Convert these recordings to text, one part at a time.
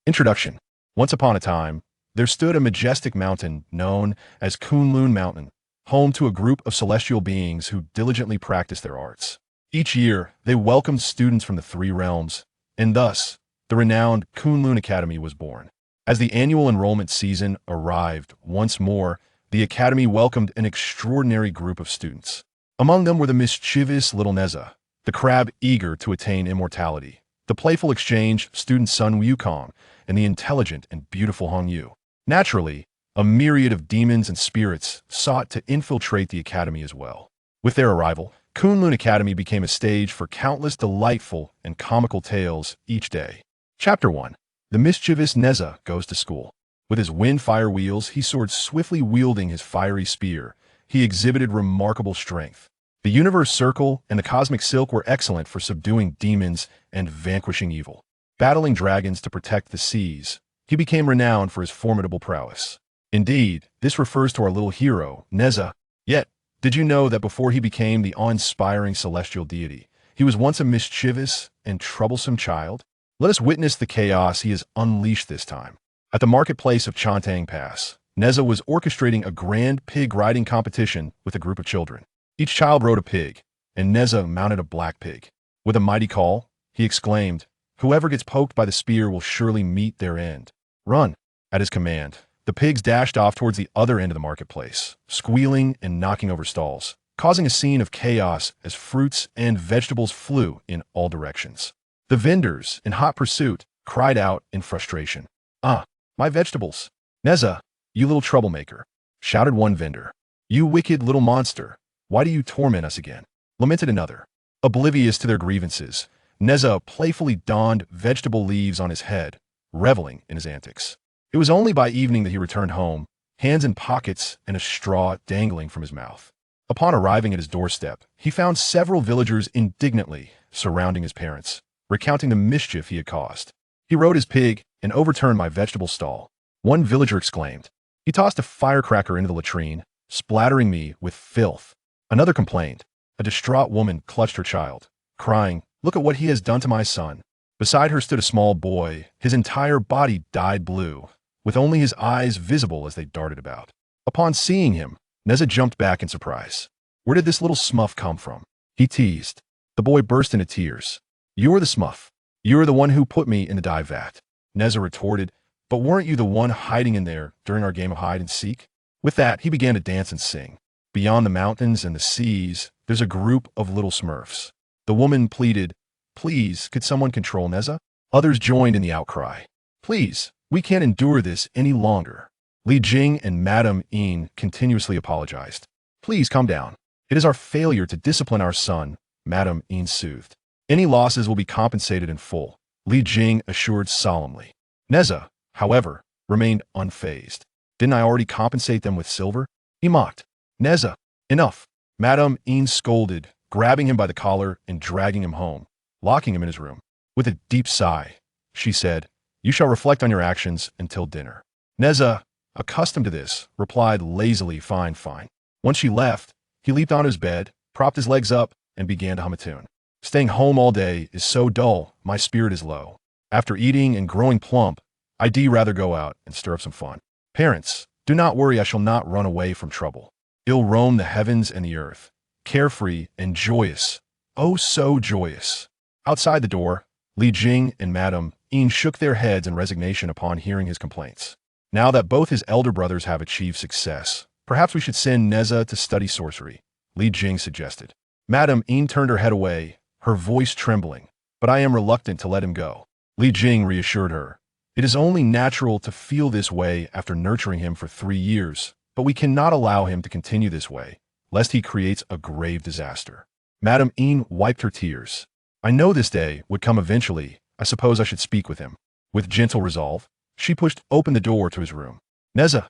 Introduction. Once upon a time, there stood a majestic mountain known as Kunlun Mountain, home to a group of celestial beings who diligently practiced their arts. Each year, they welcomed students from the three realms, and thus, the renowned Kunlun Academy was born. As the annual enrollment season arrived once more, the academy welcomed an extraordinary group of students. Among them were the mischievous little Nezha, the crab eager to attain immortality, the playful exchange student Sun Wukong, and the intelligent and beautiful Hong Yu. Naturally, a myriad of demons and spirits sought to infiltrate the academy as well. With their arrival, Kunlun Academy became a stage for countless delightful and comical tales each day. Chapter 1. The mischievous Nezha goes to school. With his wind-fire wheels, he soared swiftly wielding his fiery spear. He exhibited remarkable strength. The universe circle and the cosmic silk were excellent for subduing demons and vanquishing evil. Battling dragons to protect the seas, he became renowned for his formidable prowess. Indeed, this refers to our little hero, Nezha. Yet, did you know that before he became the awe-inspiring celestial deity, he was once a mischievous and troublesome child? Let us witness the chaos he has unleashed this time. At the marketplace of Chontang Pass, Nezha was orchestrating a grand pig riding competition with a group of children. Each child rode a pig, and Nezha mounted a black pig. With a mighty call, he exclaimed, "Whoever gets poked by the spear will surely meet their end. Run!" At his command, the pigs dashed off towards the other end of the marketplace, squealing and knocking over stalls, causing a scene of chaos as fruits and vegetables flew in all directions. The vendors, in hot pursuit, cried out in frustration. "Ah, my vegetables! Nezha, you little troublemaker!" shouted one vendor. "You wicked little monster! Why do you torment us again?" lamented another. Oblivious to their grievances, Nezha playfully donned vegetable leaves on his head, reveling in his antics. It was only by evening that he returned home, hands in pockets and a straw dangling from his mouth. Upon arriving at his doorstep, he found several villagers indignantly surrounding his parents, recounting the mischief he had caused. "He rode his pig and overturned my vegetable stall," one villager exclaimed. "He tossed a firecracker into the latrine, splattering me with filth." Another complained. A distraught woman clutched her child, crying, "Look at what he has done to my son." Beside her stood a small boy, his entire body dyed blue, with only his eyes visible as they darted about. Upon seeing him, Nezha jumped back in surprise. "Where did this little smuff come from?" he teased. The boy burst into tears. "You're the smuff. You're the one who put me in the dye vat," Nezha retorted. "But weren't you the one hiding in there during our game of hide and seek?" With that, he began to dance and sing. Beyond the mountains and the seas, there's a group of little smurfs. The woman pleaded, "Please, could someone control Nezha?" Others joined in the outcry. "Please, we can't endure this any longer." Li Jing and Madame Yin continuously apologized. "Please calm down. It is our failure to discipline our son," Madame Yin soothed. "Any losses will be compensated in full," Li Jing assured solemnly. Nezha, however, remained unfazed. "Didn't I already compensate them with silver?" he mocked. "Nezha, enough!" Madame Yin scolded, grabbing him by the collar and dragging him home, locking him in his room. With a deep sigh, she said, "You shall reflect on your actions until dinner." Nezha, accustomed to this, replied lazily, "Fine, fine." Once she left, he leaped on his bed, propped his legs up, and began to hum a tune. "Staying home all day is so dull, my spirit is low. After eating and growing plump, I'd rather go out and stir up some fun. Parents, do not worry, I shall not run away from trouble. I'll roam the heavens and the earth, carefree and joyous, oh so joyous." Outside the door, Li Jing and Madame Yin shook their heads in resignation upon hearing his complaints. Now that both his elder brothers have achieved success, perhaps we should send Nezha to study sorcery, Li Jing suggested. Madame Yin turned her head away, her voice trembling. "But I am reluctant to let him go," Li Jing reassured her. "It is only natural to feel this way after nurturing him for 3 years, but we cannot allow him to continue this way, lest he creates a grave disaster." Madame Yin wiped her tears. "I know this day would come eventually. I suppose I should speak with him." With gentle resolve, she pushed open the door to his room. "Nezha,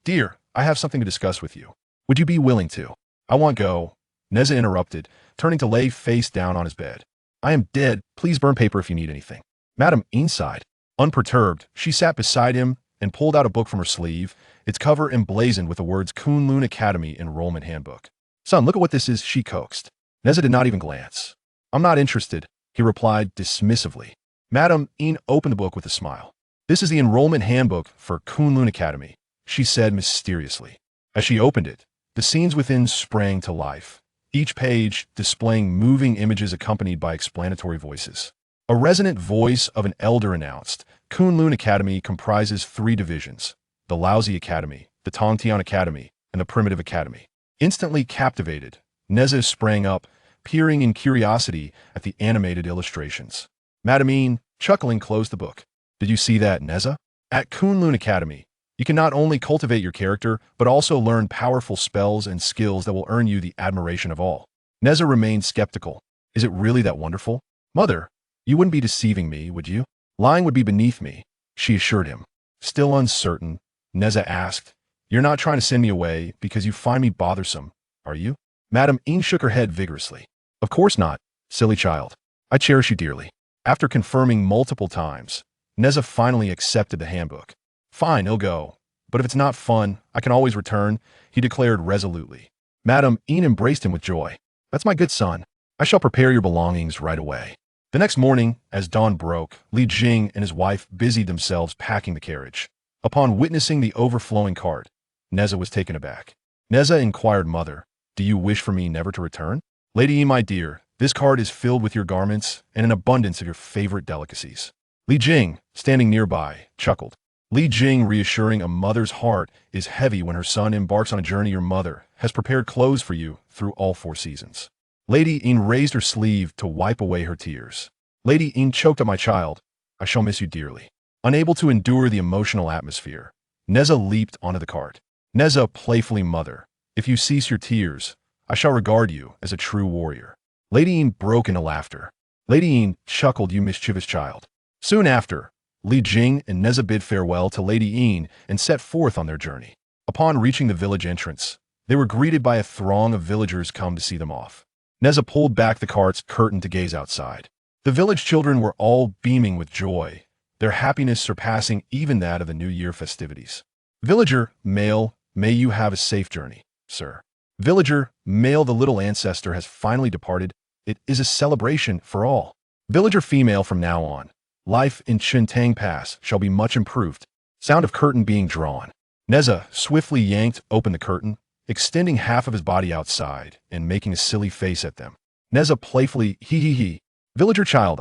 dear, I have something to discuss with you. Would you be willing to?" "I won't go," Nezha interrupted, turning to lay face down on his bed. "I am dead. Please burn paper if you need anything." Madame Yin sighed. Unperturbed, she sat beside him and pulled out a book from her sleeve, its cover emblazoned with the words Kunlun Academy Enrollment Handbook. "Son, look at what this is," she coaxed. Nezha did not even glance. "I'm not interested," he replied dismissively. Madame Yin opened the book with a smile. This is the enrollment handbook for Kunlun Academy, she said mysteriously. As she opened it, the scenes within sprang to life, each page displaying moving images accompanied by explanatory voices. A resonant voice of an elder announced, Kunlun Academy comprises 3 divisions: the Lousy Academy, the Tongtian Academy, and the Primitive Academy. Instantly captivated, Nezha sprang up, peering in curiosity at the animated illustrations. Madame, chuckling, closed the book. Did you see that, Nezha? At Kunlun Academy, you can not only cultivate your character, but also learn powerful spells and skills that will earn you the admiration of all. Nezha remained skeptical. Is it really that wonderful? Mother, you wouldn't be deceiving me, would you? Lying would be beneath me, she assured him. Still uncertain, Nezha asked, You're not trying to send me away because you find me bothersome, are you? Madame shook her head vigorously. Of course not, silly child. I cherish you dearly. After confirming multiple times, Nezha finally accepted the handbook. Fine, I'll go. But if it's not fun, I can always return, he declared resolutely. Madame embraced him with joy. That's my good son. I shall prepare your belongings right away. The next morning, as dawn broke, Li Jing and his wife busied themselves packing the carriage. Upon witnessing the overflowing cart, Nezha was taken aback. Nezha inquired, Mother, do you wish for me never to return? Lady my dear, this cart is filled with your garments and an abundance of your favorite delicacies. Li Jing, standing nearby, chuckled. Li Jing, reassuring a mother's heart is heavy when her son embarks on a journey. Your mother has prepared clothes for you through all 4 seasons. Lady raised her sleeve to wipe away her tears. Lady choked up, my child, I shall miss you dearly. Unable to endure the emotional atmosphere, Nezha leaped onto the cart. Nezha playfully, Mother, if you cease your tears, I shall regard you as a true warrior. Lady broke into laughter. Lady chuckled, you mischievous child. Soon after, Li Jing and Nezha bid farewell to Lady and set forth on their journey. Upon reaching the village entrance, they were greeted by a throng of villagers come to see them off. Nezha pulled back the cart's curtain to gaze outside. The village children were all beaming with joy, their happiness surpassing even that of the New Year festivities. Villager, male, may you have a safe journey, sir. Villager, male, the little ancestor has finally departed. It is a celebration for all. Villager, female, from now on, life in Chintang Pass shall be much improved. Sound of curtain being drawn. Nezha swiftly yanked open the curtain, extending half of his body outside and making a silly face at them. Nezha playfully, hee. Villager child,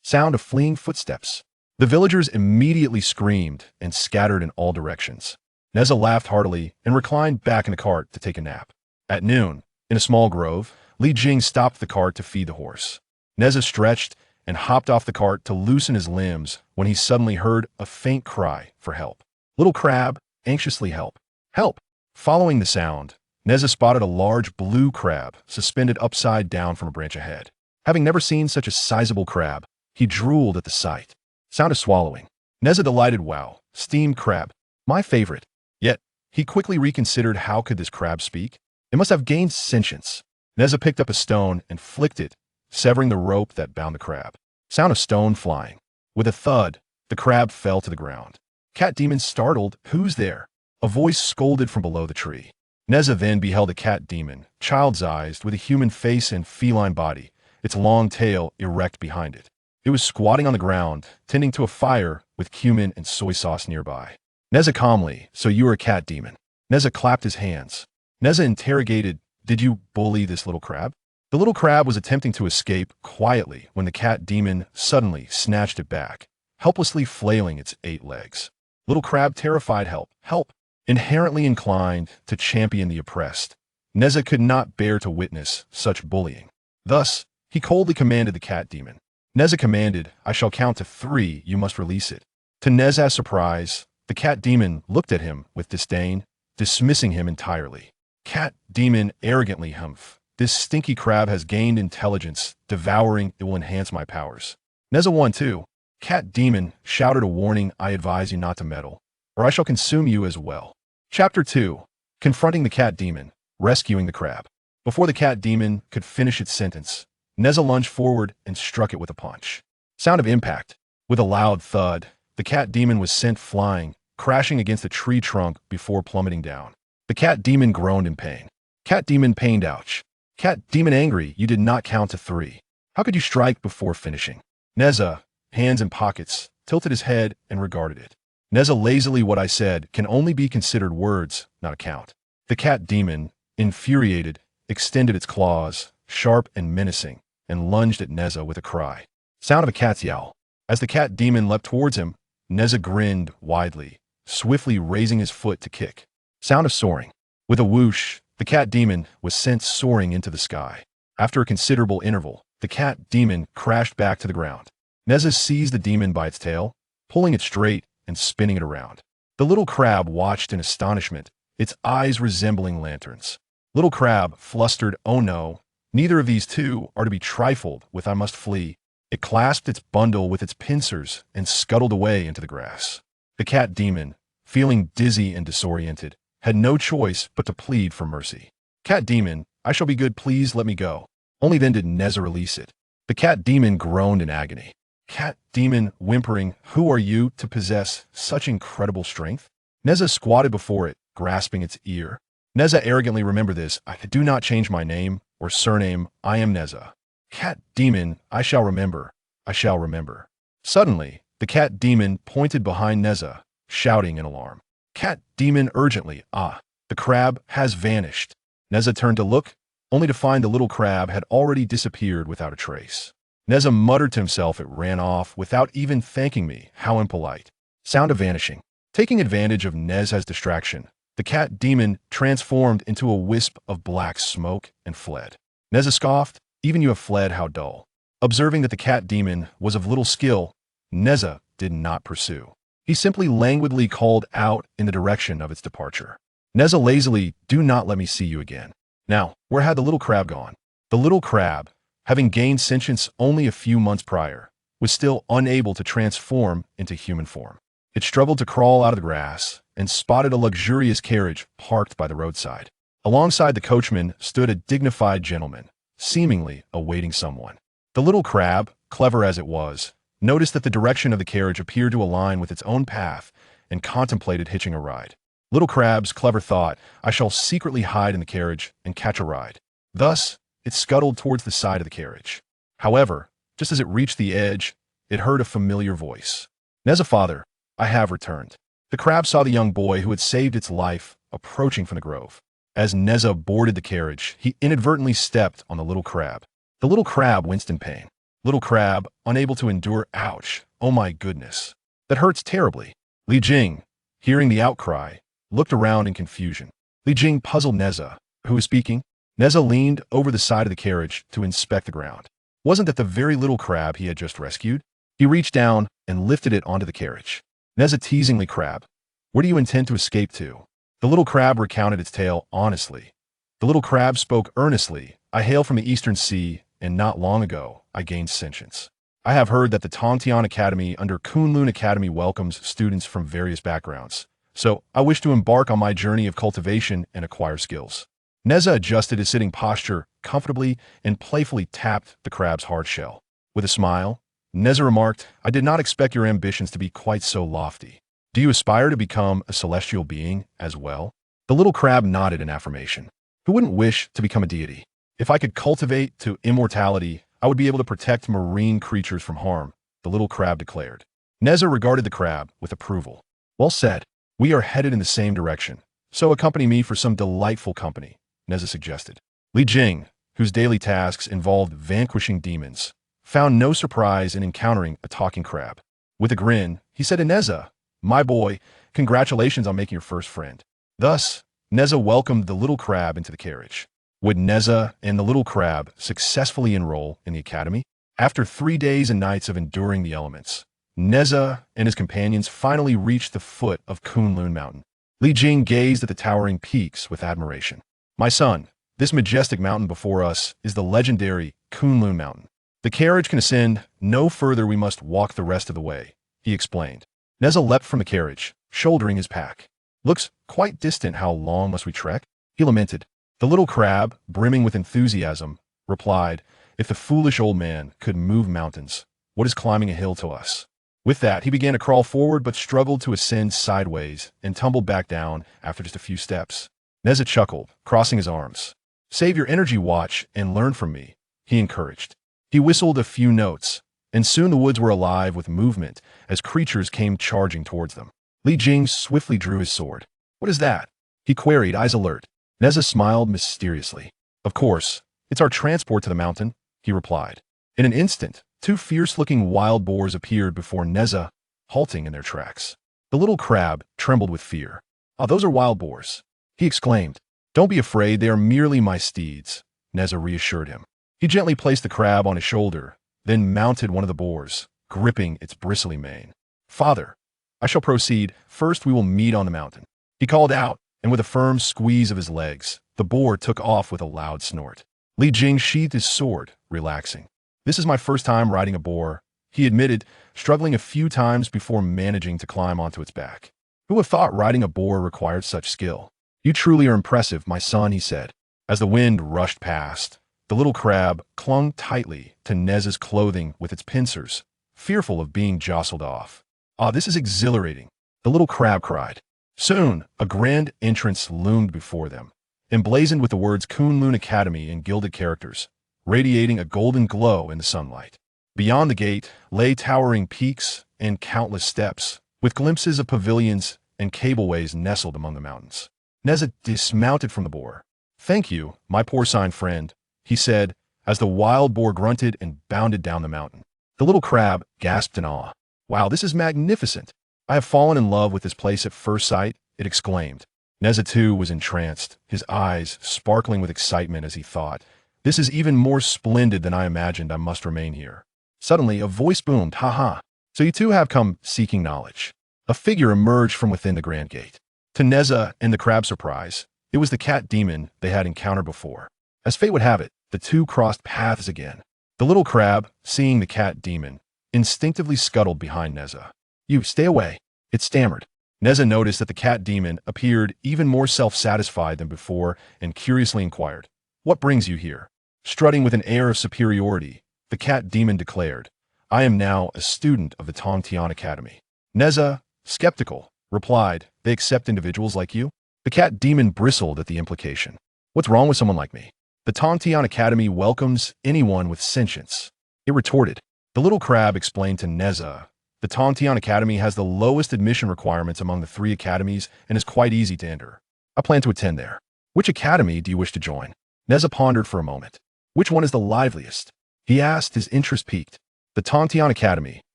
Sound of fleeing footsteps. The villagers immediately screamed and scattered in all directions. Nezha laughed heartily and reclined back in the cart to take a nap. At noon, in a small grove, Li Jing stopped the cart to feed the horse. Nezha stretched and hopped off the cart to loosen his limbs when he suddenly heard a faint cry for help. Little crab, anxiously, help. Help! Following the sound, Nezha spotted a large blue crab suspended upside down from a branch ahead. Having never seen such a sizable crab, he drooled at the sight. Sound of swallowing. Nezha delighted, wow, steamed crab, my favorite. Yet, he quickly reconsidered, how could this crab speak? It must have gained sentience. Nezha picked up a stone and flicked it, severing the rope that bound the crab. Sound of stone flying. With a thud, the crab fell to the ground. Cat demon startled, who's there? A voice scolded from below the tree. Nezha then beheld a cat demon, child's-eyed, with a human face and feline body, its long tail erect behind it. It was squatting on the ground, tending to a fire with cumin and soy sauce nearby. Nezha calmly, so you are a cat demon. Nezha clapped his hands. Nezha interrogated, did you bully this little crab? The little crab was attempting to escape quietly when the cat demon suddenly snatched it back, helplessly flailing its 8 legs. Little crab, terrified, help, help. Inherently inclined to champion the oppressed, Nezha could not bear to witness such bullying. Thus, he coldly commanded the cat demon. Nezha commanded, I shall count to 3, you must release it. To Nezha's surprise, the cat demon looked at him with disdain, dismissing him entirely. Cat demon arrogantly, humph. This stinky crab has gained intelligence, devouring it will enhance my powers. Nezha 1 2. Cat demon shouted a warning, I advise you not to meddle, or I shall consume you as well. Chapter 2. Confronting the cat demon, rescuing the crab. Before the cat demon could finish its sentence, Nezha lunged forward and struck it with a punch. Sound of impact. With a loud thud, the cat demon was sent flying, crashing against a tree trunk before plummeting down. The cat demon groaned in pain. Cat demon pained, ouch. Cat demon angry, you did not count to 3. How could you strike before finishing? Nezha, hands in pockets, tilted his head, and regarded it. Nezha lazily, what I said can only be considered words, not a count. The cat demon, infuriated, extended its claws, sharp and menacing, and lunged at Nezha with a cry. Sound of a cat's yowl. As the cat demon leapt towards him, Nezha grinned widely, swiftly raising his foot to kick. Sound of soaring. With a whoosh, the cat demon was sent soaring into the sky. After a considerable interval, the cat demon crashed back to the ground. Nezha seized the demon by its tail, pulling it straight and spinning it around. The little crab watched in astonishment, its eyes resembling lanterns. Little crab flustered, "Oh no, neither of these two are to be trifled with, I must flee." It clasped its bundle with its pincers and scuttled away into the grass. The cat demon, feeling dizzy and disoriented, had no choice but to plead for mercy. "Cat demon, I shall be good, please let me go." Only then did Nezha release it. The cat demon groaned in agony. Cat demon, whimpering, "Who are you to possess such incredible strength?" Nezha squatted before it, grasping its ear. Nezha arrogantly, "Remember this, I do not change my name or surname, I am Nezha." "Cat demon, I shall remember, I shall remember." Suddenly, the cat demon pointed behind Nezha, shouting in alarm. "Cat demon, urgently, ah, the crab has vanished." Nezha turned to look, only to find the little crab had already disappeared without a trace. Nezha muttered to himself, "It ran off without even thanking me, how impolite." Sound of vanishing. Taking advantage of Nezha's distraction, the cat demon transformed into a wisp of black smoke and fled. Nezha scoffed, "Even you have fled, how dull." Observing that the cat demon was of little skill, Nezha did not pursue. He simply languidly called out in the direction of its departure. Nezha lazily, "Do not let me see you again." Now, where had the little crab gone? The little crab, having gained sentience only a few months prior, was still unable to transform into human form. It struggled to crawl out of the grass and spotted a luxurious carriage parked by the roadside. Alongside the coachman stood a dignified gentleman, seemingly awaiting someone. The little crab, clever as it was, noticed that the direction of the carriage appeared to align with its own path and contemplated hitching a ride. Little crab's clever thought, "I shall secretly hide in the carriage and catch a ride." Thus, it scuttled towards the side of the carriage. However, just as it reached the edge, it heard a familiar voice. "Nezha, father, I have returned." The crab saw the young boy who had saved its life approaching from the grove. As Nezha boarded the carriage, he inadvertently stepped on the little crab. The little crab winced in pain. Little crab, unable to endure, "Ouch, oh my goodness, that hurts terribly." Li Jing, hearing the outcry, looked around in confusion. Li Jing puzzled Nezha, who was speaking. Nezha leaned over the side of the carriage to inspect the ground. Wasn't that the very little crab he had just rescued? He reached down and lifted it onto the carriage. Nezha teasingly, "Crab, where do you intend to escape to?" The little crab recounted its tale honestly. The little crab spoke earnestly, "I hail from the Eastern Sea, and not long ago, I gained sentience. I have heard that the Kunlun Academy under Kunlun Academy welcomes students from various backgrounds, so I wish to embark on my journey of cultivation and acquire skills." Nezha adjusted his sitting posture comfortably and playfully tapped the crab's hard shell. With a smile, Nezha remarked, "I did not expect your ambitions to be quite so lofty. Do you aspire to become a celestial being as well?" The little crab nodded in affirmation. "Who wouldn't wish to become a deity? If I could cultivate to immortality, I would be able to protect marine creatures from harm," the little crab declared. Nezha regarded the crab with approval. "Well said. We are headed in the same direction, so accompany me for some delightful company," Nezha suggested. Li Jing, whose daily tasks involved vanquishing demons, found no surprise in encountering a talking crab. With a grin, he said to Nezha, "My boy, congratulations on making your first friend." Thus, Nezha welcomed the little crab into the carriage. Would Nezha and the little crab successfully enroll in the academy? After 3 days and nights of enduring the elements, Nezha and his companions finally reached the foot of Kunlun Mountain. Li Jing gazed at the towering peaks with admiration. "My son, this majestic mountain before us is the legendary Kunlun Mountain. The carriage can ascend no further, we must walk the rest of the way," he explained. Nezha leapt from the carriage, shouldering his pack. "Looks quite distant, how long must we trek?" he lamented. The little crab, brimming with enthusiasm, replied, "If the foolish old man could move mountains, what is climbing a hill to us?" With that, he began to crawl forward but struggled to ascend sideways and tumbled back down after just a few steps. Nezha chuckled, crossing his arms. "Save your energy, watch, and learn from me," he encouraged. He whistled a few notes, and soon the woods were alive with movement as creatures came charging towards them. Li Jing swiftly drew his sword. "What is that?" he queried, eyes alert. Nezha smiled mysteriously. "Of course, it's our transport to the mountain," he replied. In an instant, two fierce-looking wild boars appeared before Nezha, halting in their tracks. The little crab trembled with fear. "Ah, those are wild boars," he exclaimed. "Don't be afraid, they are merely my steeds," Nezha reassured him. He gently placed the crab on his shoulder, then mounted one of the boars, gripping its bristly mane. "Father, I shall proceed. First we will meet on the mountain," he called out, and with a firm squeeze of his legs, the boar took off with a loud snort. Li Jing sheathed his sword, relaxing. "This is my first time riding a boar," he admitted, struggling a few times before managing to climb onto its back. "Who would have thought riding a boar required such skill?" "You truly are impressive, my son," he said. As the wind rushed past, the little crab clung tightly to Nezha's clothing with its pincers, fearful of being jostled off. "Ah, this is exhilarating," the little crab cried. Soon, a grand entrance loomed before them, emblazoned with the words Kunlun Academy in gilded characters, radiating a golden glow in the sunlight. Beyond the gate lay towering peaks and countless steps, with glimpses of pavilions and cableways nestled among the mountains. Nezha dismounted from the boar. "Thank you, my porcine friend," he said, as the wild boar grunted and bounded down the mountain. The little crab gasped in awe. "Wow, this is magnificent. I have fallen in love with this place at first sight," it exclaimed. Nezha too was entranced, his eyes sparkling with excitement as he thought, "This is even more splendid than I imagined. I must remain here." Suddenly, a voice boomed, "Ha ha, so you too have come seeking knowledge." A figure emerged from within the grand gate. To Nezha and the crab's surprise, it was the cat demon they had encountered before. As fate would have it, the two crossed paths again. The little crab, seeing the cat demon, instinctively scuttled behind Nezha. "You, stay away," it stammered. Nezha noticed that the cat demon appeared even more self-satisfied than before and curiously inquired, "What brings you here?" Strutting with an air of superiority, the cat demon declared, "I am now a student of the Tongtian Academy." Nezha, skeptical, replied, "They accept individuals like you?" The cat demon bristled at the implication. "What's wrong with someone like me? The Tongtian Academy welcomes anyone with sentience," it retorted. The little crab explained to Nezha, "The Tongtian Academy has the lowest admission requirements among the 3 academies and is quite easy to enter. I plan to attend there." "Which academy do you wish to join?" Nezha pondered for a moment. "Which one is the liveliest?" he asked, his interest piqued. "The Tongtian Academy,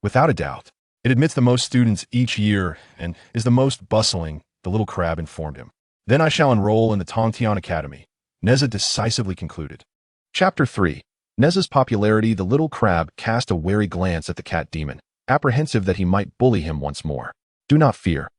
without a doubt. It admits the most students each year and is the most bustling," the little crab informed him. "Then I shall enroll in the Tongtian Academy," Nezha decisively concluded. Chapter 3. Nezha's popularity. The little crab cast a wary glance at the cat demon, apprehensive that he might bully him once more. "Do not fear.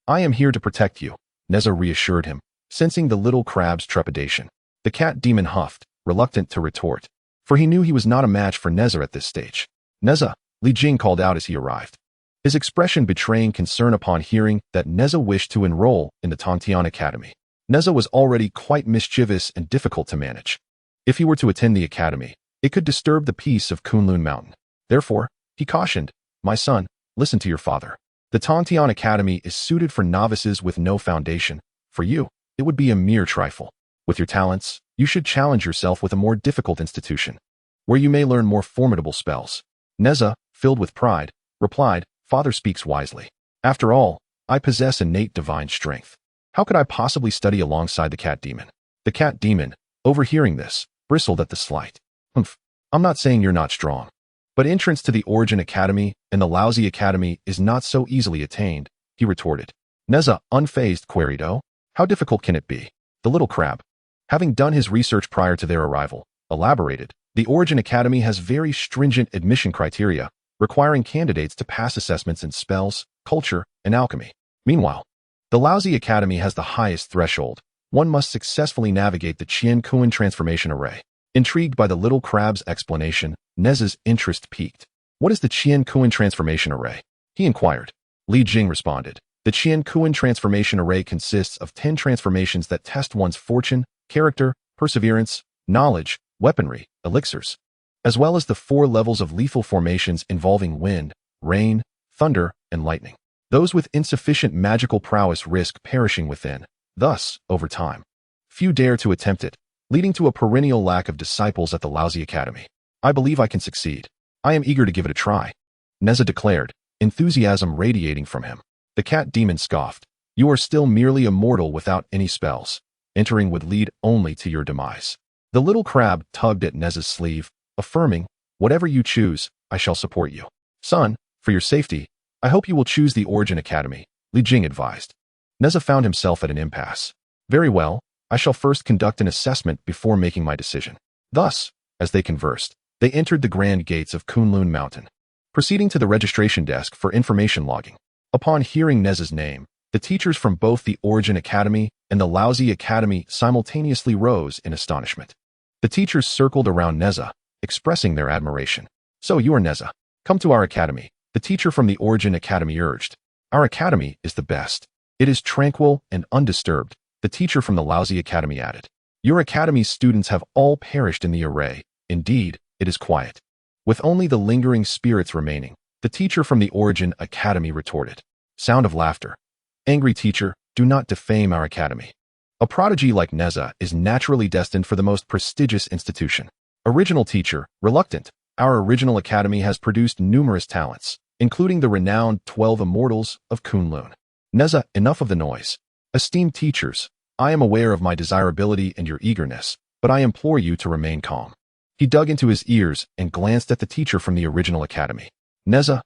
I am here to protect you," Nezha reassured him, sensing the little crab's trepidation. The cat demon huffed, reluctant to retort, for he knew he was not a match for Nezha at this stage. "Nezha," Li Jing called out as he arrived, his expression betraying concern upon hearing that Nezha wished to enroll in the Tongtian Academy. Nezha was already quite mischievous and difficult to manage. If he were to attend the academy, it could disturb the peace of Kunlun Mountain. Therefore, he cautioned, "My son, listen to your father. The Tongtian Academy is suited for novices with no foundation. For you, it would be a mere trifle. With your talents, you should challenge yourself with a more difficult institution, where you may learn more formidable spells." Nezha, filled with pride, replied, "Father speaks wisely. After all, I possess innate divine strength. How could I possibly study alongside the cat demon?" The cat demon, overhearing this, bristled at the slight. "Humph, I'm not saying you're not strong. But entrance to the Origin Academy and the Lousy Academy is not so easily attained," he retorted. Nezha, unfazed, queried, "Oh, how difficult can it be?" The little crab, having done his research prior to their arrival, elaborated, "The Origin Academy has very stringent admission criteria, requiring candidates to pass assessments in spells, culture, and alchemy. Meanwhile, the Lousy Academy has the highest threshold. One must successfully navigate the Qian Kuan transformation array." Intrigued by the little crab's explanation, Nezha's interest piqued. "What is the Qian Kuan transformation array?" he inquired. Li Jing responded, "The Qian Kuan transformation array consists of 10 transformations that test one's fortune, character, perseverance, knowledge, weaponry, elixirs, as well as the 4 levels of lethal formations involving wind, rain, thunder, and lightning. Those with insufficient magical prowess risk perishing within. Thus, over time, few dare to attempt it, leading to a perennial lack of disciples at the Lousy Academy. I believe I can succeed. I am eager to give it a try, Nezha declared, enthusiasm radiating from him. The cat demon scoffed. You are still merely a mortal without any spells. Entering would lead only to your demise. The little crab tugged at Nezha's sleeve, affirming, whatever you choose, I shall support you. Son, for your safety, I hope you will choose the Origin Academy, Li Jing advised. Nezha found himself at an impasse. Very well, I shall first conduct an assessment before making my decision. Thus, as they conversed, they entered the grand gates of Kunlun Mountain, proceeding to the registration desk for information logging. Upon hearing Nezha's name, the teachers from both the Origin Academy and the Lousy Academy simultaneously rose in astonishment. The teachers circled around Nezha, expressing their admiration. So you are Nezha. Come to our academy, the teacher from the Origin Academy urged. Our academy is the best. It is tranquil and undisturbed, the teacher from the Lousy Academy added. Your academy's students have all perished in the array. Indeed, it is quiet. With only the lingering spirits remaining, the teacher from the Origin Academy retorted. Sound of laughter. Angry teacher, do not defame our academy. A prodigy like Nezha is naturally destined for the most prestigious institution. Original teacher, reluctant. Our original academy has produced numerous talents, including the renowned 12 immortals of Kunlun. Nezha, enough of the noise. Esteemed teachers, I am aware of my desirability and your eagerness, but I implore you to remain calm. He dug into his ears and glanced at the teacher from the original academy. Nezha,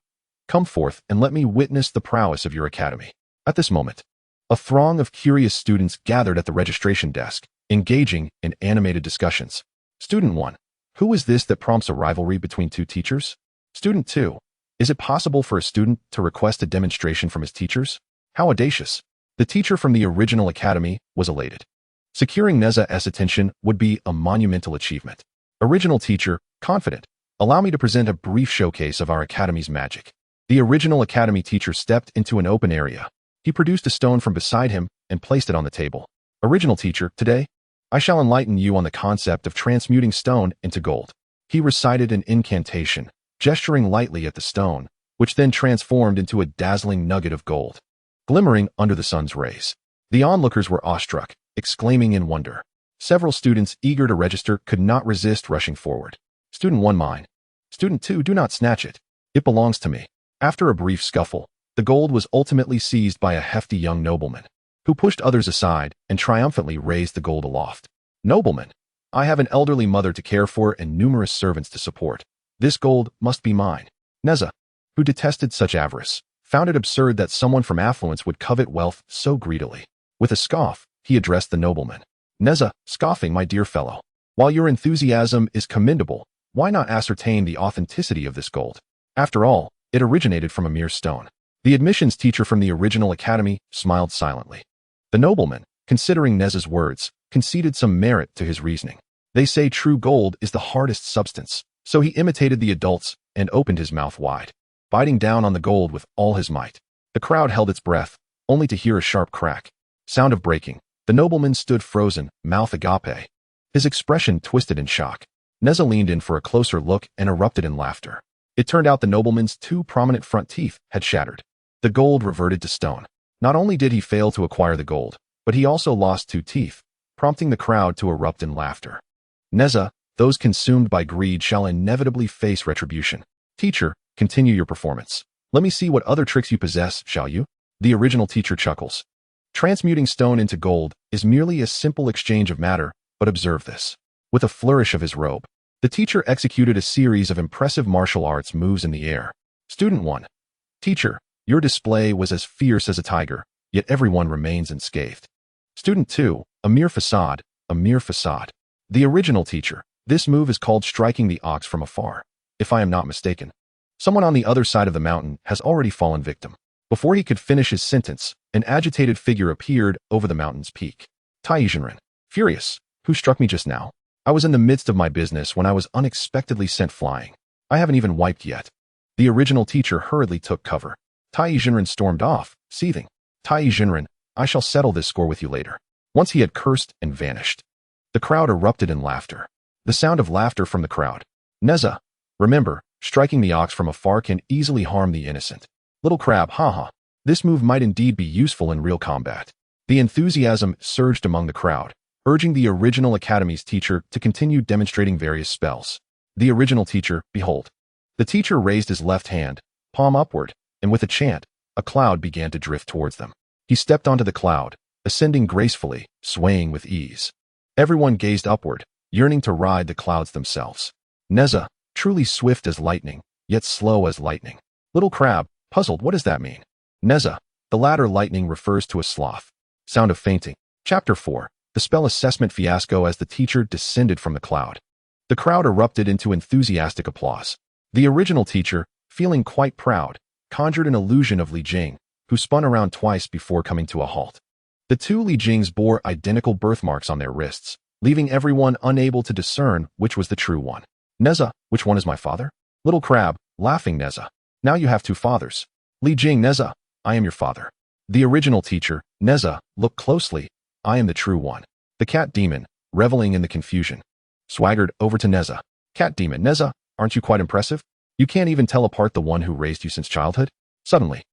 come forth and let me witness the prowess of your academy. At this moment, a throng of curious students gathered at the registration desk, engaging in animated discussions. Student 1. Who is this that prompts a rivalry between two teachers? Student 2. Is it possible for a student to request a demonstration from his teachers? How audacious. The teacher from the original academy was elated. Securing Nezha's attention would be a monumental achievement. Original teacher, confident. Allow me to present a brief showcase of our academy's magic. The original academy teacher stepped into an open area. He produced a stone from beside him and placed it on the table. Original teacher, today, I shall enlighten you on the concept of transmuting stone into gold. He recited an incantation, gesturing lightly at the stone, which then transformed into a dazzling nugget of gold, glimmering under the sun's rays. The onlookers were awestruck, exclaiming in wonder. Several students eager to register could not resist rushing forward. Student 1, mine. Student 2, do not snatch it. It belongs to me. After a brief scuffle, the gold was ultimately seized by a hefty young nobleman, who pushed others aside and triumphantly raised the gold aloft. Nobleman, I have an elderly mother to care for and numerous servants to support. This gold must be mine. Nezha, who detested such avarice, found it absurd that someone from affluence would covet wealth so greedily. With a scoff, he addressed the nobleman. Nezha, scoffing, my dear fellow. While your enthusiasm is commendable, why not ascertain the authenticity of this gold? After all, it originated from a mere stone. The admissions teacher from the original academy smiled silently. The nobleman, considering Nezha's words, conceded some merit to his reasoning. They say true gold is the hardest substance, so he imitated the adults and opened his mouth wide, biting down on the gold with all his might. The crowd held its breath, only to hear a sharp crack. Sound of breaking. The nobleman stood frozen, mouth agape. His expression twisted in shock. Nezha leaned in for a closer look and erupted in laughter. It turned out the nobleman's two prominent front teeth had shattered. The gold reverted to stone. Not only did he fail to acquire the gold, but he also lost 2 teeth, prompting the crowd to erupt in laughter. Nezha, those consumed by greed shall inevitably face retribution. Teacher, continue your performance. Let me see what other tricks you possess, shall you? The original teacher chuckles. Transmuting stone into gold is merely a simple exchange of matter, but observe this. With a flourish of his robe, the teacher executed a series of impressive martial arts moves in the air. Student 1. Teacher, your display was as fierce as a tiger, yet everyone remains unscathed. Student 2. A mere facade, a mere facade. The original teacher. This move is called striking the ox from afar. If I am not mistaken, someone on the other side of the mountain has already fallen victim. Before he could finish his sentence, an agitated figure appeared over the mountain's peak. TAIBAIJINXING. Furious. Who struck me just now? I was in the midst of my business when I was unexpectedly sent flying. I haven't even wiped yet. The original teacher hurriedly took cover. TAIBAIJINXING stormed off, seething. TAIBAIJINXING, I shall settle this score with you later. Once he had cursed and vanished. The crowd erupted in laughter. The sound of laughter from the crowd. Nezha, remember, striking the ox from afar can easily harm the innocent. Little crab, haha. This move might indeed be useful in real combat. The enthusiasm surged among the crowd, urging the original academy's teacher to continue demonstrating various spells. The original teacher, behold. The teacher raised his left hand, palm upward, and with a chant, a cloud began to drift towards them. He stepped onto the cloud, ascending gracefully, swaying with ease. Everyone gazed upward, yearning to ride the clouds themselves. Nezha, truly swift as lightning, yet slow as lightning. Little Crab, puzzled, what does that mean? Nezha, the latter lightning refers to a sloth. Sound of fainting. Chapter 4. The spell assessment fiasco as the teacher descended from the cloud. The crowd erupted into enthusiastic applause. The original teacher, feeling quite proud, conjured an illusion of Li Jing, who spun around twice before coming to a halt. The two Li Jings bore identical birthmarks on their wrists, leaving everyone unable to discern which was the true one. Nezha, which one is my father? Little Crab, laughing. Nezha, now you have two fathers. Li Jing, Nezha, I am your father. The original teacher, Nezha, look closely, I am the true one. The cat demon, reveling in the confusion, swaggered over to Nezha. Cat demon, Nezha, aren't you quite impressive? You can't even tell apart the one who raised you since childhood? Suddenly,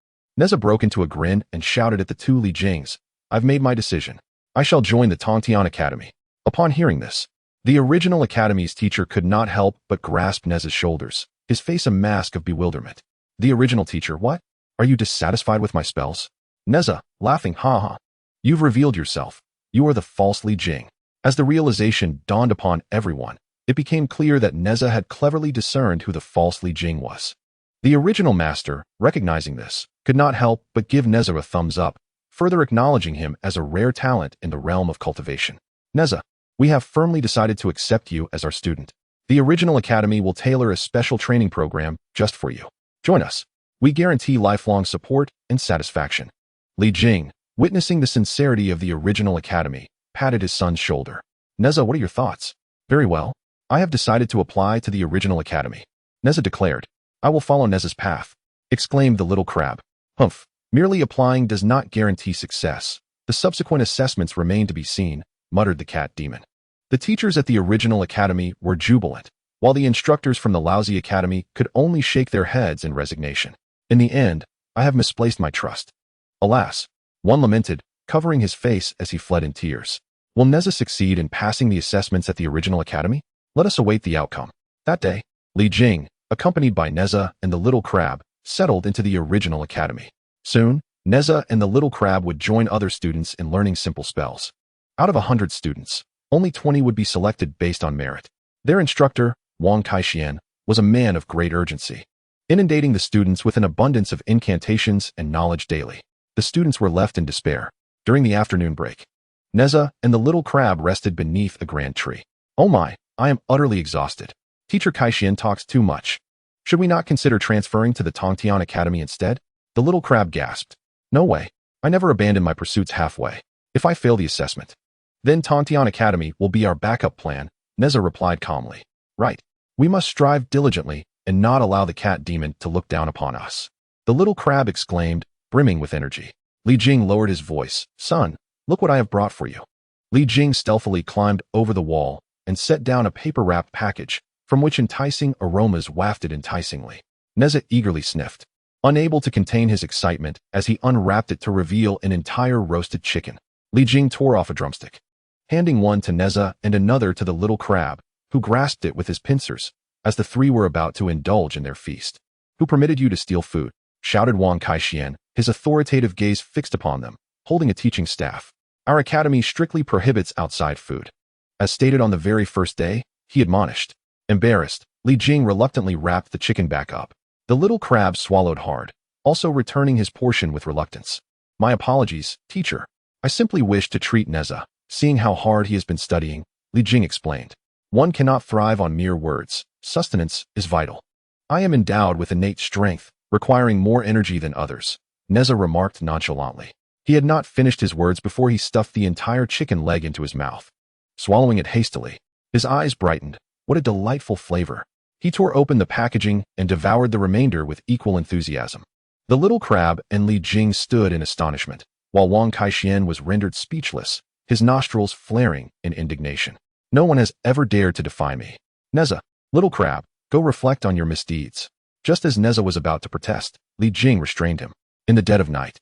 Nezha broke into a grin and shouted at the two Li Jings, I've made my decision. I shall join the Kunlun Academy. Upon hearing this, the original academy's teacher could not help but grasp Nezha's shoulders, his face a mask of bewilderment. The original teacher, what? Are you dissatisfied with my spells? Nezha, laughing, ha ha. You've revealed yourself. You are the false Li Jing. As the realization dawned upon everyone, it became clear that Nezha had cleverly discerned who the false Li Jing was. The original master, recognizing this, could not help but give Nezha a thumbs up, further acknowledging him as a rare talent in the realm of cultivation. Nezha, we have firmly decided to accept you as our student. The original academy will tailor a special training program just for you. Join us. We guarantee lifelong support and satisfaction. Li Jing, witnessing the sincerity of the original academy, patted his son's shoulder. Nezha, what are your thoughts? Very well. I have decided to apply to the original academy. Nezha declared. I will follow Nezha's path, exclaimed the little crab. Humph, merely applying does not guarantee success. The subsequent assessments remain to be seen, muttered the cat demon. The teachers at the original academy were jubilant, while the instructors from the lousy academy could only shake their heads in resignation. In the end, I have misplaced my trust. Alas, one lamented, covering his face as he fled in tears. Will Nezha succeed in passing the assessments at the original academy? Let us await the outcome. That day, Li Jing, accompanied by Nezha and the little crab, settled into the original academy. Soon, Nezha and the little crab would join other students in learning simple spells. Out of 100 students, only 20 would be selected based on merit. Their instructor, Wang Kaixian, was a man of great urgency, inundating the students with an abundance of incantations and knowledge daily. The students were left in despair. During the afternoon break, Nezha and the little crab rested beneath a grand tree. Oh my, I am utterly exhausted. Teacher Kaixian talks too much. Should we not consider transferring to the Kunlun Academy instead? The little crab gasped. No way. I never abandon my pursuits halfway. If I fail the assessment, then Kunlun Academy will be our backup plan, Nezha replied calmly. Right. We must strive diligently and not allow the cat demon to look down upon us. The little crab exclaimed, brimming with energy. Li Jing lowered his voice. Son, look what I have brought for you. Li Jing stealthily climbed over the wall and set down a paper-wrapped package, from which enticing aromas wafted enticingly. Nezha eagerly sniffed, unable to contain his excitement as he unwrapped it to reveal an entire roasted chicken. Li Jing tore off a drumstick, handing one to Nezha and another to the little crab, who grasped it with his pincers, as the three were about to indulge in their feast. Who permitted you to steal food? Shouted Wang Kaixian, his authoritative gaze fixed upon them, holding a teaching staff. Our academy strictly prohibits outside food. As stated on the very first day, he admonished. Embarrassed, Li Jing reluctantly wrapped the chicken back up. The little crab swallowed hard, also returning his portion with reluctance. My apologies, teacher. I simply wish to treat Nezha, seeing how hard he has been studying, Li Jing explained. One cannot thrive on mere words. Sustenance is vital. I am endowed with innate strength, requiring more energy than others, Nezha remarked nonchalantly. He had not finished his words before he stuffed the entire chicken leg into his mouth. Swallowing it hastily, his eyes brightened. What a delightful flavor. He tore open the packaging and devoured the remainder with equal enthusiasm. The little crab and Li Jing stood in astonishment, while Wang Kaixian was rendered speechless, his nostrils flaring in indignation. No one has ever dared to defy me. Nezha, little crab, go reflect on your misdeeds. Just as Nezha was about to protest, Li Jing restrained him. In the dead of night,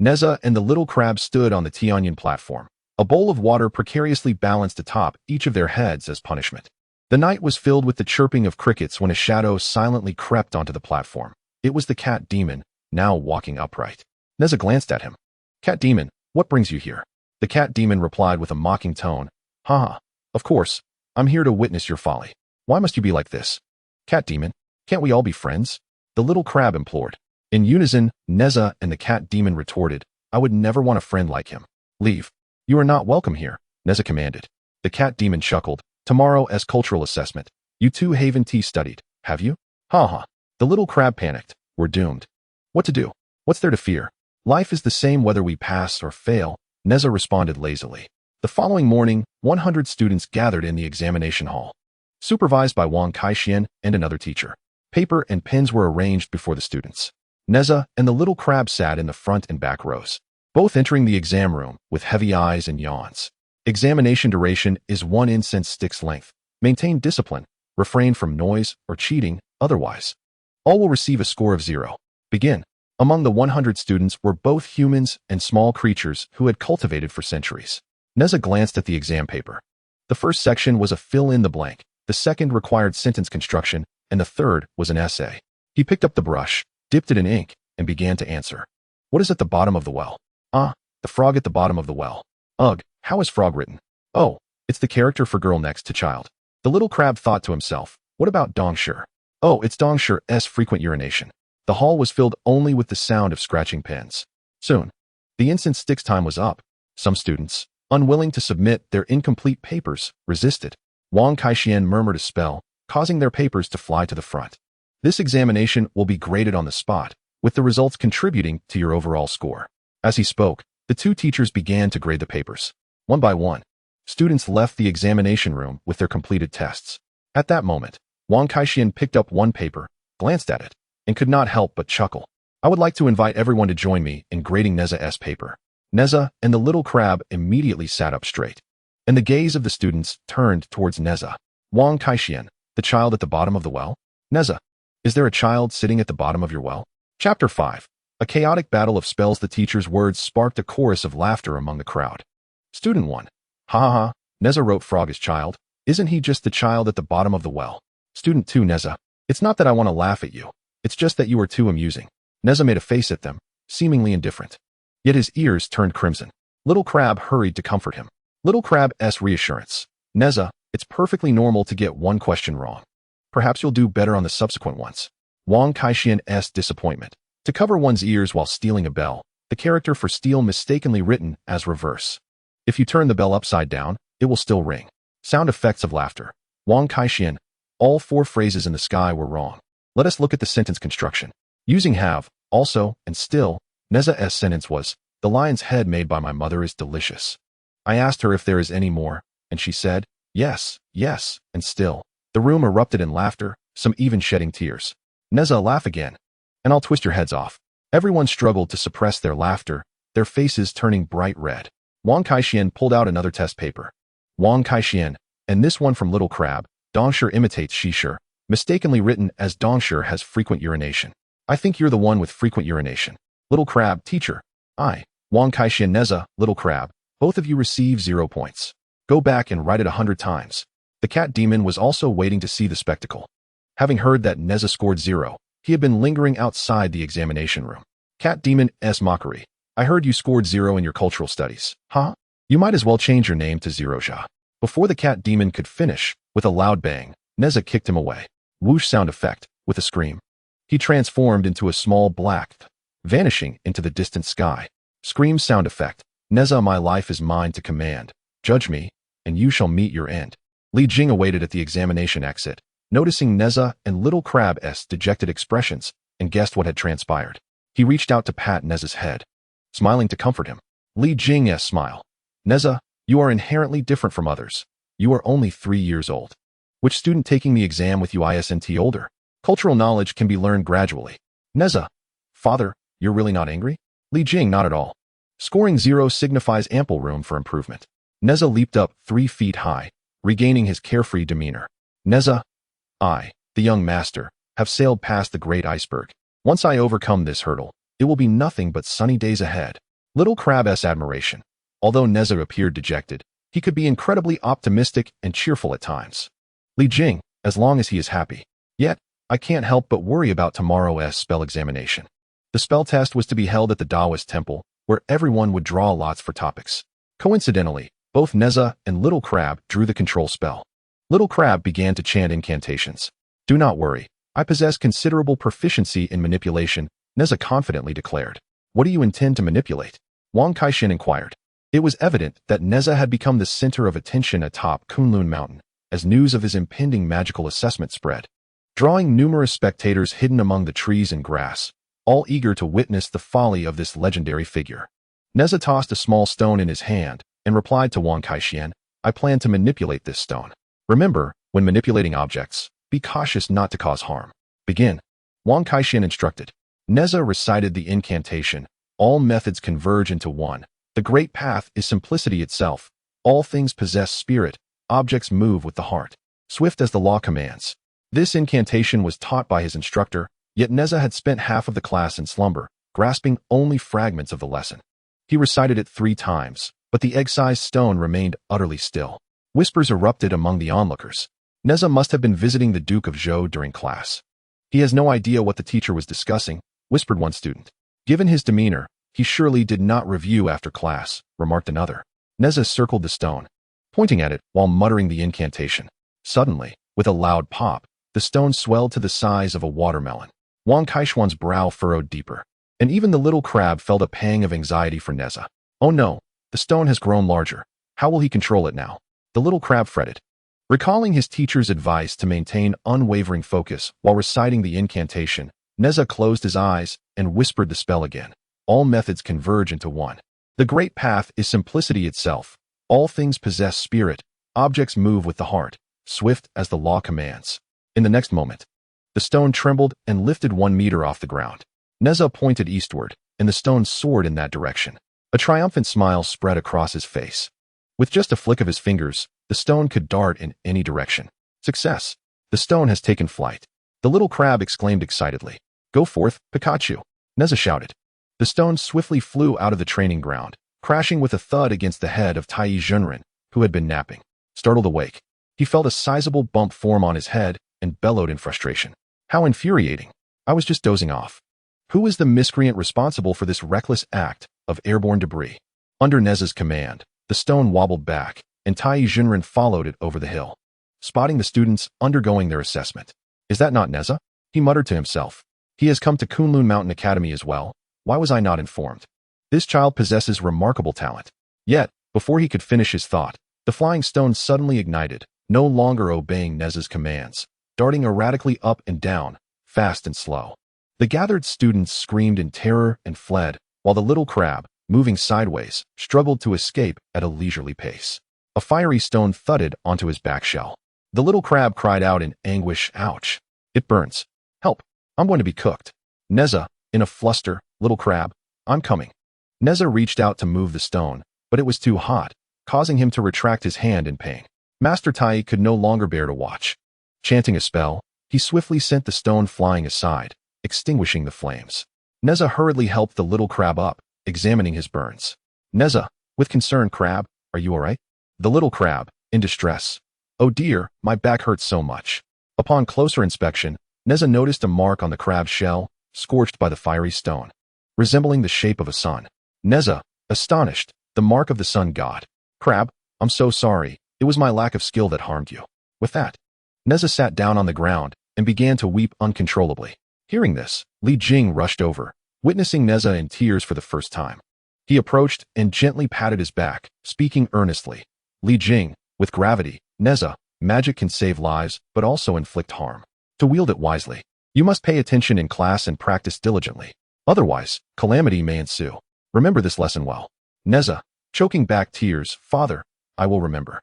Nezha and the little crab stood on the Tianyan platform. A bowl of water precariously balanced atop each of their heads as punishment. The night was filled with the chirping of crickets when a shadow silently crept onto the platform. It was the cat demon, now walking upright. Nezha glanced at him. "Cat demon, what brings you here?" The cat demon replied with a mocking tone. "Haha, of course, I'm here to witness your folly. Why must you be like this?" "Cat demon, can't we all be friends?" the little crab implored. In unison, Nezha and the cat demon retorted, "I would never want a friend like him. Leave. You are not welcome here," Nezha commanded. The cat demon chuckled. "Tomorrow as cultural assessment. You two Haven Tea studied, have you?" "Ha." The little crab panicked. "We're doomed. What to do? What's there to fear? Life is the same whether we pass or fail," Nezha responded lazily. The following morning, 100 students gathered in the examination hall, supervised by Wang Kaixian and another teacher. Paper and pens were arranged before the students. Nezha and the little crab sat in the front and back rows, both entering the exam room with heavy eyes and yawns. Examination duration is 1 incense stick's length. Maintain discipline. Refrain from noise or cheating, otherwise all will receive a score of 0. Begin. Among the 100 students were both humans and small creatures who had cultivated for centuries. Nezha glanced at the exam paper. The first section was a fill-in-the-blank, the second required sentence construction, and the third was an essay. He picked up the brush, dipped it in ink, and began to answer. "What is at the bottom of the well?" "Ah, the frog at the bottom of the well." "Ugh, how is frog written?" "Oh, it's the character for girl next to child." The little crab thought to himself, "What about Dongshi?" "Oh, it's Dongshi's frequent urination." The hall was filled only with the sound of scratching pens. Soon, the incense sticks time was up. Some students, unwilling to submit their incomplete papers, resisted. Wang Kaixian murmured a spell, causing their papers to fly to the front. "This examination will be graded on the spot, with the results contributing to your overall score." As he spoke, the two teachers began to grade the papers. One by one, students left the examination room with their completed tests. At that moment, Wang Kaixian picked up one paper, glanced at it, and could not help but chuckle. "I would like to invite everyone to join me in grading Nezha's paper." Nezha and the little crab immediately sat up straight, and the gaze of the students turned towards Nezha. "Wang Kaixian, the child at the bottom of the well?" "Nezha, is there a child sitting at the bottom of your well?" Chapter 5. A chaotic battle of spells. The teacher's words sparked a chorus of laughter among the crowd. Student 1. "Ha ha ha, Nezha wrote frog as child. Isn't he just the child at the bottom of the well?" Student 2. "Nezha, it's not that I want to laugh at you. It's just that you are too amusing." Nezha made a face at them, seemingly indifferent. Yet his ears turned crimson. Little Crab hurried to comfort him. Little Crab's reassurance. "Nezha, it's perfectly normal to get one question wrong. Perhaps you'll do better on the subsequent ones." Wang Kaixian's disappointment. To cover one's ears while stealing a bell, the character for steal mistakenly written as reverse. If you turn the bell upside down, it will still ring. Sound effects of laughter. Wang Kaixian. All 4 phrases in the sky were wrong. Let us look at the sentence construction. Using have, also, and still, Nezha's sentence was, "The lion's head made by my mother is delicious. I asked her if there is any more, and she said, yes, yes, and still." The room erupted in laughter, some even shedding tears. Nezha, laugh again, and I'll twist your heads off. Everyone struggled to suppress their laughter, their faces turning bright red. Wang Kaixian pulled out another test paper. Wang Kaixian, and this one from Little Crab. Dongshi imitates Shishir, mistakenly written as Dongshi has frequent urination. I think you're the one with frequent urination. Little Crab, teacher. I. Wang Kaixian. Nezha, Little Crab. Both of you receive 0 points. Go back and write it 100 times. The cat demon was also waiting to see the spectacle. Having heard that Nezha scored 0, he had been lingering outside the examination room. Cat demon's mockery. I heard you scored 0 in your cultural studies. Huh? You might as well change your name to Zerozha. Before the cat demon could finish, with a loud bang, Nezha kicked him away. Whoosh sound effect, with a scream. He transformed into a small black, vanishing into the distant sky. Scream sound effect. Nezha, my life is mine to command. Judge me, and you shall meet your end. Li Jing awaited at the examination exit, noticing Nezha and Little Crab's dejected expressions, and guessed what had transpired. He reached out to pat Nezha's head, smiling to comfort him. Li Jing's smile. Nezha, you are inherently different from others. You are only 3 years old. Which student taking the exam with you isn't older? Cultural knowledge can be learned gradually. Nezha, father, you're really not angry? Li Jing, not at all. Scoring 0 signifies ample room for improvement. Nezha leaped up 3 feet high, regaining his carefree demeanor. Nezha, I, the young master, have sailed past the great iceberg. Once I overcome this hurdle, it will be nothing but sunny days ahead. Little Crab's admiration. Although Nezha appeared dejected, he could be incredibly optimistic and cheerful at times. Li Jing, as long as he is happy. Yet, I can't help but worry about tomorrow's spell examination. The spell test was to be held at the Taoist temple, where everyone would draw lots for topics. Coincidentally, both Nezha and Little Crab drew the control spell. Little Crab began to chant incantations. Do not worry, I possess considerable proficiency in manipulation, Nezha confidently declared. What do you intend to manipulate? Wang Kaixin inquired. It was evident that Nezha had become the center of attention atop Kunlun Mountain, as news of his impending magical assessment spread, drawing numerous spectators hidden among the trees and grass, all eager to witness the folly of this legendary figure. Nezha tossed a small stone in his hand and replied to Wang Kaixin, I plan to manipulate this stone. Remember, when manipulating objects, be cautious not to cause harm. Begin. Wang Kaixin instructed. Nezha recited the incantation. All methods converge into one. The great path is simplicity itself. All things possess spirit. Objects move with the heart. Swift as the law commands. This incantation was taught by his instructor, yet Nezha had spent half of the class in slumber, grasping only fragments of the lesson. He recited it 3 times, but the egg-sized stone remained utterly still. Whispers erupted among the onlookers. Nezha must have been visiting the Duke of Zhou during class. He has no idea what the teacher was discussing, whispered one student. Given his demeanor, he surely did not review after class, remarked another. Nezha circled the stone, pointing at it while muttering the incantation. Suddenly, with a loud pop, the stone swelled to the size of a watermelon. Wang Kaixuan's brow furrowed deeper, and even the little crab felt a pang of anxiety for Nezha. Oh no, the stone has grown larger. How will he control it now? The little crab fretted. Recalling his teacher's advice to maintain unwavering focus while reciting the incantation, Nezha closed his eyes and whispered the spell again. All methods converge into one. The great path is simplicity itself. All things possess spirit. Objects move with the heart, swift as the law commands. In the next moment, the stone trembled and lifted 1 meter off the ground. Nezha pointed eastward, and the stone soared in that direction. A triumphant smile spread across his face. With just a flick of his fingers, the stone could dart in any direction. Success! The stone has taken flight. The little crab exclaimed excitedly. Go forth, Pikachu! Nezha shouted. The stone swiftly flew out of the training ground, crashing with a thud against the head of TAIBAIJINXING, who had been napping. Startled awake, he felt a sizable bump form on his head and bellowed in frustration. How infuriating! I was just dozing off. Who is the miscreant responsible for this reckless act of airborne debris? Under Nezha's command, the stone wobbled back, and TAIBAIJINXING followed it over the hill, spotting the students undergoing their assessment. Is that not Nezha? He muttered to himself. He has come to Kunlun Academy as well. Why was I not informed? This child possesses remarkable talent. Yet, before he could finish his thought, the flying stone suddenly ignited, no longer obeying Nezha's commands, darting erratically up and down, fast and slow. The gathered students screamed in terror and fled, while the little crab, moving sideways, struggled to escape at a leisurely pace. A fiery stone thudded onto his back shell. The little crab cried out in anguish, ouch! It burns. Help! I'm going to be cooked. Nezha, in a fluster, little crab, I'm coming. Nezha reached out to move the stone, but it was too hot, causing him to retract his hand in pain. Master Tai could no longer bear to watch. Chanting a spell, he swiftly sent the stone flying aside, extinguishing the flames. Nezha hurriedly helped the little crab up, examining his burns. Nezha, with concern, crab, are you all right? The little crab, in distress. Oh dear, my back hurts so much. Upon closer inspection, Nezha noticed a mark on the crab's shell, scorched by the fiery stone, resembling the shape of a sun. Nezha, astonished, the mark of the sun god. Crab, I'm so sorry, it was my lack of skill that harmed you. With that, Nezha sat down on the ground and began to weep uncontrollably. Hearing this, Li Jing rushed over, witnessing Nezha in tears for the first time. He approached and gently patted his back, speaking earnestly. Li Jing, with gravity, Nezha, magic can save lives but also inflict harm. To wield it wisely, you must pay attention in class and practice diligently. Otherwise, calamity may ensue. Remember this lesson well. Nezha, choking back tears, Father, I will remember.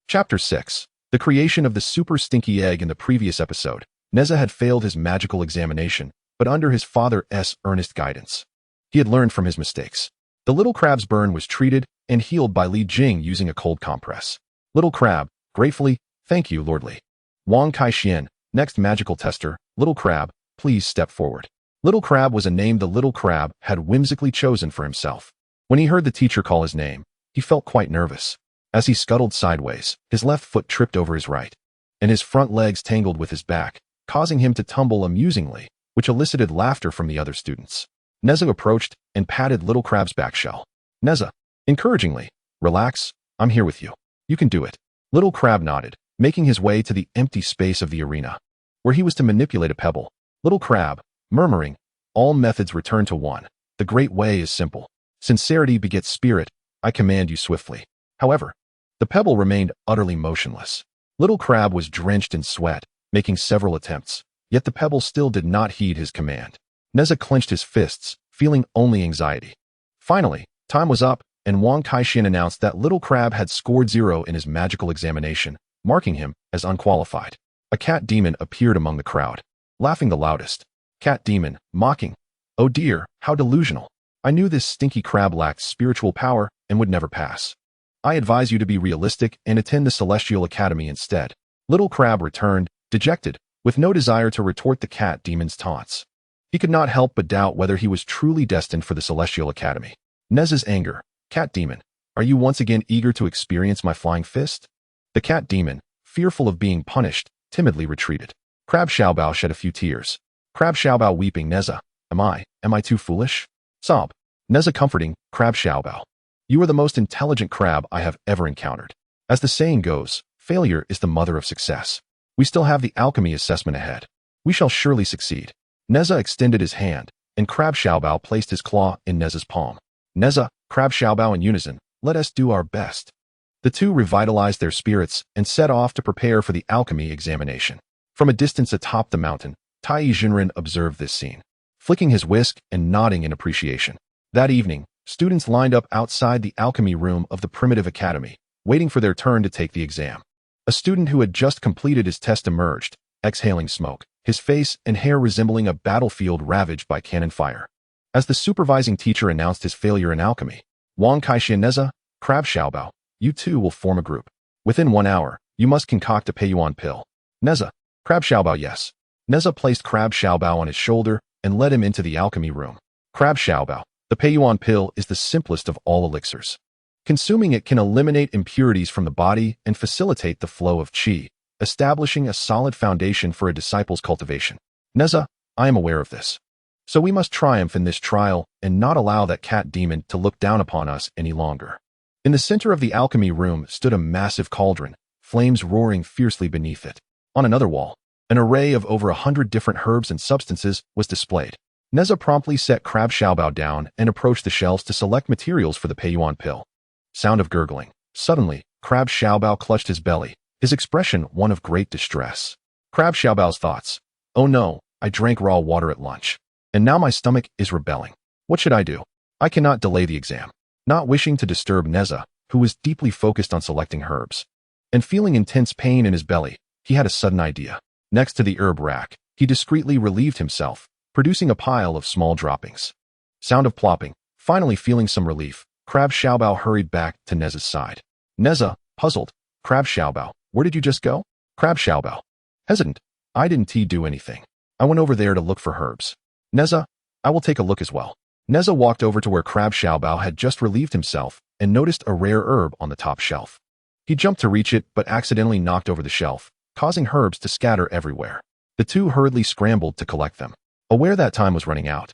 Chapter 6. The creation of the super stinky egg. In the previous episode, Nezha had failed his magical examination, but under his father's earnest guidance, he had learned from his mistakes. The little crab's burn was treated and healed by Li Jing using a cold compress. Little crab, gratefully, thank you, Lord Li. Wang Kaixin, next magical tester, little crab, please step forward. Little crab was a name the little crab had whimsically chosen for himself. When he heard the teacher call his name, he felt quite nervous. As he scuttled sideways, his left foot tripped over his right. and his front legs tangled with his back, causing him to tumble amusingly, which elicited laughter from the other students. Nezha approached and patted Little Crab's back shell. Nezha, encouragingly, relax, I'm here with you. You can do it. Little Crab nodded, making his way to the empty space of the arena, where he was to manipulate a pebble. Little Crab, murmuring, all methods return to one. The great way is simple. Sincerity begets spirit. I command you swiftly. However, the pebble remained utterly motionless. Little Crab was drenched in sweat, making several attempts, yet the pebble still did not heed his command. Nezha clenched his fists, feeling only anxiety. Finally, time was up, and Wang Kaixian announced that Little Crab had scored 0 in his magical examination, marking him as unqualified. A cat demon appeared among the crowd, laughing the loudest. Cat demon, mocking. Oh dear, how delusional. I knew this stinky crab lacked spiritual power and would never pass. I advise you to be realistic and attend the Celestial Academy instead. Little Crab returned, dejected, with no desire to retort the cat demon's taunts. He could not help but doubt whether he was truly destined for the Celestial Academy. Nezha's anger. Cat demon, are you once again eager to experience my flying fist? The cat demon, fearful of being punished, timidly retreated. Crab Xiaobao shed a few tears. Crab Xiaobao weeping. Nezha, am I too foolish? Sob. Nezha comforting, Crab Xiaobao. You are the most intelligent crab I have ever encountered. As the saying goes, failure is the mother of success. We still have the alchemy assessment ahead. We shall surely succeed. Nezha extended his hand, and Crab Xiaobao placed his claw in Nezha's palm. Nezha, Crab Xiaobao in unison, let us do our best. The two revitalized their spirits and set off to prepare for the alchemy examination. From a distance atop the mountain, TAIBAIJINXING observed this scene, flicking his whisk and nodding in appreciation. That evening, students lined up outside the alchemy room of the Primitive Academy, waiting for their turn to take the exam. A student who had just completed his test emerged, exhaling smoke, his face and hair resembling a battlefield ravaged by cannon fire. As the supervising teacher announced his failure in alchemy, Wang Kaixian, Nezha, Crab Xiaobao, you two will form a group. Within 1 hour, you must concoct a Peiyuan pill. Nezha, Crab Xiaobao, yes. Nezha placed Crab Xiaobao on his shoulder and led him into the alchemy room. Crab Xiaobao, the Peiyuan pill is the simplest of all elixirs. Consuming it can eliminate impurities from the body and facilitate the flow of qi, establishing a solid foundation for a disciple's cultivation. Nezha, I am aware of this. So we must triumph in this trial and not allow that cat demon to look down upon us any longer. In the center of the alchemy room stood a massive cauldron, flames roaring fiercely beneath it. On another wall, an array of over 100 different herbs and substances was displayed. Nezha promptly set Crab Xiaobao down and approached the shelves to select materials for the Peiyuan pill. Sound of gurgling. Suddenly, Crab Xiaobao clutched his belly, his expression one of great distress. Crab Xiaobao's thoughts. Oh no, I drank raw water at lunch. And now my stomach is rebelling. What should I do? I cannot delay the exam. Not wishing to disturb Nezha, who was deeply focused on selecting herbs, and feeling intense pain in his belly, he had a sudden idea. Next to the herb rack, he discreetly relieved himself, producing a pile of small droppings. Sound of plopping. Finally feeling some relief, Crab Xiaobao hurried back to Nezha's side. Nezha, puzzled. Crab Xiaobao, where did you just go? Crab Xiaobao, hesitant. I didn't do anything. I went over there to look for herbs. Nezha, I will take a look as well. Nezha walked over to where Crab Xiaobao had just relieved himself and noticed a rare herb on the top shelf. He jumped to reach it but accidentally knocked over the shelf, causing herbs to scatter everywhere. The two hurriedly scrambled to collect them, aware that time was running out.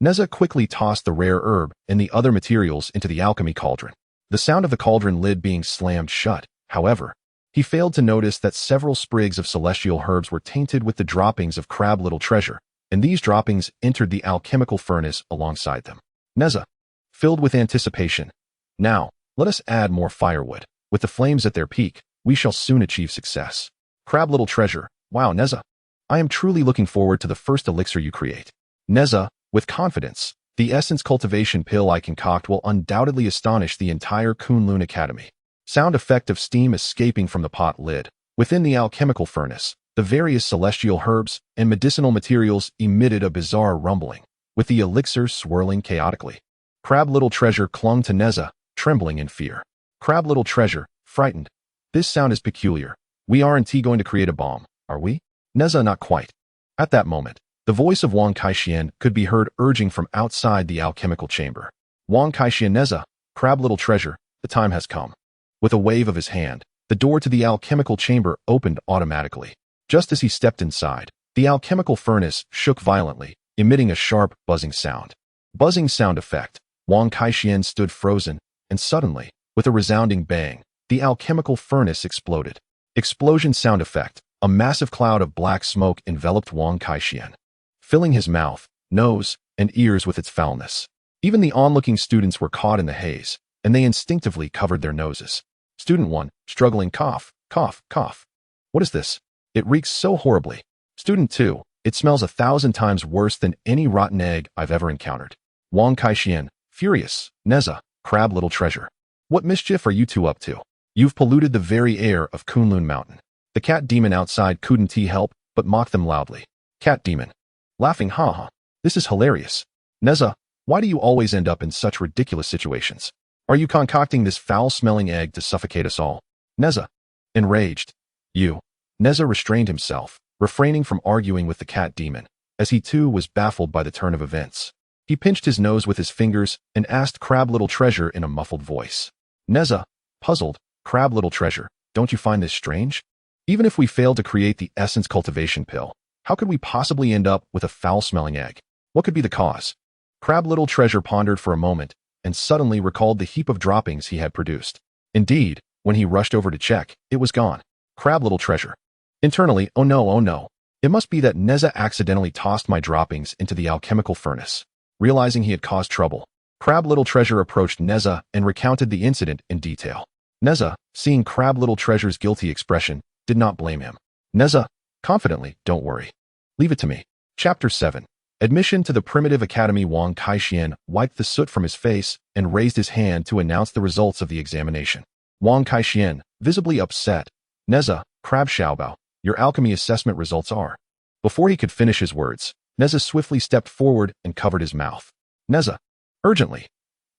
Nezha quickly tossed the rare herb and the other materials into the alchemy cauldron. The sound of the cauldron lid being slammed shut, however, he failed to notice that several sprigs of celestial herbs were tainted with the droppings of Crab Little Treasure, and these droppings entered the alchemical furnace alongside them. Nezha, filled with anticipation. Now, let us add more firewood. With the flames at their peak, we shall soon achieve success. Crab Little Treasure. Wow, Nezha. I am truly looking forward to the first elixir you create. Nezha, with confidence, the essence cultivation pill I concoct will undoubtedly astonish the entire Kunlun Academy. Sound effect of steam escaping from the pot lid. Within the alchemical furnace, the various celestial herbs and medicinal materials emitted a bizarre rumbling, with the elixir swirling chaotically. Crab Little Treasure clung to Nezha, trembling in fear. Crab Little Treasure, frightened. This sound is peculiar. We aren't going to create a bomb, are we? Nezha, not quite. At that moment, the voice of Wang Kaixian could be heard urging from outside the alchemical chamber. Wang Kaixian, Nezha, Crab Little Treasure, the time has come. With a wave of his hand, The door to the alchemical chamber opened automatically. Just as he stepped inside, the alchemical furnace shook violently, emitting a sharp, buzzing sound. Buzzing sound effect. Wang Kaixian stood frozen, and suddenly, with a resounding bang, the alchemical furnace exploded. Explosion sound effect. A massive cloud of black smoke enveloped Wang Kaixian, filling his mouth, nose, and ears with its foulness. Even the onlooking students were caught in the haze, and they instinctively covered their noses. Student 1, struggling cough, cough, cough. What is this? It reeks so horribly. Student 2, it smells 1,000 times worse than any rotten egg I've ever encountered. Wang Kaixian, furious. Nezha, crab little treasure. What mischief are you two up to? You've polluted the very air of Kunlun Mountain. The cat demon outside couldn't help but mock them loudly. Cat demon. Laughing, haha. This is hilarious. Nezha, why do you always end up in such ridiculous situations? Are you concocting this foul-smelling egg to suffocate us all? Nezha. Enraged. You. Nezha restrained himself, refraining from arguing with the cat demon, as he too was baffled by the turn of events. He pinched his nose with his fingers and asked Crab Little Treasure in a muffled voice. Nezha, puzzled, Crab Little Treasure, don't you find this strange? Even if we failed to create the essence cultivation pill, how could we possibly end up with a foul-smelling egg? What could be the cause? Crab Little Treasure pondered for a moment and suddenly recalled the heap of droppings he had produced. Indeed, when he rushed over to check, it was gone. Crab Little Treasure. Internally, oh no. It must be that Nezha accidentally tossed my droppings into the alchemical furnace. Realizing he had caused trouble, Crab Little Treasure approached Nezha and recounted the incident in detail. Nezha, seeing Crab Little Treasure's guilty expression, did not blame him. Nezha, confidently, don't worry. Leave it to me. Chapter 7. Admission to the Primitive Academy. Wang Kaixian wiped the soot from his face and raised his hand to announce the results of the examination. Wang Kaixian, visibly upset. Nezha, Crab Xiaobao, your alchemy assessment results are. Before he could finish his words, Nezha swiftly stepped forward and covered his mouth. Nezha, urgently.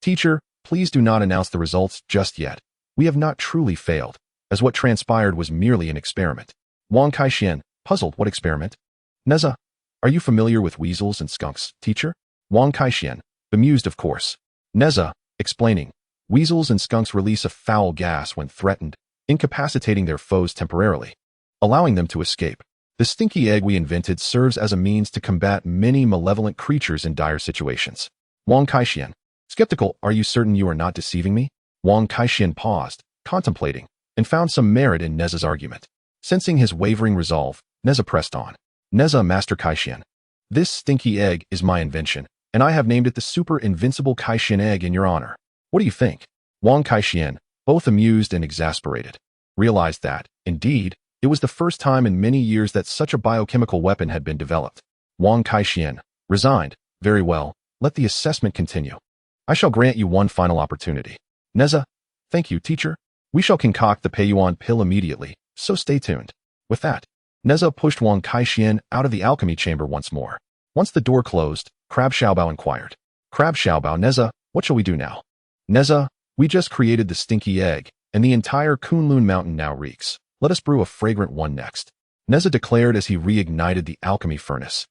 Teacher, please do not announce the results just yet. We have not truly failed, as what transpired was merely an experiment. Wang Kaixian, puzzled, what experiment? Nezha, are you familiar with weasels and skunks, teacher? Wang Kaixian, bemused of course. Nezha, explaining, weasels and skunks release a foul gas when threatened, incapacitating their foes temporarily, allowing them to escape. The stinky egg we invented serves as a means to combat many malevolent creatures in dire situations. Wang Kaixian, skeptical, are you certain you are not deceiving me? Wang Kaixian paused, contemplating, and found some merit in Nezha's argument. Sensing his wavering resolve, Nezha pressed on. Nezha, Master Kaixian. This stinky egg is my invention, and I have named it the Super Invincible Kaixian Egg in your honor. What do you think? Wang Kaixian, both amused and exasperated, realized that, indeed, it was the first time in many years that such a biochemical weapon had been developed. Wang Kaixian, resigned, very well, let the assessment continue. I shall grant you one final opportunity. Nezha, thank you, teacher. We shall concoct the Peiyuan pill immediately, so stay tuned. With that, Nezha pushed Wang Kaixian out of the alchemy chamber once more. Once the door closed, Crab Xiaobao inquired. Crab Xiaobao, Nezha, what shall we do now? Nezha, we just created the stinky egg, and the entire Kunlun Mountain now reeks. Let us brew a fragrant one next. Nezha declared as he reignited the alchemy furnace.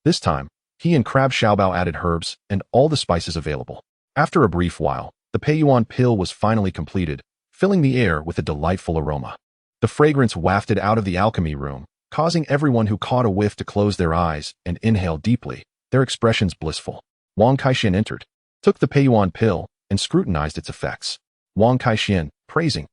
This time, he and Crab Xiaobao added herbs and all the spices available. After a brief while, the Peiyuan pill was finally completed, filling the air with a delightful aroma. The fragrance wafted out of the alchemy room, causing everyone who caught a whiff to close their eyes and inhale deeply, their expressions blissful. Wang Kaixian entered, took the Peiyuan pill, and scrutinized its effects. Wang Kaixian, praising.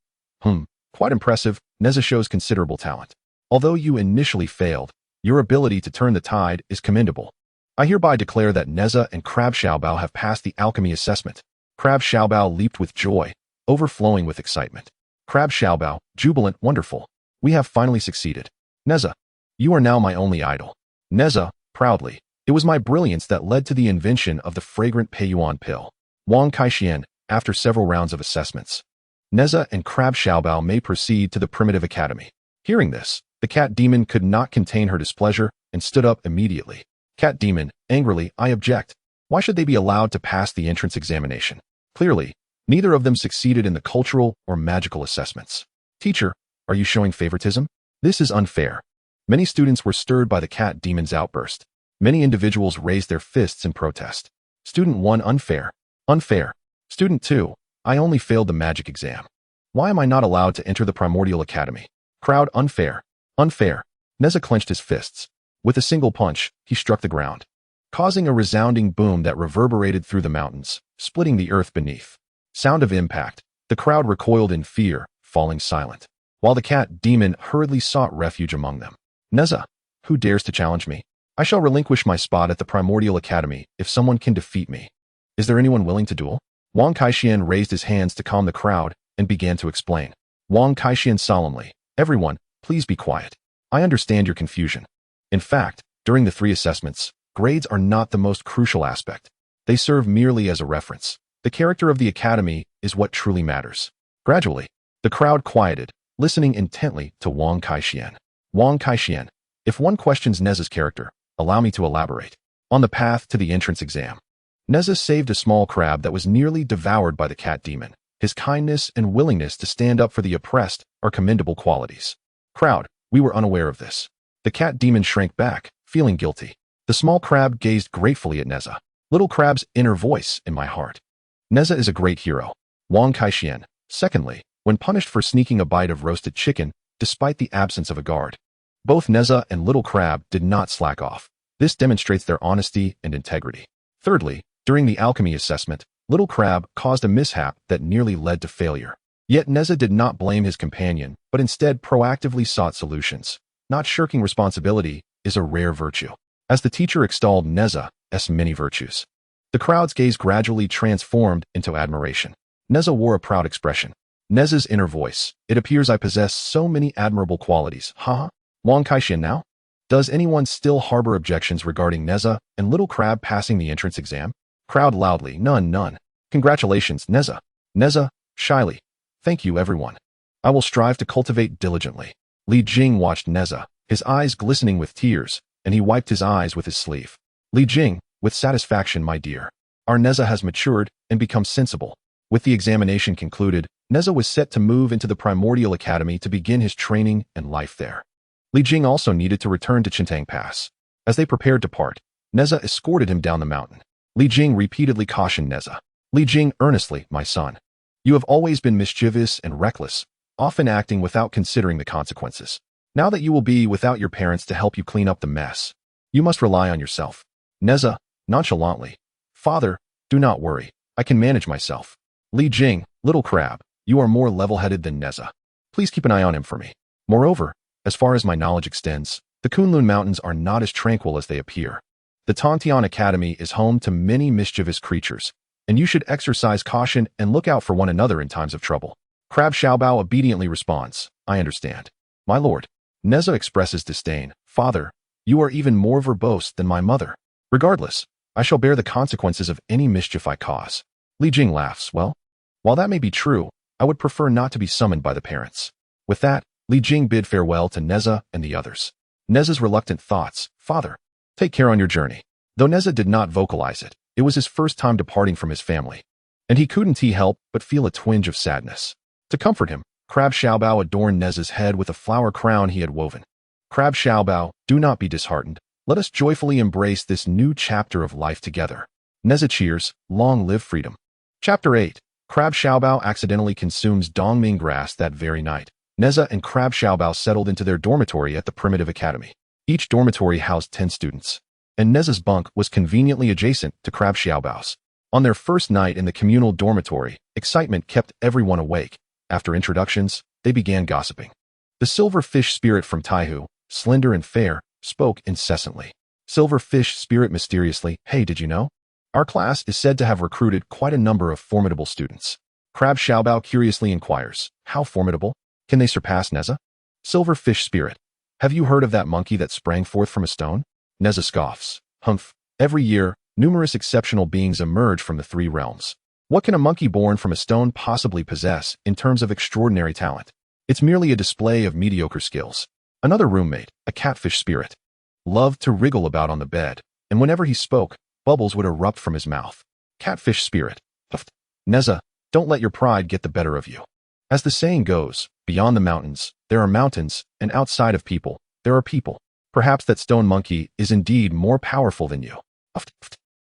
Quite impressive, Nezha shows considerable talent. Although you initially failed, your ability to turn the tide is commendable. I hereby declare that Nezha and Crab Xiaobao have passed the alchemy assessment. Crab Xiaobao leaped with joy, overflowing with excitement. Crab Xiaobao, jubilant, wonderful. We have finally succeeded. Nezha, you are now my only idol. Nezha, proudly, it was my brilliance that led to the invention of the fragrant Peiyuan pill. Wang Kaixian, after several rounds of assessments. Nezha and Crab Xiaobao may proceed to the Primitive Academy. Hearing this, the cat demon could not contain her displeasure and stood up immediately. Cat demon, angrily, I object. Why should they be allowed to pass the entrance examination? Clearly, neither of them succeeded in the cultural or magical assessments. Teacher, are you showing favoritism? This is unfair. Many students were stirred by the cat demon's outburst. Many individuals raised their fists in protest. Student 1, unfair. Unfair. Student 2, I only failed the magic exam. Why am I not allowed to enter the Primordial Academy? Crowd, unfair. Unfair. Nezha clenched his fists. With a single punch, he struck the ground, causing a resounding boom that reverberated through the mountains, splitting the earth beneath. Sound of impact. The crowd recoiled in fear, falling silent, while the cat demon hurriedly sought refuge among them. Nezha, who dares to challenge me? I shall relinquish my spot at the Primordial Academy if someone can defeat me. Is there anyone willing to duel? Wang Kaixian raised his hands to calm the crowd and began to explain. Wang Kaixian solemnly, everyone, please be quiet. I understand your confusion. In fact, during the 3 assessments, grades are not the most crucial aspect. They serve merely as a reference. The character of the academy is what truly matters. Gradually, the crowd quieted, listening intently to Wang Kaixian. Wang Kaixian, if one questions Nezha's character, allow me to elaborate. On the path to the entrance exam, Nezha saved a small crab that was nearly devoured by the cat demon. His kindness and willingness to stand up for the oppressed are commendable qualities. Crowd, we were unaware of this. The cat demon shrank back, feeling guilty. The small crab gazed gratefully at Nezha. Little crab's inner voice in my heart. Nezha is a great hero. Wang Kaixian. Secondly, when punished for sneaking a bite of roasted chicken, despite the absence of a guard, both Nezha and Little Crab did not slack off. This demonstrates their honesty and integrity. Thirdly, during the alchemy assessment, Little Crab caused a mishap that nearly led to failure. Yet Nezha did not blame his companion, but instead proactively sought solutions. Not shirking responsibility is a rare virtue. As the teacher extolled Nezha's many virtues, the crowd's gaze gradually transformed into admiration. Nezha wore a proud expression. Nezha's inner voice. It appears I possess so many admirable qualities. Haha. Wang Kaixian now? Does anyone still harbor objections regarding Nezha and Little Crab passing the entrance exam? Crowd loudly. None. Congratulations, Nezha. Nezha, shyly. Thank you, everyone. I will strive to cultivate diligently. Li Jing watched Nezha, his eyes glistening with tears, and he wiped his eyes with his sleeve. Li Jing, with satisfaction, my dear. Our Nezha has matured and become sensible. With the examination concluded, Nezha was set to move into the Primordial Academy to begin his training and life there. Li Jing also needed to return to Qintang Pass. As they prepared to part, Nezha escorted him down the mountain. Li Jing repeatedly cautioned Nezha. Li Jing earnestly, my son. You have always been mischievous and reckless, often acting without considering the consequences. Now that you will be without your parents to help you clean up the mess, you must rely on yourself. Nezha, nonchalantly. Father, do not worry. I can manage myself. Li Jing, Little Crab, you are more level-headed than Nezha. Please keep an eye on him for me. Moreover, as far as my knowledge extends, the Kunlun Mountains are not as tranquil as they appear. The Tongtian Academy is home to many mischievous creatures, and you should exercise caution and look out for one another in times of trouble. Crab Xiaobao obediently responds, I understand. My lord. Nezha expresses disdain. Father, you are even more verbose than my mother. Regardless, I shall bear the consequences of any mischief I cause. Li Jing laughs. Well, while that may be true, I would prefer not to be summoned by the parents. With that, Li Jing bid farewell to Nezha and the others. Nezha's reluctant thoughts. Father, take care on your journey. Though Nezha did not vocalize it, it was his first time departing from his family, and he couldn't help but feel a twinge of sadness. To comfort him, Crab Xiaobao adorned Nezha's head with a flower crown he had woven. Crab Xiaobao, do not be disheartened. Let us joyfully embrace this new chapter of life together. Nezha cheers, long live freedom. Chapter 8. Crab Xiaobao accidentally consumes Dongming grass that very night. Nezha and Crab Xiaobao settled into their dormitory at the Primitive Academy. Each dormitory housed 10 students, and Nezha's bunk was conveniently adjacent to Crab Xiaobao's. On their first night in the communal dormitory, excitement kept everyone awake. After introductions, they began gossiping. The silverfish spirit from Taihu, slender and fair, spoke incessantly. Silverfish spirit mysteriously, hey, did you know? Our class is said to have recruited quite a number of formidable students. Crab Xiaobao curiously inquires, how formidable? Can they surpass Nezha? Silverfish spirit, have you heard of that monkey that sprang forth from a stone? Nezha scoffs, humph. Every year, numerous exceptional beings emerge from the 3 realms. What can a monkey born from a stone possibly possess in terms of extraordinary talent? It's merely a display of mediocre skills. Another roommate, a catfish spirit, loved to wriggle about on the bed, and whenever he spoke, bubbles would erupt from his mouth. Catfish spirit, puffed. Nezha, don't let your pride get the better of you. As the saying goes, beyond the mountains, there are mountains, and outside of people, there are people. Perhaps that stone monkey is indeed more powerful than you.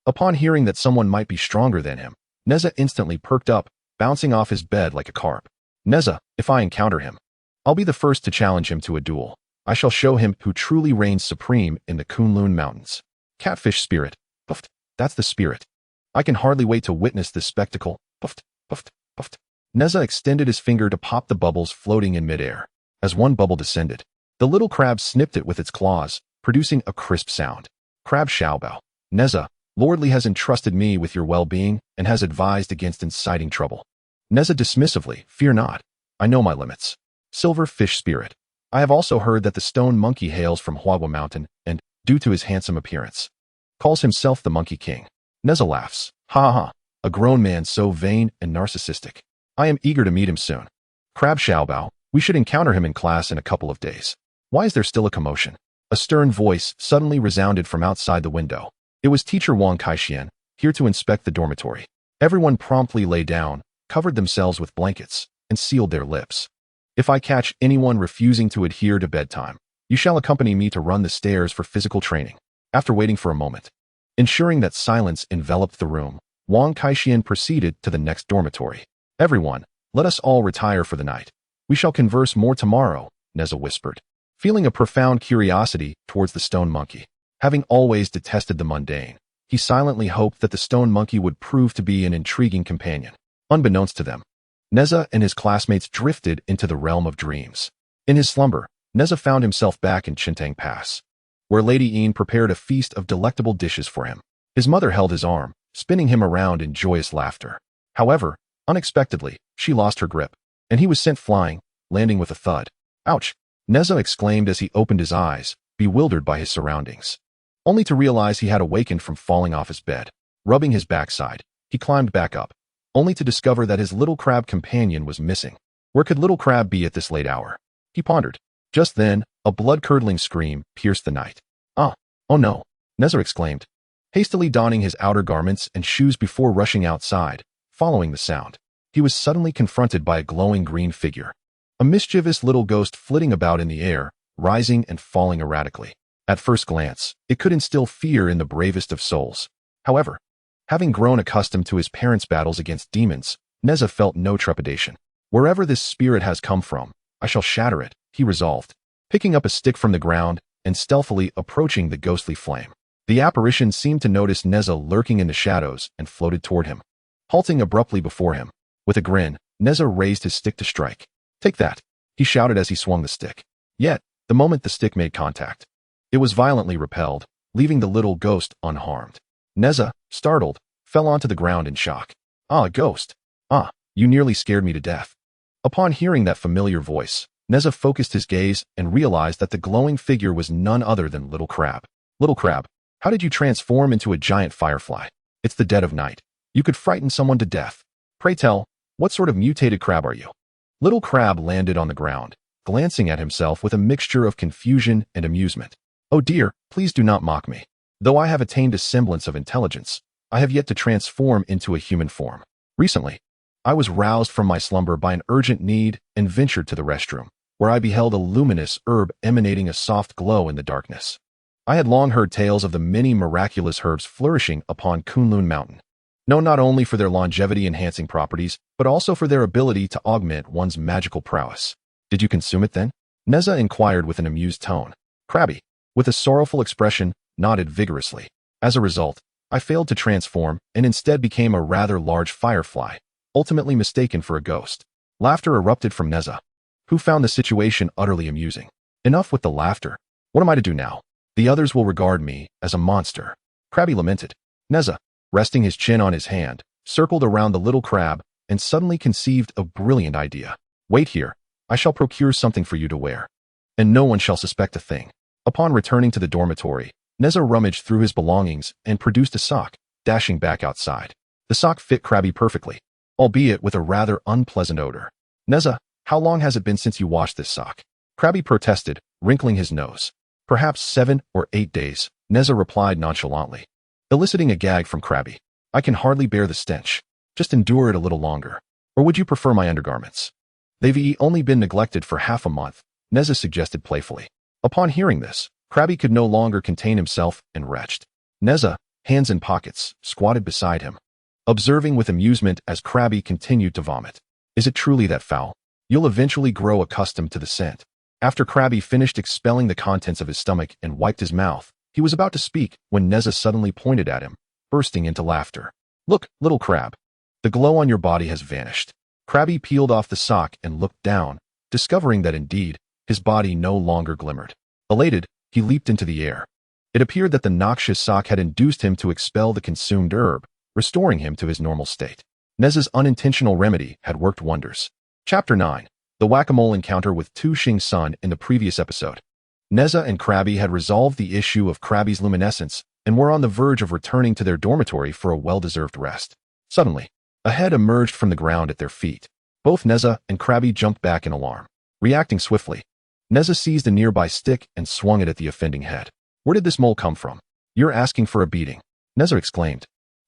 Upon hearing that someone might be stronger than him, Nezha instantly perked up, bouncing off his bed like a carp. Nezha, if I encounter him, I'll be the first to challenge him to a duel. I shall show him who truly reigns supreme in the Kunlun Mountains. Catfish spirit. Puffed. That's the spirit. I can hardly wait to witness this spectacle. Puffed, puffed, puffed. Nezha extended his finger to pop the bubbles floating in midair. As one bubble descended, the little crab snipped it with its claws, producing a crisp sound. Crab Xiaobao. Nezha, Lordly has entrusted me with your well-being and has advised against inciting trouble. Nezha dismissively, fear not. I know my limits. Silver fish spirit. I have also heard that the stone monkey hails from Huahua Mountain and, due to his handsome appearance, calls himself the Monkey King. Nezha laughs. Ha ha, a grown man so vain and narcissistic. I am eager to meet him soon. Crab Xiaobao, we should encounter him in class in a couple of days. Why is there still a commotion? A stern voice suddenly resounded from outside the window. It was teacher Wang Kaixian, here to inspect the dormitory. Everyone promptly lay down, covered themselves with blankets, and sealed their lips. If I catch anyone refusing to adhere to bedtime, you shall accompany me to run the stairs for physical training. After waiting for a moment, ensuring that silence enveloped the room, Wang Kaixian proceeded to the next dormitory. Everyone, let us all retire for the night. We shall converse more tomorrow, Nezha whispered, feeling a profound curiosity towards the stone monkey. Having always detested the mundane, he silently hoped that the stone monkey would prove to be an intriguing companion. Unbeknownst to them, Nezha and his classmates drifted into the realm of dreams. In his slumber, Nezha found himself back in Qintang Pass, where Lady Yin prepared a feast of delectable dishes for him. His mother held his arm, spinning him around in joyous laughter. However, unexpectedly, she lost her grip, and he was sent flying, landing with a thud. Ouch! Nezha exclaimed as he opened his eyes, bewildered by his surroundings, only to realize he had awakened from falling off his bed. Rubbing his backside, he climbed back up, only to discover that his little crab companion was missing. Where could little crab be at this late hour? He pondered. Just then, a blood-curdling scream pierced the night. Ah! Oh no! Nezha exclaimed, hastily donning his outer garments and shoes before rushing outside. Following the sound, he was suddenly confronted by a glowing green figure. A mischievous little ghost flitting about in the air, rising and falling erratically. At first glance, it could instill fear in the bravest of souls. However, having grown accustomed to his parents' battles against demons, Nezha felt no trepidation. Wherever this spirit has come from, I shall shatter it, he resolved, picking up a stick from the ground and stealthily approaching the ghostly flame. The apparition seemed to notice Nezha lurking in the shadows and floated toward him. Halting abruptly before him, with a grin, Nezha raised his stick to strike. Take that, he shouted as he swung the stick. Yet, the moment the stick made contact, it was violently repelled, leaving the little ghost unharmed. Nezha, startled, fell onto the ground in shock. Ah, a ghost. Ah, you nearly scared me to death. Upon hearing that familiar voice, Nezha focused his gaze and realized that the glowing figure was none other than Little Crab. Little Crab, how did you transform into a giant firefly? It's the dead of night. You could frighten someone to death. Pray tell, what sort of mutated crab are you? Little Crab landed on the ground, glancing at himself with a mixture of confusion and amusement. Oh dear, please do not mock me. Though I have attained a semblance of intelligence, I have yet to transform into a human form. Recently, I was roused from my slumber by an urgent need and ventured to the restroom, where I beheld a luminous herb emanating a soft glow in the darkness. I had long heard tales of the many miraculous herbs flourishing upon Kunlun Mountain, known not only for their longevity-enhancing properties, but also for their ability to augment one's magical prowess. Did you consume it then? Nezha inquired with an amused tone. Crabby, with a sorrowful expression, nodded vigorously. As a result, I failed to transform and instead became a rather large firefly, ultimately mistaken for a ghost. Laughter erupted from Nezha, who found the situation utterly amusing. Enough with the laughter. What am I to do now? The others will regard me as a monster. Crabby lamented. Nezha, resting his chin on his hand, circled around the little crab and suddenly conceived a brilliant idea. Wait here. I shall procure something for you to wear, and no one shall suspect a thing. Upon returning to the dormitory, Nezha rummaged through his belongings and produced a sock, dashing back outside. The sock fit Crabby perfectly, albeit with a rather unpleasant odor. Nezha, how long has it been since you washed this sock? Crabby protested, wrinkling his nose. Perhaps 7 or 8 days, Nezha replied nonchalantly, eliciting a gag from Crabby. I can hardly bear the stench. Just endure it a little longer. Or would you prefer my undergarments? They've only been neglected for half a month, Nezha suggested playfully. Upon hearing this, Crabby could no longer contain himself and retched. Nezha, hands in pockets, squatted beside him, observing with amusement as Crabby continued to vomit. Is it truly that foul? You'll eventually grow accustomed to the scent. After Krabby finished expelling the contents of his stomach and wiped his mouth, he was about to speak when Nezha suddenly pointed at him, bursting into laughter. Look, little crab. The glow on your body has vanished. Krabby peeled off the sock and looked down, discovering that indeed, his body no longer glimmered. Elated, he leaped into the air. It appeared that the noxious sock had induced him to expel the consumed herb, restoring him to his normal state. Nezha's unintentional remedy had worked wonders. Chapter 9. The Whack-A-Mole Encounter with Tu Xing Sun. In the previous episode, Nezha and Krabby had resolved the issue of Krabby's luminescence and were on the verge of returning to their dormitory for a well-deserved rest. Suddenly, a head emerged from the ground at their feet. Both Nezha and Krabby jumped back in alarm. Reacting swiftly, Nezha seized a nearby stick and swung it at the offending head. Where did this mole come from? You're asking for a beating, Nezha exclaimed.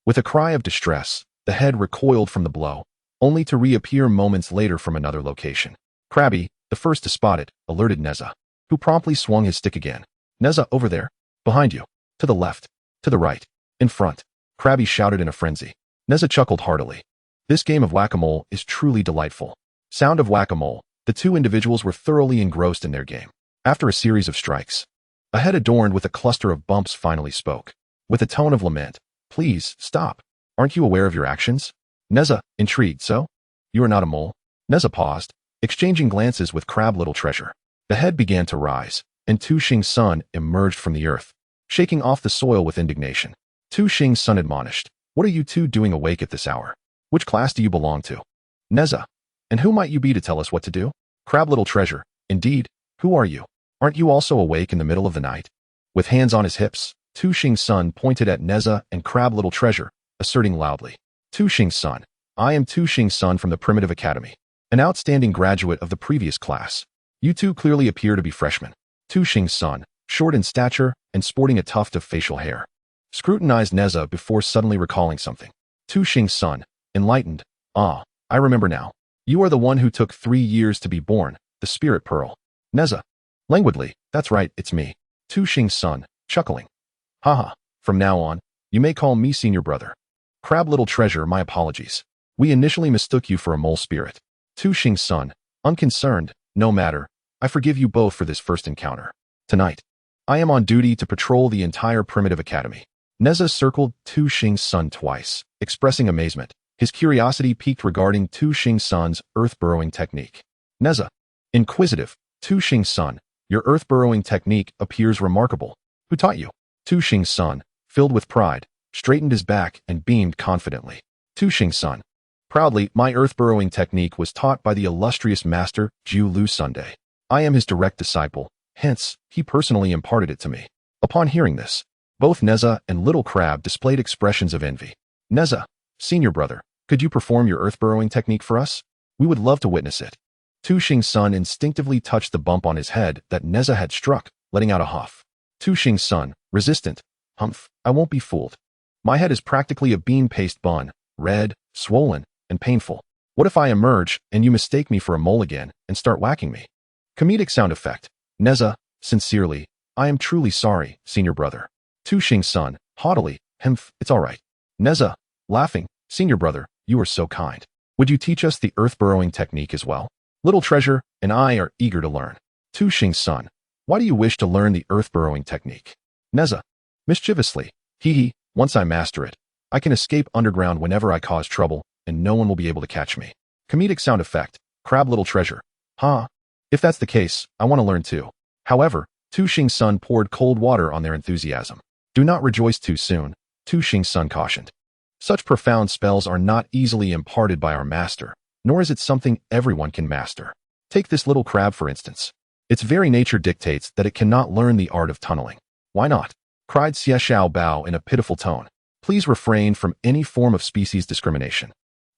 With a cry of distress, the head recoiled from the blow, only to reappear moments later from another location. Krabby, the first to spot it, alerted Nezha, who promptly swung his stick again. Nezha, over there. Behind you. To the left. To the right. In front. Krabby shouted in a frenzy. Nezha chuckled heartily. This game of whack-a-mole is truly delightful. Sound of whack-a-mole. The two individuals were thoroughly engrossed in their game. After a series of strikes, a head adorned with a cluster of bumps finally spoke. With a tone of lament. Please, stop. Aren't you aware of your actions? Nezha, intrigued, so? You are not a mole? Nezha paused, exchanging glances with Crab Little Treasure. The head began to rise, and Tu Xing Sun emerged from the earth, shaking off the soil with indignation. Tu Xing Sun admonished, what are you two doing awake at this hour? Which class do you belong to? Nezha, and who might you be to tell us what to do? Crab Little Treasure, indeed, who are you? Aren't you also awake in the middle of the night? With hands on his hips, Tu Xing Sun pointed at Nezha and Crab Little Treasure, asserting loudly, Tu Xing Sun, I am Tu Xing Sun from the Primitive Academy, an outstanding graduate of the previous class. You two clearly appear to be freshmen. Tu Xing Sun, short in stature and sporting a tuft of facial hair, scrutinized Nezha before suddenly recalling something. Tu Xing Sun, enlightened, ah, I remember now. You are the one who took 3 years to be born, the Spirit Pearl. Nezha, languidly, that's right, it's me. Tu Xing Sun, chuckling. Haha, from now on, you may call me Senior Brother. Crab Little Treasure, my apologies. We initially mistook you for a mole spirit. Tu Xing Sun, unconcerned, no matter, I forgive you both for this first encounter. Tonight, I am on duty to patrol the entire Primitive Academy. Nezha circled Tu Xing Sun twice, expressing amazement, his curiosity piqued regarding Tu Xing Sun's earth-burrowing technique. Nezha, inquisitive, Tu Xing Sun, your earth-burrowing technique appears remarkable. Who taught you? Tu Xing Sun, filled with pride, straightened his back and beamed confidently. Tu Xing Sun, proudly, my earth-burrowing technique was taught by the illustrious master, Zhu Lu Sunday. I am his direct disciple, hence, he personally imparted it to me. Upon hearing this, both Nezha and Little Crab displayed expressions of envy. Nezha, Senior Brother, could you perform your earth-burrowing technique for us? We would love to witness it. Tu Xing Sun instinctively touched the bump on his head that Nezha had struck, letting out a huff. Tu Xing Sun, resistant. Humph, I won't be fooled. My head is practically a bean paste bun, red, swollen, and painful. What if I emerge and you mistake me for a mole again and start whacking me? Comedic sound effect. Nezha, sincerely, I am truly sorry, Senior Brother. Tu Xing Sun, haughtily, humph, it's all right. Nezha, laughing, Senior Brother, you are so kind. Would you teach us the earth-burrowing technique as well? Little Treasure and I are eager to learn. Tu Xing Sun, why do you wish to learn the earth-burrowing technique? Nezha, mischievously, hee, once I master it, I can escape underground whenever I cause trouble, and no one will be able to catch me. Comedic sound effect. Crab Little Treasure. Huh? If that's the case, I want to learn too. However, Tu Xing Sun poured cold water on their enthusiasm. Do not rejoice too soon, Tu Xing Sun cautioned. Such profound spells are not easily imparted by our master, nor is it something everyone can master. Take this little crab for instance. Its very nature dictates that it cannot learn the art of tunneling. Why not? Cried Xie Xiao Bao in a pitiful tone. Please refrain from any form of species discrimination.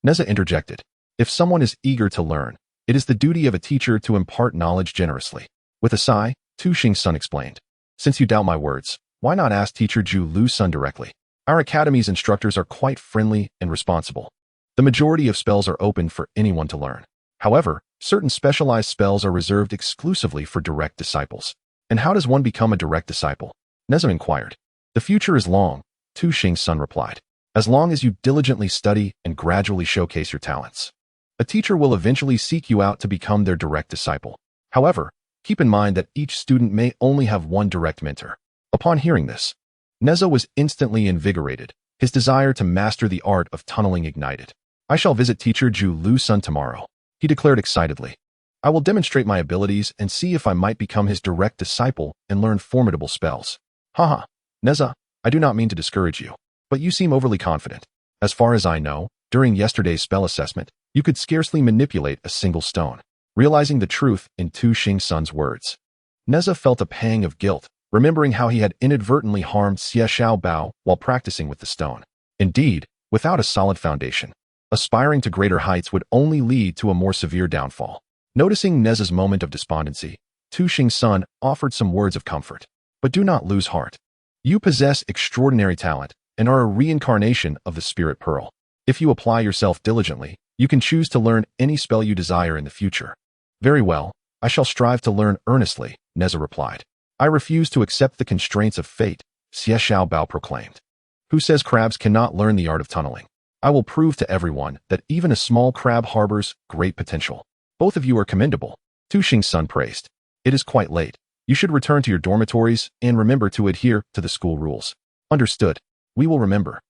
Nezha interjected. If someone is eager to learn, it is the duty of a teacher to impart knowledge generously. With a sigh, Tu Xing Sun explained. Since you doubt my words, why not ask teacher Zhu Lu Sun directly? Our academy's instructors are quite friendly and responsible. The majority of spells are open for anyone to learn. However, certain specialized spells are reserved exclusively for direct disciples. And how does one become a direct disciple? Nezha inquired. The future is long, Tu Xing Sun replied. As long as you diligently study and gradually showcase your talents. A teacher will eventually seek you out to become their direct disciple. However, keep in mind that each student may only have one direct mentor. Upon hearing this, Nezha was instantly invigorated, his desire to master the art of tunneling ignited. I shall visit teacher Ju Lu Sun tomorrow, he declared excitedly. I will demonstrate my abilities and see if I might become his direct disciple and learn formidable spells. Haha, Nezha, I do not mean to discourage you, but you seem overly confident. As far as I know, during yesterday's spell assessment, you could scarcely manipulate a single stone. Realizing the truth in Tu Xing words, Nezha felt a pang of guilt, remembering how he had inadvertently harmed Xie Xiao Bao while practicing with the stone. Indeed, without a solid foundation, aspiring to greater heights would only lead to a more severe downfall. Noticing Nezha's moment of despondency, Tu Xing offered some words of comfort. But do not lose heart. You possess extraordinary talent and are a reincarnation of the Spirit Pearl. If you apply yourself diligently, you can choose to learn any spell you desire in the future. Very well, I shall strive to learn earnestly, Nezha replied. I refuse to accept the constraints of fate, Xie Xiao Bao proclaimed. Who says crabs cannot learn the art of tunneling? I will prove to everyone that even a small crab harbors great potential. Both of you are commendable, Tu Xing praised. It is quite late. You should return to your dormitories and remember to adhere to the school rules. Understood. We will remember.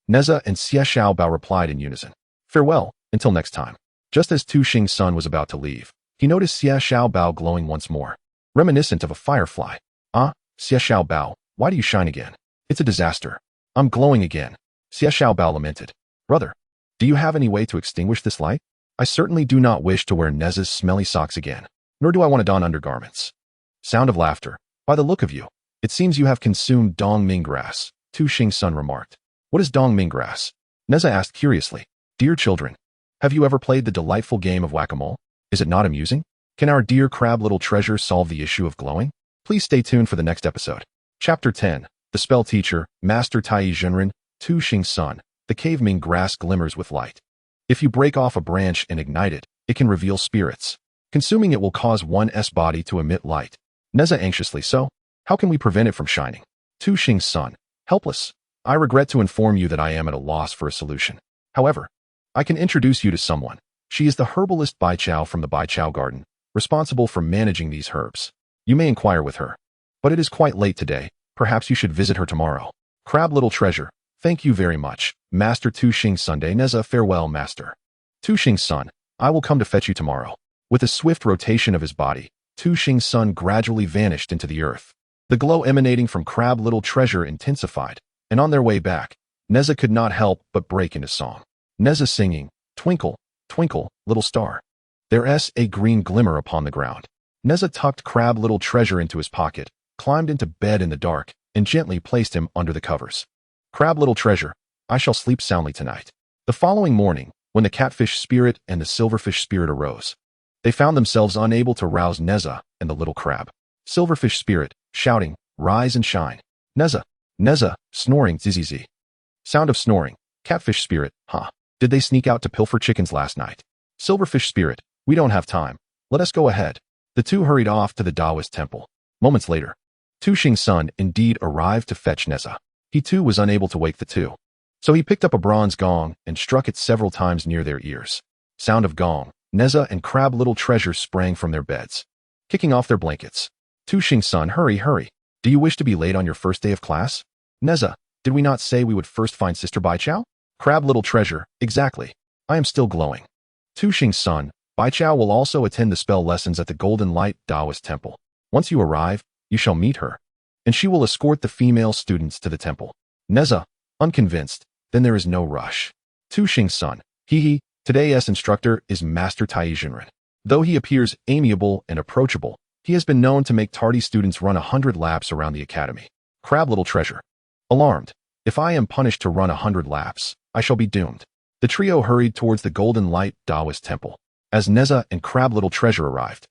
Nezha and Xie Xiao Bao replied in unison. Farewell, until next time. Just as Tu Xing was about to leave, he noticed Xie Xiao Bao glowing once more, reminiscent of a firefly. Ah, Xie Xiao Bao, why do you shine again? It's a disaster. I'm glowing again. Xie Xiao Bao lamented. Brother, do you have any way to extinguish this light? I certainly do not wish to wear Nezha's smelly socks again, nor do I want to don undergarments. Sound of laughter. By the look of you, it seems you have consumed Dong Ming grass, Tu Xing remarked. What is Dong Ming grass? Nezha asked curiously. Dear children, have you ever played the delightful game of whack-a-mole? Is it not amusing? Can our dear crab little treasure solve the issue of glowing? Please stay tuned for the next episode. Chapter 10. The Spell Teacher, Master TAIBAIJINXING, Tu Xing. The cave Ming grass glimmers with light. If you break off a branch and ignite it, it can reveal spirits. Consuming it will cause one's body to emit light. Nezha anxiously, so, how can we prevent it from shining? Tu Xing, helpless. I regret to inform you that I am at a loss for a solution. However, I can introduce you to someone. She is the herbalist Baijiao from the Baijiao garden, responsible for managing these herbs. You may inquire with her. But it is quite late today. Perhaps you should visit her tomorrow. Crab little treasure. Thank you very much, Master Tu Xing Nezha. Farewell, Master. Tu Xing, I will come to fetch you tomorrow. With a swift rotation of his body, Tu Xing gradually vanished into the earth. The glow emanating from Crab Little Treasure intensified, and on their way back, Nezha could not help but break into song. Nezha singing, Twinkle, twinkle, little star. There's a green glimmer upon the ground. Nezha tucked Crab Little Treasure into his pocket, climbed into bed in the dark, and gently placed him under the covers. Crab Little Treasure, I shall sleep soundly tonight. The following morning, when the catfish spirit and the silverfish spirit arose, they found themselves unable to rouse Nezha and the little crab. Silverfish spirit, shouting, rise and shine. Nezha, Nezha, snoring, zzz. Sound of snoring. Catfish spirit, huh? Did they sneak out to pilfer chickens last night? Silverfish spirit, we don't have time. Let us go ahead. The two hurried off to the Taoist temple. Moments later, Tu Xing indeed arrived to fetch Nezha. He too was unable to wake the two. So he picked up a bronze gong and struck it several times near their ears. Sound of gong. Nezha and Crab Little Treasure sprang from their beds, kicking off their blankets. Tu Xing, hurry, hurry. Do you wish to be late on your first day of class? Nezha, did we not say we would first find Sister Baijiao? Crab Little Treasure, exactly. I am still glowing. Tu Xing, Baijiao will also attend the spell lessons at the Golden Light Taoist Temple. Once you arrive, you shall meet her, and she will escort the female students to the temple. Nezha, unconvinced, then there is no rush. Tu Xing, hee, today's instructor is Master TAIBAIJINXING. Though he appears amiable and approachable, he has been known to make tardy students run 100 laps around the academy. Crab Little Treasure. Alarmed, if I am punished to run 100 laps, I shall be doomed. The trio hurried towards the Golden Light Taoist Temple. As Nezha and Crab Little Treasure arrived,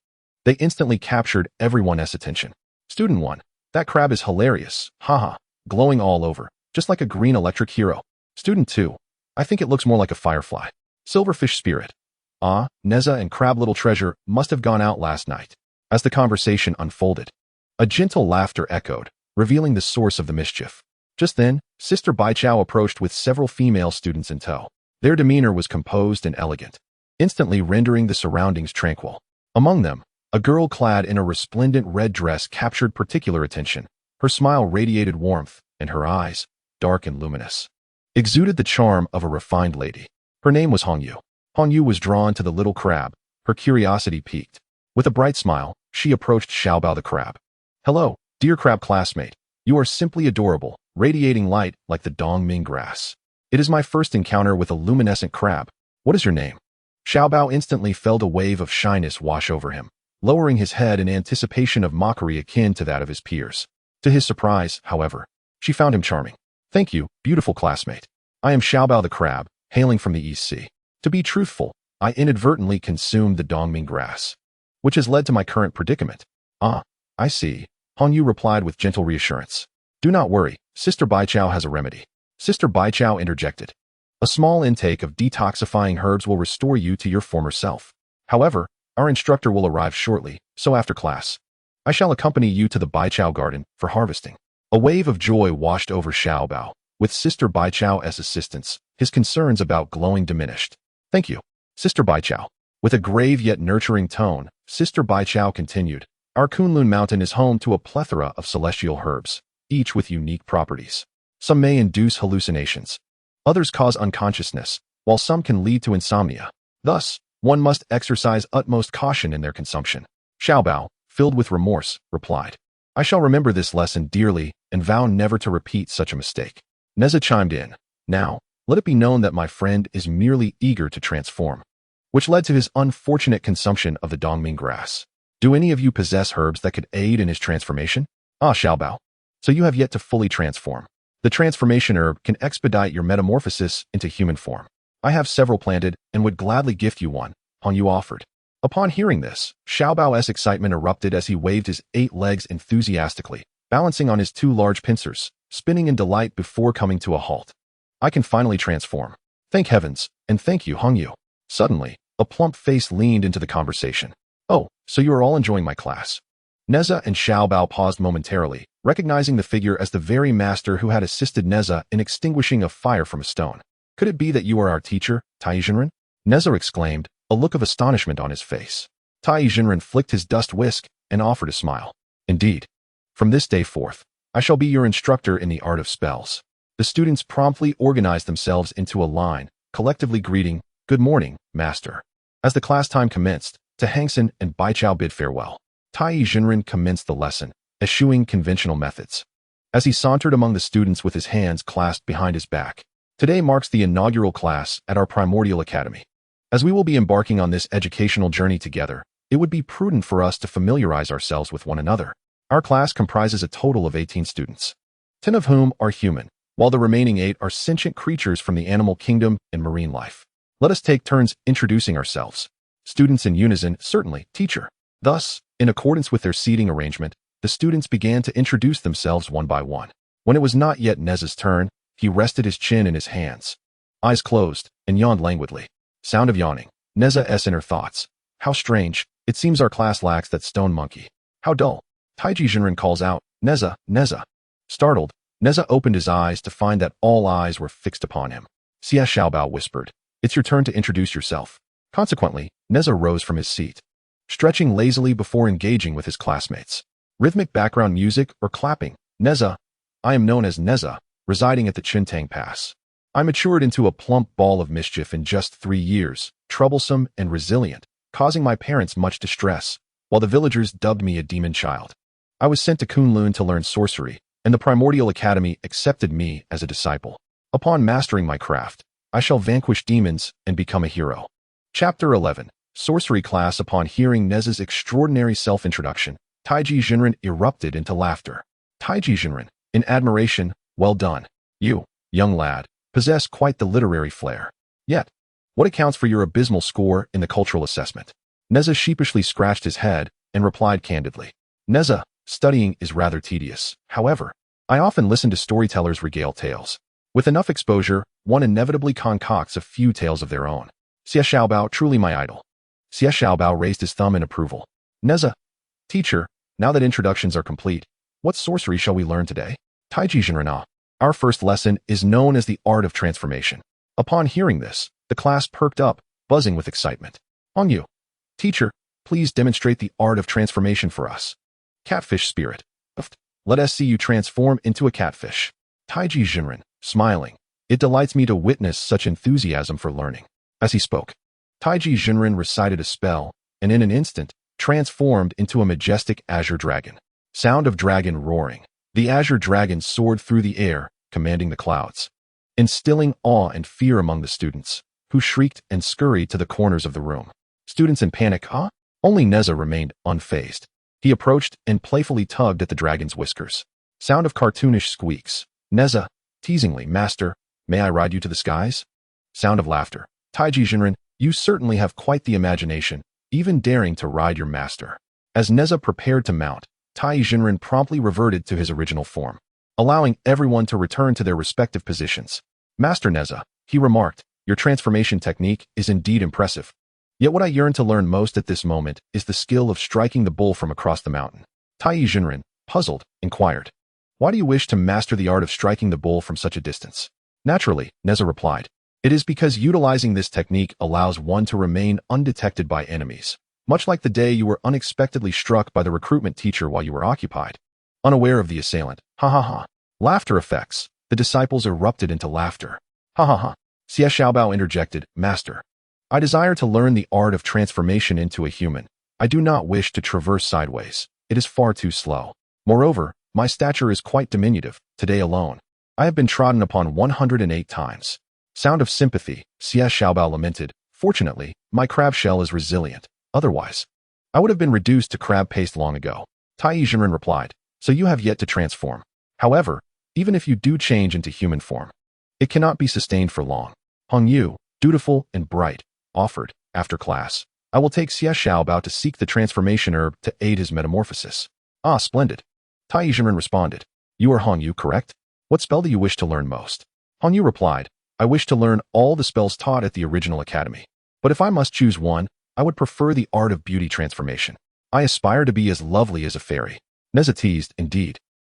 they instantly captured everyone's attention. Student 1, that crab is hilarious, haha, glowing all over, just like a green electric hero. Student 2, I think it looks more like a firefly. Silverfish spirit. Ah, Nezha and Crab Little Treasure must have gone out last night. As the conversation unfolded, a gentle laughter echoed, revealing the source of the mischief. Just then, Sister Baijiao approached with several female students in tow. Their demeanor was composed and elegant. instantly rendering the surroundings tranquil. Among them, a girl clad in a resplendent red dress captured particular attention. Her smile radiated warmth, and her eyes, dark and luminous, exuded the charm of a refined lady. Her name was Hongyu. Hongyu was drawn to the little crab, her curiosity piqued. With a bright smile, she approached Xiaobao the crab. "Hello, dear crab classmate. You are simply adorable, radiating light like the Dongming grass. It is my first encounter with a luminescent crab. What is your name?" Xiaobao instantly felt a wave of shyness wash over him, lowering his head in anticipation of mockery akin to that of his peers. To his surprise, however, she found him charming. "Thank you, beautiful classmate. I am Xiaobao the crab, hailing from the East Sea. To be truthful, I inadvertently consumed the Dongming grass, which has led to my current predicament." "Ah, I see," Hongyu replied with gentle reassurance. "Do not worry, Sister Baichao has a remedy." Sister Baichao interjected. "A small intake of detoxifying herbs will restore you to your former self. However, our instructor will arrive shortly, so after class, I shall accompany you to the Baichao garden for harvesting." A wave of joy washed over Xiaobao. With Sister Baichao as assistance, his concerns about glowing diminished. "Thank you, Sister Baichao." With a grave yet nurturing tone, Sister Baichao continued, "Our Kunlun Mountain is home to a plethora of celestial herbs, each with unique properties. Some may induce hallucinations. Others cause unconsciousness, while some can lead to insomnia. Thus, one must exercise utmost caution in their consumption." Xiaobao, filled with remorse, replied, "I shall remember this lesson dearly and vow never to repeat such a mistake." Nezha chimed in, "Now, let it be known that my friend is merely eager to transform," which led to his unfortunate consumption of the Dongming grass. "Do any of you possess herbs that could aid in his transformation?" "Ah, Xiaobao. So you have yet to fully transform. The transformation herb can expedite your metamorphosis into human form. I have several planted and would gladly gift you one," Hongyu offered. Upon hearing this, Xiaobao's excitement erupted as he waved his 8 legs enthusiastically, balancing on his 2 large pincers, spinning in delight before coming to a halt. "I can finally transform. Thank heavens, and thank you, Hongyu." Suddenly, a plump face leaned into the conversation. "Oh, so you are all enjoying my class." Nezha and Xiaobao paused momentarily, recognizing the figure as the very master who had assisted Nezha in extinguishing a fire from a stone. "Could it be that you are our teacher, TAIBAIJINXING?" Nezha exclaimed, a look of astonishment on his face. TAIBAIJINXING flicked his dust whisk and offered a smile. "Indeed. From this day forth, I shall be your instructor in the art of spells." The students promptly organized themselves into a line, collectively greeting, "Good morning, master." As the class time commenced, TAIBAIJINXING and Baichao bid farewell. TAIBAIJINXING commenced the lesson, eschewing conventional methods. As he sauntered among the students with his hands clasped behind his back, "Today marks the inaugural class at our Primordial Academy. As we will be embarking on this educational journey together, it would be prudent for us to familiarize ourselves with one another. Our class comprises a total of 18 students, 10 of whom are human, while the remaining 8 are sentient creatures from the animal kingdom and marine life. Let us take turns introducing ourselves." Students in unison, "Certainly, teacher." Thus, in accordance with their seating arrangement, the students began to introduce themselves one by one. When it was not yet Nezha's turn, he rested his chin in his hands, eyes closed, and yawned languidly. Sound of yawning. Nezha's inner thoughts. "How strange, it seems our class lacks that stone monkey. How dull." TAIBAIJINXING calls out, "Nezha, Nezha." Startled, Nezha opened his eyes to find that all eyes were fixed upon him. Xia Xiaobao whispered, "It's your turn to introduce yourself." Consequently, Nezha rose from his seat, stretching lazily before engaging with his classmates. Rhythmic background music or clapping. "Nezha. I am known as Nezha, residing at the Qintang Pass. I matured into a plump ball of mischief in just 3 years, troublesome and resilient, causing my parents much distress, while the villagers dubbed me a demon child. I was sent to Kunlun to learn sorcery, and the Primordial Academy accepted me as a disciple. Upon mastering my craft, I shall vanquish demons and become a hero." Chapter 11. Sorcery Class. Upon hearing Nezha's extraordinary self-introduction, TAIBAIJINXING erupted into laughter. TAIBAIJINXING, in admiration, "Well done. You, young lad, possess quite the literary flair. Yet, what accounts for your abysmal score in the cultural assessment?" Nezha sheepishly scratched his head and replied candidly, "Nezha, studying is rather tedious. However, I often listen to storytellers regale tales. With enough exposure, one inevitably concocts a few tales of their own. Xia Xiaobao, truly my idol." Xia Xiaobao raised his thumb in approval. "Nezha, teacher, now that introductions are complete, what sorcery shall we learn today?" TAIBAIJINXING. Our first lesson is known as the art of transformation. Upon hearing this, the class perked up, buzzing with excitement. Hongyu, teacher, please demonstrate the art of transformation for us. Catfish spirit. Let us see you transform into a catfish. TAIBAIJINXING, smiling. It delights me to witness such enthusiasm for learning. As he spoke, TAIBAIJINXING recited a spell, and in an instant, transformed into a majestic azure dragon. Sound of dragon roaring. The azure dragon soared through the air, commanding the clouds, instilling awe and fear among the students, who shrieked and scurried to the corners of the room. Students in panic, huh? Only Nezha remained unfazed. He approached and playfully tugged at the dragon's whiskers. Sound of cartoonish squeaks. Nezha, teasingly, Master, may I ride you to the skies? Sound of laughter. TAIBAIJINXING, you certainly have quite the imagination, even daring to ride your master. As Nezha prepared to mount, TAIBAIJINXING promptly reverted to his original form, allowing everyone to return to their respective positions. Master Nezha, he remarked, your transformation technique is indeed impressive. Yet what I yearn to learn most at this moment is the skill of striking the bull from across the mountain. TAIBAIJINXING, puzzled, inquired, why do you wish to master the art of striking the bull from such a distance? Naturally, Nezha replied, it is because utilizing this technique allows one to remain undetected by enemies, much like the day you were unexpectedly struck by the recruitment teacher while you were occupied, unaware of the assailant. Ha ha ha. Laughter effects. The disciples erupted into laughter. Ha ha ha. Xie Xiaobao interjected, Master, I desire to learn the art of transformation into a human. I do not wish to traverse sideways. It is far too slow. Moreover, my stature is quite diminutive. Today alone, I have been trodden upon 108 times. Sound of sympathy. Xie Xiaobao lamented, fortunately, my crab shell is resilient. Otherwise, I would have been reduced to crab paste long ago. TAIBAIJINXING replied, so you have yet to transform. However, even if you do change into human form, it cannot be sustained for long. Hongyu, dutiful and bright, offered, after class, I will take Xie Xiaobao to seek the transformation herb to aid his metamorphosis. Ah, splendid. TAIBAIJINXING responded, you are Hongyu, correct? What spell do you wish to learn most? Hongyu replied, I wish to learn all the spells taught at the original academy. But if I must choose one, I would prefer the art of beauty transformation. I aspire to be as lovely as a fairy. Nezha teased, indeed.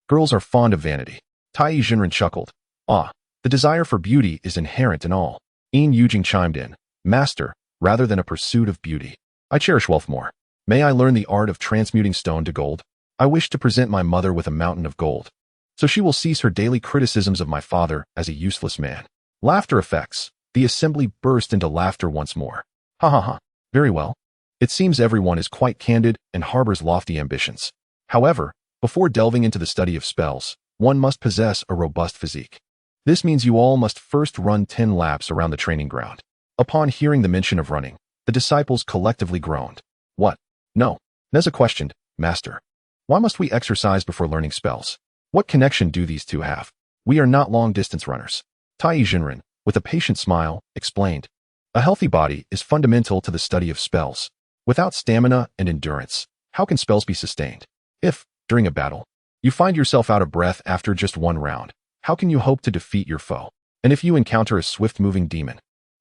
Girls are fond of vanity. TAIBAIJINXING chuckled. Ah, the desire for beauty is inherent in all. Yujing chimed in. Master, rather than a pursuit of beauty, I cherish wealth more. May I learn the art of transmuting stone to gold? I wish to present my mother with a mountain of gold, so she will cease her daily criticisms of my father as a useless man. Laughter effects. The assembly burst into laughter once more. Ha ha ha. Very well. It seems everyone is quite candid and harbors lofty ambitions. However, before delving into the study of spells, one must possess a robust physique. This means you all must first run 10 laps around the training ground. Upon hearing the mention of running, the disciples collectively groaned. What? No. Nezha questioned, Master, why must we exercise before learning spells? What connection do these two have? We are not long-distance runners. TAIBAIJINXING, with a patient smile, explained. A healthy body is fundamental to the study of spells. Without stamina and endurance, how can spells be sustained? If, during a battle, you find yourself out of breath after just one round, how can you hope to defeat your foe? And if you encounter a swift-moving demon,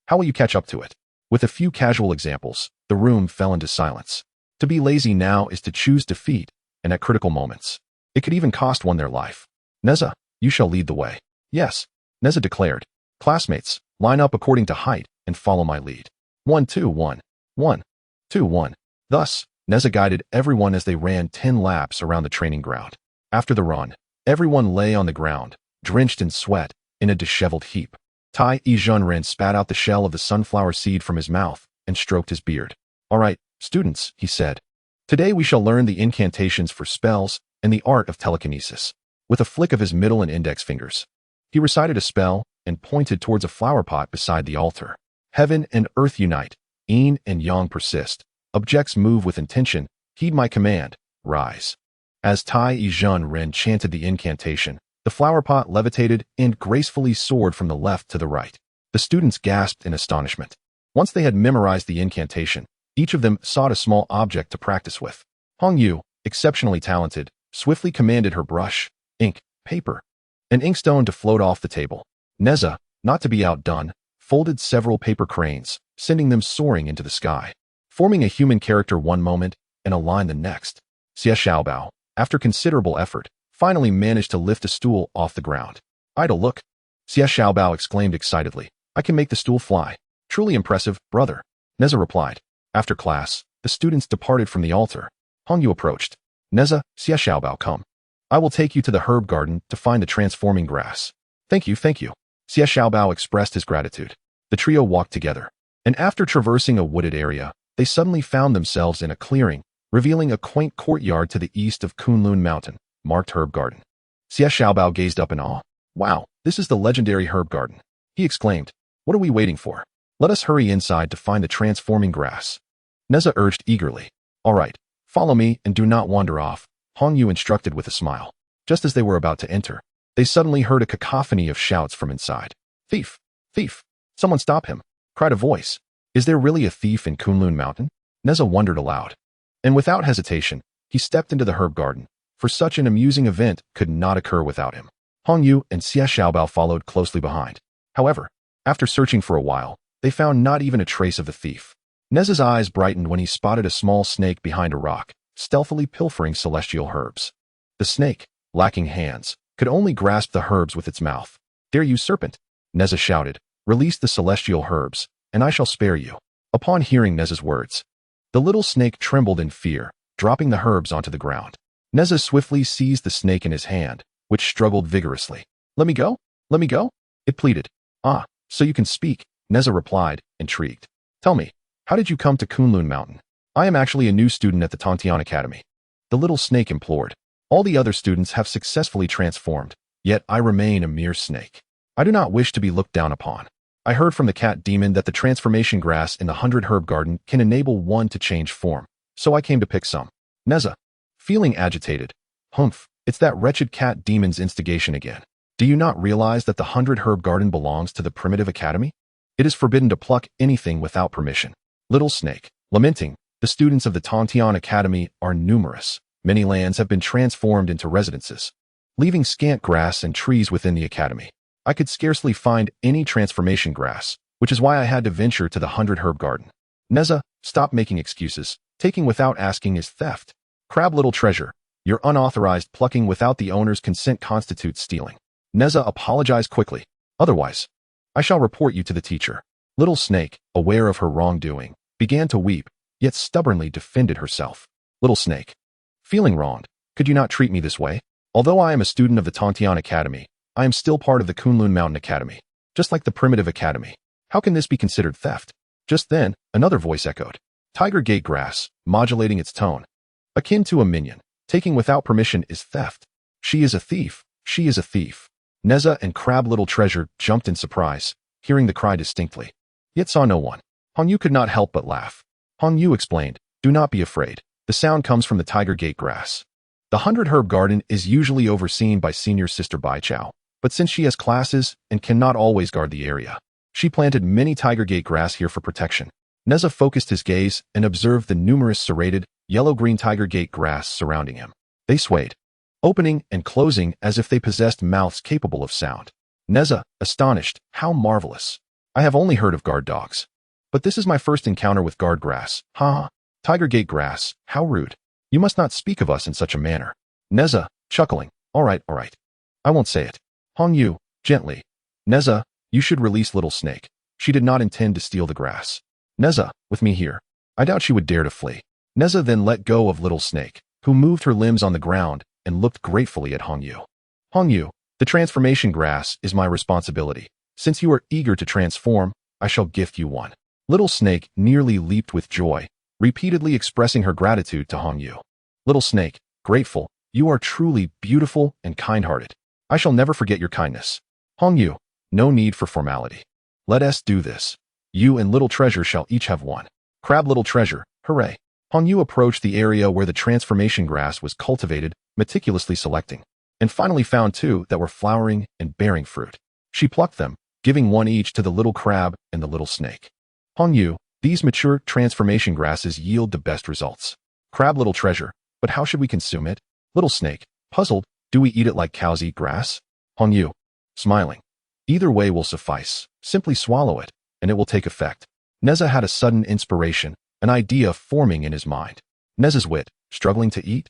how will you catch up to it? With a few casual examples, the room fell into silence. To be lazy now is to choose defeat, and at critical moments, it could even cost one their life. Nezha, you shall lead the way. Yes, Nezha declared. Classmates, line up according to height and follow my lead. 1, 2, 1. 1, 2, 1. Thus, Nezha guided everyone as they ran 10 laps around the training ground. After the run, everyone lay on the ground, drenched in sweat, in a disheveled heap. TAIBAIJINXING spat out the shell of the sunflower seed from his mouth and stroked his beard. All right, students, he said. Today we shall learn the incantations for spells and the art of telekinesis. With a flick of his middle and index fingers, he recited a spell and pointed towards a flower pot beside the altar. Heaven and earth unite. Yin and yang persist. Objects move with intention. Heed my command. Rise. As TAIBAIJINXING chanted the incantation, the flower pot levitated and gracefully soared from the left to the right. The students gasped in astonishment. Once they had memorized the incantation, each of them sought a small object to practice with. Hongyu, exceptionally talented, swiftly commanded her brush, ink, paper, and inkstone to float off the table. Nezha, not to be outdone, folded several paper cranes, sending them soaring into the sky, forming a human character one moment and a line the next. Xie Xiaobao, after considerable effort, finally managed to lift a stool off the ground. Idle look. Xie Xiaobao exclaimed excitedly. I can make the stool fly. Truly impressive, brother. Nezha replied. After class, the students departed from the altar. Hongyu approached. Nezha, Xia Xiaobao, come. I will take you to the herb garden to find the transforming grass. Thank you, thank you. Xia Xiaobao expressed his gratitude. The trio walked together, and after traversing a wooded area, they suddenly found themselves in a clearing, revealing a quaint courtyard to the east of Kunlun Mountain, marked herb garden. Xia Xiaobao gazed up in awe. Wow, this is the legendary herb garden. He exclaimed. What are we waiting for? Let us hurry inside to find the transforming grass. Nezha urged eagerly. All right, follow me and do not wander off, Hongyu instructed with a smile. Just as they were about to enter, they suddenly heard a cacophony of shouts from inside. Thief! Thief! Someone stop him! Cried a voice. Is there really a thief in Kunlun Mountain? Nezha wondered aloud. And without hesitation, he stepped into the herb garden, for such an amusing event could not occur without him. Hongyu and Xia Xiaobao followed closely behind. However, after searching for a while, they found not even a trace of the thief. Nezha's eyes brightened when he spotted a small snake behind a rock, stealthily pilfering celestial herbs. The snake, lacking hands, could only grasp the herbs with its mouth. Dare you, serpent? Nezha shouted. Release the celestial herbs, and I shall spare you. Upon hearing Nezha's words, the little snake trembled in fear, dropping the herbs onto the ground. Nezha swiftly seized the snake in his hand, which struggled vigorously. Let me go? Let me go? It pleaded. Ah, so you can speak, Nezha replied, intrigued. Tell me, how did you come to Kunlun Mountain? I am actually a new student at the TAIBAIJINXING Academy. The little snake implored. All the other students have successfully transformed, yet I remain a mere snake. I do not wish to be looked down upon. I heard from the cat demon that the transformation grass in the 100 herb garden can enable one to change form, so I came to pick some. Nezha, feeling agitated. Humph, it's that wretched cat demon's instigation again. Do you not realize that the 100 herb garden belongs to the primitive academy? It is forbidden to pluck anything without permission. Little snake, lamenting, the students of the TAIBAIJINXING Academy are numerous. Many lands have been transformed into residences, leaving scant grass and trees within the academy. I could scarcely find any transformation grass, which is why I had to venture to the 100 herb garden. Nezha, stop making excuses. Taking without asking is theft. Crab little treasure, your unauthorized plucking without the owner's consent constitutes stealing. Nezha apologized quickly. Otherwise, I shall report you to the teacher. Little snake, aware of her wrongdoing, began to weep, yet stubbornly defended herself. Little snake, feeling wronged, could you not treat me this way? Although I am a student of the TAIBAIJINXING Academy, I am still part of the Kunlun Mountain Academy, just like the primitive academy. How can this be considered theft? Just then, another voice echoed. Tiger gate grass, modulating its tone. Akin to a minion, taking without permission is theft. She is a thief. She is a thief. Nezha and Crab Little Treasure jumped in surprise, hearing the cry distinctly, yet saw no one. Hongyu could not help but laugh. Hongyu explained, do not be afraid. The sound comes from the tiger gate grass. The 100 herb garden is usually overseen by senior sister Bai Chao. But since she has classes and cannot always guard the area, she planted many tiger gate grass here for protection. Nezha focused his gaze and observed the numerous serrated, yellow-green tiger gate grass surrounding him. They swayed, opening and closing as if they possessed mouths capable of sound. Nezha, astonished, how marvelous. I have only heard of guard dogs, but this is my first encounter with guard grass. Ha! Tiger gate grass, how rude. You must not speak of us in such a manner. Nezha, chuckling. All right. I won't say it. Hongyu, gently. Nezha, you should release little snake. She did not intend to steal the grass. Nezha, with me here. I doubt she would dare to flee. Nezha then let go of little snake, who moved her limbs on the ground and looked gratefully at Hongyu. Hongyu, the transformation grass is my responsibility. Since you are eager to transform, I shall gift you one. Little snake nearly leaped with joy, repeatedly expressing her gratitude to Hongyu. Little snake, grateful, you are truly beautiful and kind-hearted. I shall never forget your kindness. Hongyu, no need for formality. Let us do this. You and Little Treasure shall each have one. Crab Little Treasure, hooray. Hongyu approached the area where the transformation grass was cultivated, meticulously selecting, and finally found two that were flowering and bearing fruit. She plucked them, giving one each to the little crab and the little snake. Hongyu, these mature transformation grasses yield the best results. Crab Little Treasure, but how should we consume it? Little snake, puzzled, do we eat it like cows eat grass? Hongyu, smiling. Either way will suffice. Simply swallow it, and it will take effect. Nezha had a sudden inspiration, an idea forming in his mind. Nezha's wit, struggling to eat?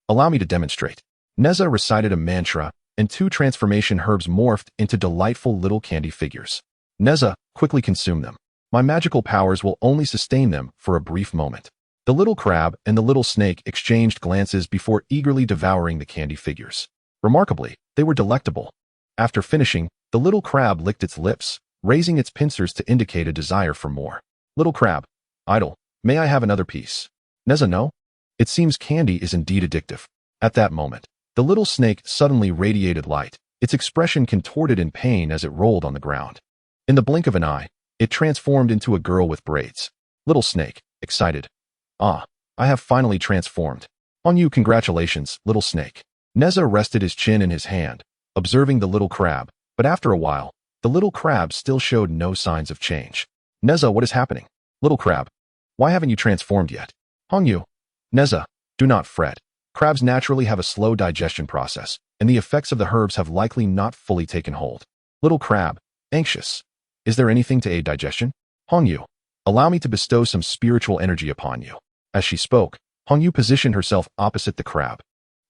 Allow me to demonstrate. Nezha recited a mantra, and two transformation herbs morphed into delightful little candy figures. Nezha quickly consumed them. My magical powers will only sustain them for a brief moment. The little crab and the little snake exchanged glances before eagerly devouring the candy figures. Remarkably, they were delectable. After finishing, the little crab licked its lips, raising its pincers to indicate a desire for more. Little crab, idle, may I have another piece? Nezha, no? It seems candy is indeed addictive. At that moment, the little snake suddenly radiated light, its expression contorted in pain as it rolled on the ground. In the blink of an eye, it transformed into a girl with braids. Little snake, excited. Ah, I have finally transformed. On you, congratulations, little snake. Nezha rested his chin in his hand, observing the little crab, but after a while, the little crab still showed no signs of change. Nezha, what is happening? Little crab, why haven't you transformed yet? Hongyu. Nezha, do not fret. Crabs naturally have a slow digestion process, and the effects of the herbs have likely not fully taken hold. Little crab, anxious. Is there anything to aid digestion? Hongyu, allow me to bestow some spiritual energy upon you. As she spoke, Hongyu positioned herself opposite the crab,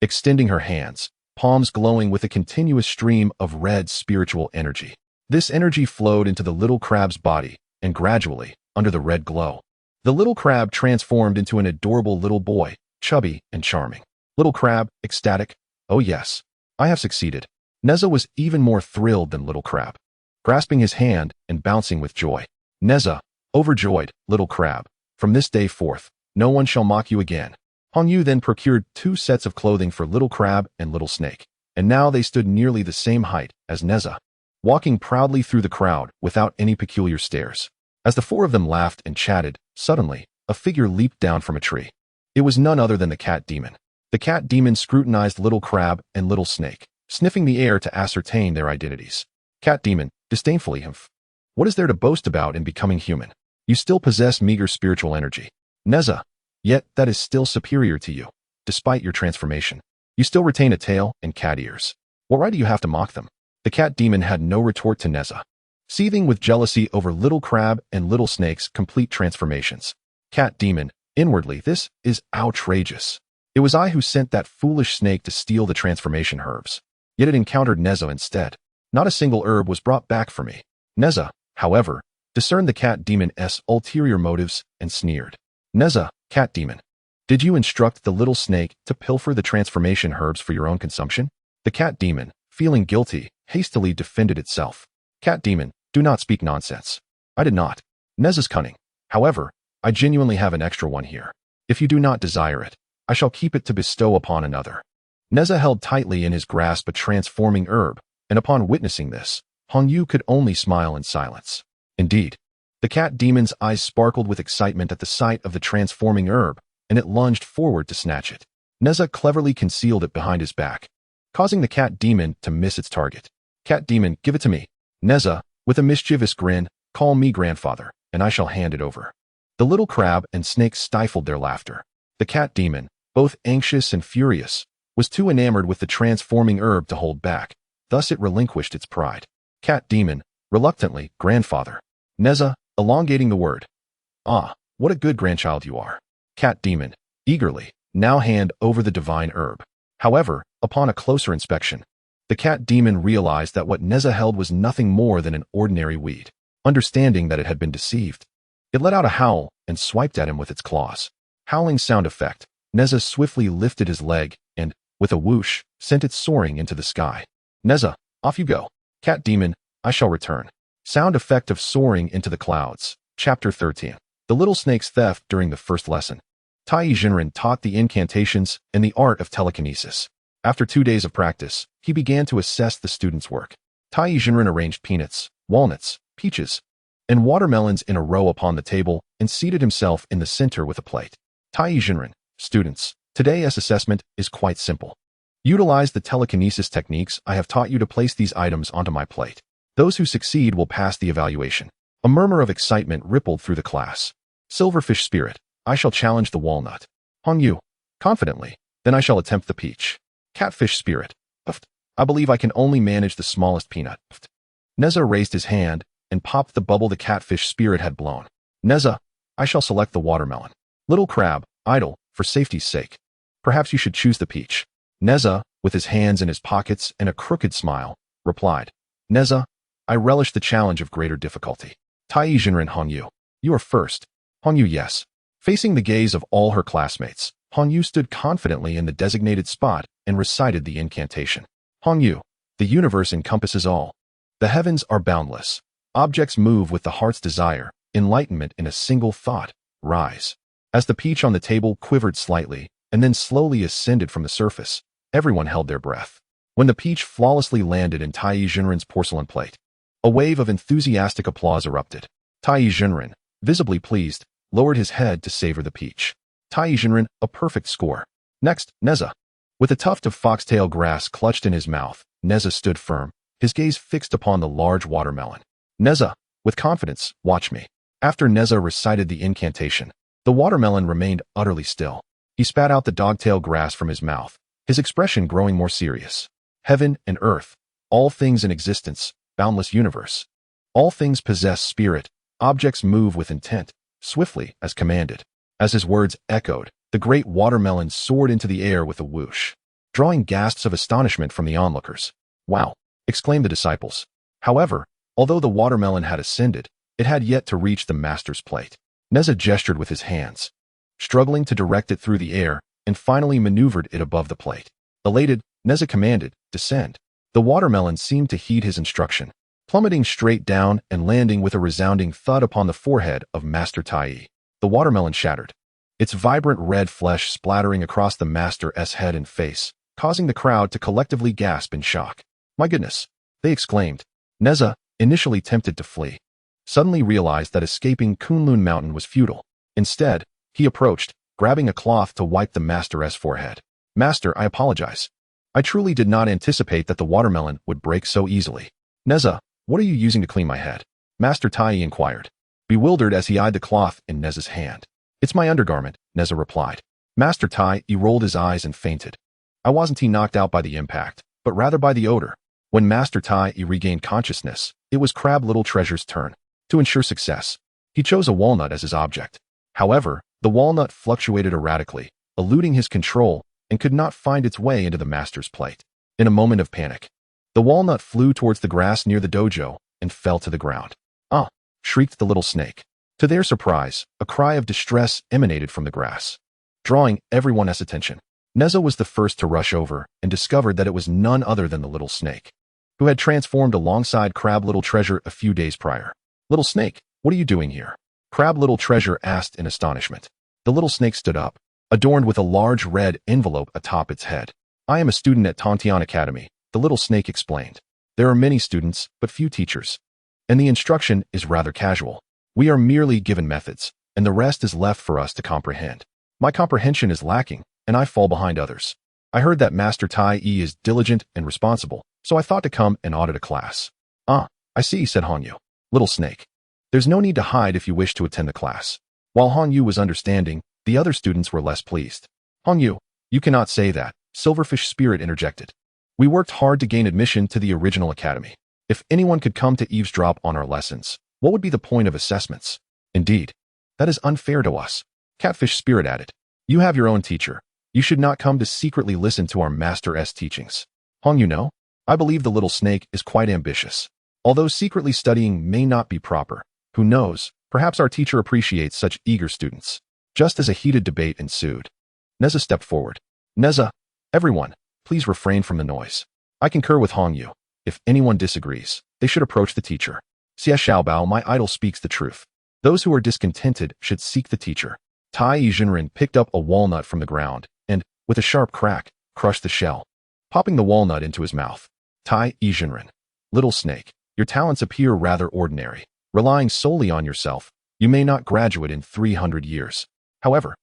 extending her hands, palms glowing with a continuous stream of red spiritual energy. This energy flowed into the little crab's body, and gradually, under the red glow, the little crab transformed into an adorable little boy, chubby and charming. Little crab, ecstatic. Oh yes, I have succeeded. Nezha was even more thrilled than little crab, grasping his hand and bouncing with joy. Nezha, overjoyed, little crab, from this day forth, no one shall mock you again. Hongyu then procured 2 sets of clothing for little crab and little snake, and now they stood nearly the same height as Nezha, walking proudly through the crowd without any peculiar stares. As the 4 of them laughed and chatted, suddenly, a figure leaped down from a tree. It was none other than the cat demon. The cat demon scrutinized little crab and little snake, sniffing the air to ascertain their identities. Cat demon, disdainfully, humph. What is there to boast about in becoming human? You still possess meager spiritual energy. Nezha, yet that is still superior to you. Despite your transformation, you still retain a tail and cat ears. What right do you have to mock them? The cat demon had no retort to Nezha, seething with jealousy over little crab and little snake's complete transformations. Cat demon, inwardly, this is outrageous. It was I who sent that foolish snake to steal the transformation herbs. Yet it encountered Nezha instead. Not a single herb was brought back for me. Nezha, however, discerned the cat demon's ulterior motives and sneered. Nezha, cat demon, did you instruct the little snake to pilfer the transformation herbs for your own consumption? The cat demon, feeling guilty, hastily defended itself. Cat demon, do not speak nonsense. I did not. Nezha's cunning. However, I genuinely have an extra one here. If you do not desire it, I shall keep it to bestow upon another. Nezha held tightly in his grasp a transforming herb, and upon witnessing this, Hongyu could only smile in silence. Indeed, the cat demon's eyes sparkled with excitement at the sight of the transforming herb, and it lunged forward to snatch it. Nezha cleverly concealed it behind his back, causing the cat demon to miss its target. Cat demon, give it to me. Nezha, with a mischievous grin, call me grandfather, and I shall hand it over. The little crab and snake stifled their laughter. The cat demon, both anxious and furious, was too enamored with the transforming herb to hold back, thus it relinquished its pride. Cat demon, reluctantly, grandfather. Nezha, elongating the word. Ah, what a good grandchild you are. Cat demon, eagerly, now hand over the divine herb. However, upon a closer inspection, the cat demon realized that what Nezha held was nothing more than an ordinary weed. Understanding that it had been deceived, it let out a howl and swiped at him with its claws. Howling sound effect, Nezha swiftly lifted his leg and, with a whoosh, sent it soaring into the sky. Nezha, off you go. Cat demon, I shall return. Sound effect of soaring into the clouds. Chapter 13. The Little Snake's Theft During the First Lesson. TAIBAIJINXING taught the incantations and the art of telekinesis. After 2 days of practice, he began to assess the students' work. TAIBAIJINXING arranged peanuts, walnuts, peaches, and watermelons in a row upon the table and seated himself in the center with a plate. TAIBAIJINXING, students, today's assessment is quite simple. Utilize the telekinesis techniques I have taught you to place these items onto my plate. Those who succeed will pass the evaluation. A murmur of excitement rippled through the class. Silverfish spirit, I shall challenge the walnut. Hongyu, confidently, then I shall attempt the peach. Catfish spirit, I believe I can only manage the smallest peanut. Nezha raised his hand and popped the bubble the catfish spirit had blown. Nezha, I shall select the watermelon. Little crab, idle, for safety's sake. Perhaps you should choose the peach. Nezha, with his hands in his pockets and a crooked smile, replied. Nezha, I relish the challenge of greater difficulty. TAIBAIJINXING Hongyu. You are first. Hongyu yes. Facing the gaze of all her classmates, Hongyu stood confidently in the designated spot and recited the incantation. Hongyu. The universe encompasses all. The heavens are boundless. Objects move with the heart's desire, enlightenment in a single thought. Rise. As the peach on the table quivered slightly, and then slowly ascended from the surface, everyone held their breath. When the peach flawlessly landed in TAIBAIJINXING's porcelain plate, a wave of enthusiastic applause erupted. TAIBAIJINXING, visibly pleased, lowered his head to savor the peach. TAIBAIJINXING, a perfect score. Next, Nezha. With a tuft of foxtail grass clutched in his mouth, Nezha stood firm, his gaze fixed upon the large watermelon. Nezha, with confidence, watch me. After Nezha recited the incantation, the watermelon remained utterly still. He spat out the dogtail grass from his mouth, his expression growing more serious. Heaven and earth, all things in existence, boundless universe. All things possess spirit, objects move with intent, swiftly as commanded. As his words echoed, the great watermelon soared into the air with a whoosh, drawing gasps of astonishment from the onlookers. Wow! Exclaimed the disciples. However, although the watermelon had ascended, it had yet to reach the master's plate. Nezha gestured with his hands, struggling to direct it through the air, and finally maneuvered it above the plate. Elated, Nezha commanded, descend. The watermelon seemed to heed his instruction, plummeting straight down and landing with a resounding thud upon the forehead of Master Tai. The watermelon shattered, its vibrant red flesh splattering across the master's head and face, causing the crowd to collectively gasp in shock. My goodness! They exclaimed. Nezha, initially tempted to flee, suddenly realized that escaping Kunlun Mountain was futile. Instead, he approached, grabbing a cloth to wipe the master's forehead. Master, I apologize. I truly did not anticipate that the watermelon would break so easily. Nezha, what are you using to clean my head? Master Tai inquired, bewildered as he eyed the cloth in Nezha's hand. It's my undergarment, Nezha replied. Master Tai rolled his eyes and fainted. I wasn't knocked out by the impact, but rather by the odor. When Master Tai regained consciousness, it was Crab Little Treasure's turn. To ensure success, he chose a walnut as his object. However, the walnut fluctuated erratically, eluding his control, and could not find its way into the master's plate. In a moment of panic, the walnut flew towards the grass near the dojo and fell to the ground. Ah! Shrieked the little snake. To their surprise, a cry of distress emanated from the grass, drawing everyone's attention. Nezha was the first to rush over and discovered that it was none other than the little snake, who had transformed alongside Crab Little Treasure a few days prior. Little snake, what are you doing here? Crab Little Treasure asked in astonishment. The little snake stood up, adorned with a large red envelope atop its head. I am a student at Kunlun Academy, the little snake explained. There are many students, but few teachers, and the instruction is rather casual. We are merely given methods, and the rest is left for us to comprehend. My comprehension is lacking, and I fall behind others. I heard that Master Tai is diligent and responsible, so I thought to come and audit a class. Ah, I see, said Hongyu. Little snake. There's no need to hide if you wish to attend the class. While Hongyu was understanding, the other students were less pleased. Hongyu, you cannot say that, Silverfish Spirit interjected. We worked hard to gain admission to the original academy. If anyone could come to eavesdrop on our lessons, what would be the point of assessments? Indeed, that is unfair to us, Catfish Spirit added. You have your own teacher. You should not come to secretly listen to our master's teachings. Hongyu, no? I believe the little snake is quite ambitious. Although secretly studying may not be proper, who knows, perhaps our teacher appreciates such eager students. Just as a heated debate ensued, Nezha stepped forward. Nezha, everyone, please refrain from the noise. I concur with Hongyu. If anyone disagrees, they should approach the teacher. Xia Xiaobao, my idol speaks the truth. Those who are discontented should seek the teacher. TAIBAIJINXING picked up a walnut from the ground and, with a sharp crack, crushed the shell, popping the walnut into his mouth. TAIBAIJINXING, little snake, your talents appear rather ordinary. Relying solely on yourself, you may not graduate in 300 years. However,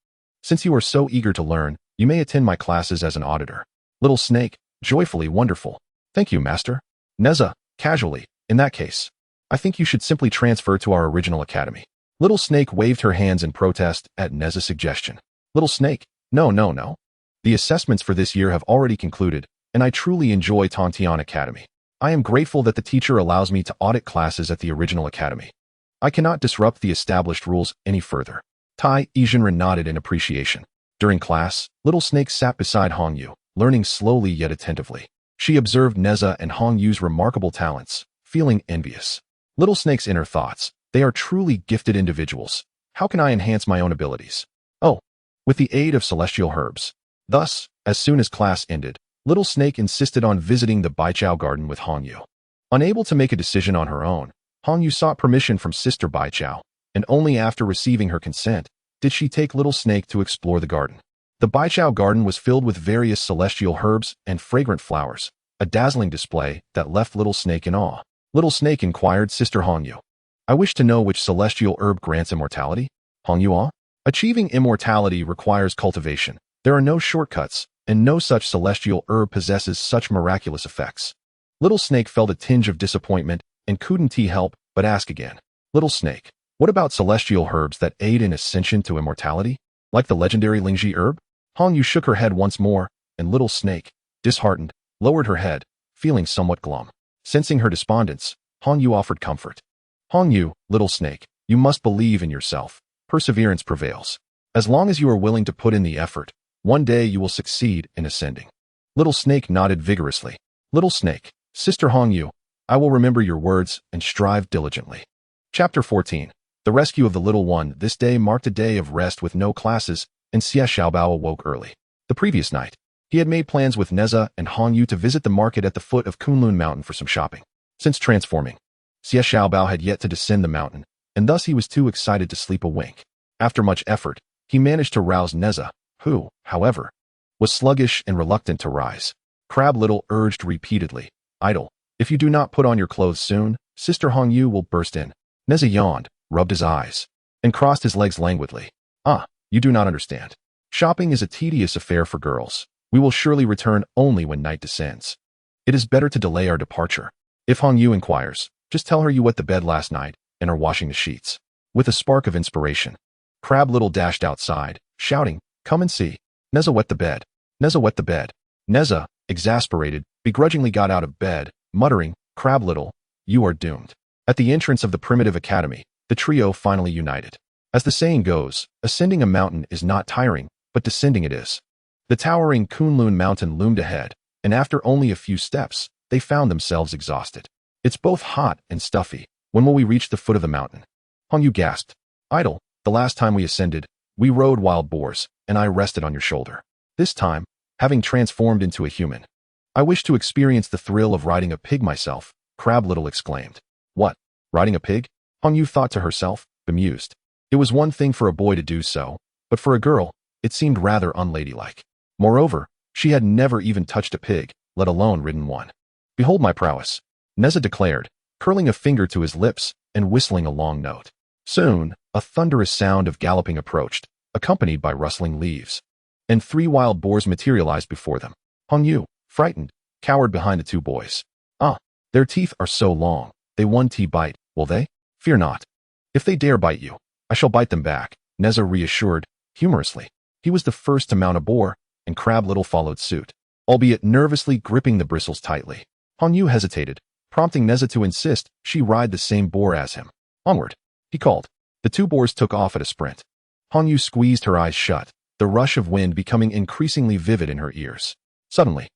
since you are so eager to learn, you may attend my classes as an auditor. Little snake, joyfully wonderful. Thank you, master. Nezha, casually, in that case, I think you should simply transfer to our original academy. Little snake waved her hands in protest at Nezha's suggestion. Little snake, no. The assessments for this year have already concluded, and I truly enjoy Kunlun Academy. I am grateful that the teacher allows me to audit classes at the original academy. I cannot disrupt the established rules any further. TAIBAIJINXING nodded in appreciation. During class, Little Snake sat beside Hongyu, learning slowly yet attentively. She observed Nezha and Hongyu's remarkable talents, feeling envious. Little Snake's inner thoughts, They are truly gifted individuals. How can I enhance my own abilities? Oh, with the aid of celestial herbs. Thus, as soon as class ended, Little Snake insisted on visiting the Baijiao garden with Hongyu. Unable to make a decision on her own, Hongyu sought permission from Sister Baijiao, and only after receiving her consent did she take Little Snake to explore the garden. The Baijiao garden was filled with various celestial herbs and fragrant flowers, a dazzling display that left Little Snake in awe. Little Snake inquired Sister Hongyu, "I wish to know which celestial herb grants immortality?" Hongyu, achieving immortality requires cultivation. There are no shortcuts, and no such celestial herb possesses such miraculous effects. Little Snake felt a tinge of disappointment and couldn't help but ask again. Little Snake, what about celestial herbs that aid in ascension to immortality? Like the legendary Lingji herb? Hongyu shook her head once more, and Little Snake, disheartened, lowered her head, feeling somewhat glum. Sensing her despondence, Hongyu offered comfort. Hongyu, Little Snake, you must believe in yourself. Perseverance prevails. As long as you are willing to put in the effort, one day you will succeed in ascending. Little Snake nodded vigorously. Little Snake, Sister Hongyu, I will remember your words and strive diligently. Chapter 14. The Rescue of the Little One. This day marked a day of rest with no classes, and Xia Xiaobao awoke early. The previous night, he had made plans with Nezha and Hongyu to visit the market at the foot of Kunlun Mountain for some shopping. Since transforming, Xia Xiaobao had yet to descend the mountain, and thus he was too excited to sleep a wink. After much effort, he managed to rouse Nezha, who, however, was sluggish and reluctant to rise. Crab Little urged repeatedly, "Idle, if you do not put on your clothes soon, Sister Hongyu will burst in." Nezha yawned, rubbed his eyes, and crossed his legs languidly. You do not understand. Shopping is a tedious affair for girls. We will surely return only when night descends. It is better to delay our departure. If Hongyu inquires, just tell her you wet the bed last night and are washing the sheets. With a spark of inspiration, Crab Little dashed outside, shouting, "Come and see." Nezha wet the bed. Nezha wet the bed. Nezha, exasperated, begrudgingly got out of bed, muttering, "Crab Little, you are doomed." At the entrance of the primitive academy, the trio finally united. As the saying goes, ascending a mountain is not tiring, but descending it is. The towering Kunlun Mountain loomed ahead, and after only a few steps, they found themselves exhausted. It's both hot and stuffy. When will we reach the foot of the mountain? Hongyu gasped. Idle, the last time we ascended, we rode wild boars, and I rested on your shoulder. This time, having transformed into a human, I wish to experience the thrill of riding a pig myself, Crab Little exclaimed. What? Riding a pig? Hongyu thought to herself, bemused. It was one thing for a boy to do so, but for a girl, it seemed rather unladylike. Moreover, she had never even touched a pig, let alone ridden one. Behold my prowess, Nezha declared, curling a finger to his lips and whistling a long note. Soon, a thunderous sound of galloping approached, accompanied by rustling leaves. And 3 wild boars materialized before them. Hongyu, frightened, cowered behind the 2 boys. Their teeth are so long, they won't bite, will they? Fear not. If they dare bite you, I shall bite them back, Nezha reassured, humorously. He was the first to mount a boar, and Crab Little followed suit, albeit nervously gripping the bristles tightly. Hongyu hesitated, prompting Nezha to insist she ride the same boar as him. Onward, he called. The 2 boars took off at a sprint. Hongyu squeezed her eyes shut, the rush of wind becoming increasingly vivid in her ears. Suddenly,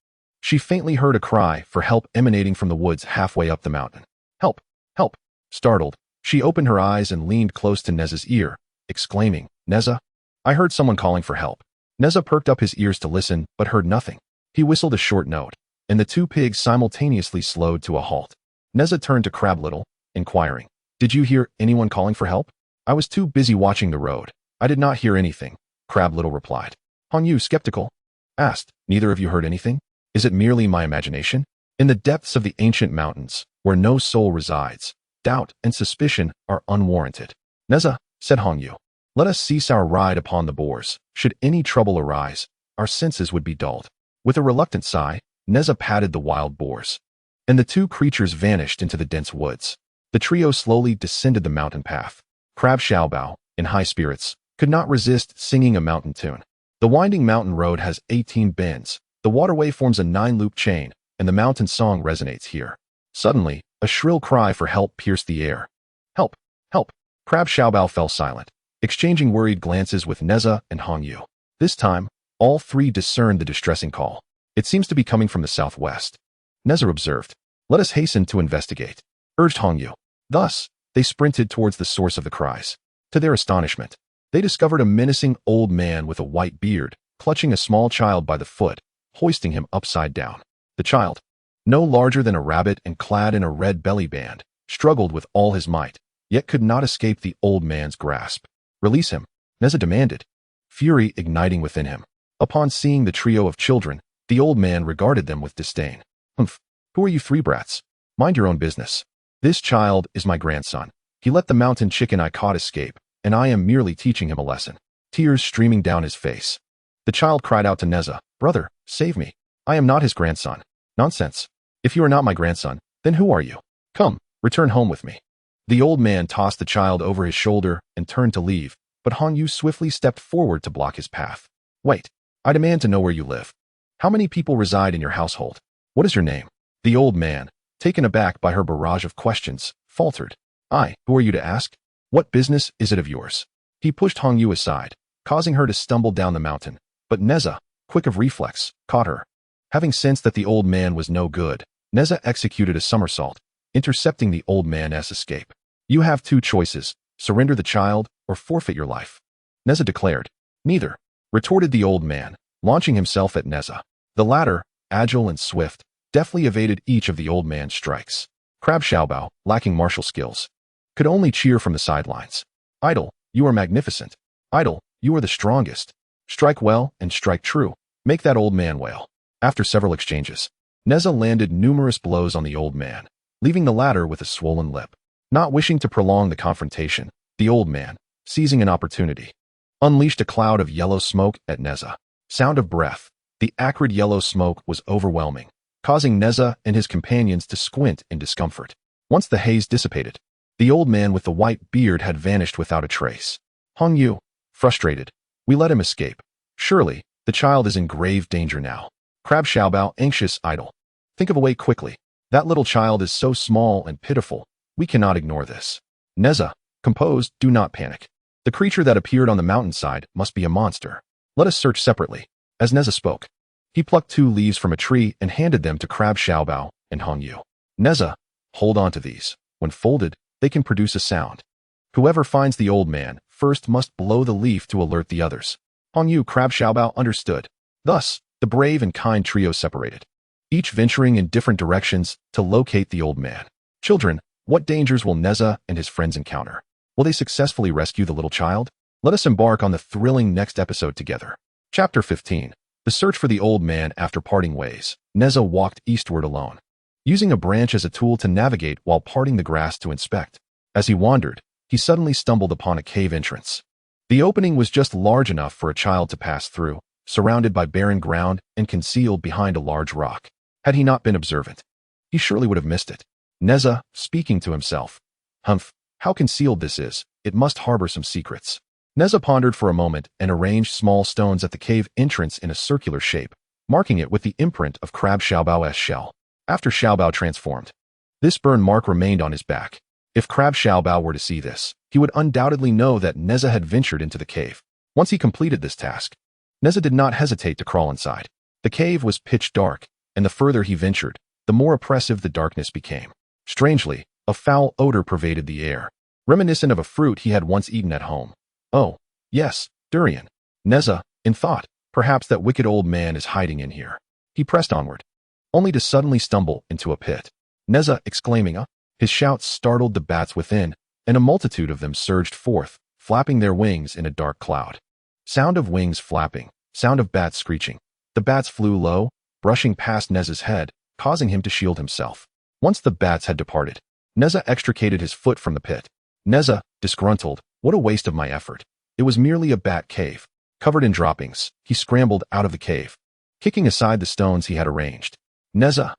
she faintly heard a cry for help emanating from the woods halfway up the mountain. Help! Help! Startled, she opened her eyes and leaned close to Nezha's ear, exclaiming, Nezha, I heard someone calling for help. Nezha perked up his ears to listen, but heard nothing. He whistled a short note, and the 2 pigs simultaneously slowed to a halt. Nezha turned to Crab Little, inquiring, Did you hear anyone calling for help? I was too busy watching the road. I did not hear anything, Crab Little replied. Hongyu, skeptical, asked, Neither of you heard anything? Is it merely my imagination? In the depths of the ancient mountains, where no soul resides, doubt and suspicion are unwarranted. Nezha, said Hongyu, let us cease our ride upon the boars. Should any trouble arise, our senses would be dulled. With a reluctant sigh, Nezha patted the wild boars, and the 2 creatures vanished into the dense woods. The trio slowly descended the mountain path. Crab Xiaobao, in high spirits, could not resist singing a mountain tune. The winding mountain road has 18 bends. The waterway forms a 9-loop chain, and the mountain song resonates here. Suddenly, a shrill cry for help pierced the air. Help! Help! Crab Xiaobao fell silent, exchanging worried glances with Nezha and Hongyu. This time, all 3 discerned the distressing call. It seems to be coming from the southwest. Nezha observed. Let us hasten to investigate, urged Hongyu. Thus, They sprinted towards the source of the cries. To their astonishment, they discovered a menacing old man with a white beard, clutching a small child by the foot, hoisting him upside down. The child, no larger than a rabbit and clad in a red belly band, struggled with all his might, yet could not escape the old man's grasp. "Release him," Nezha demanded, fury igniting within him. Upon seeing the trio of children, the old man regarded them with disdain. "Humph, who are you three brats? Mind your own business. This child is my grandson. He let the mountain chicken I caught escape, and I am merely teaching him a lesson." Tears streaming down his face. The child cried out to Nezha, "Brother, save me. I am not his grandson." "Nonsense. If you are not my grandson, then who are you? Come, return home with me." The old man tossed the child over his shoulder and turned to leave, but Hongyu swiftly stepped forward to block his path. "Wait, I demand to know where you live. How many people reside in your household? What is your name?" The old man, taken aback by her barrage of questions, faltered. Who are you to ask? What business is it of yours?" He pushed Hongyu aside, causing her to stumble down the mountain, but Nezha, quick of reflex, caught her. Having sensed that the old man was no good, Nezha executed a somersault, intercepting the old man's escape. "You have two choices, surrender the child or forfeit your life," Nezha declared. "Neither," retorted the old man, launching himself at Nezha. The latter, agile and swift, deftly evaded each of the old man's strikes. Crab Xiaobao, lacking martial skills, could only cheer from the sidelines. "Idol, you are magnificent. Idol, you are the strongest. Strike well and strike true. Make that old man wail." After several exchanges, Nezha landed numerous blows on the old man, leaving the latter with a swollen lip. Not wishing to prolong the confrontation, the old man, seizing an opportunity, unleashed a cloud of yellow smoke at Nezha. Sound of breath. The acrid yellow smoke was overwhelming, causing Nezha and his companions to squint in discomfort. Once the haze dissipated, the old man with the white beard had vanished without a trace. Hongyu, frustrated, "We let him escape. Surely, the child is in grave danger now." Crab Xiaobao, anxious, "Idol, think of a way quickly. That little child is so small and pitiful. We cannot ignore this." Nezha, composed, "Do not panic. The creature that appeared on the mountainside must be a monster. Let us search separately." As Nezha spoke, he plucked 2 leaves from a tree and handed them to Crab Xiaobao and Hongyu. "Nezha, hold on to these. When folded, they can produce a sound. Whoever finds the old man first must blow the leaf to alert the others." Hongyu, Crab Xiaobao understood. Thus, the brave and kind trio separated, each venturing in different directions to locate the old man. Children, what dangers will Nezha and his friends encounter? Will they successfully rescue the little child? Let us embark on the thrilling next episode together. Chapter 15. The Search for the Old Man. After parting ways, Nezha walked eastward alone, using a branch as a tool to navigate while parting the grass to inspect. As he wandered, he suddenly stumbled upon a cave entrance. The opening was just large enough for a child to pass through, surrounded by barren ground and concealed behind a large rock. Had he not been observant, he surely would have missed it. Nezha, speaking to himself, "Humph, how concealed this is. It must harbor some secrets." Nezha pondered for a moment and arranged small stones at the cave entrance in a circular shape, marking it with the imprint of Crab Xiaobao's shell. After Xiaobao transformed, this burn mark remained on his back. If Crab Xiaobao were to see this, he would undoubtedly know that Nezha had ventured into the cave. Once he completed this task, Nezha did not hesitate to crawl inside. The cave was pitch dark, and the further he ventured, the more oppressive the darkness became. Strangely, a foul odor pervaded the air, reminiscent of a fruit he had once eaten at home. "Oh, yes, durian." Nezha, in thought, perhaps that wicked old man is hiding in here. He pressed onward, only to suddenly stumble into a pit. Nezha exclaiming, His shouts startled the bats within, and a multitude of them surged forth, flapping their wings in a dark cloud. Sound of wings flapping, sound of bats screeching. The bats flew low, brushing past Nezha's head, causing him to shield himself. Once the bats had departed, Nezha extricated his foot from the pit. Nezha, disgruntled, "What a waste of my effort." It was merely a bat cave. Covered in droppings, he scrambled out of the cave, kicking aside the stones he had arranged. Nezha,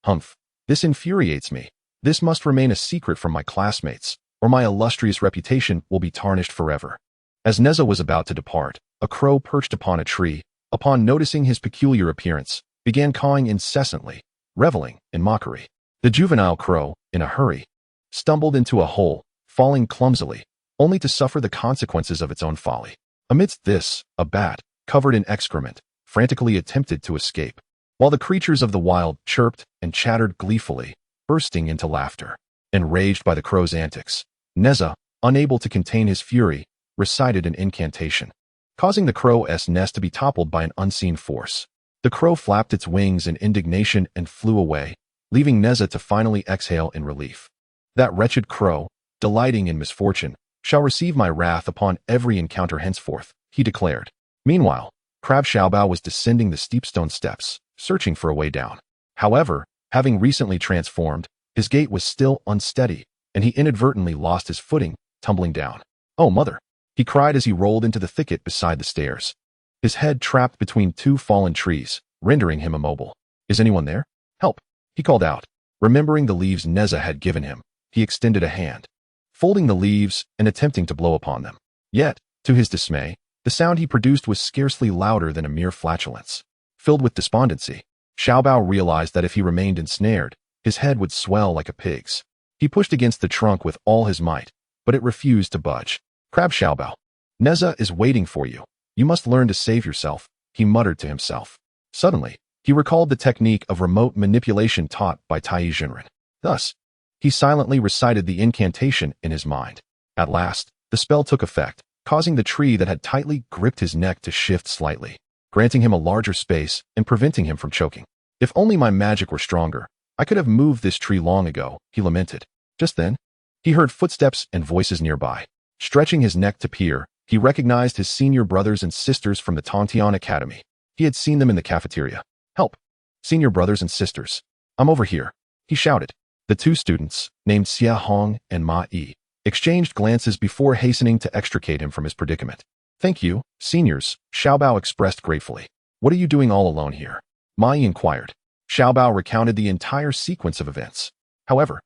"Humph, this infuriates me. This must remain a secret from my classmates, or my illustrious reputation will be tarnished forever." As Nezha was about to depart, a crow perched upon a tree, upon noticing his peculiar appearance, began cawing incessantly, reveling in mockery. The juvenile crow, in a hurry, stumbled into a hole, falling clumsily, only to suffer the consequences of its own folly. Amidst this, a bat, covered in excrement, frantically attempted to escape, while the creatures of the wild chirped and chattered gleefully, bursting into laughter. Enraged by the crow's antics, Nezha, unable to contain his fury, recited an incantation, causing the crow's nest to be toppled by an unseen force. The crow flapped its wings in indignation and flew away, leaving Nezha to finally exhale in relief. That wretched crow, delighting in misfortune, shall receive my wrath upon every encounter henceforth, he declared. Meanwhile, Crab Xiaobao was descending the steep stone steps, searching for a way down. However, having recently transformed, his gait was still unsteady, and he inadvertently lost his footing, tumbling down. "Oh, mother!" he cried as he rolled into the thicket beside the stairs. His head trapped between two fallen trees, rendering him immobile. "Is anyone there? Help!" he called out. Remembering the leaves Nezha had given him, he extended a hand, folding the leaves and attempting to blow upon them. Yet, to his dismay, the sound he produced was scarcely louder than a mere flatulence. Filled with despondency, Xiaobao realized that if he remained ensnared, his head would swell like a pig's. He pushed against the trunk with all his might, but it refused to budge. "Crab Xiaobao, Nezha is waiting for you. You must learn to save yourself," he muttered to himself. Suddenly, he recalled the technique of remote manipulation taught by TAIBAIJINXING. Thus, he silently recited the incantation in his mind. At last, the spell took effect, causing the tree that had tightly gripped his neck to shift slightly, granting him a larger space and preventing him from choking. "If only my magic were stronger, I could have moved this tree long ago," he lamented. Just then, he heard footsteps and voices nearby. Stretching his neck to peer, he recognized his senior brothers and sisters from the Kunlun Academy. He had seen them in the cafeteria. "Help! Senior brothers and sisters, I'm over here," he shouted. The two students, named Xia Hong and Ma Yi, exchanged glances before hastening to extricate him from his predicament. "Thank you, seniors," Xiaobao expressed gratefully. "What are you doing all alone here?" Ma Yi inquired. Xiaobao recounted the entire sequence of events. However,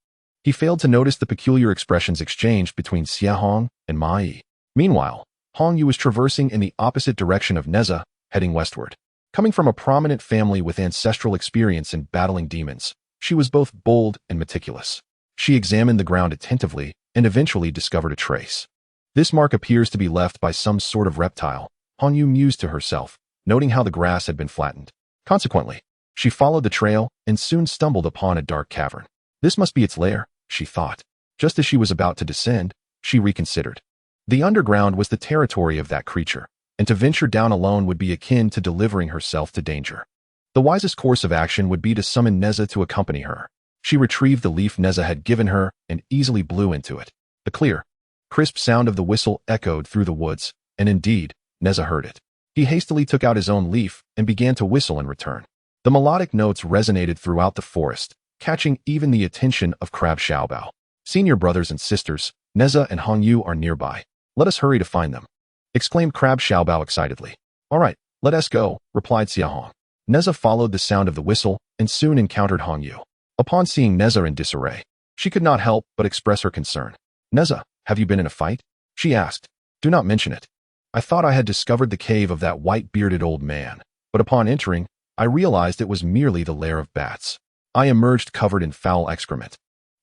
he failed to notice the peculiar expressions exchanged between Xia Hong and Ma Yi. Meanwhile, Hong Yu was traversing in the opposite direction of Nezha, heading westward. Coming from a prominent family with ancestral experience in battling demons, she was both bold and meticulous. She examined the ground attentively and eventually discovered a trace. "This mark appears to be left by some sort of reptile," Hong Yu mused to herself, noting how the grass had been flattened. Consequently, she followed the trail and soon stumbled upon a dark cavern. "This must be its lair," she thought. Just as she was about to descend, she reconsidered. The underground was the territory of that creature, and to venture down alone would be akin to delivering herself to danger. The wisest course of action would be to summon Nezha to accompany her. She retrieved the leaf Nezha had given her and easily blew into it. The clear, crisp sound of the whistle echoed through the woods, and indeed, Nezha heard it. He hastily took out his own leaf and began to whistle in return. The melodic notes resonated throughout the forest, catching even the attention of Crab Xiaobao. "Senior brothers and sisters, Nezha and Hong Yu are nearby. Let us hurry to find them," exclaimed Crab Xiaobao excitedly. "All right, let us go," replied Xia Hong. Nezha followed the sound of the whistle and soon encountered Hong Yu. Upon seeing Nezha in disarray, she could not help but express her concern. "Nezha, have you been in a fight?" she asked. "Do not mention it. I thought I had discovered the cave of that white-bearded old man, but upon entering, I realized it was merely the lair of bats. I emerged covered in foul excrement."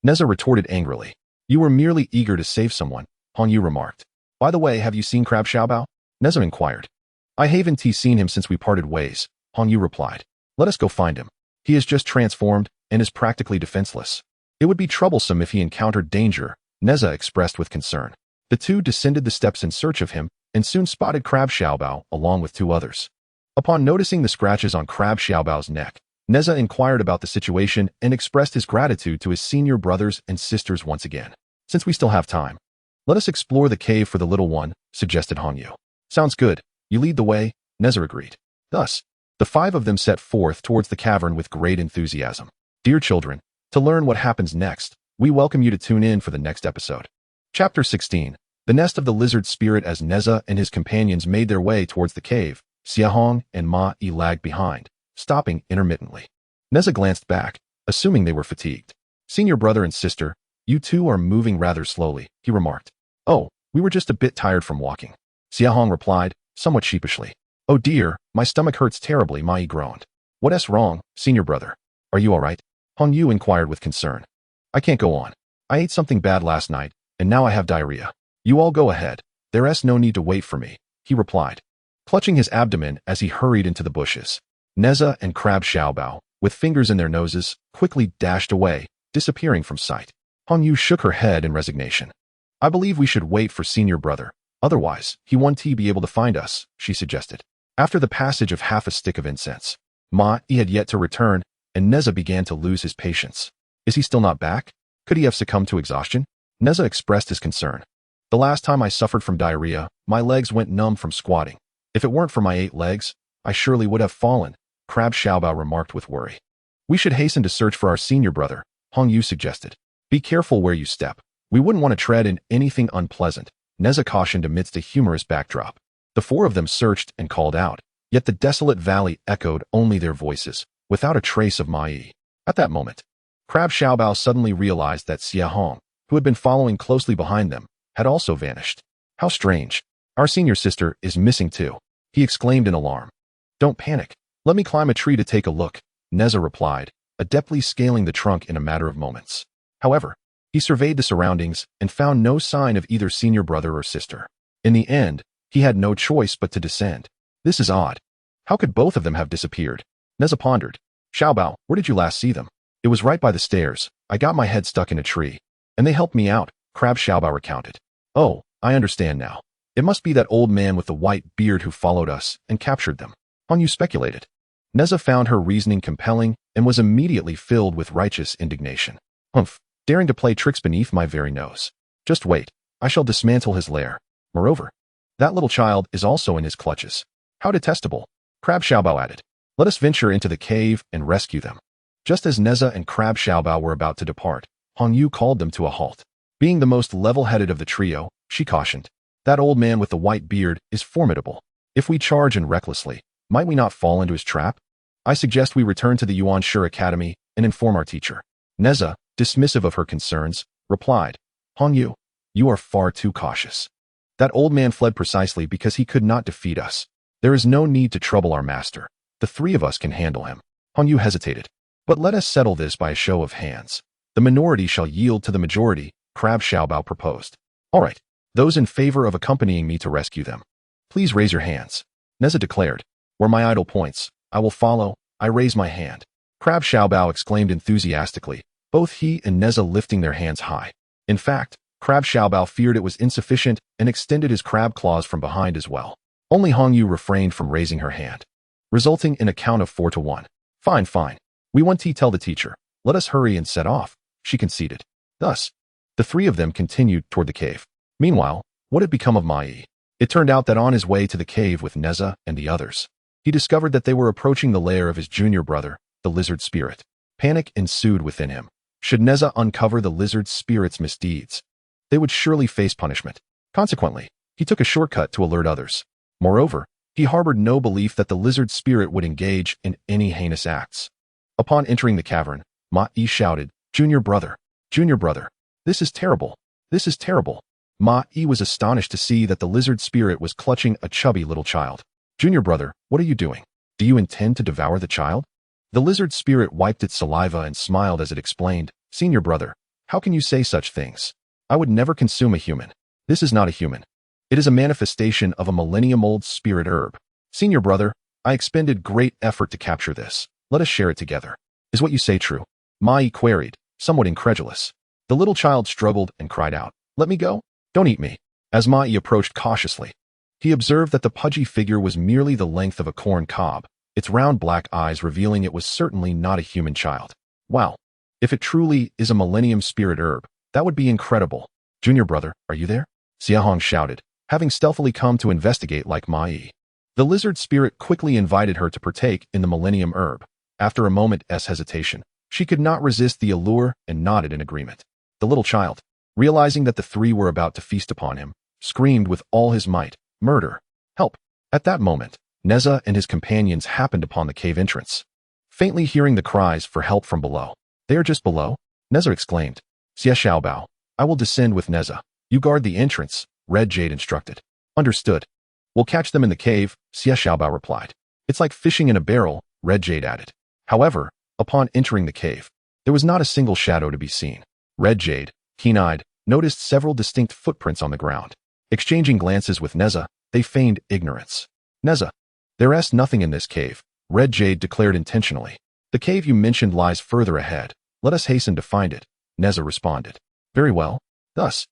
Nezha retorted angrily. "You were merely eager to save someone," Hong Yu remarked. "By the way, have you seen Crab Xiaobao?" Nezha inquired. "I haven't seen him since we parted ways," Hong Yu replied. "Let us go find him. He is just transformed and is practically defenseless. It would be troublesome if he encountered danger," Nezha expressed with concern. The two descended the steps in search of him and soon spotted Crab Xiaobao along with two others. Upon noticing the scratches on Crab Xiaobao's neck, Nezha inquired about the situation and expressed his gratitude to his senior brothers and sisters once again. "Since we still have time, let us explore the cave for the little one," suggested Hong Yu. "Sounds good. You lead the way," Nezha agreed. Thus, the five of them set forth towards the cavern with great enthusiasm. Dear children, to learn what happens next, we welcome you to tune in for the next episode. Chapter 16. The Nest of the Lizard Spirit. As Nezha and his companions made their way towards the cave, Xia Hong and Ma Yi lagged behind, stopping intermittently. Nezha glanced back, assuming they were fatigued. "Senior brother and sister, you two are moving rather slowly," he remarked. "Oh, we were just a bit tired from walking," Xia Hong replied, somewhat sheepishly. "Oh dear, my stomach hurts terribly," Ma Yi groaned. "What's wrong, senior brother? Are you all right?" Hong Yu inquired with concern. "I can't go on. I ate something bad last night, and now I have diarrhea. You all go ahead. There's no need to wait for me," he replied, clutching his abdomen as he hurried into the bushes. Nezha and Crab Xiaobao, with fingers in their noses, quickly dashed away, disappearing from sight. Hong Yu shook her head in resignation. I believe we should wait for senior brother. Otherwise, he won't be able to find us, she suggested. After the passage of half a stick of incense, he had yet to return, and Nezha began to lose his patience. Is he still not back? Could he have succumbed to exhaustion? Nezha expressed his concern. The last time I suffered from diarrhea, my legs went numb from squatting. If it weren't for my 8 legs, I surely would have fallen, Crab Xiaobao remarked with worry. We should hasten to search for our senior brother, Hong Yu suggested. Be careful where you step. We wouldn't want to tread in anything unpleasant, Nezha cautioned amidst a humorous backdrop. The 4 of them searched and called out, yet the desolate valley echoed only their voices, without a trace of Mai. At that moment, Crab Xiaobao suddenly realized that Xia Hong, who had been following closely behind them, had also vanished. How strange. Our senior sister is missing too, he exclaimed in alarm. Don't panic. Let me climb a tree to take a look, Nezha replied, adeptly scaling the trunk in a matter of moments. However, he surveyed the surroundings and found no sign of either senior brother or sister. In the end, he had no choice but to descend. This is odd. How could both of them have disappeared? Nezha pondered. Xiaobao, where did you last see them? It was right by the stairs. I got my head stuck in a tree. And they helped me out, Crab Xiaobao recounted. Oh, I understand now. It must be that old man with the white beard who followed us and captured them. Hong Yu speculated. Nezha found her reasoning compelling and was immediately filled with righteous indignation. Humph, daring to play tricks beneath my very nose. Just wait. I shall dismantle his lair. Moreover, that little child is also in his clutches. How detestable, Crab Xiaobao added. Let us venture into the cave and rescue them. Just as Nezha and Crab Xiaobao were about to depart, Hong Yu called them to a halt. Being the most level-headed of the trio, she cautioned. That old man with the white beard is formidable. If we charge in recklessly, might we not fall into his trap? I suggest we return to the Yuan Academy and inform our teacher. Nezha, dismissive of her concerns, replied, Hong Yu, you are far too cautious. That old man fled precisely because he could not defeat us. There is no need to trouble our master. The 3 of us can handle him. Hong Yu hesitated. But let us settle this by a show of hands. The minority shall yield to the majority, Crab Xiaobao proposed. All right, those in favor of accompanying me to rescue them, please raise your hands. Nezha declared. Where my idol points, I will follow. I raise my hand. Crab Xiaobao exclaimed enthusiastically, both he and Nezha lifting their hands high. In fact, Crab Xiaobao feared it was insufficient and extended his crab claws from behind as well. Only Hong Yu refrained from raising her hand, resulting in a count of 4-1. Fine. We want to tell the teacher. Let us hurry and set off, she conceded. Thus, the 3 of them continued toward the cave. Meanwhile, what had become of Mai? It turned out that on his way to the cave with Nezha and the others, he discovered that they were approaching the lair of his junior brother, the lizard spirit. Panic ensued within him. Should Nezha uncover the lizard spirit's misdeeds, they would surely face punishment. Consequently, he took a shortcut to alert others. Moreover, he harbored no belief that the lizard spirit would engage in any heinous acts. Upon entering the cavern, Ma-yi shouted, Junior brother, this is terrible. This is terrible. Ma-yi was astonished to see that the lizard spirit was clutching a chubby little child. Junior brother, what are you doing? Do you intend to devour the child? The lizard spirit wiped its saliva and smiled as it explained, Senior brother, how can you say such things? I would never consume a human. This is not a human. It is a manifestation of a millennium-old spirit herb. Senior brother, I expended great effort to capture this. Let us share it together. Is what you say true? Ma-yi queried, somewhat incredulous. The little child struggled and cried out, Let me go? Don't eat me. As Ma-yi approached cautiously, he observed that the pudgy figure was merely the length of a corn cob, its round black eyes revealing it was certainly not a human child. Wow. If it truly is a millennium spirit herb, that would be incredible. Junior brother, are you there? Xia Hong shouted, having stealthily come to investigate like Ma-yi. The lizard spirit quickly invited her to partake in the millennium herb. After a moment's hesitation, she could not resist the allure and nodded in agreement. The little child, realizing that the 3 were about to feast upon him, screamed with all his might, Murder! Help! At that moment, Nezha and his companions happened upon the cave entrance. Faintly hearing the cries for help from below. They are just below? Nezha exclaimed. Xia Xiaobao, I will descend with Nezha. You guard the entrance, Red Jade instructed. Understood. We'll catch them in the cave, Xia Xiaobao replied. It's like fishing in a barrel, Red Jade added. However, upon entering the cave, there was not a single shadow to be seen. Red Jade, keen-eyed, noticed several distinct footprints on the ground. Exchanging glances with Nezha, they feigned ignorance. Nezha, there is nothing in this cave, Red Jade declared intentionally. The cave you mentioned lies further ahead. Let us hasten to find it, Nezha responded. Very well. Thus,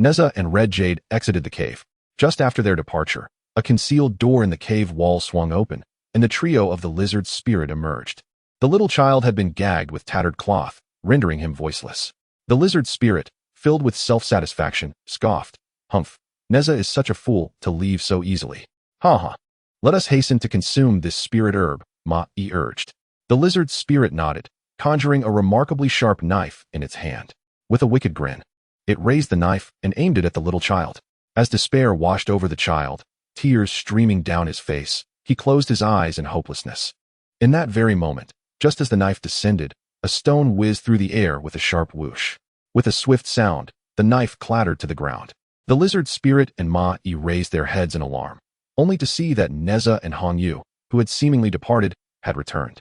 Nezha and Red Jade exited the cave. Just after their departure, a concealed door in the cave wall swung open, and the trio of the lizard spirit emerged. The little child had been gagged with tattered cloth, rendering him voiceless. The lizard spirit, filled with self-satisfaction, scoffed. Humph, Nezha is such a fool to leave so easily. Ha ha. Let us hasten to consume this spirit herb, Ma-Yi urged. The lizard spirit nodded, conjuring a remarkably sharp knife in its hand. With a wicked grin, it raised the knife and aimed it at the little child. As despair washed over the child, tears streaming down his face, he closed his eyes in hopelessness. In that very moment, just as the knife descended, a stone whizzed through the air with a sharp whoosh. With a swift sound, the knife clattered to the ground. The lizard spirit and Ma-Yi raised their heads in alarm, only to see that Nezha and Hongyu, who had seemingly departed, had returned.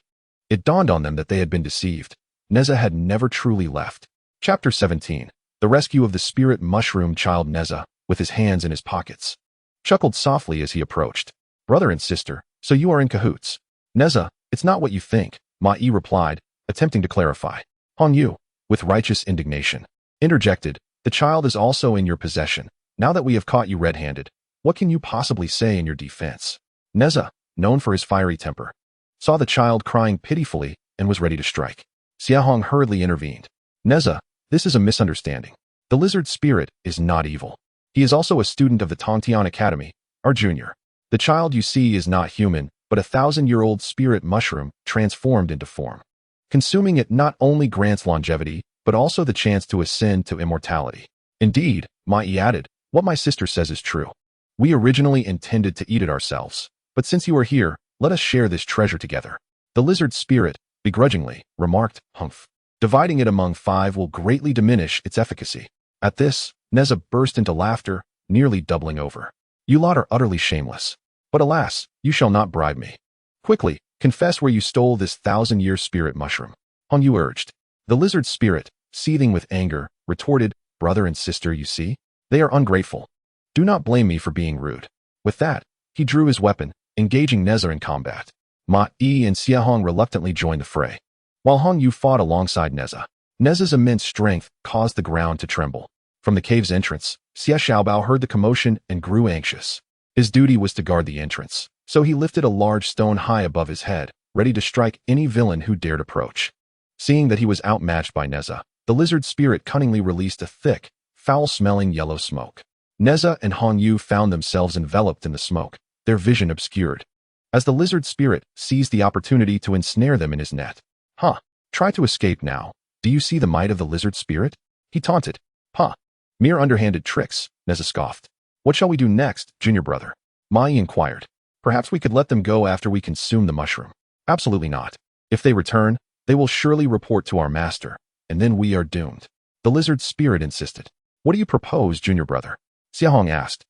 It dawned on them that they had been deceived. Nezha had never truly left. Chapter 17. The rescue of the spirit mushroom child. Nezha, with his hands in his pockets, chuckled softly as he approached. Brother and sister, so you are in cahoots. Nezha, it's not what you think, Ma-Yi replied, attempting to clarify. Hongyu, with righteous indignation, interjected, the child is also in your possession. Now that we have caught you red-handed, what can you possibly say in your defense? Nezha, known for his fiery temper, saw the child crying pitifully and was ready to strike. Xiahong hurriedly intervened. Nezha, this is a misunderstanding. The lizard spirit is not evil. He is also a student of the Kunlun Academy, our junior. The child you see is not human, but a 1,000-year-old spirit mushroom transformed into form. Consuming it not only grants longevity, but also the chance to ascend to immortality. Indeed, Ma-Yi added, what my sister says is true. We originally intended to eat it ourselves, but since you are here, let us share this treasure together. The lizard spirit, begrudgingly, remarked, humph. Dividing it among 5 will greatly diminish its efficacy. At this, Nezha burst into laughter, nearly doubling over. You lot are utterly shameless. But alas, you shall not bribe me. Quickly, confess where you stole this 1,000-year spirit mushroom. Hongyu urged. The lizard spirit, seething with anger, retorted, brother and sister, you see? They are ungrateful. Do not blame me for being rude. With that, he drew his weapon, engaging Nezha in combat. Ma-Yi and Xiahong reluctantly joined the fray. While Hongyu fought alongside Nezha, Nezha's immense strength caused the ground to tremble. From the cave's entrance, Xia Xiaobao heard the commotion and grew anxious. His duty was to guard the entrance, so he lifted a large stone high above his head, ready to strike any villain who dared approach. Seeing that he was outmatched by Nezha, the lizard spirit cunningly released a thick, foul-smelling yellow smoke. Nezha and Hongyu found themselves enveloped in the smoke, their vision obscured. As the lizard spirit seized the opportunity to ensnare them in his net. Huh, try to escape now. Do you see the might of the lizard spirit? He taunted. Huh, mere underhanded tricks, Nezha scoffed. What shall we do next, junior brother? Ma-Yi inquired. Perhaps we could let them go after we consume the mushroom. Absolutely not. If they return, they will surely report to our master, and then we are doomed. The lizard spirit insisted. What do you propose, junior brother? Xiahong asked.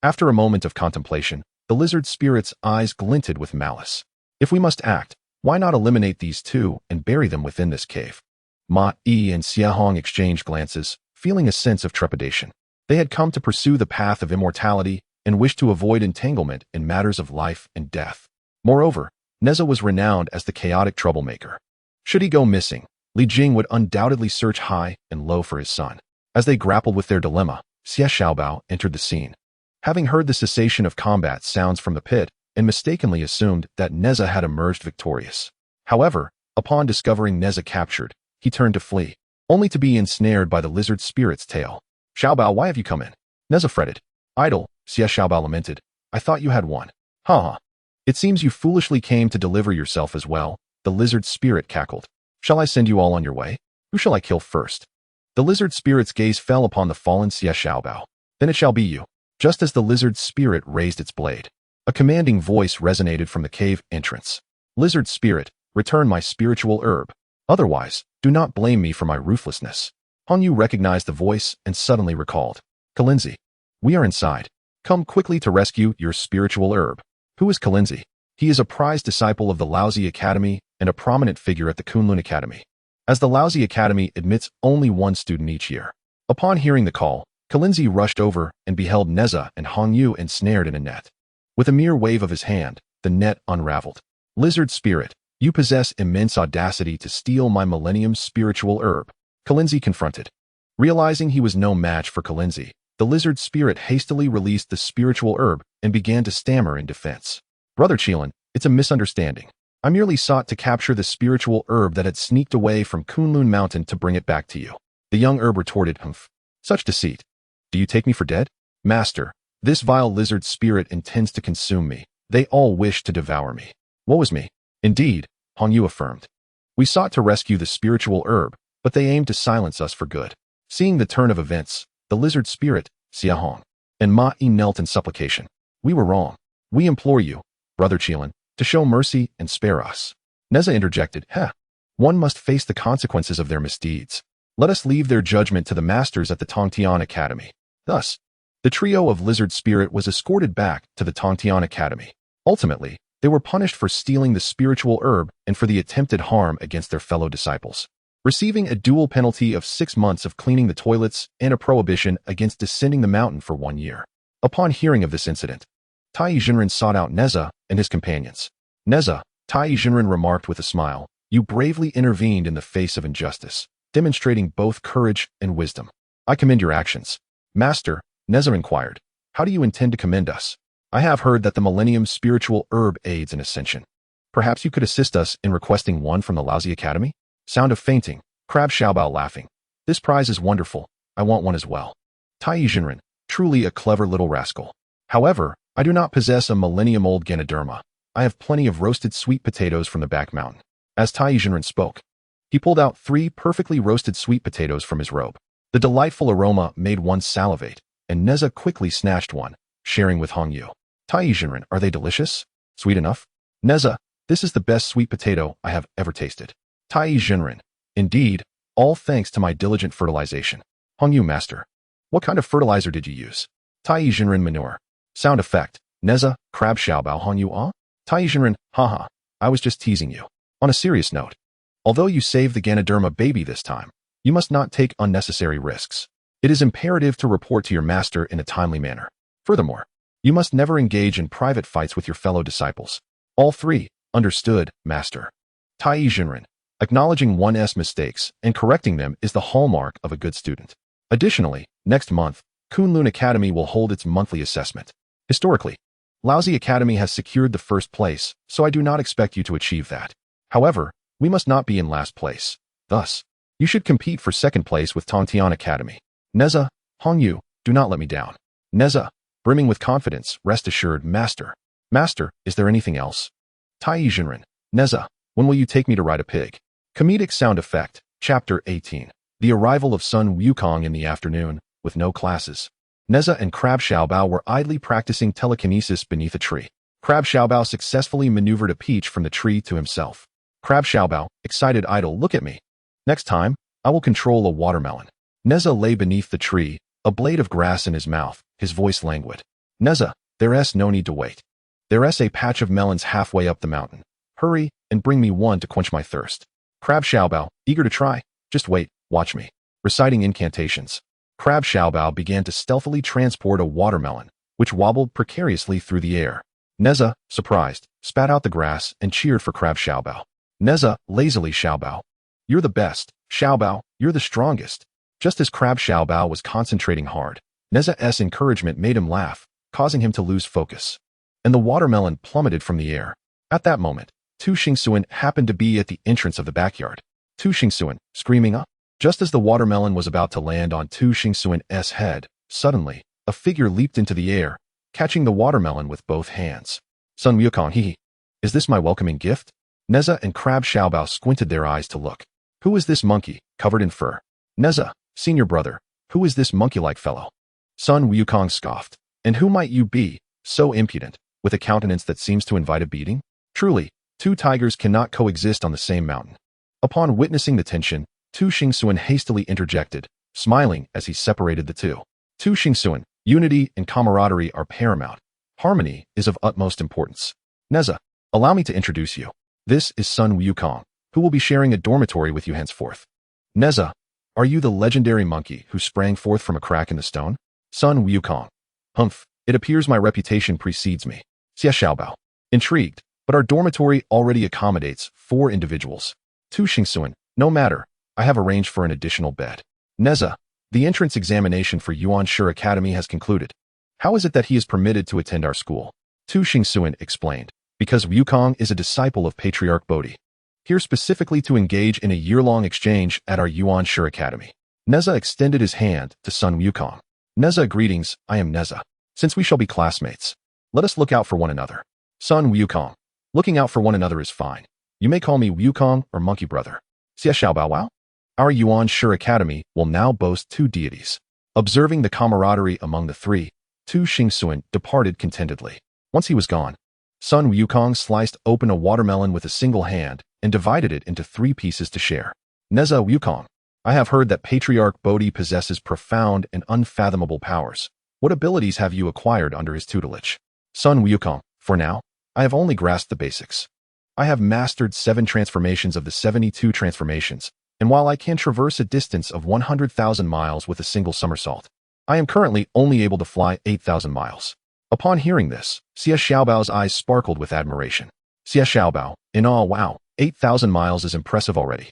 After a moment of contemplation, the lizard spirit's eyes glinted with malice. If we must act, why not eliminate these 2 and bury them within this cave? Ma-Yi and Xiahong exchanged glances, feeling a sense of trepidation. They had come to pursue the path of immortality and wished to avoid entanglement in matters of life and death. Moreover, Nezha was renowned as the chaotic troublemaker. Should he go missing, Li Jing would undoubtedly search high and low for his son. As they grappled with their dilemma, Xia Xiaobao entered the scene. Having heard the cessation of combat sounds from the pit, and mistakenly assumed that Nezha had emerged victorious. However, upon discovering Nezha captured, he turned to flee, only to be ensnared by the lizard spirit's tail. Xiaobao, why have you come in? Nezha fretted. Idle, Xia Xiaobao lamented. I thought you had won. Ha ha. It seems you foolishly came to deliver yourself as well, the lizard spirit cackled. Shall I send you all on your way? Who shall I kill first? The lizard spirit's gaze fell upon the fallen Xia Xiaobao. Then it shall be you. Just as the lizard spirit raised its blade, a commanding voice resonated from the cave entrance. Lizard spirit, return my spiritual herb. Otherwise, do not blame me for my ruthlessness. Hongyu recognized the voice and suddenly recalled. Kalinzi, we are inside. Come quickly to rescue your spiritual herb. Who is Kalinzi? He is a prized disciple of the Laozi Academy and a prominent figure at the Kunlun Academy. As the Laozi Academy admits only 1 student each year. Upon hearing the call, Kalinzi rushed over and beheld Nezha and Hongyu ensnared in a net. With a mere wave of his hand, the net unraveled. Lizard spirit, you possess immense audacity to steal my millennium spiritual herb, Kalinzi confronted. Realizing he was no match for Kalinzi, The lizard spirit hastily released the spiritual herb and began to stammer in defense. Brother Qilin, it's a misunderstanding. I merely sought to capture the spiritual herb that had sneaked away from Kunlun Mountain to bring it back to you. The young herb retorted, humph. Such deceit. Do you take me for dead? Master, this vile lizard spirit intends to consume me. They all wish to devour me. Woe is me. Indeed, Hong Yu affirmed. We sought to rescue the spiritual herb, but they aimed to silence us for good. Seeing the turn of events, the lizard spirit, Xia Hong, and Ma Yi knelt in supplication. We were wrong. We implore you, Brother Qilin, to show mercy and spare us. Nezha interjected, One must face the consequences of their misdeeds. Let us leave their judgment to the masters at the Tongtian Academy. Thus, the trio of lizard spirit was escorted back to the Tongtian Academy. Ultimately, they were punished for stealing the spiritual herb and for the attempted harm against their fellow disciples, receiving a dual penalty of 6 months of cleaning the toilets and a prohibition against descending the mountain for 1 year. Upon hearing of this incident, TAIBAIJINXING sought out Nezha and his companions. Nezha, TAIBAIJINXING remarked with a smile, you bravely intervened in the face of injustice, demonstrating both courage and wisdom. I commend your actions. Master, Nezha inquired, how do you intend to commend us? I have heard that the Millennium Spiritual Herb aids in ascension. Perhaps you could assist us in requesting one from the Lousy Academy? Sound of fainting, Crab Xiaobao laughing. This prize is wonderful. I want one as well. TAIBAIJINXING, truly a clever little rascal. However, I do not possess a millennium-old Ganoderma. I have plenty of roasted sweet potatoes from the back mountain. As TAIBAIJINXING spoke, he pulled out 3 perfectly roasted sweet potatoes from his robe. The delightful aroma made one salivate, and Nezha quickly snatched one, sharing with Hong Yu. TAIBAIJINXING, are they delicious? Sweet enough? Nezha, this is the best sweet potato I have ever tasted. TAIBAIJINXING, indeed, all thanks to my diligent fertilization. Hong Yu, master, what kind of fertilizer did you use? TAIBAIJINXING, manure. Sound effect, Nezha, Crab Xiaobao, Hong Yu, TAIBAIJINXING, haha, I was just teasing you. On a serious note, although you saved the Ganoderma baby this time, you must not take unnecessary risks. It is imperative to report to your master in a timely manner. Furthermore, you must never engage in private fights with your fellow disciples. All 3, understood, master. TAIBAIJINXING, acknowledging one's mistakes and correcting them is the hallmark of a good student. Additionally, next month, Kunlun Academy will hold its monthly assessment. Historically, Lousy Academy has secured the first place, so I do not expect you to achieve that. However, we must not be in last place. Thus, you should compete for second place with Tongtian Academy. Nezha, Hong Yu, do not let me down. Nezha, brimming with confidence, rest assured, master. Master, is there anything else? TAIBAIJINXING, Nezha, when will you take me to ride a pig? Comedic sound effect, Chapter 18. The arrival of Sun Wukong in the afternoon, with no classes. Nezha and Crab Xiaobao were idly practicing telekinesis beneath a tree. Crab Xiaobao successfully maneuvered a peach from the tree to himself. Crab Xiaobao, excited idle, look at me. Next time, I will control a watermelon. Nezha lay beneath the tree, a blade of grass in his mouth, his voice languid. Nezha, there's no need to wait. There's a patch of melons halfway up the mountain. Hurry, and bring me one to quench my thirst. Crab Xiaobao, eager to try. Just wait, watch me. Reciting incantations. Crab Xiaobao began to stealthily transport a watermelon, which wobbled precariously through the air. Nezha, surprised, spat out the grass and cheered for Crab Xiaobao. Nezha, lazily, Xiaobao. You're the best. Xiaobao, you're the strongest. Just as Crab Xiaobao was concentrating hard, Nezha's encouragement made him laugh, causing him to lose focus. And the watermelon plummeted from the air. At that moment, Tu Xingsuan happened to be at the entrance of the backyard. Tu Xingsuan, screaming up. Just as the watermelon was about to land on Tu Xingsuan's head, suddenly, a figure leaped into the air, catching the watermelon with both hands. Sun Wukong, hee. Is this my welcoming gift? Nezha and Crab Xiaobao squinted their eyes to look. Who is this monkey, covered in fur? Nezha, senior brother, who is this monkey-like fellow? Sun Wukong scoffed. And who might you be, so impudent, with a countenance that seems to invite a beating? Truly, 2 tigers cannot coexist on the same mountain. Upon witnessing the tension, Tu Xingsuan hastily interjected, smiling as he separated the two. Tu Xingsuan, unity and camaraderie are paramount. Harmony is of utmost importance. Nezha, allow me to introduce you. This is Sun Wukong, who will be sharing a dormitory with you henceforth. Nezha, are you the legendary monkey who sprang forth from a crack in the stone? Sun Wukong. Humph, it appears my reputation precedes me. Xia Xiaobao. Intrigued, but our dormitory already accommodates 4 individuals. Tu Xingsuan, no matter, I have arranged for an additional bed. Nezha, The entrance examination for Yuanshi Academy has concluded. How is it that he is permitted to attend our school? Tu Xingsuan explained. Because Wukong is a disciple of Patriarch Bodhi. Here specifically to engage in a year-long exchange at our Yuanshi Academy. Nezha extended his hand to Sun Wukong. Nezha, greetings, I am Nezha. Since we shall be classmates, let us look out for one another. Sun Wukong. Looking out for one another is fine. You may call me Wukong or Monkey Brother. Xia Xiao Bao Wao. Our Yuanshi Academy will now boast 2 deities. Observing the camaraderie among the 3, Tu Xingsuan departed contentedly. Once he was gone, Sun Wukong sliced open a watermelon with a single hand and divided it into 3 pieces to share. Nezha Wukong. I have heard that Patriarch Bodhi possesses profound and unfathomable powers. What abilities have you acquired under his tutelage? Sun Wukong. For now, I have only grasped the basics. I have mastered 7 transformations of the 72 transformations, and while I can traverse a distance of 100,000 miles with a single somersault, I am currently only able to fly 8,000 miles. Upon hearing this, Xia Xiaobao's eyes sparkled with admiration. Xia Xiaobao, in awe, wow, 8,000 miles is impressive already.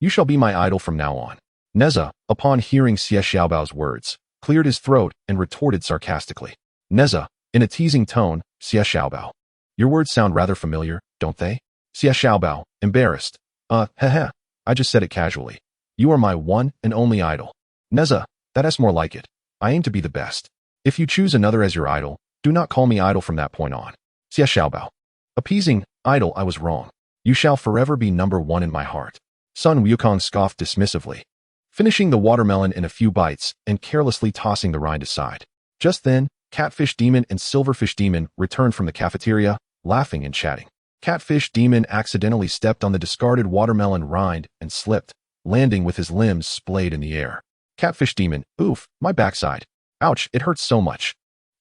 You shall be my idol from now on. Nezha, upon hearing Xia Xiaobao's words, cleared his throat and retorted sarcastically. Nezha, in a teasing tone, Xia Xiaobao. Your words sound rather familiar, don't they? Xia Xiaobao, embarrassed. Heh. I just said it casually. You are my one and only idol. Nezha, that's more like it. I aim to be the best. If you choose another as your idol, do not call me idol from that point on. Xia Xiaobao. Appeasing, idol, I was wrong. You shall forever be number 1 in my heart. Sun Wukong scoffed dismissively, finishing the watermelon in a few bites and carelessly tossing the rind aside. Just then, Catfish Demon and Silverfish Demon returned from the cafeteria, laughing and chatting. Catfish Demon accidentally stepped on the discarded watermelon rind and slipped, landing with his limbs splayed in the air. Catfish Demon, oof, my backside. Ouch, it hurts so much.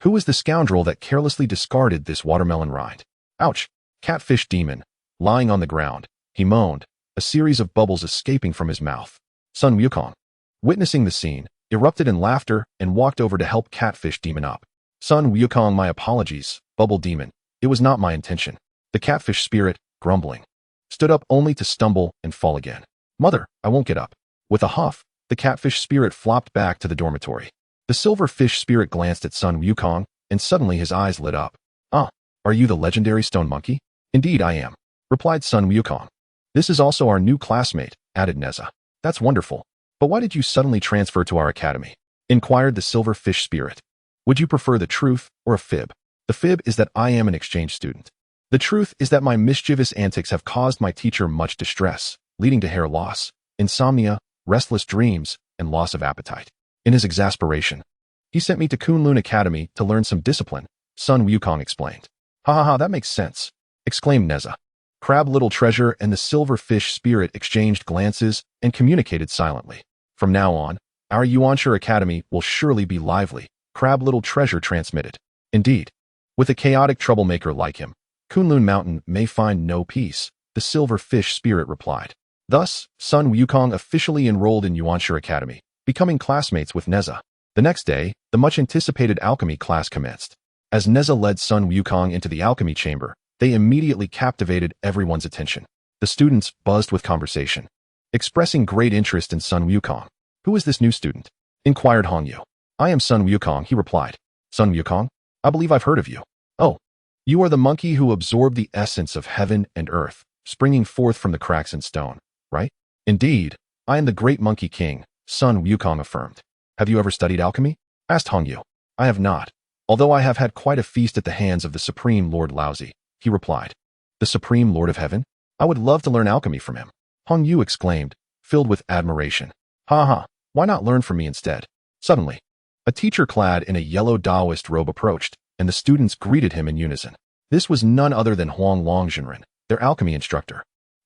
Who is the scoundrel that carelessly discarded this watermelon rind? Ouch. Catfish Demon, lying on the ground, he moaned, a series of bubbles escaping from his mouth. Sun Wukong, witnessing the scene, erupted in laughter and walked over to help Catfish Demon up. Sun Wukong, my apologies, Bubble Demon. It was not my intention. The catfish spirit, grumbling, stood up only to stumble and fall again. Mother, I won't get up. With a huff, the catfish spirit flopped back to the dormitory. The silverfish spirit glanced at Sun Wukong, and suddenly his eyes lit up. Ah, are you the legendary stone monkey? Indeed I am, replied Sun Wukong. This is also our new classmate, added Nezha. That's wonderful. But why did you suddenly transfer to our academy? Inquired the silverfish spirit. Would you prefer the truth or a fib? The fib is that I am an exchange student. The truth is that my mischievous antics have caused my teacher much distress, leading to hair loss, insomnia, restless dreams, and loss of appetite. In his exasperation, he sent me to Kunlun Academy to learn some discipline, Sun Wukong explained. Ha, that makes sense, exclaimed Nezha. Crab Little Treasure and the silverfish spirit exchanged glances and communicated silently. From now on, our Yuanshi Academy will surely be lively, Crab Little Treasure transmitted. Indeed, with a chaotic troublemaker like him, Kunlun Mountain may find no peace, the silverfish spirit replied. Thus, Sun Wukong officially enrolled in Yuanshi Academy, becoming classmates with Nezha. The next day, the much-anticipated alchemy class commenced. As Nezha led Sun Wukong into the alchemy chamber, they immediately captivated everyone's attention. The students buzzed with conversation, expressing great interest in Sun Wukong. Who is this new student? Inquired Hongyu. I am Sun Wukong, he replied. Sun Wukong? I believe I've heard of you. Oh, you are the monkey who absorbed the essence of heaven and earth, springing forth from the cracks in stone, right? Indeed, I am the great monkey king, Sun Wukong affirmed. Have you ever studied alchemy? Asked Hongyu. I have not, although I have had quite a feast at the hands of the Supreme Lord Laozi, he replied. The Supreme Lord of Heaven? I would love to learn alchemy from him, Hongyu exclaimed, filled with admiration. Ha, why not learn from me instead? Suddenly, a teacher clad in a yellow Taoist robe approached, and the students greeted him in unison. This was none other than Huang Longjinren, their alchemy instructor.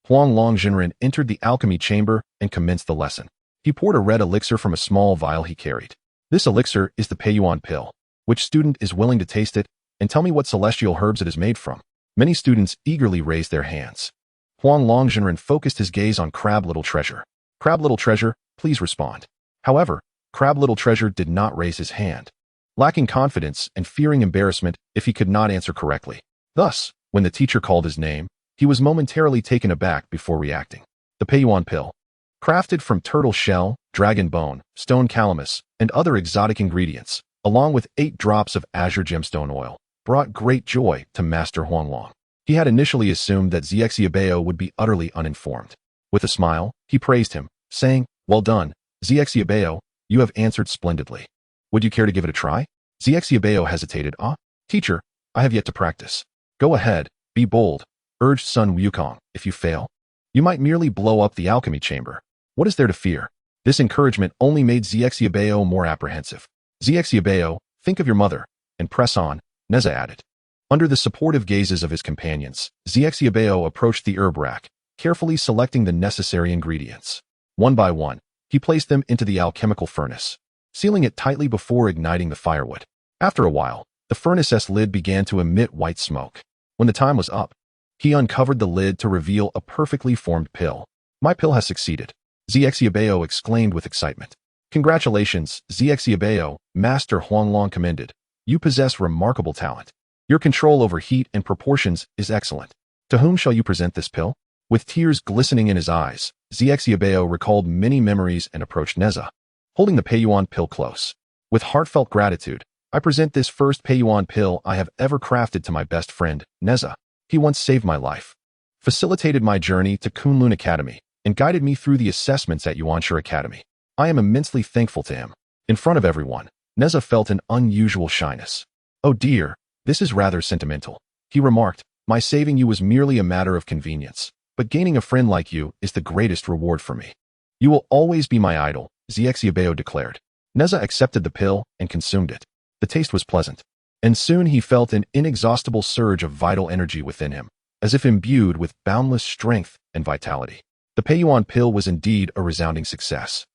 Huang Longjinren entered the alchemy chamber and commenced the lesson. He poured a red elixir from a small vial he carried. This elixir is the Peiyuan pill. Which student is willing to taste it and tell me what celestial herbs it is made from? Many students eagerly raised their hands. Huang Longjinren focused his gaze on Crab Little Treasure. Crab Little Treasure, please respond. However, Crab Little Treasure did not raise his hand, lacking confidence and fearing embarrassment if he could not answer correctly. Thus, when the teacher called his name, he was momentarily taken aback before reacting. The Peiyuan pill, crafted from turtle shell, dragon bone, stone calamus, and other exotic ingredients, along with 8 drops of azure gemstone oil, brought great joy to Master Huanglong. He had initially assumed that Xiaobai would be utterly uninformed. With a smile, he praised him, saying, "Well done, Xiaobai, you have answered splendidly. Would you care to give it a try?" Xiaobai hesitated. Teacher, I have yet to practice." "Go ahead, be bold," urged Sun Wukong. "If you fail, you might merely blow up the alchemy chamber. What is there to fear?" This encouragement only made Xiaobai more apprehensive. "Xiaobai, think of your mother, and press on," Nezha added. Under the supportive gazes of his companions, Xiaobai approached the herb rack, carefully selecting the necessary ingredients. One by one, he placed them into the alchemical furnace, sealing it tightly before igniting the firewood. After a while, the furnace's lid began to emit white smoke. When the time was up, he uncovered the lid to reveal a perfectly formed pill. "My pill has succeeded," Xiaobai exclaimed with excitement. "Congratulations, Xiaobai," Master Huanglong commended. "You possess remarkable talent. Your control over heat and proportions is excellent. To whom shall you present this pill?" With tears glistening in his eyes, Xiaobai recalled many memories and approached Nezha, holding the Peiyuan pill close. "With heartfelt gratitude, I present this first Peiyuan pill I have ever crafted to my best friend, Nezha. He once saved my life, facilitated my journey to Kunlun Academy, and guided me through the assessments at Yuanshi Academy. I am immensely thankful to him." In front of everyone, Nezha felt an unusual shyness. "Oh dear, this is rather sentimental," he remarked. "My saving you was merely a matter of convenience, but gaining a friend like you is the greatest reward for me." "You will always be my idol," Xiaobai declared. Nezha accepted the pill and consumed it. The taste was pleasant, and soon he felt an inexhaustible surge of vital energy within him, as if imbued with boundless strength and vitality. The Peiyuan pill was indeed a resounding success.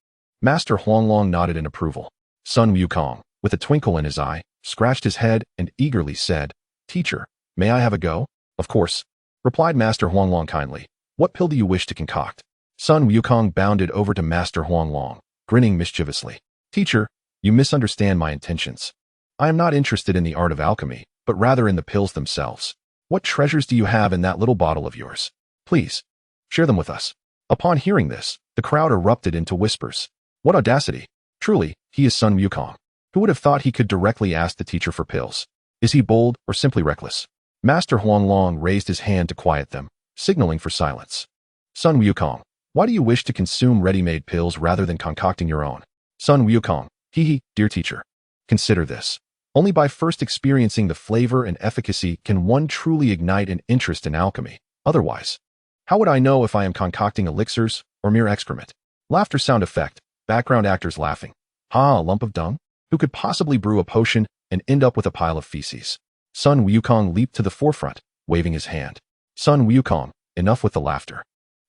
Master Huanglong nodded in approval. Sun Wukong, with a twinkle in his eye, scratched his head and eagerly said, "Teacher, may I have a go?" "Of course," replied Master Huanglong kindly. "What pill do you wish to concoct?" Sun Wukong bounded over to Master Huanglong, grinning mischievously. "Teacher, you misunderstand my intentions. I am not interested in the art of alchemy, but rather in the pills themselves. What treasures do you have in that little bottle of yours? Please, share them with us." Upon hearing this, the crowd erupted into whispers. What audacity! Truly, he is Sun Wukong. Who would have thought he could directly ask the teacher for pills? Is he bold or simply reckless? Master Huanglong raised his hand to quiet them, signaling for silence. "Sun Wukong, why do you wish to consume ready-made pills rather than concocting your own?" Sun Wukong, dear teacher. Consider this. Only by first experiencing the flavor and efficacy can one truly ignite an interest in alchemy. Otherwise, how would I know if I am concocting elixirs or mere excrement? Laughter sound effect, background actors laughing. A lump of dung? Who could possibly brew a potion and end up with a pile of feces? Sun Wukong leaped to the forefront, waving his hand. Sun Wukong, enough with the laughter.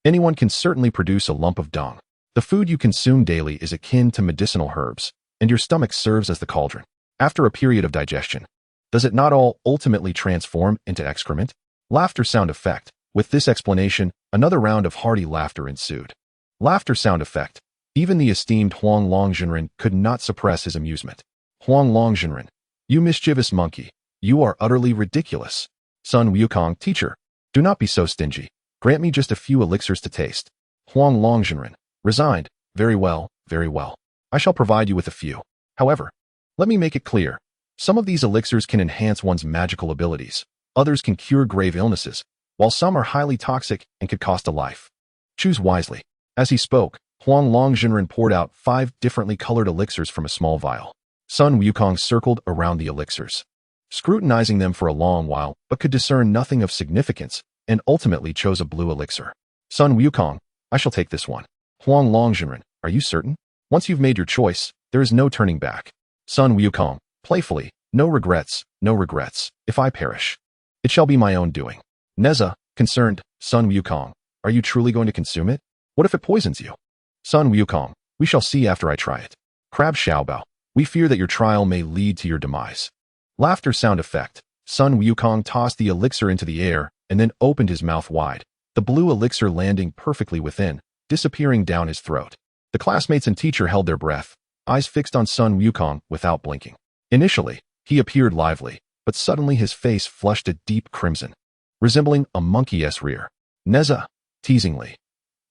Anyone can certainly produce a lump of dung. The food you consume daily is akin to medicinal herbs, and your stomach serves as the cauldron. After a period of digestion, does it not all ultimately transform into excrement? Laughter sound effect. With this explanation, another round of hearty laughter ensued. Laughter sound effect. Even the esteemed Huang Longjinren could not suppress his amusement. Huang Longjinren, you mischievous monkey, you are utterly ridiculous. Sun Wukong, teacher, do not be so stingy. Grant me just a few elixirs to taste. Huang Longjinren, resigned. Very well, very well. I shall provide you with a few. However, let me make it clear. Some of these elixirs can enhance one's magical abilities. Others can cure grave illnesses, while some are highly toxic and could cost a life. Choose wisely. As he spoke, Huang Longjinren poured out 5 differently colored elixirs from a small vial. Sun Wukong circled around the elixirs, scrutinizing them for a long while, but could discern nothing of significance, and ultimately chose a blue elixir. Sun Wukong, I shall take this one. Huang Longjinren, are you certain? Once you've made your choice, there is no turning back. Sun Wukong, playfully, no regrets, no regrets. If I perish, it shall be my own doing. Nezha, concerned, Sun Wukong, are you truly going to consume it? What if it poisons you? Sun Wukong, we shall see after I try it. Crab Xiaobao, we fear that your trial may lead to your demise. Laughter sound effect. Sun Wukong tossed the elixir into the air and then opened his mouth wide, the blue elixir landing perfectly within, disappearing down his throat. The classmates and teacher held their breath, eyes fixed on Sun Wukong without blinking. Initially, he appeared lively, but suddenly his face flushed a deep crimson, resembling a monkey's rear. Nezha, teasingly.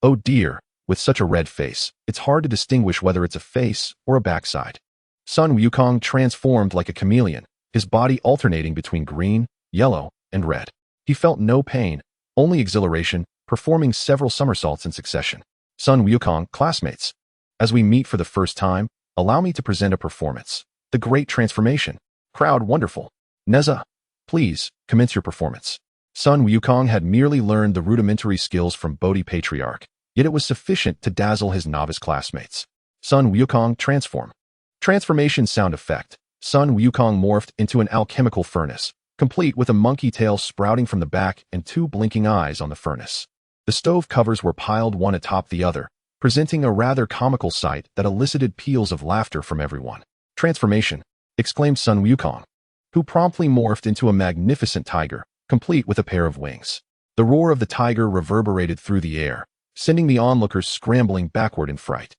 Oh dear, With such a red face, it's hard to distinguish whether it's a face or a backside. Sun Wukong transformed like a chameleon, his body alternating between green, yellow, and red. He felt no pain, only exhilaration, performing several somersaults in succession. Sun Wukong, classmates. As we meet for the first time, allow me to present a performance. The Great Transformation. Crowd wonderful. Nezha, please, commence your performance. Sun Wukong had merely learned the rudimentary skills from Bodhi Patriarch, yet it was sufficient to dazzle his novice classmates. Sun Wukong, transform. Transformation sound effect. Sun Wukong morphed into an alchemical furnace, complete with a monkey tail sprouting from the back and two blinking eyes on the furnace. The stove covers were piled one atop the other, presenting a rather comical sight that elicited peals of laughter from everyone. Transformation, exclaimed Sun Wukong, who promptly morphed into a magnificent tiger, complete with a pair of wings. The roar of the tiger reverberated through the air, sending the onlookers scrambling backward in fright.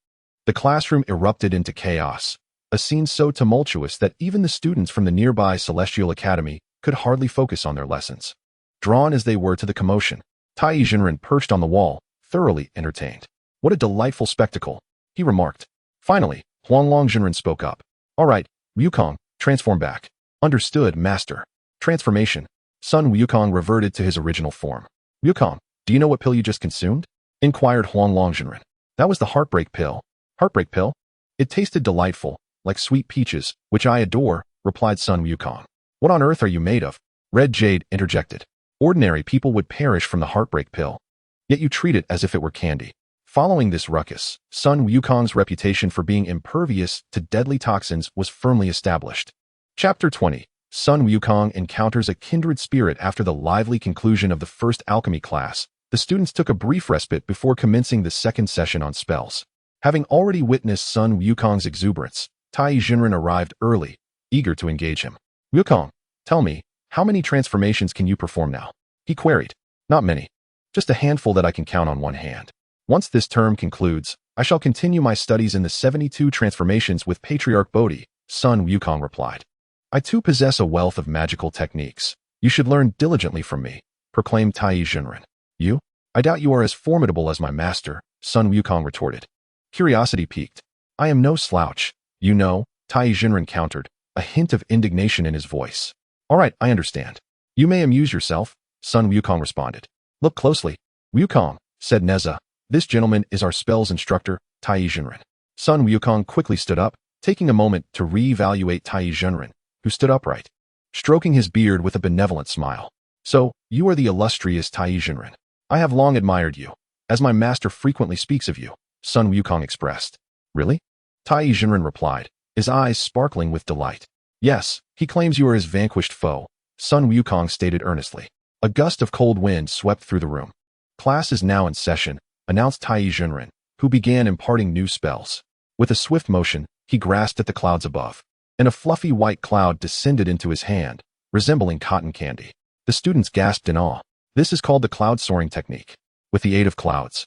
The classroom erupted into chaos, a scene so tumultuous that even the students from the nearby Celestial Academy could hardly focus on their lessons. Drawn as they were to the commotion, TAIBAIJINXING perched on the wall, thoroughly entertained. What a delightful spectacle, he remarked. Finally, Kunlun spoke up. All right, Wukong, transform back. Understood, master. Transformation. Sun Wukong reverted to his original form. Wukong, do you know what pill you just consumed? Inquired Kunlun. That was the heartbreak pill. Heartbreak pill? It tasted delightful, like sweet peaches, which I adore, replied Sun Wukong. What on earth are you made of? Red Jade interjected. Ordinary people would perish from the heartbreak pill. Yet you treat it as if it were candy. Following this ruckus, Sun Wukong's reputation for being impervious to deadly toxins was firmly established. Chapter 20. Sun Wukong encounters a kindred spirit. After the lively conclusion of the first alchemy class, the students took a brief respite before commencing the second session on spells. Having already witnessed Sun Wukong's exuberance, TAIBAIJINXING arrived early, eager to engage him. Wukong, tell me, how many transformations can you perform now? He queried. Not many. Just a handful that I can count on one hand. Once this term concludes, I shall continue my studies in the 72 transformations with Patriarch Bodhi, Sun Wukong replied. I too possess a wealth of magical techniques. You should learn diligently from me, proclaimed TAIBAIJINXING. You? I doubt you are as formidable as my master, Sun Wukong retorted. Curiosity piqued. I am no slouch, you know, TAIBAIJINXING countered, a hint of indignation in his voice. All right, I understand. You may amuse yourself, Sun Wukong responded. Look closely. Wukong, said Nezha. This gentleman is our spells instructor, TAIBAIJINXING. Sun Wukong quickly stood up, taking a moment to re-evaluate TAIBAIJINXING, who stood upright, stroking his beard with a benevolent smile. So, you are the illustrious TAIBAIJINXING. I have long admired you, as my master frequently speaks of you, Sun Wukong expressed. Really? TAIBAIJINXING replied, his eyes sparkling with delight. Yes, he claims you are his vanquished foe, Sun Wukong stated earnestly. A gust of cold wind swept through the room. Class is now in session, announced TAIBAIJINXING, who began imparting new spells. With a swift motion, he grasped at the clouds above, and a fluffy white cloud descended into his hand, resembling cotton candy. The students gasped in awe. This is called the cloud soaring technique. With the aid of clouds,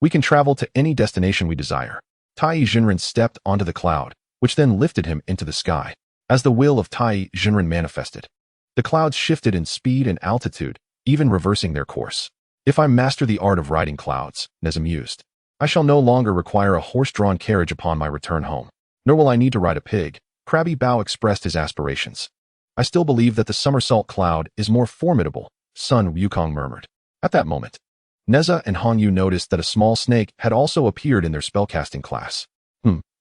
we can travel to any destination we desire. TAIBAIJINXING stepped onto the cloud, which then lifted him into the sky. As the will of TAIBAIJINXING manifested, the clouds shifted in speed and altitude, even reversing their course. If I master the art of riding clouds, Nezha mused, I shall no longer require a horse-drawn carriage upon my return home. Nor will I need to ride a pig. Krabby Bao expressed his aspirations. I still believe that the somersault cloud is more formidable, Sun Wukong murmured. At that moment, Nezha and Hongyu noticed that a small snake had also appeared in their spellcasting class.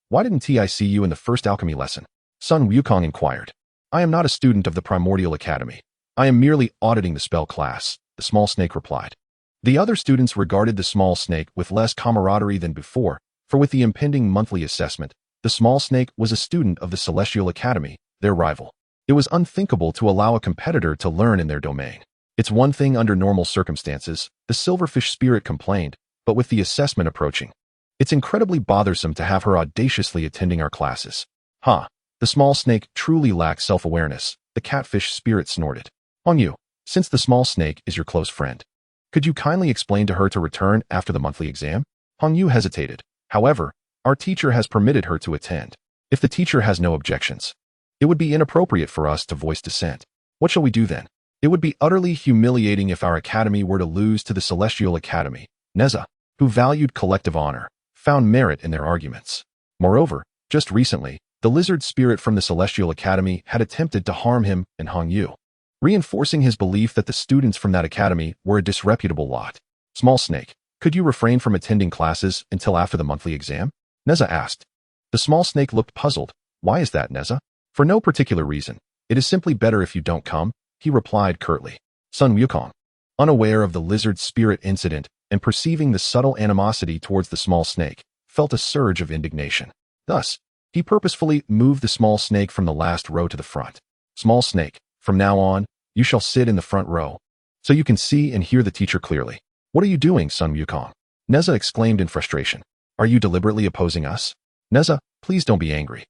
Why didn't I see you in the first alchemy lesson? Sun Wukong inquired. I am not a student of the Primordial Academy. I am merely auditing the spell class, the small snake replied. The other students regarded the small snake with less camaraderie than before, for with the impending monthly assessment, the small snake was a student of the Celestial Academy, their rival. It was unthinkable to allow a competitor to learn in their domain. It's one thing under normal circumstances, the silverfish spirit complained, but with the assessment approaching, it's incredibly bothersome to have her audaciously attending our classes. The small snake truly lacks self-awareness, the catfish spirit snorted. Hongyu, since the small snake is your close friend, could you kindly explain to her to return after the monthly exam? Hongyu hesitated. However, our teacher has permitted her to attend. If the teacher has no objections, it would be inappropriate for us to voice dissent. What shall we do then? It would be utterly humiliating if our academy were to lose to the Celestial Academy. Nezha, who valued collective honor, found merit in their arguments. Moreover, just recently, the lizard spirit from the Celestial Academy had attempted to harm him and Hong Yu, reinforcing his belief that the students from that academy were a disreputable lot. Small snake, could you refrain from attending classes until after the monthly exam? Nezha asked. The small snake looked puzzled. Why is that, Nezha? For no particular reason. It is simply better if you don't come, he replied curtly. Sun Wukong, unaware of the lizard spirit incident and perceiving the subtle animosity towards the small snake, felt a surge of indignation. Thus, he purposefully moved the small snake from the last row to the front. Small snake, from now on, you shall sit in the front row, so you can see and hear the teacher clearly. What are you doing, Sun Wukong? Nezha exclaimed in frustration. Are you deliberately opposing us? Nezha, please don't be angry.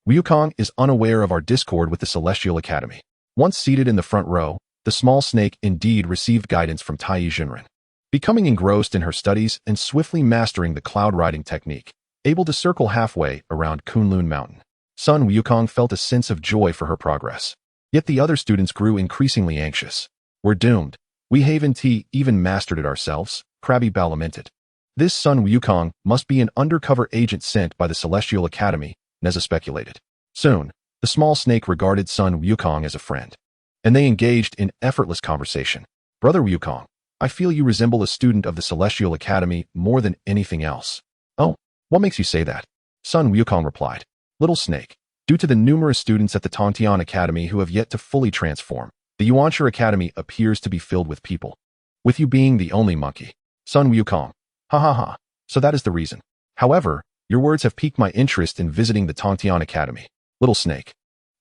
Wukong is unaware of our discord with the Celestial Academy. Once seated in the front row, the small snake indeed received guidance from TAIBAIJINXING, becoming engrossed in her studies and swiftly mastering the cloud riding technique, able to circle halfway around Kunlun Mountain. Sun Wukong felt a sense of joy for her progress. Yet the other students grew increasingly anxious. We're doomed. We haven't even mastered it ourselves, Krabby Bao lamented. This Sun Wukong must be an undercover agent sent by the Celestial Academy, Nezha speculated. Soon, the small snake regarded Sun Wukong as a friend, and they engaged in effortless conversation. Brother Wukong, I feel you resemble a student of the Celestial Academy more than anything else. Oh, what makes you say that? Sun Wukong replied. Little snake, due to the numerous students at the Tontian Academy who have yet to fully transform, the Yuanshi Academy appears to be filled with people, with you being the only monkey. Sun Wukong, ha ha ha, so that is the reason. However, your words have piqued my interest in visiting the Tontian Academy. Little snake,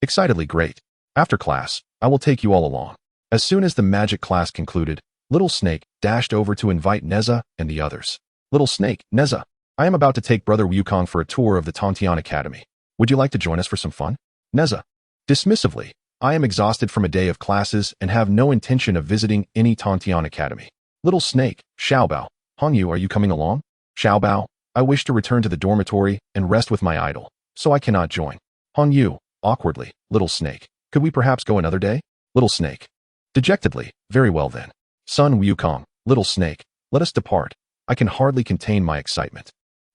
excitedly, great. After class, I will take you all along. As soon as the magic class concluded, Little Snake dashed over to invite Nezha and the others. Little Snake, Nezha, I am about to take Brother Wukong for a tour of the Tontian Academy. Would you like to join us for some fun? Nezha, dismissively, I am exhausted from a day of classes and have no intention of visiting any Tontian Academy. Little Snake, Xiaobao, Hongyu, are you coming along? Xiaobao, I wish to return to the dormitory and rest with my idol, so I cannot join. Hongyu, awkwardly, Little Snake, could we perhaps go another day? Little Snake, dejectedly, very well then. Sun Wukong, Little Snake, let us depart. I can hardly contain my excitement.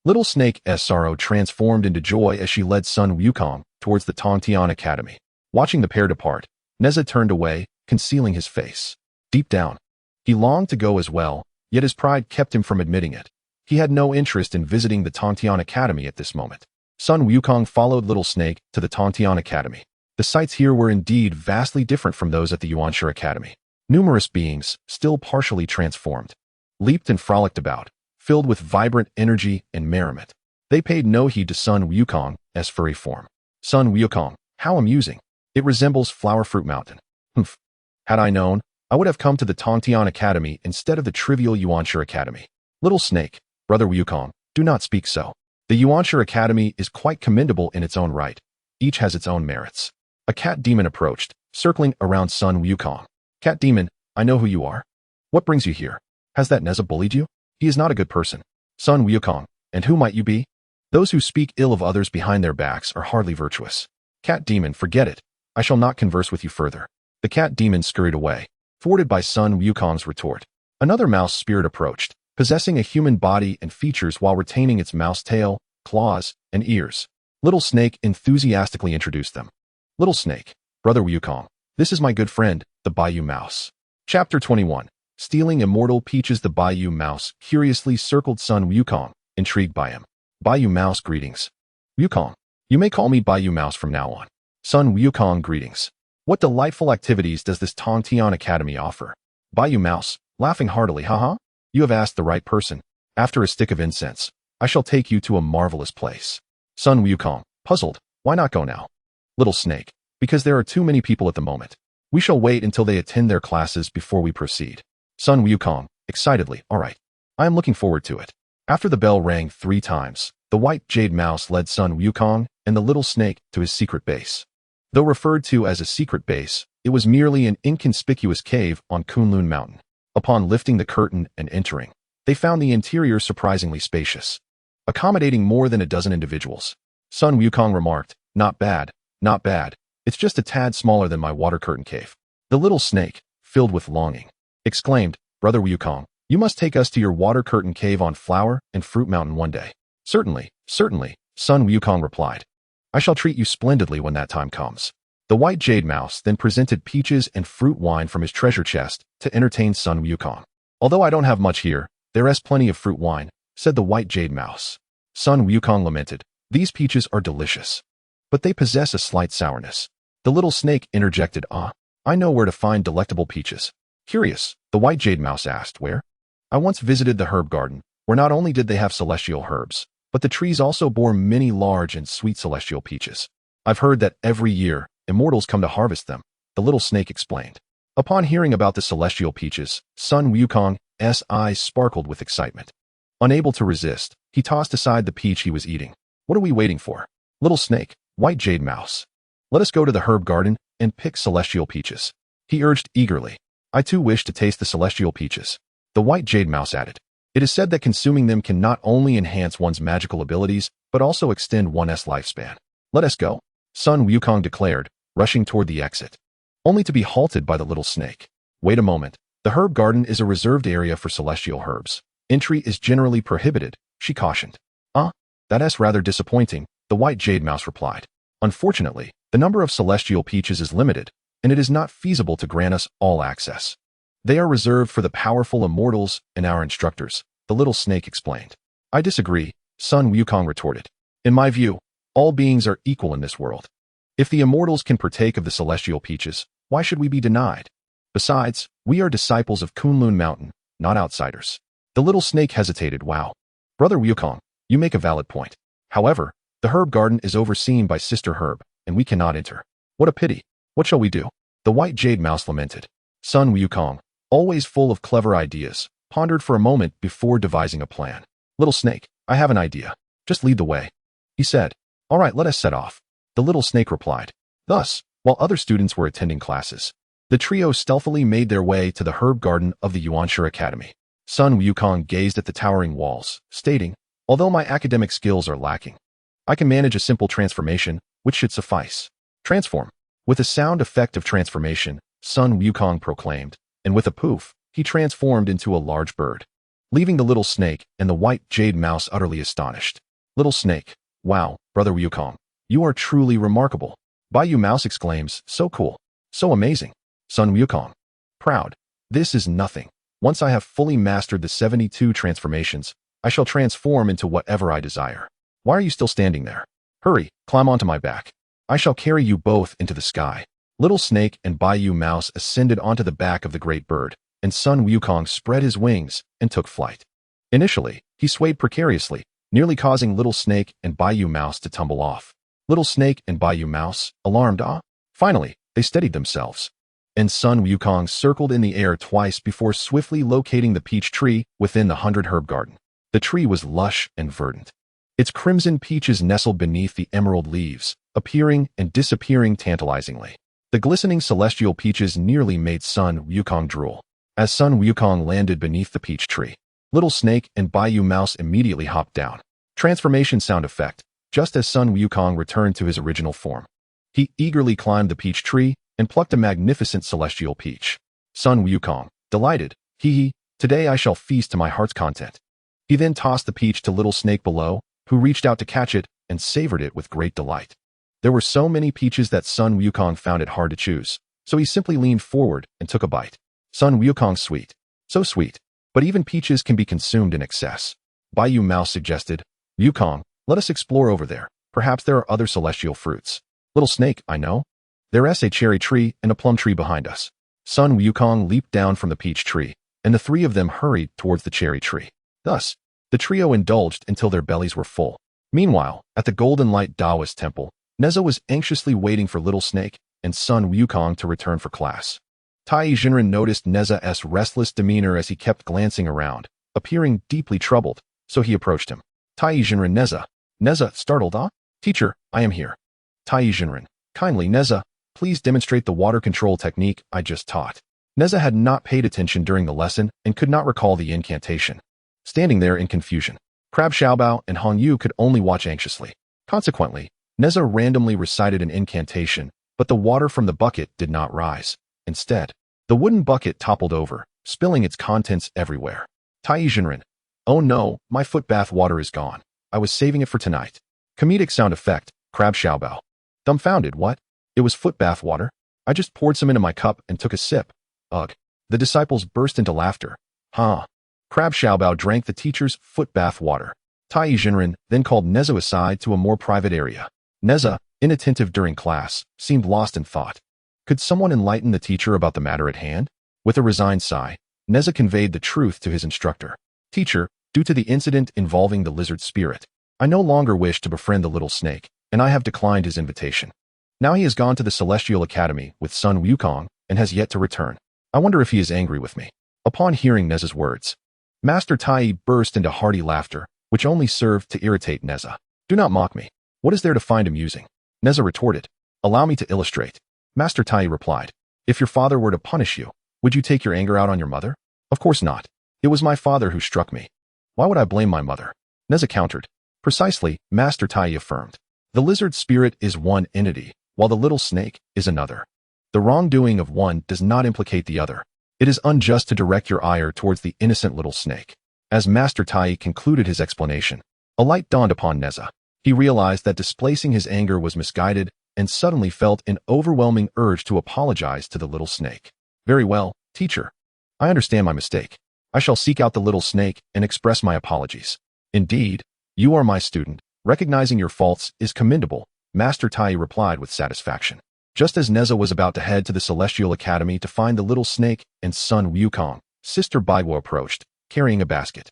Little Snake's sorrow transformed into joy as she led Sun Wukong towards the Tontian Academy. Watching the pair depart, Nezha turned away, concealing his face. Deep down, he longed to go as well, yet his pride kept him from admitting it. He had no interest in visiting the Tontian Academy at this moment. Sun Wukong followed Little Snake to the Tontian Academy. The sights here were indeed vastly different from those at the Yuanshi Academy. Numerous beings, still partially transformed, leaped and frolicked about, filled with vibrant energy and merriment. They paid no heed to Sun Wukong's furry form. Sun Wukong, how amusing. It resembles Flower Fruit Mountain. Humph. Had I known, I would have come to the Tontian Academy instead of the trivial Yuanshi Academy. Little Snake, Brother Wukong, do not speak so. The Yuanshi Academy is quite commendable in its own right. Each has its own merits. A cat demon approached, circling around Sun Wukong. Cat demon, I know who you are. What brings you here? Has that Nezha bullied you? He is not a good person. Sun Wukong, and who might you be? Those who speak ill of others behind their backs are hardly virtuous. Cat demon, forget it. I shall not converse with you further. The cat demon scurried away, thwarted by Sun Wukong's retort. Another mouse spirit approached, possessing a human body and features while retaining its mouse tail, claws, and ears. Little Snake enthusiastically introduced them. Little Snake, Brother Wukong, this is my good friend, the Bayou Mouse. Chapter 21. Stealing Immortal Peaches. The Bayou Mouse curiously circled Sun Wukong, intrigued by him. Bayou Mouse, greetings. Wukong, you may call me Bayou Mouse from now on. Sun Wukong, greetings. What delightful activities does this Tontian Academy offer? Bayou Mouse, laughing heartily, haha. You have asked the right person. After a stick of incense, I shall take you to a marvelous place. Sun Wukong, puzzled, why not go now? Little Snake, because there are too many people at the moment. We shall wait until they attend their classes before we proceed. Sun Wukong, excitedly, all right. I am looking forward to it. After the bell rang 3 times, the white jade mouse led Sun Wukong and the little snake to his secret base. Though referred to as a secret base, it was merely an inconspicuous cave on Kunlun Mountain. Upon lifting the curtain and entering, they found the interior surprisingly spacious, accommodating more than a dozen individuals. Sun Wukong remarked, not bad, not bad. It's just a tad smaller than my water curtain cave. The little snake, filled with longing, exclaimed, Brother Wukong, You must take us to your water curtain cave on Flower and Fruit Mountain one day. Certainly, certainly, Sun Wukong replied. I shall treat you splendidly when that time comes. The white jade mouse then presented peaches and fruit wine from his treasure chest to entertain Sun Wukong. Although I don't have much here, there is plenty of fruit wine, said the white jade mouse. Sun Wukong lamented, these peaches are delicious, but they possess a slight sourness. The little snake interjected, I know where to find delectable peaches. Curious, the white jade mouse asked, where? I once visited the herb garden, where not only did they have celestial herbs, but the trees also bore many large and sweet celestial peaches. I've heard that every year, immortals come to harvest them, the little snake explained. Upon hearing about the celestial peaches, Sun Wukong's eyes sparkled with excitement. Unable to resist, he tossed aside the peach he was eating. What are we waiting for? Little snake, white jade mouse. Let us go to the herb garden and pick celestial peaches. He urged eagerly. I too wish to taste the celestial peaches. The white jade mouse added. It is said that consuming them can not only enhance one's magical abilities, but also extend one's lifespan. Let us go, Sun Wukong declared, rushing toward the exit. Only to be halted by the little snake. Wait a moment. The herb garden is a reserved area for celestial herbs. Entry is generally prohibited, she cautioned. That's rather disappointing, the white jade mouse replied. Unfortunately, the number of celestial peaches is limited, and it is not feasible to grant us all access. They are reserved for the powerful immortals and our instructors, the little snake explained. I disagree, Sun Wukong retorted. In my view, all beings are equal in this world. If the immortals can partake of the celestial peaches, why should we be denied? Besides, we are disciples of Kunlun Mountain, not outsiders. The little snake hesitated. Wow. Brother Wukong, you make a valid point. However, the herb garden is overseen by Sister Herb, and we cannot enter. What a pity. What shall we do? The white jade mouse lamented. Sun Wukong, always full of clever ideas, pondered for a moment before devising a plan. Little snake, I have an idea. Just lead the way. He said. All right, let us set off. The little snake replied. Thus, while other students were attending classes, the trio stealthily made their way to the herb garden of the Kunlun Academy. Sun Wukong gazed at the towering walls, stating, although my academic skills are lacking, I can manage a simple transformation, which should suffice. Transform. With a sound effect of transformation, Sun Wukong proclaimed, and with a poof, he transformed into a large bird, leaving the little snake and the white jade mouse utterly astonished. Little snake, wow, Brother Wukong, you are truly remarkable. Baiyu Mouse exclaims, so cool, so amazing. Sun Wukong, proud. This is nothing. Once I have fully mastered the 72 transformations, I shall transform into whatever I desire. Why are you still standing there? Hurry, climb onto my back. I shall carry you both into the sky. Little snake and Baiyu Mouse ascended onto the back of the great bird, and Sun Wukong spread his wings and took flight. Initially, he swayed precariously, nearly causing Little Snake and Baiyu Mouse to tumble off. Little Snake and Baiyu Mouse, alarmed, Finally, they steadied themselves, and Sun Wukong circled in the air twice before swiftly locating the peach tree within the 100 herb garden. The tree was lush and verdant. Its crimson peaches nestled beneath the emerald leaves, appearing and disappearing tantalizingly. The glistening celestial peaches nearly made Sun Wukong drool. As Sun Wukong landed beneath the peach tree, Little Snake and Baiyu Mouse immediately hopped down. Transformation sound effect, just as Sun Wukong returned to his original form. He eagerly climbed the peach tree and plucked a magnificent celestial peach. Sun Wukong, delighted, today I shall feast to my heart's content. He then tossed the peach to Little Snake below, who reached out to catch it and savored it with great delight. There were so many peaches that Sun Wukong found it hard to choose, so he simply leaned forward and took a bite. Sun Wukong sweet. So sweet. But even peaches can be consumed in excess. Baiyu Mouse suggested, Wukong, let us explore over there. Perhaps there are other celestial fruits. Little Snake, I know. There's a cherry tree and a plum tree behind us. Sun Wukong leaped down from the peach tree, and the three of them hurried towards the cherry tree. Thus, the trio indulged until their bellies were full. Meanwhile, at the Golden Light Taoist temple, Nezha was anxiously waiting for Little Snake and Sun Wukong to return for class. TAIBAIJINXING noticed Nezha's restless demeanor as he kept glancing around, appearing deeply troubled, so he approached him. TAIBAIJINXING Nezha. Nezha, startled, Teacher, I am here. TAIBAIJINXING, kindly Nezha, please demonstrate the water control technique I just taught. Nezha had not paid attention during the lesson and could not recall the incantation. Standing there in confusion, Crab Xiaobao and Hong Yu could only watch anxiously. Consequently, Nezha randomly recited an incantation, but the water from the bucket did not rise. Instead, the wooden bucket toppled over, spilling its contents everywhere. TAIBAIJINXING. Oh no, my foot bath water is gone. I was saving it for tonight. Comedic sound effect, crab xiaobao. Dumbfounded, what? It was foot bath water? I just poured some into my cup and took a sip. Ugh. The disciples burst into laughter. Huh. Crab xiaobao drank the teacher's foot bath water. TAIBAIJINXING then called Nezha aside to a more private area. Nezha, inattentive during class, seemed lost in thought. Could someone enlighten the teacher about the matter at hand? With a resigned sigh, Nezha conveyed the truth to his instructor. Teacher, due to the incident involving the lizard spirit, I no longer wish to befriend the little snake, and I have declined his invitation. Now he has gone to the Celestial Academy with Sun Wukong and has yet to return. I wonder if he is angry with me. Upon hearing Nezha's words, Master Tai burst into hearty laughter, which only served to irritate Nezha. Do not mock me. What is there to find amusing? Nezha retorted. Allow me to illustrate. Master Tai replied. If your father were to punish you, would you take your anger out on your mother? Of course not. It was my father who struck me. Why would I blame my mother? Nezha countered. Precisely, Master Tai affirmed. The lizard spirit is one entity, while the little snake is another. The wrongdoing of one does not implicate the other. It is unjust to direct your ire towards the innocent little snake. As Master Tai concluded his explanation, a light dawned upon Nezha. He realized that displacing his anger was misguided and suddenly felt an overwhelming urge to apologize to the little snake. Very well, teacher. I understand my mistake. I shall seek out the little snake and express my apologies. Indeed, you are my student. Recognizing your faults is commendable, Master Tai replied with satisfaction. Just as Nezha was about to head to the Celestial Academy to find the little snake and Sun Wukong, Sister Baiguo approached, carrying a basket.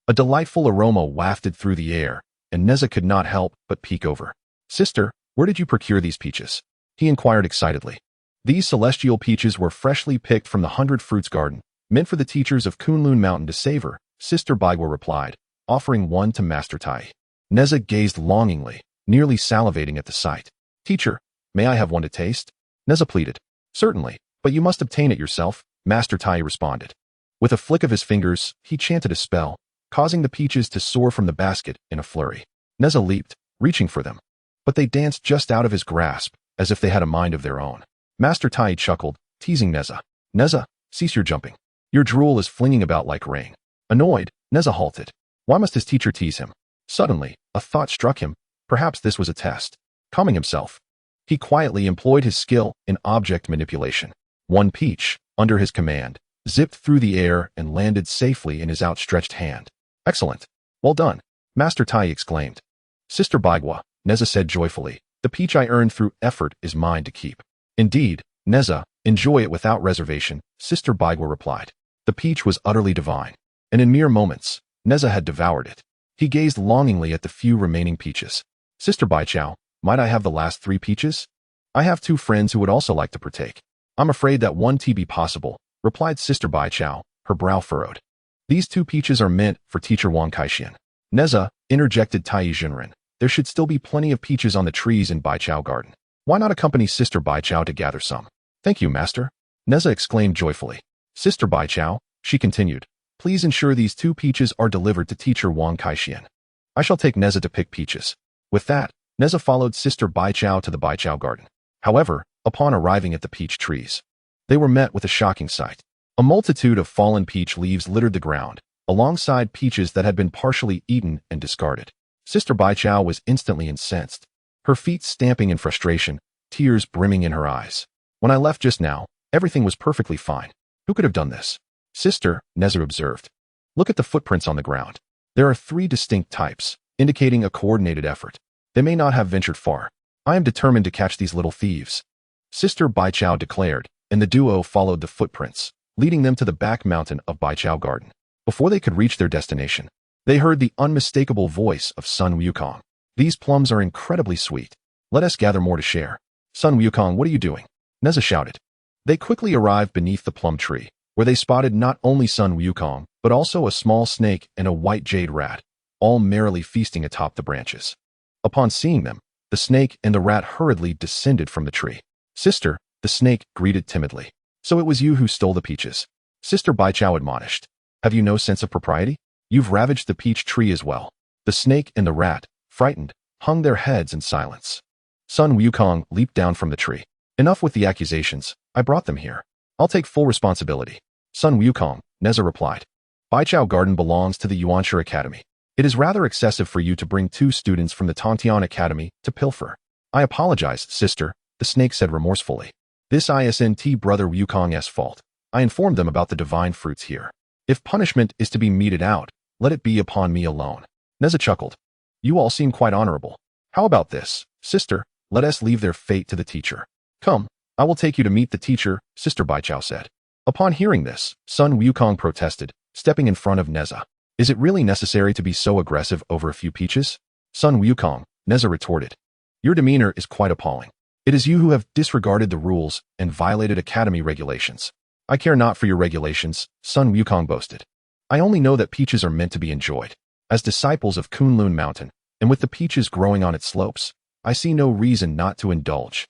A delightful aroma wafted through the air, and Nezha could not help but peek over. Sister, where did you procure these peaches? He inquired excitedly. These celestial peaches were freshly picked from the 100 Fruits Garden, meant for the teachers of Kunlun Mountain to savor, Sister Baiguo replied, offering one to Master Tai. Nezha gazed longingly, nearly salivating at the sight. Teacher, may I have one to taste? Nezha pleaded. Certainly, but you must obtain it yourself, Master Tai responded. With a flick of his fingers, he chanted a spell, causing the peaches to soar from the basket in a flurry. Nezha leaped, reaching for them. But they danced just out of his grasp, as if they had a mind of their own. Master Tai chuckled, teasing Nezha. Nezha, cease your jumping. Your drool is flinging about like rain. Annoyed, Nezha halted. Why must his teacher tease him? Suddenly, a thought struck him. Perhaps this was a test. Calming himself, he quietly employed his skill in object manipulation. One peach, under his command, zipped through the air and landed safely in his outstretched hand. Excellent. Well done, Master Tai exclaimed. Sister Baiguo, Nezha said joyfully, the peach I earned through effort is mine to keep. Indeed, Nezha, enjoy it without reservation, Sister Baiguo replied. The peach was utterly divine, and in mere moments, Nezha had devoured it. He gazed longingly at the few remaining peaches. Sister Baijiao, might I have the last 3 peaches? I have 2 friends who would also like to partake. I'm afraid that one tea be possible, replied Sister Baijiao, her brow furrowed. These 2 peaches are meant for Teacher Wang Kaixian. Nezha, interjected TAIBAIJINXING. There should still be plenty of peaches on the trees in Baijiao Garden. Why not accompany Sister Baijiao to gather some? Thank you, Master. Nezha exclaimed joyfully. Sister Baijiao, she continued, please ensure these 2 peaches are delivered to Teacher Wang Kaixian. I shall take Nezha to pick peaches. With that, Nezha followed Sister Baijiao to the Baijiao Garden. However, upon arriving at the peach trees, they were met with a shocking sight. A multitude of fallen peach leaves littered the ground, alongside peaches that had been partially eaten and discarded. Sister Baijiao was instantly incensed, her feet stamping in frustration, tears brimming in her eyes. When I left just now, everything was perfectly fine. Who could have done this? Sister, Nezha observed. Look at the footprints on the ground. There are 3 distinct types, indicating a coordinated effort. They may not have ventured far. I am determined to catch these little thieves. Sister Baijiao declared, and the duo followed the footprints, leading them to the back mountain of Baijiao Garden. Before they could reach their destination, they heard the unmistakable voice of Sun Wukong. These plums are incredibly sweet. Let us gather more to share. Sun Wukong, what are you doing? Nezha shouted. They quickly arrived beneath the plum tree, where they spotted not only Sun Wukong, but also a small snake and a white jade rat, all merrily feasting atop the branches. Upon seeing them, the snake and the rat hurriedly descended from the tree. Sister, the snake greeted timidly. So it was you who stole the peaches. Sister Baijiao admonished. Have you no sense of propriety? You've ravaged the peach tree as well. The snake and the rat, frightened, hung their heads in silence. Sun Wukong leaped down from the tree. Enough with the accusations. I brought them here. I'll take full responsibility. Sun Wukong, Nezha replied. Baijiao Garden belongs to the Yuanshu Academy. It is rather excessive for you to bring 2 students from the Tontian Academy to pilfer. I apologize, sister, the snake said remorsefully. This isn't brother Wukong's fault. I informed them about the divine fruits here. If punishment is to be meted out, let it be upon me alone. Nezha chuckled. You all seem quite honorable. How about this, sister? Let us leave their fate to the teacher. Come, I will take you to meet the teacher, Sister Baijiao said. Upon hearing this, Sun Wukong protested, stepping in front of Nezha. Is it really necessary to be so aggressive over a few peaches? Sun Wukong, Nezha retorted. Your demeanor is quite appalling. It is you who have disregarded the rules and violated academy regulations. I care not for your regulations, Sun Wukong boasted. I only know that peaches are meant to be enjoyed. As disciples of Kunlun Mountain, and with the peaches growing on its slopes, I see no reason not to indulge.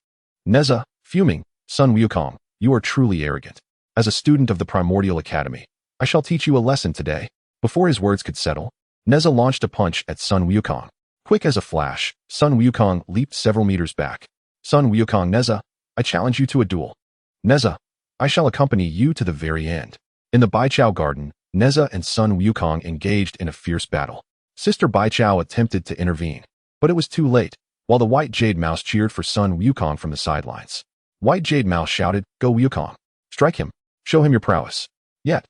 Nezha, fuming, Sun Wukong, you are truly arrogant. As a student of the Primordial Academy, I shall teach you a lesson today. Before his words could settle, Nezha launched a punch at Sun Wukong. Quick as a flash, Sun Wukong leaped several meters back. Sun Wukong, Nezha, I challenge you to a duel. Nezha, I shall accompany you to the very end. In the Baijiao Garden, Nezha and Sun Wukong engaged in a fierce battle. Sister Baijiao attempted to intervene, but it was too late, while the White Jade Mouse cheered for Sun Wukong from the sidelines. White Jade Mouse shouted, Go Wukong! Strike him! Show him your prowess! Yet,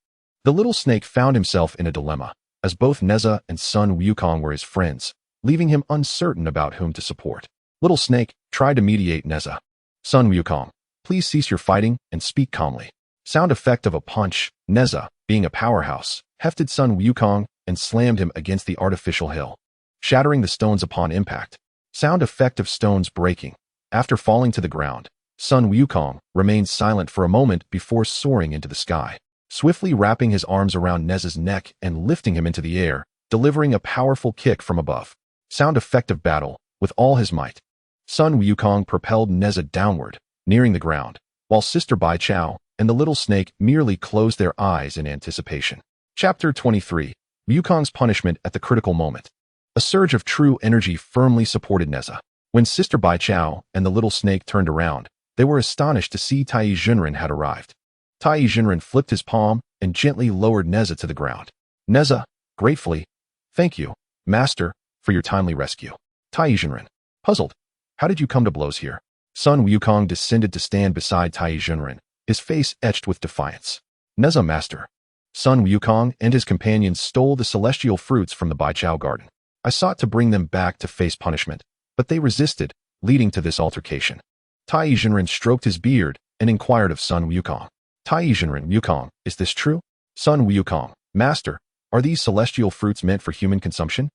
the little snake found himself in a dilemma, as both Nezha and Sun Wukong were his friends, leaving him uncertain about whom to support. Little Snake tried to mediate Nezha. Sun Wukong, please cease your fighting and speak calmly. Sound effect of a punch, Nezha, being a powerhouse, hefted Sun Wukong and slammed him against the artificial hill, shattering the stones upon impact. Sound effect of stones breaking. After falling to the ground, Sun Wukong remained silent for a moment before soaring into the sky, swiftly wrapping his arms around Nezha's neck and lifting him into the air, delivering a powerful kick from above. Sound effect of battle, with all his might. Sun Wukong propelled Nezha downward, nearing the ground, while Sister Baijiao and the little snake merely closed their eyes in anticipation. Chapter 23. Wukong's punishment at the critical moment. A surge of true energy firmly supported Nezha. When Sister Baijiao and the little snake turned around, they were astonished to see TAIBAIJINXING had arrived. TAIBAIJINXING flipped his palm and gently lowered Nezha to the ground. Nezha, gratefully, thank you, Master, for your timely rescue. TAIBAIJINXING, puzzled, how did you come to blows here? Sun Wukong descended to stand beside TAIBAIJINXING, his face etched with defiance. Nezha, Master. Sun Wukong and his companions stole the celestial fruits from the Baijiao Garden. I sought to bring them back to face punishment, but they resisted, leading to this altercation. TAIBAIJINXING stroked his beard and inquired of Sun Wukong. TAIBAIJINXING, Wukong, is this true? Sun Wukong, Master, are these celestial fruits meant for human consumption?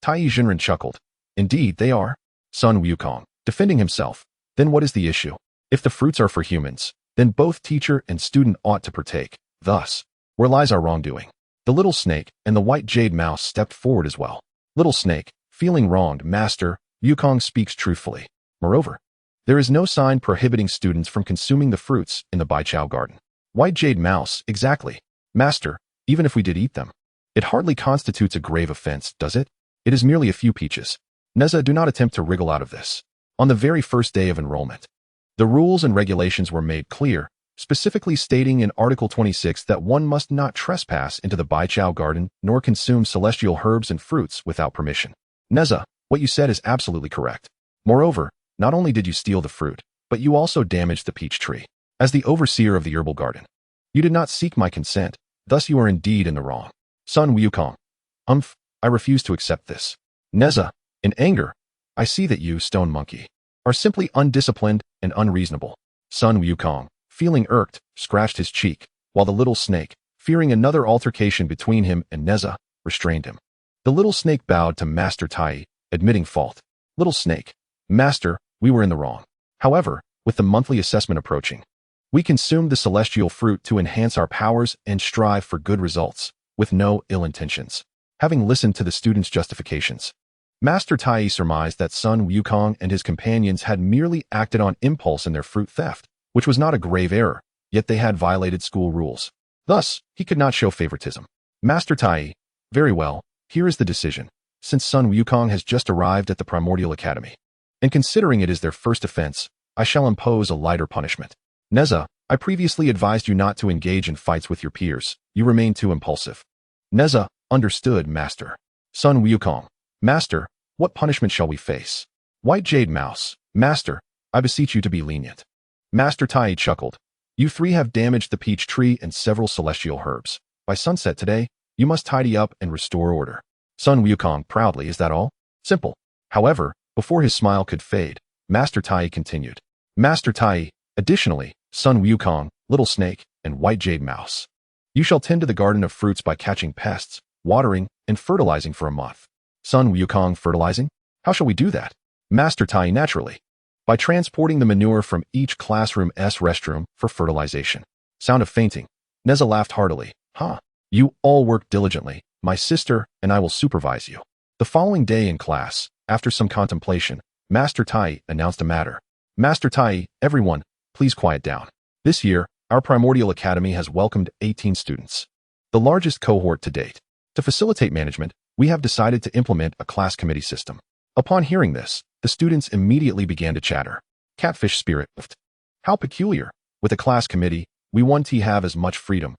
TAIBAIJINXING chuckled. Indeed, they are. Sun Wukong, defending himself. Then what is the issue? If the fruits are for humans, then both teacher and student ought to partake. Thus, where lies our wrongdoing? The little snake and the White Jade Mouse stepped forward as well. Little Snake, feeling wronged, Master, Wukong speaks truthfully. Moreover, there is no sign prohibiting students from consuming the fruits in the Baijiao Garden. White Jade Mouse, exactly. Master, even if we did eat them, it hardly constitutes a grave offense, does it? It is merely a few peaches. Nezha, do not attempt to wriggle out of this. On the very first day of enrollment, the rules and regulations were made clear, specifically stating in Article 26 that one must not trespass into the Baijiao Garden nor consume celestial herbs and fruits without permission. Nezha, what you said is absolutely correct. Moreover, not only did you steal the fruit, but you also damaged the peach tree. As the overseer of the herbal garden, you did not seek my consent, thus you are indeed in the wrong. Sun Wukong, I refuse to accept this. Nezha, in anger, I see that you, stone monkey, are simply undisciplined and unreasonable. Sun Wukong, feeling irked, scratched his cheek, while the little snake, fearing another altercation between him and Nezha, restrained him. The little snake bowed to Master Tai, admitting fault. Little snake, Master, we were in the wrong. However, with the monthly assessment approaching, we consumed the celestial fruit to enhance our powers and strive for good results, with no ill intentions. Having listened to the students' justifications, Master Tai surmised that Sun Wukong and his companions had merely acted on impulse in their fruit theft, which was not a grave error, yet they had violated school rules. Thus, he could not show favoritism. Master Tai, very well, here is the decision. Since Sun Wukong has just arrived at the Primordial Academy, and considering it is their first offense, I shall impose a lighter punishment. Nezha, I previously advised you not to engage in fights with your peers. You remain too impulsive. Nezha, understood, Master. Sun Wukong, Master, what punishment shall we face? White Jade Mouse, Master, I beseech you to be lenient. Master Tai chuckled. You three have damaged the peach tree and several celestial herbs. By sunset today, you must tidy up and restore order. Sun Wukong proudly, is that all? Simple. However, before his smile could fade, Master Tai continued. Master Tai, additionally, Sun Wukong, Little Snake, and White Jade Mouse. You shall tend to the garden of fruits by catching pests, watering, and fertilizing for a month. Sun Wukong, fertilizing? How shall we do that? Master Tai, naturally. By transporting the manure from each classroom's restroom for fertilization. Sound of fainting. Nezha laughed heartily. Huh. You all work diligently, my sister, and I will supervise you. The following day in class, after some contemplation, Master Tai announced a matter. Master Tai, everyone, please quiet down. This year, our Primordial Academy has welcomed 18 students. The largest cohort to date. To facilitate management, we have decided to implement a class committee system. Upon hearing this, the students immediately began to chatter. Catfish spirit. How peculiar. With a class committee, we want to have as much freedom.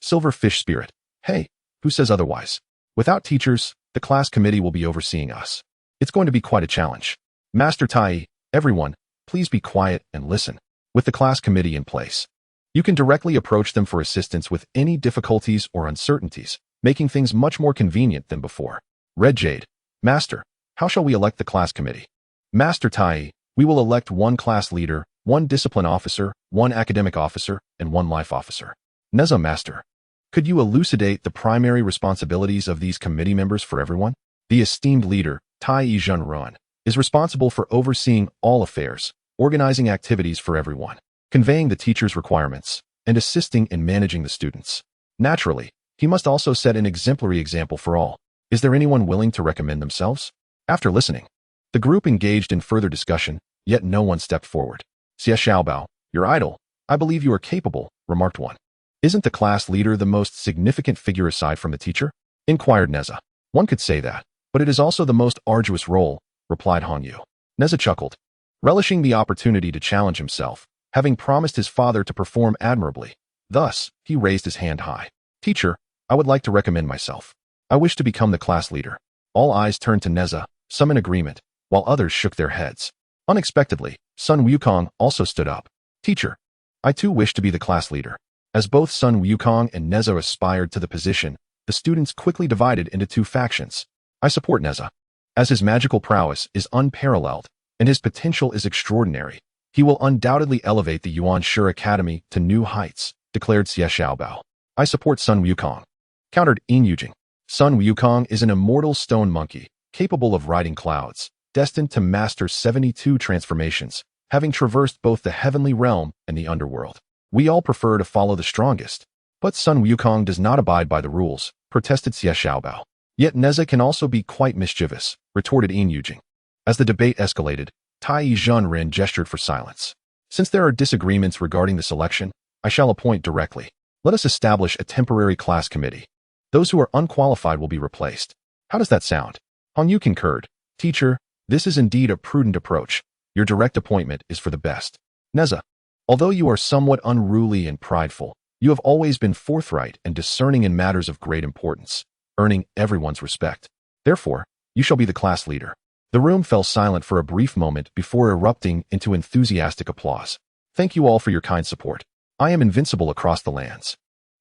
Silverfish spirit. Hey, who says otherwise? Without teachers, the class committee will be overseeing us. It's going to be quite a challenge. Master Tai, everyone, please be quiet and listen. With the class committee in place, you can directly approach them for assistance with any difficulties or uncertainties, making things much more convenient than before. Red Jade. Master, how shall we elect the class committee? Master Tai, we will elect one class leader, one discipline officer, one academic officer, and one life officer. Nezha, Master, could you elucidate the primary responsibilities of these committee members for everyone? The esteemed leader, TAIBAIJINXING, is responsible for overseeing all affairs, organizing activities for everyone, conveying the teacher's requirements, and assisting in managing the students. Naturally, he must also set an exemplary example for all. Is there anyone willing to recommend themselves? After listening, the group engaged in further discussion, yet no one stepped forward. Xie Xiaobao, your idol, I believe you are capable, remarked one. Isn't the class leader the most significant figure aside from the teacher? Inquired Nezha. One could say that, but it is also the most arduous role, replied Hongyu. Nezha chuckled, relishing the opportunity to challenge himself, having promised his father to perform admirably. Thus, he raised his hand high. Teacher, I would like to recommend myself. I wish to become the class leader. All eyes turned to Nezha, some in agreement, while others shook their heads. Unexpectedly, Sun Wukong also stood up. Teacher, I too wish to be the class leader. As both Sun Wukong and Nezha aspired to the position, the students quickly divided into two factions. I support Nezha. As his magical prowess is unparalleled, and his potential is extraordinary, he will undoubtedly elevate the Yuan Shi Academy to new heights, declared Xie Xiaobao. I support Sun Wukong, countered Yujing. Sun Wukong is an immortal stone monkey, capable of riding clouds, destined to master 72 transformations, having traversed both the heavenly realm and the underworld. We all prefer to follow the strongest. But Sun Wukong does not abide by the rules, protested Xie Xiaobao. Yet Nezha can also be quite mischievous, retorted Yujing. As the debate escalated, TAIBAIJINXING gestured for silence. Since there are disagreements regarding the selection, I shall appoint directly. Let us establish a temporary class committee. Those who are unqualified will be replaced. How does that sound? Hongyu concurred. Teacher, this is indeed a prudent approach. Your direct appointment is for the best. Nezha, although you are somewhat unruly and prideful, you have always been forthright and discerning in matters of great importance, earning everyone's respect. Therefore, you shall be the class leader. The room fell silent for a brief moment before erupting into enthusiastic applause. Thank you all for your kind support. I am invincible across the lands,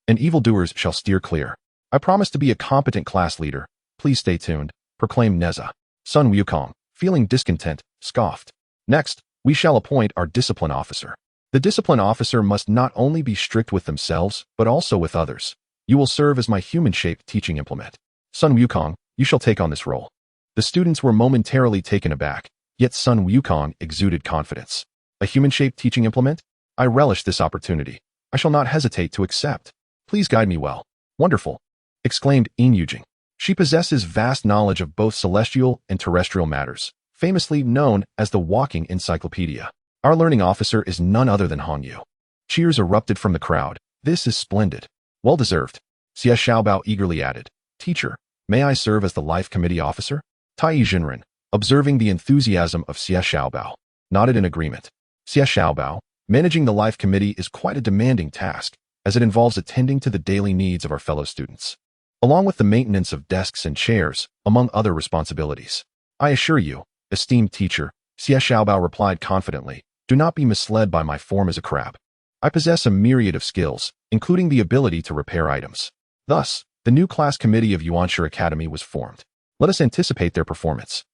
and evildoers shall steer clear. I promise to be a competent class leader. Please stay tuned, proclaimed Nezha. Sun Wukong, feeling discontent, scoffed. Next, we shall appoint our discipline officer. The discipline officer must not only be strict with themselves, but also with others. You will serve as my human-shaped teaching implement. Sun Wukong, you shall take on this role. The students were momentarily taken aback, yet Sun Wukong exuded confidence. A human-shaped teaching implement? I relish this opportunity. I shall not hesitate to accept. Please guide me well. Wonderful, exclaimed Yujing. She possesses vast knowledge of both celestial and terrestrial matters, famously known as the walking encyclopedia. Our learning officer is none other than Hongyu. Cheers erupted from the crowd. This is splendid. Well deserved. Xie Xiaobao eagerly added. Teacher, may I serve as the life committee officer? TAIBAIJINXING, observing the enthusiasm of Xie Xiaobao, nodded in agreement. Xie Xiaobao, managing the life committee is quite a demanding task, as it involves attending to the daily needs of our fellow students. along with the maintenance of desks and chairs, among other responsibilities. I assure you, esteemed teacher, Xie Xiaobao replied confidently, do not be misled by my form as a crab. I possess a myriad of skills, including the ability to repair items. Thus, the new class committee of Yuanshi Academy was formed. Let us anticipate their performance.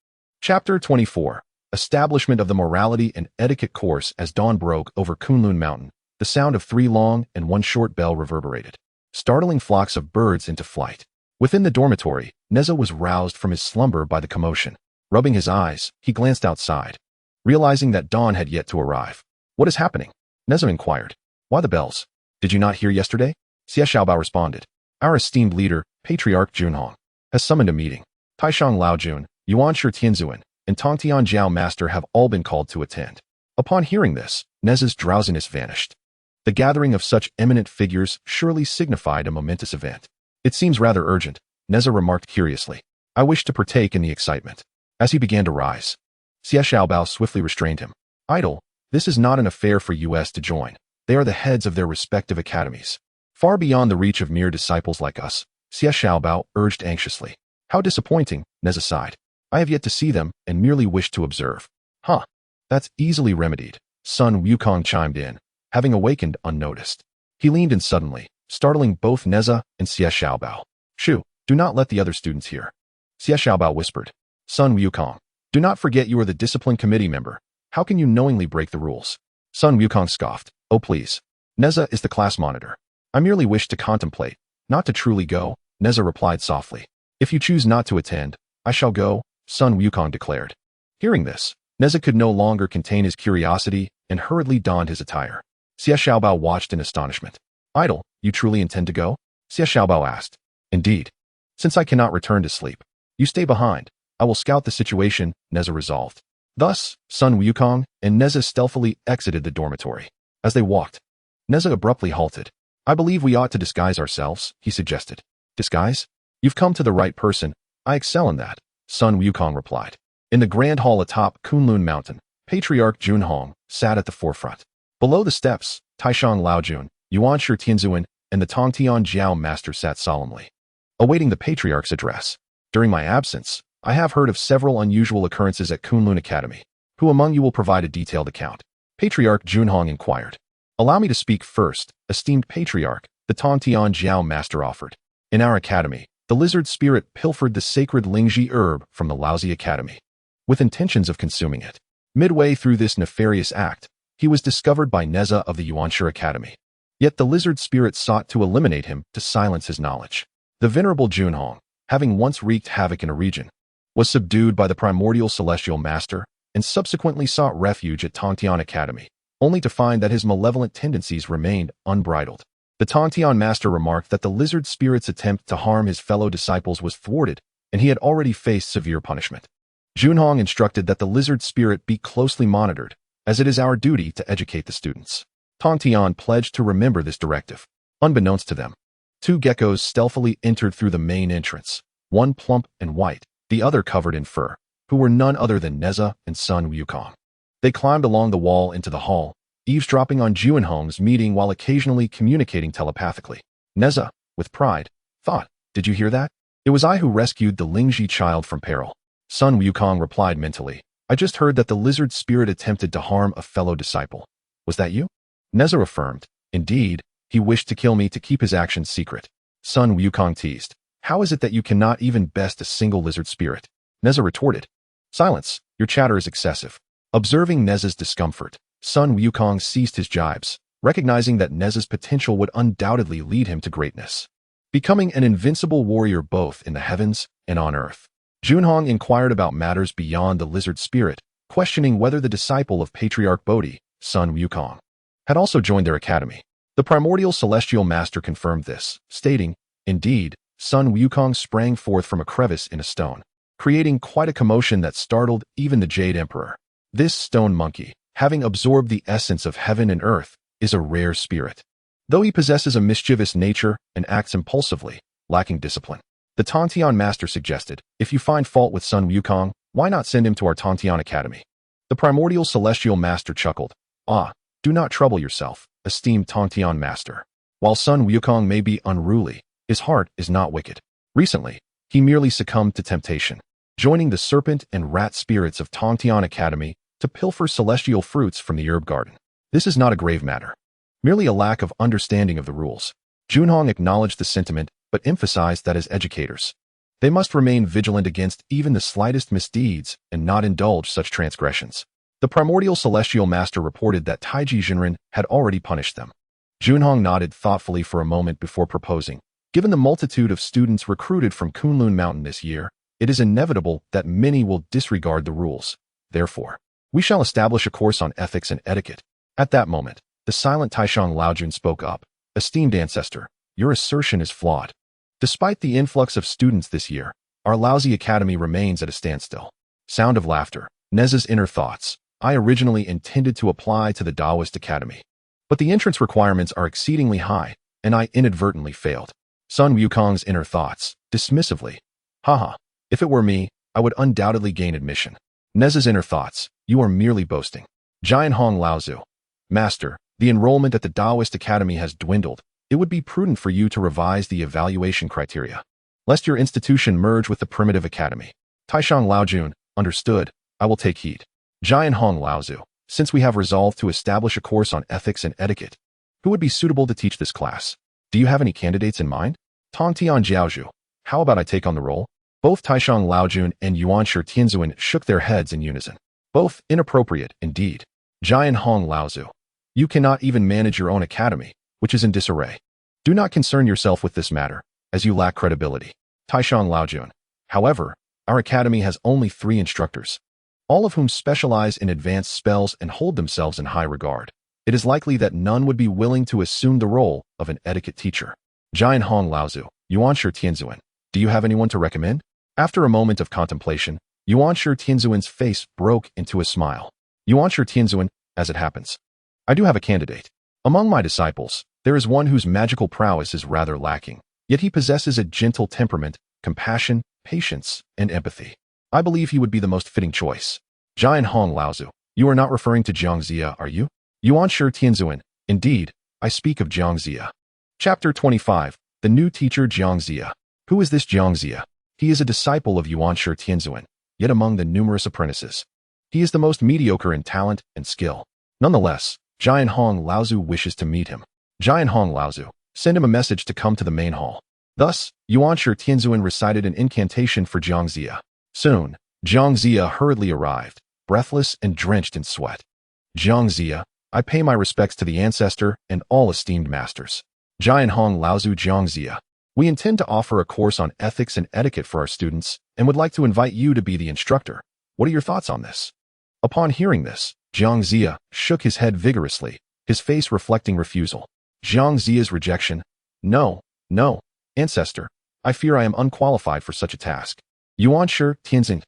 Chapter 24. Establishment of the Morality and Etiquette course. As dawn broke over Kunlun Mountain, the sound of 3 long and 1 short bell reverberated, startling flocks of birds into flight. Within the dormitory, Nezha was roused from his slumber by the commotion. Rubbing his eyes, he glanced outside, realizing that dawn had yet to arrive. What is happening? Nezha inquired. Why the bells? Did you not hear yesterday? Xie Xiaobao responded. Our esteemed leader, Patriarch Junhong, has summoned a meeting. Taishang Laojun, Yuanshi Tianzuan, and Tongtian Jiao Master have all been called to attend. Upon hearing this, Nezha's drowsiness vanished. The gathering of such eminent figures surely signified a momentous event. It seems rather urgent, Nezha remarked curiously. I wish to partake in the excitement. As he began to rise, Xie Xiaobao swiftly restrained him. Idle, this is not an affair for us to join. They are the heads of their respective academies. Far beyond the reach of mere disciples like us, Xie Xiaobao urged anxiously. How disappointing, Nezha sighed. I have yet to see them and merely wish to observe. Huh. That's easily remedied, Sun Wukong chimed in, having awakened unnoticed. He leaned in suddenly, startling both Nezha and Xie Xiaobao. Shoo, do not let the other students hear. Xie Xiaobao whispered. Sun Wukong, do not forget you are the discipline committee member. How can you knowingly break the rules? Sun Wukong scoffed. Oh please. Nezha is the class monitor. I merely wish to contemplate, not to truly go, Nezha replied softly. If you choose not to attend, I shall go, Sun Wukong declared. Hearing this, Nezha could no longer contain his curiosity and hurriedly donned his attire. Xie Xiaobao watched in astonishment. Idle, you truly intend to go? Xie Xiaobao asked. Indeed. Since I cannot return to sleep, you stay behind. I will scout the situation, Nezha resolved. Thus, Sun Wukong and Nezha stealthily exited the dormitory. As they walked, Nezha abruptly halted. I believe we ought to disguise ourselves, he suggested. Disguise? You've come to the right person. I excel in that, Sun Wukong replied. In the grand hall atop Kunlun Mountain, Patriarch Junhong sat at the forefront. Below the steps, Taishang Laojun, Yuanshi Tianzuan, and the Tongtian Jiao Master sat solemnly, awaiting the Patriarch's address. During my absence, I have heard of several unusual occurrences at Kunlun Academy. Who among you will provide a detailed account? Patriarch Junhong inquired. Allow me to speak first, esteemed Patriarch, the Tongtian Jiao Master offered. In our academy, the lizard spirit pilfered the sacred Lingji herb from the lousy academy, with intentions of consuming it. Midway through this nefarious act, he was discovered by Nezha of the Yuanshi Academy. Yet the lizard spirit sought to eliminate him to silence his knowledge. The venerable Junhong, having once wreaked havoc in a region, was subdued by the primordial celestial master and subsequently sought refuge at Tongtian Academy, only to find that his malevolent tendencies remained unbridled. The Tongtian master remarked that the lizard spirit's attempt to harm his fellow disciples was thwarted, and he had already faced severe punishment. Junhong instructed that the lizard spirit be closely monitored, as it is our duty to educate the students. Tongtian pledged to remember this directive. Unbeknownst to them, 2 geckos stealthily entered through the main entrance, one plump and white, the other covered in fur, who were none other than Nezha and Sun Wukong. They climbed along the wall into the hall, eavesdropping on Junhong's meeting while occasionally communicating telepathically. Nezha, with pride, thought, did you hear that? It was I who rescued the Lingji child from peril. Sun Wukong replied mentally, I just heard that the lizard spirit attempted to harm a fellow disciple. Was that you? Nezha affirmed, indeed, he wished to kill me to keep his actions secret. Sun Wukong teased, how is it that you cannot even best a single lizard spirit? Nezha retorted, silence, your chatter is excessive. Observing Nezha's discomfort, Sun Wukong ceased his jibes, recognizing that Nezha's potential would undoubtedly lead him to greatness, becoming an invincible warrior both in the heavens and on earth. Junhong inquired about matters beyond the lizard spirit, questioning whether the disciple of Patriarch Bodhi, Sun Wukong, had also joined their academy. The primordial celestial master confirmed this, stating, indeed, Sun Wukong sprang forth from a crevice in a stone, creating quite a commotion that startled even the Jade Emperor. This stone monkey, having absorbed the essence of heaven and earth, is a rare spirit. Though he possesses a mischievous nature and acts impulsively, lacking discipline. The Tongtian master suggested, if you find fault with Sun Wukong, why not send him to our Tongtian Academy? The primordial celestial master chuckled. Ah, do not trouble yourself, esteemed Tongtian master. While Sun Wukong may be unruly, his heart is not wicked. Recently, he merely succumbed to temptation, joining the serpent and rat spirits of Tongtian Academy to pilfer celestial fruits from the herb garden. This is not a grave matter, merely a lack of understanding of the rules. Junhong acknowledged the sentiment but emphasized that as educators, they must remain vigilant against even the slightest misdeeds and not indulge such transgressions. The primordial celestial master reported that TAIBAIJINXING had already punished them. Junhong nodded thoughtfully for a moment before proposing, given the multitude of students recruited from Kunlun Mountain this year, it is inevitable that many will disregard the rules. Therefore, we shall establish a course on ethics and etiquette. At that moment, the silent Taishang Laojun spoke up. Esteemed ancestor, your assertion is flawed. Despite the influx of students this year, our lousy academy remains at a standstill. Sound of laughter. Nezha's inner thoughts. I originally intended to apply to the Taoist Academy, but the entrance requirements are exceedingly high, and I inadvertently failed. Sun Wukong's inner thoughts. Dismissively. Haha. If it were me, I would undoubtedly gain admission. Nezha's inner thoughts. You are merely boasting. Jianhong Laozu. Master, the enrollment at the Taoist Academy has dwindled. It would be prudent for you to revise the evaluation criteria, lest your institution merge with the primitive academy. Taishang Laojun. Understood. I will take heed. Jianhong Laozu. Since we have resolved to establish a course on ethics and etiquette, who would be suitable to teach this class? Do you have any candidates in mind? Tongtian Jiaozhu. How about I take on the role? Both Taishang Laojun and Yuanshi Tianzuan shook their heads in unison. Both inappropriate, indeed. Jianhong Laozu. You cannot even manage your own academy, which is in disarray. Do not concern yourself with this matter, as you lack credibility. Taishang Laojun. However, our academy has only 3 instructors, all of whom specialize in advanced spells and hold themselves in high regard. It is likely that none would be willing to assume the role of an etiquette teacher. Jianhong Laozu. Yuanshi Tianzuan. Do you have anyone to recommend? After a moment of contemplation, Yuanshi Tianzuan's face broke into a smile. Yuanshi Tianzuan, as it happens, I do have a candidate. Among my disciples, there is one whose magical prowess is rather lacking, yet he possesses a gentle temperament, compassion, patience, and empathy. I believe he would be the most fitting choice. Jianhong Laozu. You are not referring to Jiang Zia, are you? Yuanshi Tianzuan. Indeed, I speak of Jiang Zia. Chapter 25. The new teacher Jiang Zia. Who is this Jiang Zia? He is a disciple of Yuanshi Tianzuan, yet among the numerous apprentices, he is the most mediocre in talent and skill. Nonetheless, Jianhong Laozu wishes to meet him. Jianhong Laozu. Send him a message to come to the main hall. Thus, Yuanshi Tianzuan recited an incantation for Jiang Zia. Soon, Jiang Zia hurriedly arrived, breathless and drenched in sweat. Jiang Zia, I pay my respects to the ancestor and all esteemed masters. Jianhong Laozu. Jiang Zia. We intend to offer a course on ethics and etiquette for our students and would like to invite you to be the instructor. What are your thoughts on this? Upon hearing this, Jiang Zia shook his head vigorously, his face reflecting refusal. Jiang Zia's rejection. No, ancestor. I fear I am unqualified for such a task. Yuanshi Tianzing.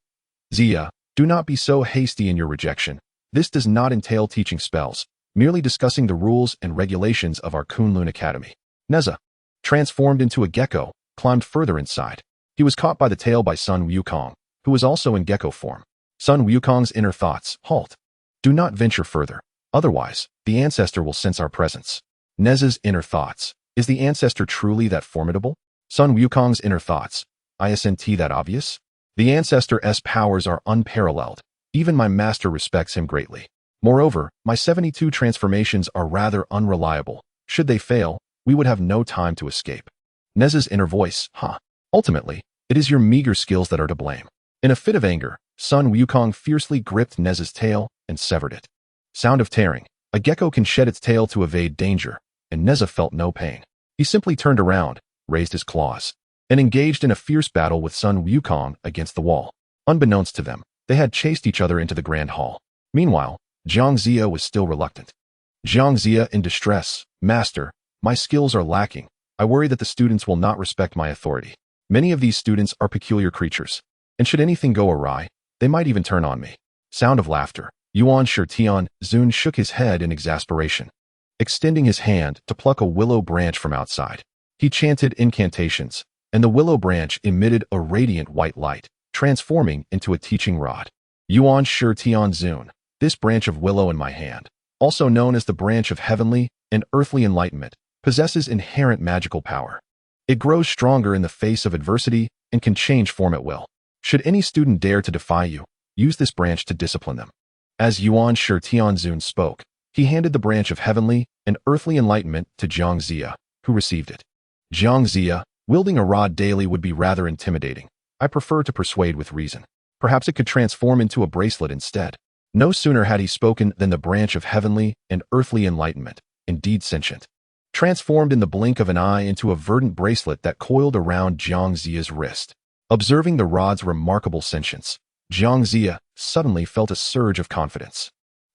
Zia, do not be so hasty in your rejection. This does not entail teaching spells, merely discussing the rules and regulations of our Kunlun Academy. Nezha, transformed into a gecko, climbed further inside. He was caught by the tail by Sun Wukong, who was also in gecko form. Sun Wukong's inner thoughts. Halt. Do not venture further. Otherwise, the ancestor will sense our presence. Nezha's inner thoughts. Is the ancestor truly that formidable? Sun Wukong's inner thoughts. Isn't that obvious? The ancestor's powers are unparalleled. Even my master respects him greatly. Moreover, my 72 transformations are rather unreliable. Should they fail, we would have no time to escape. Nezha's inner voice. Ultimately, it is your meager skills that are to blame. In a fit of anger, Sun Wukong fiercely gripped Nezha's tail and severed it. Sound of tearing. A gecko can shed its tail to evade danger, and Nezha felt no pain. He simply turned around, raised his claws, and engaged in a fierce battle with Sun Wukong against the wall. Unbeknownst to them, they had chased each other into the grand hall. Meanwhile, Jiang Zia was still reluctant. Jiang Zia in distress. Master, my skills are lacking. I worry that the students will not respect my authority. Many of these students are peculiar creatures, and should anything go awry, they might even turn on me. Sound of laughter. Yuanshi Tianzun shook his head in exasperation, extending his hand to pluck a willow branch from outside. He chanted incantations, and the willow branch emitted a radiant white light, transforming into a teaching rod. Yuanshi Tianzun. This branch of willow in my hand, also known as the branch of heavenly and earthly enlightenment, possesses inherent magical power. It grows stronger in the face of adversity and can change form at will. Should any student dare to defy you, use this branch to discipline them. As Yuan Shi Tianzun spoke, he handed the branch of heavenly and earthly enlightenment to Jiang Zia, who received it. Jiang Zia, wielding a rod daily would be rather intimidating. I prefer to persuade with reason. Perhaps it could transform into a bracelet instead. No sooner had he spoken than the branch of heavenly and earthly enlightenment, indeed sentient, transformed in the blink of an eye into a verdant bracelet that coiled around Jiang Zia's wrist. Observing the rod's remarkable sentience, Jiang Zia suddenly felt a surge of confidence.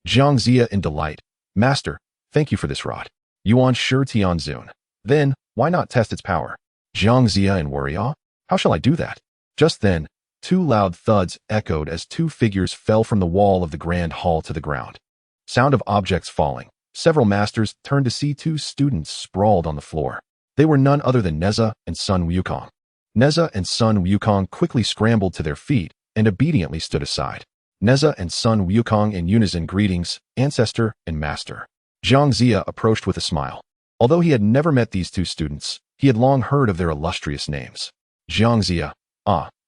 Jiang Zia in delight, Master, thank you for this rod. Yuan Shi Tianzun. Then, why not test its power? Jiang Zia in worry. How shall I do that? Just then, two loud thuds echoed as two figures fell from the wall of the grand hall to the ground. Sound of objects falling. Several masters turned to see two students sprawled on the floor. They were none other than Nezha and Sun Wukong. Nezha and Sun Wukong quickly scrambled to their feet and obediently stood aside. Nezha and Sun Wukong in unison greetings, ancestor and master. Jiang Zia approached with a smile. Although he had never met these two students, he had long heard of their illustrious names. Jiang Zia,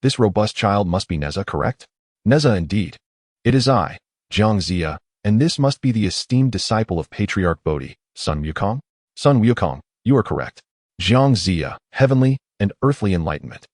this robust child must be Nezha, correct? Nezha indeed. It is I, Jiang Zia, and this must be the esteemed disciple of Patriarch Bodhi, Sun Wukong? Sun Wukong, you are correct. Jiang Zia, heavenly and earthly enlightenment.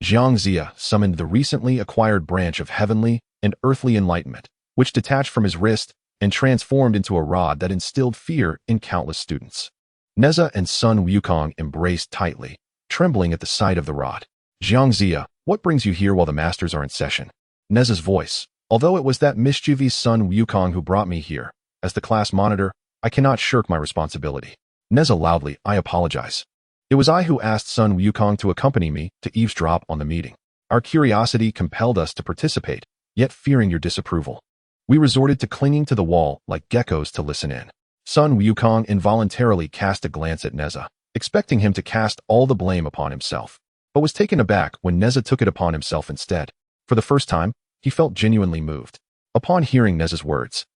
Jiang Zia summoned the recently acquired branch of heavenly and earthly enlightenment, which detached from his wrist and transformed into a rod that instilled fear in countless students. Nezha and Sun Wukong embraced tightly, trembling at the sight of the rod. Jiang Zia, what brings you here while the masters are in session? Nezha's voice, although it was that mischievous Sun Wukong who brought me here, as the class monitor, I cannot shirk my responsibility. Nezha loudly, I apologize. It was I who asked Sun Wukong to accompany me to eavesdrop on the meeting. Our curiosity compelled us to participate, yet fearing your disapproval, we resorted to clinging to the wall like geckos to listen in. Sun Wukong involuntarily cast a glance at Nezha, expecting him to cast all the blame upon himself, but was taken aback when Nezha took it upon himself instead. For the first time, he felt genuinely moved. Upon hearing Nezha's words,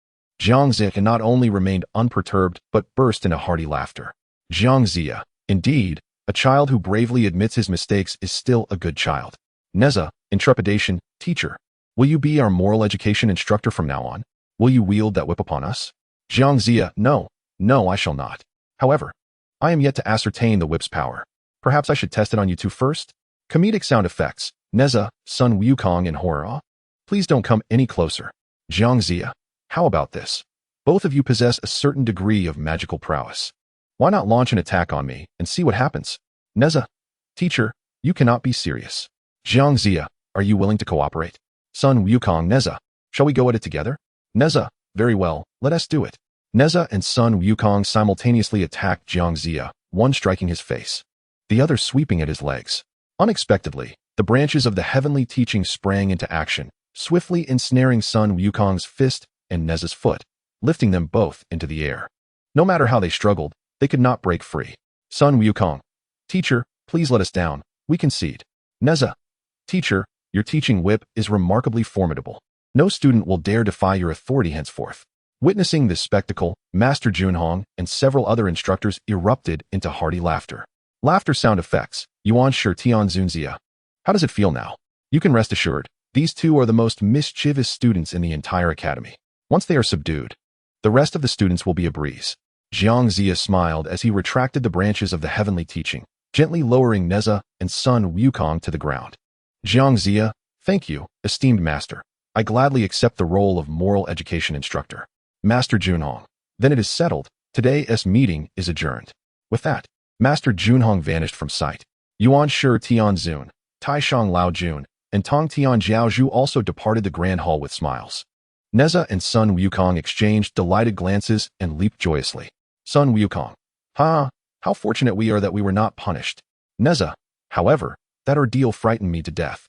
Jiang Zia not only remained unperturbed but burst into hearty laughter. Jiang Zia, indeed, a child who bravely admits his mistakes is still a good child. Nezha, in trepidation, teacher, will you be our moral education instructor from now on? Will you wield that whip upon us? Jiang Zia, no, I shall not. However, I am yet to ascertain the whip's power. Perhaps I should test it on you two first? Comedic sound effects. Nezha, Sun Wukong in horror. Please don't come any closer. Jiang Zia, how about this? Both of you possess a certain degree of magical prowess. Why not launch an attack on me and see what happens? Nezha, teacher, you cannot be serious. Jiang Zia, are you willing to cooperate? Sun Wukong, Nezha, shall we go at it together? Nezha, very well, let us do it. Nezha and Sun Wukong simultaneously attacked Jiang Zia, one striking his face, the other sweeping at his legs. Unexpectedly, the branches of the heavenly teaching sprang into action, swiftly ensnaring Sun Wukong's fist and Nezha's foot, lifting them both into the air. No matter how they struggled, they could not break free. Sun Wukong, teacher, please let us down, we concede. Nezha, teacher, your teaching whip is remarkably formidable. No student will dare defy your authority henceforth. Witnessing this spectacle, Master Junhong and several other instructors erupted into hearty laughter. Laughter sound effects. Yuan Shi Tianzun Zia. How does it feel now? You can rest assured, these two are the most mischievous students in the entire academy. Once they are subdued, the rest of the students will be a breeze. Jiang Zia smiled as he retracted the branches of the heavenly teaching, gently lowering Nezha and Sun Wukong to the ground. Jiang Zia, thank you, esteemed master. I gladly accept the role of moral education instructor. Master Junhong. Then it is settled. Today's meeting is adjourned. With that, Master Junhong vanished from sight. Yuan Shi Tianzun, Taishang Lao Jun, and Tong Tian Jiaozhu also departed the grand hall with smiles. Nezha and Sun Wukong exchanged delighted glances and leaped joyously. Sun Wukong. How fortunate we are that we were not punished. Nezha, however, that ordeal frightened me to death.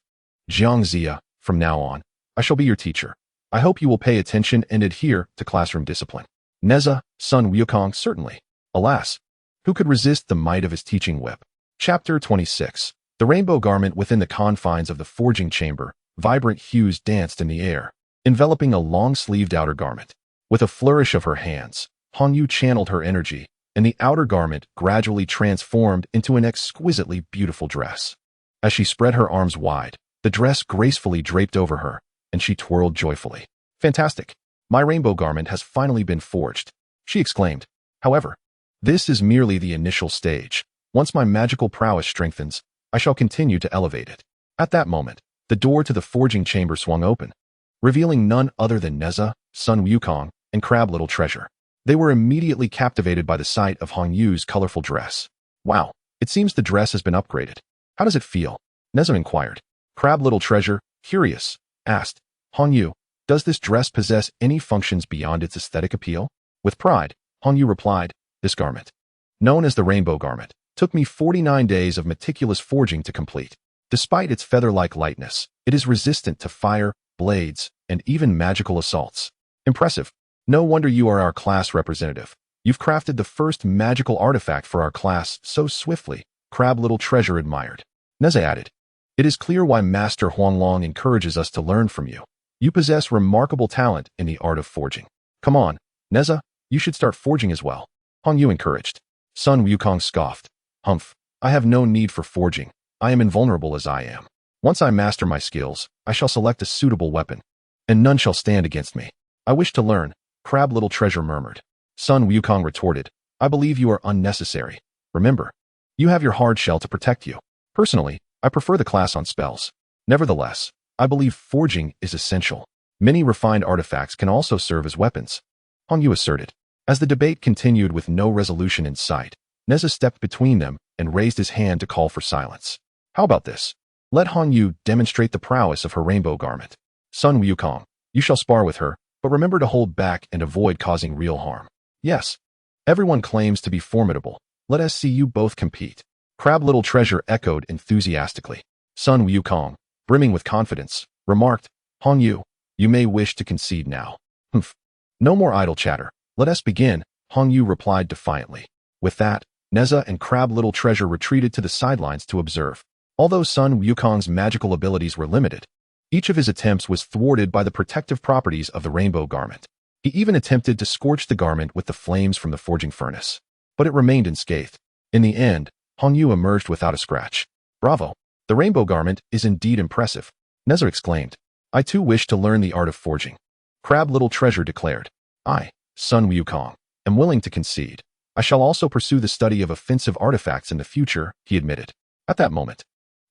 Jiang Zia, from now on, I shall be your teacher. I hope you will pay attention and adhere to classroom discipline. Nezha, Sun Wukong, certainly. Alas, who could resist the might of his teaching whip? Chapter 26. The rainbow garment within the confines of the forging chamber, vibrant hues danced in the air, enveloping a long-sleeved outer garment. With a flourish of her hands, Hong Yu channeled her energy, and the outer garment gradually transformed into an exquisitely beautiful dress. As she spread her arms wide, the dress gracefully draped over her, and she twirled joyfully. "Fantastic! My rainbow garment has finally been forged," she exclaimed. "However, this is merely the initial stage. Once my magical prowess strengthens, I shall continue to elevate it." At that moment, the door to the forging chamber swung open, revealing none other than Nezha, Sun Wukong, and Crab Little Treasure. They were immediately captivated by the sight of Hong Yu's colorful dress. "Wow, it seems the dress has been upgraded. How does it feel?" Nezha inquired. Crab Little Treasure, curious, asked, "Hong Yu, does this dress possess any functions beyond its aesthetic appeal?" With pride, Hong Yu replied, "This garment, known as the Rainbow Garment, took me 49 days of meticulous forging to complete. Despite its feather-like lightness, it is resistant to fire, blades, and even magical assaults. Impressive. No wonder you are our class representative. You've crafted the first magical artifact for our class so swiftly," Crab Little Treasure admired. Nezha added, "It is clear why Master Huanglong encourages us to learn from you. You possess remarkable talent in the art of forging. Come on, Nezha, you should start forging as well," Hong Yu encouraged. Sun Wukong scoffed. "Humph, I have no need for forging. I am invulnerable as I am. Once I master my skills, I shall select a suitable weapon, and none shall stand against me." "I wish to learn," Crab Little Treasure murmured. Sun Wukong retorted, "I believe you are unnecessary. Remember, you have your hard shell to protect you. Personally, I prefer the class on spells. Nevertheless, I believe forging is essential. Many refined artifacts can also serve as weapons," Hong Yu asserted. As the debate continued with no resolution in sight, Nezha stepped between them and raised his hand to call for silence. "How about this? Let Hong Yu demonstrate the prowess of her rainbow garment. Sun Wukong, you shall spar with her, but remember to hold back and avoid causing real harm." "Yes. Everyone claims to be formidable. Let us see you both compete," Crab Little Treasure echoed enthusiastically. Sun Wukong, brimming with confidence, remarked, "Hong Yu, you may wish to concede now." "Humph. No more idle chatter. Let us begin," Hong Yu replied defiantly. With that, Nezha and Crab Little Treasure retreated to the sidelines to observe. Although Sun Wukong's magical abilities were limited, each of his attempts was thwarted by the protective properties of the rainbow garment. He even attempted to scorch the garment with the flames from the forging furnace, but it remained unscathed. In the end, Hong Yu emerged without a scratch. "Bravo! The rainbow garment is indeed impressive," Nezha exclaimed. "I too wish to learn the art of forging," Crab Little Treasure declared. "I, Sun Wukong, am willing to concede. I shall also pursue the study of offensive artifacts in the future," he admitted. At that moment,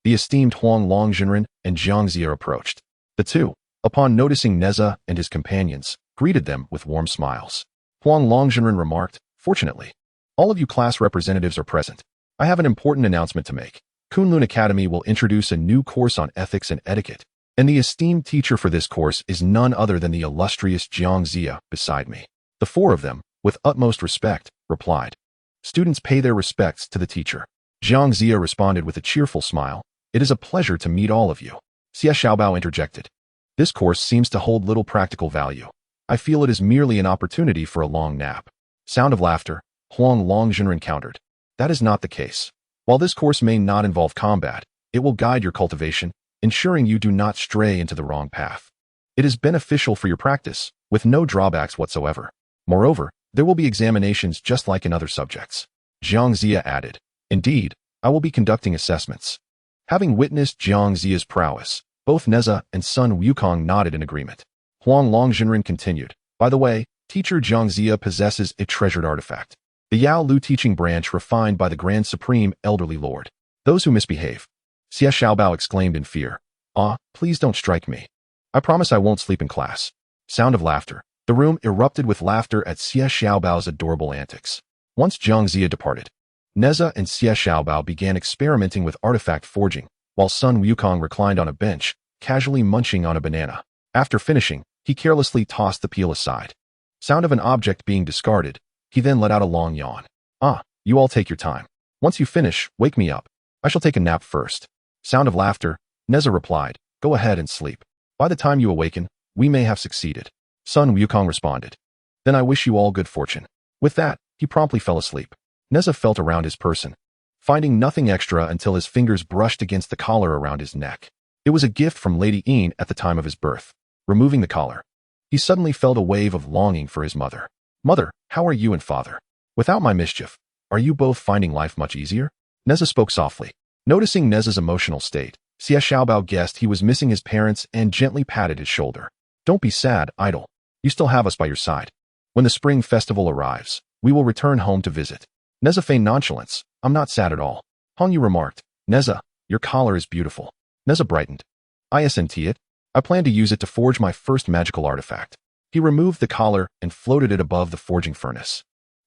the esteemed Huang Longjinren and Jiang Zia approached. The two, upon noticing Nezha and his companions, greeted them with warm smiles. Huang Longjinren remarked, "Fortunately, all of you class representatives are present. I have an important announcement to make. Kunlun Academy will introduce a new course on ethics and etiquette, and the esteemed teacher for this course is none other than the illustrious Jiang Zia beside me." The four of them, with utmost respect, replied. Students pay their respects to the teacher. Jiang Zia responded with a cheerful smile. "It is a pleasure to meet all of you." Xie Xiaobao interjected. "This course seems to hold little practical value. I feel it is merely an opportunity for a long nap." Sound of laughter, Huang Longjinren countered. "That is not the case. While this course may not involve combat, it will guide your cultivation, ensuring you do not stray into the wrong path. It is beneficial for your practice, with no drawbacks whatsoever. Moreover, there will be examinations just like in other subjects." Jiang Zia added, "Indeed, I will be conducting assessments." Having witnessed Jiang Zia's prowess, both Nezha and Sun Wukong nodded in agreement. Huang Longjinren continued, "By the way, teacher Jiang Zia possesses a treasured artifact, the Yao Lu teaching branch refined by the Grand Supreme Elderly Lord. Those who misbehave," Xie Xiaobao exclaimed in fear. "Ah, please don't strike me. I promise I won't sleep in class." Sound of laughter. The room erupted with laughter at Xie Xiaobao's adorable antics. Once Jiang Zia departed, Nezha and Xie Xiaobao began experimenting with artifact forging, while Sun Wukong reclined on a bench, casually munching on a banana. After finishing, he carelessly tossed the peel aside. Sound of an object being discarded, he then let out a long yawn. "Ah, you all take your time. Once you finish, wake me up. I shall take a nap first." Sound of laughter, Nezha replied, "Go ahead and sleep. By the time you awaken, we may have succeeded." Sun Wukong responded, "Then I wish you all good fortune." With that, he promptly fell asleep. Nezha felt around his person, finding nothing extra until his fingers brushed against the collar around his neck. It was a gift from Lady Yin at the time of his birth. Removing the collar, he suddenly felt a wave of longing for his mother. "Mother, how are you and father?" Without my mischief, are you both finding life much easier? Nezha spoke softly. Noticing Nezha's emotional state, Xie Xiaobao guessed he was missing his parents and gently patted his shoulder. Don't be sad, idol. You still have us by your side. When the spring festival arrives, we will return home to visit. Nezha feigned nonchalance. I'm not sad at all. Hongyu remarked. Nezha, your collar is beautiful. Nezha brightened. Isn't it? I plan to use it to forge my first magical artifact. He removed the collar and floated it above the forging furnace,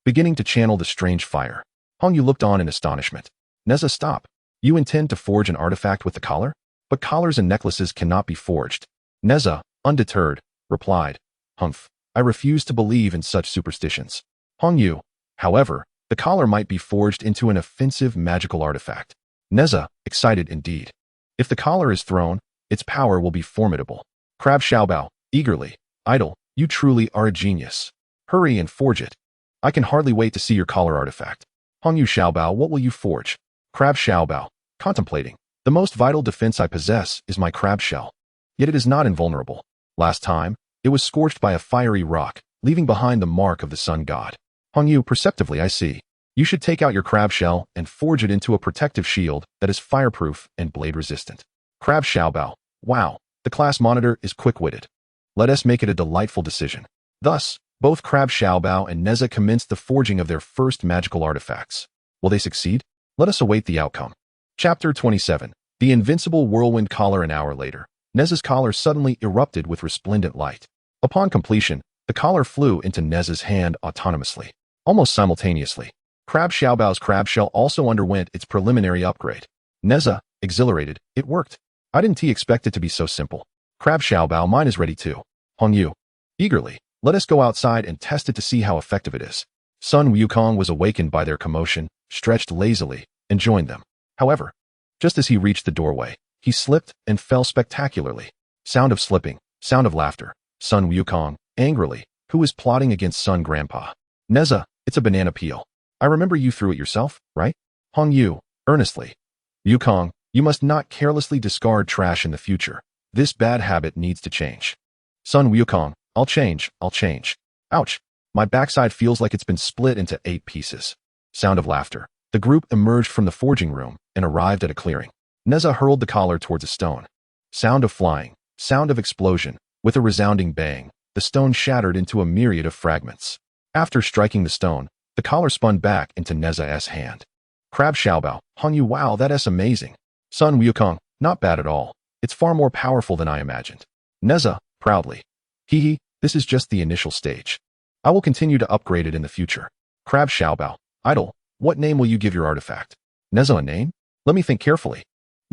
beginning to channel the strange fire. Hongyu looked on in astonishment. Nezha, stop. You intend to forge an artifact with the collar? But collars and necklaces cannot be forged. Nezha, undeterred, replied. Humph. I refuse to believe in such superstitions. Hongyu, however, the collar might be forged into an offensive magical artifact. Nezha, excited indeed. If the collar is thrown, its power will be formidable. Crab Xiaobao, eagerly. Idol, you truly are a genius. Hurry and forge it. I can hardly wait to see your collar artifact. Hongyu Xiaobao, what will you forge? Crab Xiaobao, contemplating. The most vital defense I possess is my crab shell. Yet it is not invulnerable. Last time, it was scorched by a fiery rock, leaving behind the mark of the sun god. Hongyu, perceptively I see. You should take out your crab shell and forge it into a protective shield that is fireproof and blade-resistant. Crab Xiaobao, wow, the class monitor is quick-witted. Let us make it a delightful decision. Thus, both Crab Xiaobao and Nezha commenced the forging of their first magical artifacts. Will they succeed? Let us await the outcome. Chapter 27. The Invincible Whirlwind Collar. An hour later, Nezha's collar suddenly erupted with resplendent light. Upon completion, the collar flew into Nezha's hand autonomously. Almost simultaneously, Crab Xiaobao's crab shell also underwent its preliminary upgrade. Nezha, exhilarated, it worked. I didn't expect it to be so simple. Crab Xiaobao, mine is ready too. Hongyu, eagerly, let us go outside and test it to see how effective it is. Sun Wukong was awakened by their commotion, stretched lazily, and joined them. However, just as he reached the doorway, he slipped and fell spectacularly. Sound of slipping, sound of laughter. Sun Wukong, angrily, who is plotting against Sun Grandpa? Nezha, it's a banana peel. I remember you threw it yourself, right? Hongyu, earnestly. Wukong, you must not carelessly discard trash in the future. This bad habit needs to change. Sun Wukong, I'll change. Ouch. My backside feels like it's been split into 8 pieces. Sound of laughter. The group emerged from the forging room and arrived at a clearing. Nezha hurled the collar towards a stone. Sound of flying. Sound of explosion. With a resounding bang, the stone shattered into a myriad of fragments. After striking the stone, the collar spun back into Nezha's hand. Crab Xiaobao, Hongyu, wow, that's amazing. Sun Wukong, not bad at all. It's far more powerful than I imagined. Nezha, proudly. Hehe, this is just the initial stage. I will continue to upgrade it in the future. Crab Xiaobao, idol, what name will you give your artifact? Nezha, a name? Let me think carefully.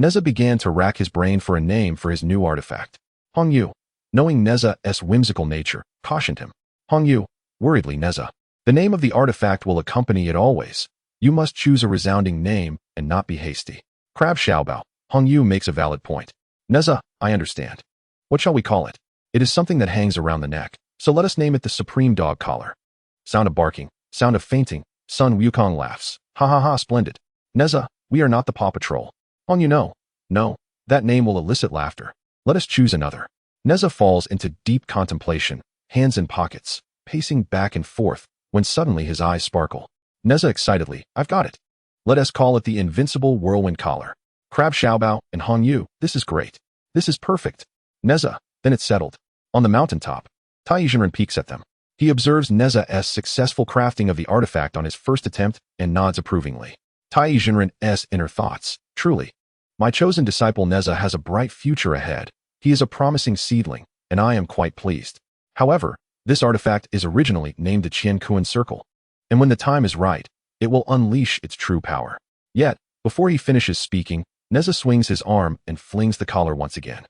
Nezha began to rack his brain for a name for his new artifact. Hongyu, knowing Nezha's whimsical nature, cautioned him. Hongyu, worriedly, Nezha. The name of the artifact will accompany it always. You must choose a resounding name and not be hasty. Crab Xiaobao, Hongyu makes a valid point. Nezha, I understand. What shall we call it? It is something that hangs around the neck, so let us name it the Supreme Dog Collar. Sound of barking, sound of fainting. Sun Wukong laughs. Ha ha ha, splendid. Nezha, we are not the Paw Patrol. Hongyu, no, that name will elicit laughter. Let us choose another. Nezha falls into deep contemplation, hands in pockets, pacing back and forth, when suddenly his eyes sparkle. Nezha excitedly, I've got it. Let us call it the Invincible Whirlwind Collar. Crab Xiaobao and Hongyu, this is great. This is perfect. Nezha, then it's settled. On the mountaintop, TAIBAIJINXING peeks at them. He observes Nezha's successful crafting of the artifact on his first attempt and nods approvingly. TAIBAIJINXING's inner thoughts, truly. My chosen disciple Nezha has a bright future ahead. He is a promising seedling, and I am quite pleased. However, this artifact is originally named the Qianquan Circle, and when the time is right, it will unleash its true power. Yet, before he finishes speaking, Nezha swings his arm and flings the collar once again.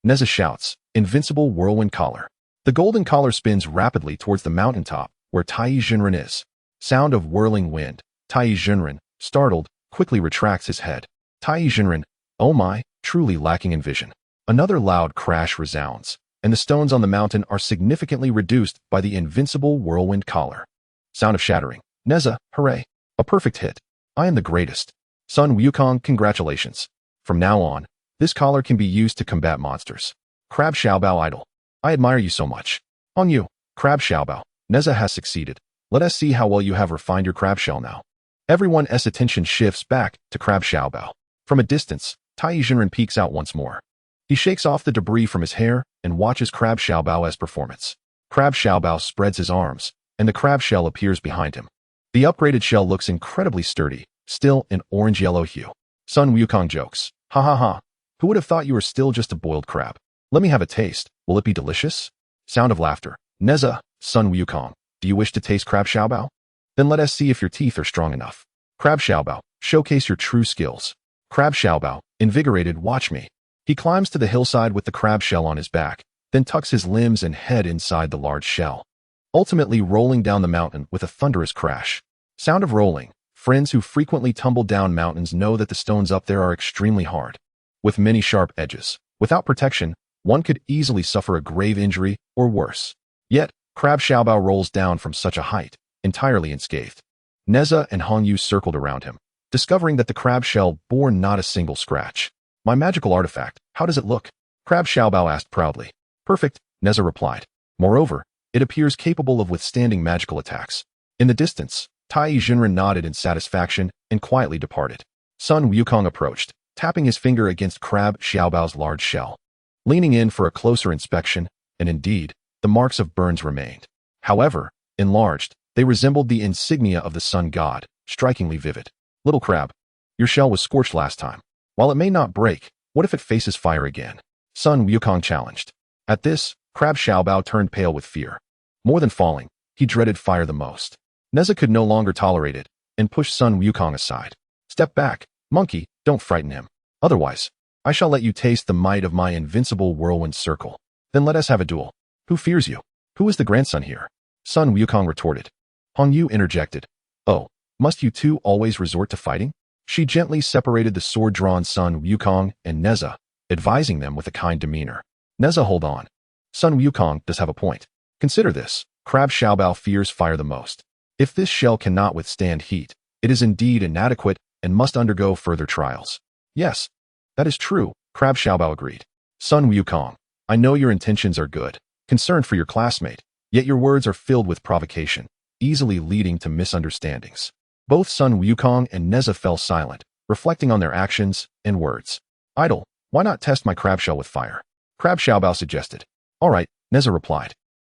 Nezha shouts, Invincible Whirlwind Collar. The golden collar spins rapidly towards the mountaintop, where TAIBAIJINXING is. Sound of whirling wind. TAIBAIJINXING, startled, quickly retracts his head. TAIBAIJINXING, oh my, truly lacking in vision. Another loud crash resounds, and the stones on the mountain are significantly reduced by the Invincible Whirlwind Collar. Sound of shattering. Nezha, hooray. A perfect hit. I am the greatest. Sun Wukong, congratulations. From now on, this collar can be used to combat monsters. Crab Xiaobao, idol. I admire you so much. Hongyu, Crab Xiaobao, Nezha has succeeded. Let us see how well you have refined your crab shell now. Everyone's attention shifts back to Crab Xiaobao. From a distance, TAIBAIJINXING peeks out once more. He shakes off the debris from his hair and watches Crab Xiaobao's performance. Crab Xiaobao spreads his arms, and the crab shell appears behind him. The upgraded shell looks incredibly sturdy, still an orange-yellow hue. Sun Wukong jokes, "Ha ha ha, who would have thought you were still just a boiled crab? Let me have a taste, will it be delicious?" Sound of laughter. Nezha, Sun Wukong, do you wish to taste Crab Xiaobao? Then let us see if your teeth are strong enough. Crab Xiaobao, showcase your true skills. Crab Xiaobao, invigorated, watch me. He climbs to the hillside with the crab shell on his back, then tucks his limbs and head inside the large shell, ultimately rolling down the mountain with a thunderous crash. Sound of rolling. Friends who frequently tumble down mountains know that the stones up there are extremely hard, with many sharp edges. Without protection, one could easily suffer a grave injury or worse. Yet, Crab Xiaobao rolls down from such a height, entirely unscathed. Nezha and Hongyu circled around him, discovering that the crab shell bore not a single scratch. My magical artifact, how does it look? Crab Xiaobao asked proudly. Perfect, Nezha replied. Moreover, it appears capable of withstanding magical attacks. In the distance, TAIBAIJINXING nodded in satisfaction and quietly departed. Sun Wukong approached, tapping his finger against Crab Xiaobao's large shell, leaning in for a closer inspection, and indeed, the marks of burns remained. However, enlarged, they resembled the insignia of the sun god, strikingly vivid. Little crab, your shell was scorched last time. While it may not break, what if it faces fire again? Sun Wukong challenged. At this, Crab Xiaobao turned pale with fear. More than falling, he dreaded fire the most. Nezha could no longer tolerate it, and pushed Sun Wukong aside. Step back, monkey, don't frighten him. Otherwise, I shall let you taste the might of my invincible whirlwind circle. Then let us have a duel. Who fears you? Who is the grandson here? Sun Wukong retorted. Hongyu interjected. Oh, must you two always resort to fighting? She gently separated the sword-drawn Sun Wukong and Nezha, advising them with a kind demeanor. Nezha, hold on. Sun Wukong does have a point. Consider this. Crab Xiaobao fears fire the most. If this shell cannot withstand heat, it is indeed inadequate and must undergo further trials. Yes, that is true, Crab Xiaobao agreed. Sun Wukong, I know your intentions are good, concerned for your classmate, yet your words are filled with provocation, easily leading to misunderstandings. Both Sun Wukong and Nezha fell silent, reflecting on their actions and words. Idle, why not test my crab shell with fire? Crab Xiaobao suggested. All right, Nezha replied.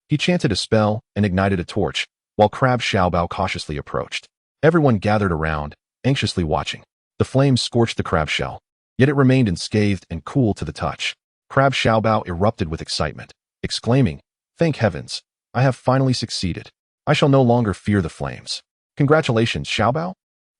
He chanted a spell and ignited a torch, while Crab Xiaobao cautiously approached. Everyone gathered around, anxiously watching. The flames scorched the crab shell, yet it remained unscathed and cool to the touch. Crab Xiaobao erupted with excitement, exclaiming, Thank heavens, I have finally succeeded. I shall no longer fear the flames. Congratulations, Xiaobao?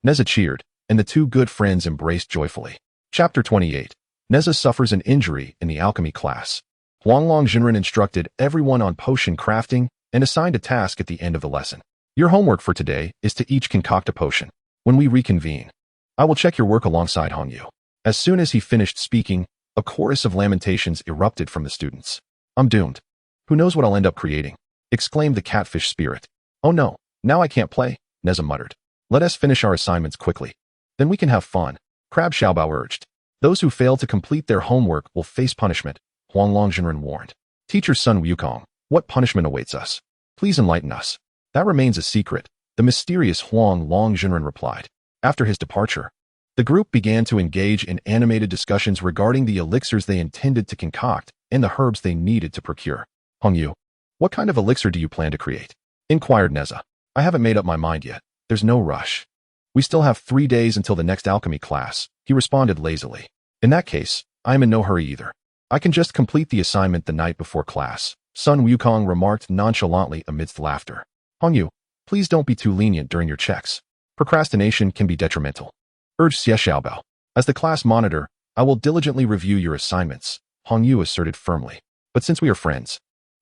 Nezha cheered, and the two good friends embraced joyfully. Chapter 28. Nezha suffers an injury in the alchemy class. Huanglong Jinren instructed everyone on potion crafting and assigned a task at the end of the lesson. Your homework for today is to each concoct a potion. When we reconvene, I will check your work alongside Hongyu. As soon as he finished speaking, a chorus of lamentations erupted from the students. I'm doomed. Who knows what I'll end up creating? Exclaimed the catfish spirit. Oh no, now I can't play, Nezha muttered. Let us finish our assignments quickly. Then we can have fun, Crab Xiaobao urged. Those who fail to complete their homework will face punishment, Huanglong Jinren warned. Teacher Sun Wukong, what punishment awaits us? Please enlighten us. That remains a secret, the mysterious Huanglong Jinren replied. After his departure, the group began to engage in animated discussions regarding the elixirs they intended to concoct and the herbs they needed to procure. Hongyu, what kind of elixir do you plan to create? Inquired Nezha. I haven't made up my mind yet. There's no rush. We still have 3 days until the next alchemy class, he responded lazily. In that case, I am in no hurry either. I can just complete the assignment the night before class, Sun Wukong remarked nonchalantly amidst laughter. Hongyu, please don't be too lenient during your checks. Procrastination can be detrimental, urged Xie Xiaobao. As the class monitor, I will diligently review your assignments, Hongyu asserted firmly. But since we are friends,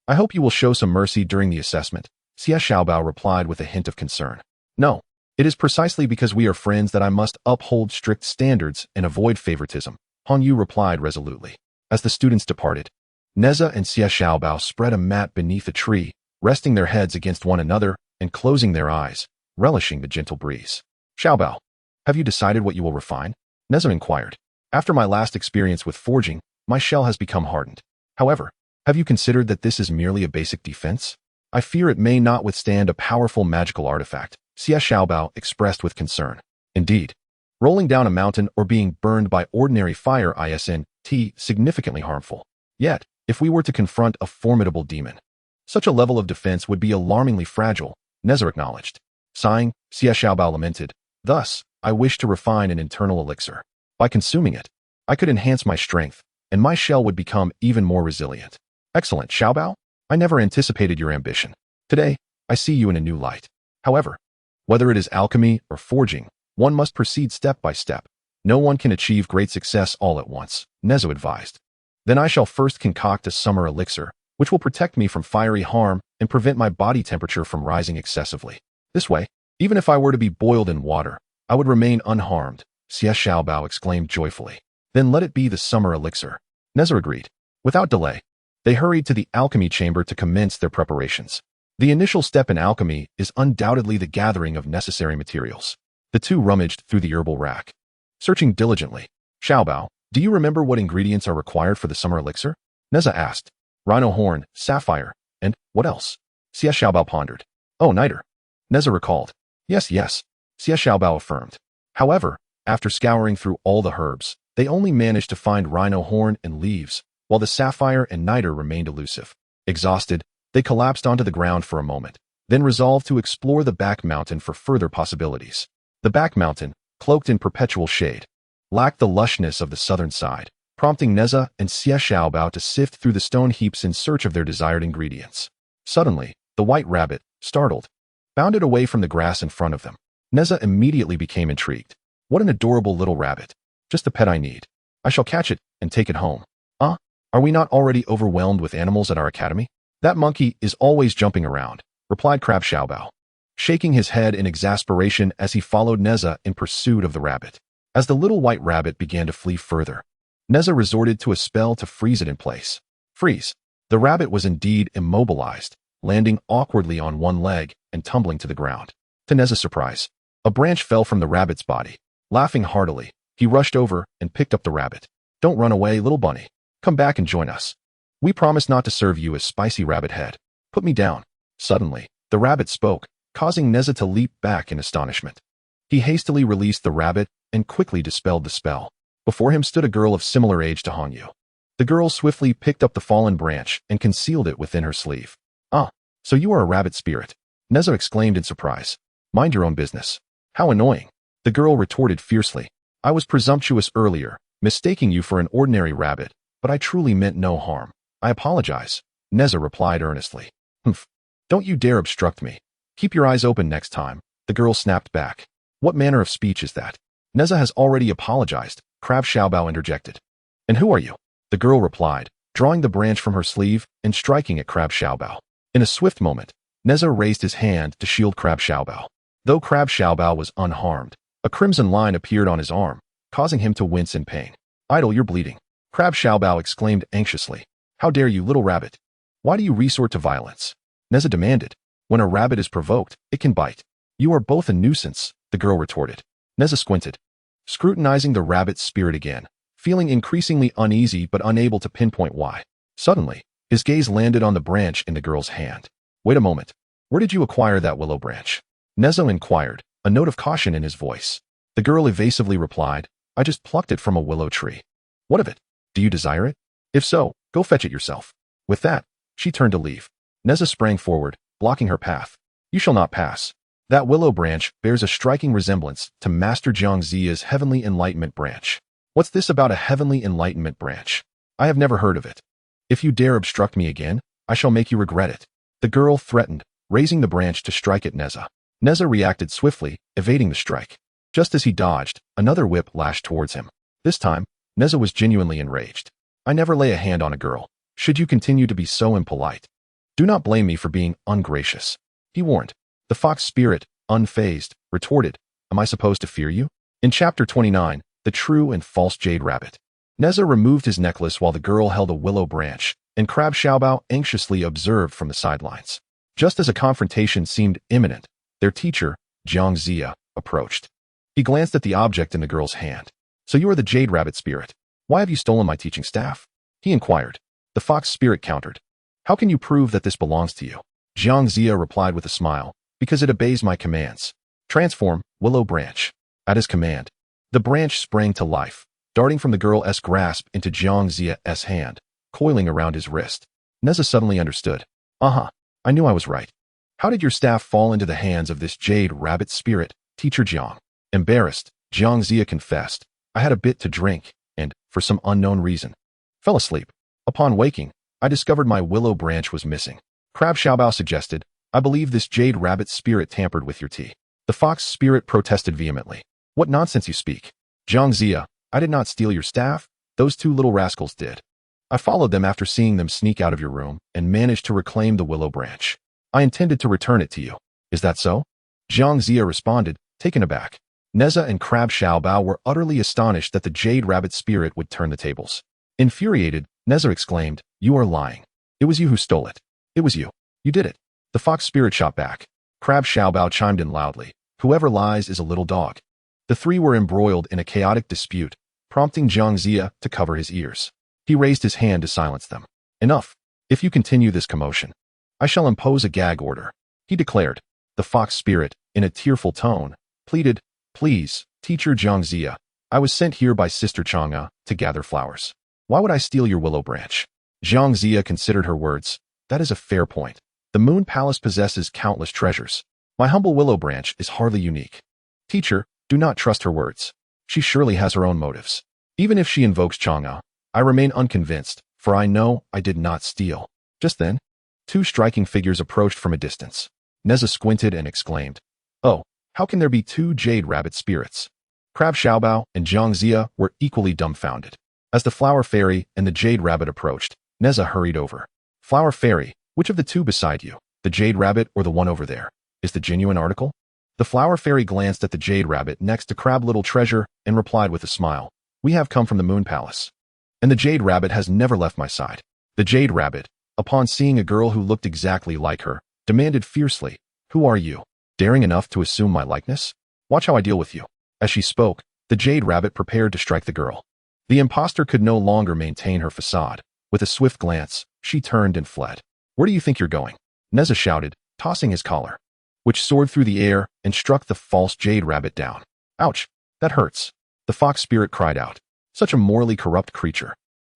I hope you will show some mercy during the assessment, Xie Xiaobao replied with a hint of concern. No, it is precisely because we are friends that I must uphold strict standards and avoid favoritism, Hongyu replied resolutely. As the students departed, Nezha and Xie Xiaobao spread a mat beneath a tree, resting their heads against one another and closing their eyes, relishing the gentle breeze. Xiaobao, have you decided what you will refine? Nezha inquired. After my last experience with forging, my shell has become hardened. However, have you considered that this is merely a basic defense? I fear it may not withstand a powerful magical artifact, Xie Xiaobao expressed with concern. Indeed, rolling down a mountain or being burned by ordinary fire isn't significantly harmful. Yet, if we were to confront a formidable demon, such a level of defense would be alarmingly fragile, Nezha acknowledged. Sighing, Xie Xiaobao lamented, thus, I wish to refine an internal elixir. By consuming it, I could enhance my strength, and my shell would become even more resilient. Excellent, Xiaobao. I never anticipated your ambition. Today, I see you in a new light. However, whether it is alchemy or forging, one must proceed step by step. No one can achieve great success all at once, Nezha advised. Then I shall first concoct a summer elixir, which will protect me from fiery harm and prevent my body temperature from rising excessively. This way, even if I were to be boiled in water, I would remain unharmed, Xie Xiaobao exclaimed joyfully. Then let it be the summer elixir. Nezha agreed. Without delay, they hurried to the alchemy chamber to commence their preparations. The initial step in alchemy is undoubtedly the gathering of necessary materials. The two rummaged through the herbal rack, searching diligently. Xiaobao, do you remember what ingredients are required for the summer elixir? Nezha asked. Rhino horn, sapphire, and what else? Xie Xiaobao pondered. Oh, niter. Nezha recalled. Yes, Xie Xiaobao affirmed. However, after scouring through all the herbs, they only managed to find rhino horn and leaves, while the sapphire and niter remained elusive. Exhausted, they collapsed onto the ground for a moment, then resolved to explore the back mountain for further possibilities. The back mountain, cloaked in perpetual shade, lacked the lushness of the southern side, prompting Nezha and Xie Xiaobao to sift through the stone heaps in search of their desired ingredients. Suddenly, the white rabbit, startled, bounded away from the grass in front of them. Nezha immediately became intrigued. What an adorable little rabbit. Just the pet I need. I shall catch it and take it home. Are we not already overwhelmed with animals at our academy? That monkey is always jumping around, replied Crab Xiaobao, shaking his head in exasperation as he followed Nezha in pursuit of the rabbit. As the little white rabbit began to flee further, Nezha resorted to a spell to freeze it in place. Freeze. The rabbit was indeed immobilized, landing awkwardly on one leg and tumbling to the ground. To Nezha's surprise, a branch fell from the rabbit's body. Laughing heartily, he rushed over and picked up the rabbit. Don't run away, little bunny. Come back and join us. We promise not to serve you as spicy rabbit head. Put me down. Suddenly, the rabbit spoke, causing Nezha to leap back in astonishment. He hastily released the rabbit and quickly dispelled the spell. Before him stood a girl of similar age to Hongyu. The girl swiftly picked up the fallen branch and concealed it within her sleeve. Ah, so you are a rabbit spirit, Nezha exclaimed in surprise. Mind your own business. How annoying. The girl retorted fiercely. I was presumptuous earlier, mistaking you for an ordinary rabbit, but I truly meant no harm. I apologize, Nezha replied earnestly. Humph. Don't you dare obstruct me. Keep your eyes open next time, the girl snapped back. What manner of speech is that? Nezha has already apologized, Crab Xiaobao interjected. And who are you? The girl replied, drawing the branch from her sleeve and striking at Crab Xiaobao. In a swift moment, Nezha raised his hand to shield Crab Xiaobao. Though Crab Xiaobao was unharmed, a crimson line appeared on his arm, causing him to wince in pain. Idle, you're bleeding. Crab Xiaobao exclaimed anxiously. How dare you, little rabbit? Why do you resort to violence? Nezha demanded. When a rabbit is provoked, it can bite. You are both a nuisance, the girl retorted. Nezha squinted, scrutinizing the rabbit's spirit again, feeling increasingly uneasy but unable to pinpoint why. Suddenly, his gaze landed on the branch in the girl's hand. Wait a moment. Where did you acquire that willow branch? Nezha inquired, a note of caution in his voice. The girl evasively replied, I just plucked it from a willow tree. What of it? Do you desire it? If so, go fetch it yourself. With that, she turned to leave. Nezha sprang forward, blocking her path. You shall not pass. That willow branch bears a striking resemblance to Master Jiangzia's Heavenly Enlightenment branch. What's this about a Heavenly Enlightenment branch? I have never heard of it. If you dare obstruct me again, I shall make you regret it. The girl threatened, raising the branch to strike at Nezha. Nezha reacted swiftly, evading the strike. Just as he dodged, another whip lashed towards him. This time, Nezha was genuinely enraged. I never lay a hand on a girl. Should you continue to be so impolite? Do not blame me for being ungracious, he warned. The fox spirit, unfazed, retorted, Am I supposed to fear you? In chapter 29, The True and False Jade Rabbit. Nezha removed his necklace while the girl held a willow branch, and Crab Xiaobao anxiously observed from the sidelines. Just as a confrontation seemed imminent, their teacher, Jiangzia, approached. He glanced at the object in the girl's hand. So you are the Jade Rabbit spirit. Why have you stolen my teaching staff? He inquired. The fox spirit countered. How can you prove that this belongs to you? Jiang Zia replied with a smile, because it obeys my commands. Transform, willow branch. At his command, the branch sprang to life, darting from the girl's grasp into Jiang Zia's hand, coiling around his wrist. Nezha suddenly understood. I knew I was right. How did your staff fall into the hands of this jade rabbit spirit, Teacher Jiang? Embarrassed, Jiang Zia confessed, I had a bit to drink, and, for some unknown reason, fell asleep. Upon waking, I discovered my willow branch was missing. Crab Xiaobao suggested, I believe this jade rabbit spirit tampered with your tea. The fox spirit protested vehemently. What nonsense you speak. Jiang Zia, I did not steal your staff, those two little rascals did. I followed them after seeing them sneak out of your room and managed to reclaim the willow branch. I intended to return it to you. Is that so? Jiang Zia responded, taken aback. Nezha and Crab Xiaobao were utterly astonished that the jade rabbit spirit would turn the tables. Infuriated, Nezha exclaimed, You are lying. It was you who stole it. It was you. You did it. The fox spirit shot back. Crab Xiaobao chimed in loudly. Whoever lies is a little dog. The three were embroiled in a chaotic dispute, prompting Jiang Zia to cover his ears. He raised his hand to silence them. Enough. If you continue this commotion, I shall impose a gag order, he declared. The fox spirit, in a tearful tone, pleaded, Please, Teacher Jiang Zia, I was sent here by Sister Chang'e to gather flowers. Why would I steal your willow branch? Jiang Zia considered her words. That is a fair point. The Moon Palace possesses countless treasures. My humble willow branch is hardly unique. Teacher, do not trust her words. She surely has her own motives. Even if she invokes Chang'e, I remain unconvinced, for I know I did not steal. Just then, two striking figures approached from a distance. Nezha squinted and exclaimed, Oh, how can there be two jade rabbit spirits? Crab Xiaobao and Jiang Zia were equally dumbfounded. As the flower fairy and the jade rabbit approached, Nezha hurried over. Flower fairy, which of the two beside you, the jade rabbit or the one over there, is the genuine article? The flower fairy glanced at the jade rabbit next to Crab Little Treasure and replied with a smile, We have come from the Moon Palace. And the jade rabbit has never left my side. The jade rabbit, upon seeing a girl who looked exactly like her, demanded fiercely, Who are you? Daring enough to assume my likeness? Watch how I deal with you. As she spoke, the jade rabbit prepared to strike the girl. The impostor could no longer maintain her facade. With a swift glance, she turned and fled. Where do you think you're going? Nezha shouted, tossing his collar, which soared through the air and struck the false jade rabbit down. Ouch, that hurts. The fox spirit cried out. Such a morally corrupt creature.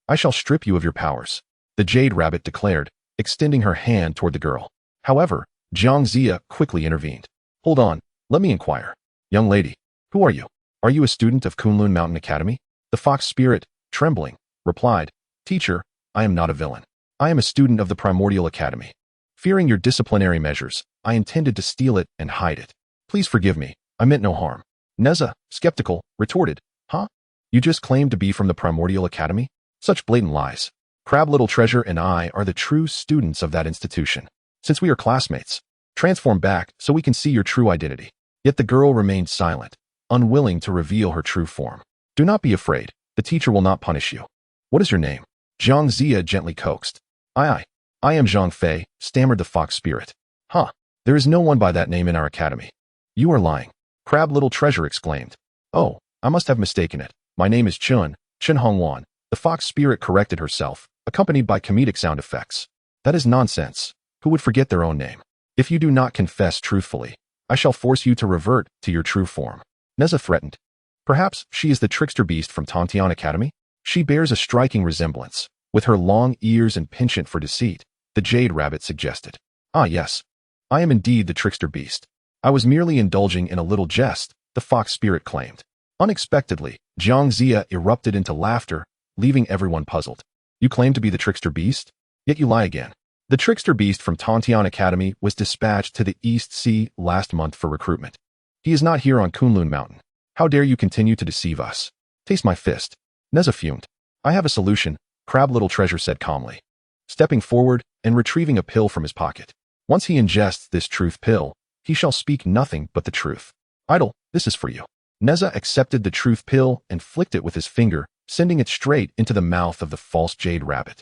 I shall strip you of your powers, the jade rabbit declared, extending her hand toward the girl. However, Jiang Zia quickly intervened. Hold on, let me inquire. Young lady, who are you? Are you a student of Kunlun Mountain Academy? The fox spirit, trembling, replied, Teacher, I am not a villain. I am a student of the Primordial Academy. Fearing your disciplinary measures, I intended to steal it and hide it. Please forgive me, I meant no harm. Nezha, skeptical, retorted, Huh? You just claimed to be from the Primordial Academy? Such blatant lies. Crab Little Treasure and I are the true students of that institution. Since we are classmates, transform back so we can see your true identity. Yet the girl remained silent, unwilling to reveal her true form. Do not be afraid, the teacher will not punish you. What is your name? Jiang Zia gently coaxed. I am Zhang Fei, stammered the fox spirit. Huh, there is no one by that name in our academy. You are lying. Crab Little Treasure exclaimed. Oh, I must have mistaken it. My name is Chen Hongwan. The fox spirit corrected herself, accompanied by comedic sound effects. That is nonsense. Who would forget their own name? If you do not confess truthfully, I shall force you to revert to your true form. Nezha threatened. Perhaps she is the trickster beast from Tontian Academy? She bears a striking resemblance, with her long ears and penchant for deceit, the jade rabbit suggested. Ah yes, I am indeed the trickster beast. I was merely indulging in a little jest, the fox spirit claimed. Unexpectedly, Jiang Zia erupted into laughter, leaving everyone puzzled. You claim to be the trickster beast? Yet you lie again. The trickster beast from Tontian Academy was dispatched to the East Sea last month for recruitment. He is not here on Kunlun Mountain. How dare you continue to deceive us? Taste my fist. Nezha fumed. I have a solution, Crab Little Treasure said calmly, stepping forward and retrieving a pill from his pocket. Once he ingests this truth pill, he shall speak nothing but the truth. Idol, this is for you. Nezha accepted the truth pill and flicked it with his finger, sending it straight into the mouth of the false jade rabbit.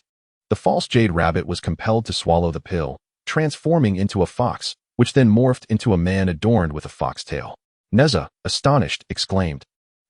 The false jade rabbit was compelled to swallow the pill, transforming into a fox, which then morphed into a man adorned with a fox tail. Nezha, astonished, exclaimed,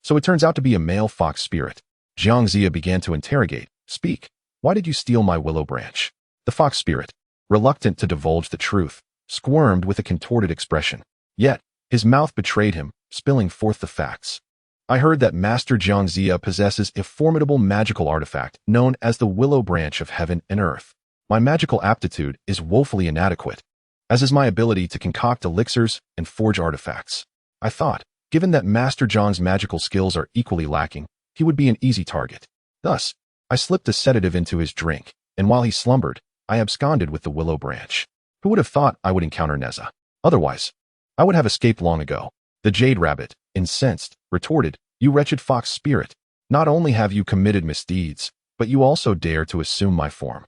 So it turns out to be a male fox spirit. Jiang Zia began to interrogate. Speak. Why did you steal my willow branch? The fox spirit. reluctant to divulge the truth, squirmed with a contorted expression. Yet, his mouth betrayed him, spilling forth the facts. I heard that Master Jiangxia possesses a formidable magical artifact known as the Willow Branch of Heaven and Earth. My magical aptitude is woefully inadequate, as is my ability to concoct elixirs and forge artifacts. I thought, given that Master Zhang's magical skills are equally lacking, he would be an easy target. Thus, I slipped a sedative into his drink, and while he slumbered, I absconded with the Willow Branch. Who would have thought I would encounter Nezha? Otherwise, I would have escaped long ago. The Jade Rabbit, incensed, retorted, "You wretched fox spirit, not only have you committed misdeeds, but you also dare to assume my form.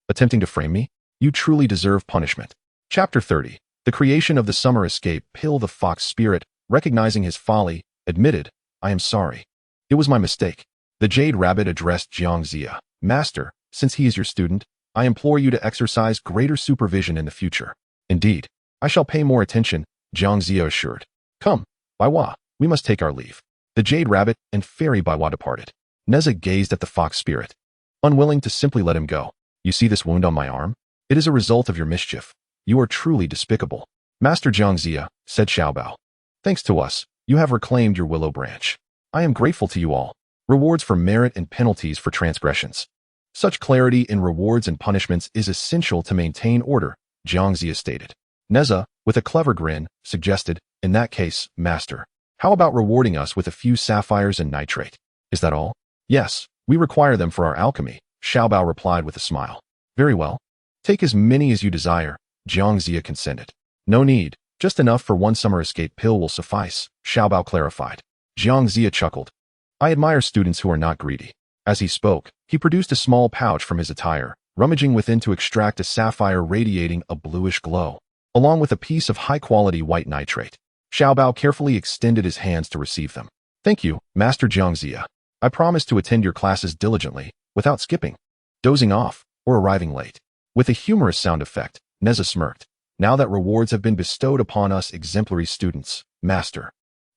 Attempting to frame me? You truly deserve punishment." Chapter 30. The creation of the summer escape. Pill. The fox spirit, recognizing his folly, admitted, "I am sorry. It was my mistake." The Jade Rabbit addressed Jiangxia. "Master, since he is your student, I implore you to exercise greater supervision in the future." "Indeed, I shall pay more attention," Jiangxia assured. "Come, Baiwa, we must take our leave." The Jade Rabbit and Fairy Baiwa departed. Nezha gazed at the fox spirit, unwilling to simply let him go. "You see this wound on my arm? It is a result of your mischief. You are truly despicable." "Master Jiangxia," said Xiaobao, "thanks to us, you have reclaimed your Willow Branch. I am grateful to you all. Rewards for merit and penalties for transgressions. Such clarity in rewards and punishments is essential to maintain order," Jiangxia stated. Nezha, with a clever grin, suggested, "In that case, Master, how about rewarding us with a few sapphires and nitrate?" "Is that all?" "Yes, we require them for our alchemy," Xiaobao replied with a smile. "Very well. Take as many as you desire," Jiangxia consented. "No need, just enough for one summer escape pill will suffice," Xiaobao clarified. Jiangxia chuckled. "I admire students who are not greedy." As he spoke, he produced a small pouch from his attire, rummaging within to extract a sapphire radiating a bluish glow, along with a piece of high-quality white nitrate. Xiaobao carefully extended his hands to receive them. "Thank you, Master Jiangxia. I promise to attend your classes diligently, without skipping, dozing off, or arriving late." With a humorous sound effect, Nezha smirked. "Now that rewards have been bestowed upon us exemplary students, Master,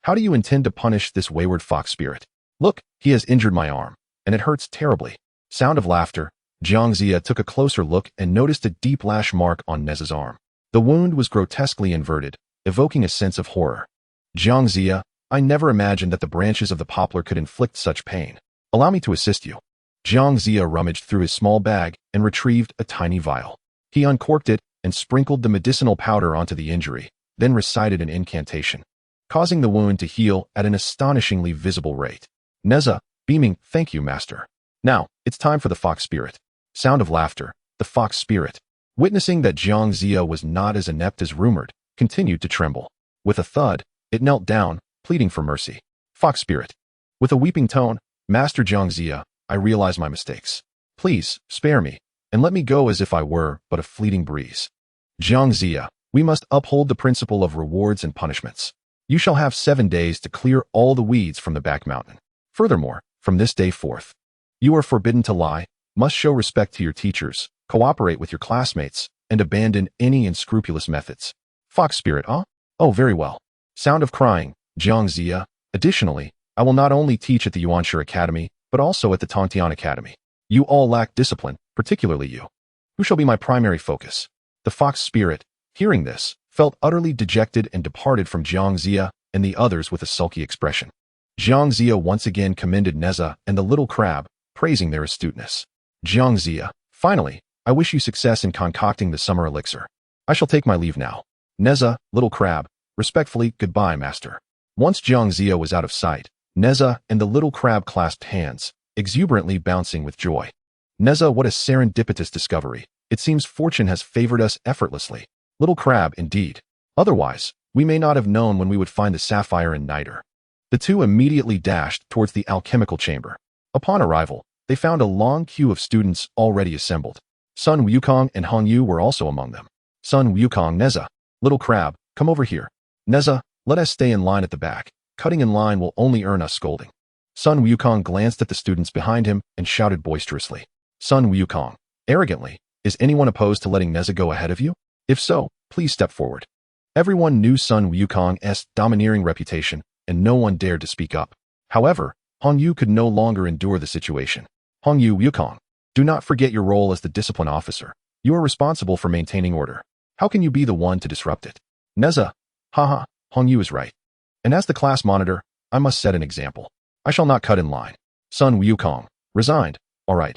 how do you intend to punish this wayward fox spirit? Look, he has injured my arm, and it hurts terribly." Sound of laughter. Jiangxia took a closer look and noticed a deep lash mark on Nezha's arm. The wound was grotesquely inverted, evoking a sense of horror. "Jiangxia, I never imagined that the branches of the poplar could inflict such pain. Allow me to assist you." Jiangxia rummaged through his small bag and retrieved a tiny vial. He uncorked it and sprinkled the medicinal powder onto the injury, then recited an incantation, causing the wound to heal at an astonishingly visible rate. Nezha, beaming, "Thank you, Master. Now, it's time for the fox spirit." Sound of laughter. The fox spirit, witnessing that Jiangxia was not as inept as rumored, continued to tremble. With a thud, it knelt down, pleading for mercy. Fox spirit. With a weeping tone, "Master Jiangxia, I realize my mistakes. Please, spare me, and let me go as if I were but a fleeting breeze." "Jiangxia, we must uphold the principle of rewards and punishments. You shall have 7 days to clear all the weeds from the back mountain. Furthermore, from this day forth, you are forbidden to lie, must show respect to your teachers, cooperate with your classmates, and abandon any unscrupulous methods." Fox spirit, huh? "Oh, very well." Sound of crying. Jiangxia, "Additionally, I will not only teach at the Yuanshi Academy, but also at the Tongtian Academy. You all lack discipline, particularly you. Who shall be my primary focus?" The fox spirit, hearing this, felt utterly dejected and departed from Jiangxia and the others with a sulky expression. Jiangxia once again commended Nezha and the little crab, praising their astuteness. "Jiangxia, finally, I wish you success in concocting the summer elixir. I shall take my leave now." Nezha, little crab, respectfully, "Goodbye, Master." Once Jiangxia was out of sight, Nezha and the little crab clasped hands, exuberantly bouncing with joy. "Nezha, what a serendipitous discovery. It seems fortune has favored us effortlessly." Little crab, indeed. "Otherwise, we may not have known when we would find the sapphire and niter." The two immediately dashed towards the alchemical chamber. Upon arrival, they found a long queue of students already assembled. Sun Wukong and Hong Yu were also among them. Sun Wukong, "Nezha, little crab, come over here." "Nezha, let us stay in line at the back. Cutting in line will only earn us scolding." Sun Wukong glanced at the students behind him and shouted boisterously. Sun Wukong, arrogantly, "Is anyone opposed to letting Nezha go ahead of you? If so, please step forward." Everyone knew Sun Wukong's domineering reputation, and no one dared to speak up. However, Hong Yu could no longer endure the situation. "Hong Yu Wukong, do not forget your role as the discipline officer. You are responsible for maintaining order. How can you be the one to disrupt it? Nezha, haha, Hongyu is right. And as the class monitor, I must set an example. I shall not cut in line. Sun Wukong, resigned. All right,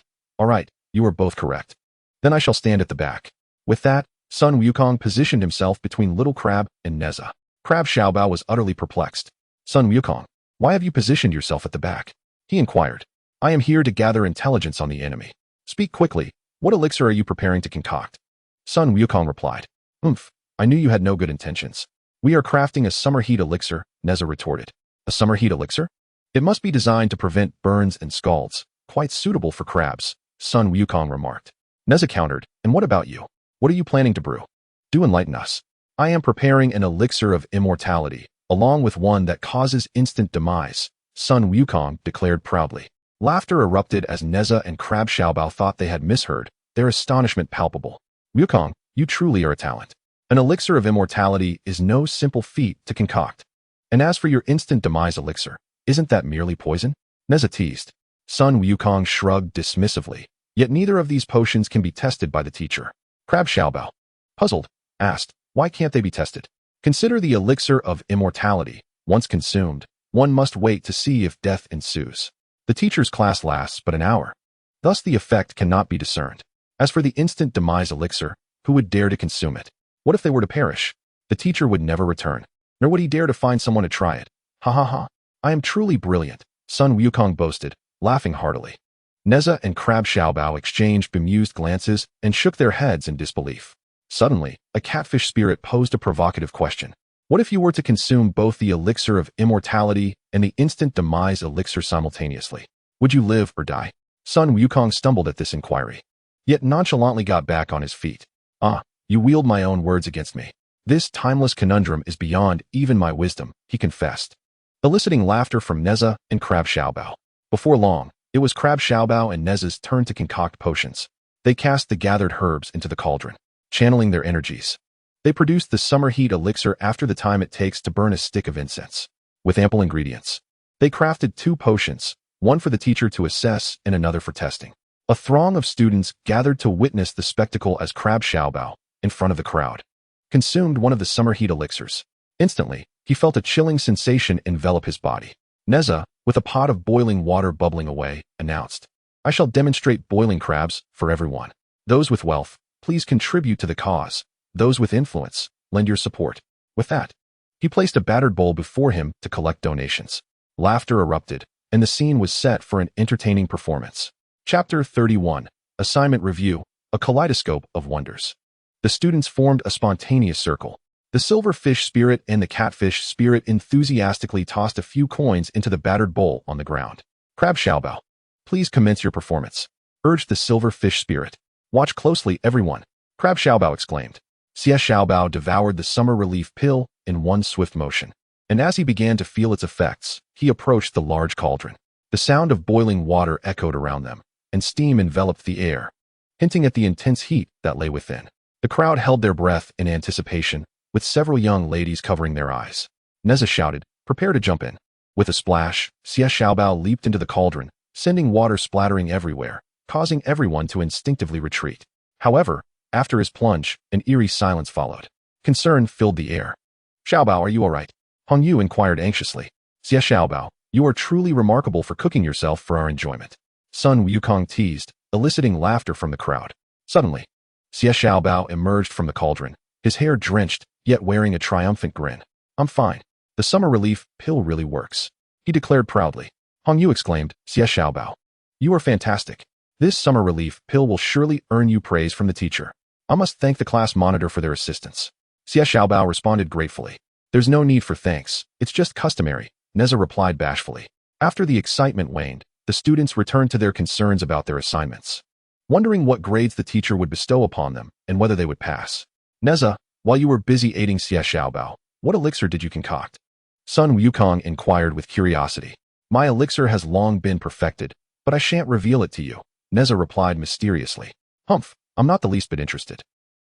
you are both correct. Then I shall stand at the back. With that, Sun Wukong positioned himself between Little Crab and Nezha. Crab Xiaobao was utterly perplexed. Sun Wukong, why have you positioned yourself at the back? He inquired. I am here to gather intelligence on the enemy. Speak quickly. What elixir are you preparing to concoct? Sun Wukong replied. I knew you had no good intentions. We are crafting a summer heat elixir, Nezha retorted. A summer heat elixir? It must be designed to prevent burns and scalds. Quite suitable for crabs, Sun Wukong remarked. Nezha countered, and what about you? What are you planning to brew? Do enlighten us. I am preparing an elixir of immortality, along with one that causes instant demise, Sun Wukong declared proudly. Laughter erupted as Nezha and Crab Xiaobao thought they had misheard, their astonishment palpable. Wukong, you truly are a talent. An elixir of immortality is no simple feat to concoct. And as for your instant demise elixir, isn't that merely poison? Nezha teased. Sun Wukong shrugged dismissively, yet neither of these potions can be tested by the teacher. Crab Xiaobao, puzzled, asked, why can't they be tested? Consider the elixir of immortality. Once consumed, one must wait to see if death ensues. The teacher's class lasts but an hour. Thus the effect cannot be discerned. As for the instant demise elixir, who would dare to consume it? What if they were to perish? The teacher would never return, nor would he dare to find someone to try it. Ha ha ha. I am truly brilliant, Sun Wukong boasted, laughing heartily. Nezha and Crab Xiaobao exchanged bemused glances and shook their heads in disbelief. Suddenly, a catfish spirit posed a provocative question. What if you were to consume both the elixir of immortality and the instant demise elixir simultaneously? Would you live or die? Sun Wukong stumbled at this inquiry, yet nonchalantly got back on his feet. You wield my own words against me. This timeless conundrum is beyond even my wisdom, he confessed, eliciting laughter from Nezha and Crab Xiaobao. Before long, it was Crab Xiaobao and Nezha's turn to concoct potions. They cast the gathered herbs into the cauldron, channeling their energies. They produced the summer heat elixir after the time it takes to burn a stick of incense. With ample ingredients, they crafted 2 potions, one for the teacher to assess and another for testing. A throng of students gathered to witness the spectacle as Crab Xiaobao, in front of the crowd, consumed one of the summer heat elixirs. Instantly, he felt a chilling sensation envelop his body. Nezha, with a pot of boiling water bubbling away, announced, I shall demonstrate boiling crabs for everyone. Those with wealth, please contribute to the cause. Those with influence, lend your support. With that, he placed a battered bowl before him to collect donations. Laughter erupted, and the scene was set for an entertaining performance. Chapter 31, Assignment Review, A Kaleidoscope of Wonders. The students formed a spontaneous circle. The silverfish spirit and the catfish spirit enthusiastically tossed a few coins into the battered bowl on the ground. Crab Xiaobao, please commence your performance, urged the silverfish spirit. Watch closely, everyone, Crab Xiaobao exclaimed. Xie Xiaobao devoured the summer relief pill in one swift motion, and as he began to feel its effects, he approached the large cauldron. The sound of boiling water echoed around them, and steam enveloped the air, hinting at the intense heat that lay within. The crowd held their breath in anticipation, with several young ladies covering their eyes. Nezha shouted, prepare to jump in. With a splash, Xie Xiaobao leaped into the cauldron, sending water splattering everywhere, causing everyone to instinctively retreat. However, after his plunge, an eerie silence followed. Concern filled the air. Xiaobao, are you all right? Hongyu inquired anxiously. Xie Xiaobao, you are truly remarkable for cooking yourself for our enjoyment, Sun Wukong teased, eliciting laughter from the crowd. Suddenly, Xie Xiaobao emerged from the cauldron, his hair drenched, yet wearing a triumphant grin. I'm fine. The summer relief pill really works, he declared proudly. Hongyu exclaimed, Xie Xiaobao, you are fantastic. This summer relief pill will surely earn you praise from the teacher. I must thank the class monitor for their assistance. Xie Xiaobao responded gratefully. There's no need for thanks, it's just customary, Nezha replied bashfully. After the excitement waned, the students returned to their concerns about their assignments, wondering what grades the teacher would bestow upon them and whether they would pass. Nezha, while you were busy aiding Xie Xiaobao, what elixir did you concoct? Sun Wukong inquired with curiosity. My elixir has long been perfected, but I shan't reveal it to you, Nezha replied mysteriously. Humph, I'm not the least bit interested.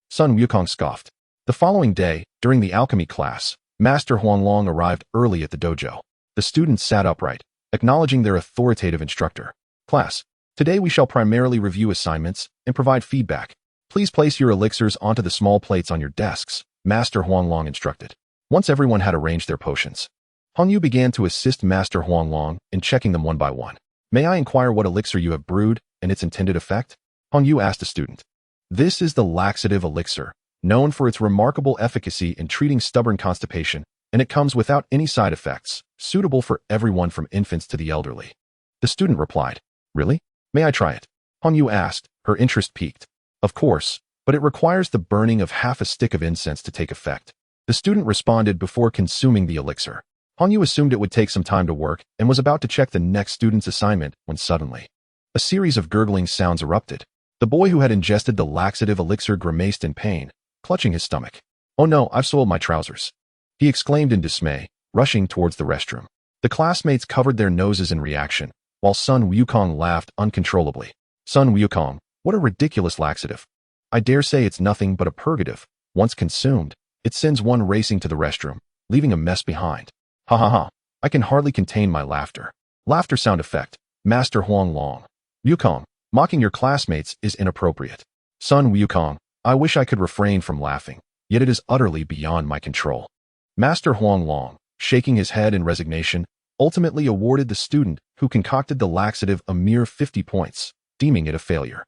Sun Wukong scoffed. The following day, during the alchemy class, Master Huanglong arrived early at the dojo. The students sat upright, acknowledging their authoritative instructor. Class, today we shall primarily review assignments and provide feedback. Please place your elixirs onto the small plates on your desks, Master Huanglong instructed. Once everyone had arranged their potions, Hongyu began to assist Master Huanglong in checking them one by one. May I inquire what elixir you have brewed and its intended effect? Hongyu asked a student. This is the laxative elixir, known for its remarkable efficacy in treating stubborn constipation, and it comes without any side effects, suitable for everyone from infants to the elderly. The student replied, Really? May I try it? Hongyu asked, her interest piqued. Of course, but it requires the burning of half a stick of incense to take effect. The student responded before consuming the elixir. Hongyu assumed it would take some time to work and was about to check the next student's assignment when suddenly, a series of gurgling sounds erupted. The boy who had ingested the laxative elixir grimaced in pain, clutching his stomach. Oh no, I've soiled my trousers, he exclaimed in dismay, rushing towards the restroom. The classmates covered their noses in reaction, while Sun Wukong laughed uncontrollably. Sun Wukong, what a ridiculous laxative. I dare say it's nothing but a purgative. Once consumed, it sends one racing to the restroom, leaving a mess behind. Ha ha ha, I can hardly contain my laughter. Laughter sound effect, Master Huanglong. Wukong, mocking your classmates is inappropriate. Sun Wukong, I wish I could refrain from laughing, yet it is utterly beyond my control. Master Huanglong, shaking his head in resignation, ultimately awarded the student who concocted the laxative a mere 50 points, deeming it a failure.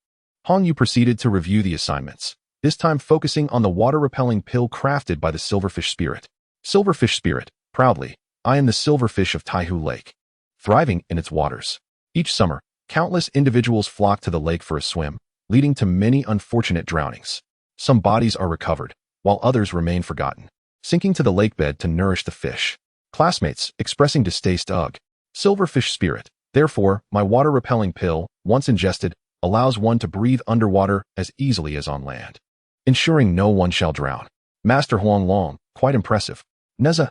Hongyu proceeded to review the assignments, this time focusing on the water-repelling pill crafted by the silverfish spirit. Silverfish spirit, proudly, I am the silverfish of Taihu Lake, thriving in its waters. Each summer, countless individuals flock to the lake for a swim, leading to many unfortunate drownings. Some bodies are recovered, while others remain forgotten, sinking to the lakebed to nourish the fish. Classmates expressing distaste. Ugh. Silverfish spirit. Therefore, my water-repelling pill, once ingested, allows one to breathe underwater as easily as on land, ensuring no one shall drown. Master Huanglong, quite impressive. Nezha,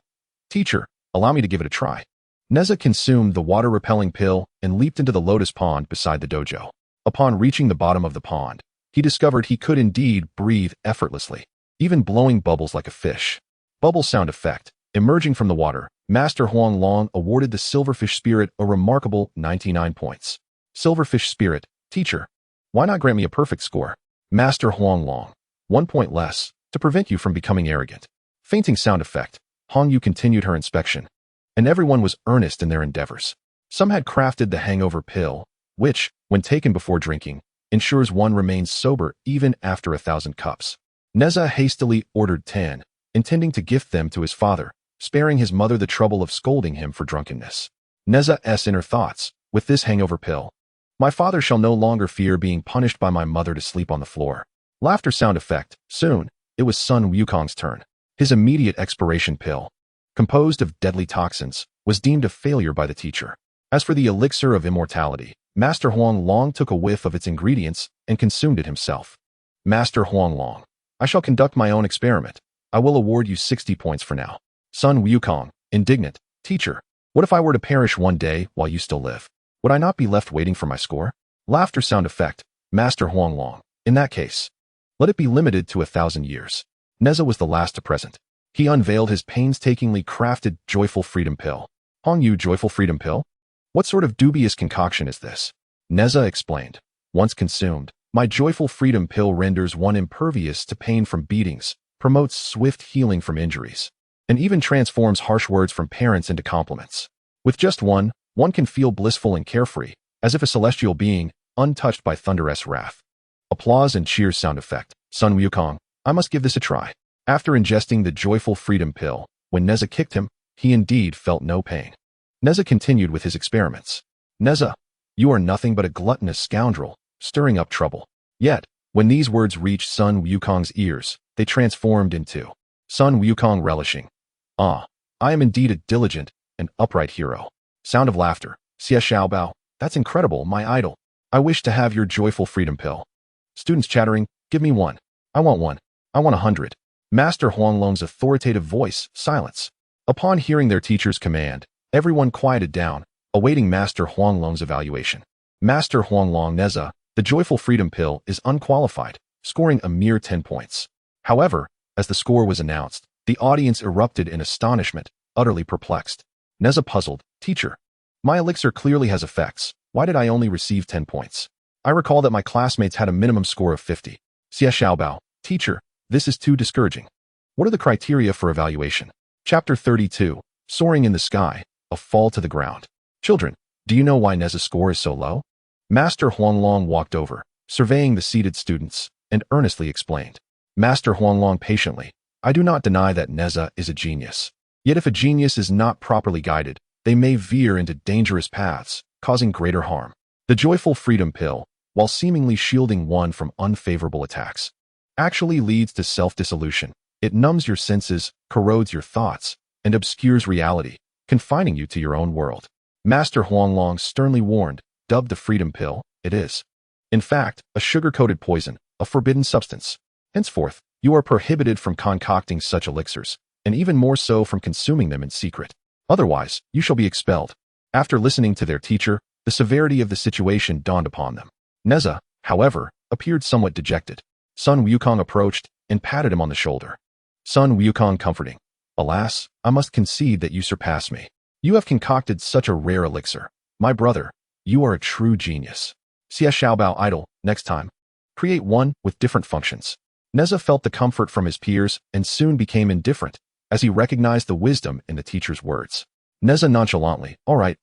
teacher, allow me to give it a try. Nezha consumed the water-repelling pill and leaped into the lotus pond beside the dojo. Upon reaching the bottom of the pond, he discovered he could indeed breathe effortlessly, even blowing bubbles like a fish. Bubble sound effect. Emerging from the water, Master Huanglong awarded the silverfish spirit a remarkable 99 points. Silverfish spirit, teacher, why not grant me a perfect score? Master Huanglong, 1 point less, to prevent you from becoming arrogant. Fainting sound effect. Hongyu continued her inspection, and everyone was earnest in their endeavors. Some had crafted the hangover pill, which, when taken before drinking, ensures one remains sober even after 1,000 cups. Nezha hastily ordered 10, intending to gift them to his father, sparing his mother the trouble of scolding him for drunkenness. Nezha's inner thoughts, with this hangover pill, my father shall no longer fear being punished by my mother to sleep on the floor. Laughter sound effect. Soon, it was Sun Wukong's turn. His immediate expiration pill, composed of deadly toxins, was deemed a failure by the teacher. As for the elixir of immortality, Master Huanglong took a whiff of its ingredients and consumed it himself. Master Huanglong, I shall conduct my own experiment. I will award you 60 points for now. Sun Wukong, indignant, teacher, what if I were to perish one day while you still live? Would I not be left waiting for my score? Laughter sound effect, Master Huanglong, in that case, let it be limited to 1,000 years. Nezha was the last to present. He unveiled his painstakingly crafted Joyful Freedom Pill. Hongyu Joyful Freedom Pill? What sort of dubious concoction is this? Nezha explained. Once consumed, my Joyful Freedom Pill renders one impervious to pain from beatings, promotes swift healing from injuries, and even transforms harsh words from parents into compliments. With just one can feel blissful and carefree, as if a celestial being, untouched by thunderous wrath. Applause and cheers sound effect. Sun Wukong, I must give this a try. After ingesting the Joyful Freedom Pill, when Nezha kicked him, he indeed felt no pain. Nezha continued with his experiments. Nezha, you are nothing but a gluttonous scoundrel, stirring up trouble. Yet, when these words reached Sun Wukong's ears, they transformed into Sun Wukong relishing. Ah, I am indeed a diligent and upright hero. Sound of laughter. Xie Xiaobao, that's incredible, my idol. I wish to have your Joyful Freedom Pill. Students chattering, give me one. I want one. I want 100. Master Huanglong's authoritative voice, silence. Upon hearing their teacher's command, everyone quieted down, awaiting Master Huanglong's evaluation. Master Huanglong Nezha, the Joyful Freedom Pill is unqualified, scoring a mere 10 points. However, as the score was announced, the audience erupted in astonishment, utterly perplexed. Nezha puzzled, teacher, my elixir clearly has effects. Why did I only receive 10 points? I recall that my classmates had a minimum score of 50. Xia Xiaobao, teacher, this is too discouraging. What are the criteria for evaluation? Chapter 32, Soaring in the Sky, a Fall to the Ground. Children, do you know why Nezha's score is so low? Master Huanglong walked over, surveying the seated students, and earnestly explained. Master Huanglong patiently, I do not deny that Nezha is a genius. Yet if a genius is not properly guided, they may veer into dangerous paths, causing greater harm. The joyful freedom pill, while seemingly shielding one from unfavorable attacks, actually leads to self-dissolution. It numbs your senses, corrodes your thoughts, and obscures reality, confining you to your own world. Master Huanglong sternly warned, dubbed the freedom pill, it is, in fact, a sugar-coated poison, a forbidden substance. Henceforth, you are prohibited from concocting such elixirs, and even more so from consuming them in secret. Otherwise, you shall be expelled. After listening to their teacher, the severity of the situation dawned upon them. Nezha, however, appeared somewhat dejected. Sun Wukong approached and patted him on the shoulder. Sun Wukong comforting, alas, I must concede that you surpass me. You have concocted such a rare elixir. My brother, you are a true genius. Xia Xiaobao idle, next time. Create one with different functions. Nezha felt the comfort from his peers and soon became indifferent as he recognized the wisdom in the teacher's words. Nezha nonchalantly, all right.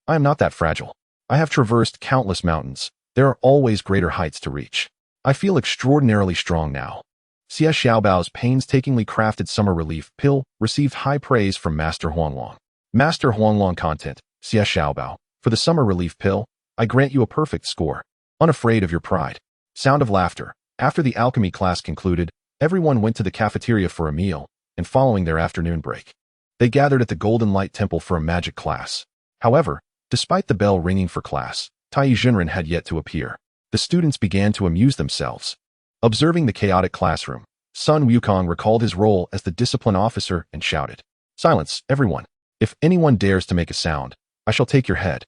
I am not that fragile. I have traversed countless mountains. There are always greater heights to reach. I feel extraordinarily strong now. Xia Xiaobao's painstakingly crafted summer relief pill received high praise from Master Huanglong. Master Huanglong content, Xia Xiaobao, for the summer relief pill, I grant you a perfect score. Unafraid of your pride. Sound of laughter. After the alchemy class concluded, everyone went to the cafeteria for a meal, and following their afternoon break, they gathered at the Golden Light Temple for a magic class. However, despite the bell ringing for class, TAIBAIJINXING had yet to appear. The students began to amuse themselves. Observing the chaotic classroom, Sun Wukong recalled his role as the discipline officer and shouted, Silence, everyone. If anyone dares to make a sound, I shall take your head.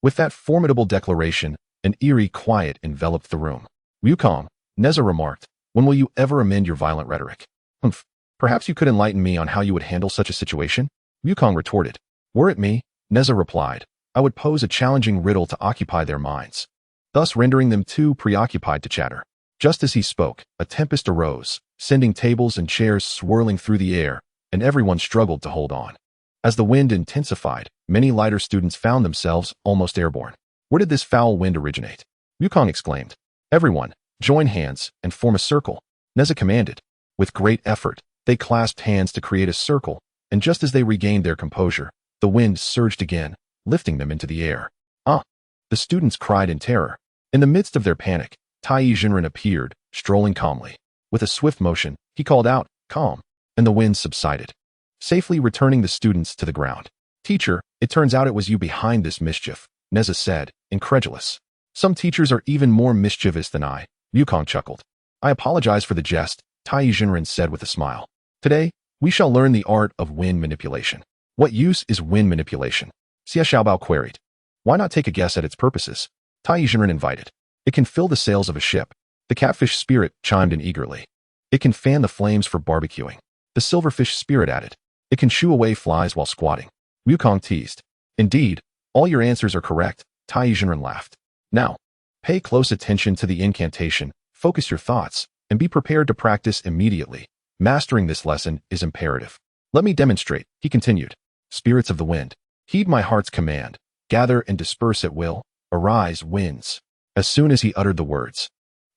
With that formidable declaration, an eerie quiet enveloped the room. Wukong, Nezha remarked, when will you ever amend your violent rhetoric? Humph, perhaps you could enlighten me on how you would handle such a situation? Wukong retorted. Were it me, Nezha replied, I would pose a challenging riddle to occupy their minds, thus rendering them too preoccupied to chatter. Just as he spoke, a tempest arose, sending tables and chairs swirling through the air, and everyone struggled to hold on. As the wind intensified, many lighter students found themselves almost airborne. Where did this foul wind originate? Wukong exclaimed. Everyone, join hands and form a circle, Nezha commanded. With great effort, they clasped hands to create a circle, and just as they regained their composure, the wind surged again, lifting them into the air. Ah! The students cried in terror. In the midst of their panic, TAIBAIJINXING appeared, strolling calmly. With a swift motion, he called out, Calm, and the wind subsided, safely returning the students to the ground. Teacher, it turns out it was you behind this mischief, Nezha said, incredulous. Some teachers are even more mischievous than I, Wukong chuckled. I apologize for the jest, TAIBAIJINXING said with a smile. Today, we shall learn the art of wind manipulation. What use is wind manipulation? Xia Xiaobao queried. Why not take a guess at its purposes? TAIBAIJINXING invited. It can fill the sails of a ship. The catfish spirit chimed in eagerly. It can fan the flames for barbecuing. The silverfish spirit added. It can shoo away flies while squatting. Wukong teased. Indeed, all your answers are correct, TAIBAIJINXING laughed. Now, pay close attention to the incantation, focus your thoughts, and be prepared to practice immediately. Mastering this lesson is imperative. Let me demonstrate, he continued. Spirits of the wind, heed my heart's command. Gather and disperse at will. Arise, winds. As soon as he uttered the words,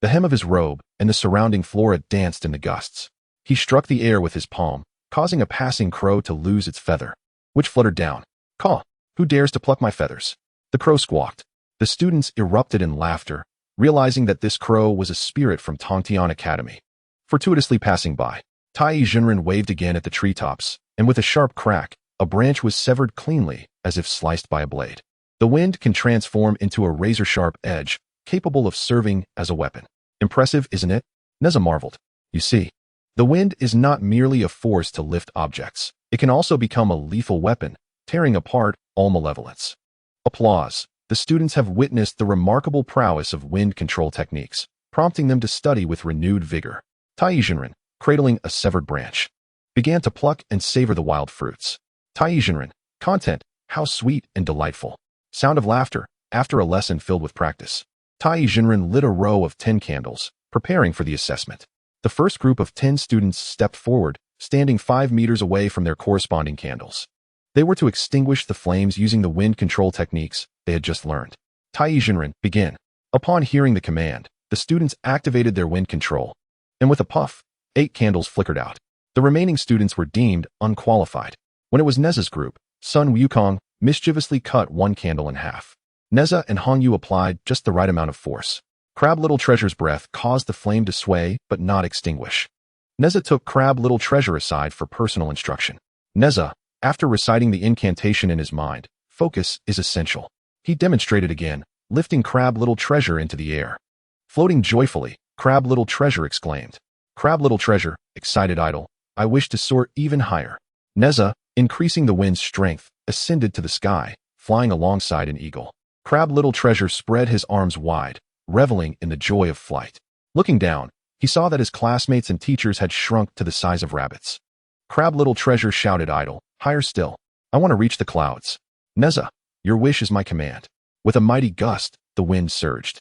the hem of his robe and the surrounding flora danced in the gusts. He struck the air with his palm, causing a passing crow to lose its feather, which fluttered down. Caw! Who dares to pluck my feathers? The crow squawked. The students erupted in laughter, realizing that this crow was a spirit from Kunlun Academy. Fortuitously passing by, TAIBAIJINXING waved again at the treetops, and with a sharp crack, a branch was severed cleanly, as if sliced by a blade. The wind can transform into a razor-sharp edge, capable of serving as a weapon. Impressive, isn't it? Nezha marveled. You see, the wind is not merely a force to lift objects. It can also become a lethal weapon, tearing apart all malevolence. Applause. The students have witnessed the remarkable prowess of wind control techniques, prompting them to study with renewed vigor. TAIBAIJINXING, cradling a severed branch, began to pluck and savor the wild fruits. TAIBAIJINXING, content, how sweet and delightful. Sound of laughter, after a lesson filled with practice. TAIBAIJINXING lit a row of 10 candles, preparing for the assessment. The first group of 10 students stepped forward, standing 5 meters away from their corresponding candles. They were to extinguish the flames using the wind control techniques they had just learned. TAIBAIJINXING, begin. Upon hearing the command, the students activated their wind control, and with a puff, 8 candles flickered out. The remaining students were deemed unqualified. When it was Nezha's group, Sun Wukong mischievously cut 1 candle in half. Nezha and Hongyu applied just the right amount of force. Crab Little Treasure's breath caused the flame to sway but not extinguish. Nezha took Crab Little Treasure aside for personal instruction. Nezha, after reciting the incantation in his mind, focus is essential. He demonstrated again, lifting Crab Little Treasure into the air. Floating joyfully, Crab Little Treasure exclaimed. Crab Little Treasure, excited idol, I wish to soar even higher. Nezha, increasing the wind's strength, ascended to the sky, flying alongside an eagle. Crab Little Treasure spread his arms wide, reveling in the joy of flight. Looking down, he saw that his classmates and teachers had shrunk to the size of rabbits. Crab Little Treasure shouted idle, higher still. I want to reach the clouds. Nezha, your wish is my command. With a mighty gust, the wind surged,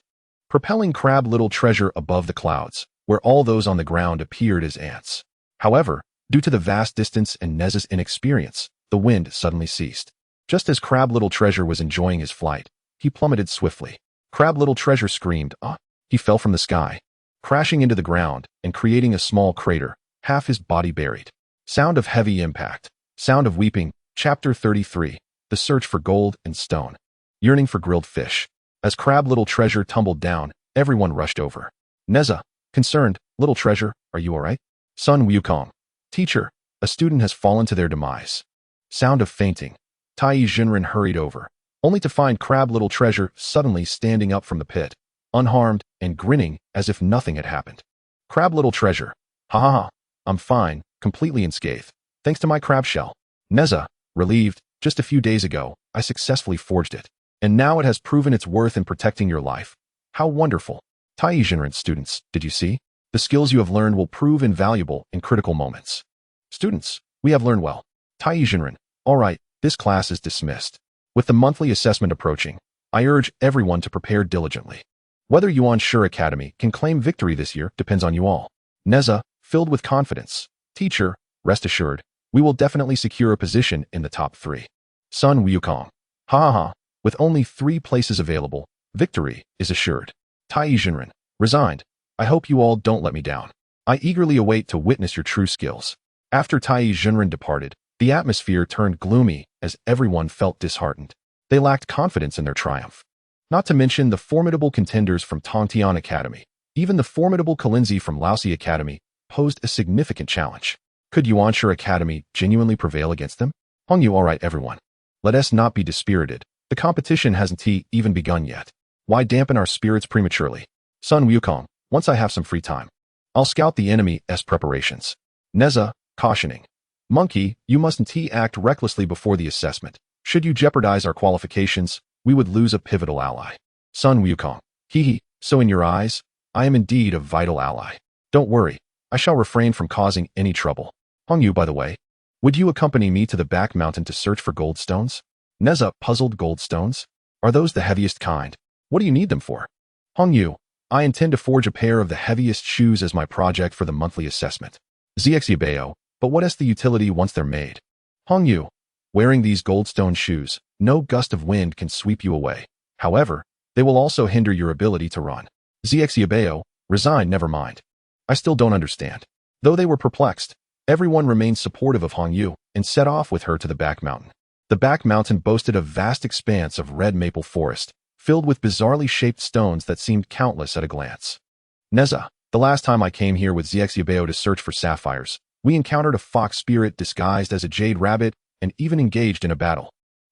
propelling Crab Little Treasure above the clouds, where all those on the ground appeared as ants. However, due to the vast distance and Nezha's inexperience, the wind suddenly ceased. Just as Crab Little Treasure was enjoying his flight, he plummeted swiftly. Crab Little Treasure screamed, ah! He fell from the sky, crashing into the ground and creating a small crater, half his body buried. Sound of heavy impact. Sound of weeping. Chapter 33. The search for gold and stone. Yearning for grilled fish. As Crab Little Treasure tumbled down, everyone rushed over. Nezha, concerned, Little Treasure, are you alright? Sun Wukong. Teacher, a student has fallen to their demise. Sound of fainting. TAIBAIJINXING hurried over, only to find Crab Little Treasure suddenly standing up from the pit, unharmed and grinning as if nothing had happened. Crab Little Treasure. Ha ha ha, I'm fine, completely unscathed, thanks to my crab shell. Nezha, relieved, just a few days ago, I successfully forged it, and now it has proven its worth in protecting your life. How wonderful. TAIBAIJINXING students, did you see? The skills you have learned will prove invaluable in critical moments. Students, we have learned well. TAIBAIJINXING, all right, this class is dismissed. With the monthly assessment approaching, I urge everyone to prepare diligently. Whether Yuan Sure Academy can claim victory this year depends on you all. Nezha, filled with confidence. Teacher, rest assured, we will definitely secure a position in the top 3. Sun Wukong. Ha ha ha, with only 3 places available, victory is assured. TAIBAIJINXING, resigned. I hope you all don't let me down. I eagerly await to witness your true skills. After TAIBAIJINXING departed, the atmosphere turned gloomy as everyone felt disheartened. They lacked confidence in their triumph. Not to mention the formidable contenders from Kunlun Academy. Even the formidable Kalinzi from Laosi Academy posed a significant challenge. Could Yuan Sure Academy genuinely prevail against them? Hongyu, alright everyone. Let us not be dispirited. The competition hasn't even begun yet. Why dampen our spirits prematurely? Sun Wukong, once I have some free time, I'll scout the enemy's preparations. Nezha, cautioning. Monkey, you mustn't act recklessly before the assessment. Should you jeopardize our qualifications, we would lose a pivotal ally. Sun Wukong. Hee, so in your eyes, I am indeed a vital ally. Don't worry, I shall refrain from causing any trouble. Hongyu, by the way, would you accompany me to the back mountain to search for gold stones? Nezha, puzzled. Gold stones? Are those the heaviest kind? What do you need them for? Hongyu, I intend to forge a pair of the heaviest shoes as my project for the monthly assessment. TAIBAIJINXING, but what is the utility once they're made? Hongyu, wearing these goldstone shoes, no gust of wind can sweep you away. However, they will also hinder your ability to run. TAIBAIJINXING, resign, never mind. I still don't understand. Though they were perplexed, everyone remained supportive of Hongyu and set off with her to the back mountain. The back mountain boasted a vast expanse of red maple forest, filled with bizarrely shaped stones that seemed countless at a glance. Nezha, the last time I came here with TAIBAIJINXING to search for sapphires, we encountered a fox spirit disguised as a jade rabbit and even engaged in a battle.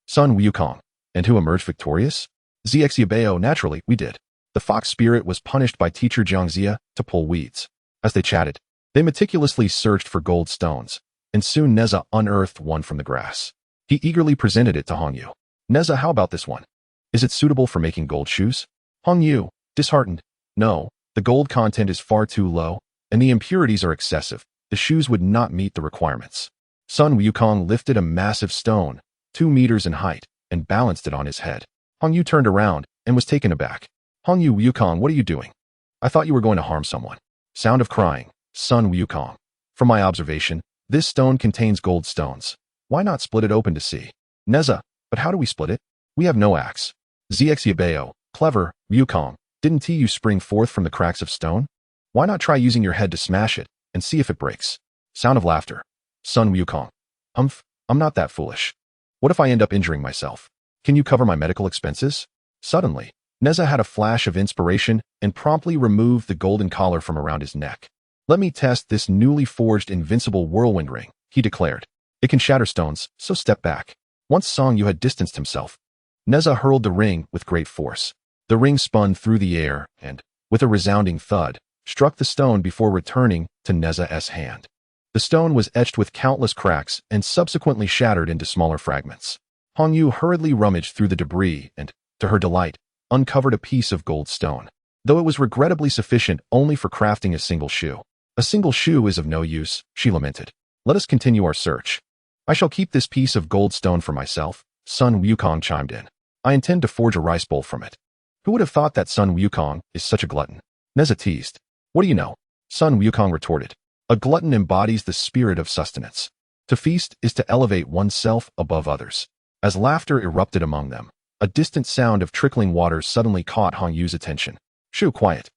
Sun Wukong. And who emerged victorious? TAIBAIJINXING, naturally, we did. The fox spirit was punished by teacher Jiangxia to pull weeds. As they chatted, they meticulously searched for gold stones, and soon Nezha unearthed one from the grass. He eagerly presented it to Hongyu. Nezha, how about this one? Is it suitable for making gold shoes? Hongyu, disheartened. No, the gold content is far too low, and the impurities are excessive. The shoes would not meet the requirements. Sun Wukong lifted a massive stone, 2 meters in height, and balanced it on his head. Hongyu turned around and was taken aback. Hongyu, Wukong, what are you doing? I thought you were going to harm someone. Sound of crying. Sun Wukong. From my observation, this stone contains gold stones. Why not split it open to see? Nezha, but how do we split it? We have no axe. Zxiabao, clever, Wukong, didn't you spring forth from the cracks of stone? Why not try using your head to smash it, and see if it breaks? Sound of laughter. Sun Wukong. I'm not that foolish. What if I end up injuring myself? Can you cover my medical expenses? Suddenly, Nezha had a flash of inspiration and promptly removed the golden collar from around his neck. Let me test this newly forged invincible whirlwind ring, he declared. It can shatter stones, so step back. Once Song Yu had distanced himself, Nezha hurled the ring with great force. The ring spun through the air and, with a resounding thud, struck the stone before returning to Nezha's hand. The stone was etched with countless cracks and subsequently shattered into smaller fragments. Hong Yu hurriedly rummaged through the debris and, to her delight, uncovered a piece of gold stone, though it was regrettably sufficient only for crafting a single shoe. A single shoe is of no use, she lamented. Let us continue our search. I shall keep this piece of gold stone for myself, Sun Wukong chimed in. I intend to forge a rice bowl from it. Who would have thought that Sun Wukong is such a glutton? Nezha teased. What do you know? Sun Wukong retorted. A glutton embodies the spirit of sustenance. To feast is to elevate oneself above others. As laughter erupted among them, a distant sound of trickling water suddenly caught Hong Yu's attention. Shoo, quiet.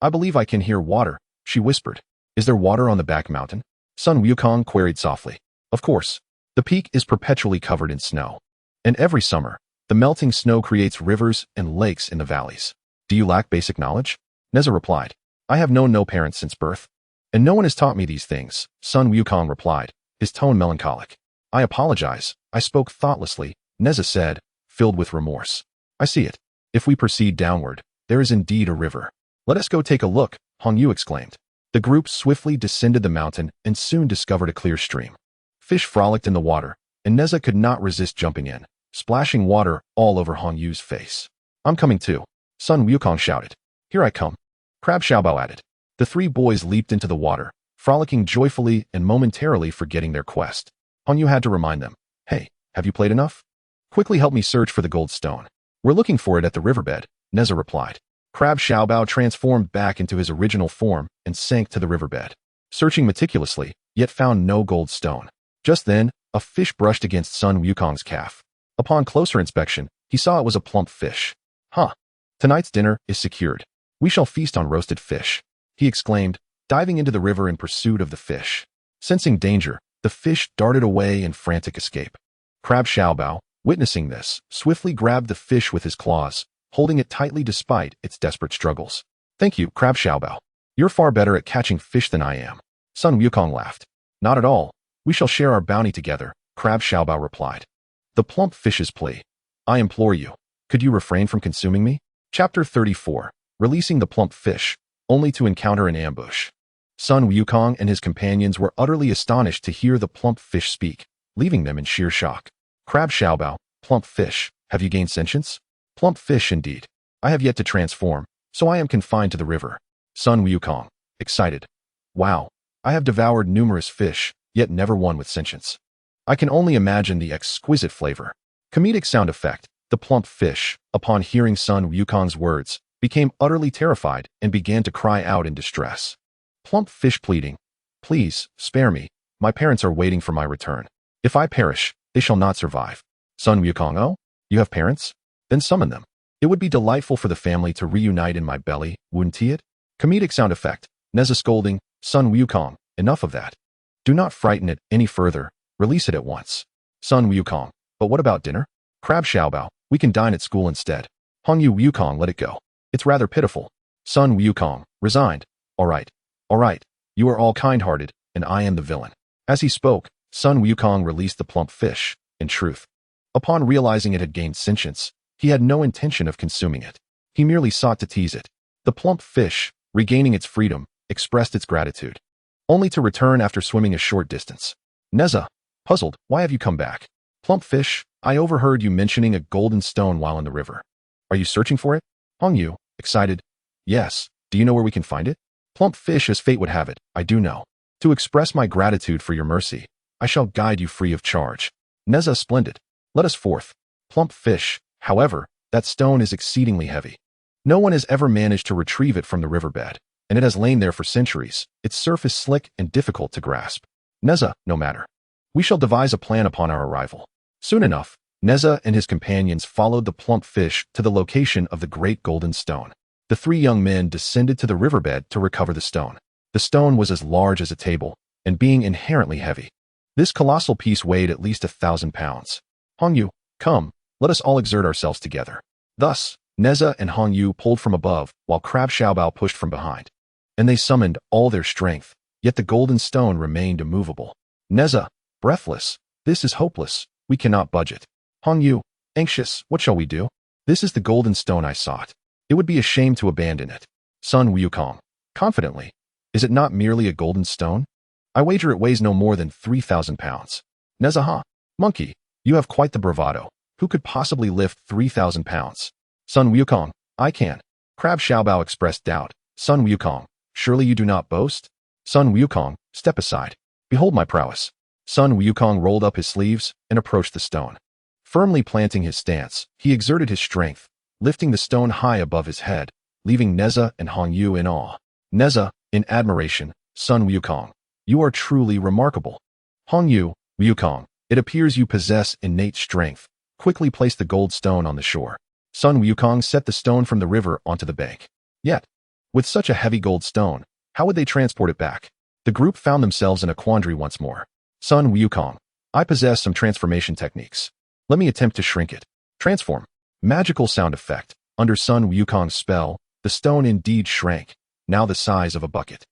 I believe I can hear water, she whispered. Is there water on the back mountain? Sun Wukong queried softly. Of course. The peak is perpetually covered in snow. And every summer, the melting snow creates rivers and lakes in the valleys. Do you lack basic knowledge? Nezha replied. I have known no parents since birth. And no one has taught me these things, Sun Wukong replied, his tone melancholic. I apologize. I spoke thoughtlessly, Nezha said, filled with remorse. I see it. If we proceed downward, there is indeed a river. Let us go take a look, Hong Yu exclaimed. The group swiftly descended the mountain and soon discovered a clear stream. Fish frolicked in the water, and Nezha could not resist jumping in, splashing water all over Hong Yu's face. I'm coming too, Sun Wukong shouted. Here I come. Crab Xiaobao added. The three boys leaped into the water, frolicking joyfully and momentarily forgetting their quest. Hong Yu had to remind them. Hey, have you played enough? Quickly help me search for the gold stone. We're looking for it at the riverbed, Nezha replied. Crab Xiaobao transformed back into his original form and sank to the riverbed, searching meticulously, yet found no gold stone. Just then, a fish brushed against Sun Wukong's calf. Upon closer inspection, he saw it was a plump fish. Huh. Tonight's dinner is secured. We shall feast on roasted fish, he exclaimed, diving into the river in pursuit of the fish. Sensing danger, the fish darted away in frantic escape. Crab Xiaobao, witnessing this, swiftly grabbed the fish with his claws, holding it tightly despite its desperate struggles. Thank you, Crab Xiaobao. You're far better at catching fish than I am. Sun Wukong laughed. Not at all. We shall share our bounty together, Crab Xiaobao replied. The plump fish's plea. I implore you. Could you refrain from consuming me? Chapter 34. Releasing the plump fish, only to encounter an ambush. Sun Wukong and his companions were utterly astonished to hear the plump fish speak, leaving them in sheer shock. Crab Xiaobao, plump fish, have you gained sentience? Plump fish indeed. I have yet to transform, so I am confined to the river. Sun Wukong, excited. Wow, I have devoured numerous fish, yet never one with sentience. I can only imagine the exquisite flavor. Comedic sound effect. The plump fish, upon hearing Sun Wukong's words, became utterly terrified and began to cry out in distress. Plump fish pleading. Please, spare me. My parents are waiting for my return. If I perish, they shall not survive. Sun Wukong, oh? You have parents? Then summon them. It would be delightful for the family to reunite in my belly, wouldn't it? Comedic sound effect. Nezha scolding. Sun Wukong, enough of that. Do not frighten it any further. Release it at once. Sun Wukong, but what about dinner? Crab Xiaobao, we can dine at school instead. Hong Yu Wukong, let it go. It's rather pitiful. Sun Wukong, resigned. All right. You are all kind-hearted, and I am the villain. As he spoke, Sun Wukong released the plump fish. In truth, upon realizing it had gained sentience, he had no intention of consuming it. He merely sought to tease it. The plump fish, regaining its freedom, expressed its gratitude, only to return after swimming a short distance. Nezha, puzzled, why have you come back? Plump fish, I overheard you mentioning a golden stone while in the river. Are you searching for it? Hong Yu, excited. Yes. Do you know where we can find it? Plump fish, as fate would have it, I do know. To express my gratitude for your mercy, I shall guide you free of charge. Nezha, splendid. Let us forth. Plump fish, however, that stone is exceedingly heavy. No one has ever managed to retrieve it from the riverbed, and it has lain there for centuries, its surface slick and difficult to grasp. Nezha, no matter. We shall devise a plan upon our arrival. Soon enough, Nezha and his companions followed the plump fish to the location of the great golden stone. The three young men descended to the riverbed to recover the stone. The stone was as large as a table, and being inherently heavy. This colossal piece weighed at least 1,000 pounds. Hongyu, come, let us all exert ourselves together. Thus, Nezha and Hongyu pulled from above, while Crab Xiaobao pushed from behind. And they summoned all their strength, yet the golden stone remained immovable. Nezha, breathless, this is hopeless, we cannot budge it. Hongyu, anxious, what shall we do? This is the golden stone I sought. It would be a shame to abandon it. Sun Wukong, confidently, is it not merely a golden stone? I wager it weighs no more than 3,000 pounds. Nezha, monkey, you have quite the bravado. Who could possibly lift 3,000 pounds? Sun Wukong, I can. Crab Xiaobao expressed doubt. Sun Wukong, surely you do not boast? Sun Wukong, step aside. Behold my prowess. Sun Wukong rolled up his sleeves and approached the stone. Firmly planting his stance, he exerted his strength, lifting the stone high above his head, leaving Nezha and Hongyu in awe. Nezha, in admiration, Sun Wukong, you are truly remarkable. Hongyu, Wukong, it appears you possess innate strength. Quickly place the gold stone on the shore. Sun Wukong set the stone from the river onto the bank. Yet, with such a heavy gold stone, how would they transport it back? The group found themselves in a quandary once more. Sun Wukong, I possess some transformation techniques. Let me attempt to shrink it. Transform. Magical sound effect. Under Sun Wukong's spell, the stone indeed shrank, now the size of a bucket.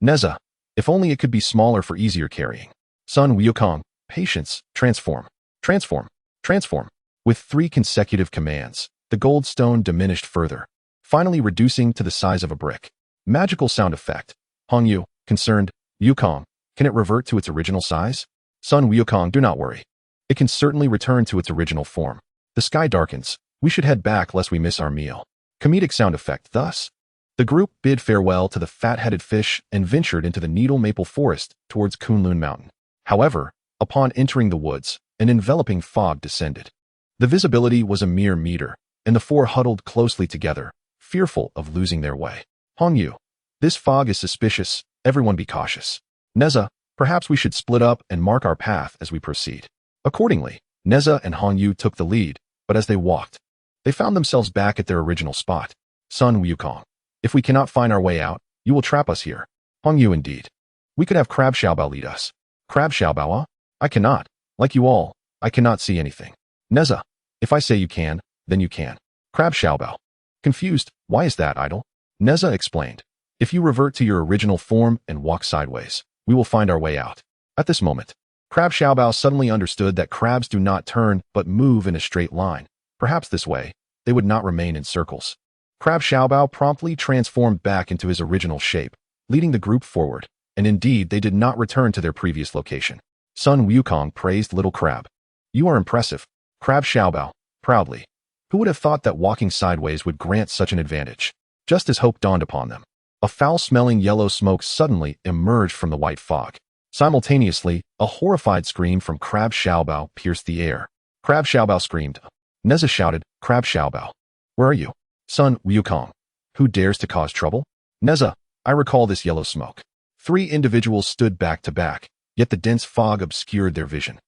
Nezha, if only it could be smaller for easier carrying. Sun Wukong, patience, transform. Transform. Transform. With 3 consecutive commands, the gold stone diminished further, finally reducing to the size of a brick. Magical sound effect. Hongyu, concerned, Wukong, can it revert to its original size? Sun Wukong, do not worry. It can certainly return to its original form. The sky darkens. We should head back lest we miss our meal. Comedic sound effect. Thus, the group bid farewell to the fat-headed fish and ventured into the needle maple forest towards Kunlun Mountain. However, upon entering the woods, an enveloping fog descended. The visibility was a mere meter, and the 4 huddled closely together, fearful of losing their way. Hongyu, this fog is suspicious, everyone be cautious. Nezha, perhaps we should split up and mark our path as we proceed. Accordingly, Nezha and Hongyu took the lead, but as they walked, they found themselves back at their original spot. Sun Wukong, if we cannot find our way out, you will trap us here. Hongyu, indeed. We could have Crab Xiaobao lead us. Crab Xiaobao? I cannot. Like you all, I cannot see anything. Nezha, if I say you can, then you can. Crab Xiaobao. Confused, why is that, idol? Nezha explained. If you revert to your original form and walk sideways, we will find our way out. At this moment, Crab Xiaobao suddenly understood that crabs do not turn but move in a straight line. Perhaps this way, they would not remain in circles. Crab Xiaobao promptly transformed back into his original shape, leading the group forward, and indeed they did not return to their previous location. Sun Wukong praised Little Crab. You are impressive. Crab Xiaobao, proudly. Who would have thought that walking sideways would grant such an advantage? Just as hope dawned upon them, a foul-smelling yellow smoke suddenly emerged from the white fog. Simultaneously, a horrified scream from Crab Xiaobao pierced the air. Crab Xiaobao screamed. Nezha shouted, Crab Xiaobao, where are you? Sun Wukong, who dares to cause trouble? Nezha, I recall this yellow smoke. 3 individuals stood back to back, yet the dense fog obscured their vision,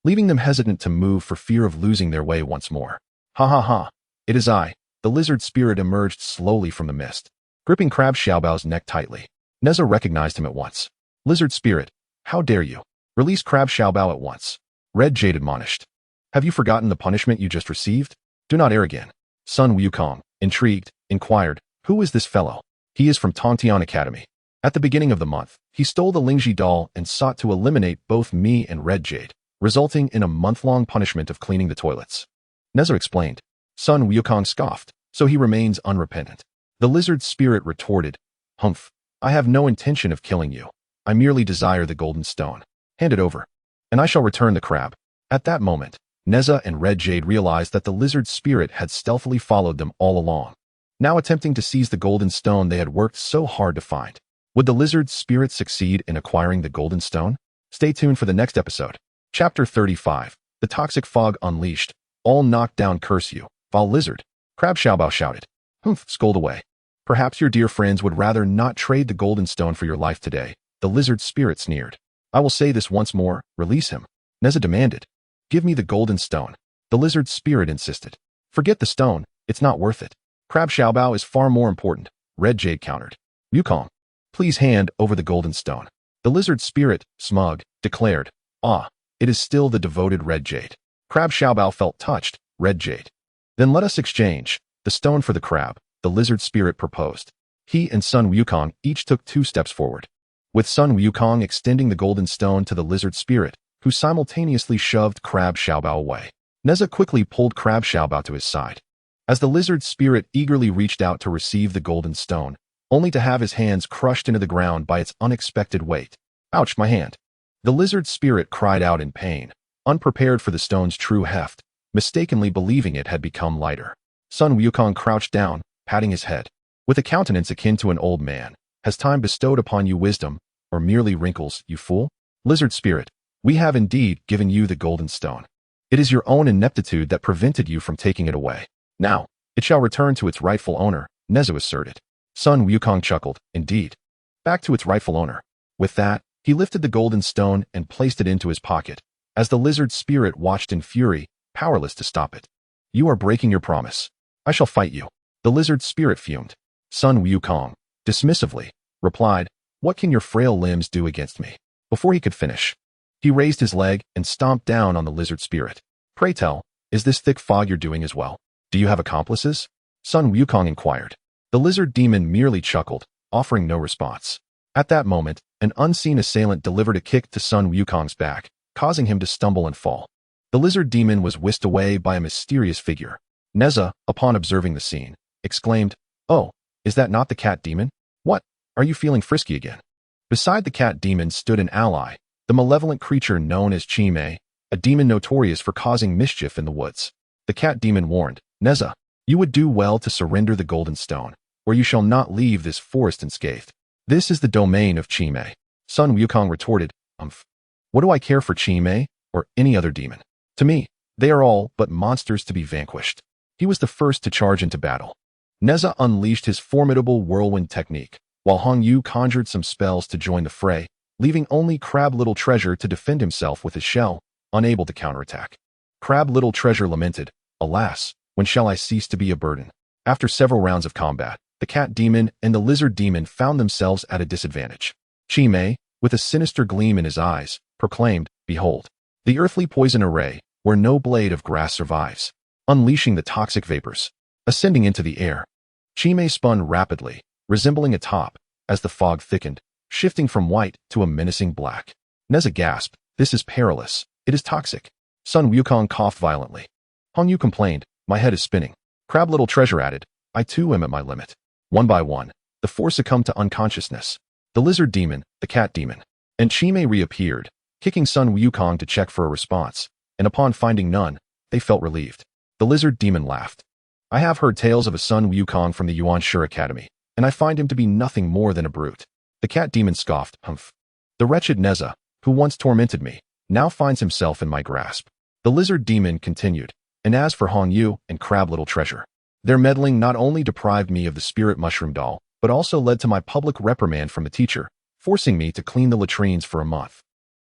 leaving them hesitant to move for fear of losing their way once more. Ha ha ha, it is I. The lizard spirit emerged slowly from the mist, gripping Crab Xiaobao's neck tightly. Nezha recognized him at once. Lizard spirit, how dare you? Release Crab Xiaobao at once. Red Jade admonished. Have you forgotten the punishment you just received? Do not err again. Sun Wukong, intrigued, inquired, who is this fellow? He is from Kunlun Academy. At the beginning of the month, he stole the Lingji doll and sought to eliminate both me and Red Jade, resulting in a month-long punishment of cleaning the toilets. Nezha explained. Sun Wukong scoffed, so he remains unrepentant. The lizard spirit retorted, Humph, I have no intention of killing you. I merely desire the golden stone. Hand it over, and I shall return the crab. At that moment, Nezha and Red Jade realized that the lizard spirit had stealthily followed them all along, now attempting to seize the golden stone they had worked so hard to find. Would the lizard spirit succeed in acquiring the golden stone? Stay tuned for the next episode. Chapter 35. The Toxic Fog Unleashed. All knocked down curse you, foul lizard. Crab Xiaobao shouted. Humph, scold away. Perhaps your dear friends would rather not trade the golden stone for your life today, the lizard spirit sneered. I will say this once more, release him. Nezha demanded. Give me the golden stone. The lizard spirit insisted. Forget the stone, it's not worth it. Crab Xiaobao is far more important, Red Jade countered. Wukong, please hand over the golden stone. The lizard spirit, smug, declared. Ah, it is still the devoted Red Jade. Crab Xiaobao felt touched, Red Jade. Then let us exchange the stone for the crab, the lizard spirit proposed. He and Sun Wukong each took 2 steps forward, with Sun Wukong extending the golden stone to the lizard spirit, who simultaneously shoved Crab Xiaobao away. Nezha quickly pulled Crab Xiaobao to his side, as the lizard spirit eagerly reached out to receive the golden stone, only to have his hands crushed into the ground by its unexpected weight. Ouch, my hand. The lizard spirit cried out in pain, unprepared for the stone's true heft, mistakenly believing it had become lighter. Sun Wukong crouched down, patting his head. With a countenance akin to an old man, has time bestowed upon you wisdom, or merely wrinkles, you fool? Lizard spirit, we have indeed given you the golden stone. It is your own ineptitude that prevented you from taking it away. Now, it shall return to its rightful owner, Nezha asserted. Sun Wukong chuckled, indeed. Back to its rightful owner. With that, he lifted the golden stone and placed it into his pocket, as the lizard spirit watched in fury, powerless to stop it. You are breaking your promise. I shall fight you. The lizard spirit fumed. Sun Wukong, dismissively, replied, what can your frail limbs do against me? Before he could finish, he raised his leg and stomped down on the lizard spirit. Pray tell, is this thick fog you're doing as well? Do you have accomplices? Sun Wukong inquired. The lizard demon merely chuckled, offering no response. At that moment, an unseen assailant delivered a kick to Sun Wukong's back, causing him to stumble and fall. The lizard demon was whisked away by a mysterious figure. Nezha, upon observing the scene, exclaimed, oh, is that not the cat demon? What? Are you feeling frisky again? Beside the cat demon stood an ally, the malevolent creature known as Chime, a demon notorious for causing mischief in the woods. The cat demon warned, Nezha, you would do well to surrender the golden stone, or you shall not leave this forest unscathed. This is the domain of Chime. Sun Wukong retorted, What do I care for Chime, or any other demon? To me, they are all but monsters to be vanquished. He was the first to charge into battle. Nezha unleashed his formidable whirlwind technique, while Hong Yu conjured some spells to join the fray, leaving only Crab Little Treasure to defend himself with his shell, unable to counterattack. Crab Little Treasure lamented, alas, when shall I cease to be a burden? After several rounds of combat, the cat demon and the lizard demon found themselves at a disadvantage. Chime, with a sinister gleam in his eyes, proclaimed, behold, the earthly poison array, where no blade of grass survives, unleashing the toxic vapors, ascending into the air. Chime spun rapidly, resembling a top, as the fog thickened, shifting from white to a menacing black. Nezha gasped, this is perilous, it is toxic. Sun Wukong coughed violently. Hong Yu complained, my head is spinning. Crab Little Treasure added, I too am at my limit. One by one, the four succumbed to unconsciousness. The lizard demon, the cat demon, and Chime reappeared, kicking Sun Wukong to check for a response, and upon finding none, they felt relieved. The lizard demon laughed. I have heard tales of a Sun Wukong from the Yuan Academy, and I find him to be nothing more than a brute. The cat demon scoffed, humph. The wretched Nezha, who once tormented me, now finds himself in my grasp. The lizard demon continued, and as for Hong Yu and Crab Little Treasure, their meddling not only deprived me of the spirit mushroom doll, but also led to my public reprimand from the teacher, forcing me to clean the latrines for a month.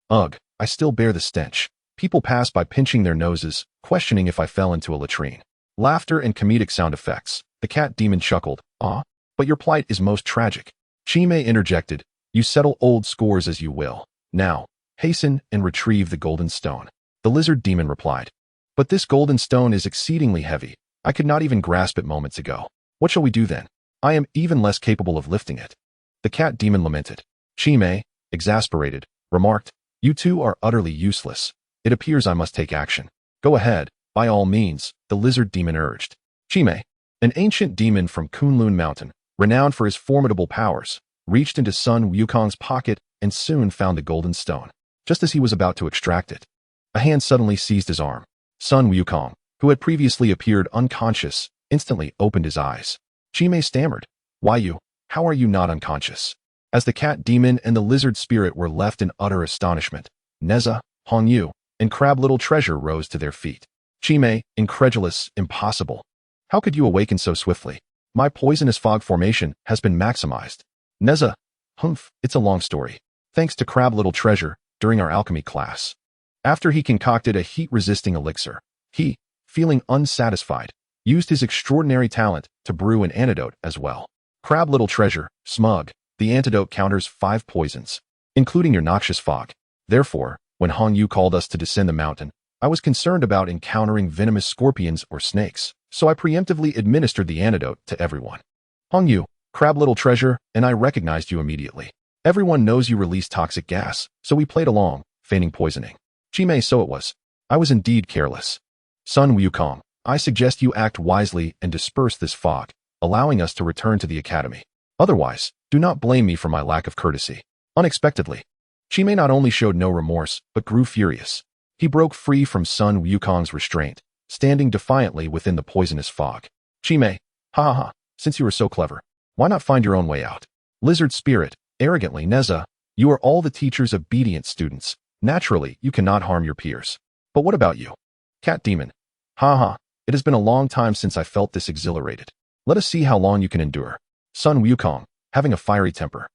Ugh, I still bear the stench. People pass by pinching their noses, questioning if I fell into a latrine. Laughter and comedic sound effects. The cat demon chuckled, ah, but your plight is most tragic. Chime interjected, you settle old scores as you will. Now, hasten and retrieve the golden stone. The lizard demon replied, but this golden stone is exceedingly heavy. I could not even grasp it moments ago. What shall we do then? I am even less capable of lifting it. The cat demon lamented. Chime, exasperated, remarked, you two are utterly useless. It appears I must take action. Go ahead, by all means, the lizard demon urged. Chime, an ancient demon from Kunlun Mountain, renowned for his formidable powers, reached into Sun Wukong's pocket and soon found the golden stone. Just as he was about to extract it, a hand suddenly seized his arm. Sun Wukong, who had previously appeared unconscious, instantly opened his eyes. Chime stammered, how are you not unconscious? As the cat demon and the lizard spirit were left in utter astonishment, Nezha, Hong Yu, and Crab Little Treasure rose to their feet. Chime, incredulous, impossible. How could you awaken so swiftly? My poisonous fog formation has been maximized. Nezha, it's a long story. Thanks to Crab Little Treasure during our alchemy class. After he concocted a heat-resisting elixir, he, feeling unsatisfied, used his extraordinary talent to brew an antidote as well. Crab Little Treasure, smug, the antidote counters 5 poisons, including your noxious fog. Therefore, when Hong Yu called us to descend the mountain, I was concerned about encountering venomous scorpions or snakes, so I preemptively administered the antidote to everyone. Hong Yu, Crab Little Treasure, and I recognized you immediately. Everyone knows you release toxic gas, so we played along, feigning poisoning. Chimei, so it was. I was indeed careless. Sun Wukong, I suggest you act wisely and disperse this fog, allowing us to return to the academy. Otherwise, do not blame me for my lack of courtesy. Unexpectedly, Chimei not only showed no remorse, but grew furious. He broke free from Sun Wukong's restraint, standing defiantly within the poisonous fog. Chimei, since you are so clever, why not find your own way out? Lizard Spirit, arrogantly, Nezha, you are all the teacher's obedient students. Naturally, you cannot harm your peers. But what about you? Cat Demon, it has been a long time since I felt this exhilarated. Let us see how long you can endure. Sun Wukong, having a fiery temper,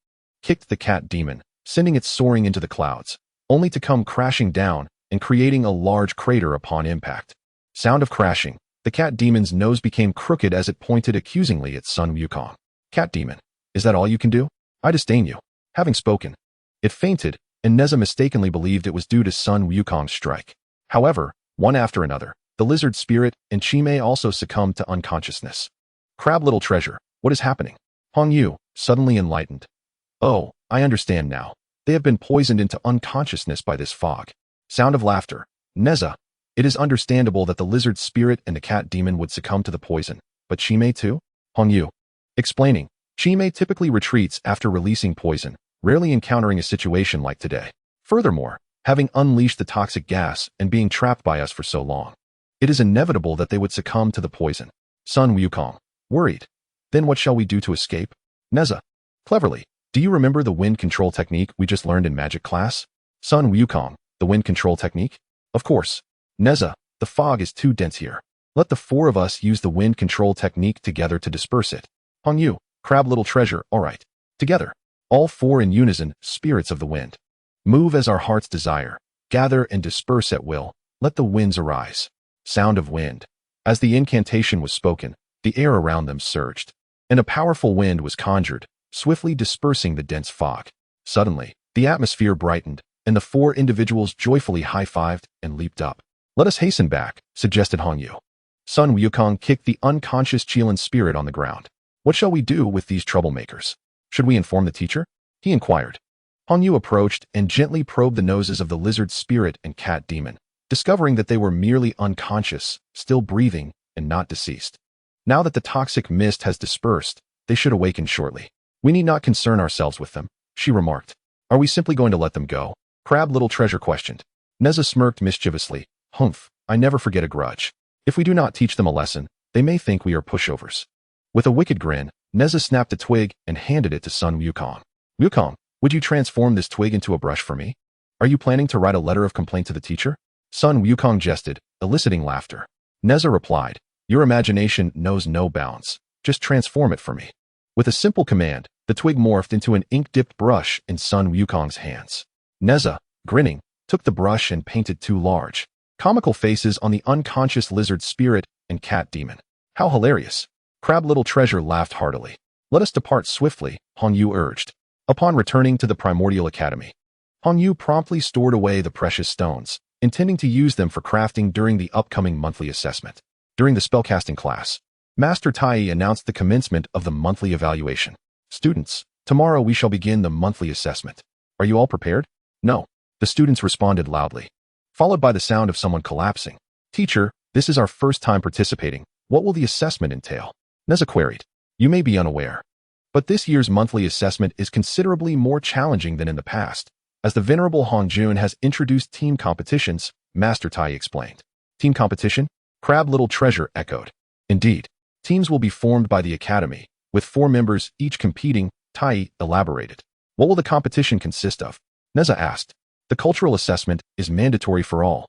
kicked the cat demon, sending it soaring into the clouds, only to come crashing down and creating a large crater upon impact. Sound of crashing, the cat demon's nose became crooked as it pointed accusingly at Sun Wukong. Cat Demon, is that all you can do? I disdain you. Having spoken, it fainted, and Nezha mistakenly believed it was due to Sun Wukong's strike. However, one after another, the Lizard Spirit and Chimei also succumbed to unconsciousness. Crab Little Treasure, what is happening? Hong Yu, suddenly enlightened. Oh, I understand now. They have been poisoned into unconsciousness by this fog. Sound of laughter. Nezha, it is understandable that the Lizard Spirit and the Cat Demon would succumb to the poison, but Chimei too? Hong Yu, explaining. Chimei typically retreats after releasing poison, rarely encountering a situation like today. Furthermore, having unleashed the toxic gas and being trapped by us for so long, it is inevitable that they would succumb to the poison. Sun Wukong, worried. Then what shall we do to escape? Nezha, cleverly. Do you remember the wind control technique we just learned in magic class? Sun Wukong, the wind control technique? Of course. Nezha, the fog is too dense here. Let the 4 of us use the wind control technique together to disperse it. Hong Yu, Crab Little Treasure, all right. Together. All 4 in unison, spirits of the wind. Move as our hearts desire. Gather and disperse at will. Let the winds arise. Sound of wind. As the incantation was spoken, the air around them surged, and a powerful wind was conjured, swiftly dispersing the dense fog. Suddenly, the atmosphere brightened, and the 4 individuals joyfully high-fived and leaped up. Let us hasten back, suggested Hong Yu. Sun Wukong kicked the unconscious Qilin spirit on the ground. What shall we do with these troublemakers? Should we inform the teacher? He inquired. Hong Yu approached and gently probed the noses of the Lizard Spirit and Cat Demon, discovering that they were merely unconscious, still breathing, and not deceased. Now that the toxic mist has dispersed, they should awaken shortly. We need not concern ourselves with them, she remarked. Are we simply going to let them go? Crab Little Treasure questioned. Nezha smirked mischievously. I never forget a grudge. If we do not teach them a lesson, they may think we are pushovers. With a wicked grin, Nezha snapped a twig and handed it to Sun Wukong. Wukong, would you transform this twig into a brush for me? Are you planning to write a letter of complaint to the teacher? Sun Wukong jested, eliciting laughter. Nezha replied, your imagination knows no bounds. Just transform it for me. With a simple command, the twig morphed into an ink-dipped brush in Sun Wukong's hands. Nezha, grinning, took the brush and painted 2 large, comical faces on the unconscious Lizard Spirit and Cat Demon. How hilarious. Crab Little Treasure laughed heartily. Let us depart swiftly, Hong Yu urged. Upon returning to the Primordial Academy, Hong Yu promptly stored away the precious stones, intending to use them for crafting during the upcoming monthly assessment. During the spellcasting class, Master Tai announced the commencement of the monthly evaluation. Students, tomorrow we shall begin the monthly assessment. Are you all prepared? No. The students responded loudly, followed by the sound of someone collapsing. Teacher, this is our first time participating. What will the assessment entail? Nezha queried. You may be unaware, but this year's monthly assessment is considerably more challenging than in the past, as the venerable Hong Jun has introduced team competitions, Master Tai explained. Team competition? Crab Little Treasure echoed. Indeed, teams will be formed by the academy, with 4 members each competing, Tai elaborated. What will the competition consist of? Nezha asked. The cultural assessment is mandatory for all,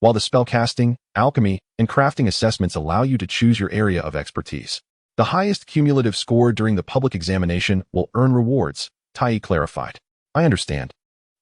while the spellcasting, alchemy, and crafting assessments allow you to choose your area of expertise. The highest cumulative score during the public examination will earn rewards, Tai clarified. I understand.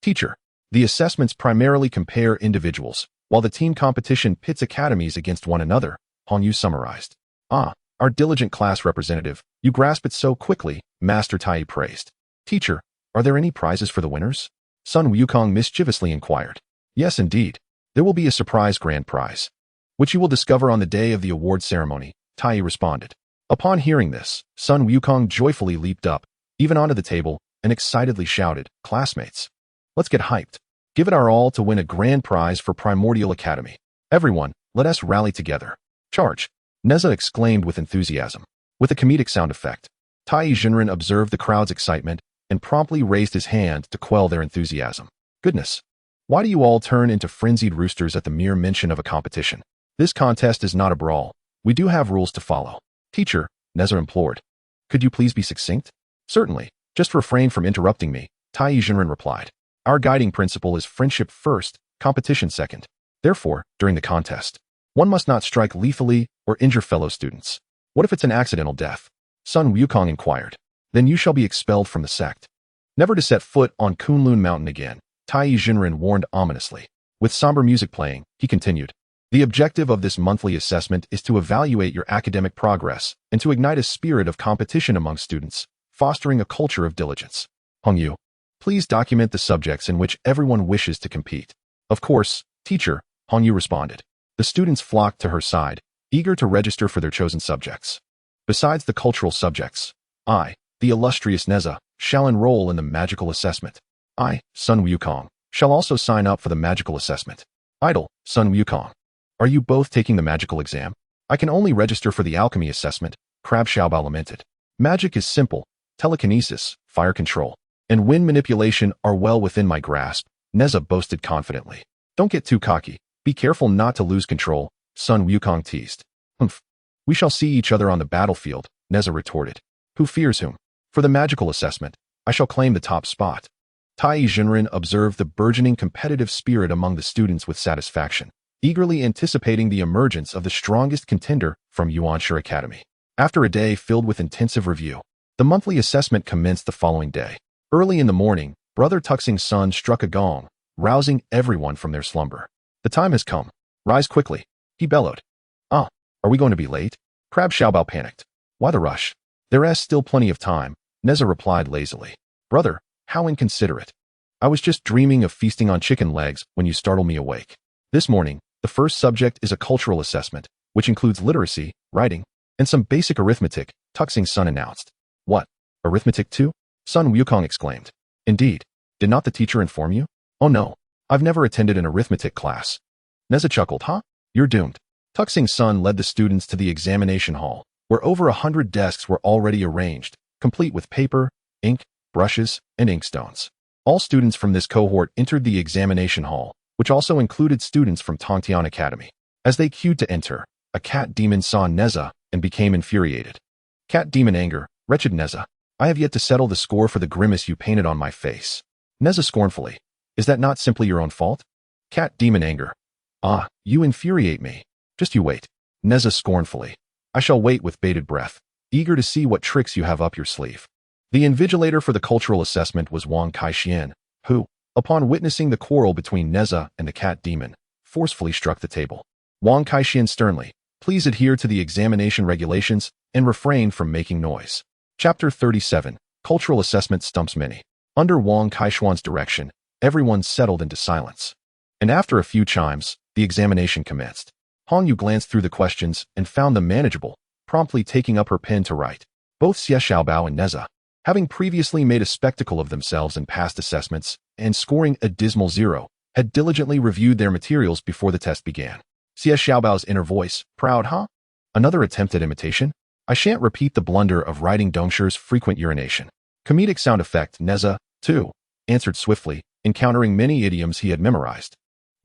Teacher, the assessments primarily compare individuals, while the team competition pits academies against one another, Hongyu summarized. Ah, our diligent class representative, you grasp it so quickly, Master Tai praised. Teacher, are there any prizes for the winners? Sun Wukong mischievously inquired. Yes, indeed. There will be a surprise grand prize, which you will discover on the day of the award ceremony, Tai responded. Upon hearing this, Sun Wukong joyfully leaped up, even onto the table, and excitedly shouted, Classmates, let's get hyped. Give it our all to win a grand prize for Primordial Academy. Everyone, let us rally together. Charge! Nezha exclaimed with enthusiasm. With a comedic sound effect, TAIBAIJINXING observed the crowd's excitement and promptly raised his hand to quell their enthusiasm. Goodness! Why do you all turn into frenzied roosters at the mere mention of a competition? This contest is not a brawl. We do have rules to follow. Teacher, Nezha implored. Could you please be succinct? Certainly. Just refrain from interrupting me, TAIBAIJINXING replied. Our guiding principle is friendship first, competition second. Therefore, during the contest, one must not strike lethally or injure fellow students. What if it's an accidental death? Sun Wukong inquired. Then you shall be expelled from the sect. Never to set foot on Kunlun Mountain again, TAIBAIJINXING warned ominously. With somber music playing, he continued. The objective of this monthly assessment is to evaluate your academic progress and to ignite a spirit of competition among students, fostering a culture of diligence. Hongyu, please document the subjects in which everyone wishes to compete. Of course, teacher, Hongyu responded. The students flocked to her side, eager to register for their chosen subjects. Besides the cultural subjects, I, the illustrious Nezha, shall enroll in the magical assessment. I, Sun Wukong, shall also sign up for the magical assessment. Idle, Sun Wukong. Are you both taking the magical exam? I can only register for the alchemy assessment, Crab Xiaobao lamented. Magic is simple, telekinesis, fire control, and wind manipulation are well within my grasp, Nezha boasted confidently. Don't get too cocky. Be careful not to lose control, Sun Wukong teased. Humph. We shall see each other on the battlefield, Nezha retorted. Who fears whom? For the magical assessment, I shall claim the top spot. TAIBAIJINXING observed the burgeoning competitive spirit among the students with satisfaction, eagerly anticipating the emergence of the strongest contender from Yuanshu Academy. After a day filled with intensive review, the monthly assessment commenced the following day. Early in the morning, Brother Tuxing's son struck a gong, rousing everyone from their slumber. The time has come. Rise quickly, he bellowed. Ah, are we going to be late? Crab Xiaobao panicked. Why the rush? There's still plenty of time, Nezha replied lazily. Brother, how inconsiderate. I was just dreaming of feasting on chicken legs when you startled me awake. This morning, the first subject is a cultural assessment, which includes literacy, writing, and some basic arithmetic, Tuxing's son announced. What? Arithmetic too? Sun Wukong exclaimed. Indeed. Did not the teacher inform you? Oh no. I've never attended an arithmetic class. Nezha chuckled. Huh? You're doomed. Tuxing's son led the students to the examination hall, where over 100 desks were already arranged, complete with paper, ink, brushes, and inkstones. All students from this cohort entered the examination hall, which also included students from Tongtian Academy. As they queued to enter, a cat demon saw Nezha and became infuriated. Cat demon anger, wretched Nezha, I have yet to settle the score for the grimace you painted on my face. Nezha scornfully, is that not simply your own fault? Cat demon anger, ah, you infuriate me. Just you wait. Nezha scornfully, I shall wait with bated breath, eager to see what tricks you have up your sleeve. The invigilator for the cultural assessment was Wang Kaixian, who, upon witnessing the quarrel between Nezha and the cat demon, forcefully struck the table. Wang Kaixian sternly, please adhere to the examination regulations and refrain from making noise. Chapter 37, Cultural Assessment Stumps Many. Under Wang Kaixian's direction, everyone settled into silence. And after a few chimes, the examination commenced. Hongyu glanced through the questions and found them manageable, promptly taking up her pen to write. Both Xie Xiaobao and Nezha, having previously made a spectacle of themselves in past assessments and scoring a dismal 0, had diligently reviewed their materials before the test began. Xie Xiaobao's inner voice, proud, huh? Another attempt at imitation? I shan't repeat the blunder of writing Dongshi's frequent urination. Comedic sound effect, Nezha, too, answered swiftly, encountering many idioms he had memorized.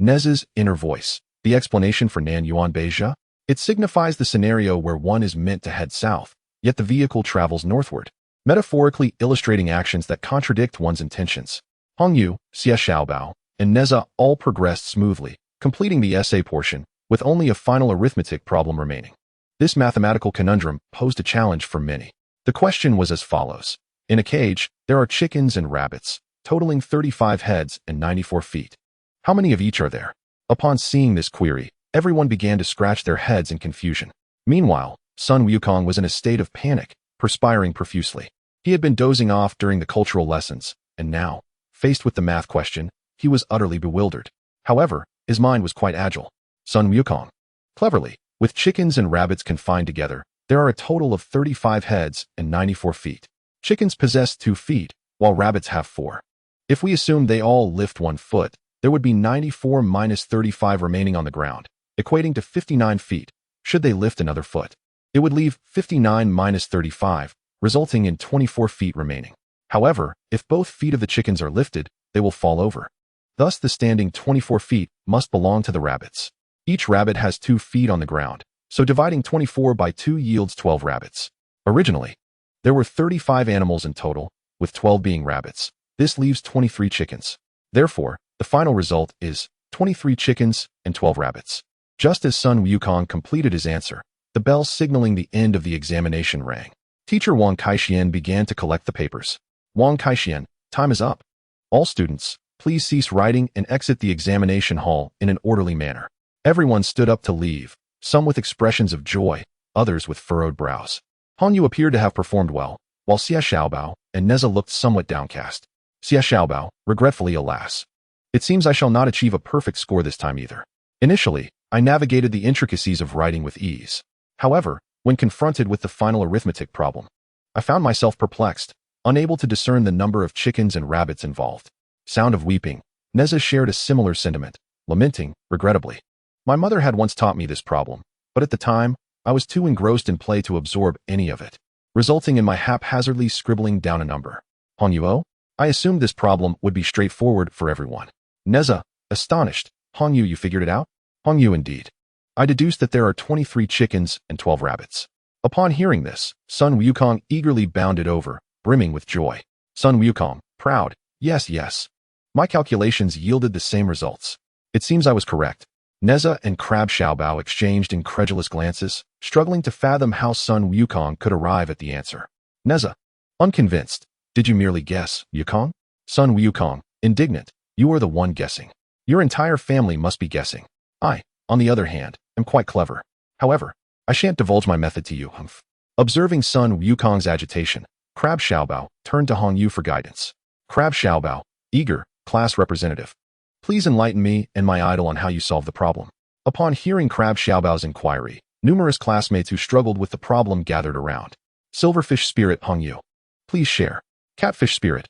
Nezha's inner voice, the explanation for Nan Yuan Beizha? It signifies the scenario where one is meant to head south, yet the vehicle travels northward, metaphorically illustrating actions that contradict one's intentions. Hongyu, Xie Xiaobao, and Nezha all progressed smoothly, completing the essay portion, with only a final arithmetic problem remaining. This mathematical conundrum posed a challenge for many. The question was as follows. In a cage, there are chickens and rabbits, totaling 35 heads and 94 feet. How many of each are there? Upon seeing this query, everyone began to scratch their heads in confusion. Meanwhile, Sun Wukong was in a state of panic, perspiring profusely. He had been dozing off during the cultural lessons, and now, faced with the math question, he was utterly bewildered. However, his mind was quite agile. Sun Wukong. Cleverly, with chickens and rabbits confined together, there are a total of 35 heads and 94 feet. Chickens possess 2 feet, while rabbits have 4. If we assume they all lift 1 foot, there would be 94 minus 35 remaining on the ground, equating to 59 feet. Should they lift another foot, it would leave 59 minus 35, resulting in 24 feet remaining. However, if both feet of the chickens are lifted, they will fall over. Thus, the standing 24 feet must belong to the rabbits. Each rabbit has 2 feet on the ground, so dividing 24 by 2 yields 12 rabbits. Originally, there were 35 animals in total, with 12 being rabbits. This leaves 23 chickens. Therefore, the final result is 23 chickens and 12 rabbits. Just as Sun Wukong completed his answer, the bell signaling the end of the examination rang. Teacher Wang Kaixian began to collect the papers. Wang Kaixian, time is up. All students, please cease writing and exit the examination hall in an orderly manner. Everyone stood up to leave, some with expressions of joy, others with furrowed brows. Han Yu appeared to have performed well, while Xia Xiaobao and Nezha looked somewhat downcast. Xia Xiaobao, regretfully, alas. It seems I shall not achieve a perfect score this time either. Initially, I navigated the intricacies of writing with ease. However, when confronted with the final arithmetic problem, I found myself perplexed, unable to discern the number of chickens and rabbits involved. Sound of weeping. Nezha shared a similar sentiment, lamenting, regrettably. My mother had once taught me this problem, but at the time, I was too engrossed in play to absorb any of it, resulting in my haphazardly scribbling down a number. Han Yuo? I assumed this problem would be straightforward for everyone. Nezha, astonished. Han Yu, you figured it out? Han Yu, indeed. I deduced that there are 23 chickens and 12 rabbits. Upon hearing this, Sun Wukong eagerly bounded over, brimming with joy. Sun Wukong, proud. Yes, yes. My calculations yielded the same results. It seems I was correct. Nezha and Crab Xiaobao exchanged incredulous glances, struggling to fathom how Sun Wukong could arrive at the answer. Nezha, unconvinced. Did you merely guess, Wukong? Sun Wukong, indignant. You are the one guessing. Your entire family must be guessing. I, on the other hand, am quite clever. However, I shan't divulge my method to you, humph. Observing Sun Wukong's agitation, Crab Xiaobao turned to Han Yu for guidance. Crab Xiaobao, eager, class representative. Please enlighten me and my idol on how you solve the problem. Upon hearing Crab Xiaobao's inquiry, numerous classmates who struggled with the problem gathered around. Silverfish Spirit Han Yu. Please share. Catfish Spirit.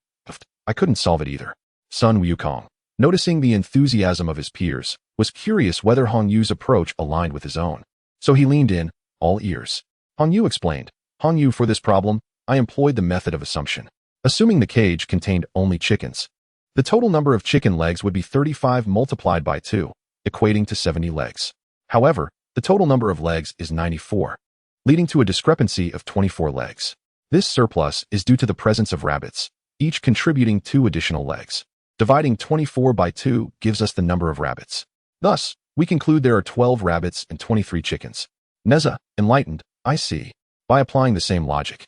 I couldn't solve it either. Sun Wukong, noticing the enthusiasm of his peers, was curious whether Han Yu's approach aligned with his own. So he leaned in, all ears. Han Yu explained. Han Yu, for this problem, I employed the method of assumption. Assuming the cage contained only chickens, the total number of chicken legs would be 35 multiplied by 2, equating to 70 legs. However, the total number of legs is 94, leading to a discrepancy of 24 legs. This surplus is due to the presence of rabbits, each contributing 2 additional legs. Dividing 24 by 2 gives us the number of rabbits. Thus, we conclude there are 12 rabbits and 23 chickens. Nezha, enlightened, I see. By applying the same logic,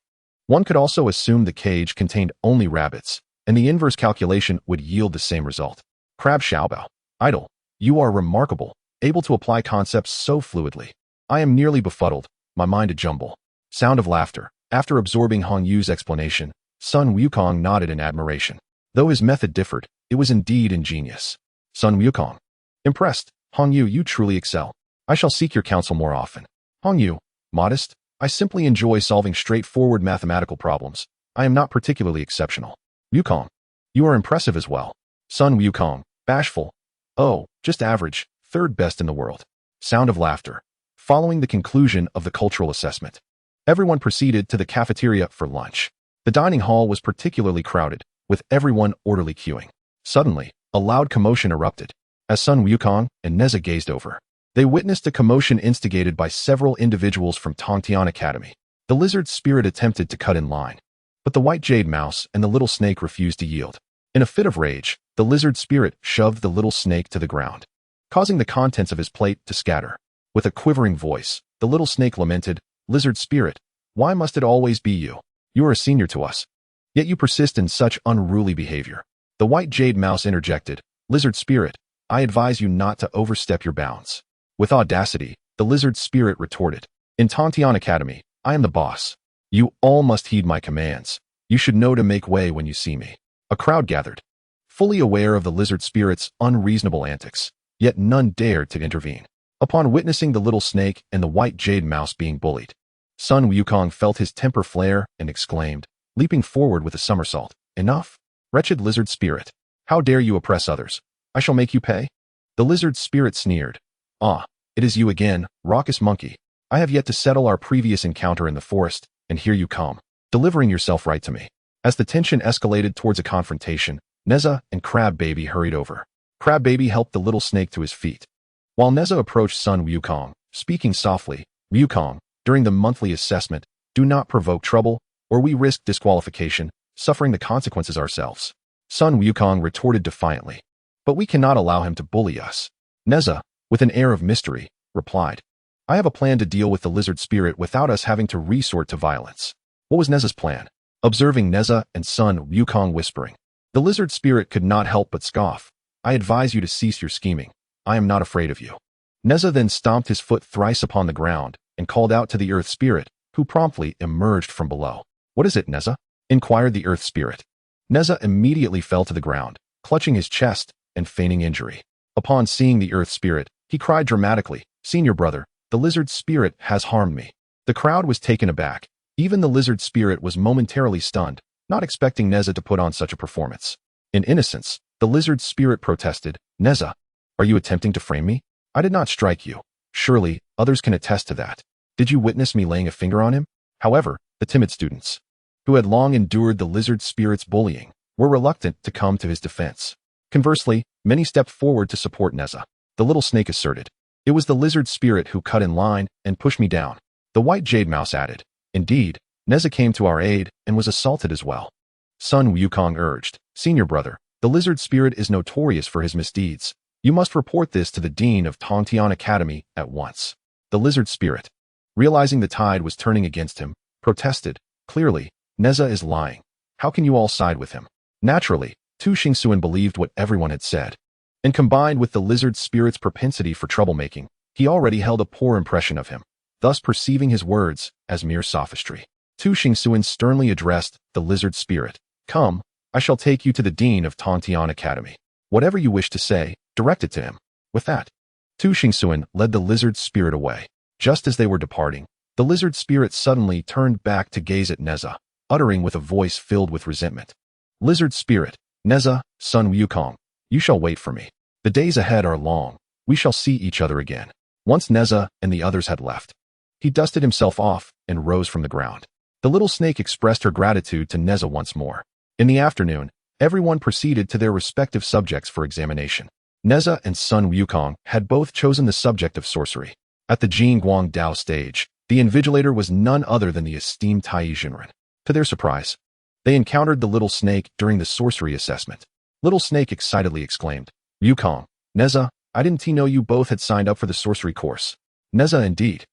one could also assume the cage contained only rabbits, and the inverse calculation would yield the same result. Crab Xiaobao, idol, you are remarkable, able to apply concepts so fluidly. I am nearly befuddled, my mind a jumble. Sound of laughter. After absorbing Han Yu's explanation, Sun Wukong nodded in admiration. Though his method differed, it was indeed ingenious. Sun Wukong. Impressed. Han Yu, you truly excel. I shall seek your counsel more often. Han Yu. Modest. I simply enjoy solving straightforward mathematical problems. I am not particularly exceptional. Wukong. You are impressive as well. Sun Wukong. Bashful. Oh, just average. Third best in the world. Sound of laughter. Following the conclusion of the cultural assessment, everyone proceeded to the cafeteria for lunch. The dining hall was particularly crowded, with everyone orderly queuing. Suddenly, a loud commotion erupted. As Sun Wukong and Nezha gazed over, they witnessed a commotion instigated by several individuals from Kunlun Academy. The lizard spirit attempted to cut in line, but the white jade mouse and the little snake refused to yield. In a fit of rage, the lizard spirit shoved the little snake to the ground, causing the contents of his plate to scatter. With a quivering voice, the little snake lamented, "Lizard spirit, why must it always be you? You are a senior to us. Yet you persist in such unruly behavior." The white jade mouse interjected, "Lizard spirit, I advise you not to overstep your bounds." With audacity, the lizard spirit retorted, "In Kunlun Academy, I am the boss. You all must heed my commands. You should know to make way when you see me." A crowd gathered, fully aware of the lizard spirit's unreasonable antics, yet none dared to intervene. Upon witnessing the little snake and the white jade mouse being bullied, Sun Wukong felt his temper flare and exclaimed, leaping forward with a somersault, "Enough! Wretched lizard spirit! How dare you oppress others? I shall make you pay." The lizard spirit sneered, "Ah, it is you again, raucous monkey. I have yet to settle our previous encounter in the forest, and here you come, delivering yourself right to me." As the tension escalated towards a confrontation, Nezha and Crab Baby hurried over. Crab Baby helped the little snake to his feet, while Nezha approached Sun Wukong, speaking softly, "Wukong, during the monthly assessment, do not provoke trouble, or we risk disqualification, suffering the consequences ourselves." Sun Wukong retorted defiantly, "But we cannot allow him to bully us." Nezha, with an air of mystery, replied, "I have a plan to deal with the lizard spirit without us having to resort to violence." What was Nezha's plan? Observing Nezha and Sun Wukong whispering, the lizard spirit could not help but scoff, "I advise you to cease your scheming. I am not afraid of you." Nezha then stomped his foot thrice upon the ground and called out to the earth spirit, who promptly emerged from below. "What is it, Nezha?" inquired the earth spirit. Nezha immediately fell to the ground, clutching his chest and feigning injury. Upon seeing the earth spirit, he cried dramatically, "Senior brother, the lizard spirit has harmed me." The crowd was taken aback. Even the lizard spirit was momentarily stunned, not expecting Nezha to put on such a performance. In innocence, the lizard spirit protested, "Nezha, are you attempting to frame me? I did not strike you. Surely, others can attest to that. Did you witness me laying a finger on him?" However, the timid students, who had long endured the lizard spirit's bullying, were reluctant to come to his defense. Conversely, many stepped forward to support Nezha. The little snake asserted, "It was the lizard spirit who cut in line and pushed me down." The white jade mouse added, "Indeed, Nezha came to our aid and was assaulted as well." Sun Wukong urged, "Senior brother, the lizard spirit is notorious for his misdeeds. You must report this to the dean of Kunlun Academy at once." The lizard spirit, realizing the tide was turning against him, protested, "Clearly, Nezha is lying. How can you all side with him?" Naturally, Tu Xingsuan believed what everyone had said, and combined with the lizard spirit's propensity for troublemaking, he already held a poor impression of him, thus perceiving his words as mere sophistry. Tu Xingsuan sternly addressed the lizard spirit, "Come, I shall take you to the dean of Kunlun Academy. Whatever you wish to say, direct it to him." With that, Tu Xingsuan led the lizard spirit away. Just as they were departing, the lizard spirit suddenly turned back to gaze at Nezha, uttering with a voice filled with resentment, "Lizard spirit, Nezha, Sun Wukong, you shall wait for me. The days ahead are long. We shall see each other again." Once Nezha and the others had left, he dusted himself off and rose from the ground. The little snake expressed her gratitude to Nezha once more. In the afternoon, everyone proceeded to their respective subjects for examination. Nezha and Sun Wukong had both chosen the subject of sorcery. At the Jingguang Dao stage, the invigilator was none other than the esteemed TAIBAIJINXING. To their surprise, they encountered the little snake during the sorcery assessment. Little Snake excitedly exclaimed, "Wukong, Nezha, I didn't know you both had signed up for the sorcery course." "Nezha, indeed.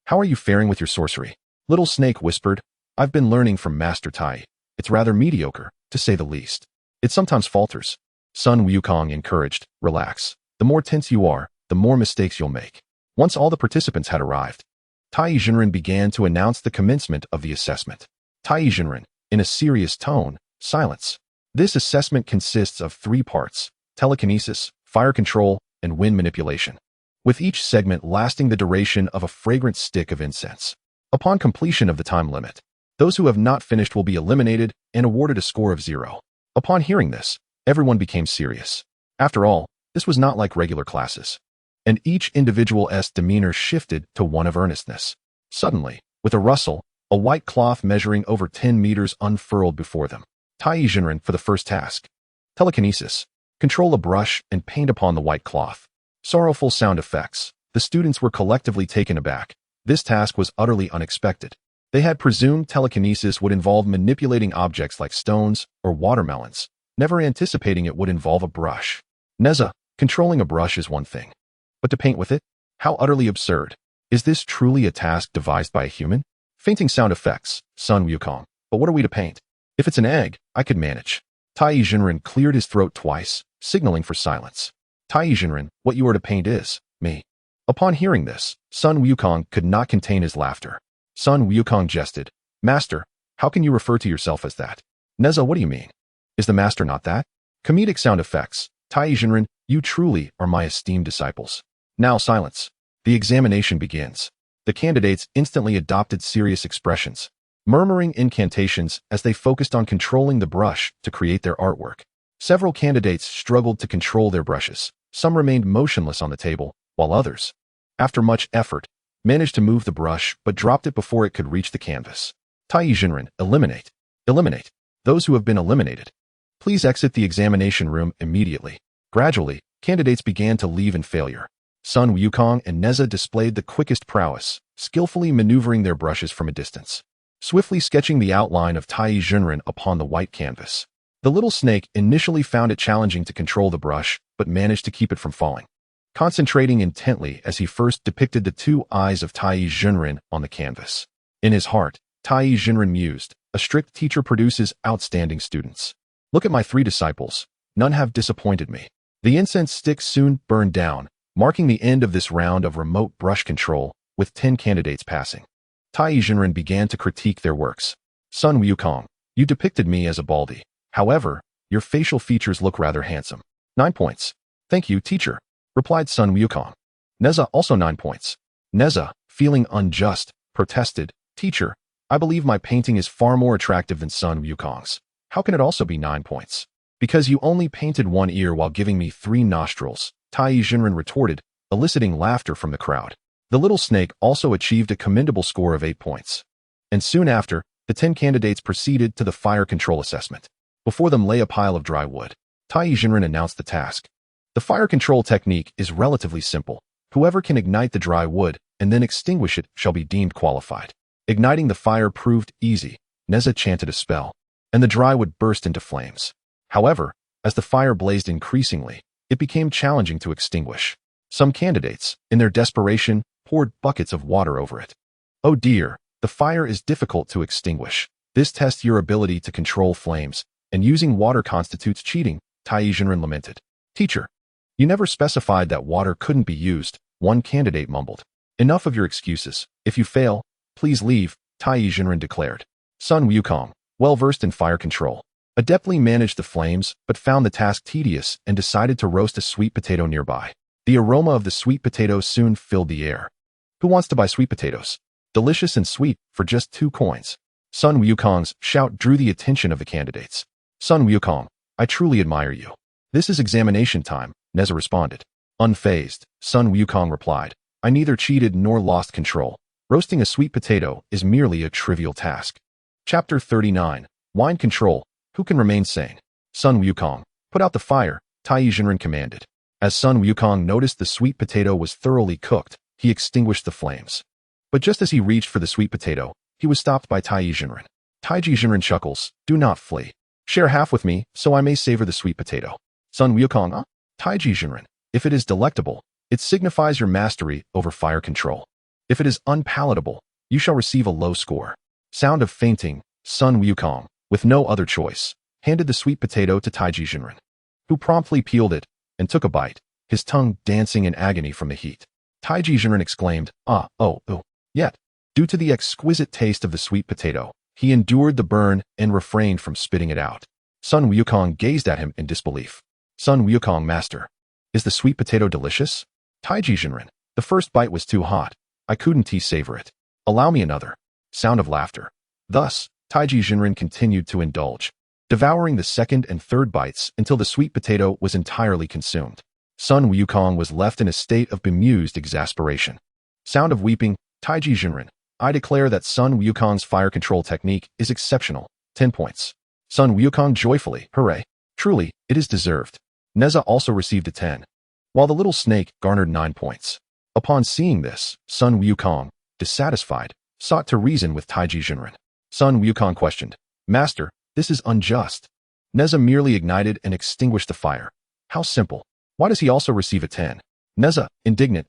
How are you faring with your sorcery?" Little Snake whispered, "I've been learning from Master Tai. It's rather mediocre, to say the least. It sometimes falters." Sun Wukong encouraged, "Relax. The more tense you are, the more mistakes you'll make." Once all the participants had arrived, TAIBAIJINXING began to announce the commencement of the assessment. TAIBAIJINXING, in a serious tone, "Silence. This assessment consists of 3 parts: telekinesis, fire control, and wind manipulation, with each segment lasting the duration of a fragrant stick of incense. Upon completion of the time limit, those who have not finished will be eliminated and awarded a score of 0. Upon hearing this, everyone became serious. After all, this was not like regular classes, and each individual's demeanor shifted to one of earnestness. Suddenly, with a rustle, a white cloth measuring over 10 meters unfurled before them. TAIBAIJINXING for the first task. Telekinesis. Control a brush and paint upon the white cloth. Sorrowful sound effects. The students were collectively taken aback. This task was utterly unexpected. They had presumed telekinesis would involve manipulating objects like stones or watermelons, never anticipating it would involve a brush. Nezha, controlling a brush is one thing, but to paint with it? How utterly absurd. Is this truly a task devised by a human? Fainting sound effects, Sun Wukong. But what are we to paint? If it's an egg, I could manage. TAIBAIJINXING cleared his throat twice, signaling for silence. TAIBAIJINXING, what you are to paint is me. Upon hearing this, Sun Wukong could not contain his laughter. Sun Wukong jested. Master, how can you refer to yourself as that? Nezha, what do you mean? Is the master not that? Comedic sound effects. TAIBAIJINXING, you truly are my esteemed disciples. Now silence. The examination begins. The candidates instantly adopted serious expressions, murmuring incantations as they focused on controlling the brush to create their artwork. Several candidates struggled to control their brushes. Some remained motionless on the table, while others, after much effort, managed to move the brush but dropped it before it could reach the canvas. TAIBAIJINXING, eliminate. Eliminate. Those who have been eliminated, please exit the examination room immediately. Gradually, candidates began to leave in failure. Sun Wukong and Nezha displayed the quickest prowess, skillfully maneuvering their brushes from a distance, swiftly sketching the outline of TAIBAIJINXING upon the white canvas. The little snake initially found it challenging to control the brush, but managed to keep it from falling, concentrating intently as he first depicted the two eyes of TAIBAIJINXING on the canvas. In his heart, TAIBAIJINXING mused, a strict teacher produces outstanding students. Look at my 3 disciples. None have disappointed me. The incense sticks soon burned down, marking the end of this round of remote brush control, with 10 candidates passing. TAIBAIJINXING began to critique their works. Sun Wukong, you depicted me as a baldy. However, your facial features look rather handsome. 9 points. Thank you, teacher, replied Sun Wukong. Nezha, also 9 points. Nezha, feeling unjust, protested, Teacher, I believe my painting is far more attractive than Sun Wukong's. How can it also be 9 points? Because you only painted 1 ear while giving me 3 nostrils, TAIBAIJINXING retorted, eliciting laughter from the crowd. The little snake also achieved a commendable score of 8 points. And soon after, the 10 candidates proceeded to the fire control assessment. Before them lay a pile of dry wood. TAIBAIJINXING announced the task. The fire control technique is relatively simple. Whoever can ignite the dry wood and then extinguish it shall be deemed qualified. Igniting the fire proved easy. Nezha chanted a spell, and the dry wood burst into flames. However, as the fire blazed increasingly, it became challenging to extinguish. Some candidates, in their desperation, poured buckets of water over it. Oh dear, the fire is difficult to extinguish. This tests your ability to control flames, and using water constitutes cheating, TAIBAIJINXING lamented. Teacher, you never specified that water couldn't be used, one candidate mumbled. Enough of your excuses. If you fail, please leave, TAIBAIJINXING declared. Sun Wukong, well-versed in fire control, adeptly managed the flames but found the task tedious and decided to roast a sweet potato nearby. The aroma of the sweet potato soon filled the air. Who wants to buy sweet potatoes? Delicious and sweet for just 2 coins. Sun Wukong's shout drew the attention of the candidates. Sun Wukong, I truly admire you. This is examination time, Nezha responded. Unfazed, Sun Wukong replied, I neither cheated nor lost control. Roasting a sweet potato is merely a trivial task. Chapter 39, Wine Control, Who Can Remain Sane? Sun Wukong, put out the fire, TAIBAIJINXING commanded. As Sun Wukong noticed the sweet potato was thoroughly cooked, he extinguished the flames. But just as he reached for the sweet potato, he was stopped by TAIBAIJINXING. TAIBAIJINXING chuckles, do not flee. Share half with me, so I may savor the sweet potato. Sun Wukong, TAIBAIJINXING, if it is delectable, it signifies your mastery over fire control. If it is unpalatable, you shall receive a low score. Sound of fainting, Sun Wukong, with no other choice, handed the sweet potato to TAIBAIJINXING, who promptly peeled it and took a bite, his tongue dancing in agony from the heat. TAIBAIJINXING exclaimed, Yet, due to the exquisite taste of the sweet potato, he endured the burn and refrained from spitting it out. Sun Wukong gazed at him in disbelief. Sun Wukong, master, is the sweet potato delicious? TAIBAIJINXING, the first bite was too hot. I couldn't savor it. Allow me another. Sound of laughter. Thus, TAIBAIJINXING continued to indulge, devouring the second and third bites until the sweet potato was entirely consumed. Sun Wukong was left in a state of bemused exasperation. Sound of weeping, TAIBAIJINXING, I declare that Sun Wukong's fire control technique is exceptional. 10 points. Sun Wukong joyfully, hooray. Truly, it is deserved. Nezha also received a 10, while the little snake garnered 9 points. Upon seeing this, Sun Wukong, dissatisfied, sought to reason with TAIBAIJINXING. Sun Wukong questioned, Master, this is unjust. Nezha merely ignited and extinguished the fire. How simple. Why does he also receive a 10? Nezha, indignant,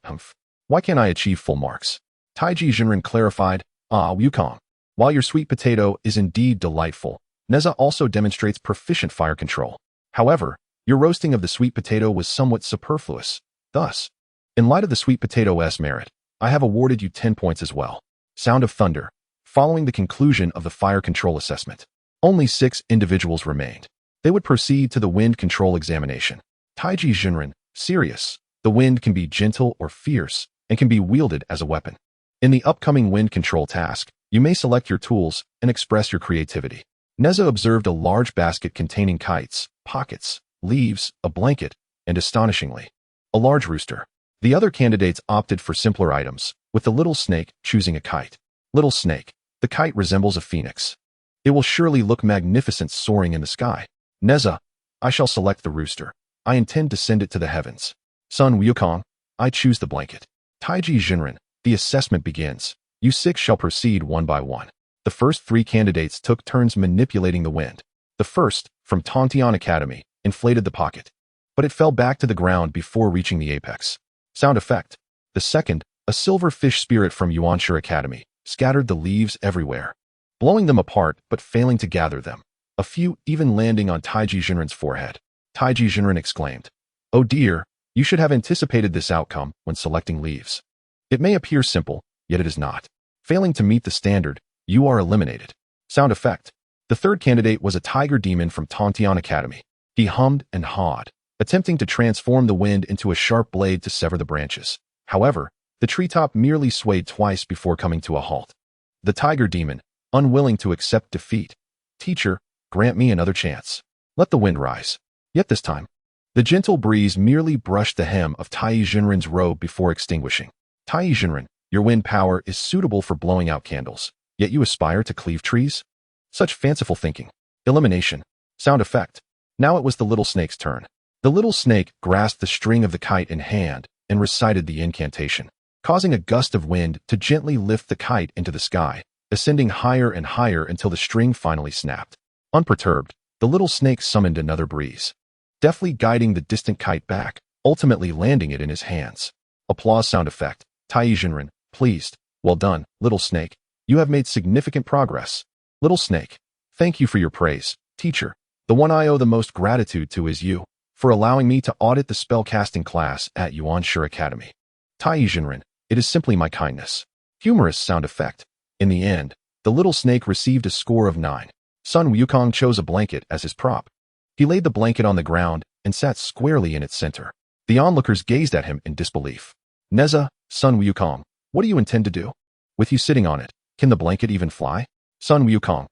Why can't I achieve full marks? TAIBAIJINXING clarified, Wukong. While your sweet potato is indeed delightful, Nezha also demonstrates proficient fire control. However, your roasting of the sweet potato was somewhat superfluous. Thus, in light of the sweet potato's merit, I have awarded you 10 points as well. Sound of thunder. Following the conclusion of the fire control assessment, only 6 individuals remained. They would proceed to the wind control examination. TAIBAIJINXING, serious. The wind can be gentle or fierce and can be wielded as a weapon. In the upcoming wind control task, you may select your tools and express your creativity. Nezha observed a large basket containing kites, pockets, leaves, a blanket, and astonishingly, a large rooster. The other candidates opted for simpler items, with the little snake choosing a kite. Little snake. The kite resembles a phoenix. It will surely look magnificent soaring in the sky. Nezha, I shall select the rooster. I intend to send it to the heavens. Sun Wukong, I choose the blanket. TAIBAIJINXING, the assessment begins. You 6 shall proceed one by one. The first 3 candidates took turns manipulating the wind. The first, from Kunlun Academy, inflated the pocket, but it fell back to the ground before reaching the apex. Sound effect. The second, a silver fish spirit from Yuanshi Academy, scattered the leaves everywhere, blowing them apart but failing to gather them, a few even landing on TAIBAIJINXING's forehead. TAIBAIJINXING exclaimed, "Oh dear, you should have anticipated this outcome when selecting leaves. It may appear simple, yet it is not. Failing to meet the standard, you are eliminated." Sound effect. The third candidate was a tiger demon from Kunlun Academy. He hummed and hawed, attempting to transform the wind into a sharp blade to sever the branches. However, the treetop merely swayed twice before coming to a halt. The tiger demon, unwilling to accept defeat, "Teacher, grant me another chance. Let the wind rise." Yet this time, the gentle breeze merely brushed the hem of TAIBAIJINXING's robe before extinguishing. TAIBAIJINXING, your wind power is suitable for blowing out candles, yet you aspire to cleave trees? Such fanciful thinking. Elimination. Sound effect. Now it was the little snake's turn. The little snake grasped the string of the kite in hand and recited the incantation, causing a gust of wind to gently lift the kite into the sky, ascending higher and higher until the string finally snapped. Unperturbed, the little snake summoned another breeze, deftly guiding the distant kite back, ultimately landing it in his hands. Applause sound effect. TAIBAIJINXING, pleased. Well done, little snake. You have made significant progress. Little snake, thank you for your praise, teacher. The one I owe the most gratitude to is you, for allowing me to audit the spellcasting class at Yuanshi Academy. TAIBAIJINXING, it is simply my kindness. Humorous sound effect. In the end, the little snake received a score of 9. Sun Wukong chose a blanket as his prop. He laid the blanket on the ground and sat squarely in its center. The onlookers gazed at him in disbelief. Nezha, Sun Wukong, what do you intend to do? With you sitting on it, can the blanket even fly? Sun Wukong,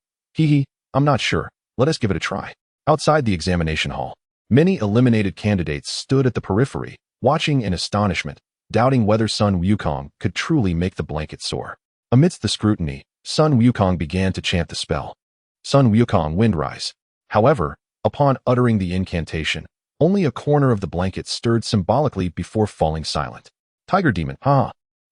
I'm not sure. Let us give it a try. Outside the examination hall, many eliminated candidates stood at the periphery, watching in astonishment, doubting whether Sun Wukong could truly make the blanket soar. Amidst the scrutiny, Sun Wukong began to chant the spell. Sun Wukong, windrise. However, upon uttering the incantation, only a corner of the blanket stirred symbolically before falling silent. Tiger demon,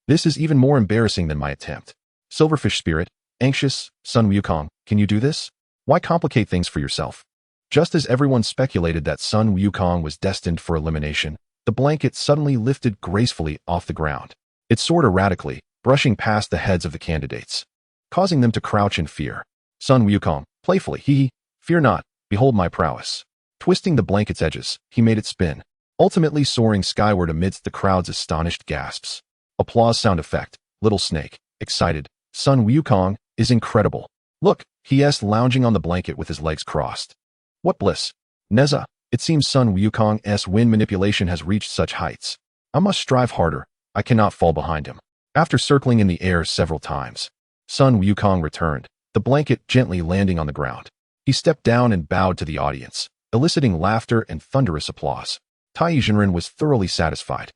this is even more embarrassing than my attempt. Silverfish spirit, anxious, Sun Wukong, can you do this? Why complicate things for yourself? Just as everyone speculated that Sun Wukong was destined for elimination, the blanket suddenly lifted gracefully off the ground. It soared erratically, brushing past the heads of the candidates, causing them to crouch in fear. Sun Wukong, playfully, fear not, behold my prowess. Twisting the blanket's edges, he made it spin, ultimately soaring skyward amidst the crowd's astonished gasps. Applause sound effect. Little snake, excited. Sun Wukong is incredible. Look, he lounging on the blanket with his legs crossed. What bliss. Nezha, it seems Sun Wukong's wind manipulation has reached such heights. I must strive harder. I cannot fall behind him. After circling in the air several times, Sun Wukong returned, the blanket gently landing on the ground. He stepped down and bowed to the audience, eliciting laughter and thunderous applause. TAIBAIJINXING was thoroughly satisfied,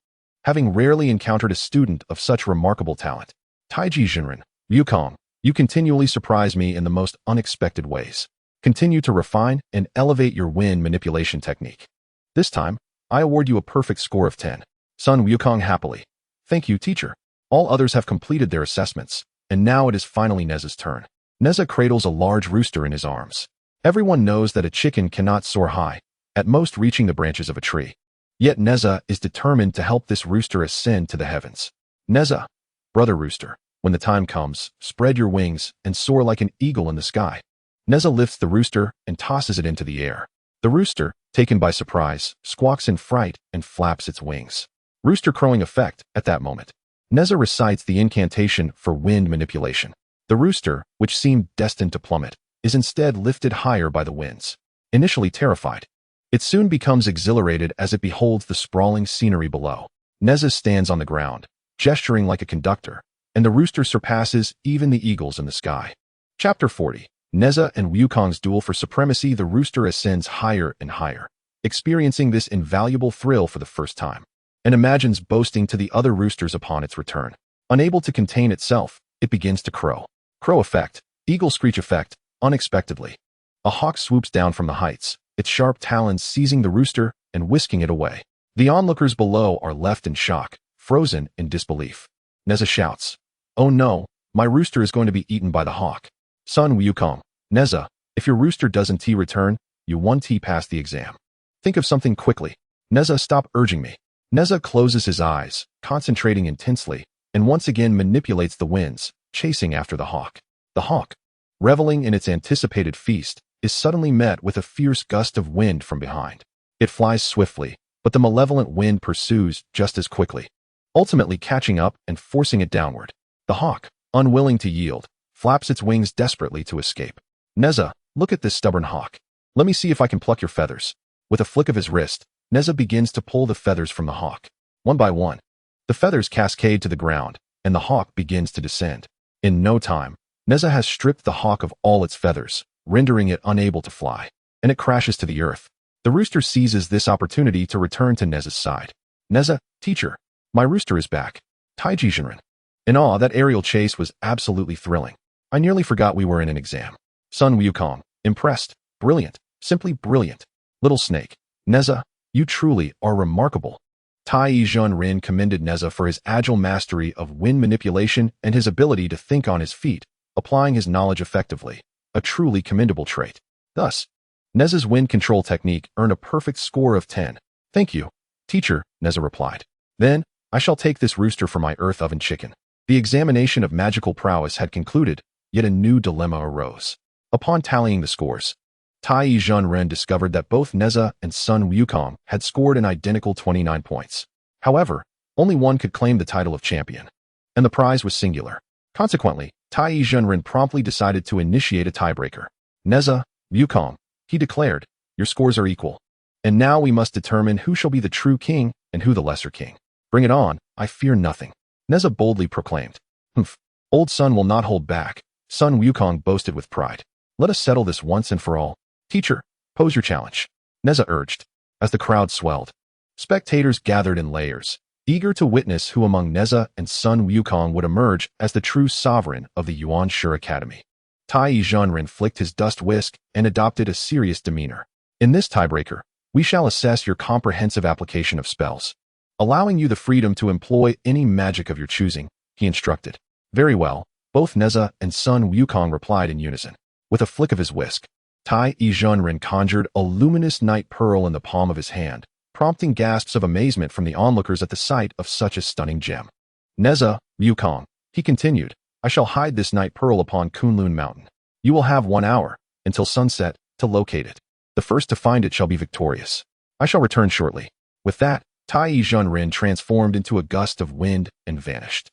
having rarely encountered a student of such remarkable talent. TAIBAIJINXING, Wukong, you continually surprise me in the most unexpected ways. Continue to refine and elevate your wind manipulation technique. This time, I award you a perfect score of 10. Sun Wukong happily. Thank you, teacher. All others have completed their assessments, and now it is finally Nezha's turn. Nezha cradles a large rooster in his arms. Everyone knows that a chicken cannot soar high, at most reaching the branches of a tree. Yet Nezha is determined to help this rooster ascend to the heavens. Nezha, brother rooster, when the time comes, spread your wings and soar like an eagle in the sky. Nezha lifts the rooster and tosses it into the air. The rooster, taken by surprise, squawks in fright and flaps its wings. Rooster crowing effect at that moment. Nezha recites the incantation for wind manipulation. The rooster, which seemed destined to plummet, is instead lifted higher by the winds. Initially terrified, it soon becomes exhilarated as it beholds the sprawling scenery below. Nezha stands on the ground, gesturing like a conductor, and the rooster surpasses even the eagles in the sky. Chapter 40. Nezha and Wukong's duel for supremacy. The rooster ascends higher and higher, experiencing this invaluable thrill for the first time, and imagines boasting to the other roosters upon its return. Unable to contain itself, it begins to crow. Crow effect, eagle screech effect, unexpectedly. A hawk swoops down from the heights, its sharp talons seizing the rooster and whisking it away. The onlookers below are left in shock, frozen in disbelief. Nezha shouts, "Oh no, my rooster is going to be eaten by the hawk." Sun Wukong, Nezha, if your rooster doesn't return, you 1 pass the exam. Think of something quickly. Nezha, stop urging me. Nezha closes his eyes, concentrating intensely, and once again manipulates the winds, chasing after the hawk. The hawk, reveling in its anticipated feast, is suddenly met with a fierce gust of wind from behind. It flies swiftly, but the malevolent wind pursues just as quickly, ultimately catching up and forcing it downward. The hawk, unwilling to yield, flaps its wings desperately to escape. Nezha, look at this stubborn hawk. Let me see if I can pluck your feathers. With a flick of his wrist, Nezha begins to pull the feathers from the hawk. One by one, the feathers cascade to the ground, and the hawk begins to descend. In no time, Nezha has stripped the hawk of all its feathers, rendering it unable to fly, and it crashes to the earth. The rooster seizes this opportunity to return to Nezha's side. Nezha, teacher, my rooster is back. TAIBAIJINXING. In awe, that aerial chase was absolutely thrilling. I nearly forgot we were in an exam. Sun Wukong, impressed. Brilliant. Simply brilliant. Little snake. Nezha, you truly are remarkable. TAIBAIJINXING commended Nezha for his agile mastery of wind manipulation and his ability to think on his feet, applying his knowledge effectively. A truly commendable trait. Thus, Nezha's wind control technique earned a perfect score of 10. Thank you, teacher, Nezha replied. Then, I shall take this rooster for my earth oven chicken. The examination of magical prowess had concluded, yet a new dilemma arose. Upon tallying the scores, TAIBAIJINXING discovered that both Nezha and Sun Wukong had scored an identical 29 points. However, only one could claim the title of champion, and the prize was singular. Consequently, TAIBAIJINXING promptly decided to initiate a tiebreaker. Nezha, Wukong, he declared, your scores are equal. And now we must determine who shall be the true king and who the lesser king. Bring it on, I fear nothing. Nezha boldly proclaimed. Humph, old Sun will not hold back. Sun Wukong boasted with pride. Let us settle this once and for all. Teacher, pose your challenge. Nezha urged. As the crowd swelled, spectators gathered in layers, eager to witness who among Nezha and Sun Wukong would emerge as the true sovereign of the Yuan Shi Academy. TAIBAIJINXING flicked his dust whisk and adopted a serious demeanor. In this tiebreaker, we shall assess your comprehensive application of spells, allowing you the freedom to employ any magic of your choosing, he instructed. Very well, both Nezha and Sun Wukong replied in unison. With a flick of his whisk, TAIBAIJINXING conjured a luminous night pearl in the palm of his hand, prompting gasps of amazement from the onlookers at the sight of such a stunning gem. Nezha, Wukong, he continued, I shall hide this night pearl upon Kunlun Mountain. You will have 1 hour, until sunset, to locate it. The first to find it shall be victorious. I shall return shortly. With that, TAIBAIJINXING transformed into a gust of wind and vanished.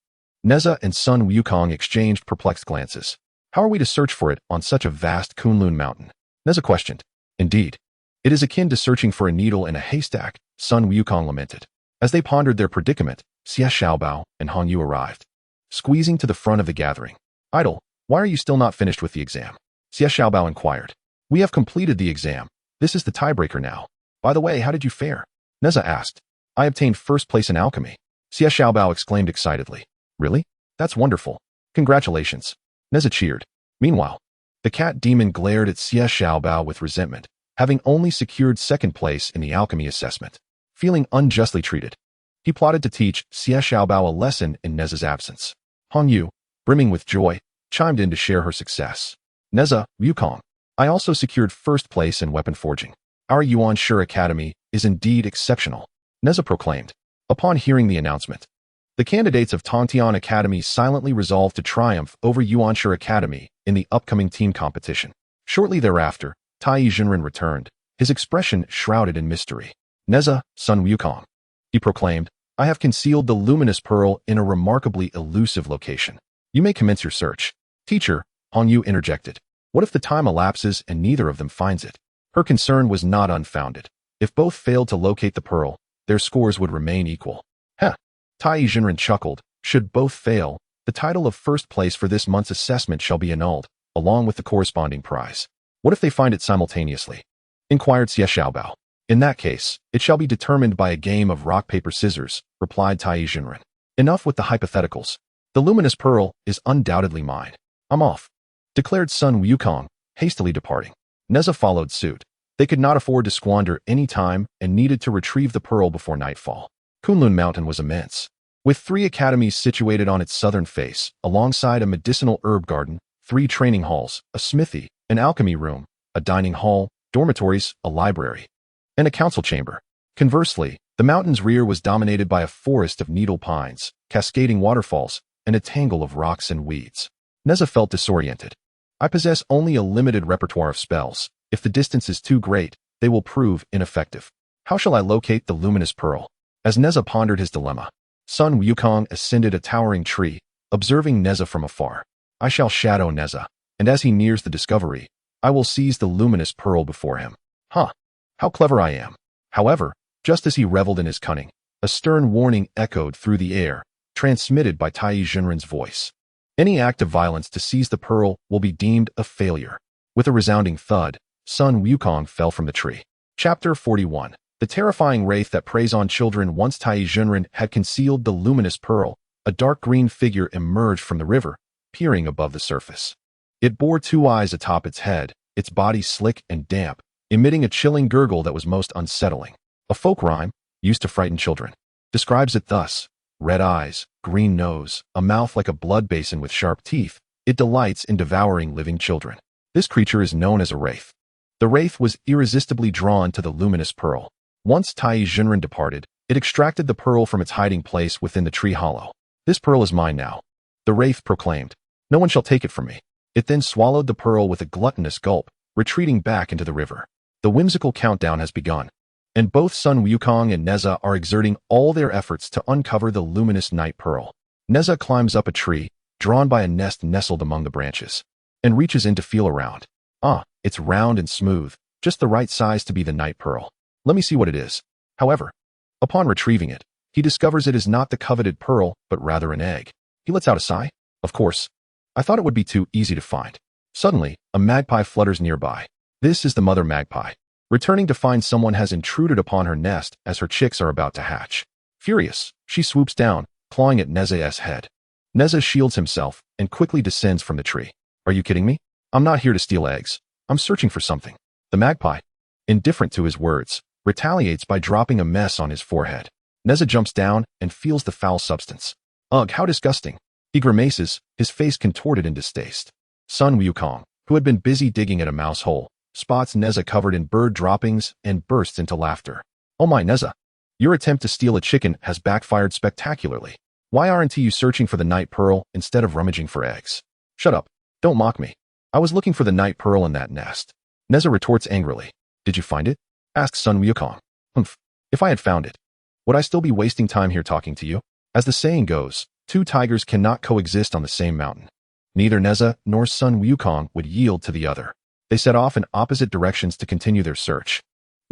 Nezha and Sun Wukong exchanged perplexed glances. How are we to search for it on such a vast Kunlun mountain? Nezha questioned. Indeed, it is akin to searching for a needle in a haystack, Sun Wukong lamented. As they pondered their predicament, Xie Xiaobao and Hong Yu arrived, squeezing to the front of the gathering. Idol, why are you still not finished with the exam? Xie Xiaobao inquired. We have completed the exam. This is the tiebreaker now. By the way, how did you fare? Nezha asked. I obtained first place in alchemy. Xie Xiaobao exclaimed excitedly. Really? That's wonderful. Congratulations. Nezha cheered. Meanwhile, the cat demon glared at Xie Xiaobao with resentment, having only secured second place in the alchemy assessment. Feeling unjustly treated, he plotted to teach Xie Xiaobao a lesson in Nezha's absence. Hong Yu, brimming with joy, chimed in to share her success. Nezha, Wukong, I also secured first place in weapon forging. Our Yuan Shi Academy is indeed exceptional, Nezha proclaimed. Upon hearing the announcement, The candidates of Tongtian Academy silently resolved to triumph over Yuanshu Academy in the upcoming team competition. Shortly thereafter, TAIBAIJINXING returned, his expression shrouded in mystery. Nezha, Sun Wukong, he proclaimed, I have concealed the luminous pearl in a remarkably elusive location. You may commence your search. Teacher, Hongyu interjected. What if the time elapses and neither of them finds it? Her concern was not unfounded. If both failed to locate the pearl, their scores would remain equal. Heh. TAIBAIJINXING chuckled. Should both fail, the title of first place for this month's assessment shall be annulled, along with the corresponding prize. What if they find it simultaneously? Inquired Xie Xiaobao. In that case, it shall be determined by a game of rock, paper, scissors, replied TAIBAIJINXING. Enough with the hypotheticals. The luminous pearl is undoubtedly mine. I'm off, declared Sun Wukong, hastily departing. Nezha followed suit. They could not afford to squander any time and needed to retrieve the pearl before nightfall. Kunlun Mountain was immense. With 3 academies situated on its southern face, alongside a medicinal herb garden, 3 training halls, a smithy, an alchemy room, a dining hall, dormitories, a library, and a council chamber. Conversely, the mountain's rear was dominated by a forest of needle pines, cascading waterfalls, and a tangle of rocks and weeds. Nezha felt disoriented. I possess only a limited repertoire of spells. If the distance is too great, they will prove ineffective. How shall I locate the luminous pearl? As Nezha pondered his dilemma, Sun Wukong ascended a towering tree, observing Nezha from afar. I shall shadow Nezha, and as he nears the discovery, I will seize the luminous pearl before him. Huh! How clever I am! However, just as he reveled in his cunning, a stern warning echoed through the air, transmitted by TAIBAIJINXING's voice. Any act of violence to seize the pearl will be deemed a failure. With a resounding thud, Sun Wukong fell from the tree. Chapter 41. The terrifying wraith that preys on children. Once TAIBAIJINXING had concealed the luminous pearl, a dark green figure emerged from the river, peering above the surface. It bore 2 eyes atop its head, its body slick and damp, emitting a chilling gurgle that was most unsettling. A folk rhyme, used to frighten children, describes it thus. Red eyes, green nose, a mouth like a blood basin with sharp teeth, it delights in devouring living children. This creature is known as a wraith. The wraith was irresistibly drawn to the luminous pearl. Once TAIBAIJINXING departed, it extracted the pearl from its hiding place within the tree hollow. This pearl is mine now, the wraith proclaimed. No one shall take it from me. It then swallowed the pearl with a gluttonous gulp, retreating back into the river. The whimsical countdown has begun, and both Sun Wukong and Nezha are exerting all their efforts to uncover the luminous night pearl. Nezha climbs up a tree, drawn by a nest nestled among the branches, and reaches in to feel around. It's round and smooth, just the right size to be the night pearl. Let me see what it is. However, upon retrieving it, he discovers it is not the coveted pearl, but rather an egg. He lets out a sigh. Of course, I thought it would be too easy to find. Suddenly, a magpie flutters nearby. This is the mother magpie, returning to find someone has intruded upon her nest as her chicks are about to hatch. Furious, she swoops down, clawing at Nezha's head. Nezha shields himself and quickly descends from the tree. Are you kidding me? I'm not here to steal eggs. I'm searching for something. The magpie, indifferent to his words, retaliates by dropping a mess on his forehead. Nezha jumps down and feels the foul substance. Ugh, how disgusting. He grimaces, his face contorted in distaste. Sun Wukong, who had been busy digging at a mouse hole, spots Nezha covered in bird droppings and bursts into laughter. Oh my Nezha, your attempt to steal a chicken has backfired spectacularly. Why aren't you searching for the night pearl instead of rummaging for eggs? Shut up. Don't mock me. I was looking for the night pearl in that nest. Nezha retorts angrily. Did you find it? Asks Sun Wukong. Humph. If I had found it, would I still be wasting time here talking to you? As the saying goes, 2 tigers cannot coexist on the same mountain. Neither Nezha nor Sun Wukong would yield to the other. They set off in opposite directions to continue their search.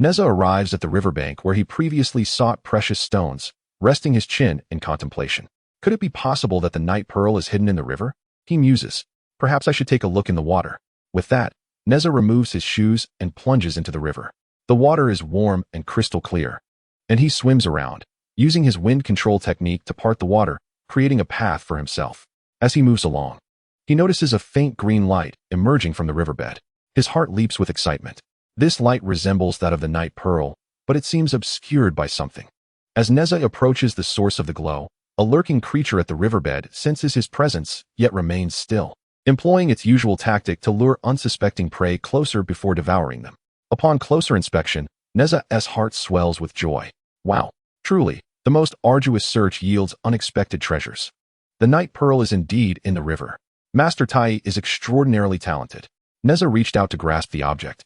Nezha arrives at the riverbank where he previously sought precious stones, resting his chin in contemplation. Could it be possible that the night pearl is hidden in the river? He muses. Perhaps I should take a look in the water. With that, Nezha removes his shoes and plunges into the river. The water is warm and crystal clear, and he swims around, using his wind control technique to part the water, creating a path for himself. As he moves along, he notices a faint green light emerging from the riverbed. His heart leaps with excitement. This light resembles that of the night pearl, but it seems obscured by something. As Nezha approaches the source of the glow, a lurking creature at the riverbed senses his presence, yet remains still, employing its usual tactic to lure unsuspecting prey closer before devouring them. Upon closer inspection, Nezha's heart swells with joy. Wow, truly, The most arduous search yields unexpected treasures. The night pearl is indeed in the river. Master Tai is extraordinarily talented. Nezha reached out to grasp the object,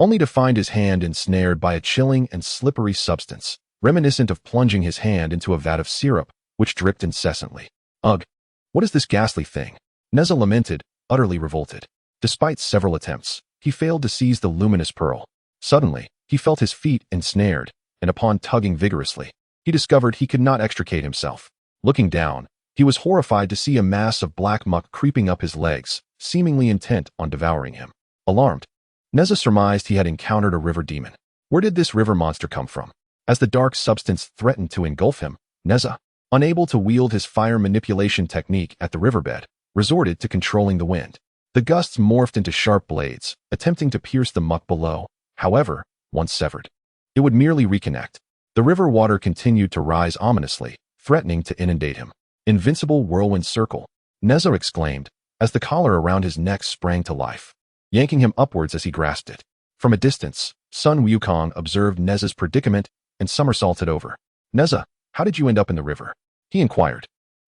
only to find his hand ensnared by a chilling and slippery substance, reminiscent of plunging his hand into a vat of syrup, which dripped incessantly. Ugh! What is this ghastly thing? Nezha lamented, utterly revolted. Despite several attempts, he failed to seize the luminous pearl. Suddenly, he felt his feet ensnared, and upon tugging vigorously, he discovered he could not extricate himself. Looking down, he was horrified to see a mass of black muck creeping up his legs, seemingly intent on devouring him. Alarmed, Nezha surmised he had encountered a river demon. Where did this river monster come from? As the dark substance threatened to engulf him, Nezha, unable to wield his fire manipulation technique at the riverbed, resorted to controlling the wind. The gusts morphed into sharp blades, attempting to pierce the muck below. However, once severed, it would merely reconnect. The river water continued to rise ominously, threatening to inundate him. Invincible whirlwind circle, Nezha exclaimed, as the collar around his neck sprang to life, yanking him upwards as he grasped it. From a distance, Sun Wukong observed Nezha's predicament and somersaulted over. Nezha, how did you end up in the river? He inquired.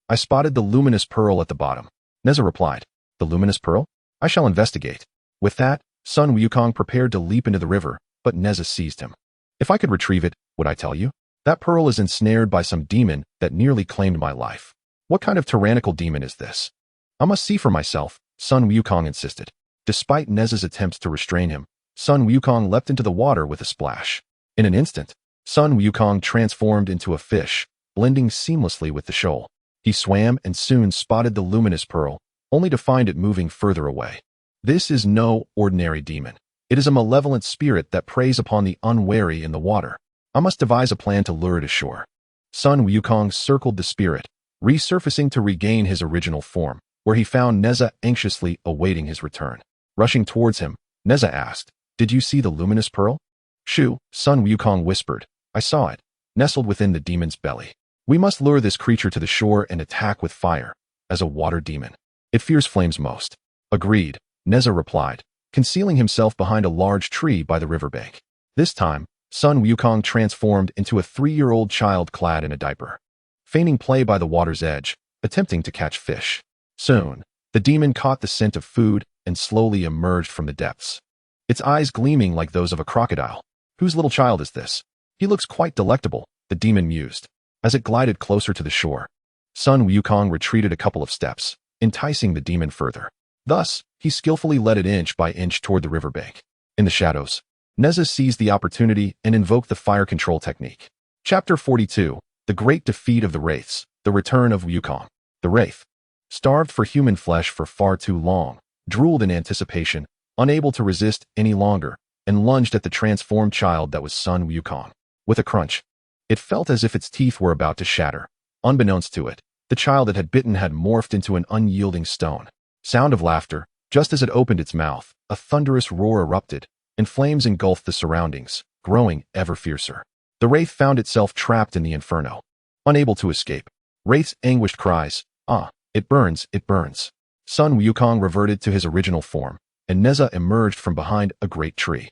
I spotted the luminous pearl at the bottom. Nezha replied. The luminous pearl? I shall investigate. With that, Sun Wukong prepared to leap into the river, but Nezha seized him. If I could retrieve it, would I tell you? That pearl is ensnared by some demon that nearly claimed my life. What kind of tyrannical demon is this? I must see for myself, Sun Wukong insisted. Despite Nezha's attempts to restrain him, Sun Wukong leapt into the water with a splash. In an instant, Sun Wukong transformed into a fish, blending seamlessly with the shoal. He swam and soon spotted the luminous pearl, only to find it moving further away. This is no ordinary demon. It is a malevolent spirit that preys upon the unwary in the water. I must devise a plan to lure it ashore. Sun Wukong circled the spirit, resurfacing to regain his original form, where he found Nezha anxiously awaiting his return. Rushing towards him, Nezha asked, Did you see the luminous pearl? Shoo, Sun Wukong whispered. I saw it, nestled within the demon's belly. We must lure this creature to the shore and attack with fire, as a water demon. It fears flames most. Agreed, Nezha replied, concealing himself behind a large tree by the riverbank. This time, Sun Wukong transformed into a 3-year-old child clad in a diaper, feigning play by the water's edge, attempting to catch fish. Soon, the demon caught the scent of food and slowly emerged from the depths, its eyes gleaming like those of a crocodile. Whose little child is this? He looks quite delectable, the demon mused, as it glided closer to the shore. Sun Wukong retreated a couple of steps, enticing the demon further. Thus, he skillfully led it inch by inch toward the riverbank. In the shadows, Nezha seized the opportunity and invoked the fire control technique. Chapter 42, The Great Defeat of the Wraiths, The Return of Wukong. The Wraith, starved for human flesh for far too long, drooled in anticipation, unable to resist any longer, and lunged at the transformed child that was Sun Wukong. With a crunch, it felt as if its teeth were about to shatter. Unbeknownst to it, the child it had bitten had morphed into an unyielding stone. Sound of laughter. Just as it opened its mouth, a thunderous roar erupted, and flames engulfed the surroundings, growing ever fiercer. The wraith found itself trapped in the inferno, unable to escape. Wraith's anguished cries, "Ah, it burns, it burns." Sun Wukong reverted to his original form, and Nezha emerged from behind a great tree.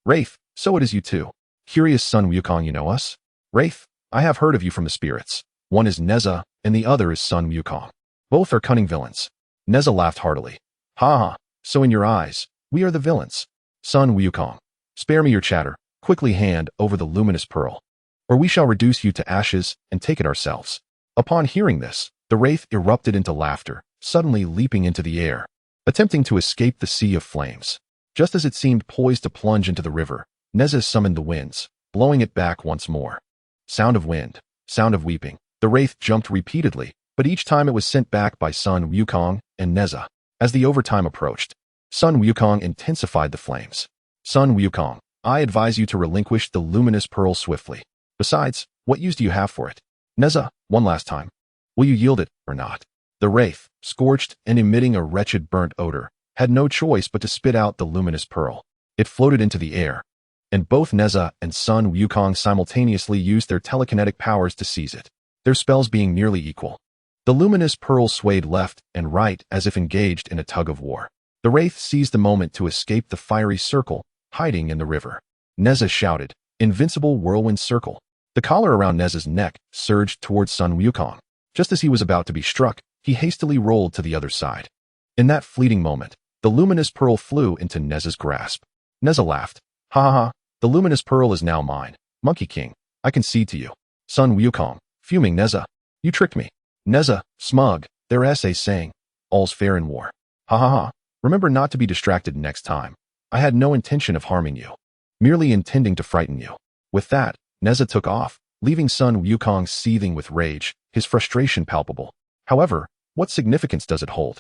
Wraith, so it is you too. Curious Sun Wukong, you know us? Wraith, I have heard of you from the spirits. One is Nezha, and the other is Sun Wukong. Both are cunning villains. Nezha laughed heartily. Ha ha, so in your eyes, we are the villains. Sun Wukong, spare me your chatter, quickly hand over the luminous pearl, or we shall reduce you to ashes and take it ourselves. Upon hearing this, the wraith erupted into laughter, suddenly leaping into the air, attempting to escape the sea of flames. Just as it seemed poised to plunge into the river, Nezha summoned the winds, blowing it back once more. Sound of wind, sound of weeping. The wraith jumped repeatedly, but each time it was sent back by Sun Wukong and Nezha. As the overtime approached, Sun Wukong intensified the flames. Sun Wukong, I advise you to relinquish the luminous pearl swiftly. Besides, what use do you have for it? Nezha, one last time. Will you yield it or not? The wraith, scorched and emitting a wretched burnt odor, had no choice but to spit out the luminous pearl. It floated into the air, and both Nezha and Sun Wukong simultaneously used their telekinetic powers to seize it, their spells being nearly equal. The luminous pearl swayed left and right as if engaged in a tug of war. The wraith seized the moment to escape the fiery circle, hiding in the river. Nezha shouted, Invincible whirlwind circle. The collar around Nezha's neck surged towards Sun Wukong. Just as he was about to be struck, he hastily rolled to the other side. In that fleeting moment, the luminous pearl flew into Nezha's grasp. Nezha laughed. Ha ha ha, the luminous pearl is now mine. Monkey King, I concede to you. Sun Wukong, fuming Nezha. You tricked me. Nezha, smug, their essay saying, all's fair in war. Ha ha ha, remember not to be distracted next time. I had no intention of harming you. Merely intending to frighten you. With that, Nezha took off, leaving Sun Wukong seething with rage, his frustration palpable. However, what significance does it hold?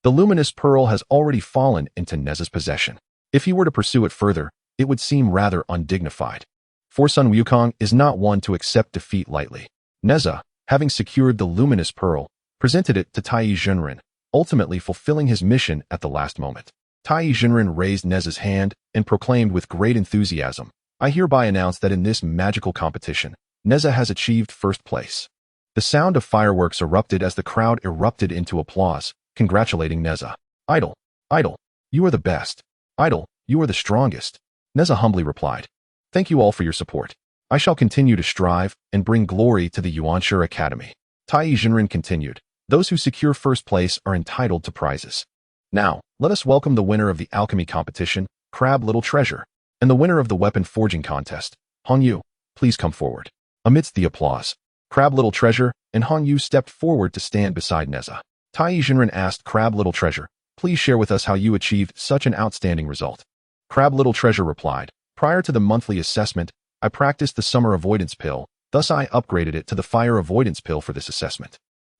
The luminous pearl has already fallen into Nezha's possession. If he were to pursue it further, it would seem rather undignified. For Sun Wukong is not one to accept defeat lightly. Nezha, having secured the luminous pearl, presented it to TAIBAIJINXING, ultimately fulfilling his mission at the last moment. TAIBAIJINXING raised Nezha's hand and proclaimed with great enthusiasm, I hereby announce that in this magical competition, Nezha has achieved first place. The sound of fireworks erupted as the crowd erupted into applause, congratulating Nezha. Idol, idol, you are the best. Idol, you are the strongest. Nezha humbly replied. Thank you all for your support. I shall continue to strive and bring glory to the Kunlun Academy. TAIBAIJINXING continued. Those who secure first place are entitled to prizes. Now, let us welcome the winner of the alchemy competition, Crab Little Treasure, and the winner of the weapon forging contest, Han Yu. Please come forward. Amidst the applause, Crab Little Treasure and Han Yu stepped forward to stand beside Nezha. TAIBAIJINXING asked Crab Little Treasure, please share with us how you achieved such an outstanding result. Crab Little Treasure replied, prior to the monthly assessment, I practiced the summer avoidance pill, thus I upgraded it to the fire avoidance pill for this assessment.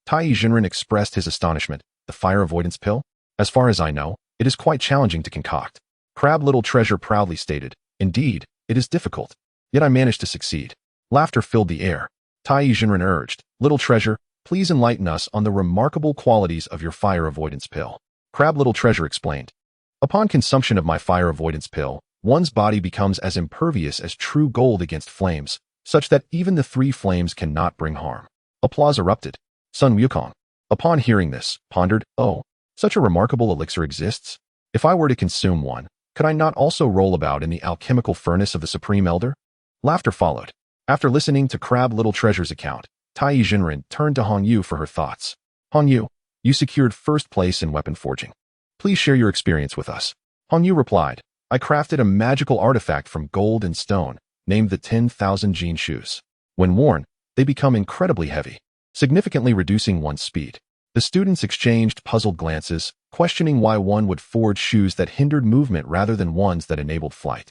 TAIBAIJINXING expressed his astonishment. The fire avoidance pill? As far as I know, it is quite challenging to concoct. Crab Little Treasure proudly stated, indeed, it is difficult. Yet I managed to succeed. Laughter filled the air. TAIBAIJINXING urged, Little Treasure, please enlighten us on the remarkable qualities of your fire avoidance pill. Crab Little Treasure explained. Upon consumption of my fire avoidance pill, one's body becomes as impervious as true gold against flames, such that even the three flames cannot bring harm. Applause erupted. Sun Wukong, upon hearing this, pondered, oh, such a remarkable elixir exists? If I were to consume one, could I not also roll about in the alchemical furnace of the Supreme Elder? Laughter followed. After listening to Crab Little Treasure's account, TAIBAIJINXING turned to Han Yu for her thoughts. Han Yu, you secured first place in weapon forging. Please share your experience with us. Han Yu replied, I crafted a magical artifact from gold and stone, named the 10,000 Jin shoes. When worn, they become incredibly heavy, significantly reducing one's speed. The students exchanged puzzled glances, questioning why one would forge shoes that hindered movement rather than ones that enabled flight.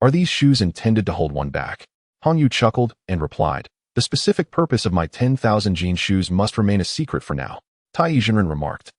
Are these shoes intended to hold one back? Han Yu chuckled and replied, the specific purpose of my 10,000 Jin shoes must remain a secret for now. TAIBAIJINXING remarked.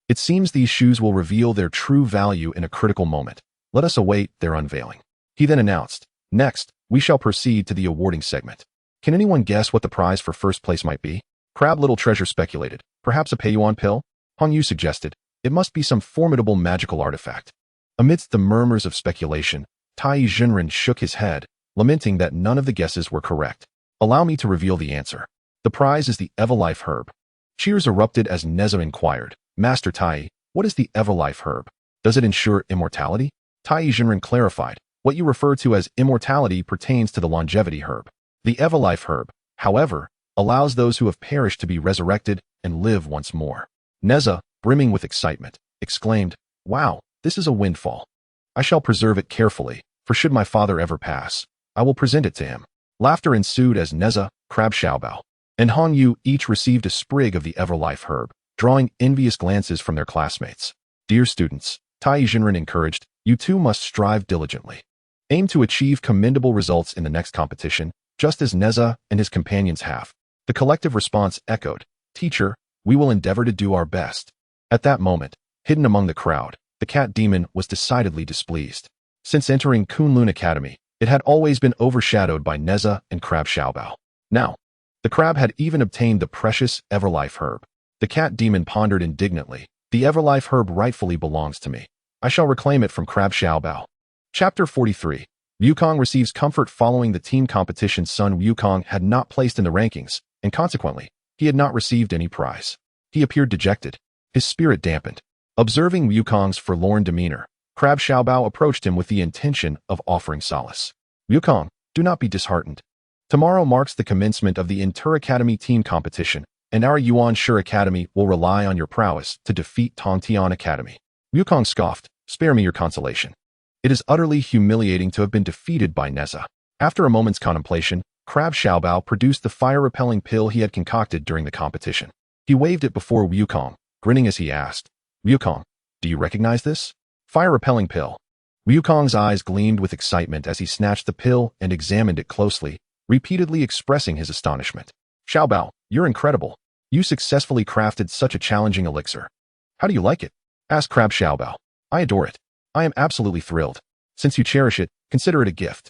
It seems these shoes will reveal their true value in a critical moment. Let us await their unveiling. He then announced, next, we shall proceed to the awarding segment. Can anyone guess what the prize for first place might be? Crab Little Treasure speculated. Perhaps a pay-you-on pill? Han Yu suggested. It must be some formidable magical artifact. Amidst the murmurs of speculation, TAIBAIJINXING shook his head, lamenting that none of the guesses were correct. Allow me to reveal the answer. The prize is the Everlife herb. Cheers erupted as Nezha inquired, Master Tai, what is the Everlife herb? Does it ensure immortality? TAIBAIJINXING clarified, what you refer to as immortality pertains to the longevity herb. The Everlife herb, however, allows those who have perished to be resurrected and live once more. Nezha, brimming with excitement, exclaimed, wow, this is a windfall. I shall preserve it carefully, for should my father ever pass, I will present it to him. Laughter ensued as Nezha, Crab Xiaobao, and Han Yu each received a sprig of the Everlife herb, drawing envious glances from their classmates. Dear students, TAIBAIJINXING encouraged, you too must strive diligently. Aim to achieve commendable results in the next competition, just as Nezha and his companions have. The collective response echoed, Teacher, we will endeavor to do our best. At that moment, hidden among the crowd, the cat demon was decidedly displeased. Since entering Kunlun Academy, it had always been overshadowed by Nezha and Crab Xiaobao. Now, the crab had even obtained the precious Everlife herb. The cat demon pondered indignantly, the Everlife herb rightfully belongs to me. I shall reclaim it from Crab Xiaobao. Chapter 43. Wukong receives comfort following the team competition. Sun Wukong had not placed in the rankings, and consequently, he had not received any prize. He appeared dejected, his spirit dampened. Observing Wukong's forlorn demeanor, Crab Xiaobao approached him with the intention of offering solace. Wukong, do not be disheartened. Tomorrow marks the commencement of the Academy team competition, and our Yuan Shi Academy will rely on your prowess to defeat Tongtian Academy. Wukong scoffed, spare me your consolation. It is utterly humiliating to have been defeated by Nezha. After a moment's contemplation, Crab Xiaobao produced the fire-repelling pill he had concocted during the competition. He waved it before Wukong, grinning as he asked, Wukong, do you recognize this? Fire-repelling pill. Wukong's eyes gleamed with excitement as he snatched the pill and examined it closely, repeatedly expressing his astonishment. Xiaobao, you're incredible. You successfully crafted such a challenging elixir. How do you like it? Asked Crab Xiaobao. I adore it. I am absolutely thrilled. Since you cherish it, consider it a gift.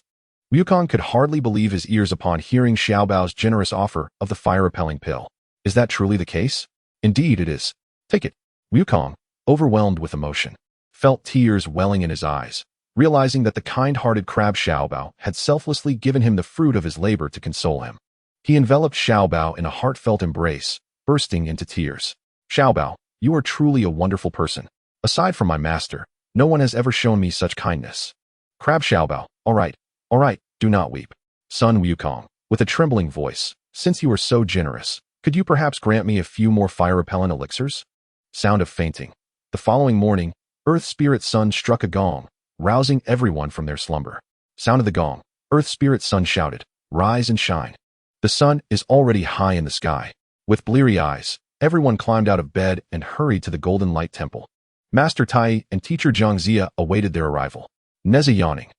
Wukong could hardly believe his ears upon hearing Xiaobao's generous offer of the fire-repelling pill. Is that truly the case? Indeed it is. Take it. Wukong, overwhelmed with emotion, felt tears welling in his eyes, realizing that the kind-hearted Crab Xiaobao had selflessly given him the fruit of his labor to console him. He enveloped Xiaobao in a heartfelt embrace, bursting into tears. Xiaobao, you are truly a wonderful person. Aside from my master, no one has ever shown me such kindness. Crab Xiaobao, all right, do not weep. Sun Wukong, with a trembling voice, since you are so generous, could you perhaps grant me a few more fire-repellent elixirs? Sound of fainting. The following morning, Earth Spirit Sun struck a gong, rousing everyone from their slumber. Sound of the gong. Earth Spirit Sun shouted, rise and shine. The sun is already high in the sky. With bleary eyes, everyone climbed out of bed and hurried to the Golden Light Temple. Master Tai and teacher Zhangzia awaited their arrival. Nezha yawning.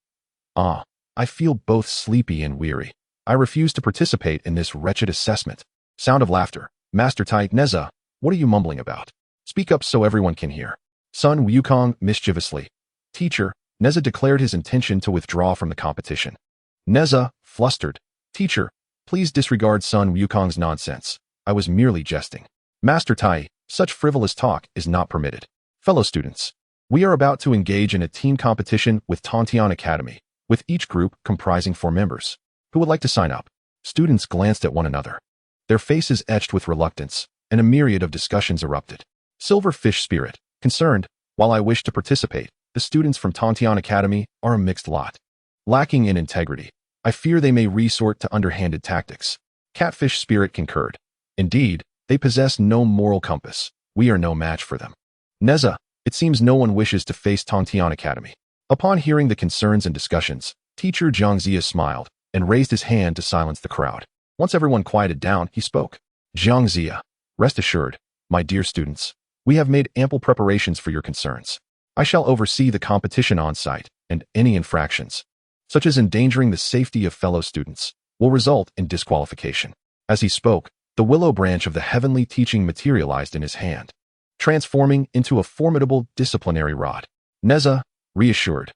I feel both sleepy and weary. I refuse to participate in this wretched assessment. Sound of laughter. Master Tai, Nezha, what are you mumbling about? Speak up so everyone can hear. Sun Wukong mischievously. Teacher, Nezha declared his intention to withdraw from the competition. Nezha, flustered. Teacher, please disregard Sun Wukong's nonsense. I was merely jesting. Master Tai, such frivolous talk is not permitted. Fellow students, we are about to engage in a team competition with Tongtian Academy, with each group comprising 4 members. Who would like to sign up? Students glanced at one another. Their faces etched with reluctance, and a myriad of discussions erupted. Silverfish Spirit, concerned, while I wish to participate, the students from Tongtian Academy are a mixed lot. Lacking in integrity, I fear they may resort to underhanded tactics. Catfish Spirit concurred. Indeed, they possess no moral compass. We are no match for them. Nezha, it seems no one wishes to face Tongtian Academy. Upon hearing the concerns and discussions, teacher Zhangzia smiled and raised his hand to silence the crowd. Once everyone quieted down, he spoke. Zhangzia, rest assured, my dear students, we have made ample preparations for your concerns. I shall oversee the competition on site, and any infractions, such as endangering the safety of fellow students, will result in disqualification. As he spoke, the willow branch of the heavenly teaching materialized in his hand, transforming into a formidable disciplinary rod. Nezha, reassured.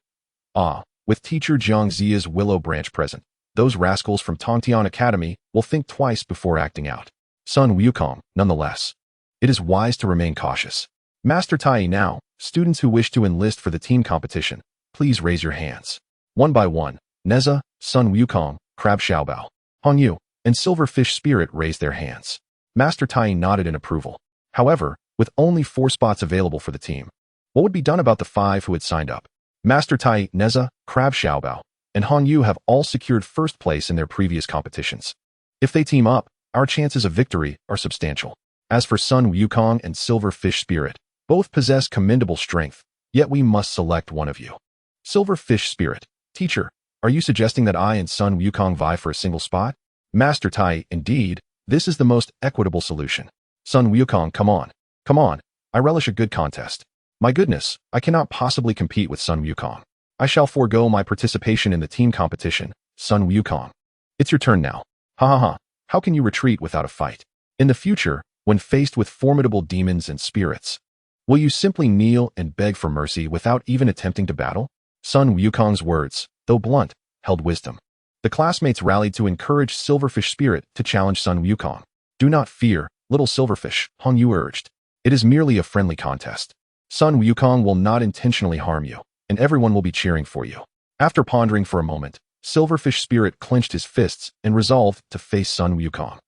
With teacher Zhangzia's willow branch present, those rascals from Tongtian Academy will think twice before acting out. Sun Wukong, nonetheless. It is wise to remain cautious. Master Tai now, students who wish to enlist for the team competition, please raise your hands. One by one, Nezha, Sun Wukong, Crab Xiaobao, Hongyu, and Silverfish Spirit raised their hands. Master Tai nodded in approval. However, with only 4 spots available for the team, what would be done about the 5 who had signed up? Master Tai, Nezha, Crab Xiaobao, and Hongyu have all secured first place in their previous competitions. If they team up, our chances of victory are substantial. As for Sun Wukong and Silverfish Spirit, both possess commendable strength, yet we must select one of you. Silverfish Spirit, teacher, are you suggesting that I and Sun Wukong vie for a single spot? Master Tai, indeed, this is the most equitable solution. Sun Wukong, come on, I relish a good contest. My goodness, I cannot possibly compete with Sun Wukong. I shall forego my participation in the team competition, Sun Wukong. It's your turn now. How can you retreat without a fight? In the future, when faced with formidable demons and spirits, will you simply kneel and beg for mercy without even attempting to battle? Sun Wukong's words, though blunt, held wisdom. The classmates rallied to encourage Silverfish Spirit to challenge Sun Wukong. Do not fear, little Silverfish, Hongyu urged. It is merely a friendly contest. Sun Wukong will not intentionally harm you, and everyone will be cheering for you. After pondering for a moment, Silverfish Spirit clenched his fists and resolved to face Sun Wukong.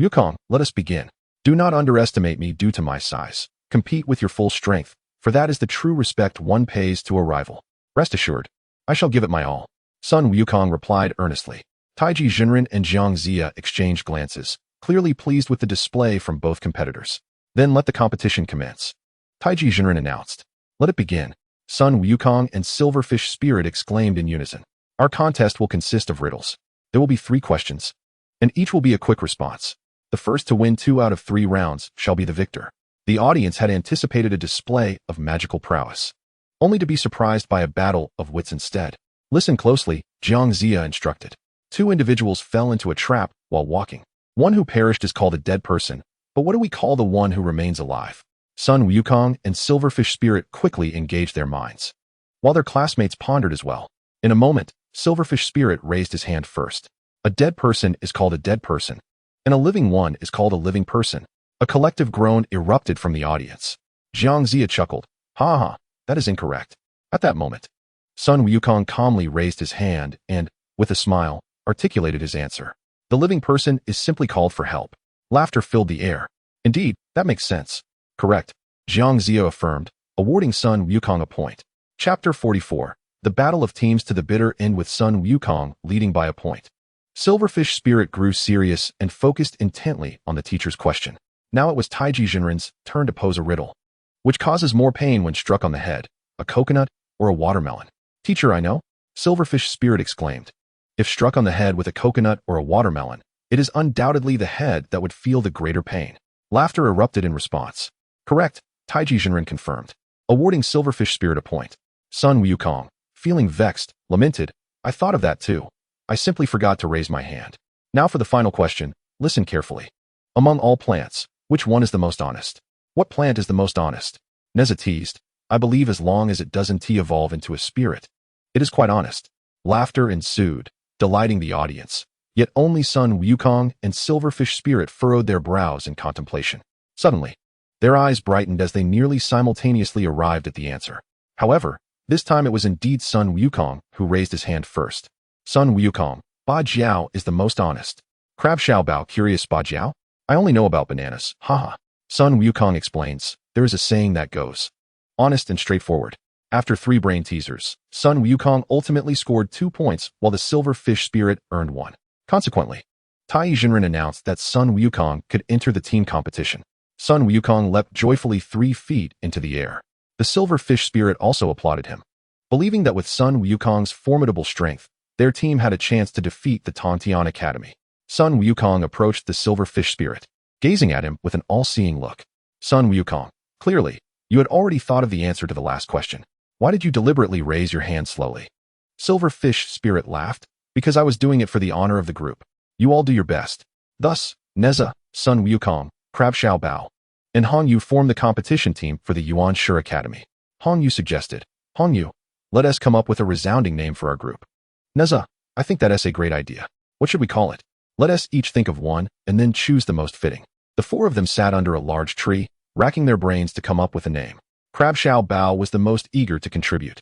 Wukong, let us begin. Do not underestimate me due to my size. Compete with your full strength, for that is the true respect one pays to a rival. Rest assured, I shall give it my all. Sun Wukong replied earnestly. TAIBAIJINXING and Zhang exchanged glances, clearly pleased with the display from both competitors. Then let the competition commence. TAIBAIJINXING announced. Let it begin. Sun Wukong and Silverfish Spirit exclaimed in unison. Our contest will consist of riddles. There will be 3 questions, and each will be a quick response. The first to win 2 out of 3 rounds shall be the victor. The audience had anticipated a display of magical prowess, only to be surprised by a battle of wits instead. Listen closely, Zhang instructed. 2 individuals fell into a trap while walking. One who perished is called a dead person, but what do we call the one who remains alive? Sun Wukong and Silverfish Spirit quickly engaged their minds, while their classmates pondered as well. In a moment, Silverfish Spirit raised his hand first. A dead person is called a dead person, and a living one is called a living person. A collective groan erupted from the audience. Zhang chuckled. Ha ha, that is incorrect. At that moment, Sun Wukong calmly raised his hand and, with a smile, articulated his answer. The living person is simply called for help. Laughter filled the air. Indeed, that makes sense. Correct, Zhang affirmed, awarding Sun Wukong a point. Chapter 44. The Battle of Teams to the bitter end with Sun Wukong leading by a point. Silverfish Spirit grew serious and focused intently on the teacher's question. Now it was TAIBAIJINXING's turn to pose a riddle. Which causes more pain when struck on the head, a coconut or a watermelon? Teacher, I know, Silverfish Spirit exclaimed. If struck on the head with a coconut or a watermelon, it is undoubtedly the head that would feel the greater pain. Laughter erupted in response. Correct, TAIBAIJINXING confirmed, awarding Silverfish Spirit a point. Sun Wukong, feeling vexed, lamented, I thought of that too. I simply forgot to raise my hand. Now for the final question, listen carefully. Among all plants, which one is the most honest? What plant is the most honest? Nezha teased. I believe as long as it doesn't evolve into a spirit, it is quite honest. Laughter ensued, delighting the audience. Yet only Sun Wukong and Silverfish Spirit furrowed their brows in contemplation. Suddenly, their eyes brightened as they nearly simultaneously arrived at the answer. However, this time it was indeed Sun Wukong who raised his hand first. Sun Wukong, Ba Jiao is the most honest. Crab Xiao Bao curious Ba Jiao? I only know about bananas, haha. Sun Wukong explains, there is a saying that goes, honest and straightforward. After 3 brain teasers, Sun Wukong ultimately scored 2 points while the Silverfish Spirit earned 1. Consequently, TAIBAIJINXING announced that Sun Wukong could enter the team competition. Sun Wukong leapt joyfully 3 feet into the air. The Silverfish Spirit also applauded him, believing that with Sun Wukong's formidable strength, their team had a chance to defeat the Kunlun Academy. Sun Wukong approached the Silverfish Spirit, gazing at him with an all-seeing look. Sun Wukong, clearly, you had already thought of the answer to the last question. Why did you deliberately raise your hand slowly? Silverfish Spirit laughed. Because I was doing it for the honor of the group. You all do your best. Thus, Nezha, Sun Wukong, Crab Xiao Bao, and Hong Yu formed the competition team for the Yuan Shi Academy. Hong Yu suggested, Hong Yu, let us come up with a resounding name for our group. Nezha, I think that's a great idea. What should we call it? Let us each think of one and then choose the most fitting. The 4 of them sat under a large tree, racking their brains to come up with a name. Crab Xiao Bao was the most eager to contribute.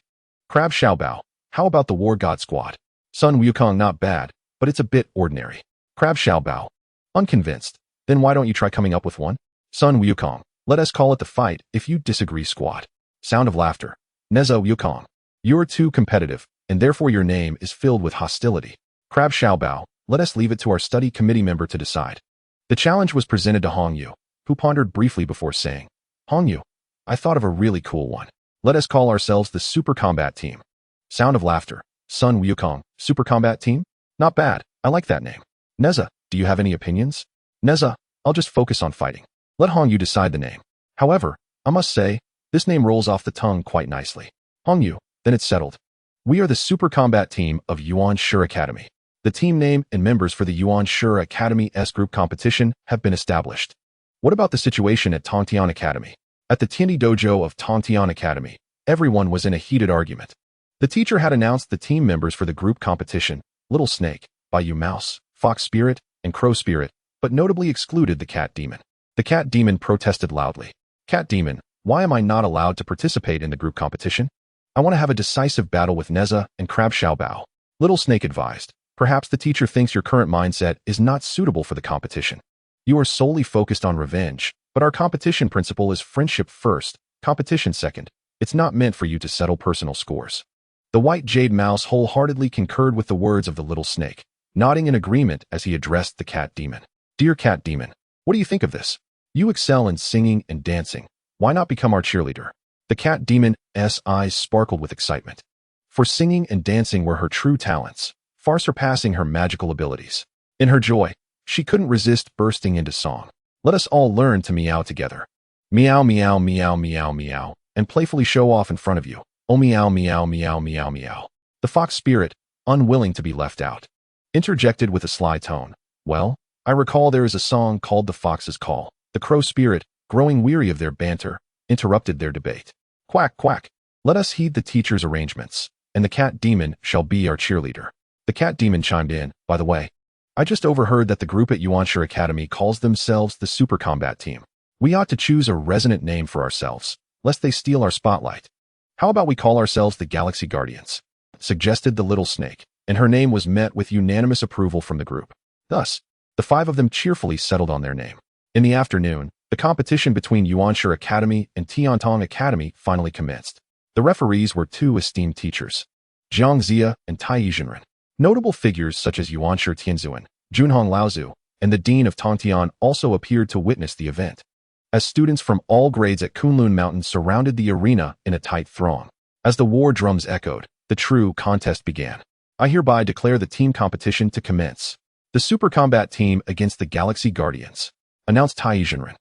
Crab Xiao Bao, how about the War God Squad? Sun Wukong, not bad, but it's a bit ordinary. Crab Xiao Bao, unconvinced. Then why don't you try coming up with one? Sun Wukong, let us call it the Fight If You Disagree Squad. Sound of laughter. Nezha Wukong, you're too competitive, and therefore your name is filled with hostility. Crab Xiao Bao, let us leave it to our study committee member to decide. The challenge was presented to Hong Yu, who pondered briefly before saying, Hong Yu, I thought of a really cool one. Let us call ourselves the Super Combat Team. Sound of laughter. Sun Wukong, Super Combat Team? Not bad, I like that name. Nezha, do you have any opinions? Nezha, I'll just focus on fighting. Let Hong Yu decide the name. However, I must say, this name rolls off the tongue quite nicely. Hong Yu, then it's settled. We are the Super Combat Team of Yuan Shi Academy. The team name and members for the Yuan Shi Academy S group competition have been established. What about the situation at Kunlun Academy? At the Tiandi Dojo of Kunlun Academy, everyone was in a heated argument. The teacher had announced the team members for the group competition, Little Snake, Bayou Mouse, Fox Spirit, and Crow Spirit, but notably excluded the Cat Demon. The Cat Demon protested loudly. Cat Demon, why am I not allowed to participate in the group competition? I want to have a decisive battle with Nezha and Crab Xiao Bao. Little Snake advised. Perhaps the teacher thinks your current mindset is not suitable for the competition. You are solely focused on revenge, but our competition principle is friendship first, competition second. It's not meant for you to settle personal scores. The White Jade Mouse wholeheartedly concurred with the words of the Little Snake. nodding in agreement as he addressed the cat demon. Dear cat demon, what do you think of this? You excel in singing and dancing. Why not become our cheerleader? The cat demon's eyes sparkled with excitement. For singing and dancing were her true talents, far surpassing her magical abilities. In her joy, she couldn't resist bursting into song. Let us all learn to meow together. Meow, meow, meow, meow, meow, and playfully show off in front of you. Oh, meow, meow, meow, meow, meow. The fox spirit, unwilling to be left out, interjected with a sly tone. Well, I recall there is a song called The Fox's Call. The crow spirit, growing weary of their banter, interrupted their debate. Quack, quack. Let us heed the teacher's arrangements, and the cat demon shall be our cheerleader. The cat demon chimed in, by the way. I just overheard that the group at Yuanshi Academy calls themselves the Super Combat Team. We ought to choose a resonant name for ourselves, lest they steal our spotlight. How about we call ourselves the Galaxy Guardians? Suggested the little snake, and her name was met with unanimous approval from the group. Thus, the 5 of them cheerfully settled on their name. In the afternoon, the competition between Yuanshi Academy and Tiantong Academy finally commenced. The referees were 2 esteemed teachers, Jiang Zia and TAIBAIJINXING. Notable figures such as Yuanshi Tianzuan, Junhong Laozu, and the dean of Tongtian also appeared to witness the event, as students from all grades at Kunlun Mountain surrounded the arena in a tight throng. As the war drums echoed, the true contest began. I hereby declare the team competition to commence. The Super Combat Team against the Galaxy Guardians, announced TAIBAIJINXING.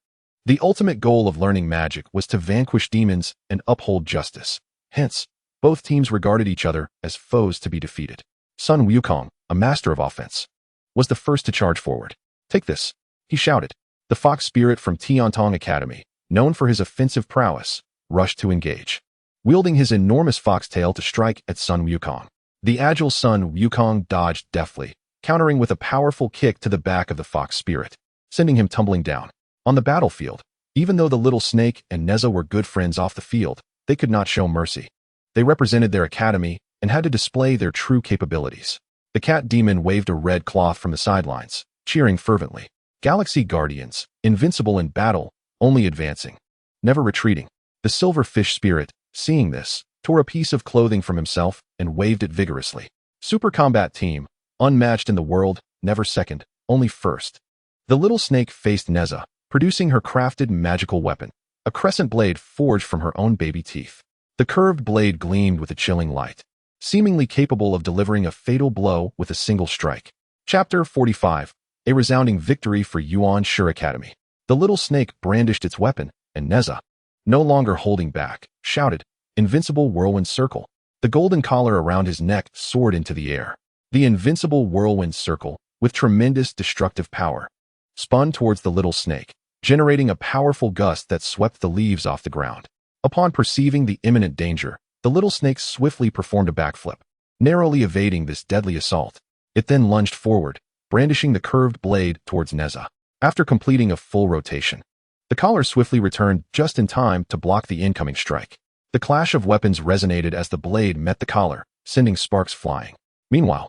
The ultimate goal of learning magic was to vanquish demons and uphold justice. Hence, both teams regarded each other as foes to be defeated. Sun Wukong, a master of offense, was the first to charge forward. Take this, he shouted. The fox spirit from Tiantong Academy, known for his offensive prowess, rushed to engage, wielding his enormous foxtail to strike at Sun Wukong. The agile Sun Wukong dodged deftly, countering with a powerful kick to the back of the fox spirit, sending him tumbling down. On the battlefield, even though the little snake and Nezha were good friends off the field, they could not show mercy. They represented their academy and had to display their true capabilities. The cat demon waved a red cloth from the sidelines, cheering fervently. Galaxy Guardians, invincible in battle, only advancing, never retreating. The silver fish spirit, seeing this, tore a piece of clothing from himself and waved it vigorously. Super Combat Team, unmatched in the world, never second, only first. The little snake faced Nezha, producing her crafted magical weapon, a crescent blade forged from her own baby teeth. The curved blade gleamed with a chilling light, seemingly capable of delivering a fatal blow with a single strike. Chapter 45. A resounding victory for Yuanshi Academy. The little snake brandished its weapon, and Nezha, no longer holding back, shouted, Invincible Whirlwind Circle. The golden collar around his neck soared into the air. The invincible whirlwind circle, with tremendous destructive power, spun towards the little snake, generating a powerful gust that swept the leaves off the ground. Upon perceiving the imminent danger, the little snake swiftly performed a backflip, narrowly evading this deadly assault. It then lunged forward, brandishing the curved blade towards Nezha. After completing a full rotation, the collar swiftly returned just in time to block the incoming strike. The clash of weapons resonated as the blade met the collar, sending sparks flying. Meanwhile,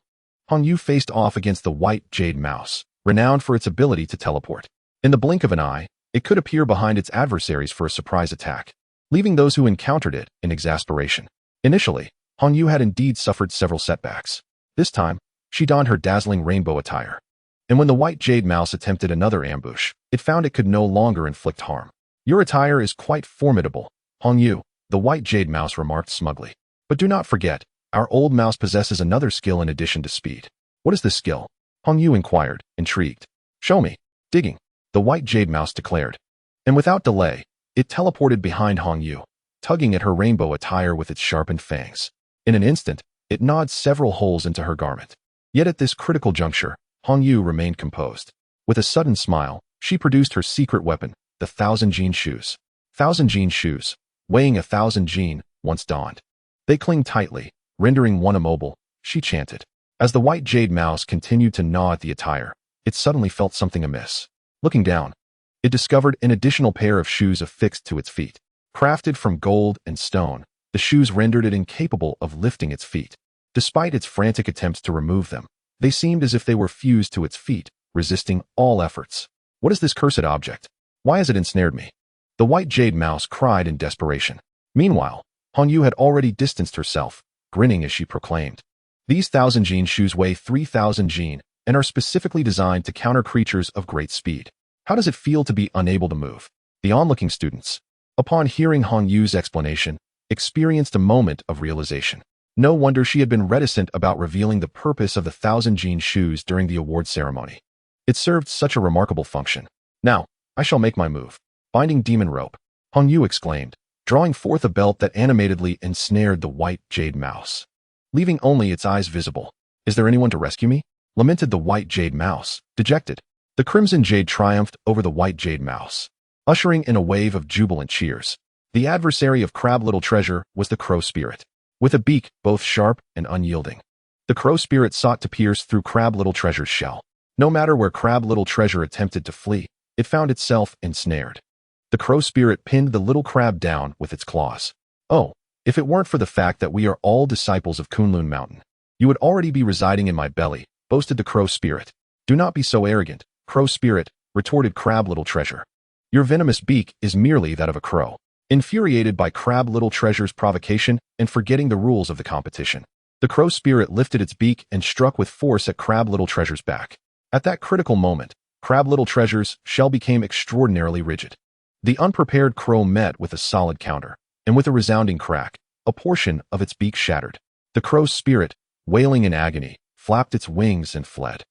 Hongyu faced off against the white jade mouse, renowned for its ability to teleport. In the blink of an eye, it could appear behind its adversaries for a surprise attack, leaving those who encountered it in exasperation. Initially, Hongyu had indeed suffered several setbacks. This time, she donned her dazzling rainbow attire. And when the white jade mouse attempted another ambush, it found it could no longer inflict harm. Your attire is quite formidable, Hongyu, the white jade mouse remarked smugly. But do not forget, our old mouse possesses another skill in addition to speed. What is this skill? Hongyu inquired, intrigued. Show me. Digging, the white jade mouse declared. And without delay, it teleported behind Hongyu, tugging at her rainbow attire with its sharpened fangs. In an instant, it gnawed several holes into her garment. Yet at this critical juncture, Hongyu remained composed. With a sudden smile, she produced her secret weapon, the 1,000 Jin shoes. 1,000 Jin shoes, weighing 1,000 Jin, once donned. They clinged tightly, rendering one immobile, she chanted. As the white jade mouse continued to gnaw at the attire, it suddenly felt something amiss. Looking down, it discovered an additional pair of shoes affixed to its feet. Crafted from gold and stone, the shoes rendered it incapable of lifting its feet. Despite its frantic attempts to remove them, they seemed as if they were fused to its feet, resisting all efforts. What is this cursed object? Why has it ensnared me? The white jade mouse cried in desperation. Meanwhile, Hongyu had already distanced herself, grinning as she proclaimed. These 1,000 Jin shoes weigh 3,000 Jin, and are specifically designed to counter creatures of great speed. How does it feel to be unable to move? The onlooking students, upon hearing Hong Yu's explanation, experienced a moment of realization. No wonder she had been reticent about revealing the purpose of the 1,000 shoes during the award ceremony. It served such a remarkable function. Now, I shall make my move. Binding demon rope, Hong Yu exclaimed, drawing forth a belt that animatedly ensnared the white jade mouse, leaving only its eyes visible. Is there anyone to rescue me? Lamented the white jade mouse, dejected. The crimson jade triumphed over the white jade mouse, ushering in a wave of jubilant cheers. The adversary of Crab Little Treasure was the crow spirit, with a beak both sharp and unyielding. The crow spirit sought to pierce through Crab Little Treasure's shell. No matter where Crab Little Treasure attempted to flee, it found itself ensnared. The crow spirit pinned the little crab down with its claws. Oh, if it weren't for the fact that we are all disciples of Kunlun Mountain, you would already be residing in my belly, boasted the crow spirit. Do not be so arrogant, crow spirit, retorted Crab Little Treasure. Your venomous beak is merely that of a crow. Infuriated by Crab Little Treasure's provocation and forgetting the rules of the competition, the crow spirit lifted its beak and struck with force at Crab Little Treasure's back. At that critical moment, Crab Little Treasure's shell became extraordinarily rigid. The unprepared crow met with a solid counter, and with a resounding crack, a portion of its beak shattered. The crow's spirit, wailing in agony, flapped its wings and fled.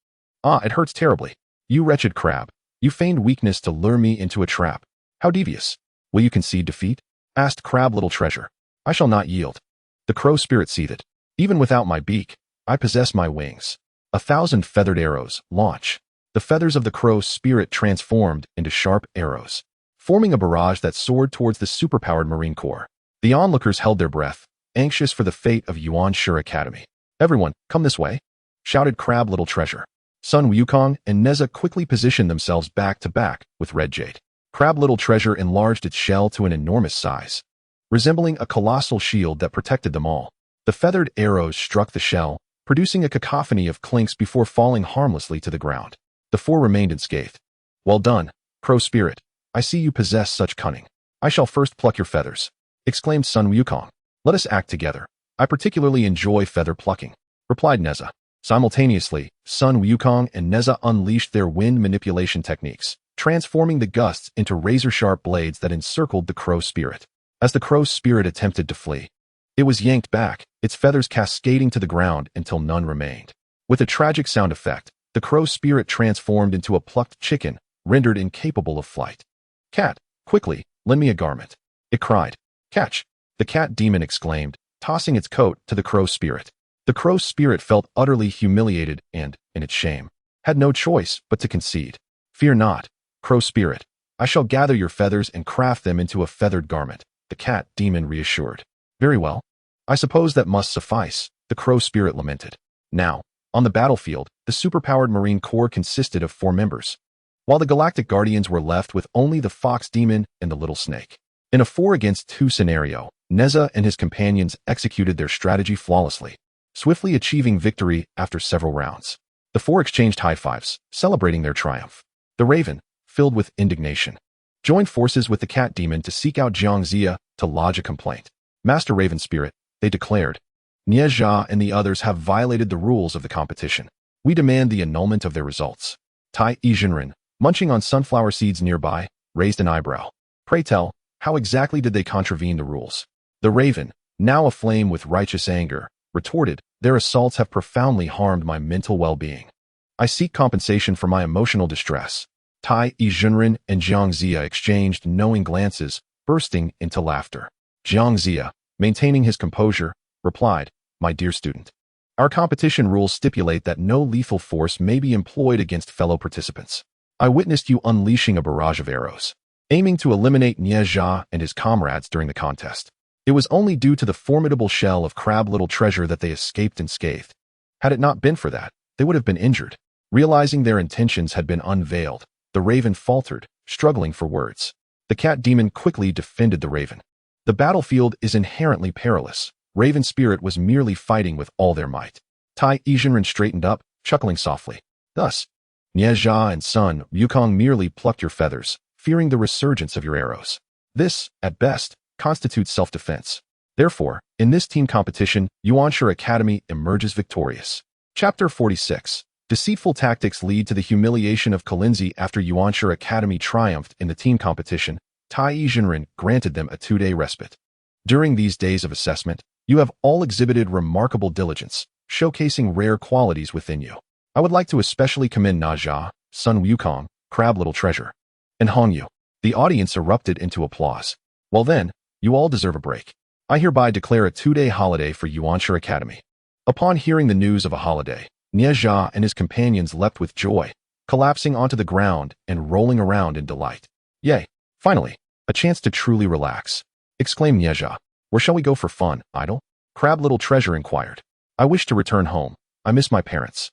Ah, it hurts terribly. You wretched crab. You feigned weakness to lure me into a trap. How devious. Will you concede defeat? Asked Crab Little Treasure. I shall not yield. The crow spirit seethed. Even without my beak, I possess my wings. 1,000 feathered arrows, launch. The feathers of the crow spirit transformed into sharp arrows, forming a barrage that soared towards the superpowered Marine Corps. The onlookers held their breath, anxious for the fate of Yuanshu Academy. Everyone, come this way, shouted Crab Little Treasure. Sun Wukong and Nezha quickly positioned themselves back to back with Red Jade. Crab Little Treasure enlarged its shell to an enormous size, resembling a colossal shield that protected them all. The feathered arrows struck the shell, producing a cacophony of clinks before falling harmlessly to the ground. The four remained unscathed. Well done, Crow Spirit. I see you possess such cunning. I shall first pluck your feathers, exclaimed Sun Wukong. Let us act together. I particularly enjoy feather plucking, replied Nezha. Simultaneously, Sun Wukong and Nezha unleashed their wind manipulation techniques, transforming the gusts into razor-sharp blades that encircled the crow spirit. As the crow spirit attempted to flee, it was yanked back, its feathers cascading to the ground until none remained. With a tragic sound effect, the crow spirit transformed into a plucked chicken, rendered incapable of flight. Cat, quickly, lend me a garment, it cried. Catch! The cat demon exclaimed, tossing its coat to the crow spirit. The crow spirit felt utterly humiliated and, in its shame, had no choice but to concede. Fear not, crow spirit. I shall gather your feathers and craft them into a feathered garment, the cat demon reassured. Very well. I suppose that must suffice, the crow spirit lamented. Now, on the battlefield, the superpowered Marine Corps consisted of 4 members, while the Galactic Guardians were left with only the fox demon and the little snake. In a 4-against-2 scenario, Nezha and his companions executed their strategy flawlessly, swiftly achieving victory after several rounds. The 4 exchanged high fives, celebrating their triumph. The Raven, filled with indignation, joined forces with the cat demon to seek out Jiangxia to lodge a complaint. Master Raven Spirit, they declared, Nezha and the others have violated the rules of the competition. We demand the annulment of their results. TAIBAIJINXING, munching on sunflower seeds nearby, raised an eyebrow. Pray tell, how exactly did they contravene the rules? The Raven, now aflame with righteous anger, retorted, their assaults have profoundly harmed my mental well-being. I seek compensation for my emotional distress. TAIBAIJINXING and Jiangxia exchanged knowing glances, bursting into laughter. Jiangxia, maintaining his composure, replied, My dear student, our competition rules stipulate that no lethal force may be employed against fellow participants. I witnessed you unleashing a barrage of arrows, aiming to eliminate Nezha and his comrades during the contest. It was only due to the formidable shell of Crab Little Treasure that they escaped unscathed. Had it not been for that, they would have been injured. Realizing their intentions had been unveiled, the Raven faltered, struggling for words. The cat demon quickly defended the Raven. The battlefield is inherently perilous. Raven Spirit was merely fighting with all their might. TAIBAIJINXING straightened up, chuckling softly. Thus, Nezha and Sun Wukong merely plucked your feathers, fearing the resurgence of your arrows. This, at best, constitutes self-defense. Therefore, in this team competition, Yuanshu Academy emerges victorious. Chapter 46. Deceitful tactics lead to the humiliation of Kunlun after Yuanshi Academy triumphed in the team competition. TAIBAIJINXING granted them a 2-day respite. During these days of assessment, you have all exhibited remarkable diligence, showcasing rare qualities within you. I would like to especially commend Nezha, Sun Wukong, Crab Little Treasure, and Hongyu. The audience erupted into applause. Well then, you all deserve a break. I hereby declare a 2-day holiday for Yuanshi Academy. Upon hearing the news of a holiday, Nezha and his companions leapt with joy, collapsing onto the ground and rolling around in delight. Yay! Finally, a chance to truly relax, exclaimed Nezha. Where shall we go for fun, idol? Crab Little Treasure inquired. I wish to return home. I miss my parents.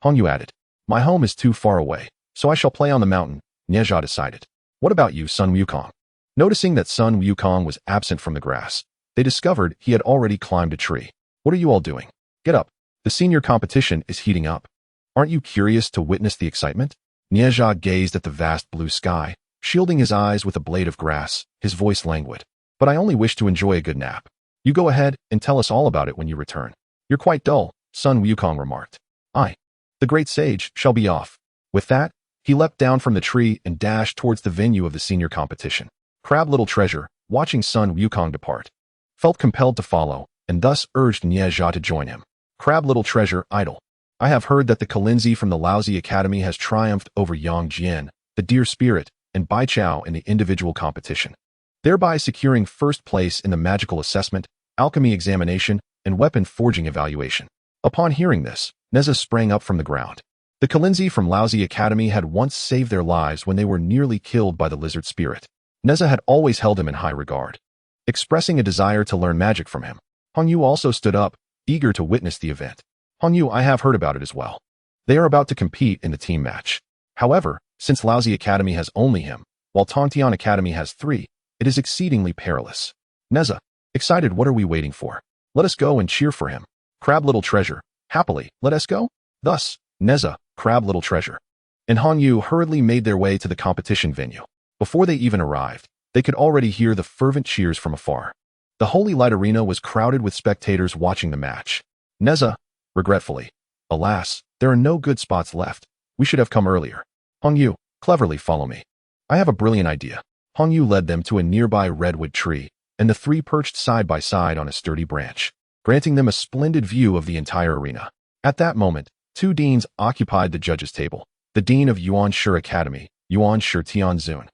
Hongyu added. My home is too far away, so I shall play on the mountain, Nezha decided. What about you, Sun Wukong? Noticing that Sun Wukong was absent from the grass, they discovered he had already climbed a tree. What are you all doing? Get up. The senior competition is heating up. Aren't you curious to witness the excitement? Nezha gazed at the vast blue sky, shielding his eyes with a blade of grass, his voice languid. But I only wish to enjoy a good nap. You go ahead and tell us all about it when you return. You're quite dull, Sun Wukong remarked. The great sage, shall be off. With that, he leapt down from the tree and dashed towards the venue of the senior competition. Crab Little Treasure, watching Sun Wukong depart, felt compelled to follow, and thus urged Nezha to join him. Crab Little Treasure, idol. I have heard that the Kunlun from the Laozi Academy has triumphed over Yang Jian, the Deer Spirit, and Bai Chao in the individual competition, thereby securing first place in the magical assessment, alchemy examination, and weapon forging evaluation. Upon hearing this, Nezha sprang up from the ground. The Kunlun from Laozi Academy had once saved their lives when they were nearly killed by the lizard spirit. Nezha had always held him in high regard, expressing a desire to learn magic from him. Hongyu also stood up, eager to witness the event. Hongyu, I have heard about it as well. They are about to compete in the team match. However, since Laozi Academy has only him, while Tontian Academy has 3, it is exceedingly perilous. Nezha, excited, what are we waiting for? Let us go and cheer for him. Crab Little Treasure, happily, let us go? Thus, Nezha, Crab Little Treasure, and Hongyu hurriedly made their way to the competition venue. Before they even arrived, they could already hear the fervent cheers from afar. The Holy Light Arena was crowded with spectators watching the match. Nezha, regretfully, alas, there are no good spots left. We should have come earlier. Hongyu, cleverly follow me. I have a brilliant idea. Hongyu led them to a nearby redwood tree, and the 3 perched side by side on a sturdy branch, granting them a splendid view of the entire arena. At that moment, 2 deans occupied the judges' table, the dean of Yuanshi Academy, Yuanshi Tianzun,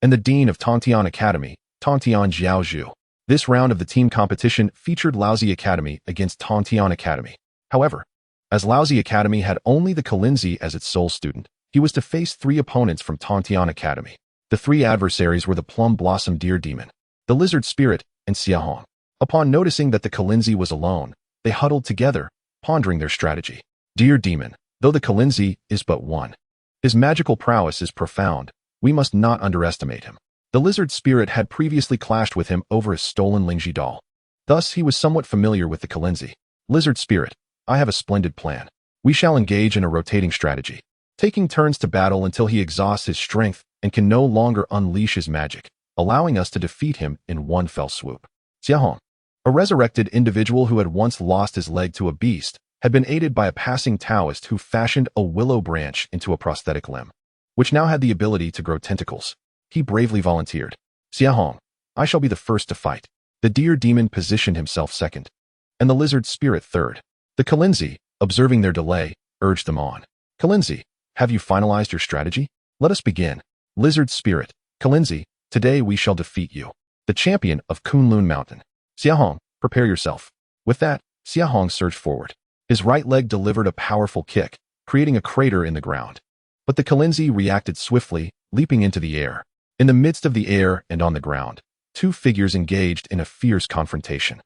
and the dean of Tontian Academy, Tontian Jiaozhu. This round of the team competition featured Laozi Academy against Tontian Academy. However, as Laozi Academy had only the Kunlun as its sole student, he was to face 3 opponents from Tontian Academy. The 3 adversaries were the Plum Blossom Deer Demon, the Lizard Spirit, and Xiahong. Upon noticing that the Kunlun was alone, they huddled together, pondering their strategy. Deer Demon, though the Kunlun is but one, his magical prowess is profound. We must not underestimate him. The Lizard Spirit had previously clashed with him over a stolen Lingji doll. Thus, he was somewhat familiar with the Kunlun. Lizard Spirit, I have a splendid plan. We shall engage in a rotating strategy, taking turns to battle until he exhausts his strength and can no longer unleash his magic, allowing us to defeat him in one fell swoop. Xiahong, a resurrected individual who had once lost his leg to a beast, had been aided by a passing Taoist who fashioned a willow branch into a prosthetic limb, which now had the ability to grow tentacles. He bravely volunteered. Xiahong, I shall be the first to fight. The Deer Demon positioned himself second, and the Lizard Spirit third. The Kunlun, observing their delay, urged them on. Kunlun, have you finalized your strategy? Let us begin. Lizard Spirit, Kunlun, today we shall defeat you, the champion of Kunlun Mountain. Xiahong, prepare yourself. With that, Xiahong surged forward. His right leg delivered a powerful kick, creating a crater in the ground. But the Kunlun reacted swiftly, leaping into the air. In the midst of the air and on the ground, 2 figures engaged in a fierce confrontation.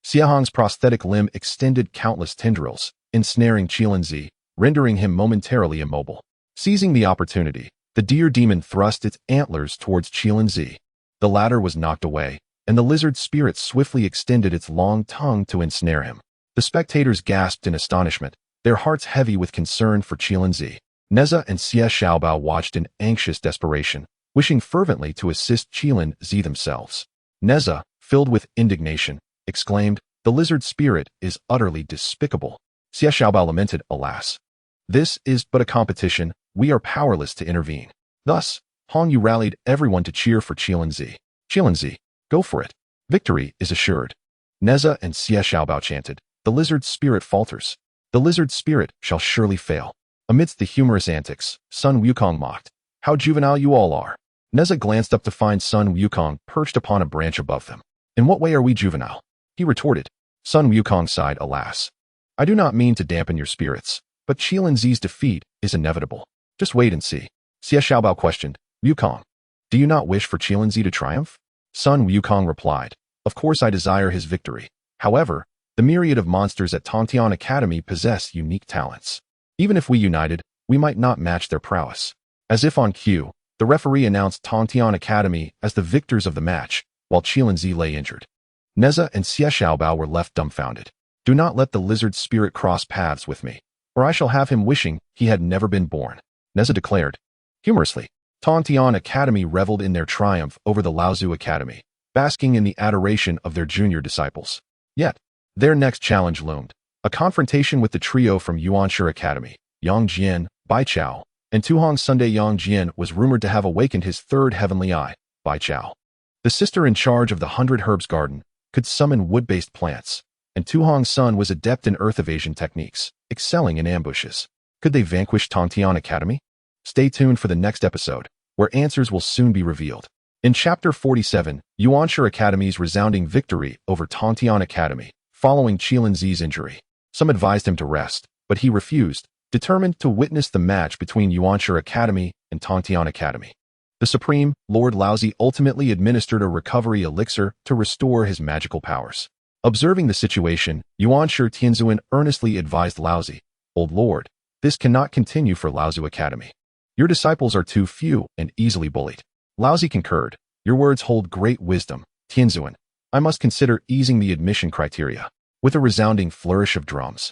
Xiahong's prosthetic limb extended countless tendrils, ensnaring Qilin, rendering him momentarily immobile. Seizing the opportunity, the Deer Demon thrust its antlers towards Qilin. The latter was knocked away, and the Lizard Spirit swiftly extended its long tongue to ensnare him. The spectators gasped in astonishment, their hearts heavy with concern for Qilin. Nezha and Xie Xiaobao watched in anxious desperation, wishing fervently to assist Qilin themselves. Nezha, filled with indignation, exclaimed, the Lizard Spirit is utterly despicable. Xie Xiaobao lamented, alas, This is but a competition. We are powerless to intervene. Thus, Hong Yu rallied everyone to cheer for Qilinzi. Qilinzi, go for it. Victory is assured. Nezha and Xie Xiaobao chanted. The lizard spirit falters. The lizard spirit shall surely fail. Amidst the humorous antics, Sun Wukong mocked. How juvenile you all are. Nezha glanced up to find Sun Wukong perched upon a branch above them. In what way are we juvenile? He retorted. Sun Wukong sighed, alas. I do not mean to dampen your spirits, but Qilinzi's defeat is inevitable. Just wait and see. Xie Xiaobao questioned. Wukong, do you not wish for Qilinzi to triumph? Sun Wukong replied. Of course I desire his victory. However, the myriad of monsters at Tongtian Academy possess unique talents. Even if we united, we might not match their prowess. As if on cue, the referee announced Tongtian Academy as the victors of the match, while Qilinzi lay injured. Nezha and Xie Xiaobao were left dumbfounded. Do not let the lizard spirit cross paths with me, or I shall have him wishing he had never been born, Nezha declared. Humorously, Tongtian Academy reveled in their triumph over the Laozu Academy, basking in the adoration of their junior disciples. Yet, their next challenge loomed. A confrontation with the trio from Yuanshi Academy, Yang Jian, Bai Chao, and Tuhong Sunday. Yang Jian was rumored to have awakened his third heavenly eye, Bai Chao. The sister in charge of the 100 Herbs Garden could summon wood-based plants, and Tuhong Sun was adept in earth evasion techniques, excelling in ambushes. Could they vanquish Tongtian Academy? Stay tuned for the next episode, where answers will soon be revealed. In Chapter 47, Yuanshi Academy's resounding victory over Tongtian Academy, following Qilinzi's injury. Some advised him to rest, but he refused, determined to witness the match between Yuanshi Academy and Tongtian Academy. The Supreme, Lord Laozi, ultimately administered a recovery elixir to restore his magical powers. Observing the situation, Yuanshi Tianzuan earnestly advised Laozi, Old Lord, this cannot continue for Laozu Academy. Your disciples are too few and easily bullied. Laozi concurred. Your words hold great wisdom, Tianzuan. I must consider easing the admission criteria. With a resounding flourish of drums,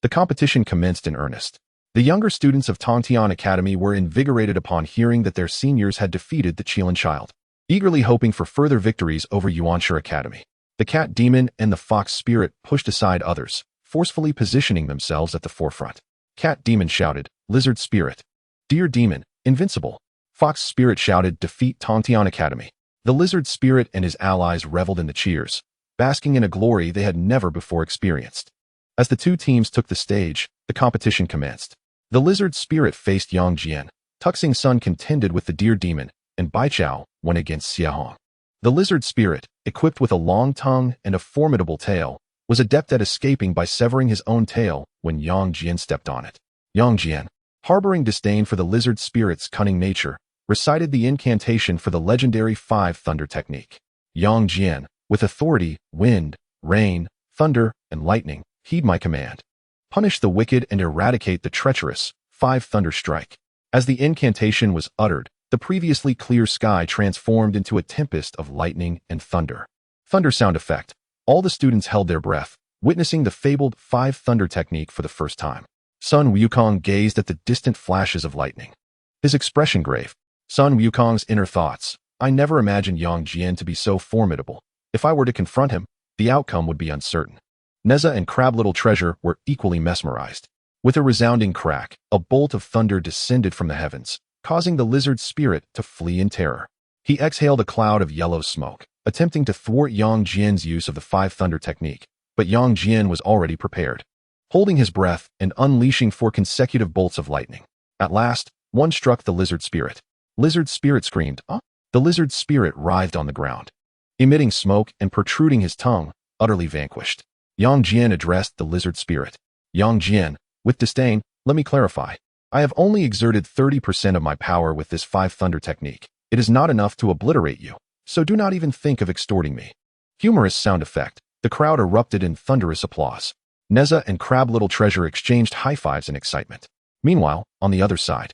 the competition commenced in earnest. The younger students of Tongtian Academy were invigorated upon hearing that their seniors had defeated the Qilin Child, eagerly hoping for further victories over Yuanshi Academy. The cat demon and the fox spirit pushed aside others, forcefully positioning themselves at the forefront. Cat demon shouted, Lizard spirit. Deer demon, invincible. Fox spirit shouted, defeat Tongtian Academy. The lizard spirit and his allies reveled in the cheers, basking in a glory they had never before experienced. As the two teams took the stage, the competition commenced. The lizard spirit faced Yang Jian. Tuxing Sun contended with the deer demon, and Bai Chao went against Xie Hong. The lizard spirit, equipped with a long tongue and a formidable tail, was adept at escaping by severing his own tail when Yang Jian stepped on it. Yang Jian, harboring disdain for the lizard spirit's cunning nature, recited the incantation for the legendary 5 thunder technique. Yang Jian, with authority, wind, rain, thunder, and lightning, heed my command. Punish the wicked and eradicate the treacherous, 5 thunder strike. As the incantation was uttered, the previously clear sky transformed into a tempest of lightning and thunder. Thunder sound effect. All the students held their breath, witnessing the fabled 5 thunder technique for the first time. Sun Wukong gazed at the distant flashes of lightning. His expression grave. Sun Wukong's inner thoughts. I never imagined Yang Jian to be so formidable. If I were to confront him, the outcome would be uncertain. Nezha and Crab Little Treasure were equally mesmerized. With a resounding crack, a bolt of thunder descended from the heavens, causing the lizard spirit to flee in terror. He exhaled a cloud of yellow smoke, attempting to thwart Yang Jian's use of the 5 thunder technique, but Yang Jian was already prepared, holding his breath and unleashing 4 consecutive bolts of lightning. At last, one struck the lizard spirit. Lizard spirit screamed, "Ah!" The lizard spirit writhed on the ground, emitting smoke and protruding his tongue, utterly vanquished. Yang Jian addressed the lizard spirit. Yang Jian, with disdain, let me clarify. I have only exerted 30% of my power with this 5 thunder technique. It is not enough to obliterate you, so do not even think of extorting me. Humorous sound effect. The crowd erupted in thunderous applause. Nezha and Crab Little Treasure exchanged high fives in excitement. Meanwhile, on the other side,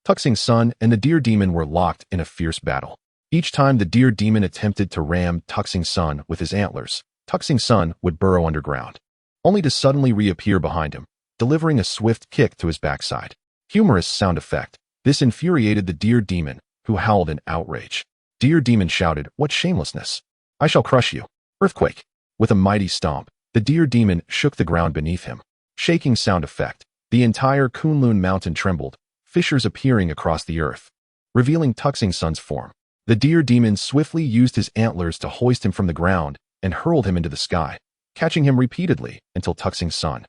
Tuxing Sun and the deer demon were locked in a fierce battle. Each time the deer demon attempted to ram Tuxing Sun with his antlers, Tuxing Sun would burrow underground, only to suddenly reappear behind him, delivering a swift kick to his backside. Humorous sound effect. This infuriated the deer demon, who howled in outrage. Deer demon shouted, what shamelessness! I shall crush you. Earthquake. With a mighty stomp, the deer demon shook the ground beneath him. Shaking sound effect. The entire Kunlun mountain trembled, fissures appearing across the earth, revealing Tuxing Sun's form. The deer demon swiftly used his antlers to hoist him from the ground and hurled him into the sky, catching him repeatedly until Tuxing Sun,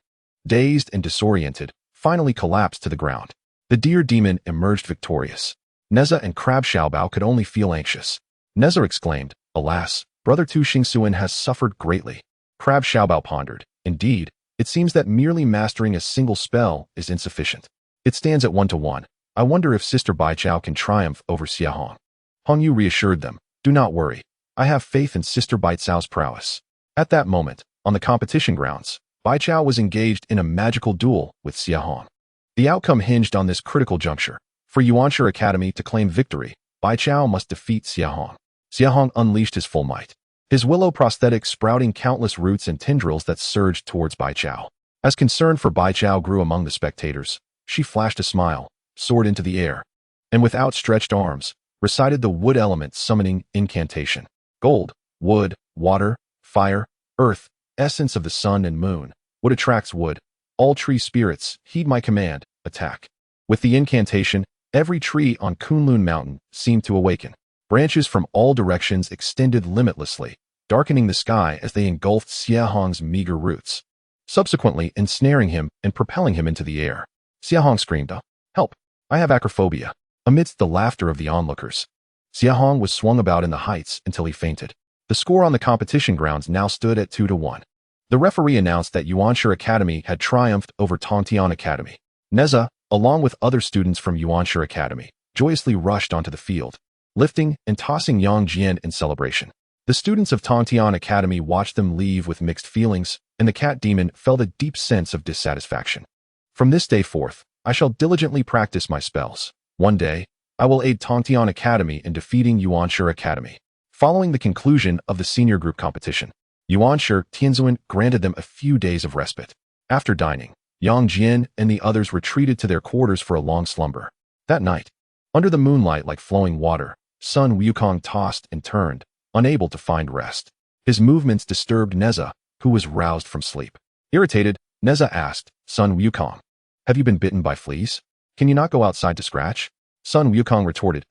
dazed and disoriented, finally collapsed to the ground. The deer demon emerged victorious. Nezha and Crab Xiaobao could only feel anxious. Nezha exclaimed, "Alas, Brother Tu Xingsuan has suffered greatly." Crab Xiaobao pondered, "Indeed, it seems that merely mastering a single spell is insufficient. It stands at 1-to-1. I wonder if Sister Baichao can triumph over Xiahong." Hong Yu reassured them, "Do not worry. I have faith in Sister Baichao's prowess." At that moment, on the competition grounds, Baichao was engaged in a magical duel with Xiahong. The outcome hinged on this critical juncture. For Yuanshi Academy to claim victory, Baichao must defeat Xiahong. Xiahong unleashed his full might, his willow prosthetic sprouting countless roots and tendrils that surged towards Baichao. As concern for Baichao grew among the spectators, she flashed a smile, soared into the air, and with outstretched arms, recited the wood element summoning incantation. Gold, wood, water, fire, earth, essence of the sun and moon. Wood attracts wood. All tree spirits, heed my command, attack. With the incantation, every tree on Kunlun Mountain seemed to awaken. Branches from all directions extended limitlessly, darkening the sky as they engulfed Xiahong's meager roots, subsequently ensnaring him and propelling him into the air. Xiahong screamed, "Help! I have acrophobia." Amidst the laughter of the onlookers, Xiahong was swung about in the heights until he fainted. The score on the competition grounds now stood at 2-to-1. The referee announced that Yuanshi Academy had triumphed over Tongtian Academy. Nezha, along with other students from Yuanshi Academy, joyously rushed onto the field, lifting and tossing Yang Jian in celebration. The students of Tongtian Academy watched them leave with mixed feelings, and the cat demon felt a deep sense of dissatisfaction. From this day forth, I shall diligently practice my spells. One day, I will aid Tongtian Academy in defeating Yuanshi Academy. Following the conclusion of the senior group competition, Yuanshi Tianzuan granted them a few days of respite. After dining, Yang Jian and the others retreated to their quarters for a long slumber. That night, under the moonlight like flowing water, Sun Wukong tossed and turned, unable to find rest. His movements disturbed Nezha, who was roused from sleep. Irritated, Nezha asked, "Sun Wukong, have you been bitten by fleas? Can you not go outside to scratch?" Sun Wukong retorted,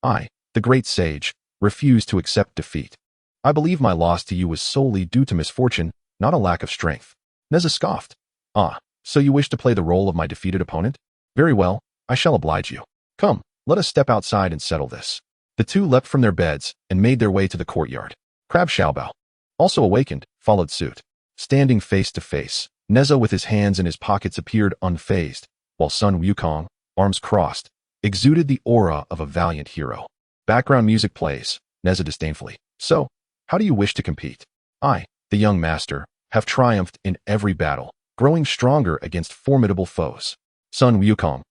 "I, the great sage, refuse to accept defeat. I believe my loss to you was solely due to misfortune, not a lack of strength." Nezha scoffed. "Ah, so you wish to play the role of my defeated opponent? Very well, I shall oblige you. Come, let us step outside and settle this." The two leapt from their beds and made their way to the courtyard. Crab Xiaobao, also awakened, followed suit. Standing face to face, Nezha with his hands in his pockets appeared unfazed, while Sun Wukong, arms crossed, exuded the aura of a valiant hero. Background music plays. Nezha disdainfully, "So, how do you wish to compete?" "I, the young master, have triumphed in every battle, growing stronger against formidable foes." Sun Wukong,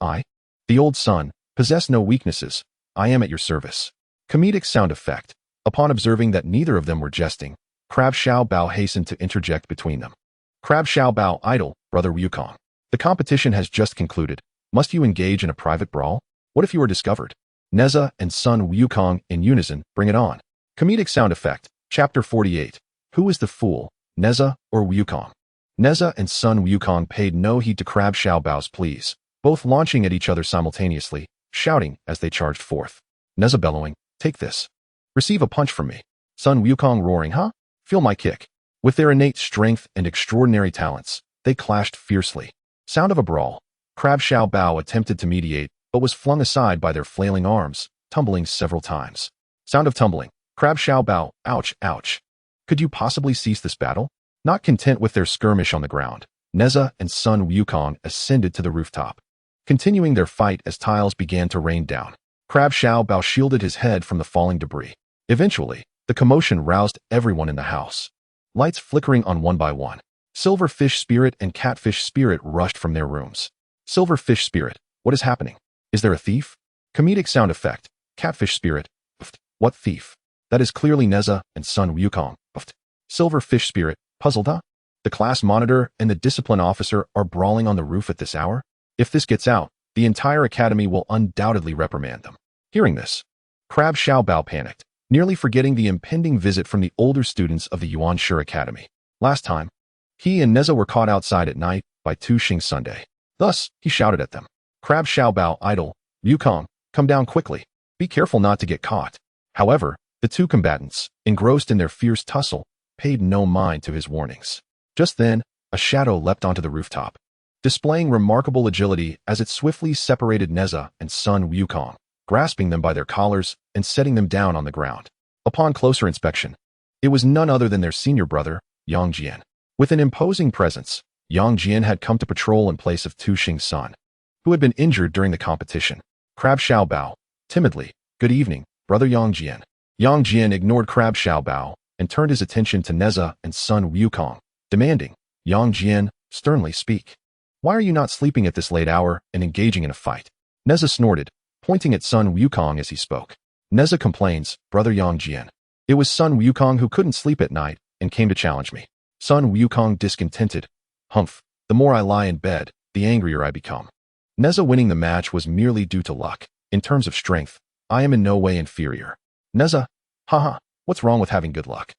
"I, the old sun, possess no weaknesses. I am at your service." Comedic sound effect. Upon observing that neither of them were jesting, Crab Xiaobao hastened to interject between them. "Crab Xiaobao idle, Brother Wukong. The competition has just concluded. Must you engage in a private brawl? What if you are discovered?" Nezha and Sun Wukong in unison, "Bring it on." Comedic sound effect. Chapter 48. Who is the fool, Nezha or Wukong? Nezha and Sun Wukong paid no heed to Crab Xiaobao's pleas, both launching at each other simultaneously, shouting as they charged forth. Nezha bellowing, "Take this. Receive a punch from me." Sun Wukong roaring, Feel my kick." With their innate strength and extraordinary talents, they clashed fiercely. Sound of a brawl. Crab Xiaobao attempted to mediate, but was flung aside by their flailing arms, tumbling several times. Sound of tumbling. Crab Xiaobao, ouch, ouch. Could you possibly cease this battle? Not content with their skirmish on the ground, Nezha and Sun Wukong ascended to the rooftop, continuing their fight as tiles began to rain down. Crab Xiaobao shielded his head from the falling debris. Eventually, the commotion roused everyone in the house. Lights flickering on one by one. Silverfish Spirit and Catfish Spirit rushed from their rooms. Silverfish Spirit, what is happening? Is there a thief? Comedic sound effect. Catfish Spirit, what thief? That is clearly Nezha and Sun Wukong. Silverfish Spirit, puzzled, The class monitor and the discipline officer are brawling on the roof at this hour? If this gets out, the entire academy will undoubtedly reprimand them. Hearing this, Crab Xiaobao panicked, nearly forgetting the impending visit from the older students of the Yuanshi Academy. Last time, he and Nezha were caught outside at night, by Tu Xing Sunday. Thus, he shouted at them. Crab Xiaobao idle, Wukong, come down quickly. Be careful not to get caught. However, the two combatants, engrossed in their fierce tussle, paid no mind to his warnings. Just then, a shadow leapt onto the rooftop, displaying remarkable agility as it swiftly separated Nezha and Sun Wukong, grasping them by their collars and setting them down on the ground. Upon closer inspection, it was none other than their senior brother, Yang Jian. With an imposing presence, Yang Jian had come to patrol in place of Tu Xing's son, who had been injured during the competition. Crab Xiaobao, timidly, good evening, brother Yang Jian. Yang Jian ignored Crab Xiaobao and turned his attention to Nezha and Sun Wukong, demanding, Yang Jian, sternly speak. Why are you not sleeping at this late hour and engaging in a fight? Nezha snorted, pointing at Sun Wukong as he spoke. Nezha complains, brother Yang Jian. It was Sun Wukong who couldn't sleep at night and came to challenge me. Sun Wukong discontented. Humph, the more I lie in bed, the angrier I become. Nezha winning the match was merely due to luck. In terms of strength, I am in no way inferior. Nezha, haha, what's wrong with having good luck?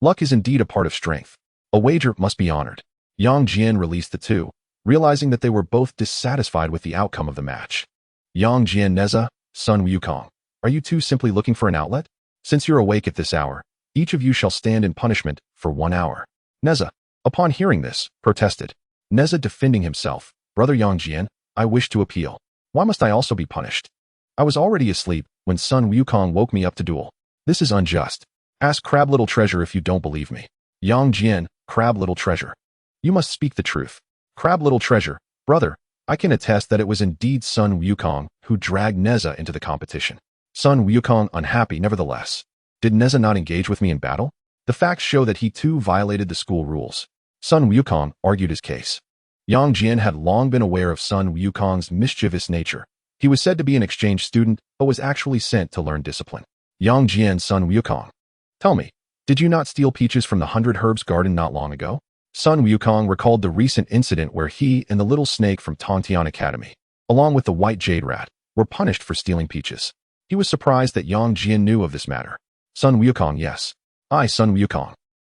Luck is indeed a part of strength. A wager must be honored. Yang Jian released the two, realizing that they were both dissatisfied with the outcome of the match. Yang Jian Nezha, Sun Wukong, are you two simply looking for an outlet? Since you're awake at this hour, each of you shall stand in punishment for 1 hour. Nezha, upon hearing this, protested. Nezha defending himself, brother Yang Jian, I wish to appeal. Why must I also be punished? I was already asleep when Sun Wukong woke me up to duel. This is unjust. Ask Crab Little Treasure if you don't believe me. Yang Jian, Crab Little Treasure. You must speak the truth. Crab Little Treasure, brother, I can attest that it was indeed Sun Wukong who dragged Nezha into the competition. Sun Wukong unhappy nevertheless. Did Nezha not engage with me in battle? The facts show that he too violated the school rules. Sun Wukong argued his case. Yang Jian had long been aware of Sun Wukong's mischievous nature. He was said to be an exchange student, but was actually sent to learn discipline. Yang Jian Sun Wukong. Tell me, did you not steal peaches from the 100 Herbs garden not long ago? Sun Wukong recalled the recent incident where he and the little snake from Kunlun Academy, along with the white jade rat, were punished for stealing peaches. He was surprised that Yang Jian knew of this matter. Sun Wukong, yes. I, Sun Wukong,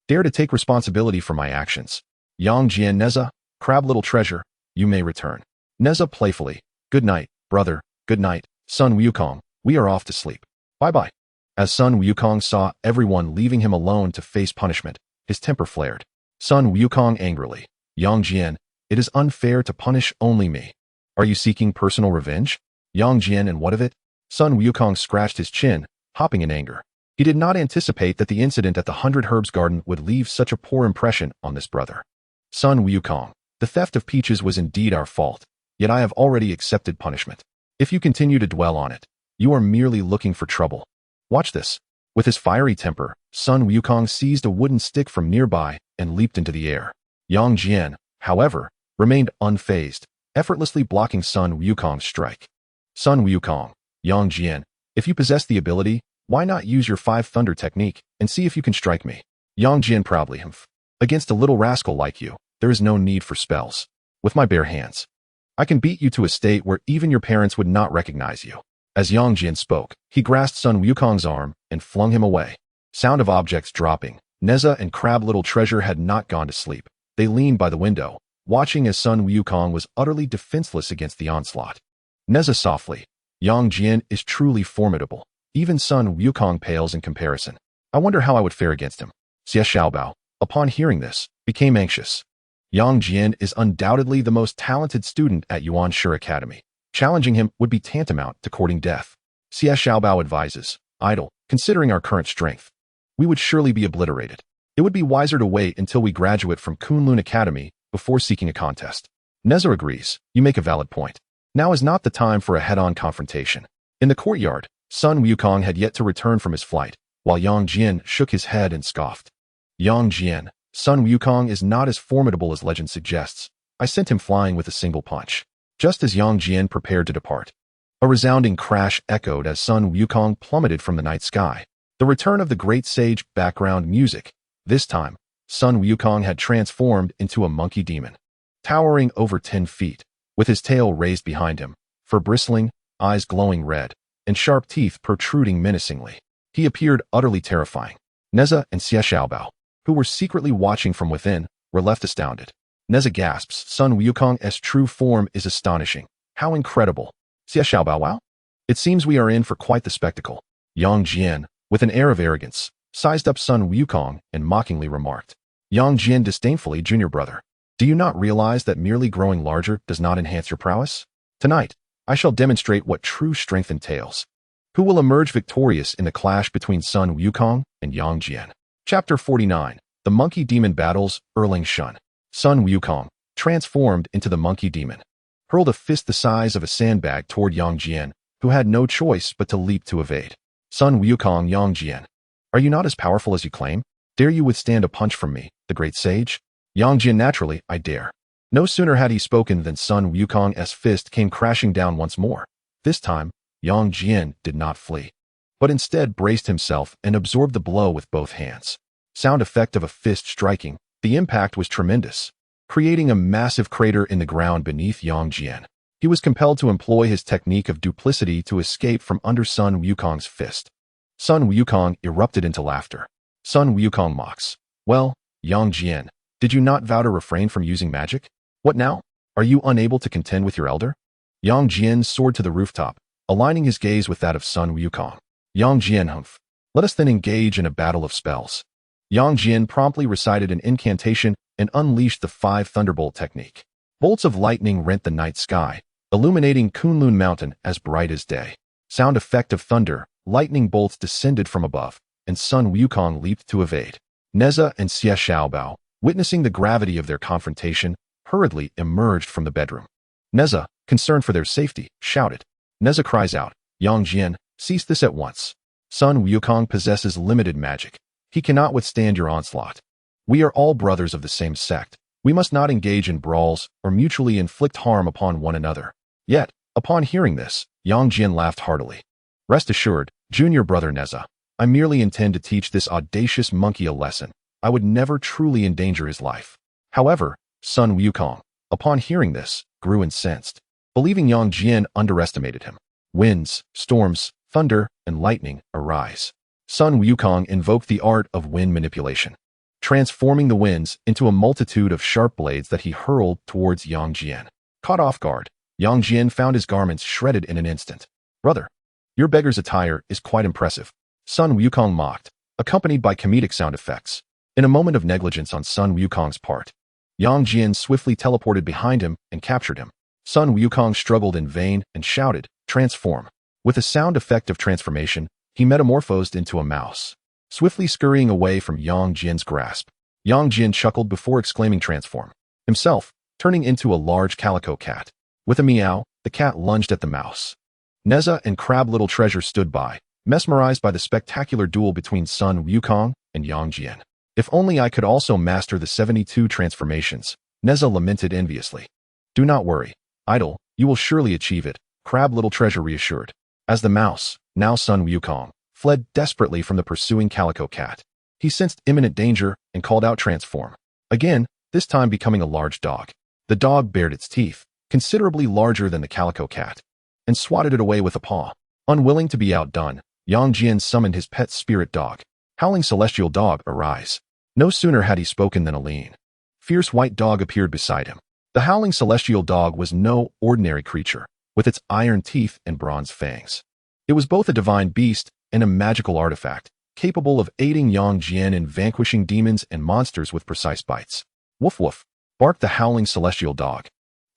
dare to take responsibility for my actions. Yang Jian Nezha, Crab Little Treasure, you may return. Nezha playfully, good night, brother, good night, Sun Wukong, we are off to sleep. Bye-bye. As Sun Wukong saw everyone leaving him alone to face punishment, his temper flared. Sun Wukong angrily, Yang Jian, it is unfair to punish only me. Are you seeking personal revenge? Yang Jian, and what of it? Sun Wukong scratched his chin, hopping in anger. He did not anticipate that the incident at the 100 Herbs garden would leave such a poor impression on this brother. Sun Wukong, the theft of peaches was indeed our fault, yet I have already accepted punishment. If you continue to dwell on it, you are merely looking for trouble. Watch this. With his fiery temper, Sun Wukong seized a wooden stick from nearby and leaped into the air. Yang Jian, however, remained unfazed, effortlessly blocking Sun Wukong's strike. Sun Wukong, Yang Jian, if you possess the ability, why not use your 5 thunder technique and see if you can strike me? Yang Jian proudly, against a little rascal like you, there is no need for spells. With my bare hands, I can beat you to a state where even your parents would not recognize you. As Yang Jian spoke, he grasped Sun Wukong's arm and flung him away. Sound of objects dropping. Nezha and Crab Little Treasure had not gone to sleep. They leaned by the window, watching as Sun Wukong was utterly defenseless against the onslaught. Nezha softly, Yang Jian is truly formidable. Even Sun Wukong pales in comparison. I wonder how I would fare against him. Xie Xiaobao, upon hearing this, became anxious. Yang Jian is undoubtedly the most talented student at Yuanshu Academy. Challenging him would be tantamount to courting death. Xie Xiaobao advises, idle, considering our current strength, we would surely be obliterated. It would be wiser to wait until we graduate from Kunlun Academy before seeking a contest. Nezha agrees, you make a valid point. Now is not the time for a head-on confrontation. In the courtyard, Sun Wukong had yet to return from his flight, while Yang Jian shook his head and scoffed. Yang Jian, Sun Wukong is not as formidable as legend suggests. I sent him flying with a single punch. Just as Yang Jian prepared to depart, a resounding crash echoed as Sun Wukong plummeted from the night sky. The return of the great sage background music. This time, Sun Wukong had transformed into a monkey demon, towering over 10 feet, with his tail raised behind him, fur bristling, eyes glowing red, and sharp teeth protruding menacingly. He appeared utterly terrifying. Nezha and Xie Xiaobao, who were secretly watching from within, were left astounded. Nezha gasps, Sun Wukong's true form is astonishing. How incredible. Xia Xiao Bao Wow? It seems we are in for quite the spectacle. Yang Jian, with an air of arrogance, sized up Sun Wukong and mockingly remarked. Yang Jian disdainfully, junior brother. Do you not realize that merely growing larger does not enhance your prowess? Tonight, I shall demonstrate what true strength entails. Who will emerge victorious in the clash between Sun Wukong and Yang Jian? Chapter 49. The Monkey Demon Battles, Erling Shun. Sun Wukong, transformed into the Monkey Demon, hurled a fist the size of a sandbag toward Yang Jian, who had no choice but to leap to evade. Sun Wukong, Yang Jian. Are you not as powerful as you claim? Dare you withstand a punch from me, the great sage? Yang Jian, naturally, I dare. No sooner had he spoken than Sun Wukong's fist came crashing down once more. This time, Yang Jian did not flee, but instead braced himself and absorbed the blow with both hands. Sound effect of a fist striking. The impact was tremendous, creating a massive crater in the ground beneath Yang Jian. He was compelled to employ his technique of duplicity to escape from under Sun Wukong's fist. Sun Wukong erupted into laughter. Sun Wukong mocks. Well, Yang Jian, did you not vow to refrain from using magic? What now? Are you unable to contend with your elder? Yang Jian soared to the rooftop, aligning his gaze with that of Sun Wukong. Yang Jian, humph. Let us then engage in a battle of spells. Yang Jian promptly recited an incantation and unleashed the 5 Thunderbolt technique. Bolts of lightning rent the night sky, illuminating Kunlun Mountain as bright as day. Sound effect of thunder, lightning bolts descended from above, and Sun Wukong leaped to evade. Nezha and Xia Xiaobao, witnessing the gravity of their confrontation, hurriedly emerged from the bedroom. Nezha, concerned for their safety, shouted. Nezha cries out, Yang Jian, cease this at once. Sun Wukong possesses limited magic. He cannot withstand your onslaught. We are all brothers of the same sect. We must not engage in brawls or mutually inflict harm upon one another. Yet, upon hearing this, Yang Jian laughed heartily. Rest assured, junior brother Nezha, I merely intend to teach this audacious monkey a lesson. I would never truly endanger his life. However, Sun Wukong, upon hearing this, grew incensed, believing Yang Jian underestimated him. Winds, storms, thunder, and lightning arise. Sun Wukong invoked the art of wind manipulation, transforming the winds into a multitude of sharp blades that he hurled towards Yang Jian. Caught off guard, Yang Jian found his garments shredded in an instant. Brother, your beggar's attire is quite impressive. Sun Wukong mocked, accompanied by comedic sound effects. In a moment of negligence on Sun Wukong's part, Yang Jian swiftly teleported behind him and captured him. Sun Wukong struggled in vain and shouted, transform. With a sound effect of transformation, he metamorphosed into a mouse, swiftly scurrying away from Yang Jian's grasp. Yang Jian chuckled before exclaiming transform, himself turning into a large calico cat. With a meow, the cat lunged at the mouse. Nezha and Crab Little Treasure stood by, mesmerized by the spectacular duel between Sun Wukong and Yang Jian. If only I could also master the 72 transformations, Nezha lamented enviously. Do not worry, idol, you will surely achieve it, Crab Little Treasure reassured. As the mouse, now Sun Wukong, fled desperately from the pursuing calico cat, he sensed imminent danger and called out transform. Again, this time becoming a large dog. The dog bared its teeth, considerably larger than the calico cat, and swatted it away with a paw. Unwilling to be outdone, Yang Jian summoned his pet spirit dog. Howling Celestial Dog, arise. No sooner had he spoken than a lean, fierce white dog appeared beside him. The Howling Celestial Dog was no ordinary creature, with its iron teeth and bronze fangs. It was both a divine beast and a magical artifact, capable of aiding Yang Jian in vanquishing demons and monsters with precise bites. Woof woof, barked the Howling Celestial Dog.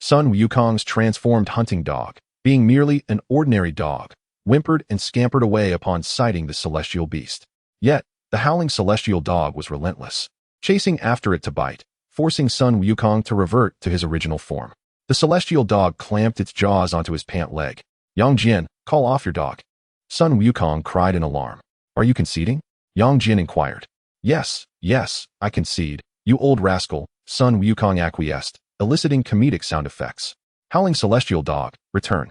Sun Wukong's transformed hunting dog, being merely an ordinary dog, whimpered and scampered away upon sighting the celestial beast. Yet, the Howling Celestial Dog was relentless, chasing after it to bite, forcing Sun Wukong to revert to his original form. The Celestial Dog clamped its jaws onto his pant leg. Yang Jian, call off your dog. Sun Wukong cried in alarm. Are you conceding? Yang Jian inquired. Yes, I concede, you old rascal, Sun Wukong acquiesced, eliciting comedic sound effects. Howling Celestial Dog, return.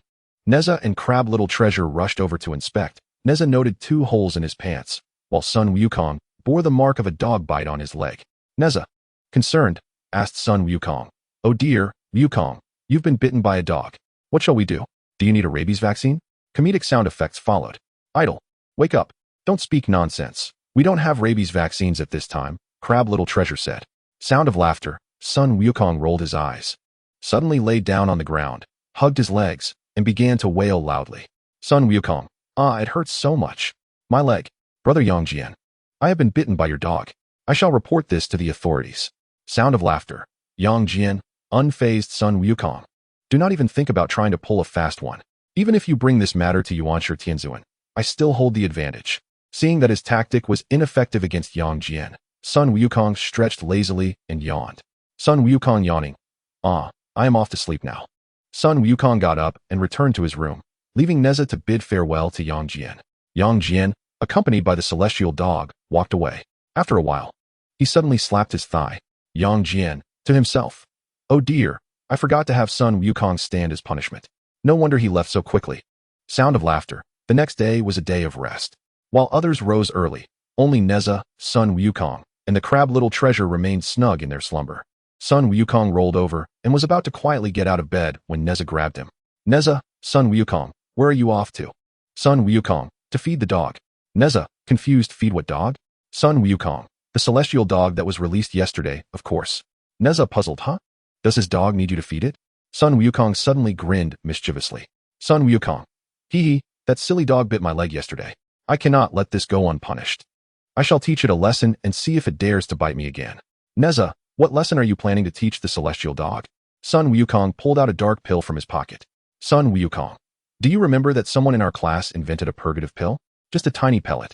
Nezha and Crab Little Treasure rushed over to inspect. Nezha noted 2 holes in his pants, while Sun Wukong bore the mark of a dog bite on his leg. Nezha, concerned, asked Sun Wukong. Oh dear, Wukong, you've been bitten by a dog. What shall we do? Do you need a rabies vaccine? Comedic sound effects followed. Idle, wake up. Don't speak nonsense. We don't have rabies vaccines at this time, Crab Little Treasure said. Sound of laughter, Sun Wukong rolled his eyes, suddenly laid down on the ground, hugged his legs, and began to wail loudly. Sun Wukong, it hurts so much. My leg. Brother Yongjian, I have been bitten by your dog. I shall report this to the authorities. Sound of laughter. Yongjian, unfazed Sun Wukong. Do not even think about trying to pull a fast one. Even if you bring this matter to Yuanshi Tianzuan, I still hold the advantage. Seeing that his tactic was ineffective against Yongjian, Sun Wukong stretched lazily and yawned. Sun Wukong yawning. I am off to sleep now. Sun Wukong got up and returned to his room, leaving Nezha to bid farewell to Yongjian. Yongjian, accompanied by the celestial dog, walked away. After a while, he suddenly slapped his thigh. Yongjian, to himself. Oh dear, I forgot to have Sun Wukong stand as punishment. No wonder he left so quickly. Sound of laughter. The next day was a day of rest. While others rose early, only Nezha, Sun Wukong, and the crab little treasure remained snug in their slumber. Sun Wukong rolled over and was about to quietly get out of bed when Nezha grabbed him. Nezha, Sun Wukong, where are you off to? Sun Wukong, to feed the dog. Nezha, confused, feed what dog? Sun Wukong, the celestial dog that was released yesterday, of course. Nezha puzzled, huh? Does his dog need you to feed it? Sun Wukong suddenly grinned mischievously. Sun Wukong, hee, that silly dog bit my leg yesterday. I cannot let this go unpunished. I shall teach it a lesson and see if it dares to bite me again. Nezha, what lesson are you planning to teach the celestial dog? Sun Wukong pulled out a dark pill from his pocket. Sun Wukong, do you remember that someone in our class invented a purgative pill? Just a tiny pellet.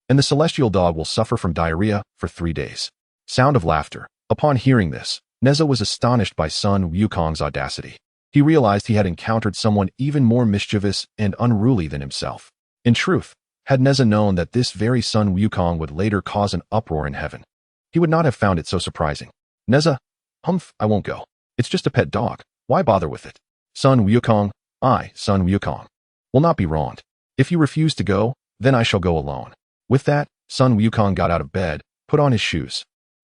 And the celestial dog will suffer from diarrhea for 3 days. Sound of laughter. Upon hearing this, Nezha was astonished by Sun Wukong's audacity. He realized he had encountered someone even more mischievous and unruly than himself. In truth, had Nezha known that this very Sun Wukong would later cause an uproar in heaven, he would not have found it so surprising. Nezha, I won't go. It's just a pet dog. Why bother with it? Sun Wukong, Sun Wukong, will not be wronged. If you refuse to go, then I shall go alone. With that, Sun Wukong got out of bed, put on his shoes,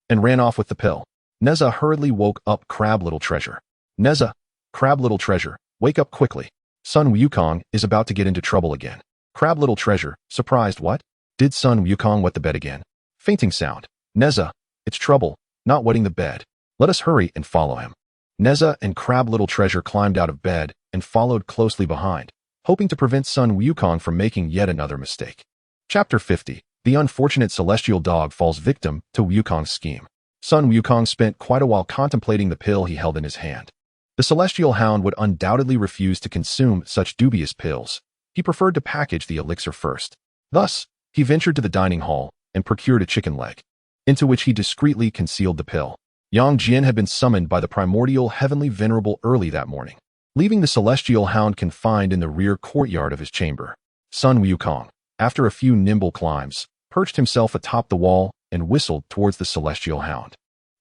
and ran off with the pill. Nezha hurriedly woke up Crab Little Treasure. Nezha, Crab Little Treasure, wake up quickly. Sun Wukong is about to get into trouble again. Crab Little Treasure, surprised, what? Did Sun Wukong wet the bed again? Fainting sound. Nezha, it's trouble, not wetting the bed. Let us hurry and follow him. Nezha and Crab Little Treasure climbed out of bed and followed closely behind, hoping to prevent Sun Wukong from making yet another mistake. Chapter 50. The unfortunate celestial dog falls victim to Wukong's scheme. Sun Wukong spent quite a while contemplating the pill he held in his hand. The celestial hound would undoubtedly refuse to consume such dubious pills. He preferred to package the elixir first. Thus, he ventured to the dining hall and procured a chicken leg, into which he discreetly concealed the pill. Yongjian had been summoned by the primordial heavenly venerable early that morning, leaving the celestial hound confined in the rear courtyard of his chamber. Sun Wukong, after a few nimble climbs, perched himself atop the wall and whistled towards the celestial hound.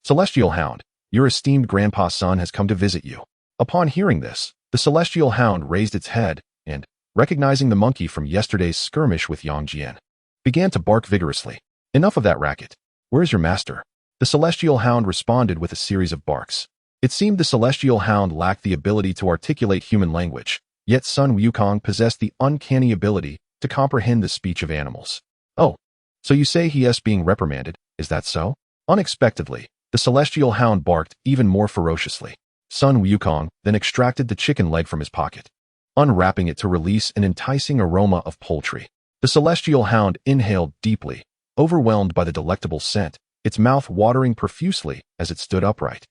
Celestial hound, your esteemed grandpa's son has come to visit you. Upon hearing this, the celestial hound raised its head and, recognizing the monkey from yesterday's skirmish with Yongjian, began to bark vigorously. Enough of that racket. Where's your master? The celestial hound responded with a series of barks. It seemed the celestial hound lacked the ability to articulate human language, yet Sun Wukong possessed the uncanny ability to comprehend the speech of animals. Oh, so you say he is being reprimanded, is that so? Unexpectedly, the celestial hound barked even more ferociously. Sun Wukong then extracted the chicken leg from his pocket, unwrapping it to release an enticing aroma of poultry. The celestial hound inhaled deeply, overwhelmed by the delectable scent, its mouth watering profusely as it stood upright,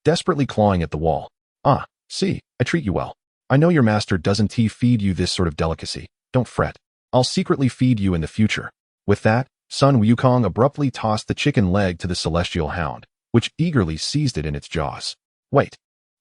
desperately clawing at the wall. See, I treat you well. I know your master doesn't feed you this sort of delicacy. Don't fret. I'll secretly feed you in the future. With that, Sun Wukong abruptly tossed the chicken leg to the celestial hound, which eagerly seized it in its jaws. Wait.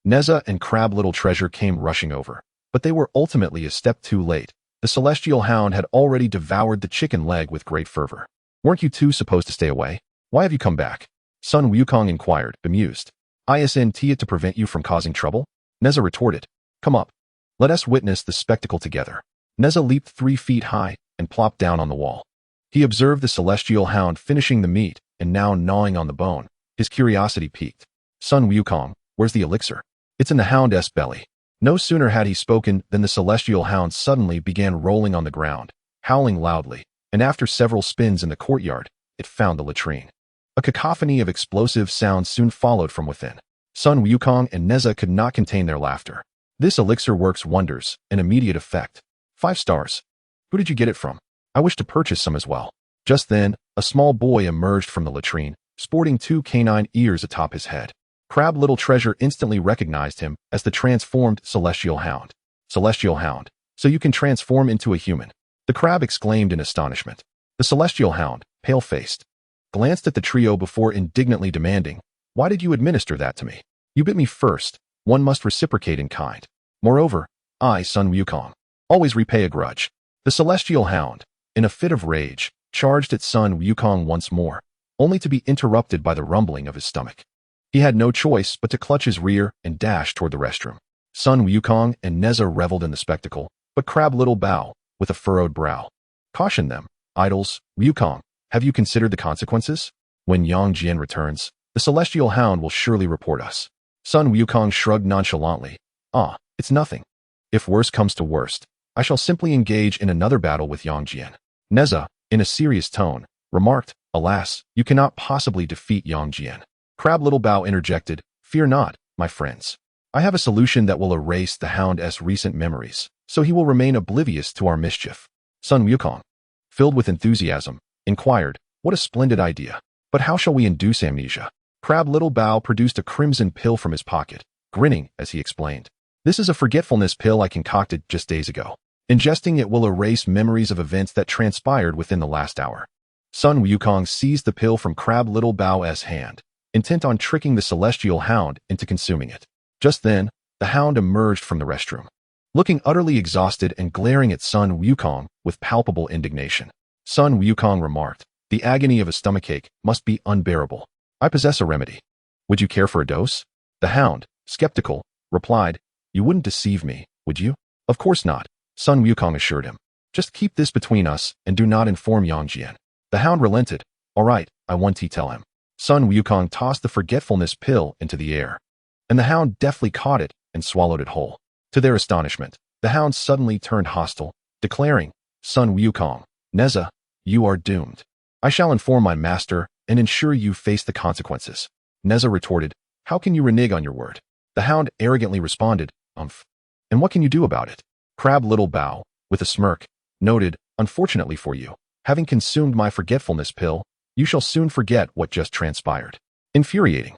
Nezha and Crab Little Treasure came rushing over, but they were ultimately a step too late. The celestial hound had already devoured the chicken leg with great fervor. Weren't you two supposed to stay away? Why have you come back? Sun Wukong inquired, bemused. Isn't it to prevent you from causing trouble? Nezha retorted. Come up. Let us witness the spectacle together. Nezha leaped 3 feet high and plopped down on the wall. He observed the celestial hound finishing the meat and now gnawing on the bone. His curiosity piqued. Sun Wukong, where's the elixir? It's in the hound's belly. No sooner had he spoken than the celestial hound suddenly began rolling on the ground, howling loudly, and after several spins in the courtyard, it found the latrine. A cacophony of explosive sounds soon followed from within. Sun Wukong and Nezha could not contain their laughter. This elixir works wonders, an immediate effect. 5 stars. Who did you get it from? I wish to purchase some as well. Just then, a small boy emerged from the latrine, sporting 2 canine ears atop his head. Crab Little Treasure instantly recognized him as the transformed Celestial Hound. Celestial Hound, so you can transform into a human. The crab exclaimed in astonishment. The Celestial Hound, pale-faced, glanced at the trio before indignantly demanding, "Why did you administer that to me? You bit me first. One must reciprocate in kind. Moreover, I, Sun Wukong, always repay a grudge." The Celestial Hound, in a fit of rage, charged at Sun Wukong once more, only to be interrupted by the rumbling of his stomach. He had no choice but to clutch his rear and dash toward the restroom. Sun Wukong and Nezha reveled in the spectacle, but Crab Little Bao, with a furrowed brow, cautioned them, "Idols, Wukong, have you considered the consequences? When Yang Jian returns, the Celestial Hound will surely report us." Sun Wukong shrugged nonchalantly. It's nothing. If worst comes to worst, I shall simply engage in another battle with Yang Jian. Nezha, in a serious tone, remarked, "Alas, you cannot possibly defeat Yang Jian." Crab Little Bao interjected, "Fear not, my friends. I have a solution that will erase the Hound's recent memories, so he will remain oblivious to our mischief." Sun Wukong, filled with enthusiasm, inquired, "What a splendid idea. But how shall we induce amnesia?" Crab Little Bao produced a crimson pill from his pocket, grinning as he explained, "This is a forgetfulness pill I concocted just days ago. Ingesting it will erase memories of events that transpired within the last hour." Sun Wukong seized the pill from Crab Little Bao's hand, intent on tricking the Celestial Hound into consuming it. Just then, the Hound emerged from the restroom, looking utterly exhausted and glaring at Sun Wukong with palpable indignation. Sun Wukong remarked, "The agony of a stomachache must be unbearable. I possess a remedy. Would you care for a dose?" The Hound, skeptical, replied, "You wouldn't deceive me, would you?" "Of course not," Sun Wukong assured him. "Just keep this between us and do not inform Yang Jian." The Hound relented. "All right, I won't tell him." Sun Wukong tossed the forgetfulness pill into the air, and the Hound deftly caught it and swallowed it whole. To their astonishment, the Hound suddenly turned hostile, declaring, "Sun Wukong, Nezha, you are doomed. I shall inform my master and ensure you face the consequences." Nezha retorted, "How can you renege on your word?" The Hound arrogantly responded, "Umph. And what can you do about it?" Crab Little Bao, with a smirk, noted, "Unfortunately for you, having consumed my forgetfulness pill, you shall soon forget what just transpired." Infuriating.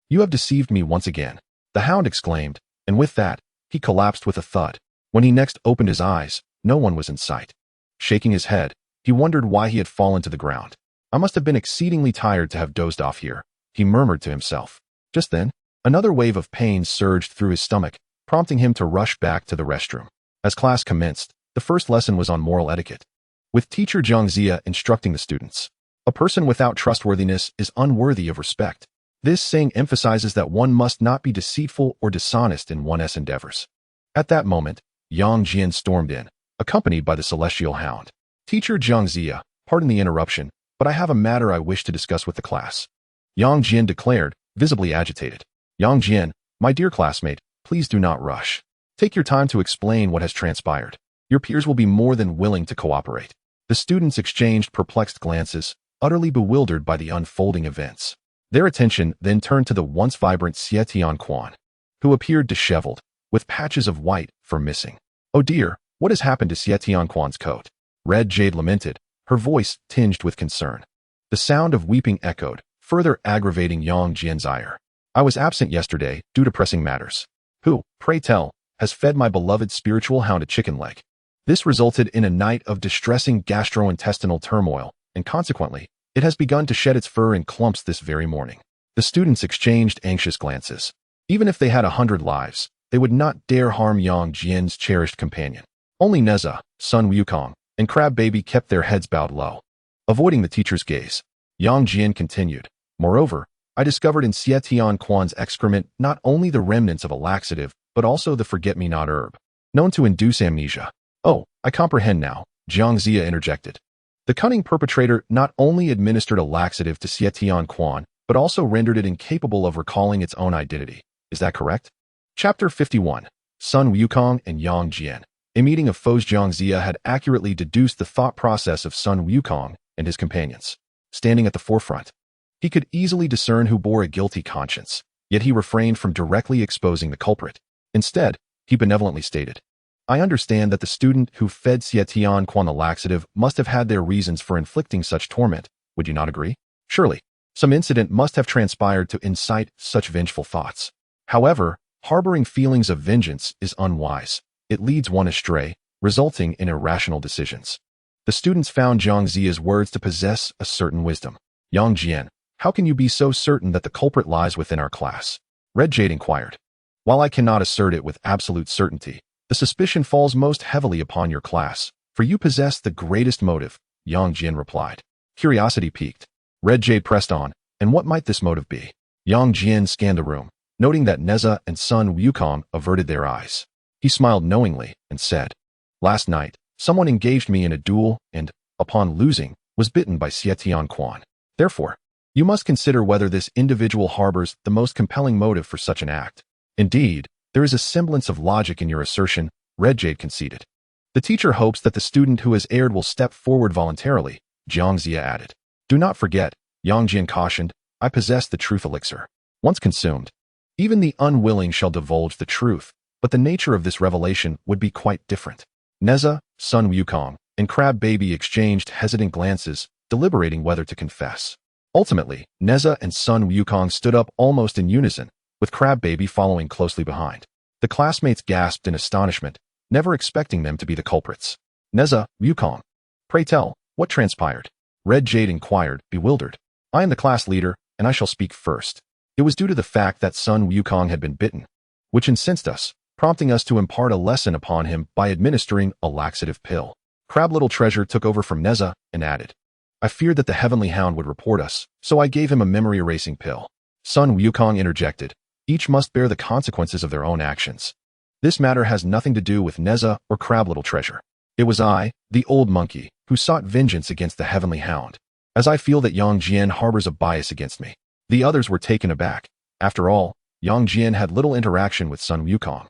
"You have deceived me once again," the Hound exclaimed, and with that, he collapsed with a thud. When he next opened his eyes, no one was in sight. Shaking his head, he wondered why he had fallen to the ground. "I must have been exceedingly tired to have dozed off here," he murmured to himself. Just then, another wave of pain surged through his stomach, prompting him to rush back to the restroom. As class commenced, the first lesson was on moral etiquette, with teacher Zhang Zia instructing the students. "A person without trustworthiness is unworthy of respect." This saying emphasizes that one must not be deceitful or dishonest in one's endeavors. At that moment, Yang Jian stormed in, accompanied by the Celestial Hound. "Teacher Zhang Zia, pardon the interruption, but I have a matter I wish to discuss with the class," Yang Jian declared, visibly agitated. "Yang Jian, my dear classmate, please do not rush. Take your time to explain what has transpired. Your peers will be more than willing to cooperate." The students exchanged perplexed glances, utterly bewildered by the unfolding events. Their attention then turned to the once vibrant Xie Tianquan, who appeared disheveled, with patches of white fur missing. "Oh dear, what has happened to Xie Tianquan's coat?" Red Jade lamented, her voice tinged with concern. The sound of weeping echoed, further aggravating Yang Jian's ire. "I was absent yesterday due to pressing matters. Who, pray tell, has fed my beloved spiritual hound a chicken leg?" This resulted in a night of distressing gastrointestinal turmoil, and consequently, it has begun to shed its fur in clumps this very morning. The students exchanged anxious glances. Even if they had 100 lives, they would not dare harm Yang Jian's cherished companion. Only Nezha, Sun Wukong, and Crab Baby kept their heads bowed low, avoiding the teacher's gaze. Yang Jian continued, "Moreover, I discovered in Xie Tianquan's excrement not only the remnants of a laxative, but also the forget-me-not herb, known to induce amnesia." "Oh, I comprehend now," Zhang Zia interjected. The cunning perpetrator not only administered a laxative to Xie Tianquan, but also rendered it incapable of recalling its own identity. Is that correct? Chapter 51. Sun Wukong and Yang Jian. A meeting of foes. Zhang Zia had accurately deduced the thought process of Sun Wukong and his companions. Standing at the forefront, he could easily discern who bore a guilty conscience. yet he refrained from directly exposing the culprit. Instead, he benevolently stated, I understand that the student who fed Xietian the laxative must have had their reasons for inflicting such torment. Would you not agree? Surely, some incident must have transpired to incite such vengeful thoughts. However, harboring feelings of vengeance is unwise. It leads one astray, resulting in irrational decisions. The students found Jiang Ziya's words to possess a certain wisdom. Yang Jian, how can you be so certain that the culprit lies within our class? Red Jade inquired. While I cannot assert it with absolute certainty, the suspicion falls most heavily upon your class, for you possess the greatest motive, Yang Jian replied. Curiosity piqued. Red Jade pressed on, and what might this motive be? Yang Jian scanned the room, noting that Nezha and Sun Wukong averted their eyes. He smiled knowingly and said, Last night, someone engaged me in a duel and, upon losing, was bitten by Xietian Quan. Therefore, you must consider whether this individual harbors the most compelling motive for such an act. Indeed, there is a semblance of logic in your assertion, Red Jade conceded. The teacher hopes that the student who has erred will step forward voluntarily, Jiang Ziya added. Do not forget, Yang Jian cautioned, I possess the truth elixir. Once consumed, even the unwilling shall divulge the truth, but the nature of this revelation would be quite different. Nezha, Sun Wukong, and Crab Baby exchanged hesitant glances, deliberating whether to confess. Ultimately, Nezha and Sun Wukong stood up almost in unison, with Crab Baby following closely behind. The classmates gasped in astonishment, never expecting them to be the culprits. Nezha, Wukong, pray tell, what transpired? Red Jade inquired, bewildered. I am the class leader, and I shall speak first. It was due to the fact that Sun Wukong had been bitten, which incensed us, prompting us to impart a lesson upon him by administering a laxative pill. Crab Little Treasure took over from Nezha and added, I feared that the Heavenly Hound would report us, so I gave him a memory-erasing pill. Sun Wukong interjected, each must bear the consequences of their own actions. This matter has nothing to do with Nezha or Crab Little Treasure. It was I, the old monkey, who sought vengeance against the Heavenly Hound, as I feel that Yang Jian harbors a bias against me. The others were taken aback. After all, Yang Jian had little interaction with Sun Wukong.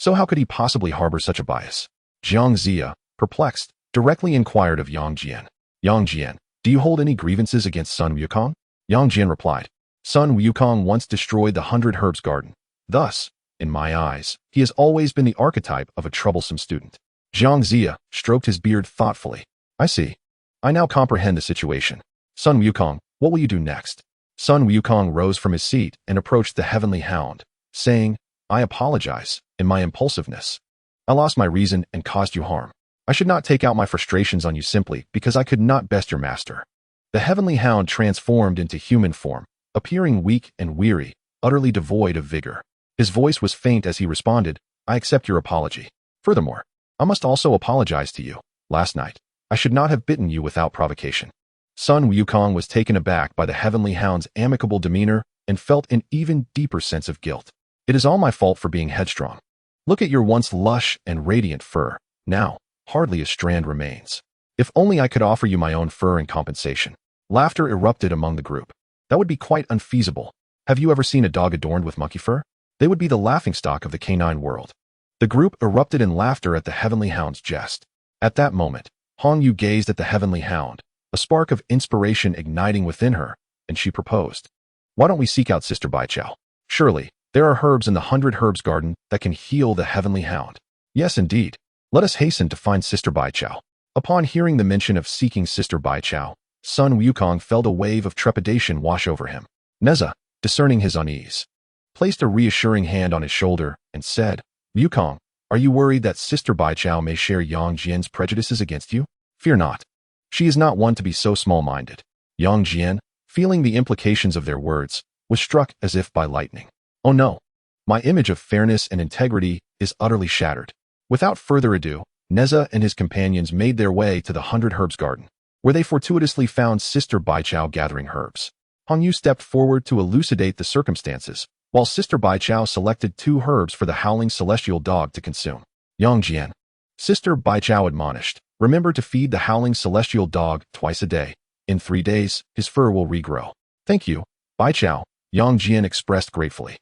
So how could he possibly harbor such a bias? Jiang Ziya, perplexed, directly inquired of Yang Jian. Yang Jian, do you hold any grievances against Sun Wukong? Yang Jian replied, Sun Wukong once destroyed the 100 Herbs Garden. Thus, in my eyes, he has always been the archetype of a troublesome student. Jiang Ziya stroked his beard thoughtfully. I see. I now comprehend the situation. Sun Wukong, what will you do next? Sun Wukong rose from his seat and approached the Heavenly Hound, saying, I apologize, in my impulsiveness. I lost my reason and caused you harm. I should not take out my frustrations on you simply because I could not best your master. The Heavenly Hound transformed into human form, appearing weak and weary, utterly devoid of vigor. His voice was faint as he responded, I accept your apology. Furthermore, I must also apologize to you. Last night, I should not have bitten you without provocation. Sun Wukong was taken aback by the Heavenly Hound's amicable demeanor and felt an even deeper sense of guilt. It is all my fault for being headstrong. Look at your once lush and radiant fur. Now, hardly a strand remains. If only I could offer you my own fur in compensation. Laughter erupted among the group. That would be quite unfeasible. Have you ever seen a dog adorned with monkey fur? They would be the laughingstock of the canine world. The group erupted in laughter at the Heavenly Hound's jest. At that moment, Hong Yu gazed at the Heavenly Hound, a spark of inspiration igniting within her, and she proposed. Why don't we seek out Sister Baijiao? Surely, there are herbs in the 100 Herbs Garden that can heal the Heavenly Hound. Yes, indeed. Let us hasten to find Sister Baijiao. Upon hearing the mention of seeking Sister Baijiao, Sun Wukong felt a wave of trepidation wash over him. Nezha, discerning his unease, placed a reassuring hand on his shoulder and said, Wukong, are you worried that Sister Baijiao may share Yang Jian's prejudices against you? Fear not. She is not one to be so small-minded. Yang Jian, feeling the implications of their words, was struck as if by lightning. Oh no, my image of fairness and integrity is utterly shattered. Without further ado, Nezha and his companions made their way to the 100 Herbs Garden, where they fortuitously found Sister Baijiao gathering herbs. Hong Yu stepped forward to elucidate the circumstances, while Sister Baijiao selected 2 herbs for the howling celestial dog to consume. Yang Jian, Sister Baijiao admonished, remember to feed the howling celestial dog twice a day. In 3 days, his fur will regrow. Thank you, Baijiao, Yang Jian expressed gratefully.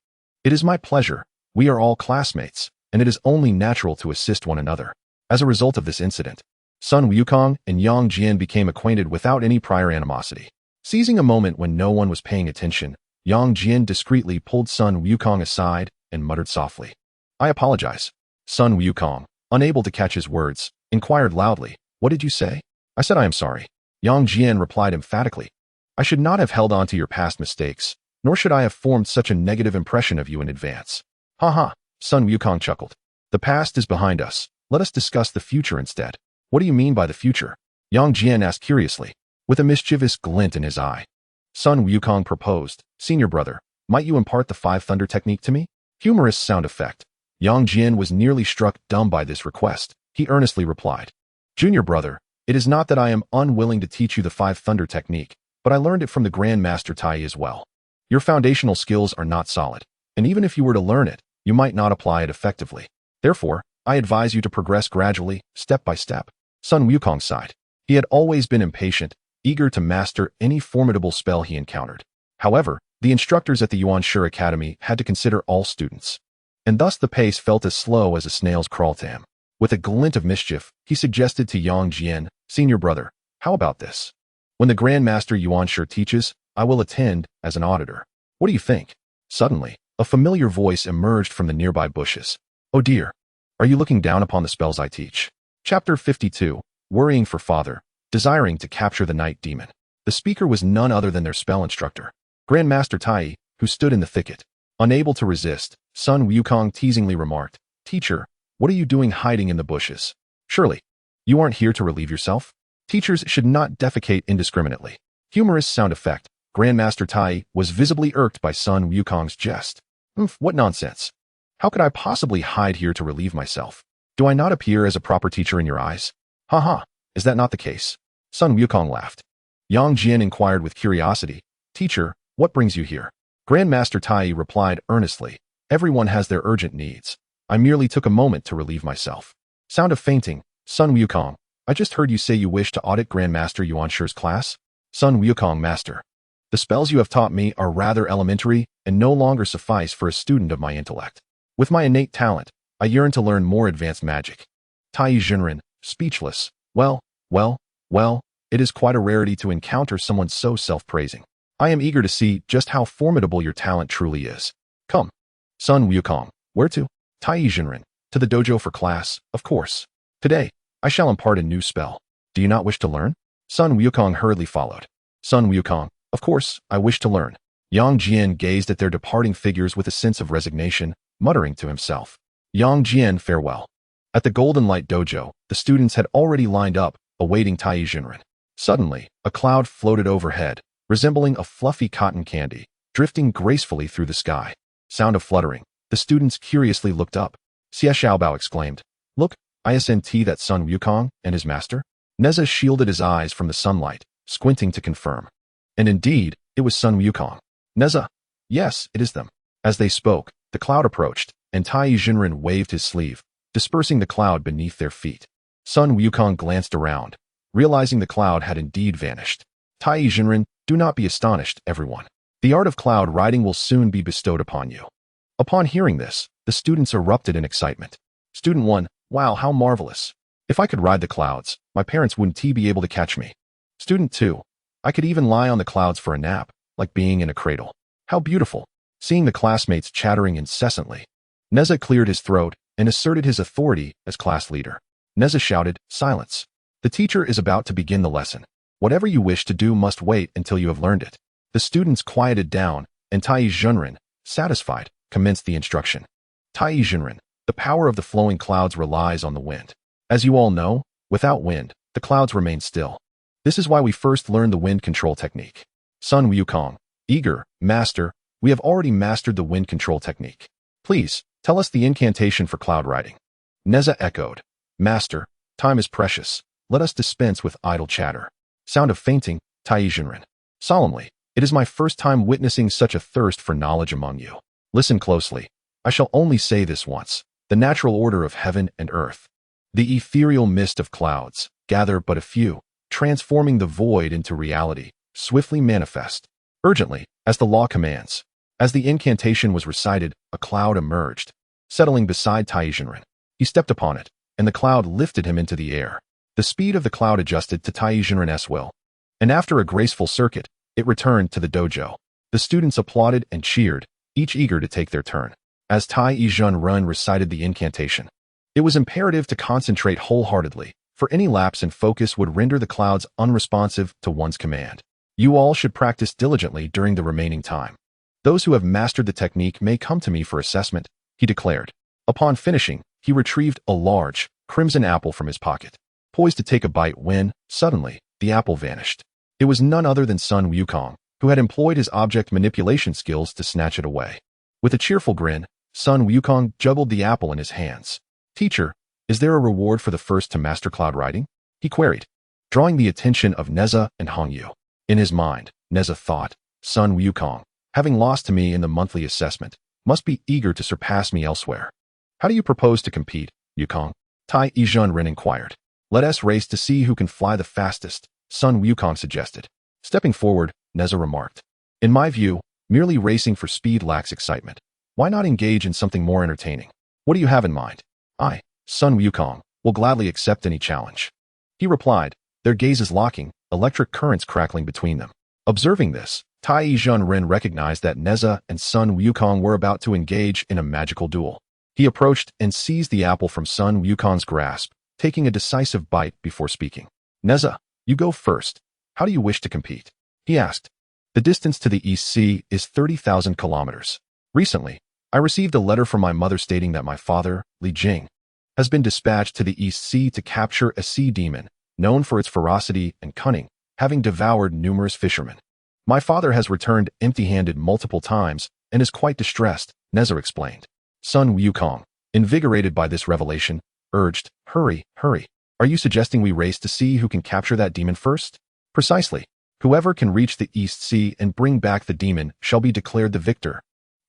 It is my pleasure. We are all classmates, and it is only natural to assist one another. As a result of this incident, Sun Wukong and Yang Jian became acquainted without any prior animosity. Seizing a moment when no one was paying attention, Yang Jian discreetly pulled Sun Wukong aside and muttered softly. I apologize. Sun Wukong, unable to catch his words, inquired loudly, what did you say? I said I am sorry. Yang Jian replied emphatically. I should not have held on to your past mistakes, nor should I have formed such a negative impression of you in advance. Ha ha, Sun Wukong chuckled. The past is behind us. Let us discuss the future instead. What do you mean by the future? Yang Jian asked curiously, with a mischievous glint in his eye. Sun Wukong proposed, Senior brother, might you impart the five thunder technique to me? Humorous sound effect. Yang Jian was nearly struck dumb by this request. He earnestly replied, Junior brother, it is not that I am unwilling to teach you the five thunder technique, but I learned it from the Grand Master Tai as well. Your foundational skills are not solid, and even if you were to learn it, you might not apply it effectively. Therefore, I advise you to progress gradually, step by step. Sun Wukong sighed. He had always been impatient, eager to master any formidable spell he encountered. However, the instructors at the Yuanshi Academy had to consider all students, and thus the pace felt as slow as a snail's crawl to him. With a glint of mischief, he suggested to Yang Jian, Senior brother, how about this? When the Grand Master Yuanshi teaches, I will attend as an auditor. What do you think? Suddenly, a familiar voice emerged from the nearby bushes. Oh dear, are you looking down upon the spells I teach? Chapter 52, Worrying for Father, Desiring to Capture the Night Demon. The speaker was none other than their spell instructor, Grand Master Tai, who stood in the thicket. Unable to resist, Sun Wukong teasingly remarked, Teacher, what are you doing hiding in the bushes? Surely, you aren't here to relieve yourself? Teachers should not defecate indiscriminately. Humorous sound effect. Grandmaster Tai was visibly irked by Sun Wukong's jest. What nonsense. How could I possibly hide here to relieve myself? Do I not appear as a proper teacher in your eyes? Ha ha, is that not the case? Sun Wukong laughed. Yang Jian inquired with curiosity, Teacher, what brings you here? Grandmaster Tai replied earnestly, Everyone has their urgent needs. I merely took a moment to relieve myself. Sound of fainting. Sun Wukong, I just heard you say you wish to audit Grandmaster Yuanshi's class? Sun Wukong, Master. The spells you have taught me are rather elementary and no longer suffice for a student of my intellect. With my innate talent, I yearn to learn more advanced magic. TAIBAIJINXING, speechless. Well, it is quite a rarity to encounter someone so self-praising. I am eager to see just how formidable your talent truly is. Come. Sun Wukong, where to? TAIBAIJINXING, to the dojo for class, of course. Today, I shall impart a new spell. Do you not wish to learn? Sun Wukong hurriedly followed. Sun Wukong, of course, I wish to learn. Yang Jian gazed at their departing figures with a sense of resignation, muttering to himself. Yang Jian, farewell. At the Golden Light Dojo, the students had already lined up, awaiting TAIBAIJINXING. Suddenly, a cloud floated overhead, resembling a fluffy cotton candy, drifting gracefully through the sky. Sound of fluttering. The students curiously looked up. Xie Xiaobao exclaimed, Look, isn't that Sun Wukong and his master? Nezha shielded his eyes from the sunlight, squinting to confirm. And indeed, it was Sun Wukong. Nezha, yes, it is them. As they spoke, the cloud approached, and TAIBAIJINXING waved his sleeve, dispersing the cloud beneath their feet. Sun Wukong glanced around, realizing the cloud had indeed vanished. TAIBAIJINXING, do not be astonished, everyone. The art of cloud riding will soon be bestowed upon you. Upon hearing this, the students erupted in excitement. Student 1, wow, how marvelous. If I could ride the clouds, my parents wouldn't be able to catch me. Student 2, I could even lie on the clouds for a nap, like being in a cradle. How beautiful. Seeing the classmates chattering incessantly, Nezha cleared his throat and asserted his authority as class leader. Nezha shouted, Silence. The teacher is about to begin the lesson. Whatever you wish to do must wait until you have learned it. The students quieted down, and TAIBAIJINXING, satisfied, commenced the instruction. TAIBAIJINXING, the power of the flowing clouds relies on the wind. As you all know, without wind, the clouds remain still. This is why we first learned the wind control technique. Sun Wukong, eager, Master, we have already mastered the wind control technique. Please, tell us the incantation for cloud riding. Nezha echoed, Master, time is precious. Let us dispense with idle chatter. Sound of fainting, TAIBAIJINXING. Solemnly, it is my first time witnessing such a thirst for knowledge among you. Listen closely. I shall only say this once. The natural order of heaven and earth. The ethereal mist of clouds, gather but a few, transforming the void into reality, swiftly manifest. Urgently, as the law commands. As the incantation was recited, a cloud emerged, settling beside TAIBAIJINXING. He stepped upon it, and the cloud lifted him into the air. The speed of the cloud adjusted to TAIBAIJINXING's will, and after a graceful circuit, it returned to the dojo. The students applauded and cheered, each eager to take their turn. As TAIBAIJINXING recited the incantation, it was imperative to concentrate wholeheartedly, for any lapse in focus would render the clouds unresponsive to one's command. You all should practice diligently during the remaining time. Those who have mastered the technique may come to me for assessment, he declared. Upon finishing, he retrieved a large, crimson apple from his pocket, poised to take a bite when, suddenly, the apple vanished. It was none other than Sun Wukong, who had employed his object manipulation skills to snatch it away. With a cheerful grin, Sun Wukong juggled the apple in his hands. "Teacher, is there a reward for the first to master cloud riding?" he queried, drawing the attention of Nezha and Hongyu. In his mind, Nezha thought, Sun Wukong, having lost to me in the monthly assessment, must be eager to surpass me elsewhere. "How do you propose to compete, Wukong?" TAIBAIJINXING inquired. "Let us race to see who can fly the fastest," Sun Wukong suggested. Stepping forward, Nezha remarked, "In my view, merely racing for speed lacks excitement. Why not engage in something more entertaining? What do you have in mind?" "I, Sun Wukong, will gladly accept any challenge," he replied, their gazes locking, electric currents crackling between them. Observing this, TAIBAIJINXING recognized that Nezha and Sun Wukong were about to engage in a magical duel. He approached and seized the apple from Sun Wukong's grasp, taking a decisive bite before speaking. "Nezha, you go first. How do you wish to compete?" he asked. "The distance to the East Sea is 30,000 kilometers. Recently, I received a letter from my mother stating that my father, Li Jing, has been dispatched to the East Sea to capture a sea demon, known for its ferocity and cunning, having devoured numerous fishermen. My father has returned empty-handed multiple times and is quite distressed," Nezha explained. Sun Wukong, invigorated by this revelation, urged, Hurry. Are you suggesting we race to see who can capture that demon first?" "Precisely. Whoever can reach the East Sea and bring back the demon shall be declared the victor,"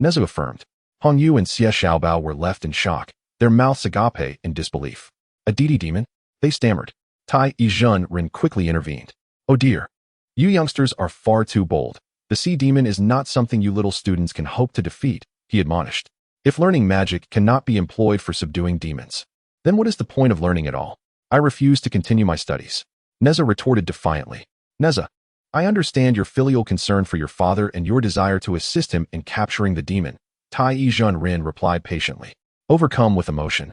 Nezha affirmed. Hongyu and Xie Xiaobao were left in shock, their mouths agape in disbelief. "A deity demon?" they stammered. TAIBAIJINXING quickly intervened. "Oh dear. You youngsters are far too bold. The sea demon is not something you little students can hope to defeat," he admonished. "If learning magic cannot be employed for subduing demons, then what is the point of learning at all? I refuse to continue my studies," Nezha retorted defiantly. "Nezha, I understand your filial concern for your father and your desire to assist him in capturing the demon," TAIBAIJINXING replied patiently. Overcome with emotion,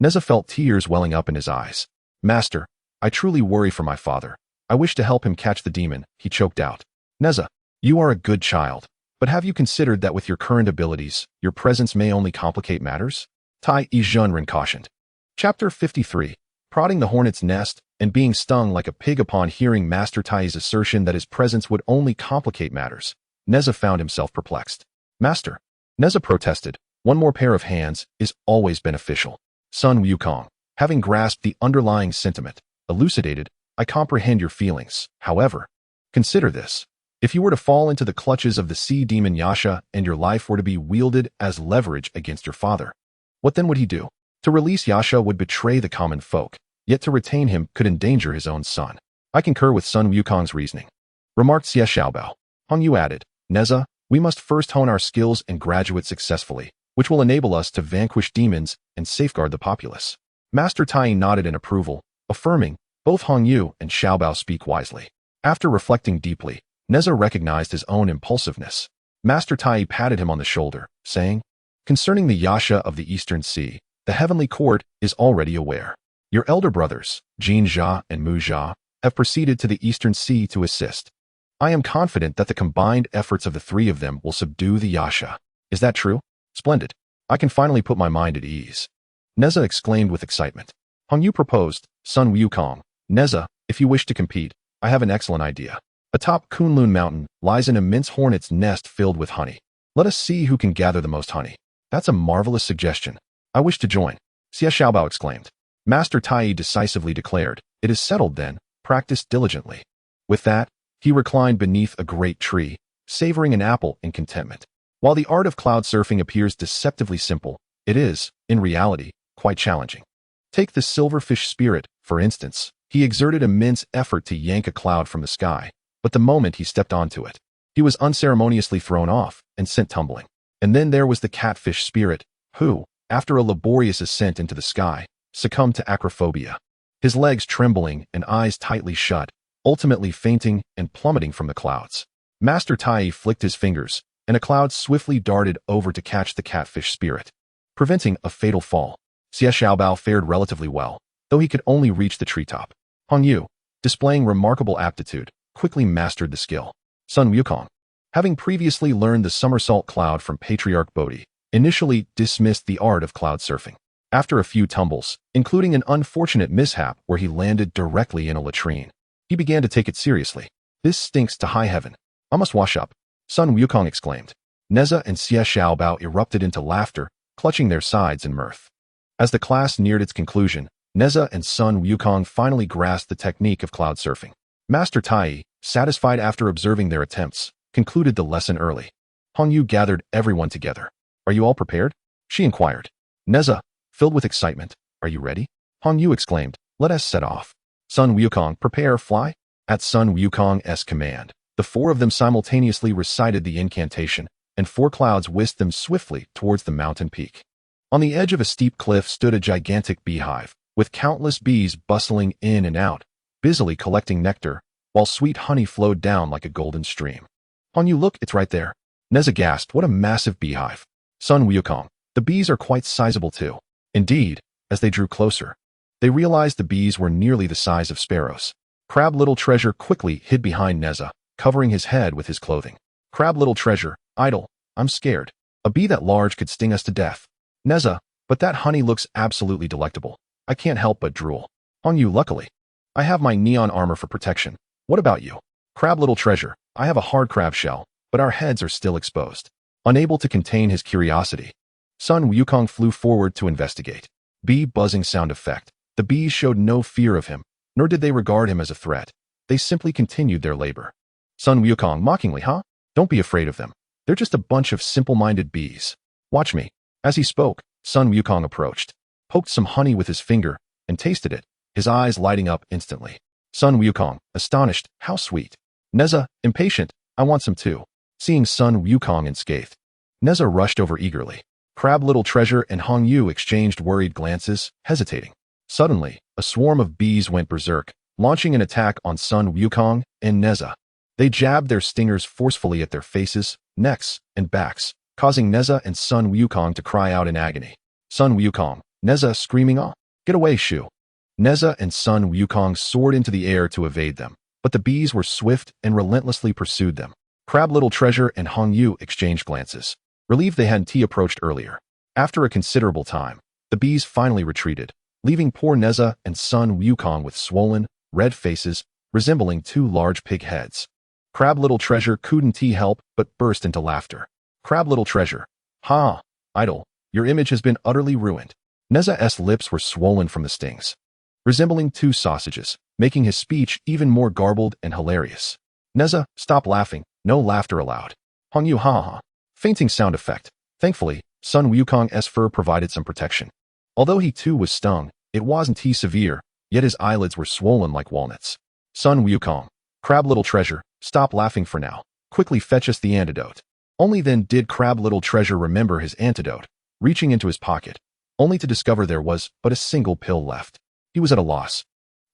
Nezha felt tears welling up in his eyes. "Master, I truly worry for my father. I wish to help him catch the demon," he choked out. "Nezha, you are a good child, but have you considered that with your current abilities, your presence may only complicate matters?" TAIBAIJINXING cautioned. Chapter 53. Prodding the hornet's nest and being stung like a pig. Upon hearing Master Tai's assertion that his presence would only complicate matters, Nezha found himself perplexed. "Master," Nezha protested, "one more pair of hands is always beneficial." Sun Wukong, having grasped the underlying sentiment, elucidated, "I comprehend your feelings. However, consider this. If you were to fall into the clutches of the sea demon Yasha and your life were to be wielded as leverage against your father, what then would he do? To release Yasha would betray the common folk, yet to retain him could endanger his own son." "I concur with Sun Wukong's reasoning," remarked Xie Xiaobao. Hongyu added, "Nezha, we must first hone our skills and graduate successfully, which will enable us to vanquish demons and safeguard the populace." Master Tai nodded in approval, affirming, "Both Hongyu and Xiaobao speak wisely." After reflecting deeply, Nezha recognized his own impulsiveness. Master Tai patted him on the shoulder, saying, "Concerning the Yasha of the Eastern Sea, the Heavenly Court is already aware. Your elder brothers, Jin Jia and Mu Jia, have proceeded to the Eastern Sea to assist. I am confident that the combined efforts of the three of them will subdue the Yasha. Is that true? Splendid. I can finally put my mind at ease." Nezha exclaimed with excitement. Hongyu proposed, "Sun Wukong, Nezha, if you wish to compete, I have an excellent idea. Atop Kunlun Mountain lies an immense hornet's nest filled with honey. Let us see who can gather the most honey." "That's a marvelous suggestion. I wish to join," Xie Xiaobao exclaimed. Master Tai decisively declared, "It is settled then, practice diligently." With that, he reclined beneath a great tree, savoring an apple in contentment. While the art of cloud surfing appears deceptively simple, it is, in reality, quite challenging. Take the silverfish spirit, for instance. He exerted immense effort to yank a cloud from the sky, but the moment he stepped onto it, he was unceremoniously thrown off and sent tumbling. And then there was the catfish spirit, who, after a laborious ascent into the sky, succumbed to acrophobia, his legs trembling and eyes tightly shut, ultimately fainting and plummeting from the clouds. Master Tai flicked his fingers, and a cloud swiftly darted over to catch the catfish spirit, preventing a fatal fall. Xie Xiaobao fared relatively well, though he could only reach the treetop. Hong Yu, displaying remarkable aptitude, quickly mastered the skill. Sun Wukong, having previously learned the somersault cloud from Patriarch Bodhi, initially dismissed the art of cloud surfing. After a few tumbles, including an unfortunate mishap where he landed directly in a latrine, he began to take it seriously. This stinks to high heaven. I must wash up, Sun Wukong exclaimed. Nezha and Xie Xiaobao erupted into laughter, clutching their sides in mirth. As the class neared its conclusion, Nezha and Sun Wukong finally grasped the technique of cloud surfing. Master Tai, satisfied after observing their attempts, concluded the lesson early. Hong Yu gathered everyone together. Are you all prepared? She inquired. Nezha, filled with excitement, are you ready? Hong Yu exclaimed, let us set off. Sun Wukong, prepare, fly. At Sun Wukong's command, the four of them simultaneously recited the incantation, and four clouds whisked them swiftly towards the mountain peak. On the edge of a steep cliff stood a gigantic beehive, with countless bees bustling in and out, busily collecting nectar, while sweet honey flowed down like a golden stream. Hong Yu, look, it's right there. Nezha gasped, what a massive beehive. Sun Wukong, the bees are quite sizable too. Indeed, as they drew closer, they realized the bees were nearly the size of sparrows. Crab Little Treasure quickly hid behind Nezha, covering his head with his clothing. Crab Little Treasure, idle, I'm scared. A bee that large could sting us to death. Nezha, but that honey looks absolutely delectable. I can't help but drool. Hong Yu, luckily, I have my neon armor for protection. What about you? Crab Little Treasure, I have a hard crab shell, but our heads are still exposed. Unable to contain his curiosity, Sun Wukong flew forward to investigate. Bee buzzing sound effect. The bees showed no fear of him, nor did they regard him as a threat. They simply continued their labor. Sun Wukong mockingly, huh? Don't be afraid of them. They're just a bunch of simple-minded bees. Watch me. As he spoke, Sun Wukong approached, poked some honey with his finger, and tasted it, his eyes lighting up instantly. Sun Wukong, astonished, how sweet. Nezha, impatient, I want some too. Seeing Sun Wukong unscathed, Nezha rushed over eagerly. Crab Little Treasure and Hong Yu exchanged worried glances, hesitating. Suddenly, a swarm of bees went berserk, launching an attack on Sun Wukong and Nezha. They jabbed their stingers forcefully at their faces, necks, and backs, causing Nezha and Sun Wukong to cry out in agony. Sun Wukong, Nezha screaming, "Ah, get away, Shu." Nezha and Sun Wukong soared into the air to evade them, but the bees were swift and relentlessly pursued them. Crab Little Treasure and Hong Yu exchanged glances, relieved they hadn't approached earlier. After a considerable time, the bees finally retreated, leaving poor Nezha and Sun Wukong with swollen, red faces resembling two large pig heads. Crab Little Treasure couldn't help but burst into laughter. Crab Little Treasure, ha, idle, your image has been utterly ruined. Nezha's lips were swollen from the stings, resembling two sausages, making his speech even more garbled and hilarious. Nezha, stop laughing, no laughter allowed. Hong Yu, ha ha. Fainting sound effect. Thankfully, Sun Wukong's fur provided some protection. Although he too was stung, it wasn't severe, yet his eyelids were swollen like walnuts. Sun Wukong, Crab Little Treasure, stop laughing for now. Quickly fetch us the antidote. Only then did Crab Little Treasure remember his antidote, reaching into his pocket, only to discover there was but a single pill left. He was at a loss.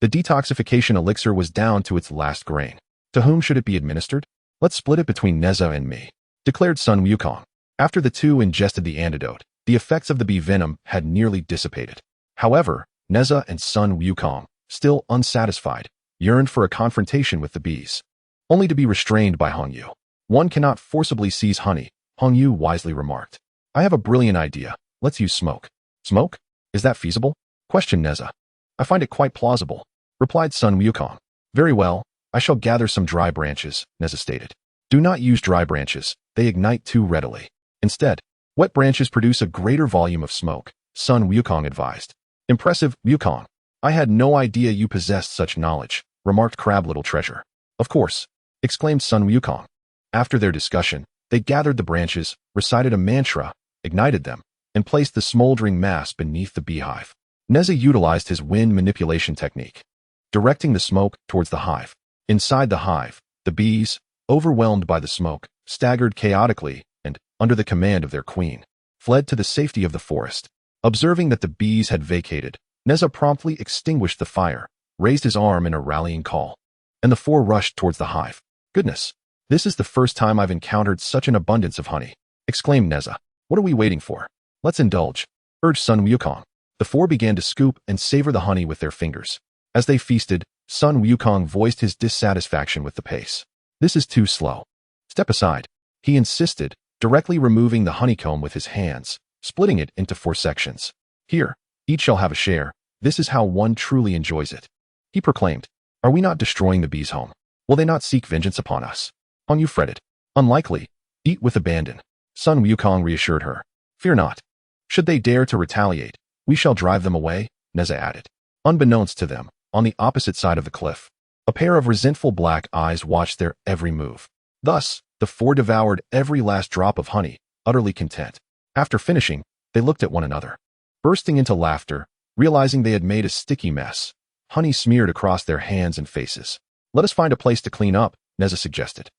The detoxification elixir was down to its last grain. To whom should it be administered? Let's split it between Nezha and me, declared Sun Wukong. After the two ingested the antidote, the effects of the bee venom had nearly dissipated. However, Nezha and Sun Wukong, still unsatisfied, yearned for a confrontation with the bees, only to be restrained by Hong Yu. One cannot forcibly seize honey, Hong Yu wisely remarked. I have a brilliant idea. Let's use smoke. Smoke? Is that feasible? Questioned Nezha. I find it quite plausible, replied Sun Wukong. Very well, I shall gather some dry branches, Nezha stated. Do not use dry branches, they ignite too readily. Instead, wet branches produce a greater volume of smoke, Sun Wukong advised. Impressive, Wukong. I had no idea you possessed such knowledge, remarked Crab Little Treasure. Of course, exclaimed Sun Wukong. After their discussion, they gathered the branches, recited a mantra, ignited them, and placed the smoldering mass beneath the beehive. Nezha utilized his wind manipulation technique, directing the smoke towards the hive. Inside the hive, the bees, overwhelmed by the smoke, staggered chaotically and, under the command of their queen, fled to the safety of the forest. Observing that the bees had vacated, Nezha promptly extinguished the fire, raised his arm in a rallying call, and the four rushed towards the hive. Goodness, This is the first time I've encountered such an abundance of honey, exclaimed Nezha. What are we waiting for? Let's indulge, urged Sun Wukong. The four began to scoop and savor the honey with their fingers. As they feasted, Sun Wukong voiced his dissatisfaction with the pace. This is too slow. Step aside, he insisted, directly removing the honeycomb with his hands, splitting it into 4 sections. Here, each shall have a share. This is how one truly enjoys it, he proclaimed. Are we not destroying the bees' home? Will they not seek vengeance upon us? Hong Yu fretted. Unlikely. Eat with abandon. Sun Wukong reassured her. Fear not. Should they dare to retaliate, we shall drive them away, Nezha added. Unbeknownst to them, on the opposite side of the cliff, a pair of resentful black eyes watched their every move. Thus, the four devoured every last drop of honey, utterly content. After finishing, they looked at one another, bursting into laughter, realizing they had made a sticky mess. Honey smeared across their hands and faces. Let us find a place to clean up, Nezha suggested.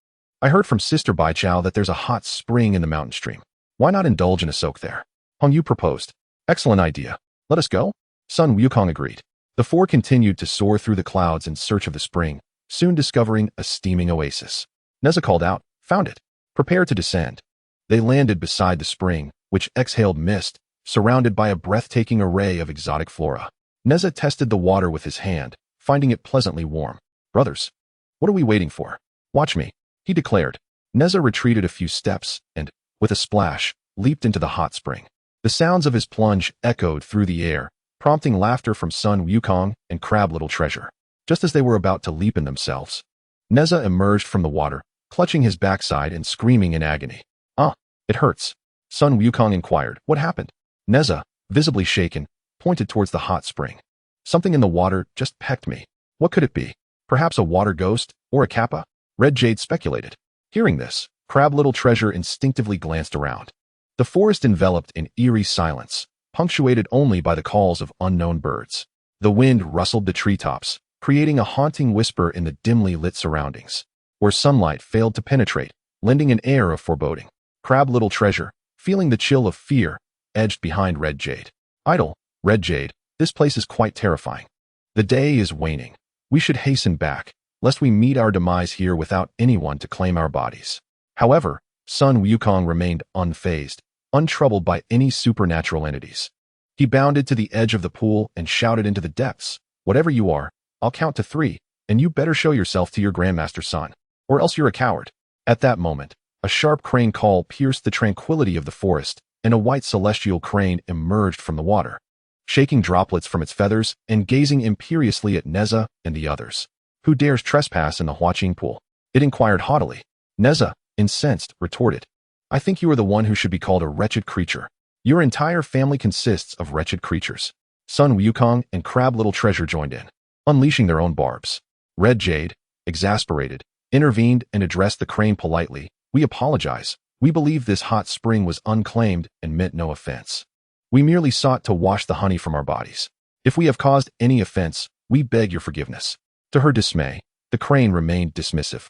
I heard from Sister Baichao that there's a hot spring in the mountain stream. Why not indulge in a soak there? Hong Yu proposed. Excellent idea. Let us go? Sun Wukong agreed. The four continued to soar through the clouds in search of the spring, soon discovering a steaming oasis. Nezha called out, Found it. Prepare to descend. They landed beside the spring, which exhaled mist, surrounded by a breathtaking array of exotic flora. Nezha tested the water with his hand, finding it pleasantly warm. Brothers, what are we waiting for? Watch me, he declared. Nezha retreated a few steps and, with a splash, leaped into the hot spring. The sounds of his plunge echoed through the air, prompting laughter from Sun Wukong and Crab Little Treasure. Just as they were about to leap in themselves, Nezha emerged from the water, clutching his backside and screaming in agony. Ah, it hurts. Sun Wukong inquired. What happened? Nezha, visibly shaken, pointed towards the hot spring. Something in the water just pecked me. What could it be? Perhaps a water ghost or a kappa? Red Jade speculated. Hearing this, Crab Little Treasure instinctively glanced around. The forest enveloped in eerie silence, punctuated only by the calls of unknown birds. The wind rustled the treetops, creating a haunting whisper in the dimly lit surroundings, where sunlight failed to penetrate, lending an air of foreboding. Crab Little Treasure, feeling the chill of fear, edged behind Red Jade. Idle, Red Jade, this place is quite terrifying. The day is waning. We should hasten back, lest we meet our demise here without anyone to claim our bodies. However, Sun Wukong remained unfazed, untroubled by any supernatural entities. He bounded to the edge of the pool and shouted into the depths, Whatever you are, I'll count to 3, and you better show yourself to your Grandmaster Sun, or else you're a coward. At that moment, a sharp crane call pierced the tranquility of the forest, and a white celestial crane emerged from the water, shaking droplets from its feathers and gazing imperiously at Nezha and the others. Who dares trespass in the Huaqing pool? It inquired haughtily. Nezha, incensed, retorted. I think you are the one who should be called a wretched creature. Your entire family consists of wretched creatures. Sun Wukong and Crab Little Treasure joined in, unleashing their own barbs. Red Jade, exasperated, intervened and addressed the crane politely. We apologize. We believe this hot spring was unclaimed and meant no offense. We merely sought to wash the honey from our bodies. If we have caused any offense, we beg your forgiveness. To her dismay, the crane remained dismissive.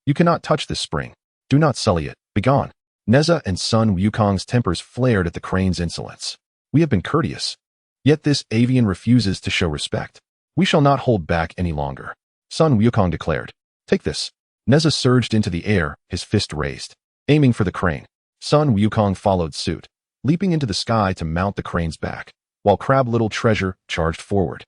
You cannot touch this spring. Do not sully it. Begone. Nezha and Sun Wukong's tempers flared at the crane's insolence. We have been courteous. Yet this avian refuses to show respect. We shall not hold back any longer. Sun Wukong declared. Take this. Nezha surged into the air, his fist raised, aiming for the crane. Sun Wukong followed suit, leaping into the sky to mount the crane's back, while Crab Little Treasure charged forward,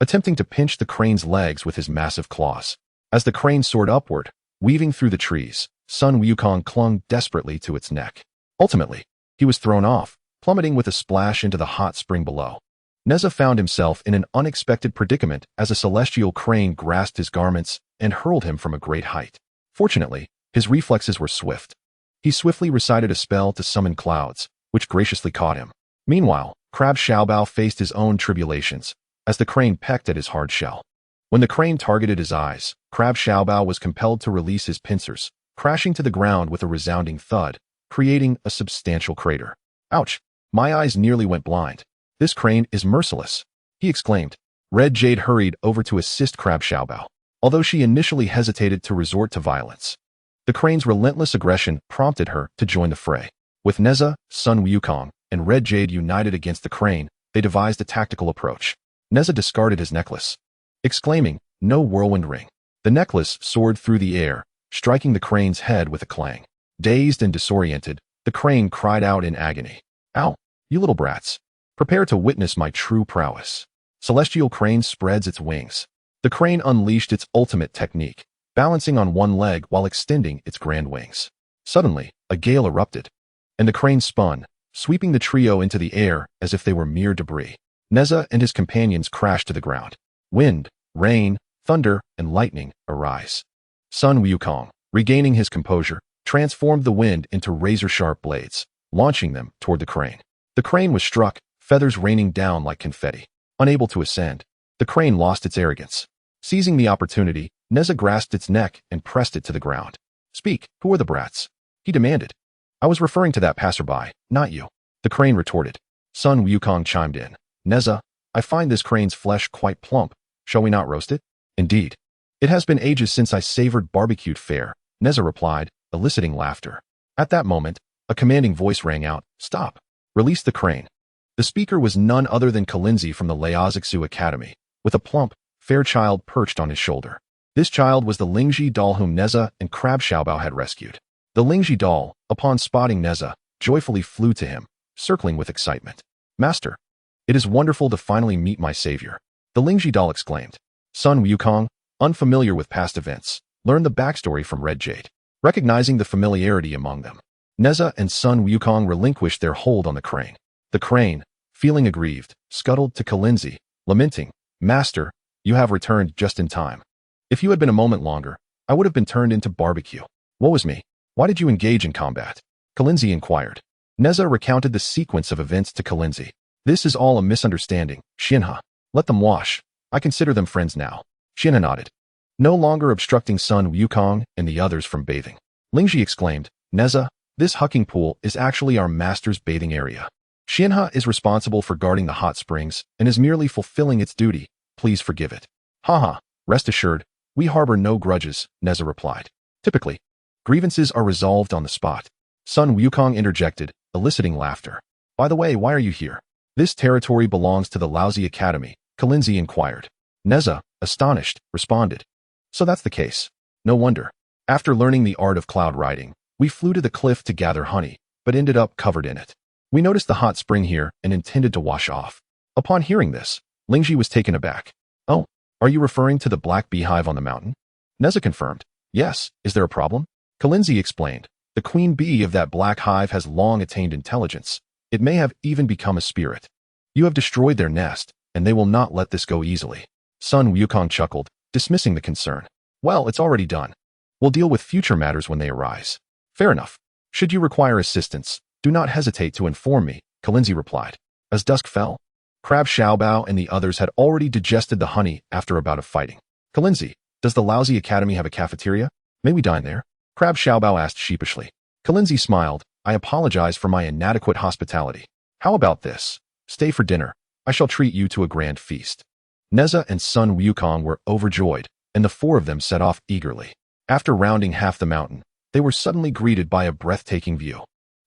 attempting to pinch the crane's legs with his massive claws. As the crane soared upward, weaving through the trees, Sun Wukong clung desperately to its neck. Ultimately, he was thrown off, plummeting with a splash into the hot spring below. Nezha found himself in an unexpected predicament as a celestial crane grasped his garments and hurled him from a great height. Fortunately, his reflexes were swift. He swiftly recited a spell to summon clouds, which graciously caught him. Meanwhile, Crab Xiaobao faced his own tribulations, as the crane pecked at his hard shell. When the crane targeted his eyes, Crab Xiaobao was compelled to release his pincers, crashing to the ground with a resounding thud, creating a substantial crater. Ouch! My eyes nearly went blind. This crane is merciless, he exclaimed. Red Jade hurried over to assist Crab Xiaobao, although she initially hesitated to resort to violence. The crane's relentless aggression prompted her to join the fray. With Nezha, Sun Wukong, and Red Jade united against the crane, they devised a tactical approach. Nezha discarded his necklace, exclaiming, No whirlwind ring. The necklace soared through the air, striking the crane's head with a clang. Dazed and disoriented, the crane cried out in agony. Ow, you little brats. Prepare to witness my true prowess. Celestial crane spreads its wings. The crane unleashed its ultimate technique, balancing on one leg while extending its grand wings. Suddenly, a gale erupted, and the crane spun, sweeping the trio into the air as if they were mere debris. Nezha and his companions crashed to the ground. Wind, rain, thunder, and lightning arise. Sun Wukong, regaining his composure, transformed the wind into razor-sharp blades, launching them toward the crane. The crane was struck, feathers raining down like confetti. Unable to ascend, the crane lost its arrogance. Seizing the opportunity, Nezha grasped its neck and pressed it to the ground. Speak, who are the brats? He demanded. I was referring to that passerby, not you. The crane retorted. Sun Wukong chimed in. Nezha, I find this crane's flesh quite plump. Shall we not roast it? Indeed. It has been ages since I savored barbecued fare, Nezha replied, eliciting laughter. At that moment, a commanding voice rang out. Stop. Release the crane. The speaker was none other than Kunlun from the Kunlun Academy, with a plump, fair child perched on his shoulder. This child was the Lingji doll whom Nezha and Crab Xiaobao had rescued. The Lingji doll, upon spotting Nezha, joyfully flew to him, circling with excitement. Master, it is wonderful to finally meet my savior, the Lingji doll exclaimed. Sun Wukong, unfamiliar with past events, learned the backstory from Red Jade. Recognizing the familiarity among them, Nezha and Sun Wukong relinquished their hold on the crane. The crane, feeling aggrieved, scuttled to Kunlun, lamenting, Master, you have returned just in time. If you had been a moment longer, I would have been turned into barbecue. Woe is me. Why did you engage in combat? Kunlun inquired. Nezha recounted the sequence of events to Kunlun. This is all a misunderstanding, Xianhe. Let them wash. I consider them friends now. Xianhe nodded. No longer obstructing Sun Wukong and the others from bathing. Lingji exclaimed, Nezha, this hucking pool is actually our master's bathing area. Xianhe is responsible for guarding the hot springs and is merely fulfilling its duty. Please forgive it. Haha, rest assured, we harbor no grudges, Nezha replied. Typically, grievances are resolved on the spot. Sun Wukong interjected, eliciting laughter. By the way, why are you here? This territory belongs to the Kunlun Academy, Kunlun inquired. Nezha, astonished, responded. So that's the case. No wonder. After learning the art of cloud riding, we flew to the cliff to gather honey, but ended up covered in it. We noticed the hot spring here and intended to wash off. Upon hearing this, Lingji was taken aback. Oh, are you referring to the black beehive on the mountain? Nezha confirmed. Yes, is there a problem? Kunlun explained. The queen bee of that black hive has long attained intelligence. It may have even become a spirit. You have destroyed their nest, and they will not let this go easily. Sun Wukong chuckled, dismissing the concern. Well, it's already done. We'll deal with future matters when they arise. Fair enough. Should you require assistance, do not hesitate to inform me, Kunlun replied. As dusk fell, Crab Xiaobao and the others had already digested the honey after a bout of fighting. Kunlun, does the Kunlun Academy have a cafeteria? May we dine there? Crab Xiaobao asked sheepishly. Kunlun smiled. I apologize for my inadequate hospitality. How about this? Stay for dinner. I shall treat you to a grand feast. Nezha and Sun Wukong were overjoyed, and the four of them set off eagerly. After rounding half the mountain, they were suddenly greeted by a breathtaking view.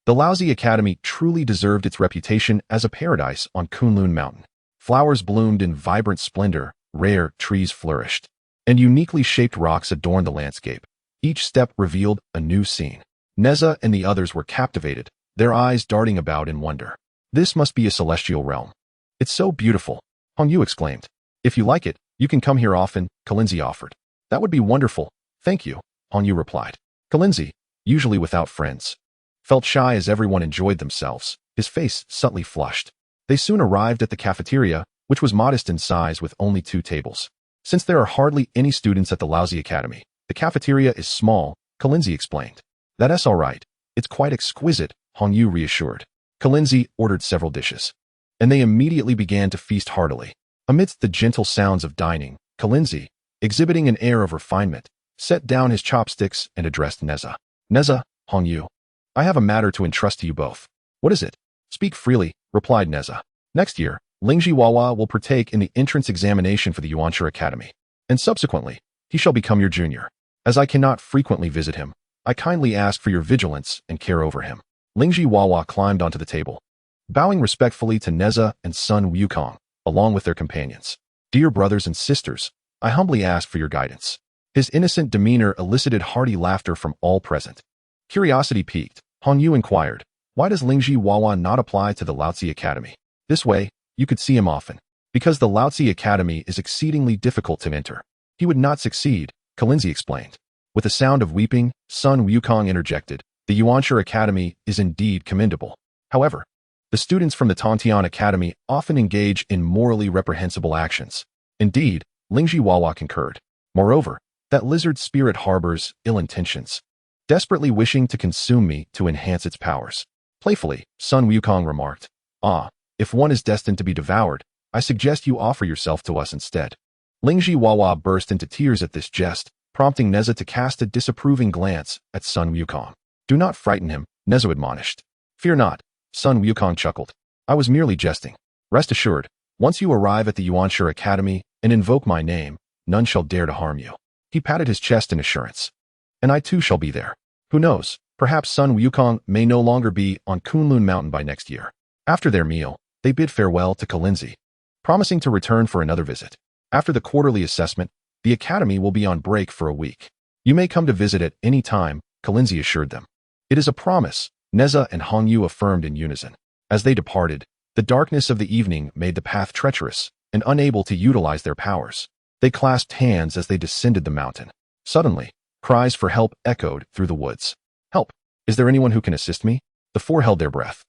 The Kunlun Academy truly deserved its reputation as a paradise on Kunlun Mountain. Flowers bloomed in vibrant splendor, rare trees flourished, and uniquely shaped rocks adorned the landscape. Each step revealed a new scene. Nezha and the others were captivated, their eyes darting about in wonder. This must be a celestial realm. It's so beautiful, Hongyu exclaimed. If you like it, you can come here often, Kunlun offered. That would be wonderful, thank you, Hongyu replied. Kunlun, usually without friends, felt shy as everyone enjoyed themselves, his face subtly flushed. They soon arrived at the cafeteria, which was modest in size with only 2 tables. Since there are hardly any students at the Kunlun Academy, the cafeteria is small, Kunlun explained. That's all right. It's quite exquisite, Hongyu reassured. Kunlun ordered several dishes, and they immediately began to feast heartily. Amidst the gentle sounds of dining, Kunlun, exhibiting an air of refinement, set down his chopsticks and addressed Nezha. Nezha, Hongyu, I have a matter to entrust to you both. What is it? Speak freely, replied Nezha. Next year, Lingji Wawa will partake in the entrance examination for the Yuanshi Academy, and subsequently, he shall become your junior. As I cannot frequently visit him, I kindly ask for your vigilance and care over him. Lingji Wawa climbed onto the table, bowing respectfully to Nezha and Sun Wukong, along with their companions. Dear brothers and sisters, I humbly ask for your guidance. His innocent demeanor elicited hearty laughter from all present. Curiosity piqued, Hong Yu inquired, why does Lingji Wawa not apply to the Laozi Academy? This way, you could see him often. Because the Laozi Academy is exceedingly difficult to enter. He would not succeed, Kalinzi explained. With a sound of weeping, Sun Wukong interjected, the Yuanshi Academy is indeed commendable. However, the students from the Tontian Academy often engage in morally reprehensible actions. Indeed, Lingji Wawa concurred. Moreover, that lizard spirit harbors ill intentions, desperately wishing to consume me to enhance its powers. Playfully, Sun Wukong remarked, if one is destined to be devoured, I suggest you offer yourself to us instead. Lingji Wawa burst into tears at this jest, prompting Nezha to cast a disapproving glance at Sun Wukong. Do not frighten him, Nezha admonished. Fear not, Sun Wukong chuckled. I was merely jesting. Rest assured, once you arrive at the Yuanshi Academy and invoke my name, none shall dare to harm you. He patted his chest in assurance. And I too shall be there. Who knows, perhaps Sun Wukong may no longer be on Kunlun Mountain by next year. After their meal, they bid farewell to Kalinzi, promising to return for another visit. After the quarterly assessment, the academy will be on break for a week. You may come to visit at any time, Kalinzi assured them. It is a promise, Nezha and Hong Yu affirmed in unison. As they departed, the darkness of the evening made the path treacherous and unable to utilize their powers. They clasped hands as they descended the mountain. Suddenly, cries for help echoed through the woods. Help! Is there anyone who can assist me? The four held their breath.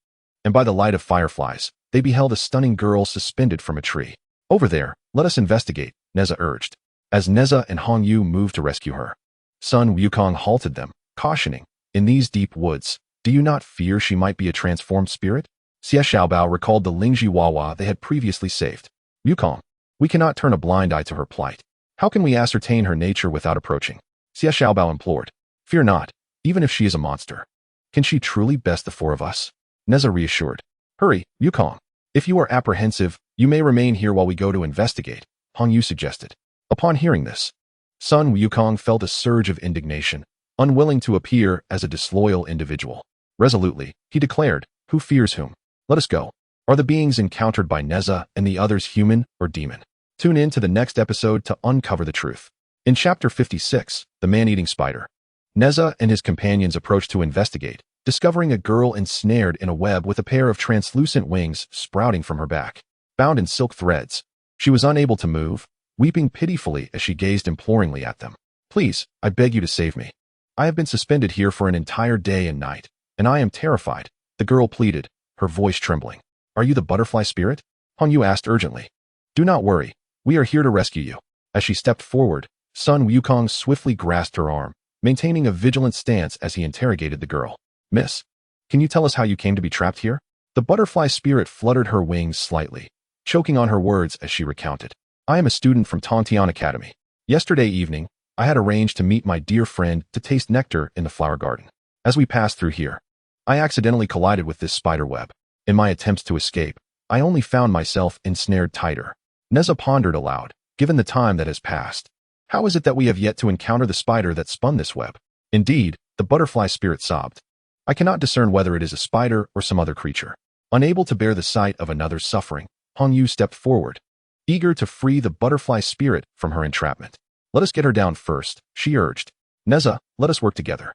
And by the light of fireflies, they beheld a stunning girl suspended from a tree. Over there, let us investigate, Nezha urged. As Nezha and Hong Yu moved to rescue her, Sun Wukong halted them, cautioning, in these deep woods, do you not fear she might be a transformed spirit? Xie Xiaobao recalled the Lingji Wawa they had previously saved. Wukong, we cannot turn a blind eye to her plight. How can we ascertain her nature without approaching? Xie Xiaobao implored. Fear not, even if she is a monster. Can she truly best the four of us? Nezha reassured. Hurry, Wukong. If you are apprehensive, you may remain here while we go to investigate, Hong Yu suggested. Upon hearing this, Sun Wukong felt a surge of indignation, unwilling to appear as a disloyal individual. Resolutely, he declared, who fears whom? Let us go. Are the beings encountered by Nezha and the others human or demon? Tune in to the next episode to uncover the truth. In Chapter 56, The Man-Eating Spider, Nezha and his companions approached to investigate, discovering a girl ensnared in a web with a pair of translucent wings sprouting from her back. Bound in silk threads, she was unable to move, weeping pitifully as she gazed imploringly at them. Please, I beg you to save me. I have been suspended here for an entire day and night, and I am terrified, the girl pleaded, her voice trembling. Are you the butterfly spirit? Hong Yu asked urgently. Do not worry, we are here to rescue you. As she stepped forward, Sun Wukong swiftly grasped her arm, maintaining a vigilant stance as he interrogated the girl. Miss, can you tell us how you came to be trapped here? The butterfly spirit fluttered her wings slightly, choking on her words as she recounted. I am a student from Tontian Academy. Yesterday evening, I had arranged to meet my dear friend to taste nectar in the flower garden. As we passed through here, I accidentally collided with this spider web. In my attempts to escape, I only found myself ensnared tighter. Nezha pondered aloud, given the time that has passed. How is it that we have yet to encounter the spider that spun this web? Indeed, the butterfly spirit sobbed. I cannot discern whether it is a spider or some other creature. Unable to bear the sight of another's suffering, Hong Yu stepped forward, eager to free the butterfly spirit from her entrapment. Let us get her down first, she urged. Nezha, let us work together.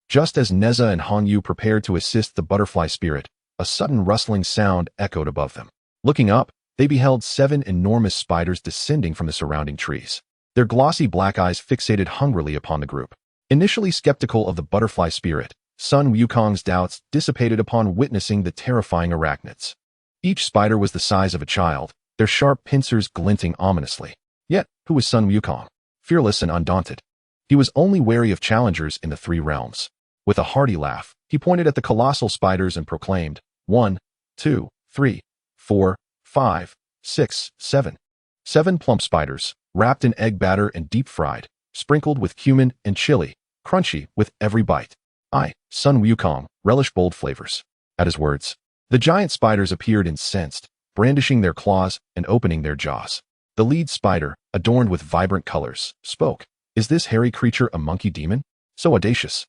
Just as Nezha and Hong Yu prepared to assist the butterfly spirit, a sudden rustling sound echoed above them. Looking up, they beheld 7 enormous spiders descending from the surrounding trees. Their glossy black eyes fixated hungrily upon the group. Initially skeptical of the butterfly spirit, Sun Wukong's doubts dissipated upon witnessing the terrifying arachnids. Each spider was the size of a child, their sharp pincers glinting ominously. Yet, who was Sun Wukong? Fearless and undaunted. He was only wary of challengers in the 3 realms. With a hearty laugh, he pointed at the colossal spiders and proclaimed, 1, 2, 3, 4, 5, 6, 7. 7 plump spiders, wrapped in egg batter and deep-fried, sprinkled with cumin and chili, crunchy with every bite. I, Sun Wukong, relish bold flavors. At his words, the giant spiders appeared incensed, brandishing their claws and opening their jaws. The lead spider, adorned with vibrant colors, spoke. Is this hairy creature a monkey demon? So audacious.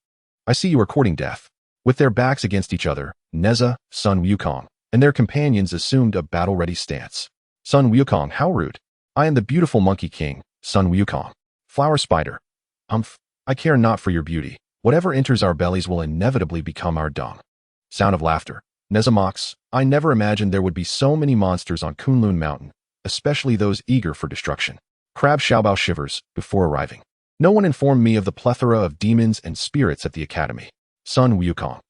I see you are courting death. With their backs against each other, Nezha, Sun Wukong, and their companions assumed a battle-ready stance. Sun Wukong, how rude. I am the beautiful monkey king, Sun Wukong. Flower spider. I care not for your beauty. Whatever enters our bellies will inevitably become our dung. Sound of laughter. Nezha mocks, I never imagined there would be so many monsters on Kunlun Mountain, especially those eager for destruction. Crab Xiaobao shivers before arriving. No one informed me of the plethora of demons and spirits at the academy. Sun Wukong.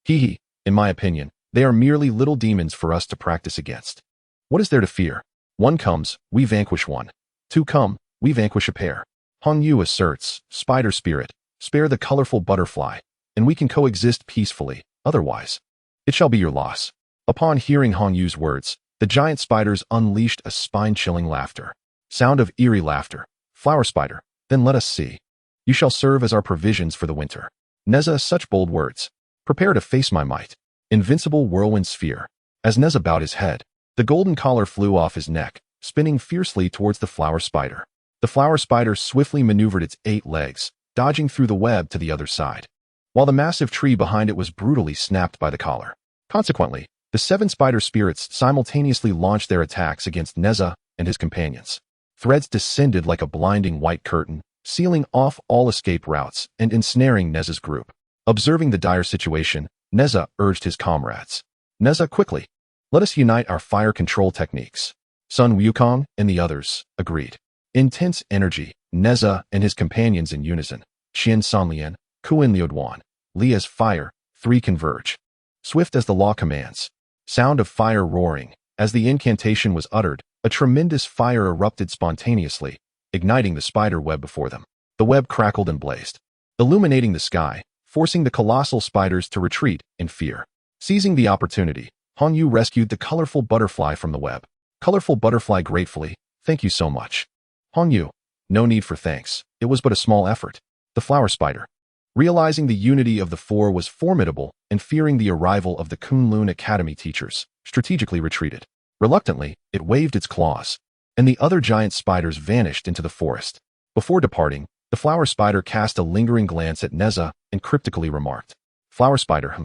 Hee. In my opinion, they are merely little demons for us to practice against. What is there to fear? One comes, we vanquish one. Two come, we vanquish a pair. Hong Yu asserts, spider spirit, spare the colorful butterfly, and we can coexist peacefully, otherwise, it shall be your loss. Upon hearing Hong Yu's words, the giant spiders unleashed a spine-chilling laughter. Sound of eerie laughter. Flower spider, then let us see. You shall serve as our provisions for the winter. Nezha, such bold words. Prepare to face my might. Invincible whirlwind sphere. As Nezha bowed his head, the golden collar flew off his neck, spinning fiercely towards the flower spider. The flower spider swiftly maneuvered its 8 legs, dodging through the web to the other side, while the massive tree behind it was brutally snapped by the collar. Consequently, the 7 spider spirits simultaneously launched their attacks against Nezha and his companions. Threads descended like a blinding white curtain, sealing off all escape routes and ensnaring Nezha's group. Observing the dire situation, Nezha urged his comrades. Nezha, quickly, let us unite our fire control techniques. Sun Wukong and the others agreed. Intense energy, Nezha and his companions in unison. Qian Sanlian, Kuan Liuduan, Lia's fire, 3 converge. Swift as the law commands. Sound of fire roaring. As the incantation was uttered, a tremendous fire erupted spontaneously, igniting the spider web before them. The web crackled and blazed, illuminating the sky, forcing the colossal spiders to retreat in fear. Seizing the opportunity, Hong Yu rescued the colorful butterfly from the web. Colorful butterfly gratefully, thank you so much. Hong Yu, no need for thanks, it was but a small effort. The flower spider, realizing the unity of the 4 was formidable and fearing the arrival of the Kunlun Academy teachers, strategically retreated. Reluctantly, it waved its claws, and the other giant spiders vanished into the forest. Before departing, the flower spider cast a lingering glance at Nezha and cryptically remarked, Flower spider,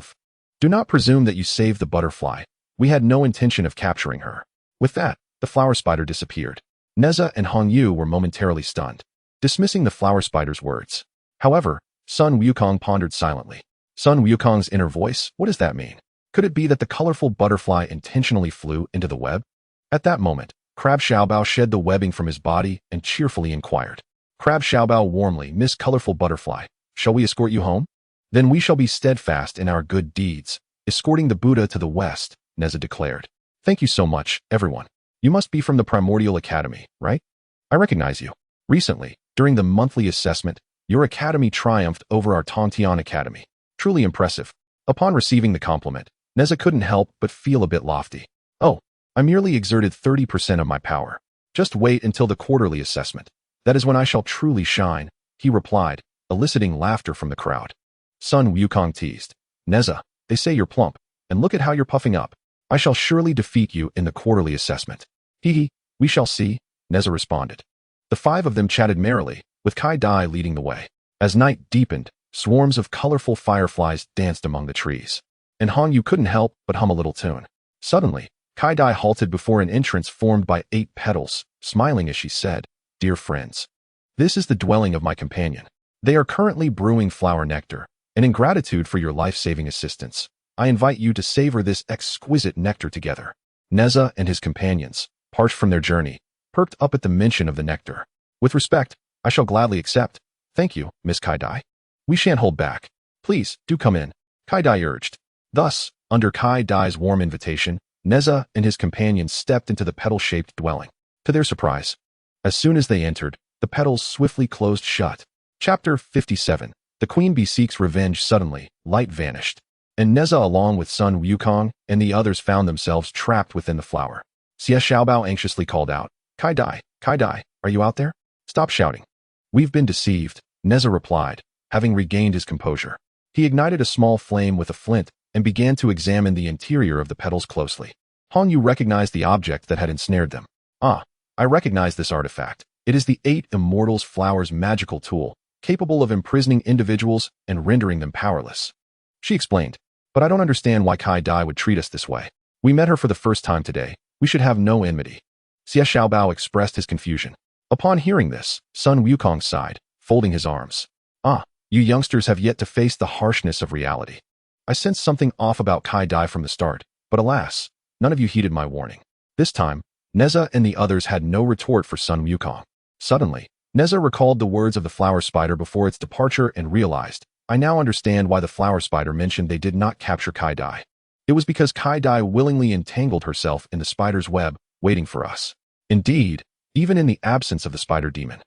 do not presume that you saved the butterfly. We had no intention of capturing her. With that, the flower spider disappeared. Nezha and Hong Yu were momentarily stunned, dismissing the flower spider's words. However, Sun Wukong pondered silently. Sun Wukong's inner voice, what does that mean? Could it be that the colorful butterfly intentionally flew into the web? At that moment, Crab Xiaobao shed the webbing from his body and cheerfully inquired. Crab Xiaobao warmly, Miss Colorful Butterfly, shall we escort you home? Then we shall be steadfast in our good deeds, escorting the Buddha to the west, Nezha declared. Thank you so much, everyone. You must be from the Primordial Academy, right? I recognize you. Recently, during the monthly assessment, your academy triumphed over our Tongtian Academy. Truly impressive. Upon receiving the compliment, Nezha couldn't help but feel a bit lofty. Oh, I merely exerted 30% of my power. Just wait until the quarterly assessment. That is when I shall truly shine, he replied, eliciting laughter from the crowd. Sun Wukong teased. Nezha, they say you're plump, and look at how you're puffing up. I shall surely defeat you in the quarterly assessment. Hee, we shall see, Nezha responded. The 5 of them chatted merrily, with Kai Dai leading the way. As night deepened, swarms of colorful fireflies danced among the trees, and Hong Yu couldn't help but hum a little tune. Suddenly, Kai Dai halted before an entrance formed by 8 petals, smiling as she said, Dear friends, this is the dwelling of my companion. They are currently brewing flower nectar, and in gratitude for your life-saving assistance, I invite you to savor this exquisite nectar together. Nezha and his companions, parched from their journey, perked up at the mention of the nectar. With respect, I shall gladly accept. Thank you, Miss Kai Dai. We shan't hold back. Please, do come in, Kai Dai urged. Thus, under Kai Dai's warm invitation, Nezha and his companions stepped into the petal-shaped dwelling. To their surprise, as soon as they entered, the petals swiftly closed shut. Chapter 57. The Queen Bee seeks revenge. Suddenly, light vanished, and Nezha along with Sun Wukong and the others found themselves trapped within the flower. Xie Xiaobao anxiously called out, Kai Dai, are you out there? Stop shouting. We've been deceived, Nezha replied, having regained his composure. He ignited a small flame with a flint and began to examine the interior of the petals closely. Hong Yu recognized the object that had ensnared them. Ah, I recognize this artifact. It is the 8 Immortals Flower's magical tool, capable of imprisoning individuals and rendering them powerless. She explained, but I don't understand why Kai Dai would treat us this way. We met her for the first time today. We should have no enmity. Xie Xiaobao expressed his confusion. Upon hearing this, Sun Wukong sighed, folding his arms. Ah, you youngsters have yet to face the harshness of reality. I sensed something off about Kai Dai from the start, but alas, none of you heeded my warning. This time, Nezha and the others had no retort for Sun Wukong. Suddenly, Nezha recalled the words of the flower spider before its departure and realized, I now understand why the flower spider mentioned they did not capture Kai Dai. It was because Kai Dai willingly entangled herself in the spider's web, waiting for us. Indeed, even in the absence of the spider demon,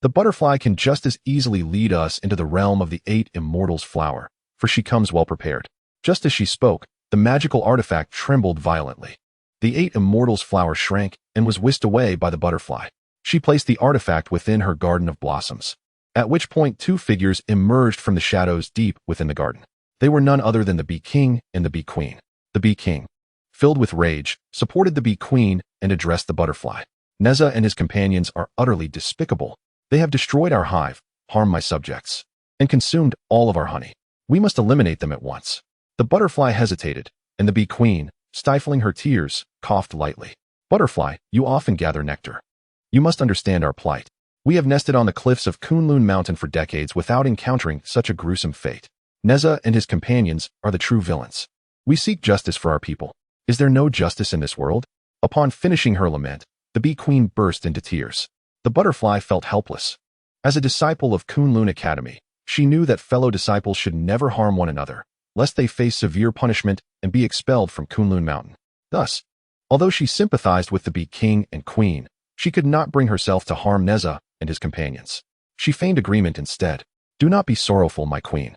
the butterfly can just as easily lead us into the realm of the 8 immortals flower, for she comes well prepared. Just as she spoke, the magical artifact trembled violently. The 8 immortals flower shrank and was whisked away by the butterfly. She placed the artifact within her garden of blossoms, at which point 2 figures emerged from the shadows deep within the garden. They were none other than the Bee King and the Bee Queen. The Bee King, filled with rage, supported the Bee Queen and addressed the butterfly. Nezha and his companions are utterly despicable. They have destroyed our hive, harmed my subjects, and consumed all of our honey. We must eliminate them at once. The butterfly hesitated, and the Bee Queen, stifling her tears, coughed lightly. Butterfly, you often gather nectar. You must understand our plight. We have nested on the cliffs of Kunlun Mountain for decades without encountering such a gruesome fate. Nezha and his companions are the true villains. We seek justice for our people. Is there no justice in this world? Upon finishing her lament, the Bee Queen burst into tears. The butterfly felt helpless. As a disciple of Kunlun Academy, she knew that fellow disciples should never harm one another, lest they face severe punishment and be expelled from Kunlun Mountain. Thus, although she sympathized with the Bee King and Queen, she could not bring herself to harm Nezha and his companions. She feigned agreement instead. Do not be sorrowful, my queen.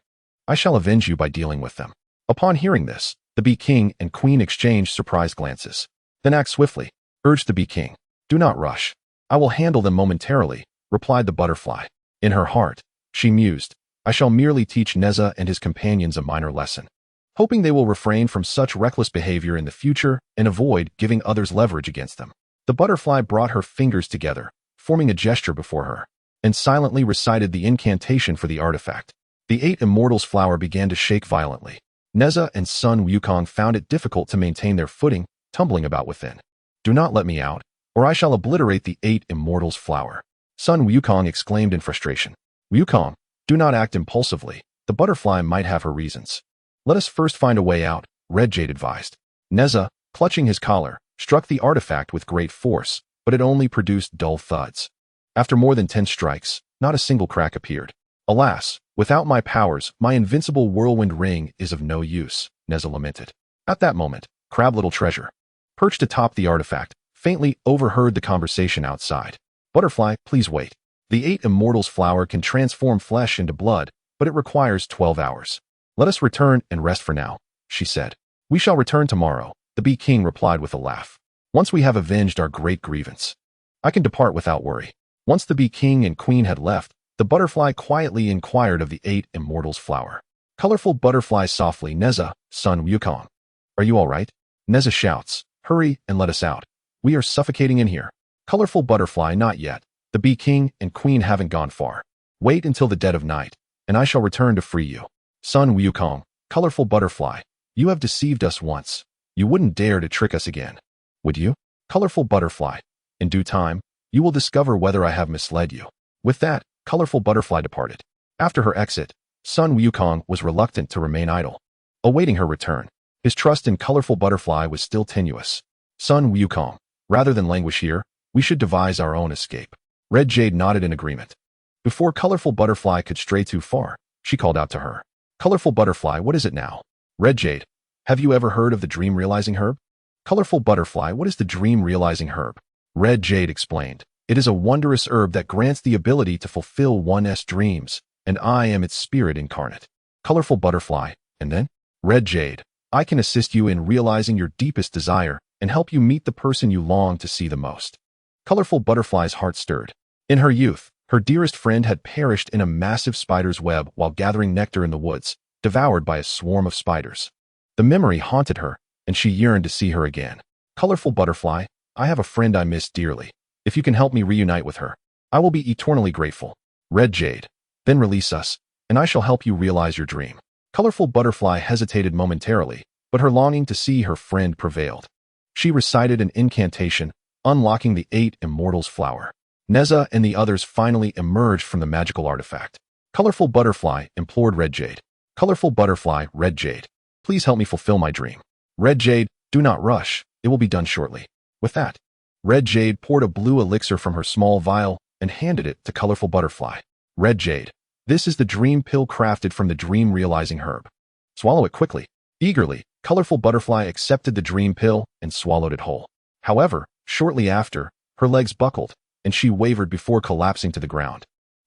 I shall avenge you by dealing with them. Upon hearing this, the Bee King and Queen exchanged surprised glances. Then act swiftly, urged the Bee King. Do not rush. I will handle them momentarily, replied the butterfly. In her heart, she mused, I shall merely teach Nezha and his companions a minor lesson, hoping they will refrain from such reckless behavior in the future and avoid giving others leverage against them. The butterfly brought her fingers together, forming a gesture before her, and silently recited the incantation for the artifact. The 8 immortals flower began to shake violently. Nezha and Sun Wukong found it difficult to maintain their footing, tumbling about within. Do not let me out, or I shall obliterate the 8 immortals flower. Sun Wukong exclaimed in frustration. Wukong, do not act impulsively. The butterfly might have her reasons. Let us first find a way out, Red Jade advised. Nezha, clutching his collar, struck the artifact with great force, but it only produced dull thuds. After more than 10 strikes, not a single crack appeared. Alas, without my powers, my invincible whirlwind ring is of no use, Nezha lamented. At that moment, Crab Little Treasure, perched atop the artifact, faintly overheard the conversation outside. Butterfly, please wait. The 8 immortals flower can transform flesh into blood, but it requires 12 hours. Let us return and rest for now, she said. We shall return tomorrow, the Bee King replied with a laugh. Once we have avenged our great grievance, I can depart without worry. Once the Bee King and Queen had left, the butterfly quietly inquired of the 8 immortals flower. Colorful butterfly softly, Nezha, Sun Wukong. Are you all right? Nezha shouts, hurry and let us out. We are suffocating in here. Colorful butterfly, not yet. The Bee King and Queen haven't gone far. Wait until the dead of night, and I shall return to free you. Sun Wukong, colorful butterfly, you have deceived us once. You wouldn't dare to trick us again, would you? Colorful butterfly, in due time, you will discover whether I have misled you. With that, colorful butterfly departed. After her exit, Sun Wukong was reluctant to remain idle, awaiting her return. His trust in colorful butterfly was still tenuous. Sun Wukong, rather than languish here, we should devise our own escape. Red Jade nodded in agreement. Before colorful butterfly could stray too far, she called out to her. Colorful butterfly, what is it now? Red Jade, have you ever heard of the dream-realizing herb? Colorful butterfly, what is the dream-realizing herb? Red Jade explained. It is a wondrous herb that grants the ability to fulfill one's dreams, and I am its spirit incarnate. Colorful butterfly, and then? Red Jade, I can assist you in realizing your deepest desire and help you meet the person you long to see the most. Colorful butterfly's heart stirred. In her youth, her dearest friend had perished in a massive spider's web while gathering nectar in the woods, devoured by a swarm of spiders. The memory haunted her, and she yearned to see her again. Colorful butterfly, I have a friend I miss dearly. If you can help me reunite with her, I will be eternally grateful. Red Jade, then release us, and I shall help you realize your dream. Colorful butterfly hesitated momentarily, but her longing to see her friend prevailed. She recited an incantation, unlocking the 8 immortals flower. Nezha and the others finally emerged from the magical artifact. Colorful Butterfly implored Red Jade. Colorful Butterfly, Red Jade, please help me fulfill my dream. Red Jade, do not rush. It will be done shortly. With that, Red Jade poured a blue elixir from her small vial and handed it to Colorful Butterfly. Red Jade, this is the dream pill crafted from the dream-realizing herb. Swallow it quickly. Eagerly, Colorful Butterfly accepted the dream pill and swallowed it whole. However, shortly after, her legs buckled, and she wavered before collapsing to the ground.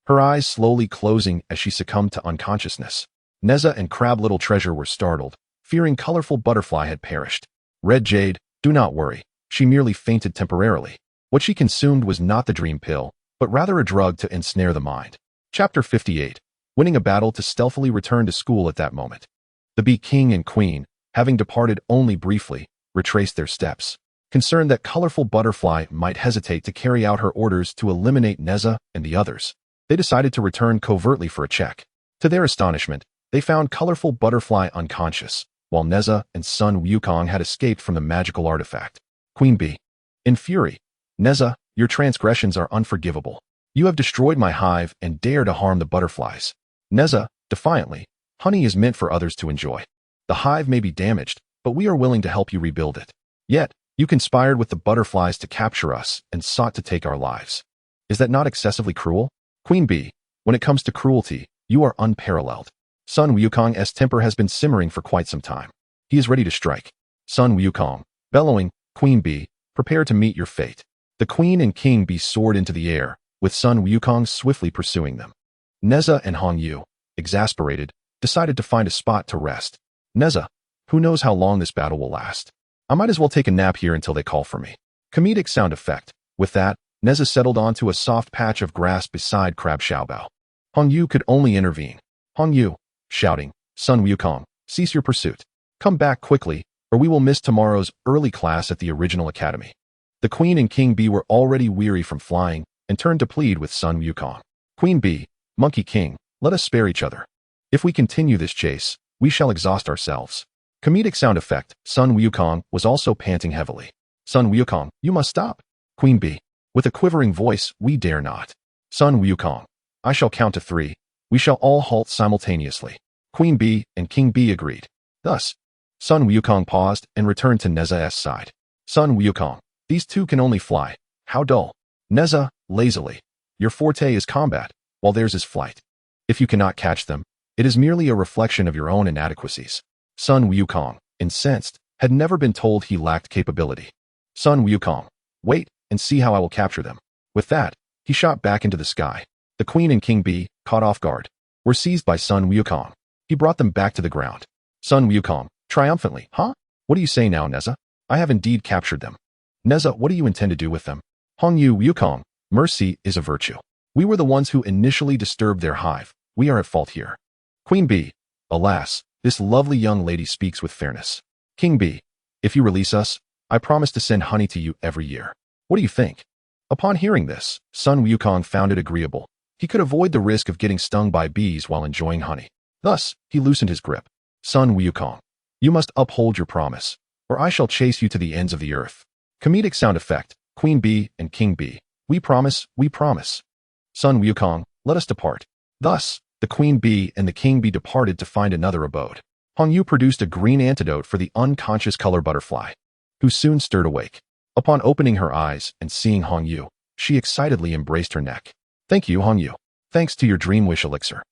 Her eyes slowly closing as she succumbed to unconsciousness. Nezha and Crab Little Treasure were startled, fearing Colorful Butterfly had perished. Red Jade, do not worry. She merely fainted temporarily. What she consumed was not the dream pill, but rather a drug to ensnare the mind. Chapter 58. Winning a battle to stealthily return to school at that moment. The Bee King and Queen, having departed only briefly, retraced their steps. Concerned that Colorful Butterfly might hesitate to carry out her orders to eliminate Nezha and the others, they decided to return covertly for a check. To their astonishment, they found Colorful Butterfly unconscious, while Nezha and Sun Wukong had escaped from the magical artifact. Queen Bee. In fury, Nezha, your transgressions are unforgivable. You have destroyed my hive and dare to harm the butterflies. Nezha, defiantly, honey is meant for others to enjoy. The hive may be damaged, but we are willing to help you rebuild it. Yet, you conspired with the butterflies to capture us and sought to take our lives. Is that not excessively cruel? Queen Bee, when it comes to cruelty, you are unparalleled. Sun Wukong's temper has been simmering for quite some time. He is ready to strike. Sun Wukong, bellowing, Queen Bee, prepare to meet your fate. The Queen and King Bee soared into the air, with Sun Wukong swiftly pursuing them. Nezha and Hong Yu, exasperated, decided to find a spot to rest. Nezha, who knows how long this battle will last? I might as well take a nap here until they call for me. Comedic sound effect. With that, Nezha settled onto a soft patch of grass beside Crab Xiaobao. Hong Yu could only intervene. Hong Yu, shouting, Sun Wukong, cease your pursuit. Come back quickly, or we will miss tomorrow's early class at the original academy. The Queen and King Bee were already weary from flying and turned to plead with Sun Wukong. Queen Bee, Monkey King, let us spare each other. If we continue this chase, we shall exhaust ourselves. Comedic sound effect. Sun Wukong was also panting heavily. Sun Wukong, you must stop. Queen Bee, with a quivering voice, we dare not. Sun Wukong, I shall count to 3. We shall all halt simultaneously. Queen Bee and King Bee agreed. Thus, Sun Wukong paused and returned to Nezha's side. Sun Wukong, these two can only fly. How dull. Nezha, lazily. Your forte is combat, while theirs is flight. If you cannot catch them, it is merely a reflection of your own inadequacies. Sun Wukong, incensed, had never been told he lacked capability. Sun Wukong, wait and see how I will capture them. With that, he shot back into the sky. The Queen and King Bee, caught off guard, were seized by Sun Wukong. He brought them back to the ground. Sun Wukong, triumphantly, huh? What do you say now, Nezha? I have indeed captured them. Nezha, what do you intend to do with them? Hong Yu Wukong, mercy is a virtue. We were the ones who initially disturbed their hive. We are at fault here. Queen Bee, alas, this lovely young lady speaks with fairness. King Bee, if you release us, I promise to send honey to you every year. What do you think? Upon hearing this, Sun Wukong found it agreeable. He could avoid the risk of getting stung by bees while enjoying honey. Thus, he loosened his grip. Sun Wukong, you must uphold your promise, or I shall chase you to the ends of the earth. Comedic sound effect. Queen Bee and King Bee, we promise, we promise. Sun Wukong, let us depart. Thus, the Queen Bee and the King Bee departed to find another abode. Hong Yu produced a green antidote for the unconscious color butterfly, who soon stirred awake. Upon opening her eyes and seeing Hong Yu, she excitedly embraced her neck. Thank you, Hong Yu. Thanks to your dream wish elixir.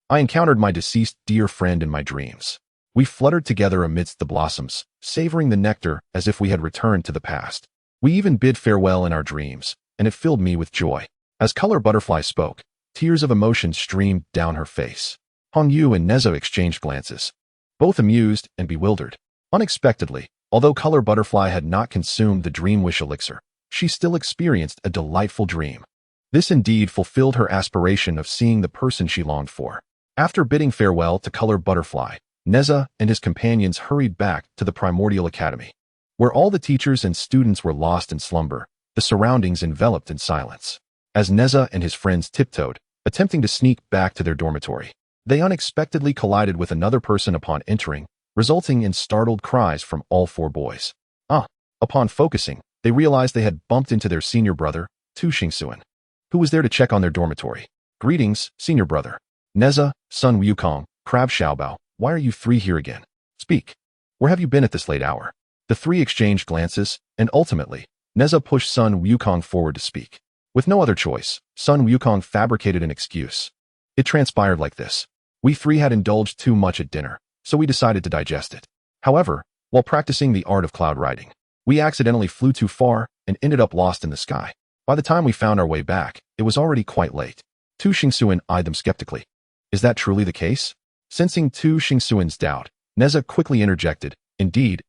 I encountered my deceased dear friend in my dreams. We fluttered together amidst the blossoms, savoring the nectar as if we had returned to the past. We even bid farewell in our dreams, and it filled me with joy. As Color Butterfly spoke, tears of emotion streamed down her face. Hong Yu and Nezha exchanged glances, both amused and bewildered. Unexpectedly, although Color Butterfly had not consumed the dream wish elixir, she still experienced a delightful dream. This indeed fulfilled her aspiration of seeing the person she longed for. After bidding farewell to Color Butterfly, Nezha and his companions hurried back to the Primordial Academy, where all the teachers and students were lost in slumber, the surroundings enveloped in silence. As Nezha and his friends tiptoed, attempting to sneak back to their dormitory, they unexpectedly collided with another person upon entering, resulting in startled cries from all 4 boys. Upon focusing, they realized they had bumped into their senior brother, Tu Xingsuan. who was there to check on their dormitory. Greetings, senior brother. Nezha, Sun Wukong, Crab Xiaobao, why are you three here again? Speak. Where have you been at this late hour? The three exchanged glances, and ultimately, Nezha pushed Sun Wukong forward to speak. With no other choice, Sun Wukong fabricated an excuse. It transpired like this. We three had indulged too much at dinner, so we decided to digest it. However, while practicing the art of cloud riding, we accidentally flew too far and ended up lost in the sky. By the time we found our way back, it was already quite late. Tu Xingxuan eyed them skeptically. Is that truly the case? Sensing Tu Xingxuan's doubt, Nezha quickly interjected, Indeed.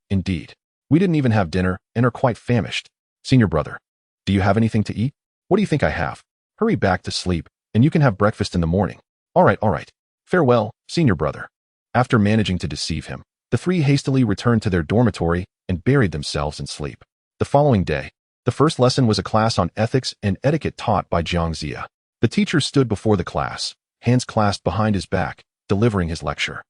We didn't even have dinner and are quite famished. Senior brother, do you have anything to eat? What do you think I have? Hurry back to sleep, and you can have breakfast in the morning. All right. Farewell, senior brother. After managing to deceive him, the three hastily returned to their dormitory and buried themselves in sleep. The following day, the first lesson was a class on ethics and etiquette taught by Jiangxia. The teacher stood before the class, hands clasped behind his back, delivering his lecture.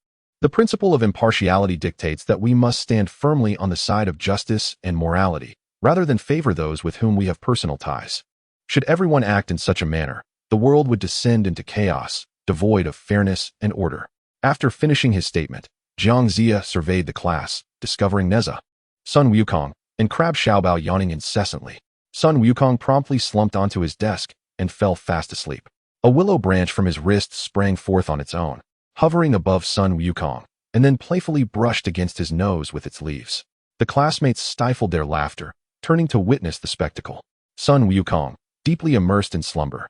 The principle of impartiality dictates that we must stand firmly on the side of justice and morality, rather than favor those with whom we have personal ties. Should everyone act in such a manner, the world would descend into chaos, devoid of fairness and order. After finishing his statement, Jiangxia surveyed the class, discovering Nezha, Sun Wukong, and Crab Xiaobao yawning incessantly. Sun Wukong promptly slumped onto his desk and fell fast asleep. A willow branch from his wrist sprang forth on its own, hovering above Sun Wukong, and then playfully brushed against his nose with its leaves. The classmates stifled their laughter, turning to witness the spectacle. Sun Wukong, deeply immersed in slumber,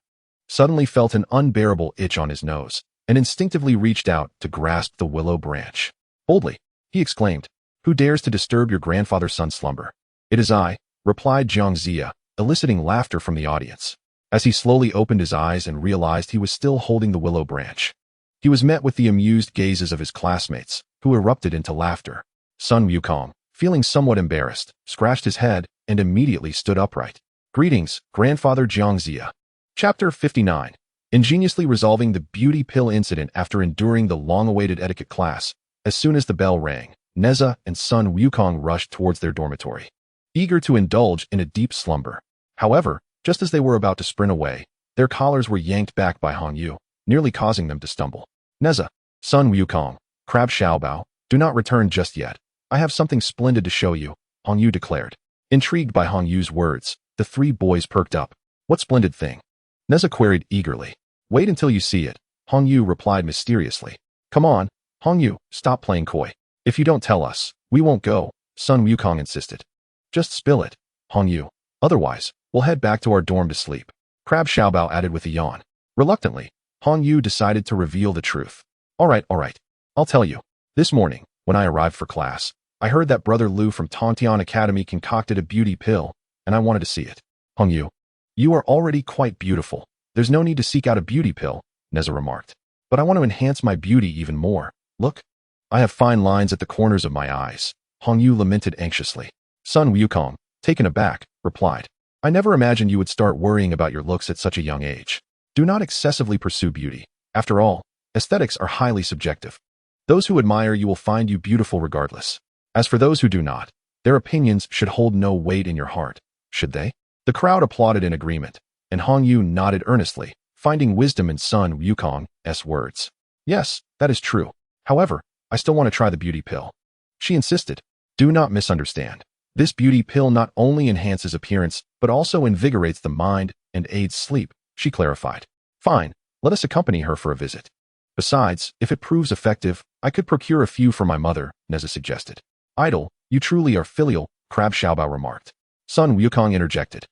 suddenly felt an unbearable itch on his nose and instinctively reached out to grasp the willow branch. Boldly, he exclaimed, Who dares to disturb your grandfather's son's slumber? It is I, replied Jiangxia, eliciting laughter from the audience. As he slowly opened his eyes and realized he was still holding the willow branch, he was met with the amused gazes of his classmates, who erupted into laughter. Sun Wukong, feeling somewhat embarrassed, scratched his head and immediately stood upright. Greetings, Grandfather Jiangxia. Chapter 59. Ingeniously resolving the beauty pill incident after enduring the long-awaited etiquette class. As soon as the bell rang, Nezha and Sun Wukong rushed towards their dormitory, eager to indulge in a deep slumber. However, just as they were about to sprint away, their collars were yanked back by Hongyu, nearly causing them to stumble. Nezha, Sun Wukong, Crab Xiaobao, do not return just yet. I have something splendid to show you, Hongyu declared. Intrigued by Hongyu's words, the three boys perked up. What splendid thing? Nezha queried eagerly. Wait until you see it, Hongyu replied mysteriously. Come on, Hongyu, stop playing coy. If you don't tell us, we won't go, Sun Wukong insisted. Just spill it, Hongyu. Otherwise, we'll head back to our dorm to sleep. Crab Xiaobao added with a yawn. Reluctantly, Hongyu decided to reveal the truth. All right. I'll tell you. This morning, when I arrived for class, I heard that Brother Lu from Kunlun Academy concocted a beauty pill, and I wanted to see it. Hongyu, you are already quite beautiful. There's no need to seek out a beauty pill, Nezha remarked. But I want to enhance my beauty even more. Look. I have fine lines at the corners of my eyes, Hongyu lamented anxiously. Sun Wukong, taken aback, replied. I never imagined you would start worrying about your looks at such a young age. Do not excessively pursue beauty. After all, aesthetics are highly subjective. Those who admire you will find you beautiful regardless. As for those who do not, their opinions should hold no weight in your heart, should they? The crowd applauded in agreement, and Hongyu nodded earnestly, finding wisdom in Sun Wukong's words. Yes, that is true. However, I still want to try the beauty pill. She insisted. Do not misunderstand. This beauty pill not only enhances appearance, but also invigorates the mind and aids sleep, she clarified. Fine, let us accompany her for a visit. Besides, if it proves effective, I could procure a few for my mother, Nezha suggested. Idle, you truly are filial, Crab Xiaobao remarked. Sun Wukong interjected.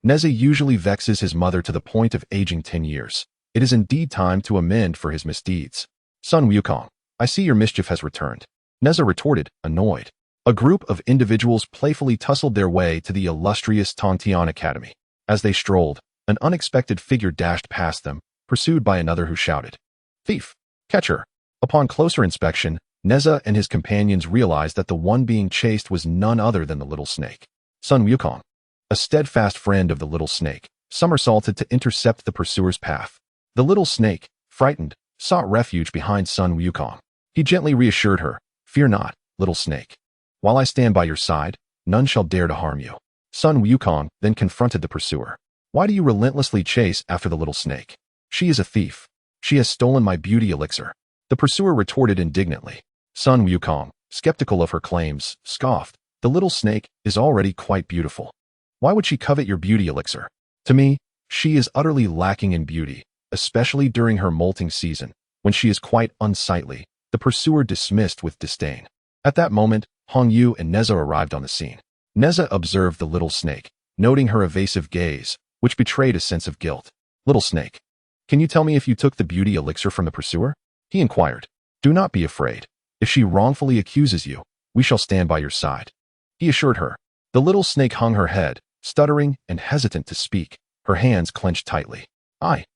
Nezha usually vexes his mother to the point of aging 10 years. It is indeed time to amend for his misdeeds. Sun Wukong, I see your mischief has returned. Nezha retorted, annoyed. A group of individuals playfully tussled their way to the illustrious Kunlun Academy. As they strolled, an unexpected figure dashed past them, pursued by another who shouted, Thief! Catch her! Upon closer inspection, Nezha and his companions realized that the one being chased was none other than the little snake. Sun Wukong, a steadfast friend of the little snake, somersaulted to intercept the pursuer's path. The little snake, frightened, sought refuge behind Sun Wukong. He gently reassured her, Fear not, little snake. While I stand by your side, none shall dare to harm you. Sun Wukong then confronted the pursuer. Why do you relentlessly chase after the little snake? She is a thief. She has stolen my beauty elixir. The pursuer retorted indignantly. Sun Wukong, skeptical of her claims, scoffed. The little snake is already quite beautiful. Why would she covet your beauty elixir? To me, she is utterly lacking in beauty, especially during her molting season, when she is quite unsightly, the pursuer dismissed with disdain. At that moment, Hong Yu and Nezha arrived on the scene. Nezha observed the little snake, noting her evasive gaze, which betrayed a sense of guilt. Little snake, can you tell me if you took the beauty elixir from the pursuer? He inquired. Do not be afraid. If she wrongfully accuses you, we shall stand by your side. He assured her. The little snake hung her head, stuttering and hesitant to speak, her hands clenched tightly. I.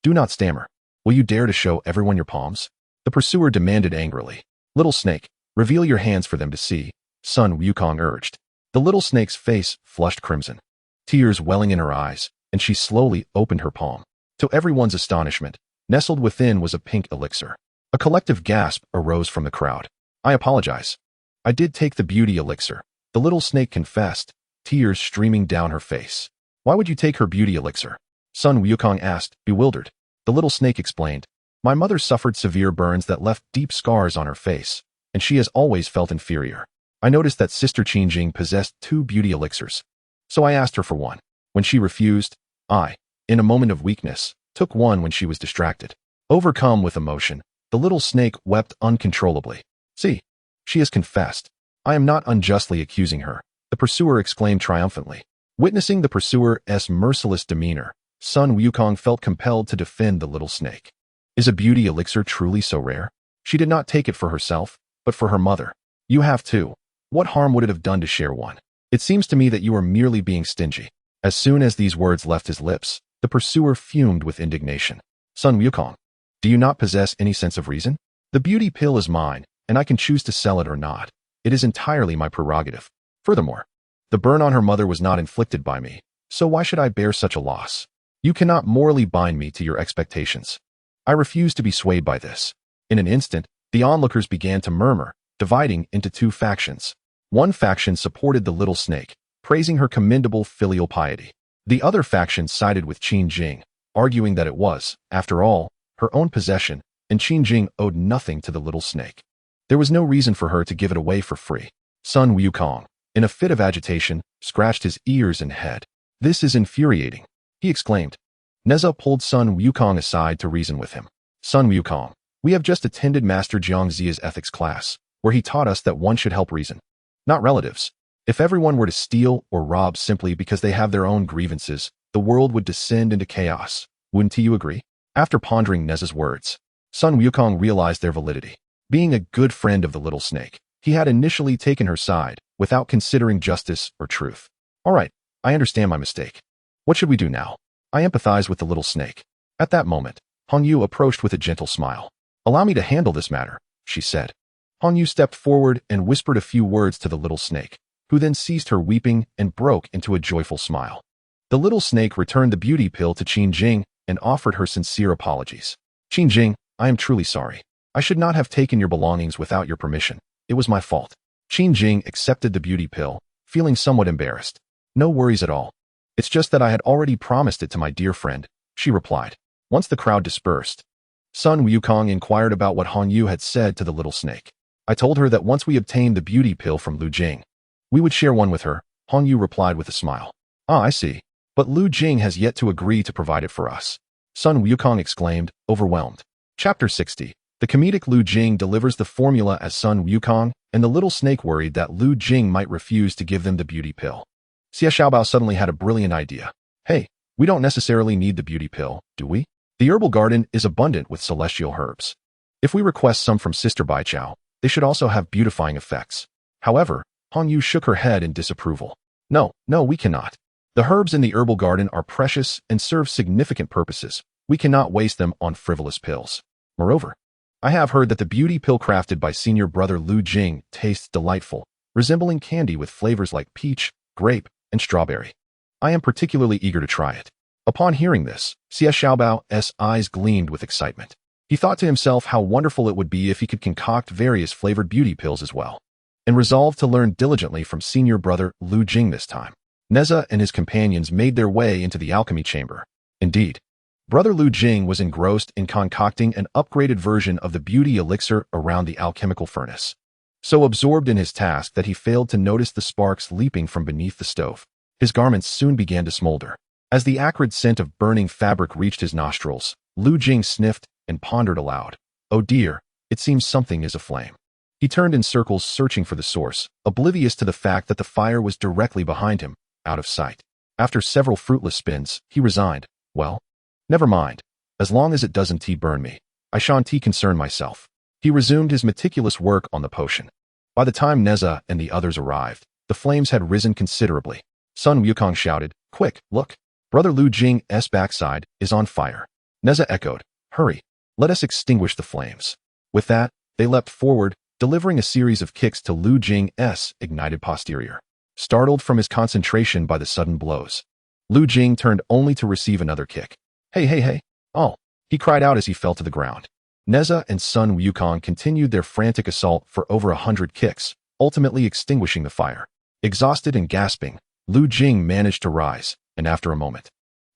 Do not stammer. Will you dare to show everyone your palms? The pursuer demanded angrily. Little snake, reveal your hands for them to see, Sun Wukong urged. The little snake's face flushed crimson, tears welling in her eyes, and she slowly opened her palm. To everyone's astonishment, nestled within was a pink elixir. A collective gasp arose from the crowd. I apologize. I did take the beauty elixir, the little snake confessed, tears streaming down her face. Why would you take her beauty elixir? Sun Wukong asked, bewildered. The little snake explained. My mother suffered severe burns that left deep scars on her face, and she has always felt inferior. I noticed that Sister Qingjing possessed 2 beauty elixirs, so I asked her for one. When she refused, I, in a moment of weakness, took one when she was distracted. Overcome with emotion, the little snake wept uncontrollably. See, she has confessed. I am not unjustly accusing her, the pursuer exclaimed triumphantly. Witnessing the pursuer's merciless demeanor, Sun Wukong felt compelled to defend the little snake. Is a beauty elixir truly so rare? She did not take it for herself, but for her mother. You have too. What harm would it have done to share one? It seems to me that you are merely being stingy. As soon as these words left his lips, the pursuer fumed with indignation. Sun Wukong, do you not possess any sense of reason? The beauty pill is mine, and I can choose to sell it or not. It is entirely my prerogative. Furthermore, the burn on her mother was not inflicted by me, so why should I bear such a loss? You cannot morally bind me to your expectations. I refuse to be swayed by this. In an instant, the onlookers began to murmur, dividing into 2 factions. One faction supported the little snake, praising her commendable filial piety. The other faction sided with Qingjing, arguing that it was, after all, her own possession, and Qingjing owed nothing to the little snake. There was no reason for her to give it away for free. Sun Wukong, in a fit of agitation, scratched his ears and head. This is infuriating, he exclaimed. Nezha pulled Sun Wukong aside to reason with him. Sun Wukong, we have just attended Master Jiangzi's ethics class, where he taught us that one should help reason, not relatives. If everyone were to steal or rob simply because they have their own grievances, the world would descend into chaos. Wouldn't you agree? After pondering Nezha's words, Sun Wukong realized their validity. Being a good friend of the little snake, he had initially taken her side, without considering justice or truth. All right, I understand my mistake. What should we do now? I empathize with the little snake. At that moment, Hong Yu approached with a gentle smile. Allow me to handle this matter, she said. Hong Yu stepped forward and whispered a few words to the little snake, who then ceased her weeping and broke into a joyful smile. The little snake returned the beauty pill to Qingjing and offered her sincere apologies. Qingjing, I am truly sorry. I should not have taken your belongings without your permission. It was my fault. Qingjing accepted the beauty pill, feeling somewhat embarrassed. No worries at all. It's just that I had already promised it to my dear friend, she replied. Once the crowd dispersed, Sun Wukong inquired about what Hong Yu had said to the little snake. I told her that once we obtained the beauty pill from Lu Jing, we would share one with her, Hong Yu replied with a smile. Ah, I see. But Lu Jing has yet to agree to provide it for us, Sun Wukong exclaimed, overwhelmed. Chapter 60. The comedic Lu Jing delivers the formula as Sun Wukong, and the little snake worried that Lu Jing might refuse to give them the beauty pill. Xia Xiaobao suddenly had a brilliant idea. Hey, we don't necessarily need the beauty pill, do we? The herbal garden is abundant with celestial herbs. If we request some from Sister Baichao, they should also have beautifying effects. However, Hong Yu shook her head in disapproval. No, we cannot. The herbs in the herbal garden are precious and serve significant purposes. We cannot waste them on frivolous pills. Moreover, I have heard that the beauty pill crafted by senior brother Lu Jing tastes delightful, resembling candy with flavors like peach, grape, and strawberry. I am particularly eager to try it. Upon hearing this, Xia Xiaobao's eyes gleamed with excitement. He thought to himself how wonderful it would be if he could concoct various flavored beauty pills as well, and resolved to learn diligently from senior brother Lu Jing this time. Nezha and his companions made their way into the alchemy chamber. Indeed, Brother Lu Jing was engrossed in concocting an upgraded version of the beauty elixir around the alchemical furnace. So absorbed in his task that he failed to notice the sparks leaping from beneath the stove. His garments soon began to smolder. As the acrid scent of burning fabric reached his nostrils, Lu Jing sniffed and pondered aloud. Oh dear, it seems something is aflame. He turned in circles searching for the source, oblivious to the fact that the fire was directly behind him, out of sight. After several fruitless spins, he resigned. Well, never mind. As long as it doesn't burn me, I shan't concern myself. He resumed his meticulous work on the potion. By the time Nezha and the others arrived, the flames had risen considerably. Sun Wukong shouted, "Quick, look! Brother Lu Jing's backside is on fire." Nezha echoed, "Hurry! Let us extinguish the flames." With that, they leapt forward, delivering a series of kicks to Lu Jing's ignited posterior. Startled from his concentration by the sudden blows, Lu Jing turned only to receive another kick. Hey! Oh! He cried out as he fell to the ground. Nezha and Sun Wukong continued their frantic assault for over 100 kicks, ultimately extinguishing the fire. Exhausted and gasping, Lu Jing managed to rise, and after a moment,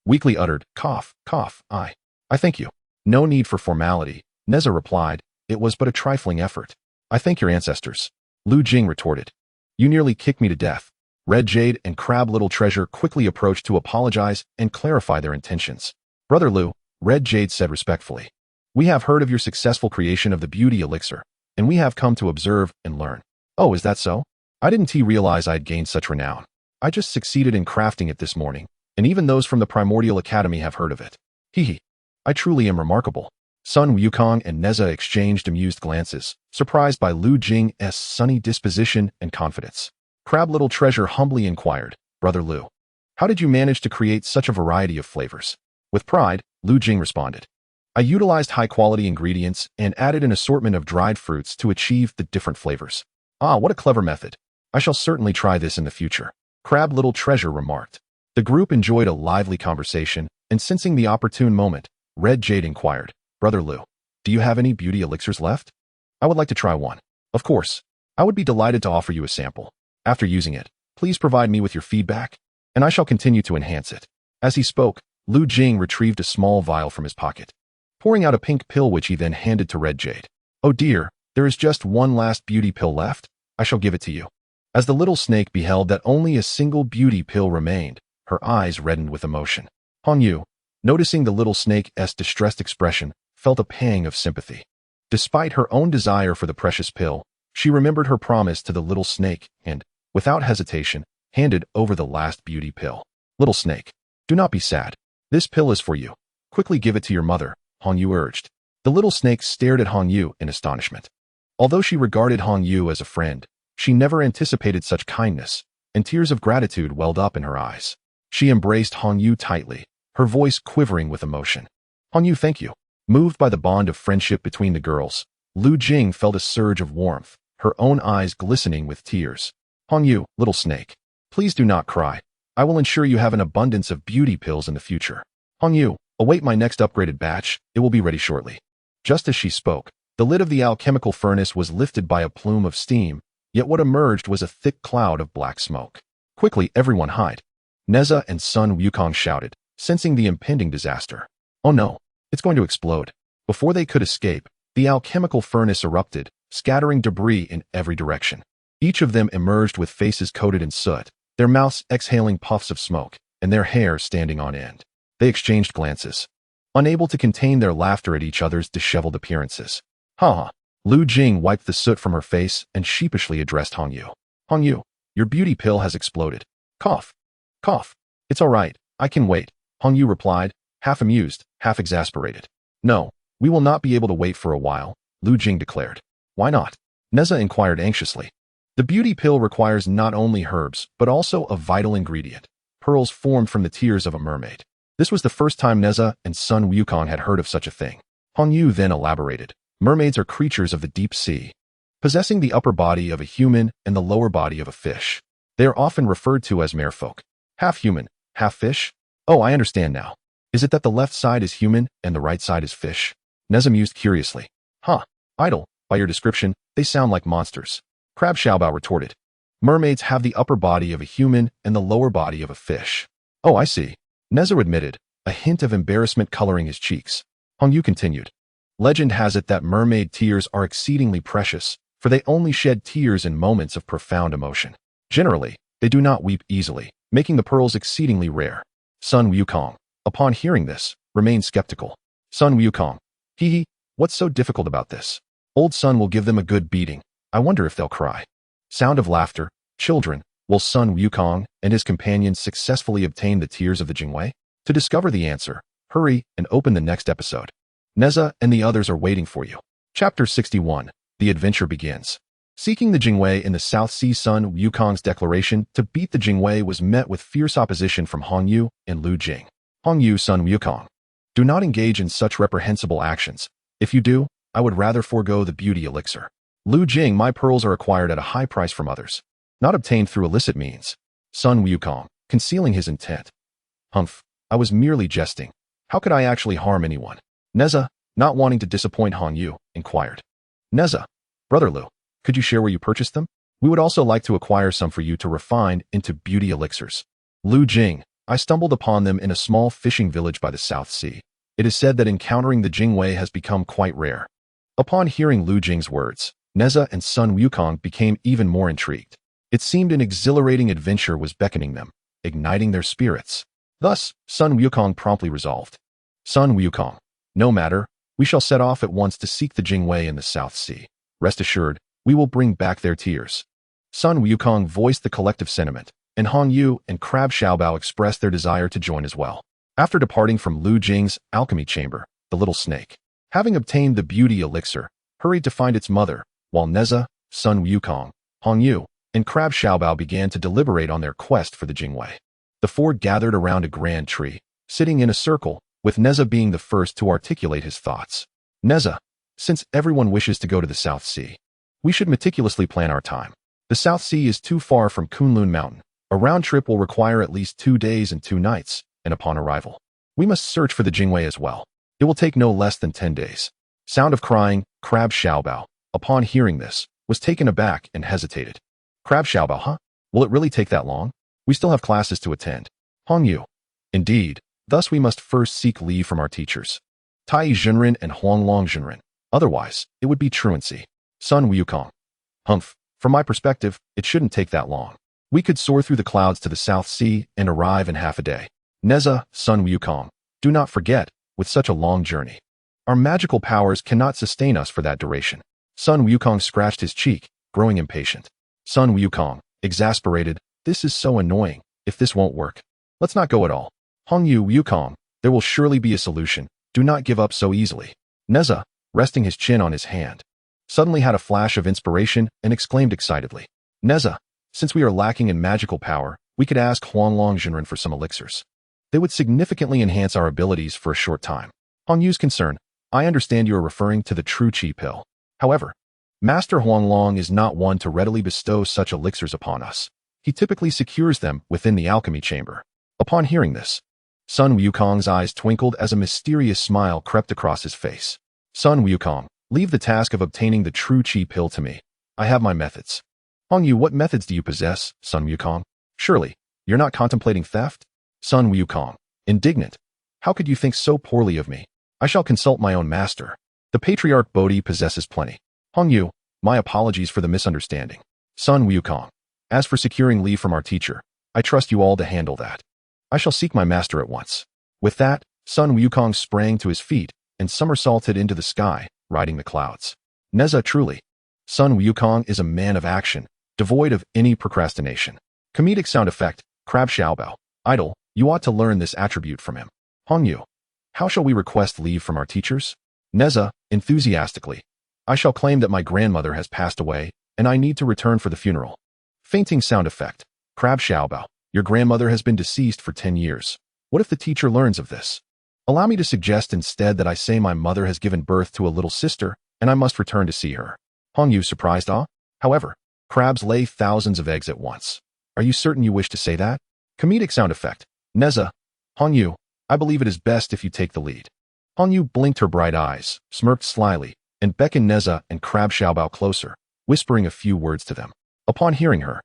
weakly uttered, "Cough, cough, I thank you." "No need for formality," Nezha replied. "It was but a trifling effort." "I thank your ancestors," Lu Jing retorted. "You nearly kicked me to death." Red Jade and Crab Little Treasure quickly approached to apologize and clarify their intentions. "Brother Lu," Red Jade said respectfully, "we have heard of your successful creation of the beauty elixir, and we have come to observe and learn." "Oh, is that so? I didn't realize I had gained such renown. I just succeeded in crafting it this morning, and even those from the Primordial Academy have heard of it. Hee. I truly am remarkable." Sun Wukong and Nezha exchanged amused glances, surprised by Lu Jing's sunny disposition and confidence. Crab Little Treasure humbly inquired, "Brother Lu, how did you manage to create such a variety of flavors?" With pride, Lu Jing responded, "I utilized high-quality ingredients and added an assortment of dried fruits to achieve the different flavors." "Ah, what a clever method. I shall certainly try this in the future," Crab Little Treasure remarked. The group enjoyed a lively conversation, and sensing the opportune moment, Red Jade inquired, "Brother Lu, do you have any beauty elixirs left? I would like to try one." "Of course. I would be delighted to offer you a sample. After using it, please provide me with your feedback, and I shall continue to enhance it." As he spoke, Lu Jing retrieved a small vial from his pocket, pouring out a pink pill which he then handed to Red Jade. "Oh dear, there is just one last beauty pill left. I shall give it to you." As the little snake beheld that only a single beauty pill remained, her eyes reddened with emotion. Hong Yu, noticing the little snake's distressed expression, felt a pang of sympathy. Despite her own desire for the precious pill, she remembered her promise to the little snake and, without hesitation, handed over the last beauty pill. "Little snake, do not be sad. This pill is for you. Quickly give it to your mother," Hong Yu urged. The little snake stared at Hong Yu in astonishment. Although she regarded Hong Yu as a friend, she never anticipated such kindness, and tears of gratitude welled up in her eyes. She embraced Hong Yu tightly, her voice quivering with emotion. "Hong Yu, thank you." Moved by the bond of friendship between the girls, Lu Jing felt a surge of warmth, her own eyes glistening with tears. "Hong Yu, little snake, please do not cry. I will ensure you have an abundance of beauty pills in the future. Hong Yu, await my next upgraded batch, it will be ready shortly." Just as she spoke, the lid of the alchemical furnace was lifted by a plume of steam, yet what emerged was a thick cloud of black smoke. "Quickly, everyone hide!" Nezha and Sun Wukong shouted, sensing the impending disaster. "Oh no, it's going to explode." Before they could escape, the alchemical furnace erupted, scattering debris in every direction. Each of them emerged with faces coated in soot, their mouths exhaling puffs of smoke, and their hair standing on end. They exchanged glances, unable to contain their laughter at each other's disheveled appearances. "Ha!" Lu Jing wiped the soot from her face and sheepishly addressed Hong Yu. "Hong Yu, your beauty pill has exploded. Cough. Cough. It's all right, I can wait," Hong Yu replied, half amused, half exasperated. "No, we will not be able to wait for a while," Lu Jing declared. "Why not?" Nezha inquired anxiously. "The beauty pill requires not only herbs, but also a vital ingredient, pearls formed from the tears of a mermaid." This was the first time Nezha and Sun Wukong had heard of such a thing. Hong Yu then elaborated. "Mermaids are creatures of the deep sea, possessing the upper body of a human and the lower body of a fish. They are often referred to as merfolk. Half human, half fish? Oh, I understand now. Is it that the left side is human and the right side is fish?" Nezha mused curiously. "Huh, idle, by your description, they sound like monsters," Crab Xiaobao retorted. Mermaids have the upper body of a human and the lower body of a fish. Oh, I see. Nezha admitted, a hint of embarrassment coloring his cheeks. Hongyu continued. Legend has it that mermaid tears are exceedingly precious, for they only shed tears in moments of profound emotion. Generally, they do not weep easily, making the pearls exceedingly rare. Sun Wukong, upon hearing this, remained skeptical. Sun Wukong, hee, what's so difficult about this? Old Sun will give them a good beating. I wonder if they'll cry. Sound of laughter. Children, will Sun Wukong and his companions successfully obtain the tears of the Jingwei? To discover the answer, hurry and open the next episode. Nezha and the others are waiting for you. Chapter 61. The adventure begins. Seeking the Jingwei in the South Sea. Sun Wukong's declaration to beat the Jingwei was met with fierce opposition from Hongyu and Lu Jing. Hongyu, Sun Wukong, do not engage in such reprehensible actions. If you do, I would rather forego the beauty elixir. Lu Jing, my pearls are acquired at a high price from others, not obtained through illicit means. Sun Wukong, concealing his intent. Humph, I was merely jesting. How could I actually harm anyone? Nezha, not wanting to disappoint Hongyu, inquired. Nezha, Brother Lu, could you share where you purchased them? We would also like to acquire some for you to refine into beauty elixirs. Lu Jing, I stumbled upon them in a small fishing village by the South Sea. It is said that encountering the Jingwei has become quite rare. Upon hearing Lu Jing's words, Nezha and Sun Wukong became even more intrigued. It seemed an exhilarating adventure was beckoning them, igniting their spirits. Thus, Sun Wukong promptly resolved. Sun Wukong, no matter, we shall set off at once to seek the Jingwei in the South Sea. Rest assured, we will bring back their tears. Sun Wukong voiced the collective sentiment, and Hongyu and Crab Xiaobao expressed their desire to join as well. After departing from Lu Jing's alchemy chamber, the little snake, having obtained the beauty elixir, hurried to find its mother, while Nezha, Sun Wukong, Hongyu, and Crab Xiaobao began to deliberate on their quest for the Jingwei. The four gathered around a grand tree, sitting in a circle, with Nezha being the first to articulate his thoughts. Nezha, since everyone wishes to go to the South Sea, we should meticulously plan our time. The South Sea is too far from Kunlun Mountain. A round trip will require at least 2 days and 2 nights, and upon arrival, we must search for the Jingwei as well. It will take no less than 10 days. Sound of crying, Crab Xiaobao, upon hearing this, was taken aback and hesitated. Crab Xiaobao, huh? Will it really take that long? We still have classes to attend. Hongyu. Indeed, thus we must first seek leave from our teachers. TAIBAIJINXING and Hunlong. Otherwise, it would be truancy. Sun Wukong. Humph, from my perspective, it shouldn't take that long. We could soar through the clouds to the South Sea and arrive in half a day. Nezha, Sun Wukong, do not forget, with such a long journey, our magical powers cannot sustain us for that duration. Sun Wukong scratched his cheek, growing impatient. Sun Wukong, exasperated, this is so annoying. If this won't work, let's not go at all. Hongyu Wukong, there will surely be a solution. Do not give up so easily. Nezha, resting his chin on his hand, suddenly had a flash of inspiration and exclaimed excitedly. Nezha, since we are lacking in magical power, we could ask Hunlong for some elixirs. They would significantly enhance our abilities for a short time. Hongyu's concern, I understand you are referring to the true chi pill. However, Master Hunlong is not one to readily bestow such elixirs upon us. He typically secures them within the alchemy chamber. Upon hearing this, Sun Wukong's eyes twinkled as a mysterious smile crept across his face. Sun Wukong, leave the task of obtaining the true chi pill to me. I have my methods. Hongyu, what methods do you possess, Sun Wukong? Surely, you're not contemplating theft? Sun Wukong, indignant. How could you think so poorly of me? I shall consult my own master. The patriarch Bodhi possesses plenty. Hongyu, my apologies for the misunderstanding. Sun Wukong, as for securing leave from our teacher, I trust you all to handle that. I shall seek my master at once. With that, Sun Wukong sprang to his feet and somersaulted into the sky, riding the clouds. Nezha, truly, Sun Wukong is a man of action, devoid of any procrastination. Comedic sound effect, Crab Xiaobao. Idle, you ought to learn this attribute from him. Hongyu, how shall we request leave from our teachers? Nezha, enthusiastically. I shall claim that my grandmother has passed away, and I need to return for the funeral. Fainting sound effect, Crab Xiaobao. Your grandmother has been deceased for 10 years. What if the teacher learns of this? Allow me to suggest instead that I say my mother has given birth to a little sister, and I must return to see her. Hongyu, surprised, However, crabs lay thousands of eggs at once. Are you certain you wish to say that? Comedic sound effect. Nezha. Hongyu, I believe it is best if you take the lead. Hongyu blinked her bright eyes, smirked slyly, and beckoned Nezha and Crab Xiaobao closer, whispering a few words to them. Upon hearing her,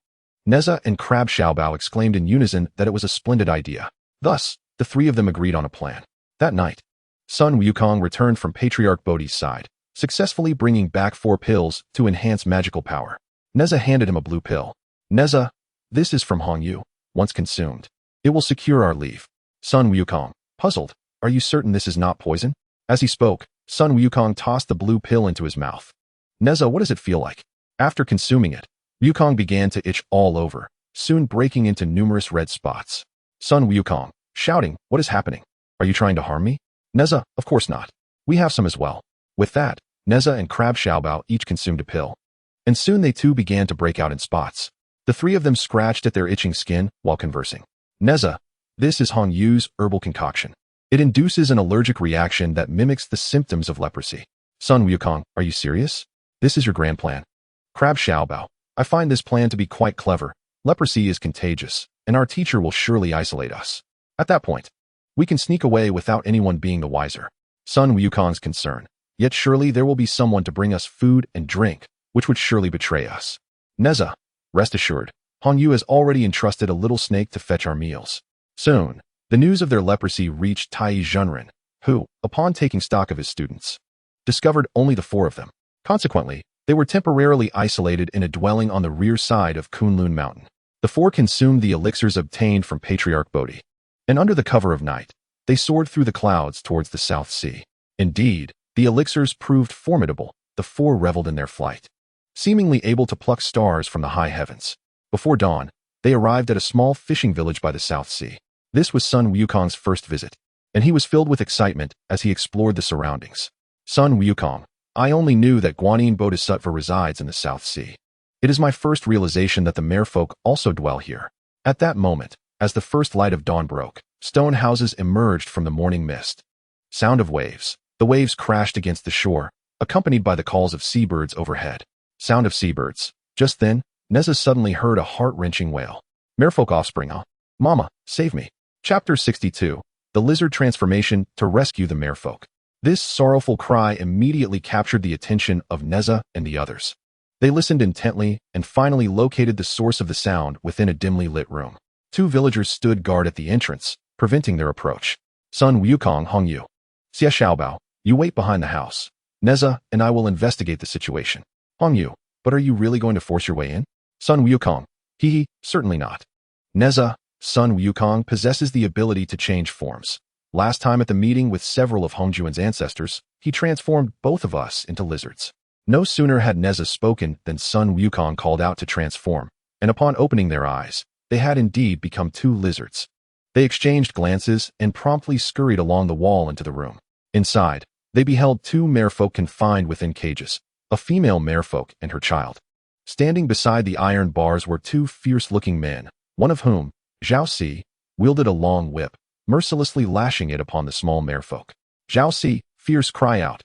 Nezha and Crab Xiaobao exclaimed in unison that it was a splendid idea. Thus, the three of them agreed on a plan. That night, Sun Wukong returned from Patriarch Bodhi's side, successfully bringing back 4 pills to enhance magical power. Nezha handed him a blue pill. Nezha, this is from Hongyu. Once consumed, it will secure our leave. Sun Wukong, puzzled, are you certain this is not poison? As he spoke, Sun Wukong tossed the blue pill into his mouth. Nezha, what does it feel like? After consuming it, Wukong began to itch all over, soon breaking into numerous red spots. Sun Wukong, shouting, what is happening? Are you trying to harm me? Nezha, of course not. We have some as well. With that, Nezha and Crab Xiaobao each consumed a pill. And soon they too began to break out in spots. The three of them scratched at their itching skin while conversing. Nezha, this is Hongyu's herbal concoction. It induces an allergic reaction that mimics the symptoms of leprosy. Sun Wukong, are you serious? This is your grand plan. Crab Xiaobao, I find this plan to be quite clever. Leprosy is contagious, and our teacher will surely isolate us. At that point, we can sneak away without anyone being the wiser. Sun Wukong's concern. Yet surely there will be someone to bring us food and drink, which would surely betray us. Nezha, rest assured, Hongyu has already entrusted a little snake to fetch our meals. Soon, the news of their leprosy reached TAIBAIJINXING, who, upon taking stock of his students, discovered only the 4 of them. Consequently, they were temporarily isolated in a dwelling on the rear side of Kunlun Mountain. The 4 consumed the elixirs obtained from Patriarch Bodhi, and under the cover of night, they soared through the clouds towards the South Sea. Indeed, the elixirs proved formidable. The 4 reveled in their flight, seemingly able to pluck stars from the high heavens. Before dawn, they arrived at a small fishing village by the South Sea. This was Sun Wukong's first visit, and he was filled with excitement as he explored the surroundings. Sun Wukong, I only knew that Guanyin Bodhisattva resides in the South Sea. It is my first realization that the merfolk also dwell here. At that moment, as the first light of dawn broke, stone houses emerged from the morning mist. Sound of waves. The waves crashed against the shore, accompanied by the calls of seabirds overhead. Sound of seabirds. Just then, Nezha suddenly heard a heart-wrenching wail. Merfolk offspring, huh? Mama, save me. Chapter 62. The Lizard Transformation to Rescue the Merfolk. This sorrowful cry immediately captured the attention of Nezha and the others. They listened intently and finally located the source of the sound within a dimly lit room. 2 villagers stood guard at the entrance, preventing their approach. Sun Wukong, Hongyu. Xia Xiaobao, you wait behind the house. Nezha and I will investigate the situation. Hongyu, but are you really going to force your way in? Sun Wukong, certainly not. Nezha, Sun Wukong possesses the ability to change forms. Last time at the meeting with several of Hongjuan's ancestors, he transformed both of us into lizards. No sooner had Nezha spoken than Sun Wukong called out to transform, and upon opening their eyes, they had indeed become 2 lizards. They exchanged glances and promptly scurried along the wall into the room. Inside, they beheld 2 merfolk confined within cages, a female merfolk and her child. Standing beside the iron bars were 2 fierce-looking men, one of whom, Zhao Si, wielded a long whip, mercilessly lashing it upon the small merfolk. Zhao Si, fierce cry out.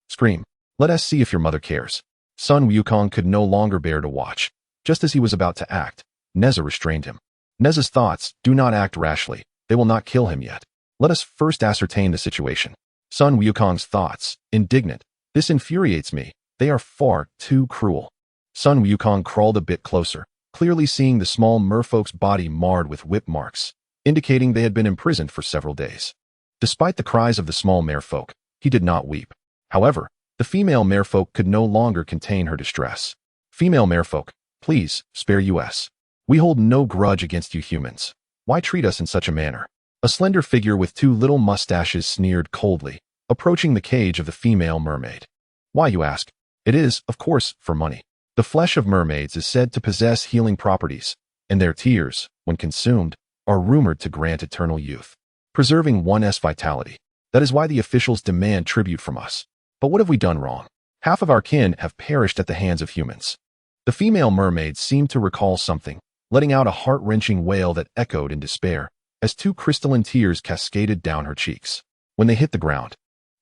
Scream. Let us see if your mother cares. Sun Wukong could no longer bear to watch. Just as he was about to act, Nezha restrained him. Nezha's thoughts, do not act rashly. They will not kill him yet. Let us first ascertain the situation. Sun Wukong's thoughts, indignant. This infuriates me. They are far too cruel. Sun Wukong crawled a bit closer, clearly seeing the small merfolk's body marred with whip marks, indicating they had been imprisoned for several days. Despite the cries of the small merfolk, he did not weep. However, the female merfolk could no longer contain her distress. Female merfolk, please, spare us. We hold no grudge against you humans. Why treat us in such a manner? A slender figure with 2 little mustaches sneered coldly, approaching the cage of the female mermaid. Why, you ask? It is, of course, for money. The flesh of mermaids is said to possess healing properties, and their tears, when consumed, are rumored to grant eternal youth, preserving one's vitality. That is why the officials demand tribute from us. But what have we done wrong? Half of our kin have perished at the hands of humans. The female mermaid seemed to recall something, letting out a heart-wrenching wail that echoed in despair, as 2 crystalline tears cascaded down her cheeks. When they hit the ground,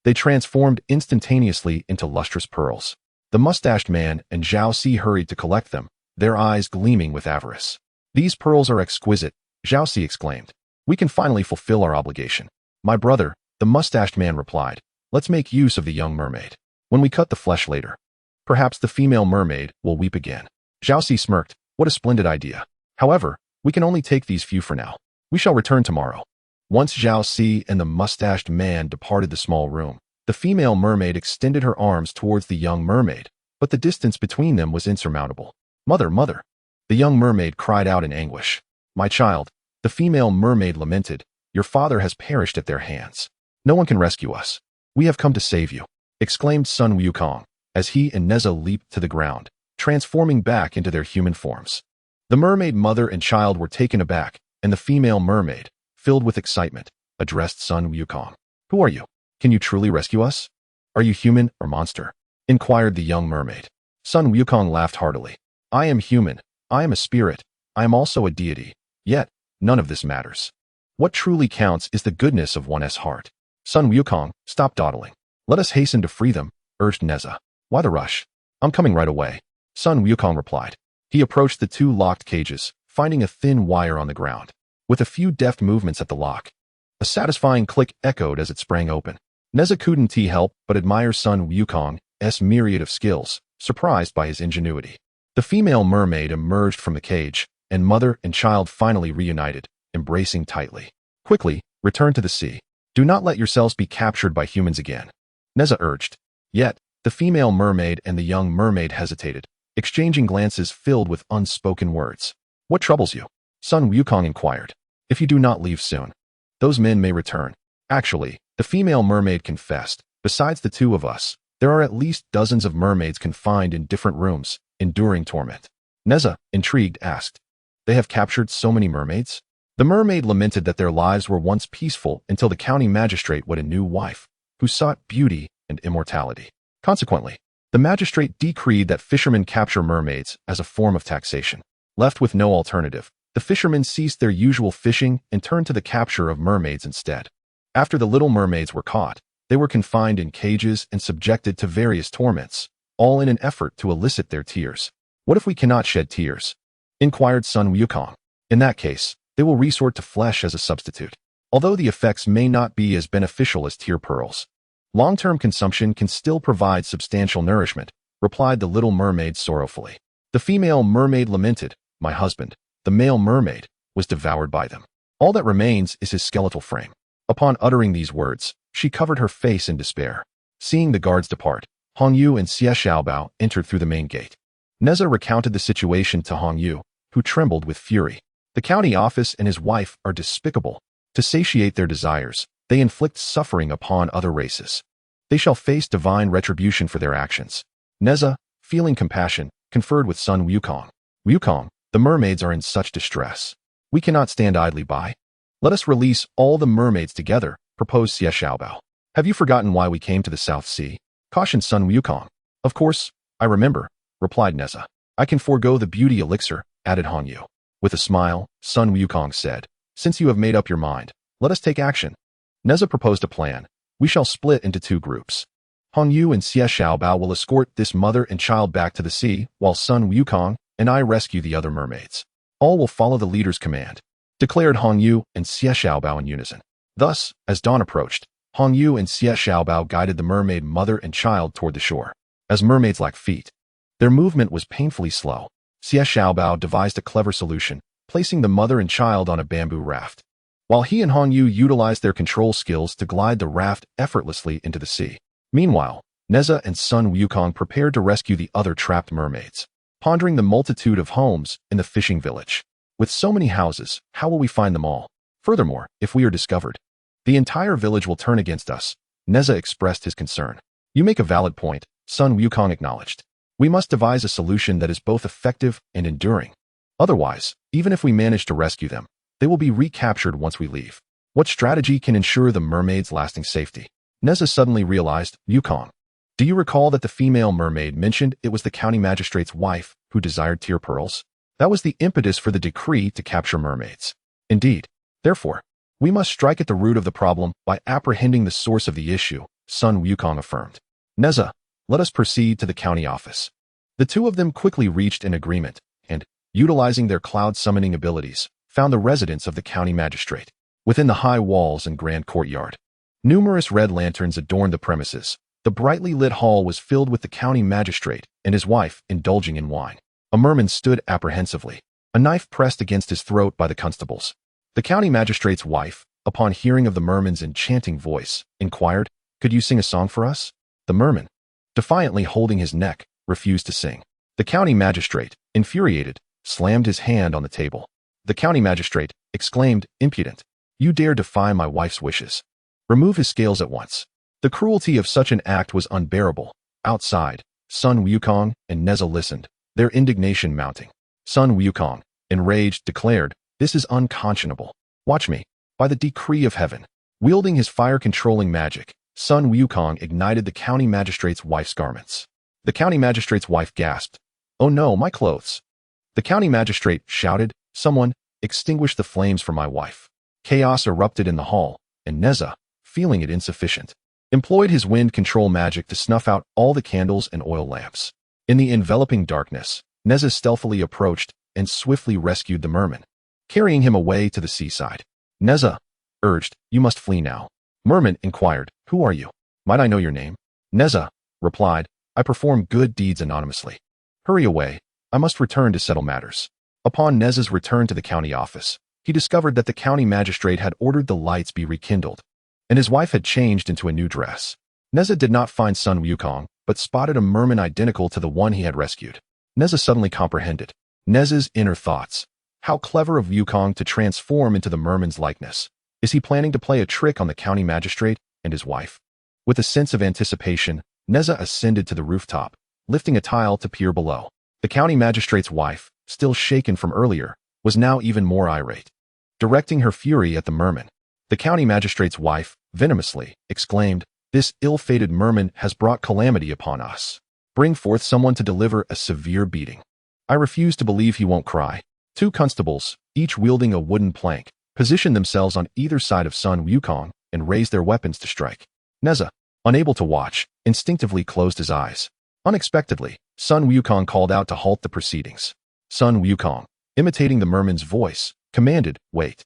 they transformed instantaneously into lustrous pearls. The mustached man and Zhao Si hurried to collect them, their eyes gleaming with avarice. These pearls are exquisite, Zhao Si exclaimed. We can finally fulfill our obligation. My brother, the mustached man replied, let's make use of the young mermaid. When we cut the flesh later, perhaps the female mermaid will weep again. Zhao Si smirked. What a splendid idea. However, we can only take these few for now. We shall return tomorrow. Once Zhao Si and the mustached man departed the small room, the female mermaid extended her arms towards the young mermaid, but the distance between them was insurmountable. Mother, mother! The young mermaid cried out in anguish. My child, the female mermaid lamented, your father has perished at their hands. No one can rescue us. We have come to save you, exclaimed Sun Wukong, as he and Nezha leaped to the ground, transforming back into their human forms. The mermaid mother and child were taken aback, and the female mermaid, filled with excitement, addressed Sun Wukong. Who are you? Can you truly rescue us? Are you human or monster? Inquired the young mermaid. Sun Wukong laughed heartily. I am human. I am a spirit. I am also a deity. Yet, none of this matters. What truly counts is the goodness of one's heart. Sun Wukong, stop dawdling. Let us hasten to free them, urged Nezha. Why the rush? I'm coming right away. Sun Wukong replied. He approached the two locked cages, finding a thin wire on the ground. With a few deft movements at the lock, a satisfying click echoed as it sprang open. Nezha couldn't help but admire Sun Wukong's myriad of skills, surprised by his ingenuity. The female mermaid emerged from the cage, and mother and child finally reunited, embracing tightly. Quickly, return to the sea. Do not let yourselves be captured by humans again, Nezha urged. Yet, the female mermaid and the young mermaid hesitated, exchanging glances filled with unspoken words. What troubles you? Sun Wukong inquired. If you do not leave soon, those men may return. Actually, the female mermaid confessed, besides the two of us, there are at least dozens of mermaids confined in different rooms, enduring torment. Nezha, intrigued, asked. They have captured so many mermaids? The mermaid lamented that their lives were once peaceful until the county magistrate wed a new wife, who sought beauty and immortality. Consequently, the magistrate decreed that fishermen capture mermaids as a form of taxation. Left with no alternative, the fishermen ceased their usual fishing and turned to the capture of mermaids instead. After the little mermaids were caught, they were confined in cages and subjected to various torments, all in an effort to elicit their tears. What if we cannot shed tears? Inquired Sun Wukong. In that case, they will resort to flesh as a substitute. Although the effects may not be as beneficial as tear pearls, long-term consumption can still provide substantial nourishment, replied the little mermaid sorrowfully. The female mermaid lamented, my husband, the male mermaid, was devoured by them. All that remains is his skeletal frame. Upon uttering these words, she covered her face in despair. Seeing the guards depart, Hong Yu and Xie Xiaobao entered through the main gate. Nezha recounted the situation to Hong Yu, who trembled with fury. The county office and his wife are despicable. To satiate their desires, they inflict suffering upon other races. They shall face divine retribution for their actions. Nezha, feeling compassion, conferred with Sun Wukong. Wukong, the mermaids are in such distress. We cannot stand idly by. Let us release all the mermaids together, proposed Xie Xiaobao. Have you forgotten why we came to the South Sea? Cautioned Sun Wukong. Of course, I remember, replied Nezha. I can forego the beauty elixir, added Hong Yu. With a smile, Sun Wukong said, since you have made up your mind, let us take action. Nezha proposed a plan. We shall split into two groups. Hong Yu and Xie Xiaobao will escort this mother and child back to the sea, while Sun Wukong and I rescue the other mermaids. All will follow the leader's command, declared Hong Yu and Xie Xiaobao in unison. Thus, as dawn approached, Hong Yu and Xie Xiaobao guided the mermaid mother and child toward the shore. As mermaids lack feet, their movement was painfully slow. Xie Xiaobao devised a clever solution, placing the mother and child on a bamboo raft, while he and Hong Yu utilized their control skills to glide the raft effortlessly into the sea. Meanwhile, Nezha and Sun Wukong prepared to rescue the other trapped mermaids, pondering the multitude of homes in the fishing village. With so many houses, how will we find them all? Furthermore, if we are discovered, the entire village will turn against us. Nezha expressed his concern. You make a valid point, Sun Wukong acknowledged. We must devise a solution that is both effective and enduring. Otherwise, even if we manage to rescue them, they will be recaptured once we leave. What strategy can ensure the mermaids' lasting safety? Nezha suddenly realized, Wukong, do you recall that the female mermaid mentioned it was the county magistrate's wife who desired tear pearls? That was the impetus for the decree to capture mermaids. Indeed. Therefore, we must strike at the root of the problem by apprehending the source of the issue, Sun Wukong affirmed. Nezha, let us proceed to the county office. The two of them quickly reached an agreement, and, utilizing their cloud summoning abilities, found the residence of the county magistrate. Within the high walls and grand courtyard, numerous red lanterns adorned the premises. The brightly lit hall was filled with the county magistrate and his wife indulging in wine. A merman stood apprehensively, a knife pressed against his throat by the constables. The county magistrate's wife, upon hearing of the merman's enchanting voice, inquired, "Could you sing a song for us?" The merman, defiantly holding his neck, refused to sing. The county magistrate, infuriated, slammed his hand on the table. The county magistrate exclaimed, "Impudent! You dare defy my wife's wishes. Remove his scales at once." The cruelty of such an act was unbearable. Outside, Sun Wukong and Nezha listened, their indignation mounting. Sun Wukong, enraged, declared, "This is unconscionable. Watch me." By the decree of heaven, wielding his fire-controlling magic, Sun Wukong ignited the county magistrate's wife's garments. The county magistrate's wife gasped, "Oh no, my clothes!" The county magistrate shouted, "Someone, extinguish the flames for my wife." Chaos erupted in the hall, and Nezha, feeling it insufficient, employed his wind control magic to snuff out all the candles and oil lamps. In the enveloping darkness, Nezha stealthily approached and swiftly rescued the merman, carrying him away to the seaside. Nezha urged, "You must flee now." Merman inquired, "Who are you? Might I know your name?" Nezha replied, "I perform good deeds anonymously. Hurry away, I must return to settle matters." Upon Nezha's return to the county office, he discovered that the county magistrate had ordered the lights be rekindled, and his wife had changed into a new dress. Nezha did not find Sun Wukong, but spotted a merman identical to the one he had rescued. Nezha suddenly comprehended Nezha's inner thoughts. How clever of Wukong to transform into the merman's likeness. Is he planning to play a trick on the county magistrate and his wife? With a sense of anticipation, Nezha ascended to the rooftop, lifting a tile to peer below. The county magistrate's wife, still shaken from earlier, was now even more irate. Directing her fury at the merman, the county magistrate's wife, venomously, exclaimed, "This ill-fated merman has brought calamity upon us. Bring forth someone to deliver a severe beating. I refuse to believe he won't cry." Two constables, each wielding a wooden plank, positioned themselves on either side of Sun Wukong and raised their weapons to strike. Nezha, unable to watch, instinctively closed his eyes. Unexpectedly, Sun Wukong called out to halt the proceedings. Sun Wukong, imitating the merman's voice, commanded, "Wait."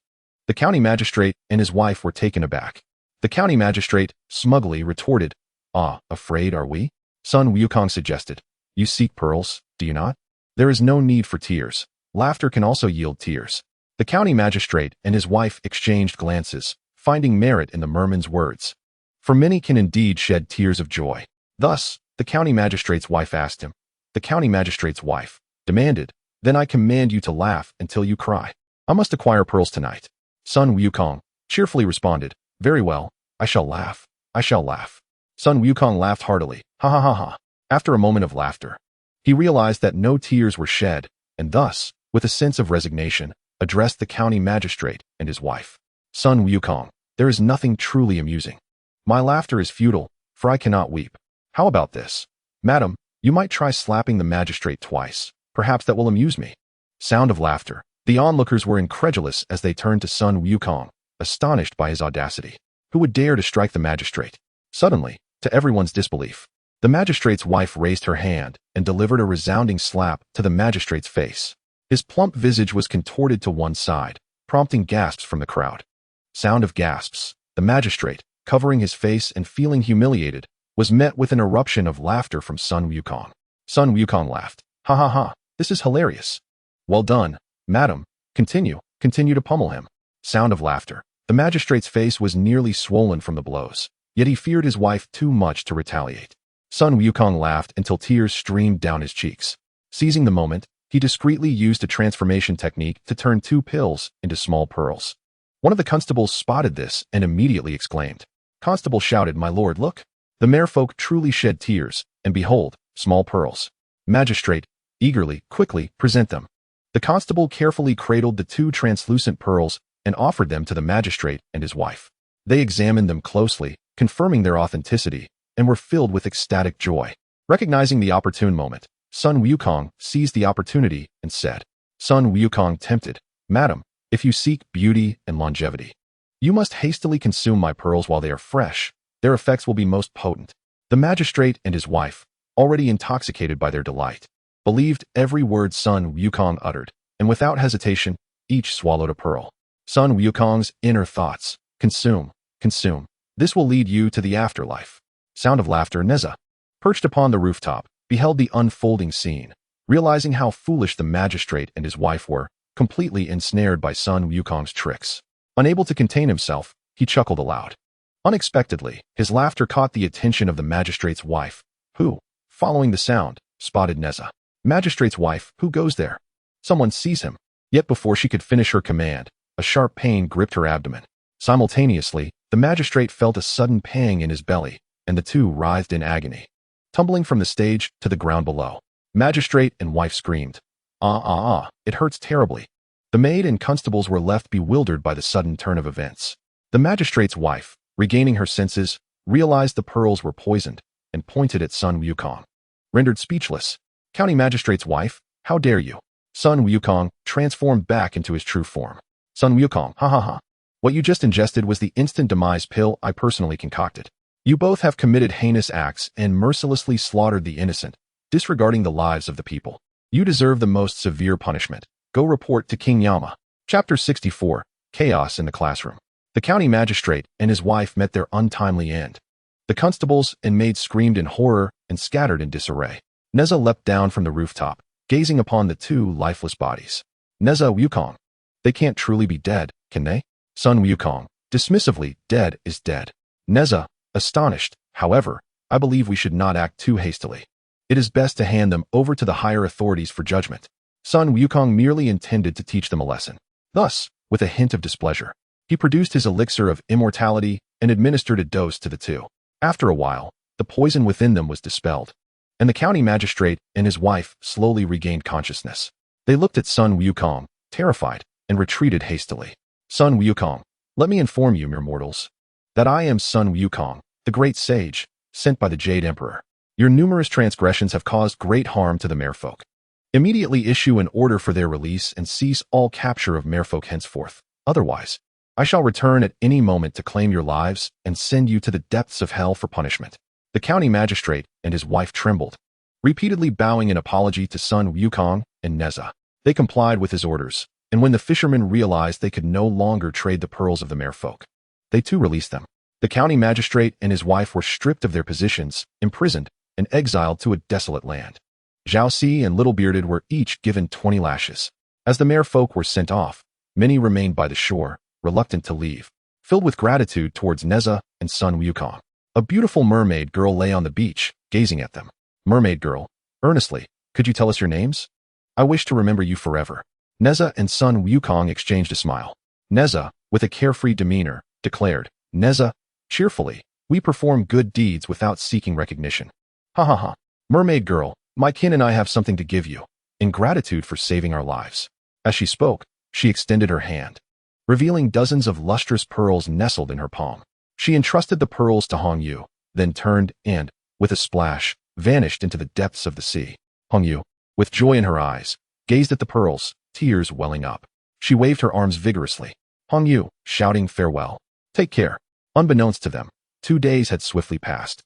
The county magistrate and his wife were taken aback. The county magistrate smugly retorted, "Ah, afraid are we?" Sun Wukong suggested, "You seek pearls, do you not? There is no need for tears. Laughter can also yield tears." The county magistrate and his wife exchanged glances, finding merit in the merman's words. For many can indeed shed tears of joy. Thus, the county magistrate's wife asked him. The county magistrate's wife demanded, "Then I command you to laugh until you cry. I must acquire pearls tonight." Sun Wukong cheerfully responded, "Very well, I shall laugh. I shall laugh." Sun Wukong laughed heartily, "Ha ha ha ha." After a moment of laughter, he realized that no tears were shed, and thus, with a sense of resignation, addressed the county magistrate and his wife. "Sun Wukong, there is nothing truly amusing. My laughter is futile, for I cannot weep. How about this? Madam, you might try slapping the magistrate twice. Perhaps that will amuse me." Sound of laughter. The onlookers were incredulous as they turned to Sun Wukong, astonished by his audacity. Who would dare to strike the magistrate? Suddenly, to everyone's disbelief, the magistrate's wife raised her hand and delivered a resounding slap to the magistrate's face. His plump visage was contorted to one side, prompting gasps from the crowd. Sound of gasps. The magistrate, covering his face and feeling humiliated, was met with an eruption of laughter from Sun Wukong. Sun Wukong laughed. "Ha ha ha, this is hilarious." "Well done, madam. Continue to pummel him." Sound of laughter. The magistrate's face was nearly swollen from the blows, yet he feared his wife too much to retaliate. Sun Wukong laughed until tears streamed down his cheeks. Seizing the moment, he discreetly used a transformation technique to turn 2 pills into small pearls. One of the constables spotted this and immediately exclaimed. Constable shouted, "My lord, look! The merfolk truly shed tears, and behold, small pearls." Magistrate, eagerly, quickly, present them. The constable carefully cradled the 2 translucent pearls and offered them to the magistrate and his wife. They examined them closely, confirming their authenticity, and were filled with ecstatic joy. Recognizing the opportune moment, Sun Wukong seized the opportunity and said, Sun Wukong tempted, "Madam, if you seek beauty and longevity, you must hastily consume my pearls while they are fresh. Their effects will be most potent." The magistrate and his wife, already intoxicated by their delight, believed every word Sun Wukong uttered, and without hesitation, each swallowed a pearl. Sun Wukong's inner thoughts. Consume. This will lead you to the afterlife. Sound of laughter. Nezha, perched upon the rooftop, beheld the unfolding scene. Realizing how foolish the magistrate and his wife were, completely ensnared by Sun Wukong's tricks. Unable to contain himself, he chuckled aloud. Unexpectedly, his laughter caught the attention of the magistrate's wife, who, following the sound, spotted Nezha. Magistrate's wife, who goes there? Someone sees him. Yet before she could finish her command, a sharp pain gripped her abdomen. Simultaneously, the magistrate felt a sudden pang in his belly, and the two writhed in agony. Tumbling from the stage to the ground below, magistrate and wife screamed. It hurts terribly. The maid and constables were left bewildered by the sudden turn of events. The magistrate's wife, regaining her senses, realized the pearls were poisoned, and pointed at Sun Wukong. Rendered speechless, county magistrate's wife, how dare you? Sun Wukong transformed back into his true form. Sun Wukong, ha ha ha. What you just ingested was the instant demise pill I personally concocted. You both have committed heinous acts and mercilessly slaughtered the innocent, disregarding the lives of the people. You deserve the most severe punishment. Go report to King Yama. Chapter 64, Chaos in the Classroom. The county magistrate and his wife met their untimely end. The constables and maids screamed in horror and scattered in disarray. Nezha leapt down from the rooftop, gazing upon the two lifeless bodies. Nezha Wukong. They can't truly be dead, can they? Sun Wukong. Dismissively, dead is dead. Nezha, astonished, however, I believe we should not act too hastily. It is best to hand them over to the higher authorities for judgment. Sun Wukong merely intended to teach them a lesson. Thus, with a hint of displeasure, he produced his elixir of immortality and administered a dose to the two. After a while, the poison within them was dispelled, and the county magistrate and his wife slowly regained consciousness. They looked at Sun Wukong, terrified, and retreated hastily. Sun Wukong, let me inform you, mere mortals, that I am Sun Wukong, the great sage, sent by the Jade Emperor. Your numerous transgressions have caused great harm to the merfolk. Immediately issue an order for their release and cease all capture of merfolk henceforth. Otherwise, I shall return at any moment to claim your lives and send you to the depths of hell for punishment. The county magistrate and his wife trembled, repeatedly bowing in apology to Sun Wukong and Nezha. They complied with his orders, and when the fishermen realized they could no longer trade the pearls of the merfolk, they too released them. The county magistrate and his wife were stripped of their positions, imprisoned, and exiled to a desolate land. Zhao Si and Little Bearded were each given 20 lashes. As the merfolk were sent off, many remained by the shore, reluctant to leave, filled with gratitude towards Nezha and Sun Wukong. A beautiful mermaid girl lay on the beach, gazing at them. Mermaid girl, earnestly, could you tell us your names? I wish to remember you forever. Nezha and Sun Wukong exchanged a smile. Nezha, with a carefree demeanor, declared, Nezha, cheerfully, we perform good deeds without seeking recognition. Ha ha ha. Mermaid girl, my kin and I have something to give you, in gratitude for saving our lives. As she spoke, she extended her hand, revealing dozens of lustrous pearls nestled in her palm. She entrusted the pearls to Hong Yu, then turned and, with a splash, vanished into the depths of the sea. Hong Yu, with joy in her eyes, gazed at the pearls, tears welling up. She waved her arms vigorously. Hong Yu, shouting farewell. Take care. Unbeknownst to them, 2 days had swiftly passed.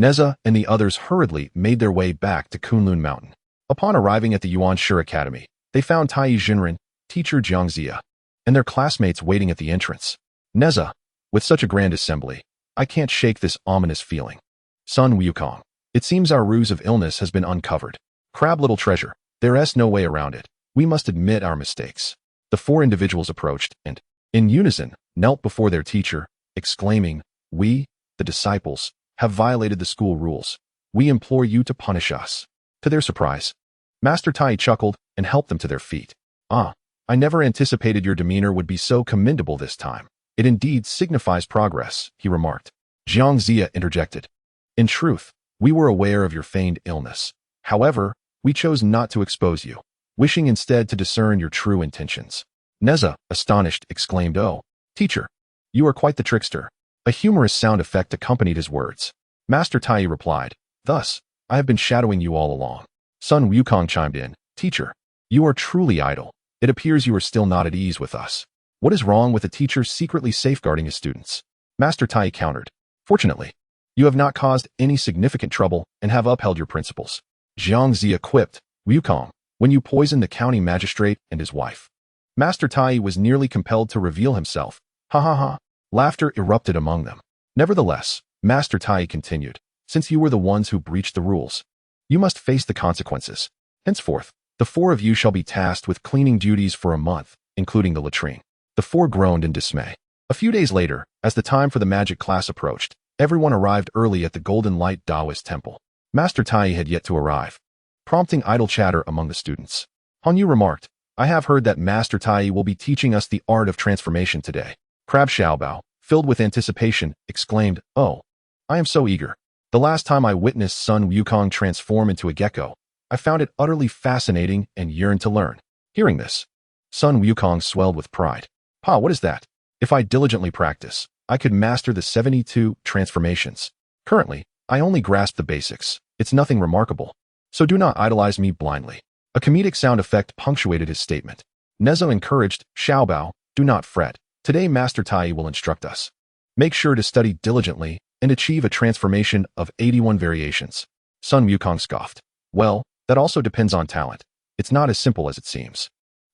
Nezha and the others hurriedly made their way back to Kunlun Mountain. Upon arriving at the Yuan Academy, they found TAIBAIJINXING, teacher Jiangxia, and their classmates waiting at the entrance. Nezha, with such a grand assembly, I can't shake this ominous feeling. Sun Wukong, it seems our ruse of illness has been uncovered. Crab little treasure, there's no way around it. We must admit our mistakes. The 4 individuals approached and, in unison, knelt before their teacher, exclaiming, we, the disciples, have violated the school rules. We implore you to punish us. To their surprise, Master Tai chuckled and helped them to their feet. I never anticipated your demeanor would be so commendable this time. It indeed signifies progress, he remarked. Jiangxia interjected. In truth, we were aware of your feigned illness. However, we chose not to expose you, wishing instead to discern your true intentions. Nezha, astonished, exclaimed, Oh, teacher, you are quite the trickster. A humorous sound effect accompanied his words. Master Tai replied, Thus, I have been shadowing you all along. Sun Wukong chimed in, Teacher, you are truly idle. It appears you are still not at ease with us. What is wrong with a teacher secretly safeguarding his students? Master Tai countered, Fortunately, you have not caused any significant trouble and have upheld your principles. Jiangxia quipped, Wukong, when you poisoned the county magistrate and his wife. Master Tai was nearly compelled to reveal himself. Ha ha ha. Laughter erupted among them. Nevertheless, Master Tai continued, since you were the ones who breached the rules, you must face the consequences. Henceforth, The 4 of you shall be tasked with cleaning duties for a month, including the latrine. The 4 groaned in dismay. A few days later, as the time for the magic class approached, everyone arrived early at the Golden Light Taoist Temple. Master Tai had yet to arrive, prompting idle chatter among the students. Han Yu remarked, I have heard that Master Tai will be teaching us the art of transformation today. Crab Xiaobao, filled with anticipation, exclaimed, Oh, I am so eager. The last time I witnessed Sun Wukong transform into a gecko, I found it utterly fascinating and yearned to learn. Hearing this, Sun Wukong swelled with pride. Pa, what is that? If I diligently practice, I could master the 72 transformations. Currently, I only grasp the basics. It's nothing remarkable. So do not idolize me blindly. A comedic sound effect punctuated his statement. Nezha encouraged, Xiaobao, do not fret. Today Master Tai will instruct us. Make sure to study diligently and achieve a transformation of 81 variations. Sun Wukong scoffed. Well, that also depends on talent. It's not as simple as it seems.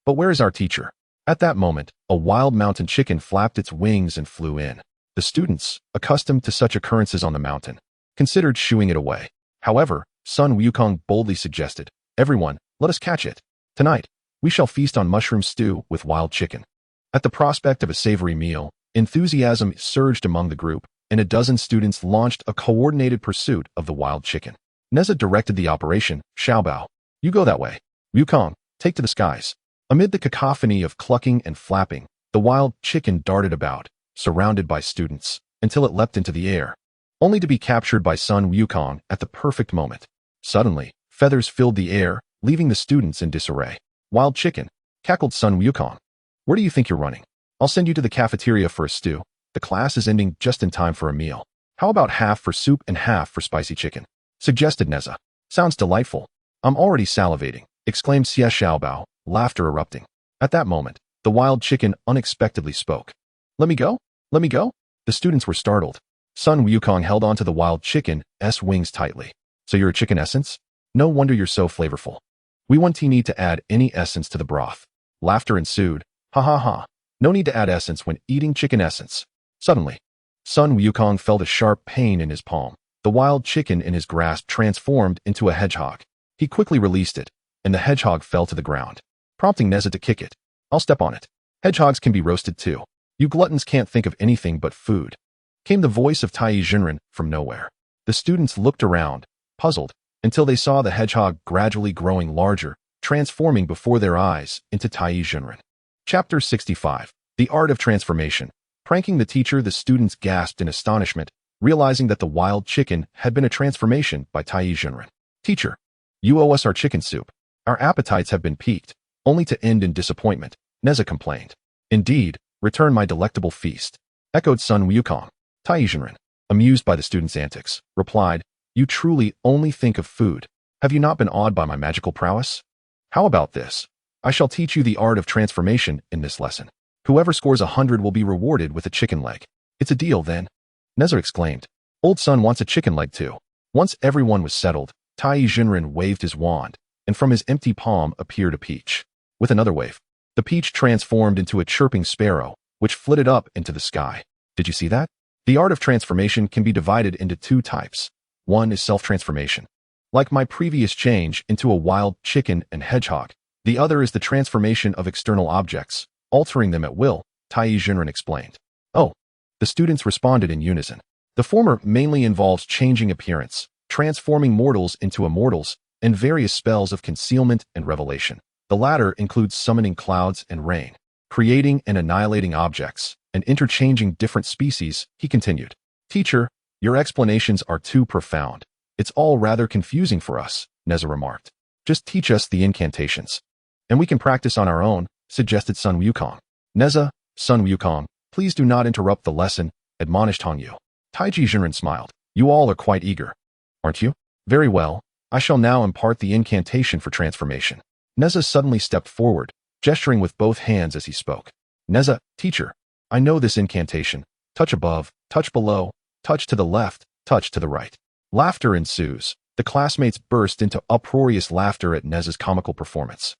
But where is our teacher? At that moment, a wild mountain chicken flapped its wings and flew in. The students, accustomed to such occurrences on the mountain, considered shooing it away. However, Sun Wukong boldly suggested, Everyone, let us catch it. Tonight, we shall feast on mushroom stew with wild chicken. At the prospect of a savory meal, enthusiasm surged among the group, and a dozen students launched a coordinated pursuit of the wild chicken. Nezha directed the operation. Xiaobao, you go that way. Wukong, take to the skies. Amid the cacophony of clucking and flapping, the wild chicken darted about, surrounded by students, until it leapt into the air, only to be captured by Sun Wukong at the perfect moment. Suddenly, feathers filled the air, leaving the students in disarray. Wild chicken, cackled Sun Wukong. Where do you think you're running? I'll send you to the cafeteria for a stew. The class is ending just in time for a meal. How about half for soup and half for spicy chicken? Suggested Nezha. Sounds delightful. I'm already salivating, exclaimed Xie Xiaobao, laughter erupting. At that moment, the wild chicken unexpectedly spoke. Let me go? Let me go? The students were startled. Sun Wukong held onto the wild chicken's wings tightly. So you're a chicken essence? No wonder you're so flavorful. We won't need to add any essence to the broth. Laughter ensued. Ha ha ha. No need to add essence when eating chicken essence. Suddenly, Sun Wukong felt a sharp pain in his palm. The wild chicken in his grasp transformed into a hedgehog. He quickly released it, and the hedgehog fell to the ground, prompting Nezha to kick it. I'll step on it. Hedgehogs can be roasted too. You gluttons can't think of anything but food. Came the voice of TAIBAIJINXING from nowhere. The students looked around, puzzled, until they saw the hedgehog gradually growing larger, transforming before their eyes into TAIBAIJINXING. Chapter 65. The Art of Transformation. Pranking the teacher, the students gasped in astonishment, realizing that the wild chicken had been a transformation by TAIBAIJINXING. Teacher, you owe us our chicken soup. Our appetites have been piqued, only to end in disappointment, Nezha complained. Indeed, return my delectable feast, echoed Sun Wukong. TAIBAIJINXING, amused by the students' antics, replied, You truly only think of food. Have you not been awed by my magical prowess? How about this? I shall teach you the art of transformation in this lesson. Whoever scores 100 will be rewarded with a chicken leg. It's a deal then. Nezha exclaimed. Old Sun wants a chicken leg too. Once everyone was settled, TAIBAIJINXING waved his wand, and from his empty palm appeared a peach. With another wave, the peach transformed into a chirping sparrow, which flitted up into the sky. Did you see that? The art of transformation can be divided into 2 types. One is self-transformation. Like my previous change into a wild chicken and hedgehog. The other is the transformation of external objects, altering them at will, TAIBAIJINXING explained. Oh. The students responded in unison. The former mainly involves changing appearance, transforming mortals into immortals, and various spells of concealment and revelation. The latter includes summoning clouds and rain, creating and annihilating objects, and interchanging different species, he continued. Teacher, your explanations are too profound. It's all rather confusing for us, Nezha remarked. Just teach us the incantations. And we can practice on our own, suggested Sun Wukong. Nezha, Sun Wukong, please do not interrupt the lesson, admonished Han Yu. TAIBAIJINXING smiled. You all are quite eager, aren't you? Very well. I shall now impart the incantation for transformation. Nezha suddenly stepped forward, gesturing with both hands as he spoke. Nezha, teacher, I know this incantation. Touch above, touch below, touch to the left, touch to the right. Laughter ensues. The classmates burst into uproarious laughter at Nezha's comical performance.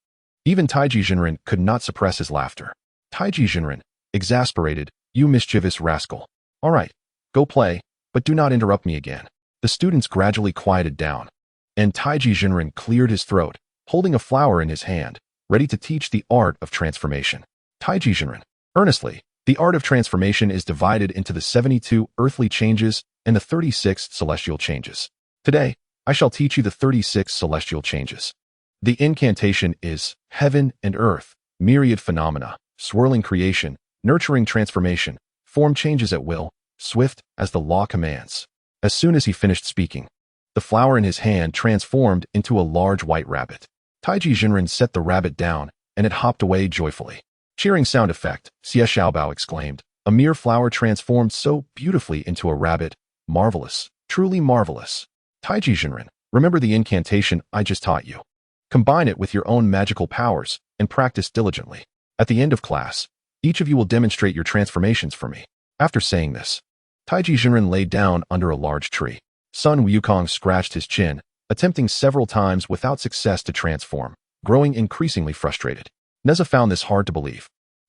Even TAIBAIJINXING could not suppress his laughter. TAIBAIJINXING, exasperated, you mischievous rascal. All right, go play, but do not interrupt me again. The students gradually quieted down, and TAIBAIJINXING cleared his throat, holding a flower in his hand, ready to teach the art of transformation. TAIBAIJINXING. Earnestly, the art of transformation is divided into the 72 earthly changes and the 36 celestial changes. Today, I shall teach you the 36 celestial changes. The incantation is heaven and earth, myriad phenomena, swirling creation, nurturing transformation, form changes at will, swift as the law commands. As soon as he finished speaking, the flower in his hand transformed into a large white rabbit. TAIBAIJINXING set the rabbit down, and it hopped away joyfully. Cheering sound effect, Xie Xiaobao exclaimed. A mere flower transformed so beautifully into a rabbit. Marvelous, truly marvelous. TAIBAIJINXING, remember the incantation I just taught you. Combine it with your own magical powers and practice diligently. At the end of class, each of you will demonstrate your transformations for me. After saying this, TAIBAIJINXING laid down under a large tree. Sun Wukong scratched his chin, attempting several times without success to transform, growing increasingly frustrated. Nezha found this hard to believe.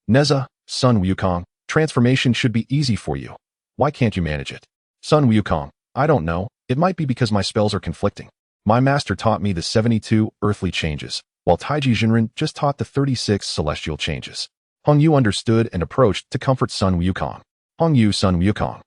Nezha, Sun Wukong, transformation should be easy for you. Why can't you manage it? Sun Wukong, I don't know, it might be because my spells are conflicting. My master taught me the 72 earthly changes, while TAIBAIJINXING just taught the 36 celestial changes. Hongyu understood and approached to comfort Sun Wukong. Hongyu, Sun Wukong,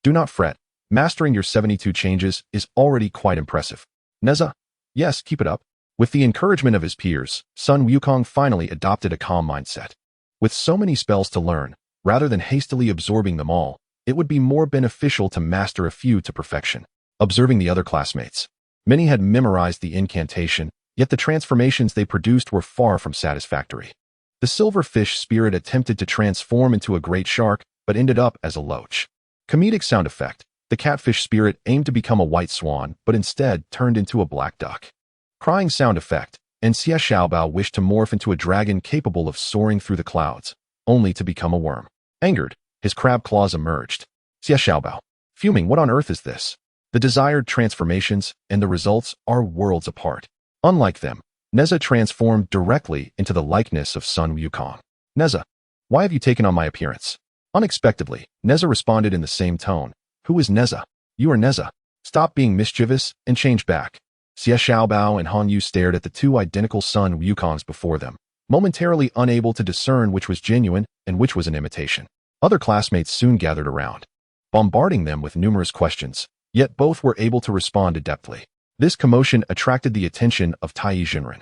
do not fret. Mastering your 72 changes is already quite impressive. Nezha, yes, keep it up. With the encouragement of his peers, Sun Wukong finally adopted a calm mindset. With so many spells to learn, rather than hastily absorbing them all, it would be more beneficial to master a few to perfection. Observing the other classmates, many had memorized the incantation, yet the transformations they produced were far from satisfactory. The silverfish spirit attempted to transform into a great shark, but ended up as a loach. Comedic sound effect. The catfish spirit aimed to become a white swan, but instead turned into a black duck. Crying sound effect. And Xie Xiaobao wished to morph into a dragon capable of soaring through the clouds, only to become a worm. Angered, his crab claws emerged. Xie Xiaobao, fuming, what on earth is this? The desired transformations and the results are worlds apart. Unlike them, Nezha transformed directly into the likeness of Sun Wukong. Nezha, why have you taken on my appearance? Unexpectedly, Nezha responded in the same tone. Who is Nezha? You are Nezha. Stop being mischievous and change back. Xie Xiaobao and Hongyu stared at the two identical Sun Wukongs before them, momentarily unable to discern which was genuine and which was an imitation. Other classmates soon gathered around, bombarding them with numerous questions, yet both were able to respond adeptly. This commotion attracted the attention of TAIBAIJINXING,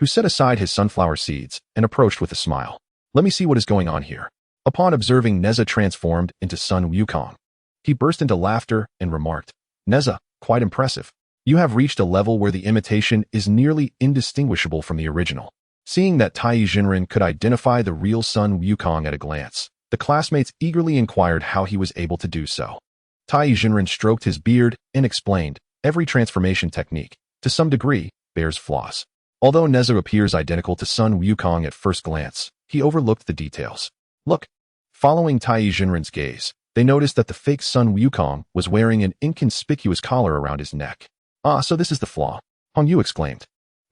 who set aside his sunflower seeds and approached with a smile. Let me see what is going on here. Upon observing Nezha transformed into Sun Wukong, he burst into laughter and remarked, Nezha, quite impressive. You have reached a level where the imitation is nearly indistinguishable from the original. Seeing that TAIBAIJINXING could identify the real Sun Wukong at a glance, the classmates eagerly inquired how he was able to do so. TAIBAIJINXING stroked his beard and explained, every transformation technique, to some degree, bears flaws. Although Nezha appears identical to Sun Wukong at first glance, he overlooked the details. Look. Following TAIBAIJINXING's gaze, they noticed that the fake Sun Wukong was wearing an inconspicuous collar around his neck. Ah, so this is the flaw, Hongyu exclaimed.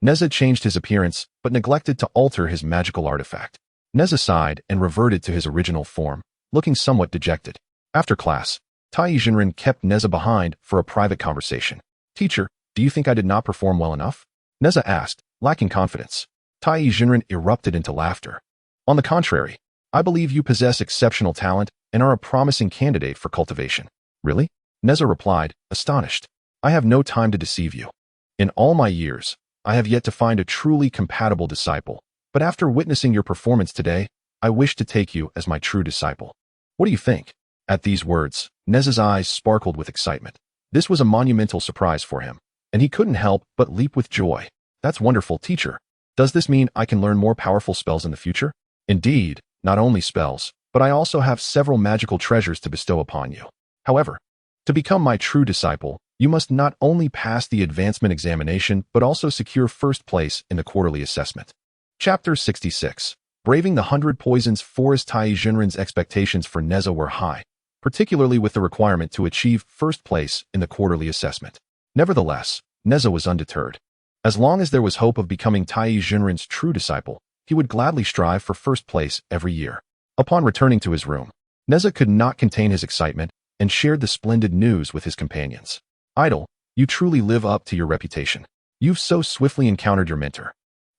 Nezha changed his appearance, but neglected to alter his magical artifact. Nezha sighed and reverted to his original form, looking somewhat dejected. After class, TAIBAIJINXING kept Nezha behind for a private conversation. Teacher, do you think I did not perform well enough? Nezha asked, lacking confidence. TAIBAIJINXING erupted into laughter. On the contrary, I believe you possess exceptional talent and are a promising candidate for cultivation. Really? Nezha replied, astonished. I have no time to deceive you. In all my years, I have yet to find a truly compatible disciple, but after witnessing your performance today, I wish to take you as my true disciple. What do you think? At these words, Nezha's eyes sparkled with excitement. This was a monumental surprise for him, and he couldn't help but leap with joy. That's wonderful, teacher. Does this mean I can learn more powerful spells in the future? Indeed, not only spells, but I also have several magical treasures to bestow upon you. However, to become my true disciple, you must not only pass the advancement examination, but also secure first place in the quarterly assessment. Chapter 66. Braving the 100 Poisons Forest. TAIBAIJINXING's expectations for Nezha were high, particularly with the requirement to achieve first place in the quarterly assessment. Nevertheless, Nezha was undeterred. As long as there was hope of becoming TAIBAIJINXING's true disciple, he would gladly strive for first place every year. Upon returning to his room, Nezha could not contain his excitement and shared the splendid news with his companions. Idol, you truly live up to your reputation. You've so swiftly encountered your mentor.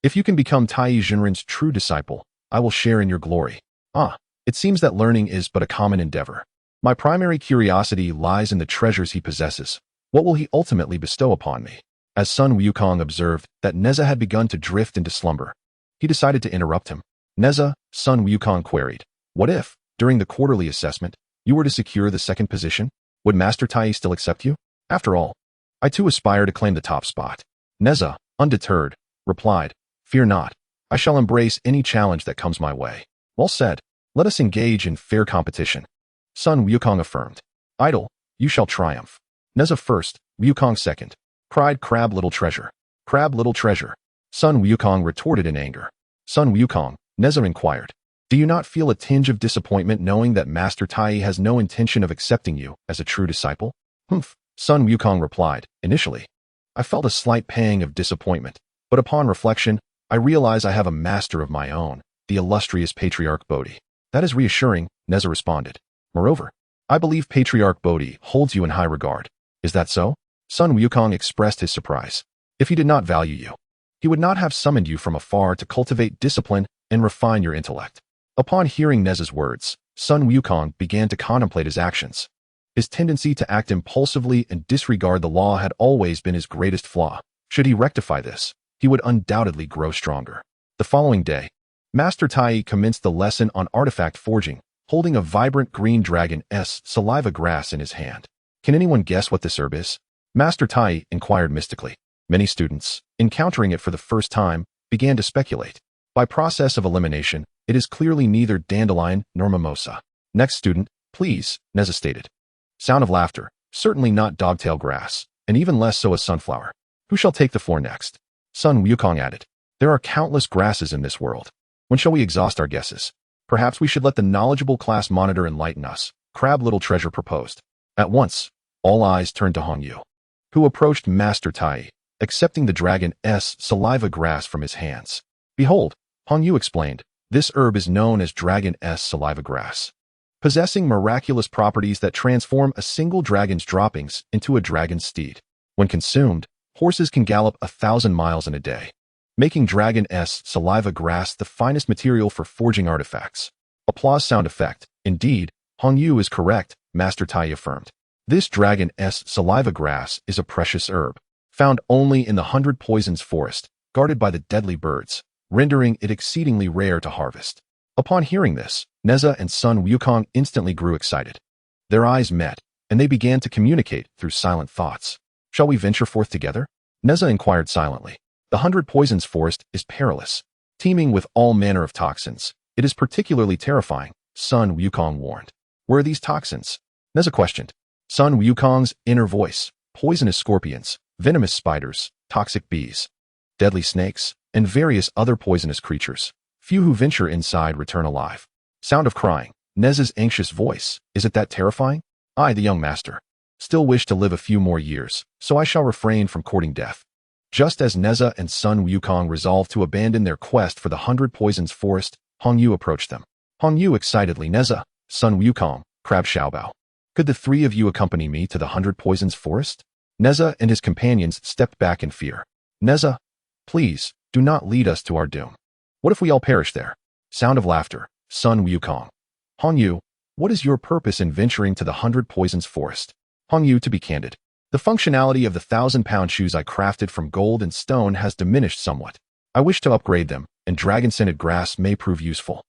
If you can become TAIBAIJINXING's true disciple, I will share in your glory. Ah, it seems that learning is but a common endeavor. My primary curiosity lies in the treasures he possesses. What will he ultimately bestow upon me? As Sun Wukong observed that Nezha had begun to drift into slumber, he decided to interrupt him. Nezha, Sun Wukong queried, what if, during the quarterly assessment, you were to secure the second position? Would Master Tai still accept you? After all, I too aspire to claim the top spot. Nezha, undeterred, replied, fear not. I shall embrace any challenge that comes my way. Well said. Let us engage in fair competition. Sun Wukong affirmed. Idle, you shall triumph. Nezha first, Wukong second. Cried Crab Little Treasure. Crab Little Treasure. Sun Wukong retorted in anger. Sun Wukong, Nezha inquired. Do you not feel a tinge of disappointment knowing that Master Tai has no intention of accepting you as a true disciple? Humph, Sun Wukong replied. Initially, I felt a slight pang of disappointment, but upon reflection, I realize I have a master of my own, the illustrious Patriarch Bodhi. That is reassuring, Nezha responded. Moreover, I believe Patriarch Bodhi holds you in high regard. Is that so? Sun Wukong expressed his surprise. If he did not value you, he would not have summoned you from afar to cultivate discipline and refine your intellect. Upon hearing Nezha's words, Sun Wukong began to contemplate his actions. His tendency to act impulsively and disregard the law had always been his greatest flaw. Should he rectify this, he would undoubtedly grow stronger. The following day, Master Tai commenced the lesson on artifact forging, holding a vibrant green dragon's saliva grass in his hand. Can anyone guess what this herb is? Master Tai inquired mystically. Many students, encountering it for the first time, began to speculate. By process of elimination, it is clearly neither dandelion nor mimosa. Next student, please, Nezha stated. Sound of laughter. Certainly not dogtail grass, and even less so a sunflower. Who shall take the floor next? Sun Wukong added. There are countless grasses in this world. When shall we exhaust our guesses? Perhaps we should let the knowledgeable class monitor enlighten us, Crab Little Treasure proposed. At once, all eyes turned to Hong Yu, who approached Master Tai, accepting the dragon's saliva grass from his hands. Behold, Hong Yu explained, this herb is known as dragon's saliva grass, possessing miraculous properties that transform a single dragon's droppings into a dragon's steed. When consumed, horses can gallop 1,000 miles in a day, making dragon's saliva grass the finest material for forging artifacts. Applause sound effect. Indeed, Hong Yu is correct, Master Tai affirmed. This dragon's saliva grass is a precious herb, found only in the 100 Poisons forest, guarded by the deadly birds, rendering it exceedingly rare to harvest. Upon hearing this, Nezha and Sun Wukong instantly grew excited. Their eyes met, and they began to communicate through silent thoughts. Shall we venture forth together? Nezha inquired silently. The 100 Poisons forest is perilous, teeming with all manner of toxins. It is particularly terrifying, Sun Wukong warned. Where are these toxins? Nezha questioned. Sun Wukong's inner voice. Poisonous scorpions, venomous spiders, toxic bees, deadly snakes, and various other poisonous creatures. Few who venture inside return alive. Sound of crying. Nezha's anxious voice. Is it that terrifying? I, the young master, still wish to live a few more years, so I shall refrain from courting death. Just as Nezha and Sun Wukong resolved to abandon their quest for the 100 Poisons forest, Hong Yu approached them. Hong Yu excitedly, Nezha, Sun Wukong, Crab Xiaobao. Could the three of you accompany me to the 100 Poisons forest? Nezha and his companions stepped back in fear. Nezha, please, do not lead us to our doom. What if we all perish there? Sound of laughter. Sun Wukong. Hong Yu, what is your purpose in venturing to the 100 Poisons forest? Hong Yu, to be candid, the functionality of the 1,000-pound shoes I crafted from gold and stone has diminished somewhat. I wish to upgrade them, and dragon-scented grass may prove useful.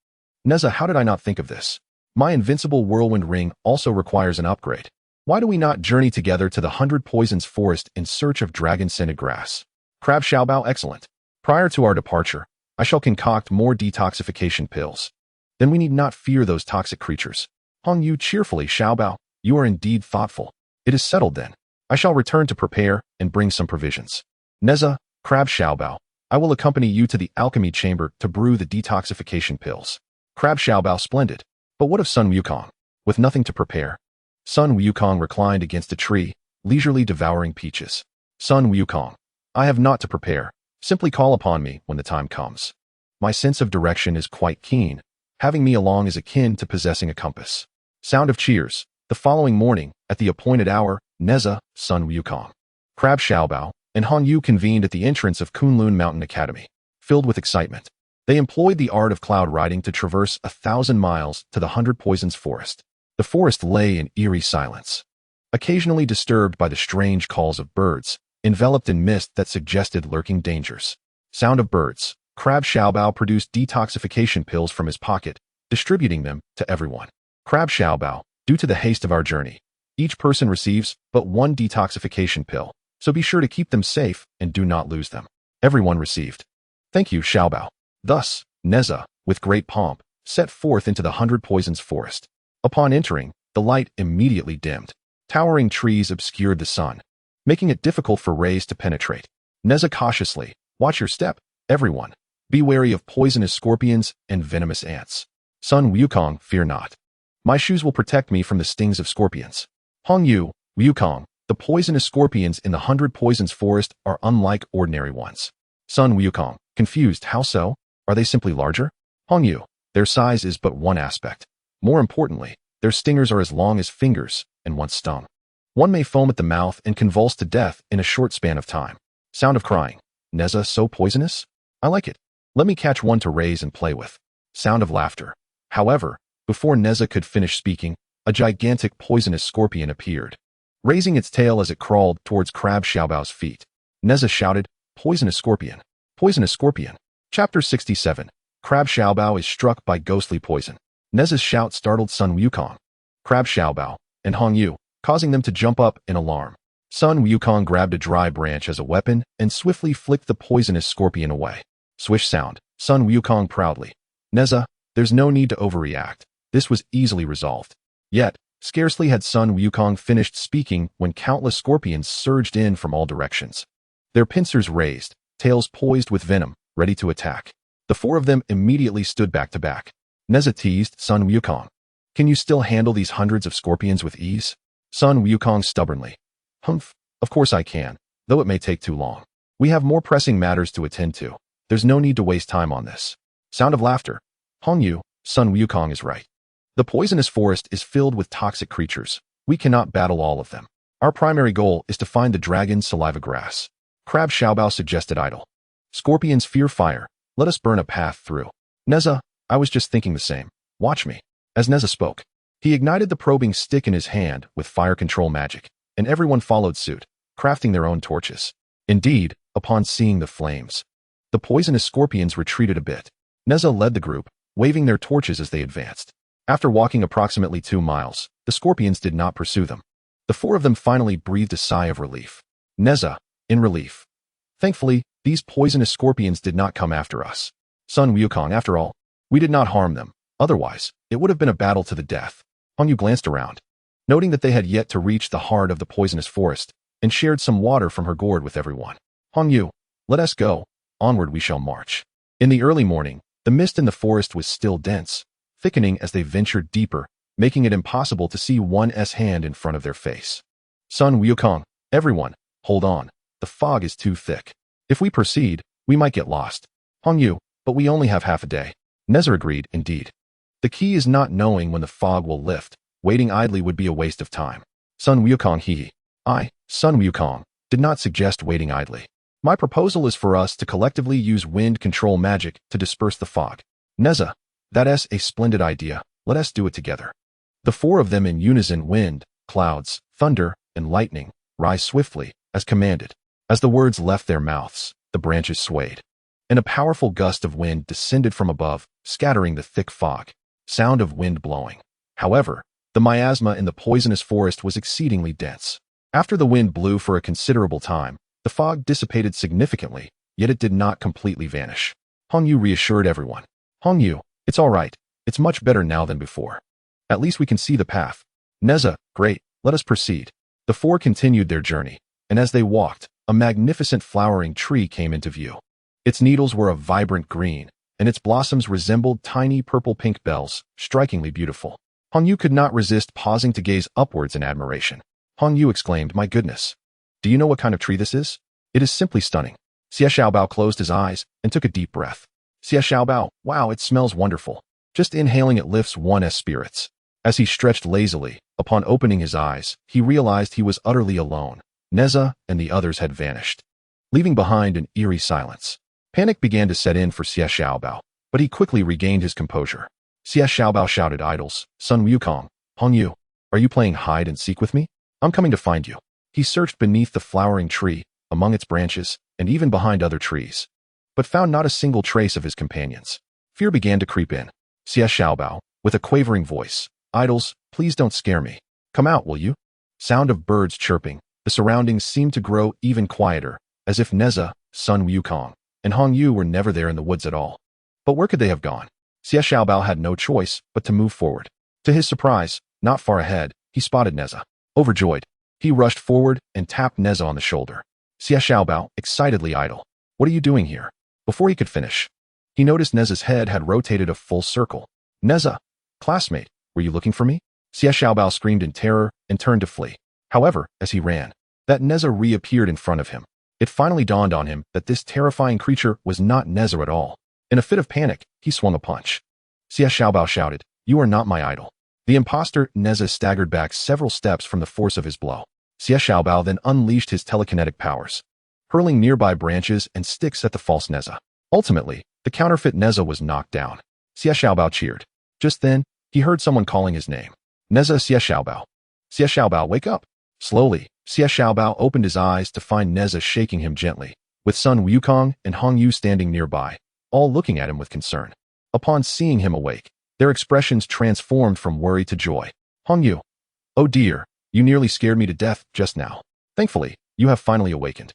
Nezha, how did I not think of this? My invincible whirlwind ring also requires an upgrade. Why do we not journey together to the 100 Poisons forest in search of dragon-scented grass? Crab Xiaobao, excellent. Prior to our departure, I shall concoct more detoxification pills. Then we need not fear those toxic creatures. Hong Yu cheerfully, Xiaobao, you are indeed thoughtful. It is settled then. I shall return to prepare and bring some provisions. Nezha, Crab Xiaobao, I will accompany you to the alchemy chamber to brew the detoxification pills. Crab Xiaobao, splendid. But what of Sun Wukong? With nothing to prepare. Sun Wukong reclined against a tree, leisurely devouring peaches. Sun Wukong, I have naught to prepare. Simply call upon me when the time comes. My sense of direction is quite keen. Having me along is akin to possessing a compass. Sound of cheers. The following morning, at the appointed hour, Nezha, Sun Wukong, Crab Xiaobao, and Hong Yu convened at the entrance of Kunlun Academy. filled with excitement. They employed the art of cloud riding to traverse 1,000 miles to the 100 Poisons forest. The forest lay in eerie silence, occasionally disturbed by the strange calls of birds, enveloped in mist that suggested lurking dangers. Sound of birds. Crab Xiaobao produced detoxification pills from his pocket, distributing them to everyone. Crab Xiaobao, due to the haste of our journey, each person receives but one detoxification pill, so be sure to keep them safe and do not lose them. Everyone received. Thank you, Xiaobao. Thus, Nezha, with great pomp, set forth into the 100 Poisons forest. Upon entering, the light immediately dimmed. Towering trees obscured the sun, making it difficult for rays to penetrate. Nezha cautiously, watch your step, everyone. Be wary of poisonous scorpions and venomous ants. Sun Wukong, fear not. My shoes will protect me from the stings of scorpions. Hongyu, Wukong, the poisonous scorpions in the 100 Poisons forest are unlike ordinary ones. Sun Wukong, confused, how so? Are they simply larger? Hongyu, their size is but one aspect. More importantly, their stingers are as long as fingers and once stung. One may foam at the mouth and convulse to death in a short span of time. Sound of crying. Nezha, so poisonous? I like it. Let me catch one to raise and play with. Sound of laughter. However, before Nezha could finish speaking, a gigantic poisonous scorpion appeared, raising its tail as it crawled towards Crab Xiaobao's feet. Nezha shouted, Poisonous scorpion. Poisonous scorpion. Chapter 67. Crab Xiaobao is struck by ghostly poison. Nezha's shout startled Sun Wukong, Crab Xiaobao, and Hongyu, causing them to jump up in alarm. Sun Wukong grabbed a dry branch as a weapon and swiftly flicked the poisonous scorpion away. Swish sound. Sun Wukong proudly. Nezha, there's no need to overreact. This was easily resolved. Yet, scarcely had Sun Wukong finished speaking when countless scorpions surged in from all directions. Their pincers raised, tails poised with venom, ready to attack. The four of them immediately stood back to back. Nezha teased Sun Wukong. Can you still handle these hundreds of scorpions with ease? Sun Wukong stubbornly. Humph, of course I can, though it may take too long. We have more pressing matters to attend to. There's no need to waste time on this. Sound of laughter. Hongyu, Sun Wukong is right. The poisonous forest is filled with toxic creatures. We cannot battle all of them. Our primary goal is to find the dragon's saliva grass. Crab Xiaobao suggested idle. Scorpions fear fire. Let us burn a path through. Nezha, I was just thinking the same. Watch me. As Nezha spoke, he ignited the probing stick in his hand with fire control magic, and everyone followed suit, crafting their own torches. Indeed, upon seeing the flames, the poisonous scorpions retreated a bit. Nezha led the group, waving their torches as they advanced. After walking approximately 2 miles, the scorpions did not pursue them. The four of them finally breathed a sigh of relief. Nezha, in relief. Thankfully, these poisonous scorpions did not come after us. Sun Wukong, after all, we did not harm them. Otherwise, it would have been a battle to the death. Hongyu glanced around, noting that they had yet to reach the heart of the poisonous forest, and shared some water from her gourd with everyone. Hongyu, let us go. Onward we shall march. In the early morning, the mist in the forest was still dense, thickening as they ventured deeper, making it impossible to see one's hand in front of their face. Sun Wukong, everyone, hold on. The fog is too thick. If we proceed, we might get lost. Hongyu, but we only have half a day. Nezha agreed, indeed. The key is not knowing when the fog will lift. Waiting idly would be a waste of time. Sun Wukong hee. I, Sun Wukong, did not suggest waiting idly. My proposal is for us to collectively use wind control magic to disperse the fog. Nezha, that's a splendid idea. Let us do it together. The four of them in unison, wind, clouds, thunder, and lightning, rise swiftly, as commanded. As the words left their mouths, the branches swayed, and a powerful gust of wind descended from above, scattering the thick fog. Sound of wind blowing. However, the miasma in the poisonous forest was exceedingly dense. After the wind blew for a considerable time, the fog dissipated significantly, yet it did not completely vanish. Hongyu reassured everyone. Hongyu, it's all right. It's much better now than before. At least we can see the path. Nezha, great, let us proceed. The four continued their journey, and as they walked, a magnificent flowering tree came into view. Its needles were a vibrant green, and its blossoms resembled tiny purple-pink bells, strikingly beautiful. Hongyu could not resist pausing to gaze upwards in admiration. Hongyu exclaimed, my goodness. Do you know what kind of tree this is? It is simply stunning. Xie Xiaobao closed his eyes and took a deep breath. Xie Xiaobao, wow, it smells wonderful. Just inhaling it lifts one's spirits. As he stretched lazily, upon opening his eyes, he realized he was utterly alone. Nezha and the others had vanished, leaving behind an eerie silence. Panic began to set in for Xie Xiaobao, but he quickly regained his composure. Xie Xiaobao shouted, "Idols, Sun Wukong, Hong Yu, are you playing hide and seek with me? I'm coming to find you." He searched beneath the flowering tree, among its branches, and even behind other trees, but found not a single trace of his companions. Fear began to creep in. Xie Xiaobao, with a quavering voice, "Idols, please don't scare me. Come out, will you?" Sound of birds chirping. The surroundings seemed to grow even quieter, as if Nezha, Sun Wukong, and Hong Yu were never there in the woods at all. But where could they have gone? Xie Xiaobao had no choice but to move forward. To his surprise, not far ahead, he spotted Nezha. Overjoyed, he rushed forward and tapped Nezha on the shoulder. Xie Xiaobao, excitedly idle. "What are you doing here?" Before he could finish, he noticed Nezha's head had rotated a full circle. "Nezha, classmate, were you looking for me?" Xie Xiaobao screamed in terror and turned to flee. However, as he ran, that Nezha reappeared in front of him. It finally dawned on him that this terrifying creature was not Nezha at all. In a fit of panic, he swung a punch. Xie Xiaobao shouted, "You are not my idol." The imposter Nezha staggered back several steps from the force of his blow. Xie Xiaobao then unleashed his telekinetic powers, hurling nearby branches and sticks at the false Nezha. Ultimately, the counterfeit Nezha was knocked down. Xie Xiaobao cheered. Just then, he heard someone calling his name. "Nezha, Xie Xiaobao. Xie Xiaobao, wake up." Slowly, Xie Xiaobao opened his eyes to find Nezha shaking him gently, with Sun Wukong and Hong Yu standing nearby, all looking at him with concern. Upon seeing him awake, their expressions transformed from worry to joy. "Hong Yu, oh dear, you nearly scared me to death just now. Thankfully, you have finally awakened."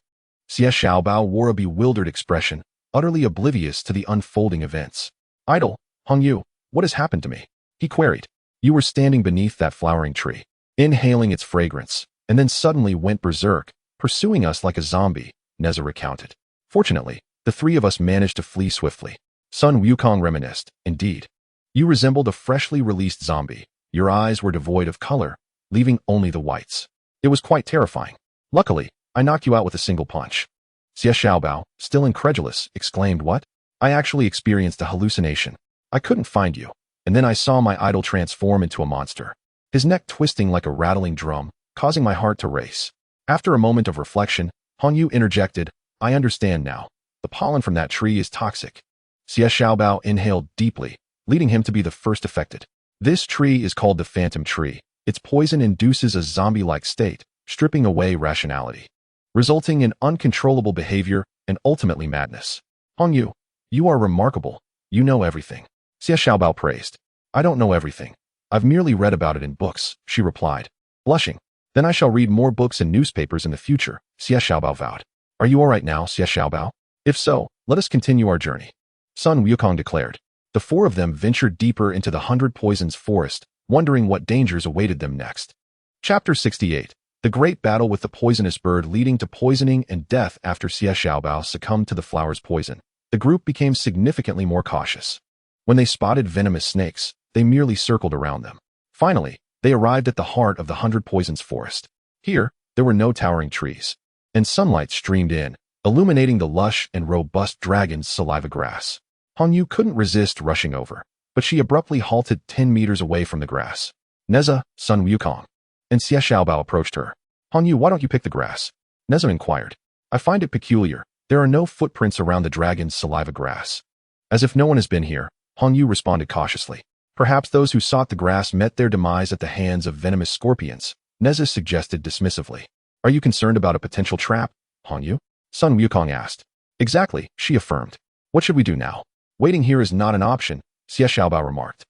Xie Xiaobao wore a bewildered expression, utterly oblivious to the unfolding events. "Idol, Hong Yu, what has happened to me?" he queried. "You were standing beneath that flowering tree, inhaling its fragrance, and then suddenly went berserk, pursuing us like a zombie," Nezha recounted. "Fortunately, the three of us managed to flee swiftly." Sun Wukong reminisced. "Indeed, you resembled a freshly released zombie. Your eyes were devoid of color, leaving only the whites. It was quite terrifying. Luckily, I knocked you out with a single punch." Xie Xiaobao, still incredulous, exclaimed, "What? I actually experienced a hallucination. I couldn't find you, and then I saw my idol transform into a monster, his neck twisting like a rattling drum, causing my heart to race." After a moment of reflection, Hong Yu interjected, "I understand now. The pollen from that tree is toxic." Xie Xiaobao inhaled deeply, leading him to be the first affected. "This tree is called the Phantom Tree. Its poison induces a zombie-like state, stripping away rationality, resulting in uncontrollable behavior and ultimately madness." "Hong Yu, you are remarkable. You know everything," Xie Xiaobao praised. "I don't know everything. I've merely read about it in books," she replied, blushing. "Then I shall read more books and newspapers in the future," Xie Xiaobao vowed. "Are you all right now, Xie Xiaobao? If so, let us continue our journey," Sun Wukong declared. The four of them ventured deeper into the 100 Poisons forest, wondering what dangers awaited them next. Chapter 68. The Great Battle with the Poisonous Bird, leading to poisoning and death. After Xie Xiaobao succumbed to the flower's poison, the group became significantly more cautious. When they spotted venomous snakes, they merely circled around them. Finally, they arrived at the heart of the 100 Poisons forest. Here, there were no towering trees, and sunlight streamed in, illuminating the lush and robust dragon's saliva grass. Hong Yu couldn't resist rushing over, but she abruptly halted 10 meters away from the grass. Nezha, Sun Wukong, and Xie Xiaobao approached her. "Hong Yu, why don't you pick the grass?" Nezha inquired. "I find it peculiar. There are no footprints around the dragon's saliva grass." "As if no one has been here," Hong Yu responded cautiously. "Perhaps those who sought the grass met their demise at the hands of venomous scorpions," Nezha suggested dismissively. "Are you concerned about a potential trap, Hong Yu?" Sun Wukong asked. "Exactly," she affirmed. "What should we do now?" "Waiting here is not an option," Xie Xiaobao remarked.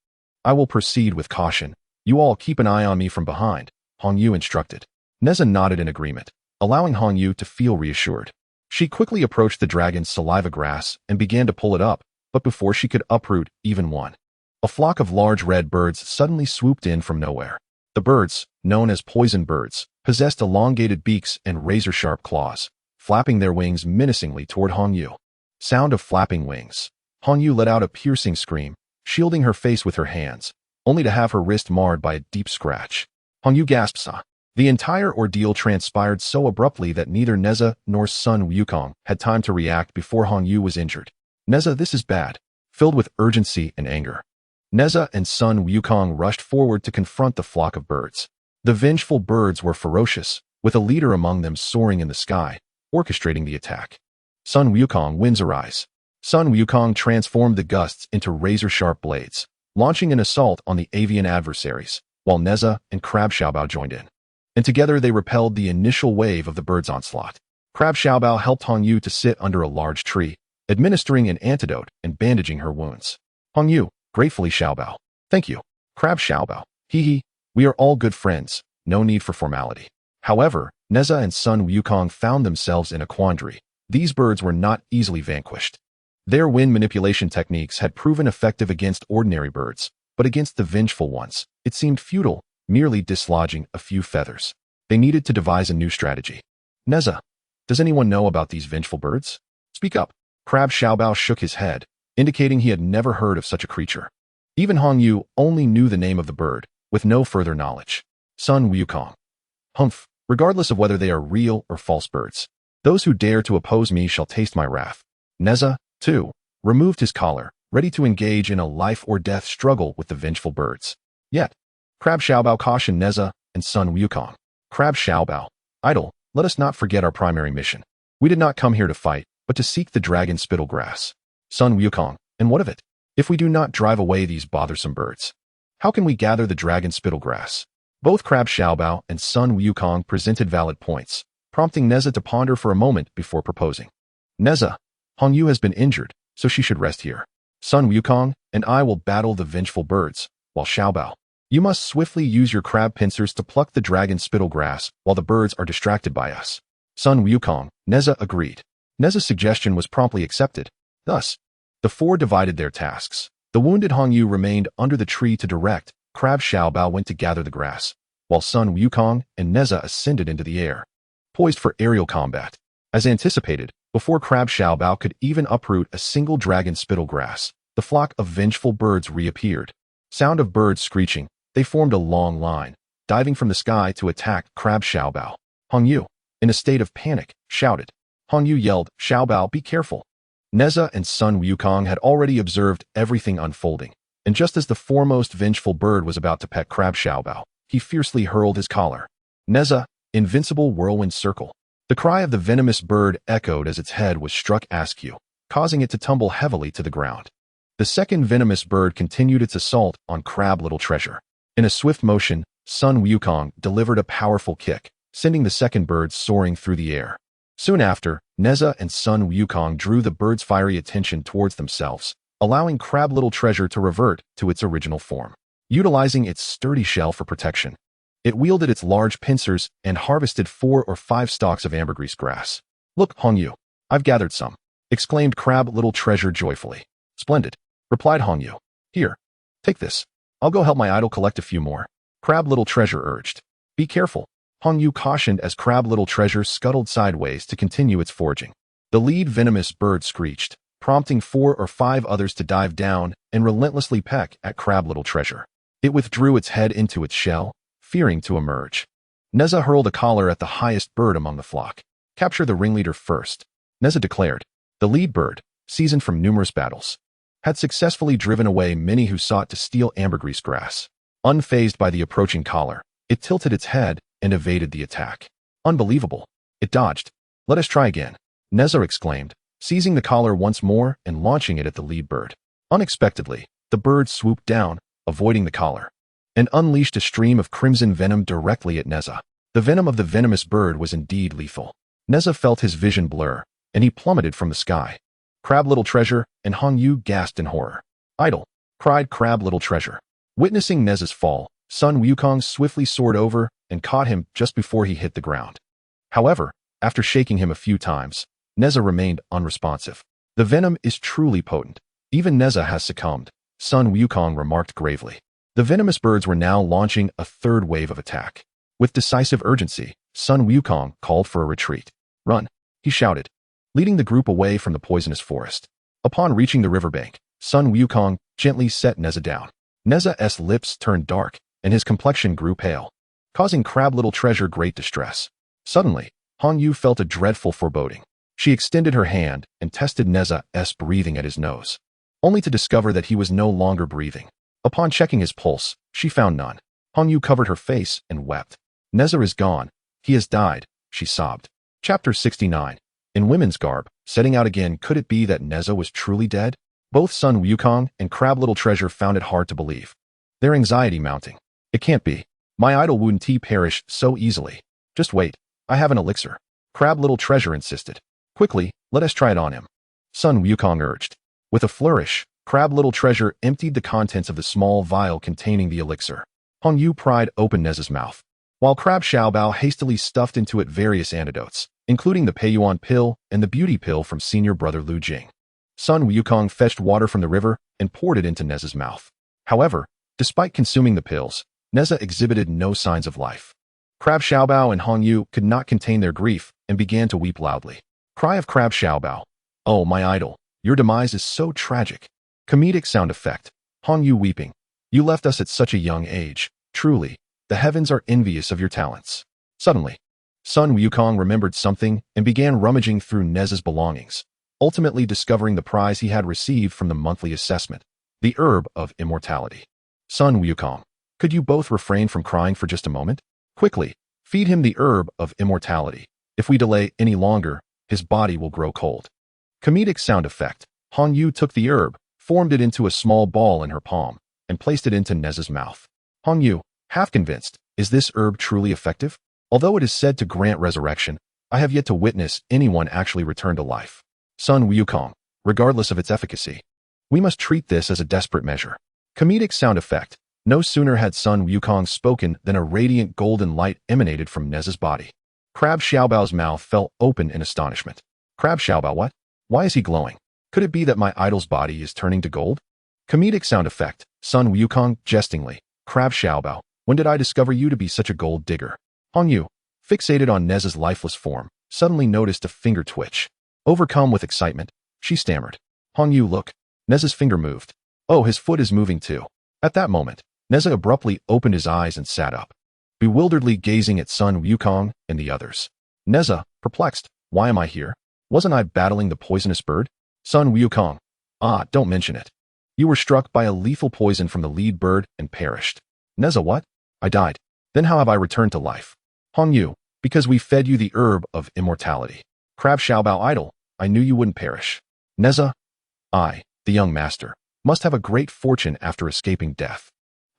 "I will proceed with caution. You all keep an eye on me from behind," Hong Yu instructed. Nezha nodded in agreement, allowing Hong Yu to feel reassured. She quickly approached the dragon's saliva grass and began to pull it up, but before she could uproot even one, a flock of large red birds suddenly swooped in from nowhere. The birds, known as poison birds, possessed elongated beaks and razor-sharp claws, flapping their wings menacingly toward Hong Yu. Sound of flapping wings. Hong Yu let out a piercing scream, shielding her face with her hands, only to have her wrist marred by a deep scratch. Hong Yu gasped. The entire ordeal transpired so abruptly that neither Nezha nor Sun Wukong had time to react before Hong Yu was injured. "Nezha, this is bad," filled with urgency and anger. Nezha and Sun Wukong rushed forward to confront the flock of birds. The vengeful birds were ferocious, with a leader among them soaring in the sky, orchestrating the attack. Sun Wukong, winds arise. Sun Wukong transformed the gusts into razor-sharp blades, launching an assault on the avian adversaries, while Nezha and Crab Xiaobao joined in. And together they repelled the initial wave of the bird's onslaught. Crab Xiaobao helped Hong Yu to sit under a large tree, administering an antidote and bandaging her wounds. Hong Yu, gratefully Xiaobao. Thank you. Crab Xiaobao. Hee, we are all good friends, no need for formality. However, Nezha and Sun Wukong found themselves in a quandary. These birds were not easily vanquished. Their wind manipulation techniques had proven effective against ordinary birds, but against the vengeful ones, it seemed futile, merely dislodging a few feathers. They needed to devise a new strategy. Nezha, does anyone know about these vengeful birds? Speak up. Crab Xiaobao shook his head, indicating he had never heard of such a creature. Even Hong Yu only knew the name of the bird, with no further knowledge. Sun Wukong. Humph, regardless of whether they are real or false birds. Those who dare to oppose me shall taste my wrath. Nezha, too, removed his collar, ready to engage in a life-or-death struggle with the vengeful birds. Yet, Crab Xiaobao cautioned Nezha and Sun Wukong. Crab Xiaobao, idle, let us not forget our primary mission. We did not come here to fight, but to seek the dragon spittle grass. Sun Wukong, and what of it? If we do not drive away these bothersome birds, how can we gather the dragon spittle grass? Both Crab Xiaobao and Sun Wukong presented valid points, prompting Nezha to ponder for a moment before proposing. Nezha, Hong Yu has been injured, so she should rest here. Sun Wukong and I will battle the vengeful birds, while Xiaobao, you must swiftly use your crab pincers to pluck the dragon spittle grass while the birds are distracted by us. Sun Wukong, Nezha agreed. Nezha's suggestion was promptly accepted. Thus, the four divided their tasks. The wounded Hong Yu remained under the tree to direct. Crab Xiaobao went to gather the grass, while Sun Wukong and Nezha ascended into the air, poised for aerial combat. As anticipated, before Crab Xiaobao could even uproot a single dragon spittle grass, the flock of vengeful birds reappeared. Sound of birds screeching, they formed a long line, diving from the sky to attack Crab Xiaobao. Hong Yu, in a state of panic, shouted. Hong Yu yelled, Xiaobao, be careful. Nezha and Sun Wukong had already observed everything unfolding, and just as the foremost vengeful bird was about to peck Crab Xiaobao, he fiercely hurled his collar. Nezha, invincible whirlwind circle. The cry of the venomous bird echoed as its head was struck askew, causing it to tumble heavily to the ground. The second venomous bird continued its assault on Crab Little Treasure. In a swift motion, Sun Wukong delivered a powerful kick, sending the second bird soaring through the air. Soon after, Nezha and Sun Wukong drew the bird's fiery attention towards themselves, allowing Crab Little Treasure to revert to its original form. Utilizing its sturdy shell for protection, it wielded its large pincers and harvested 4 or 5 stalks of ambergris grass. Look, Hong Yu, I've gathered some, exclaimed Crab Little Treasure joyfully. Splendid, replied Hong Yu. Here, take this. I'll go help my idol collect a few more. Crab Little Treasure urged. Be careful, Hong Yu cautioned as Crab Little Treasure scuttled sideways to continue its foraging. The lead venomous bird screeched, prompting 4 or 5 others to dive down and relentlessly peck at Crab Little Treasure. It withdrew its head into its shell, fearing to emerge. Nezha hurled a collar at the highest bird among the flock. Capture the ringleader first, Nezha declared. The lead bird, seasoned from numerous battles, had successfully driven away many who sought to steal ambergris grass. Unfazed by the approaching collar, it tilted its head and evaded the attack. Unbelievable. It dodged. Let us try again, Nezha exclaimed, seizing the collar once more and launching it at the lead bird. Unexpectedly, the bird swooped down, avoiding the collar, and unleashed a stream of crimson venom directly at Nezha. The venom of the venomous bird was indeed lethal. Nezha felt his vision blur, and he plummeted from the sky. Crab Little Treasure and Hong Yu gasped in horror. Idle, cried Crab Little Treasure. Witnessing Nezha's fall, Sun Wukong swiftly soared over and caught him just before he hit the ground. However, after shaking him a few times, Nezha remained unresponsive. The venom is truly potent. Even Nezha has succumbed, Sun Wukong remarked gravely. The venomous birds were now launching a third wave of attack. With decisive urgency, Sun Wukong called for a retreat. Run, he shouted, leading the group away from the poisonous forest. Upon reaching the riverbank, Sun Wukong gently set Nezha down. Nezha's lips turned dark, and his complexion grew pale, causing Crab Little Treasure great distress. Suddenly, Hong Yu felt a dreadful foreboding. She extended her hand and tested Nezha's breathing at his nose, only to discover that he was no longer breathing. Upon checking his pulse, she found none. Hong Yu covered her face and wept. Nezha is gone. He has died, she sobbed. Chapter 69. In women's garb, Setting out again, could it be that Nezha was truly dead? Both Sun Wukong and Crab Little Treasure found it hard to believe. Their anxiety mounting. It can't be. My idol wouldn't perish so easily. Just wait. I have an elixir. Crab Little Treasure insisted. Quickly, let us try it on him. Sun Wukong urged. With a flourish, Crab Little Treasure emptied the contents of the small vial containing the elixir. Hong Yu pried open Nezha's mouth, while Crab Xiaobao hastily stuffed into it various antidotes, including the Peiyuan pill and the beauty pill from senior brother Lu Jing. Sun Wukong fetched water from the river and poured it into Nezha's mouth. However, despite consuming the pills, Nezha exhibited no signs of life. Crab Xiaobao and Hong Yu could not contain their grief and began to weep loudly. Cry of Crab Xiaobao. Oh, my idol, your demise is so tragic. Comedic sound effect. Hong Yu weeping. You left us at such a young age. Truly, the heavens are envious of your talents. Suddenly, Sun Wukong remembered something and began rummaging through Nezha's belongings, ultimately discovering the prize he had received from the monthly assessment, the herb of immortality. Sun Wukong, could you both refrain from crying for just a moment? Quickly, feed him the herb of immortality. If we delay any longer, his body will grow cold. Comedic sound effect. Hong Yu took the herb, formed it into a small ball in her palm, and placed it into Nezha's mouth. Hong Yu, half convinced, is this herb truly effective? Although it is said to grant resurrection, I have yet to witness anyone actually return to life. Sun Wukong, regardless of its efficacy. We must treat this as a desperate measure. Comedic sound effect. No sooner had Sun Wukong spoken than a radiant golden light emanated from Nezha's body. Crab Xiaobao's mouth fell open in astonishment. Crab Xiaobao, what? Why is he glowing? Could it be that my idol's body is turning to gold? Comedic sound effect. Sun Wukong, jestingly. Crab Xiaobao, when did I discover you to be such a gold digger? Hong Yu, fixated on Nezha's lifeless form, suddenly noticed a finger twitch. Overcome with excitement, she stammered. Hong Yu, look. Nezha's finger moved. Oh, his foot is moving too. At that moment, Nezha abruptly opened his eyes and sat up, bewilderedly gazing at Sun Wukong and the others. Nezha, perplexed, why am I here? Wasn't I battling the poisonous bird? Sun Wukong, ah, don't mention it. You were struck by a lethal poison from the lead bird and perished. Nezha, what? I died. Then how have I returned to life? Hong Yu, because we fed you the herb of immortality. Crab Xiaobao idol, I knew you wouldn't perish. Nezha, I, the young master, must have a great fortune after escaping death.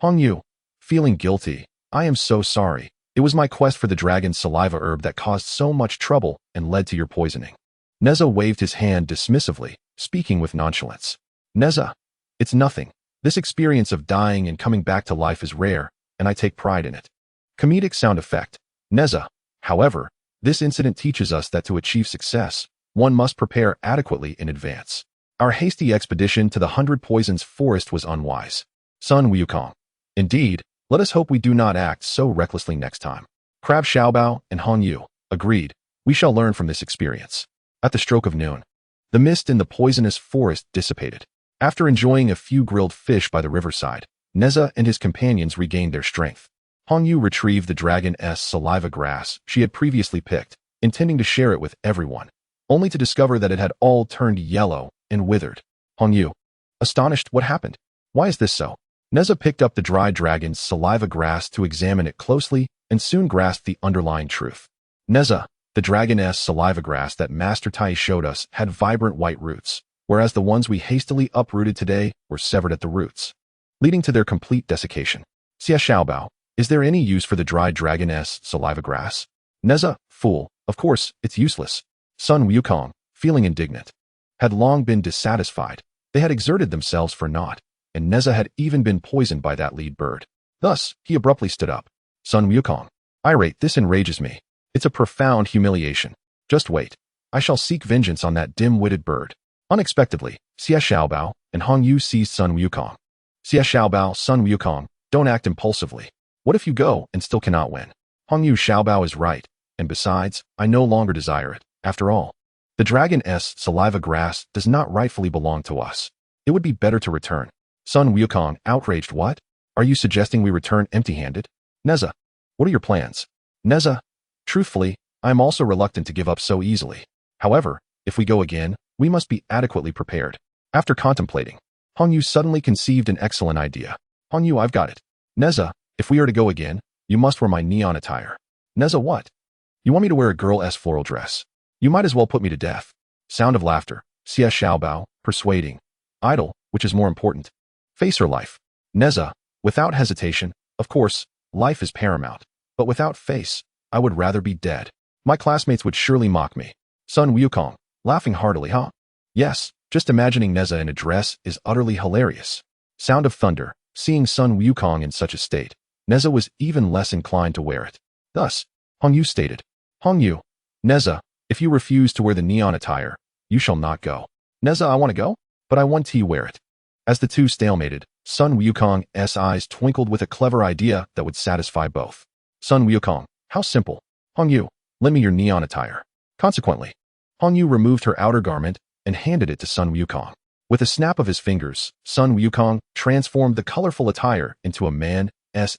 Hong Yu, feeling guilty, I am so sorry. It was my quest for the dragon's saliva herb that caused so much trouble and led to your poisoning. Nezha waved his hand dismissively, speaking with nonchalance. Nezha, it's nothing. This experience of dying and coming back to life is rare, and I take pride in it. Comedic sound effect. Nezha, however, this incident teaches us that to achieve success, one must prepare adequately in advance. Our hasty expedition to the 100 Poisons Forest was unwise. Sun Wukong. Indeed, let us hope we do not act so recklessly next time. Crab Xiaobao and Hong Yu agreed. We shall learn from this experience. At the stroke of noon, the mist in the poisonous forest dissipated. After enjoying a few grilled fish by the riverside, Nezha and his companions regained their strength. Hong Yu retrieved the dragon's saliva grass she had previously picked, intending to share it with everyone, only to discover that it had all turned yellow and withered. Hong Yu, astonished, what happened? Why is this so? Nezha picked up the dried dragon's saliva grass to examine it closely and soon grasped the underlying truth. Nezha, the dragon's saliva grass that Master Tai showed us had vibrant white roots, whereas the ones we hastily uprooted today were severed at the roots, leading to their complete desiccation. Xia Xiaobao, is there any use for the dried dragon's saliva grass? Nezha, fool, of course, it's useless. Sun Wukong, feeling indignant, had long been dissatisfied. They had exerted themselves for naught, and Nezha had even been poisoned by that lead bird. Thus, he abruptly stood up. Sun Wukong, irate, this enrages me. It's a profound humiliation. Just wait. I shall seek vengeance on that dim-witted bird. Unexpectedly, Xia Xiaobao and Hong Yu seized Sun Wukong. Xia Xiaobao, Sun Wukong, don't act impulsively. What if you go and still cannot win? Hong Yu Xiaobao is right, and besides, I no longer desire it. After all, the dragon's saliva grass does not rightfully belong to us. It would be better to return. Sun Wukong, outraged, what? Are you suggesting we return empty-handed? Nezha, what are your plans? Nezha, truthfully, I am also reluctant to give up so easily. However, if we go again, we must be adequately prepared. After contemplating, Hong Yu suddenly conceived an excellent idea. Hong Yu, I've got it. Nezha, if we are to go again, you must wear my neon attire. Nezha, what? You want me to wear a girl's floral dress? You might as well put me to death. Sound of laughter. Xie Xiaobao, persuading. Idle, which is more important? Face or life? Nezha, without hesitation, of course, life is paramount. But without face, I would rather be dead. My classmates would surely mock me. Sun Wukong, laughing heartily, huh? Yes, just imagining Nezha in a dress is utterly hilarious. Sound of thunder. Seeing Sun Wukong in such a state, Nezha was even less inclined to wear it. Thus, Hongyu stated, Hongyu, Nezha, if you refuse to wear the neon attire, you shall not go. Nezha, I want to go, but I want to wear it. As the two stalemated, Sun Wukong's eyes twinkled with a clever idea that would satisfy both. Sun Wukong, how simple. Hongyu, lend me your neon attire. Consequently, Hongyu removed her outer garment and handed it to Sun Wukong. With a snap of his fingers, Sun Wukong transformed the colorful attire into a man's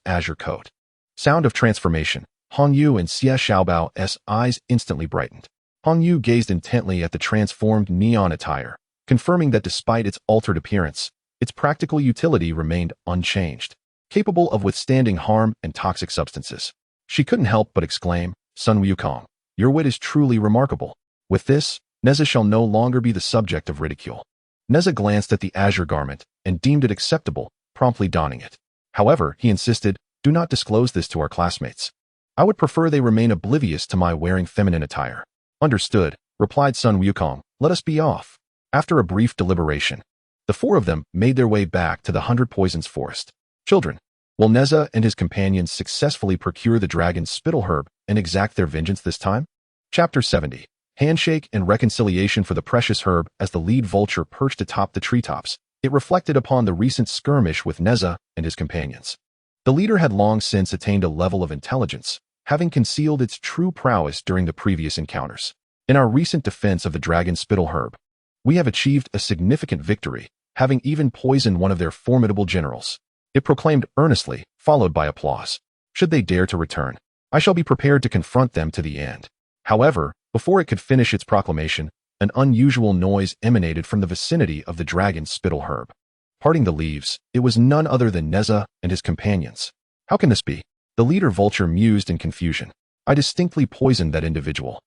azure coat. Sound of transformation. Hongyu and Xie Xiaobao's eyes instantly brightened. Hongyu gazed intently at the transformed neon attire, confirming that despite its altered appearance, its practical utility remained unchanged, capable of withstanding harm and toxic substances. She couldn't help but exclaim, Sun Wukong, your wit is truly remarkable. With this, Nezha shall no longer be the subject of ridicule. Nezha glanced at the azure garment and deemed it acceptable, promptly donning it. However, he insisted, do not disclose this to our classmates. I would prefer they remain oblivious to my wearing feminine attire. Understood, replied Sun Wukong, let us be off. After a brief deliberation, the four of them made their way back to the 100 Poisons forest. Children, will Nezha and his companions successfully procure the dragon's spittle herb and exact their vengeance this time? Chapter 70. Handshake and reconciliation for the precious herb. As the lead vulture perched atop the treetops, it reflected upon the recent skirmish with Nezha and his companions. The leader had long since attained a level of intelligence, having concealed its true prowess during the previous encounters. In our recent defense of the dragon's spittle herb, we have achieved a significant victory, having even poisoned one of their formidable generals. It proclaimed earnestly, followed by applause. Should they dare to return, I shall be prepared to confront them to the end. However, before it could finish its proclamation, an unusual noise emanated from the vicinity of the dragon's spittle herb. Parting the leaves, it was none other than Nezha and his companions. How can this be? The leader vulture mused in confusion. I distinctly poisoned that individual.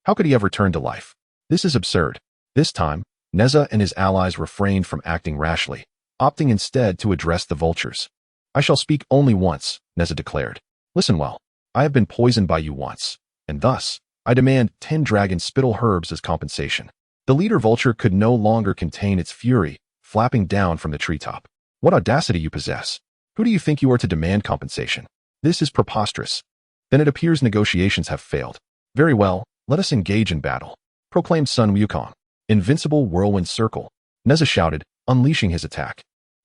How could he ever turn to life? This is absurd. This time, Nezha and his allies refrained from acting rashly, opting instead to address the vultures. I shall speak only once, Nezha declared. Listen well. I have been poisoned by you once, and thus, I demand 10 dragon spittle herbs as compensation. The leader vulture could no longer contain its fury, flapping down from the treetop. What audacity you possess! Who do you think you are to demand compensation? This is preposterous. Then it appears negotiations have failed. Very well, let us engage in battle, proclaimed Sun Wukong. Invincible whirlwind circle, Nezha shouted, unleashing his attack.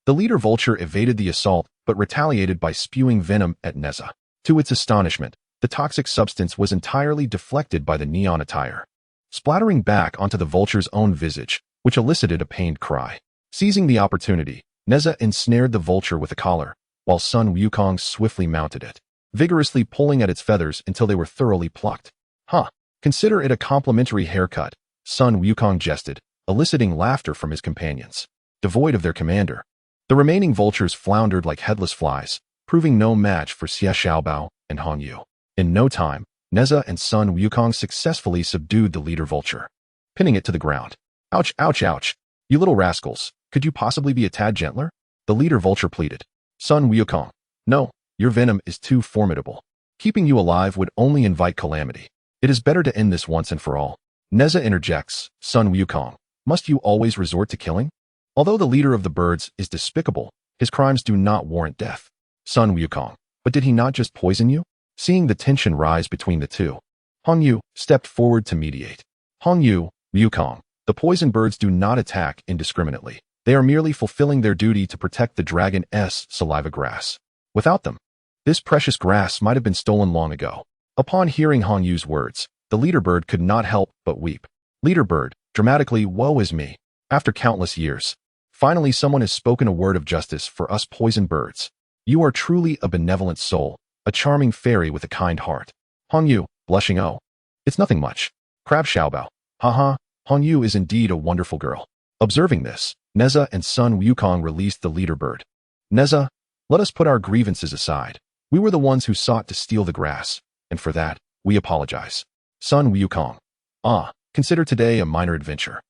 The leader vulture evaded the assault, but retaliated by spewing venom at Nezha. To its astonishment, the toxic substance was entirely deflected by the neon attire, splattering back onto the vulture's own visage, which elicited a pained cry. Seizing the opportunity, Nezha ensnared the vulture with a collar, while Sun Wukong swiftly mounted it, vigorously pulling at its feathers until they were thoroughly plucked. Huh, consider it a complimentary haircut, Sun Wukong jested, eliciting laughter from his companions. Devoid of their commander, the remaining vultures floundered like headless flies, proving no match for Xie Xiaobao and Hongyu. In no time, Nezha and Sun Wukong successfully subdued the leader vulture, pinning it to the ground. Ouch, ouch, ouch. You little rascals, could you possibly be a tad gentler? The leader vulture pleaded. Sun Wukong, no, your venom is too formidable. Keeping you alive would only invite calamity. It is better to end this once and for all. Nezha interjects, Sun Wukong, must you always resort to killing? Although the leader of the birds is despicable, his crimes do not warrant death. Sun Wukong, but did he not just poison you? Seeing the tension rise between the two, Hongyu stepped forward to mediate. Hongyu, Wukong, the poison birds do not attack indiscriminately. They are merely fulfilling their duty to protect the dragon's saliva grass. Without them, this precious grass might have been stolen long ago. Upon hearing Hongyu's words, the leader bird could not help but weep. Leader bird, dramatically, woe is me. After countless years, finally someone has spoken a word of justice for us poison birds. You are truly a benevolent soul, a charming fairy with a kind heart. Hongyu, blushing, oh, it's nothing much. Crab Xiaobao, haha, Hongyu is indeed a wonderful girl. Observing this, Nezha and Sun Wukong released the leader bird. Nezha, let us put our grievances aside. We were the ones who sought to steal the grass, and for that, we apologize. Sun Wukong, ah, Consider today a minor adventure.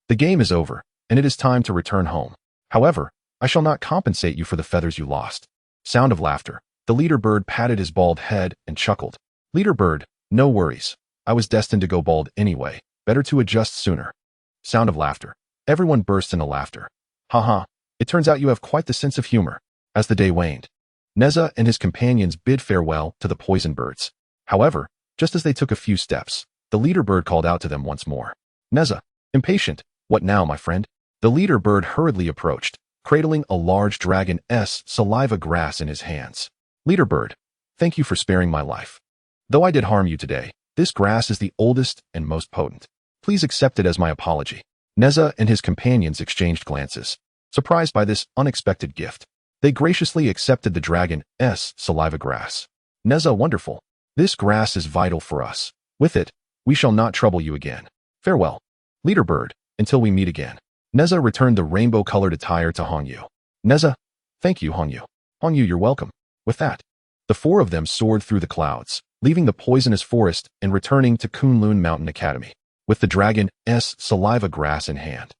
The game is over, and it is time to return home. However, I shall not compensate you for the feathers you lost. Sound of laughter. The leader bird patted his bald head and chuckled. Leader bird, no worries. I was destined to go bald anyway. Better to adjust sooner. Sound of laughter. Everyone burst into laughter. Haha, it turns out you have quite the sense of humor. As the day waned, Nezha and his companions bid farewell to the poison birds. However, just as they took a few steps, the leader bird called out to them once more. Nezha, impatient, what now, my friend? The leader bird hurriedly approached, cradling a large dragon's saliva grass in his hands. Leader bird, thank you for sparing my life. Though I did harm you today, this grass is the oldest and most potent. Please accept it as my apology. Nezha and his companions exchanged glances, surprised by this unexpected gift. They graciously accepted the dragon's saliva grass. Nezha, wonderful. This grass is vital for us. With it, we shall not trouble you again. Farewell. Leader bird, until we meet again. Nezha returned the rainbow-colored attire to Hongyu. Nezha, thank you, Hongyu. Hongyu, you're welcome. With that, the four of them soared through the clouds, leaving the poisonous forest and returning to Kunlun Academy, with the dragon's saliva grass in hand.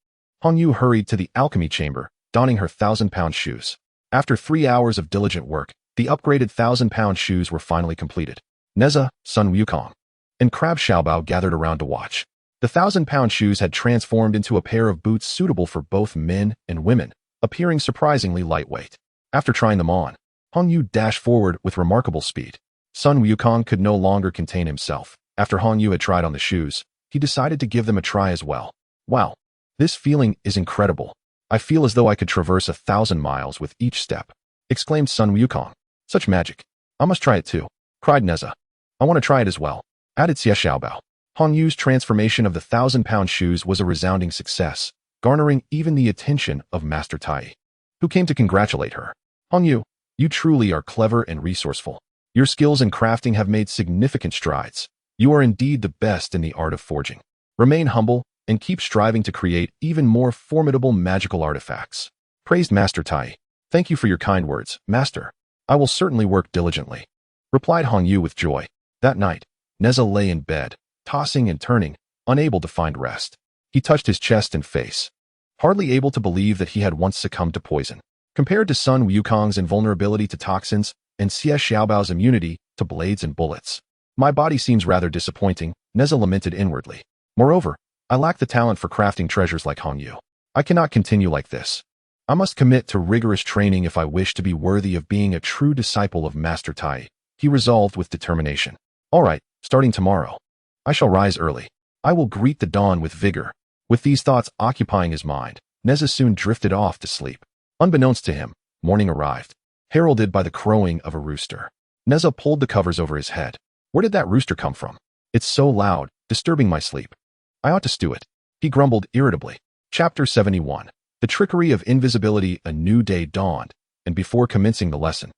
Hongyu hurried to the alchemy chamber, donning her 1,000-pound shoes. After 3 hours of diligent work, the upgraded 1,000-pound shoes were finally completed. Nezha, Sun Wukong, and Crab Xiaobao gathered around to watch. The 1,000-pound shoes had transformed into a pair of boots suitable for both men and women, appearing surprisingly lightweight. After trying them on, Hongyu dashed forward with remarkable speed. Sun Wukong could no longer contain himself. After Hongyu had tried on the shoes, he decided to give them a try as well. Wow, this feeling is incredible. I feel as though I could traverse 1,000 miles with each step, exclaimed Sun Wukong. Such magic. I must try it too, cried Nezha. I want to try it as well, added Xie Xiaobao. Hongyu's transformation of the 1,000-pound shoes was a resounding success, garnering even the attention of Master Tai, who came to congratulate her. Hongyu, you truly are clever and resourceful. Your skills in crafting have made significant strides. You are indeed the best in the art of forging. Remain humble and keep striving to create even more formidable magical artifacts. Praised Master Tai. Thank you for your kind words, Master. I will certainly work diligently, replied Hongyu with joy. That night, Nezha lay in bed, tossing and turning, unable to find rest. He touched his chest and face, hardly able to believe that he had once succumbed to poison. Compared to Sun Wukong's invulnerability to toxins and Xie Xiaobao's immunity to blades and bullets, my body seems rather disappointing, Nezha lamented inwardly. Moreover, I lack the talent for crafting treasures like Hongyu. I cannot continue like this. I must commit to rigorous training if I wish to be worthy of being a true disciple of Master Tai, he resolved with determination. All right, starting tomorrow, I shall rise early. I will greet the dawn with vigor. With these thoughts occupying his mind, Nezha soon drifted off to sleep. Unbeknownst to him, morning arrived, heralded by the crowing of a rooster. Nezha pulled the covers over his head. Where did that rooster come from? It's so loud, disturbing my sleep. I ought to stew it, he grumbled irritably. Chapter 71. The trickery of invisibility. A new day dawned, and before commencing the lesson,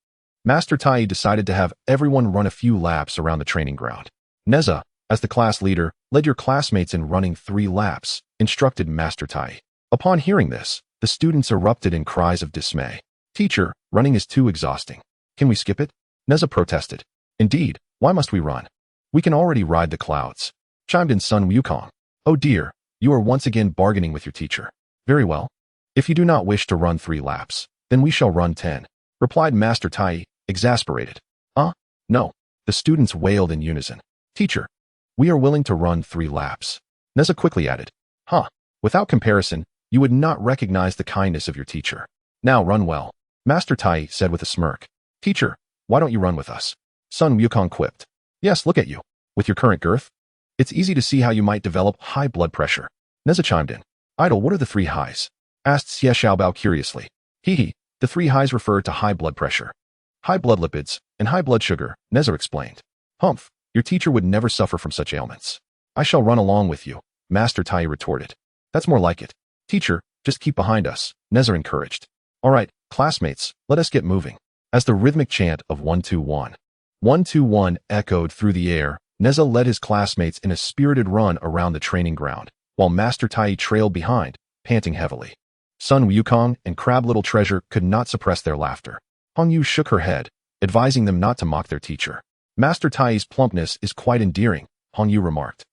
Master Tai decided to have everyone run a few laps around the training ground. Nezha, as the class leader, led your classmates in running 3 laps, instructed Master Tai. Upon hearing this, the students erupted in cries of dismay. Teacher, running is too exhausting. Can we skip it? Nezha protested. Indeed, why must we run? We can already ride the clouds, chimed in Sun Wukong. Oh dear, you are once again bargaining with your teacher. Very well. If you do not wish to run 3 laps, then we shall run 10, replied Master Tai, exasperated. No, the students wailed in unison. Teacher, we are willing to run 3 laps. Nezha quickly added. Without comparison, you would not recognize the kindness of your teacher. Now run well, Master Tai said with a smirk. Teacher, why don't you run with us? Sun Wukong quipped. Yes, look at you. With your current girth, it's easy to see how you might develop high blood pressure. Nezha chimed in. Idol, what are the 3 highs? Asked Xie Xiaobao curiously. The 3 highs refer to high blood pressure, high blood lipids, and high blood sugar, Nezha explained. Humph, your teacher would never suffer from such ailments. I shall run along with you, Master Tai retorted. That's more like it. Teacher, just keep behind us, Nezha encouraged. All right, classmates, let us get moving. As the rhythmic chant of 121, 121 echoed through the air, Nezha led his classmates in a spirited run around the training ground, while Master Tai trailed behind, panting heavily. Sun Wukong and Crab Little Treasure could not suppress their laughter. Hongyu shook her head, advising them not to mock their teacher. Master Tai's plumpness is quite endearing, Hongyu remarked.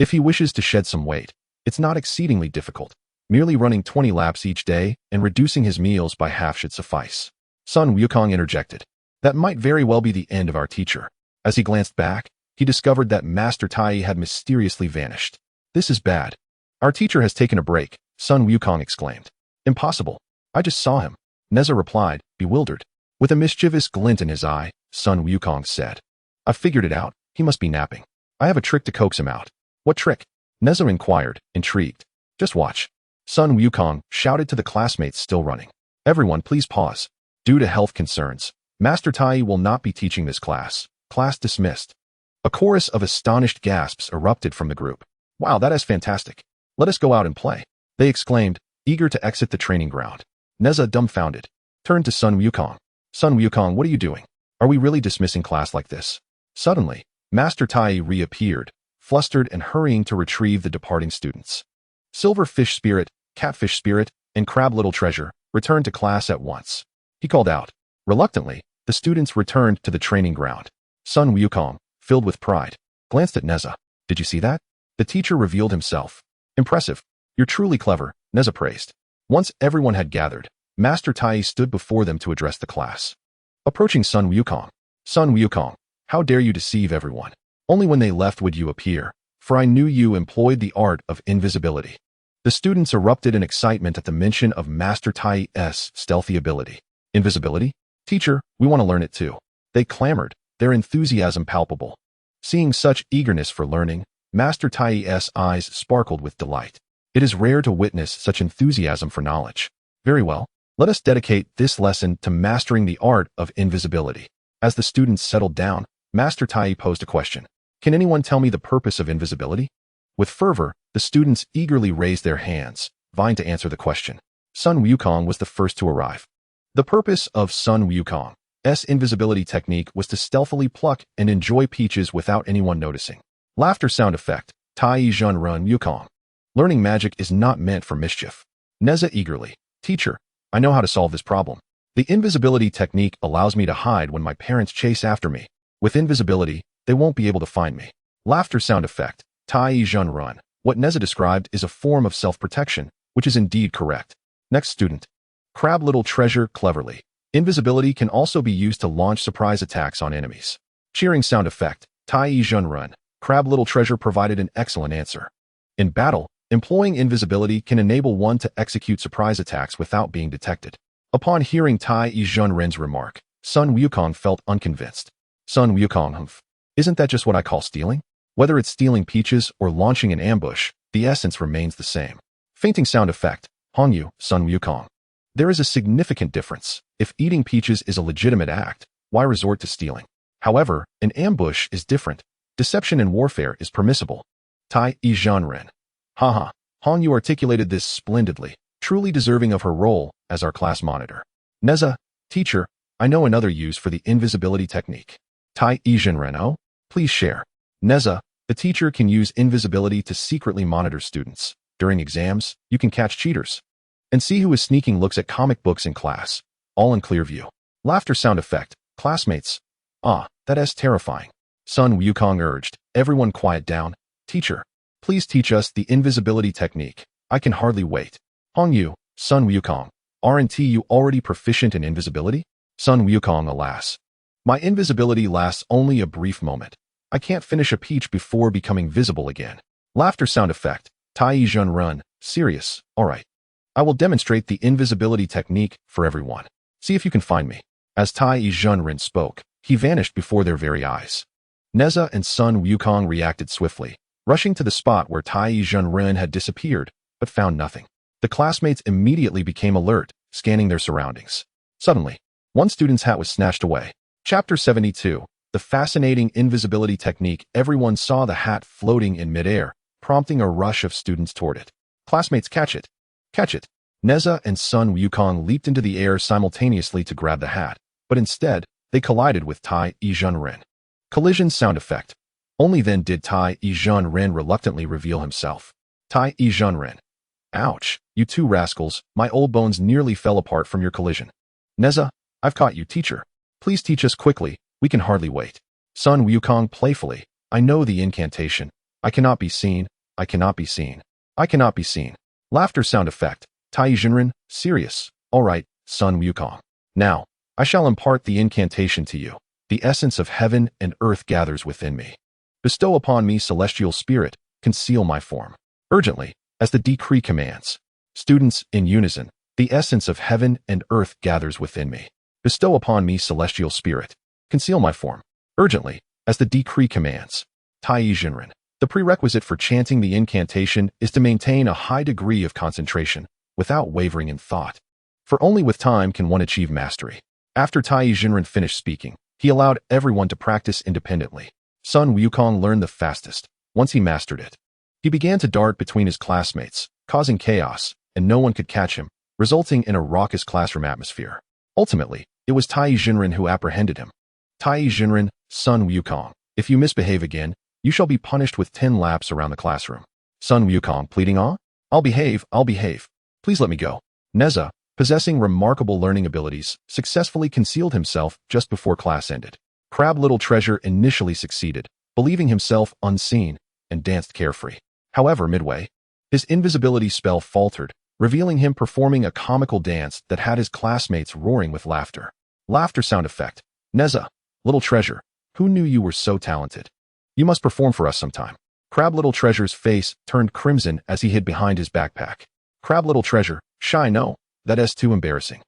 If he wishes to shed some weight, it's not exceedingly difficult. Merely running 20 laps each day and reducing his meals by half should suffice. Sun Wukong interjected. That might very well be the end of our teacher. As he glanced back, he discovered that Master Tai had mysteriously vanished. This is bad. Our teacher has taken a break, Sun Wukong exclaimed. Impossible. I just saw him. Nezha replied, bewildered. With a mischievous glint in his eye, Sun Wukong said. I've figured it out. He must be napping. I have a trick to coax him out. What trick? Nezha inquired, intrigued. Just watch. Sun Wukong shouted to the classmates still running. Everyone please pause. Due to health concerns, Master Tai will not be teaching this class. Class dismissed. A chorus of astonished gasps erupted from the group. Wow, that is fantastic. Let us go out and play. They exclaimed, eager to exit the training ground. Nezha, dumbfounded, turned to Sun Wukong. Sun Wukong, what are you doing? Are we really dismissing class like this? Suddenly, Master Tai reappeared, flustered and hurrying to retrieve the departing students. Silverfish Spirit, Catfish Spirit, and Crab Little Treasure returned to class at once. He called out. Reluctantly, the students returned to the training ground. Sun Wukong, filled with pride, glanced at Nezha. Did you see that? The teacher revealed himself. Impressive. You're truly clever, Nezha praised. Once everyone had gathered, Master Tai stood before them to address the class. Approaching Sun Wukong. Sun Wukong, how dare you deceive everyone? Only when they left would you appear, for I knew you employed the art of invisibility. The students erupted in excitement at the mention of Master Tai's stealthy ability. Invisibility? Teacher, we want to learn it too. They clamored, their enthusiasm palpable. Seeing such eagerness for learning, Master Tai's eyes sparkled with delight. It is rare to witness such enthusiasm for knowledge. Very well, let us dedicate this lesson to mastering the art of invisibility. As the students settled down, Master Tai posed a question. Can anyone tell me the purpose of invisibility? With fervor, the students eagerly raised their hands, vying to answer the question. Sun Wukong was the first to arrive. The purpose of Sun Wukong's invisibility technique was to stealthily pluck and enjoy peaches without anyone noticing. Laughter sound effect, TAIBAIJINXING Wukong. Learning magic is not meant for mischief. Nezha eagerly. Teacher, I know how to solve this problem. The invisibility technique allows me to hide when my parents chase after me. With invisibility, they won't be able to find me. Laughter sound effect, TAIBAIJINXING. What Nezha described is a form of self-protection, which is indeed correct. Next student. Crab Little Treasure cleverly. Invisibility can also be used to launch surprise attacks on enemies. Cheering sound effect, TAIBAIJINXING. Crab Little Treasure provided an excellent answer. In battle, employing invisibility can enable one to execute surprise attacks without being detected. Upon hearing TAIBAIJINXING's remark, Sun Wukong felt unconvinced. Sun Wukong, isn't that just what I call stealing? Whether it's stealing peaches or launching an ambush, the essence remains the same. Fainting sound effect, Hongyu, Sun Wukong. There is a significant difference. If eating peaches is a legitimate act, why resort to stealing? However, an ambush is different. Deception in warfare is permissible. TAIBAIJINXING. Haha, Hongyu articulated this splendidly, truly deserving of her role as our class monitor. Nezha, teacher, I know another use for the invisibility technique. TAIBAIJINXING, oh, please share. Nezha, the teacher can use invisibility to secretly monitor students. During exams, you can catch cheaters and see who is sneaking looks at comic books in class, all in clear view. Laughter sound effect, classmates. Ah, that is terrifying. Sun Wukong urged, everyone quiet down. Teacher, please teach us the invisibility technique. I can hardly wait. Hongyu, Sun Wukong, aren't you already proficient in invisibility? Sun Wukong, alas. My invisibility lasts only a brief moment. I can't finish a peach before becoming visible again. Laughter sound effect, TAIBAIJINXING, serious, alright. I will demonstrate the invisibility technique for everyone. See if you can find me. As TAIBAIJINXING spoke, he vanished before their very eyes. Nezha and Sun Wukong reacted swiftly, rushing to the spot where TAIBAIJINXING had disappeared, but found nothing. The classmates immediately became alert, scanning their surroundings. Suddenly, one student's hat was snatched away. Chapter 72, the fascinating invisibility technique. Everyone saw the hat floating in midair, prompting a rush of students toward it. Classmates, catch it. Catch it. Nezha and Sun Wukong leaped into the air simultaneously to grab the hat, but instead, they collided with TAIBAIJINXING. Collision sound effect. Only then did TAIBAIJINXING reluctantly reveal himself. TAIBAIJINXING. Ouch, you two rascals, my old bones nearly fell apart from your collision. Nezha, I've caught you, teacher. Please teach us quickly, we can hardly wait. Sun Wukong playfully, I know the incantation. I cannot be seen. I cannot be seen. I cannot be seen. Laughter sound effect. TAIBAIJINXING, serious. All right, Sun Wukong. Now, I shall impart the incantation to you. The essence of heaven and earth gathers within me. Bestow upon me celestial spirit, conceal my form. Urgently, as the decree commands. Students, in unison, the essence of heaven and earth gathers within me. Bestow upon me celestial spirit, conceal my form. Urgently, as the decree commands. TAIBAIJINXING. The prerequisite for chanting the incantation is to maintain a high degree of concentration, without wavering in thought. For only with time can one achieve mastery. After TAIBAIJINXING finished speaking, he allowed everyone to practice independently. Sun Wukong learned the fastest, once he mastered it. He began to dart between his classmates, causing chaos, and no one could catch him, resulting in a raucous classroom atmosphere. Ultimately, it was TAIBAIJINXING who apprehended him. TAIBAIJINXING, Sun Wukong, if you misbehave again, you shall be punished with 10 laps around the classroom. Sun Wukong pleading, I'll behave. Please let me go. Nezha, possessing remarkable learning abilities, successfully concealed himself just before class ended. Crab Little Treasure initially succeeded, believing himself unseen, and danced carefree. However, midway, his invisibility spell faltered, revealing him performing a comical dance that had his classmates roaring with laughter. Laughter sound effect. Nezha, Little Treasure, who knew you were so talented? You must perform for us sometime. Crab Little Treasure's face turned crimson as he hid behind his backpack. Crab Little Treasure, shy no, that's too embarrassing.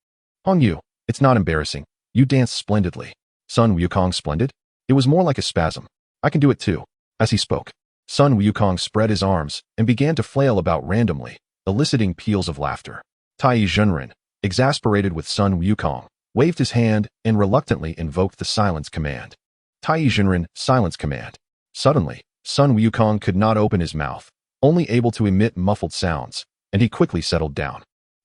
Hongyu, it's not embarrassing. You dance splendidly. Sun Wukong splendid? It was more like a spasm. I can do it too. As he spoke, Sun Wukong spread his arms and began to flail about randomly, eliciting peals of laughter. TAIBAIJINXING, exasperated with Sun Wukong, waved his hand and reluctantly invoked the silence command. TAIBAIJINXING, silence command. Suddenly, Sun Wukong could not open his mouth, only able to emit muffled sounds, and he quickly settled down.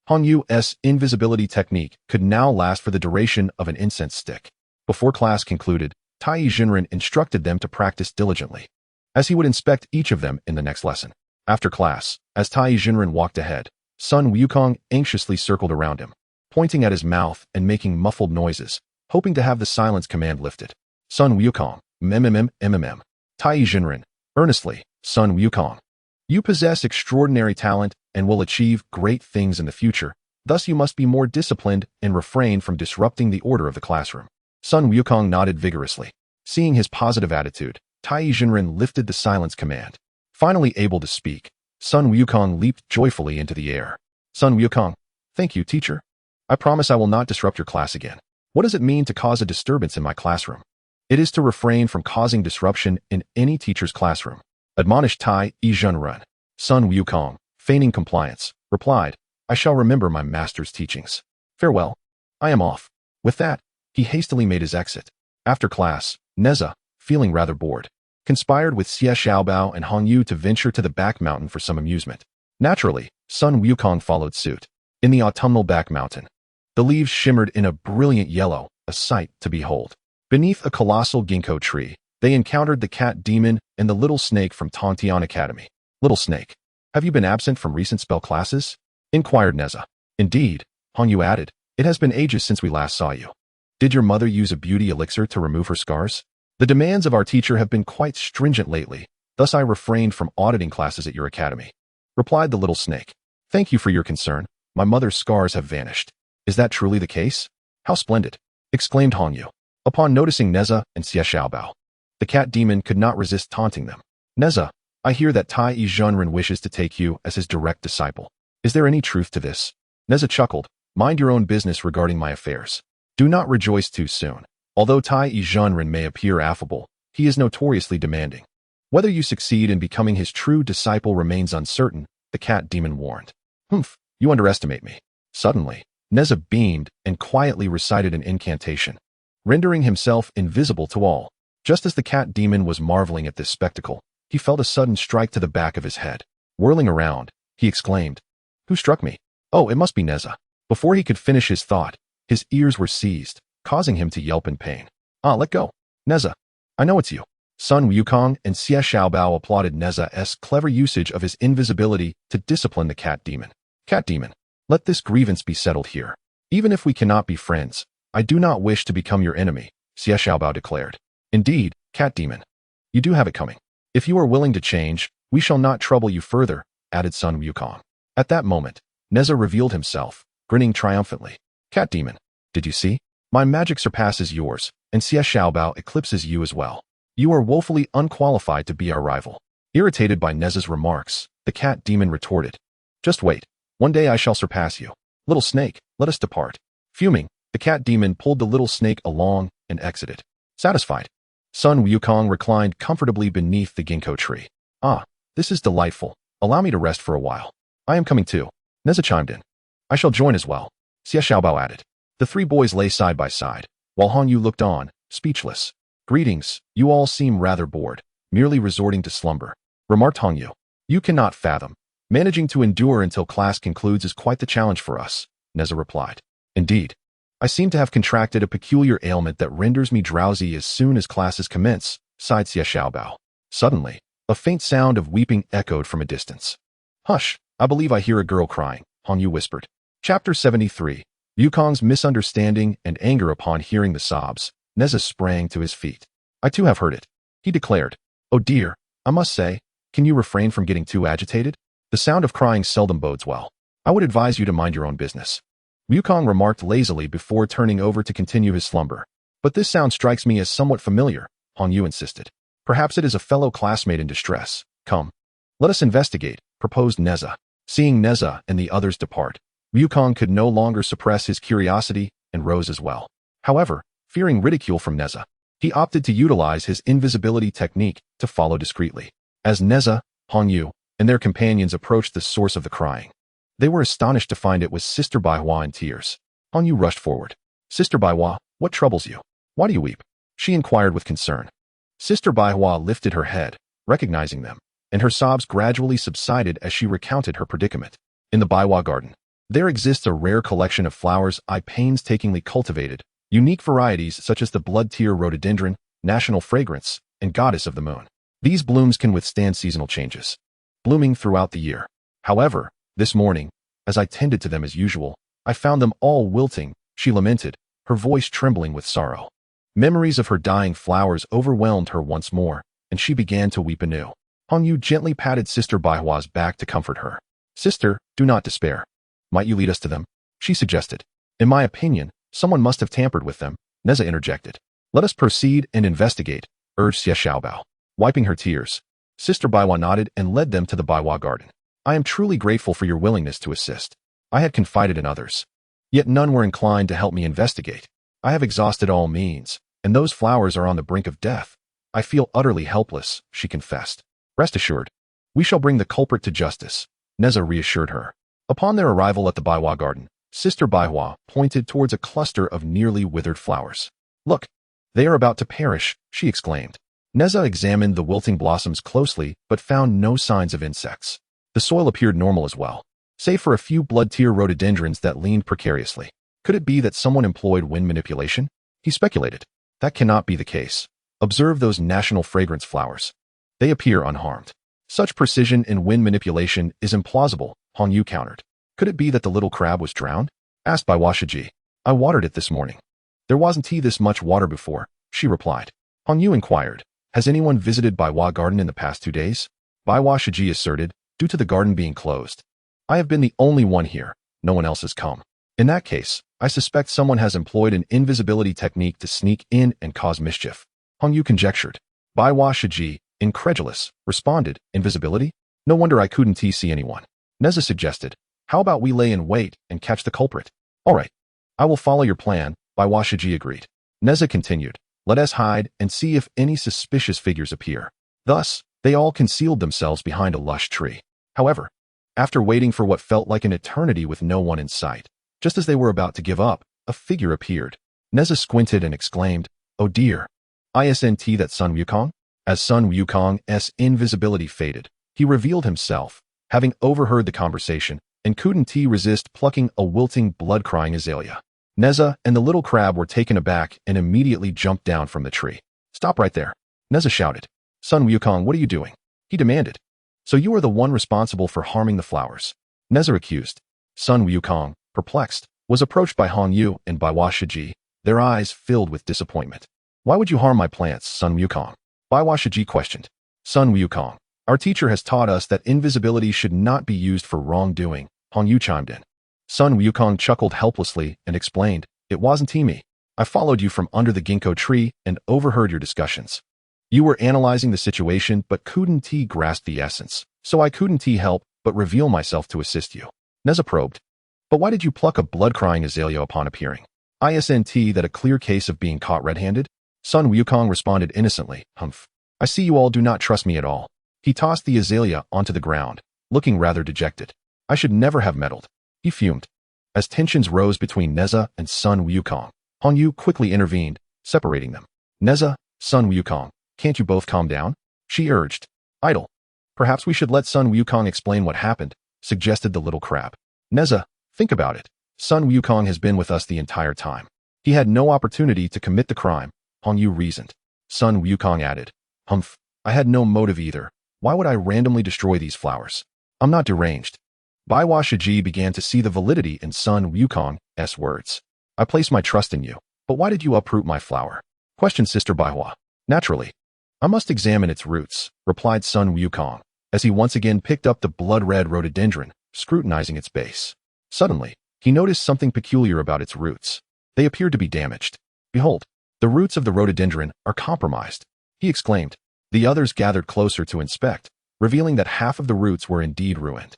Hongyu's invisibility technique could now last for the duration of an incense stick. Before class concluded, TAIBAIJINXING instructed them to practice diligently, as he would inspect each of them in the next lesson. After class, as TAIBAIJINXING walked ahead, Sun Wukong anxiously circled around him, pointing at his mouth and making muffled noises, hoping to have the silence command lifted. Sun Wukong, MMM. TAIBAIJINXING, earnestly, Sun Wukong. You possess extraordinary talent and will achieve great things in the future, thus you must be more disciplined and refrain from disrupting the order of the classroom. Sun Wukong nodded vigorously. Seeing his positive attitude, TAIBAIJINXING lifted the silence command. Finally able to speak, Sun Wukong leaped joyfully into the air. Sun Wukong, thank you, teacher. I promise I will not disrupt your class again. What does it mean to cause a disturbance in my classroom? It is to refrain from causing disruption in any teacher's classroom. Admonished TAIBAIJINXING. Sun Wukong, feigning compliance, replied, I shall remember my master's teachings. Farewell. I am off. With that, he hastily made his exit. After class, Nezha, feeling rather bored, conspired with Xie Xiaobao and Hongyu to venture to the back mountain for some amusement. Naturally, Sun Wukong followed suit. In the autumnal back mountain, the leaves shimmered in a brilliant yellow, a sight to behold. Beneath a colossal ginkgo tree, they encountered the cat demon and the little snake from Kunlun Academy. Little snake, have you been absent from recent spell classes? Inquired Nezha. Indeed, Hongyu added, it has been ages since we last saw you. Did your mother use a beauty elixir to remove her scars? The demands of our teacher have been quite stringent lately, thus I refrained from auditing classes at your academy. Replied the little snake. Thank you for your concern. My mother's scars have vanished. Is that truly the case? How splendid! Exclaimed Hongyu. Upon noticing Nezha and Xie Xiaobao, the cat demon could not resist taunting them. Nezha, I hear that TAIBAIJINXING wishes to take you as his direct disciple. Is there any truth to this? Nezha chuckled. Mind your own business regarding my affairs. Do not rejoice too soon. Although TAIBAIJINXING may appear affable, he is notoriously demanding. Whether you succeed in becoming his true disciple remains uncertain, the cat demon warned. Humph, you underestimate me. Suddenly, Nezha beamed and quietly recited an incantation, rendering himself invisible to all. Just as the cat demon was marveling at this spectacle, he felt a sudden strike to the back of his head. Whirling around, he exclaimed, Who struck me? Oh, it must be Nezha. Before he could finish his thought, his ears were seized, causing him to yelp in pain. Let go. Nezha, I know it's you. Sun Wukong and Xie Xiaobao applauded Nezha's clever usage of his invisibility to discipline the cat demon. Cat demon, let this grievance be settled here. Even if we cannot be friends, I do not wish to become your enemy, Xie Xiaobao declared. Indeed, cat demon, you do have it coming. If you are willing to change, we shall not trouble you further, added Sun Wukong. At that moment, Nezha revealed himself, grinning triumphantly. Cat demon, did you see? My magic surpasses yours, and Xie Xiaobao eclipses you as well. You are woefully unqualified to be our rival. Irritated by Nezha's remarks, the cat demon retorted. Just wait. One day I shall surpass you. Little snake, let us depart. Fuming, the cat demon pulled the little snake along and exited. Satisfied, Sun Wukong reclined comfortably beneath the ginkgo tree. Ah, this is delightful. Allow me to rest for a while. I am coming too. Nezha chimed in. I shall join as well. Xie Xiaobao added. The three boys lay side by side, while Han Yu looked on, speechless. Greetings, you all seem rather bored, merely resorting to slumber, remarked Han Yu. You cannot fathom. Managing to endure until class concludes is quite the challenge for us, Nezha replied. Indeed. I seem to have contracted a peculiar ailment that renders me drowsy as soon as classes commence, sighed Xie Xiaobao. Suddenly, a faint sound of weeping echoed from a distance. Hush, I believe I hear a girl crying, Han Yu whispered. Chapter 73. Wukong's misunderstanding and anger upon hearing the sobs. Nezha sprang to his feet. I too have heard it, he declared. Oh dear, I must say, can you refrain from getting too agitated? The sound of crying seldom bodes well. I would advise you to mind your own business. Wukong remarked lazily before turning over to continue his slumber. But this sound strikes me as somewhat familiar, Han Yu insisted. Perhaps it is a fellow classmate in distress. Come. Let us investigate, proposed Nezha. Seeing Nezha and the others depart, Wukong could no longer suppress his curiosity and rose as well. However, fearing ridicule from Nezha, he opted to utilize his invisibility technique to follow discreetly. As Nezha, Han Yu, and their companions approached the source of the crying, they were astonished to find it was Sister Baihua in tears. Han Yu rushed forward. Sister Baihua, what troubles you? Why do you weep? She inquired with concern. Sister Baihua lifted her head, recognizing them, and her sobs gradually subsided as she recounted her predicament. In the Baihua garden, there exists a rare collection of flowers I painstakingly cultivated, unique varieties such as the blood-tear rhododendron, national fragrance, and goddess of the moon. These blooms can withstand seasonal changes, blooming throughout the year. However, this morning, as I tended to them as usual, I found them all wilting, she lamented, her voice trembling with sorrow. Memories of her dying flowers overwhelmed her once more, and she began to weep anew. Han Yu gently patted Sister Baihua's back to comfort her. Sister, do not despair. Might you lead us to them? She suggested. In my opinion, someone must have tampered with them, Nezha interjected. Let us proceed and investigate, urged Xie Xiaobao. Wiping her tears, Sister Baihua nodded and led them to the Baihua garden. I am truly grateful for your willingness to assist. I had confided in others, yet none were inclined to help me investigate. I have exhausted all means, and those flowers are on the brink of death. I feel utterly helpless, she confessed. Rest assured, we shall bring the culprit to justice, Nezha reassured her. Upon their arrival at the Baihua garden, Sister Baihua pointed towards a cluster of nearly withered flowers. Look, they are about to perish, she exclaimed. Nezha examined the wilting blossoms closely but found no signs of insects. The soil appeared normal as well, save for a few blood-tear rhododendrons that leaned precariously. Could it be that someone employed wind manipulation? He speculated. That cannot be the case. Observe those national fragrance flowers. They appear unharmed. Such precision in wind manipulation is implausible, Han Yu countered. Could it be that the little crab was drowned? Asked by Washiji. I watered it this morning. There wasn't this much water before, she replied. Han Yu inquired. Has anyone visited Baihua Garden in the past 2 days? Baihua Shiji asserted, due to the garden being closed. I have been the only one here. No one else has come. In that case, I suspect someone has employed an invisibility technique to sneak in and cause mischief. Han Yu conjectured. Baihua Shiji, incredulous, responded, invisibility? No wonder I couldn't see anyone. Nezha suggested, how about we lay in wait and catch the culprit? All right. I will follow your plan, Baihua Shiji agreed. Nezha continued. Let us hide and see if any suspicious figures appear. Thus, they all concealed themselves behind a lush tree. However, after waiting for what felt like an eternity with no one in sight, just as they were about to give up, a figure appeared. Nezha squinted and exclaimed, oh dear. Isn't that Sun Wukong? As Sun Wukong's invisibility faded, he revealed himself, having overheard the conversation, and couldn't resist plucking a wilting, blood-crying azalea. Nezha and the little crab were taken aback and immediately jumped down from the tree. Stop right there. Nezha shouted. Sun Wukong, what are you doing? He demanded. So you are the one responsible for harming the flowers? Nezha accused. Sun Wukong, perplexed, was approached by Han Yu and Baihua Shiji, their eyes filled with disappointment. Why would you harm my plants, Sun Wukong? Baihua Shiji questioned. Sun Wukong. Our teacher has taught us that invisibility should not be used for wrongdoing, Hong Yu chimed in. Sun Wukong chuckled helplessly and explained, it wasn't me. I followed you from under the ginkgo tree and overheard your discussions. You were analyzing the situation but couldn't grasp the essence, so I couldn't help but reveal myself to assist you. Nezha probed. But why did you pluck a blood-crying azalea upon appearing? Isn't that a clear case of being caught red-handed? Sun Wukong responded innocently, humph. I see you all do not trust me at all. He tossed the azalea onto the ground, looking rather dejected. I should never have meddled. He fumed. As tensions rose between Nezha and Sun Wukong, Hong Yu quickly intervened, separating them. Nezha, Sun Wukong, can't you both calm down? She urged. Idle. Perhaps we should let Sun Wukong explain what happened, suggested the little crab. Nezha, think about it. Sun Wukong has been with us the entire time. He had no opportunity to commit the crime, Hong Yu reasoned. Sun Wukong added. Humph, I had no motive either. Why would I randomly destroy these flowers? I'm not deranged. Baiwa Shiji began to see the validity in Sun Wukong's words. I place my trust in you, but why did you uproot my flower? Questioned Sister Baiwa. Naturally. I must examine its roots, replied Sun Wukong, as he once again picked up the blood-red rhododendron, scrutinizing its base. Suddenly, he noticed something peculiar about its roots. They appeared to be damaged. Behold, the roots of the rhododendron are compromised, he exclaimed. The others gathered closer to inspect, revealing that half of the roots were indeed ruined.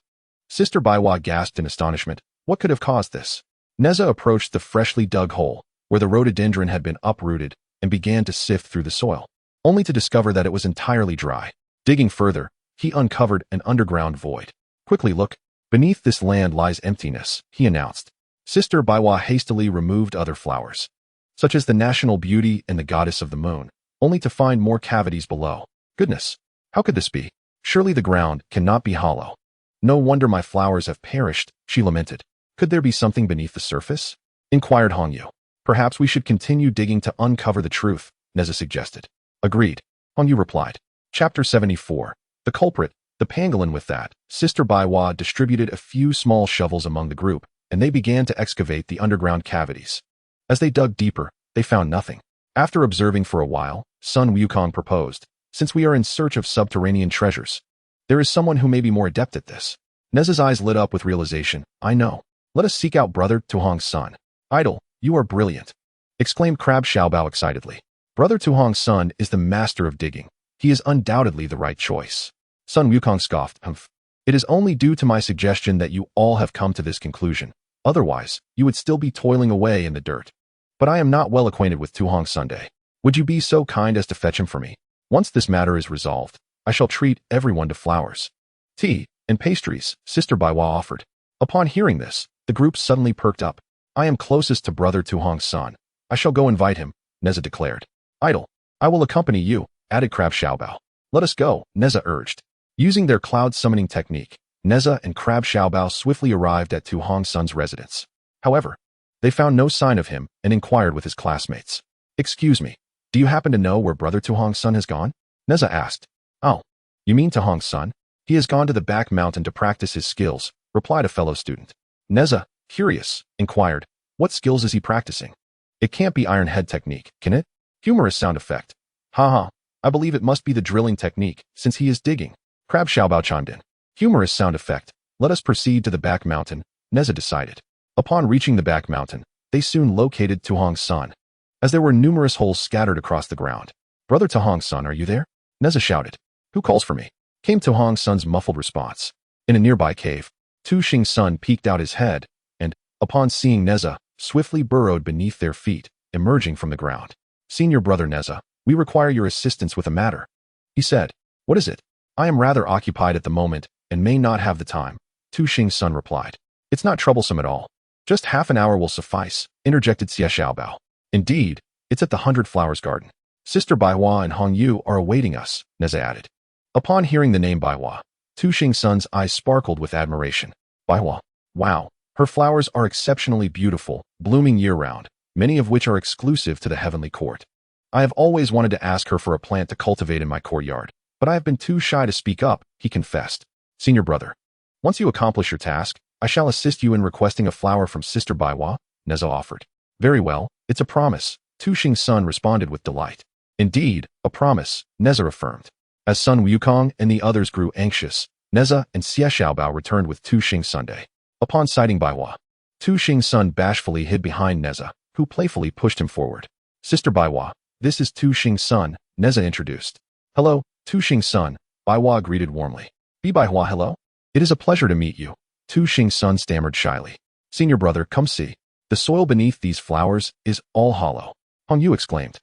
Sister Baiwa gasped in astonishment. What could have caused this? Nezha approached the freshly dug hole, where the rhododendron had been uprooted, and began to sift through the soil, only to discover that it was entirely dry. Digging further, he uncovered an underground void. Quickly look. Beneath this land lies emptiness, he announced. Sister Baiwa hastily removed other flowers, such as the national beauty and the goddess of the moon, only to find more cavities below. Goodness, how could this be? Surely the ground cannot be hollow. No wonder my flowers have perished, she lamented. Could there be something beneath the surface? Inquired Hong Yu. Perhaps we should continue digging to uncover the truth, Nezha suggested. Agreed, Hong Yu replied. Chapter 74. The culprit, the pangolin. With that, Sister Baiwa distributed a few small shovels among the group, and they began to excavate the underground cavities. As they dug deeper, they found nothing. After observing for a while, Sun Wukong proposed, since we are in search of subterranean treasures, there is someone who may be more adept at this. Nezha's eyes lit up with realization. I know. Let us seek out Brother Tuhong's son. Idol, you are brilliant, exclaimed Crab Xiaobao excitedly. Brother Tuhong's son is the master of digging. He is undoubtedly the right choice. Sun Wukong scoffed. Humph. It is only due to my suggestion that you all have come to this conclusion. Otherwise, you would still be toiling away in the dirt. But I am not well acquainted with Tuhong Sunday. Would you be so kind as to fetch him for me? Once this matter is resolved, I shall treat everyone to flowers, tea, and pastries, Sister Baiwa offered. Upon hearing this, the group suddenly perked up. I am closest to Brother Tuhong's son. I shall go invite him, Nezha declared. Idol, I will accompany you, added Crab Xiaobao. Let us go, Nezha urged. Using their cloud summoning technique, Nezha and Crab Xiaobao swiftly arrived at Tuhong's son's residence. However, they found no sign of him and inquired with his classmates. Excuse me, do you happen to know where Brother Tuhong's son has gone? Nezha asked. Oh, you mean Tuhong's son? He has gone to the back mountain to practice his skills, replied a fellow student. Nezha, curious, inquired, what skills is he practicing? It can't be iron head technique, can it? Humorous sound effect. Haha, I believe it must be the drilling technique, since he is digging. Crab Xiaobao chimed in. Humorous sound effect. Let us proceed to the back mountain, Nezha decided. Upon reaching the back mountain, they soon located Tuhong's son, as there were numerous holes scattered across the ground. Brother Tuhong's son, are you there? Nezha shouted. Who calls for me? Came Tuhong's son's muffled response. In a nearby cave, Tu Xing's son peeked out his head, and, upon seeing Nezha, swiftly burrowed beneath their feet, emerging from the ground. Senior brother Nezha, we require your assistance with a matter, he said. What is it? I am rather occupied at the moment, and may not have the time, Tu Xing's son replied. It's not troublesome at all. Just half an hour will suffice, interjected Xie Xiaobao. Indeed, it's at the 100 Flowers Garden. Sister Baiwa and Hong Yu are awaiting us, Nezha added. Upon hearing the name Baiwa, Tu Xing's son's eyes sparkled with admiration. Baiwa. Wow, her flowers are exceptionally beautiful, blooming year-round, many of which are exclusive to the heavenly court. I have always wanted to ask her for a plant to cultivate in my courtyard, but I have been too shy to speak up, he confessed. Senior brother, once you accomplish your task, I shall assist you in requesting a flower from Sister Baiwa, Nezha offered. Very well, it's a promise, Tu Xing's son responded with delight. Indeed, a promise, Nezha affirmed. As Sun Wukong and the others grew anxious, Nezha and Xie Xiaobao returned with Tu Xing Sunday. Upon sighting Baiwa, Tu Xing Sun bashfully hid behind Nezha, who playfully pushed him forward. Sister Baiwa, this is Tu Xing Sun, Nezha introduced. Hello, Tu Xing Sun, Baiwa greeted warmly. Bi Baiwa, hello? It is a pleasure to meet you, Tu Xing Sun stammered shyly. Senior brother, come see. The soil beneath these flowers is all hollow. Hong Yu exclaimed.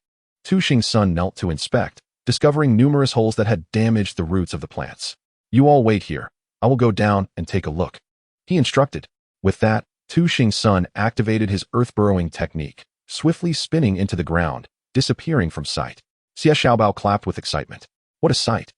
Tu Xing Sun knelt to inspect, discovering numerous holes that had damaged the roots of the plants. You all wait here. I will go down and take a look, he instructed. With that, Tu Xing Sun activated his earth-burrowing technique, swiftly spinning into the ground, disappearing from sight. Xie Xiaobao clapped with excitement. What a sight!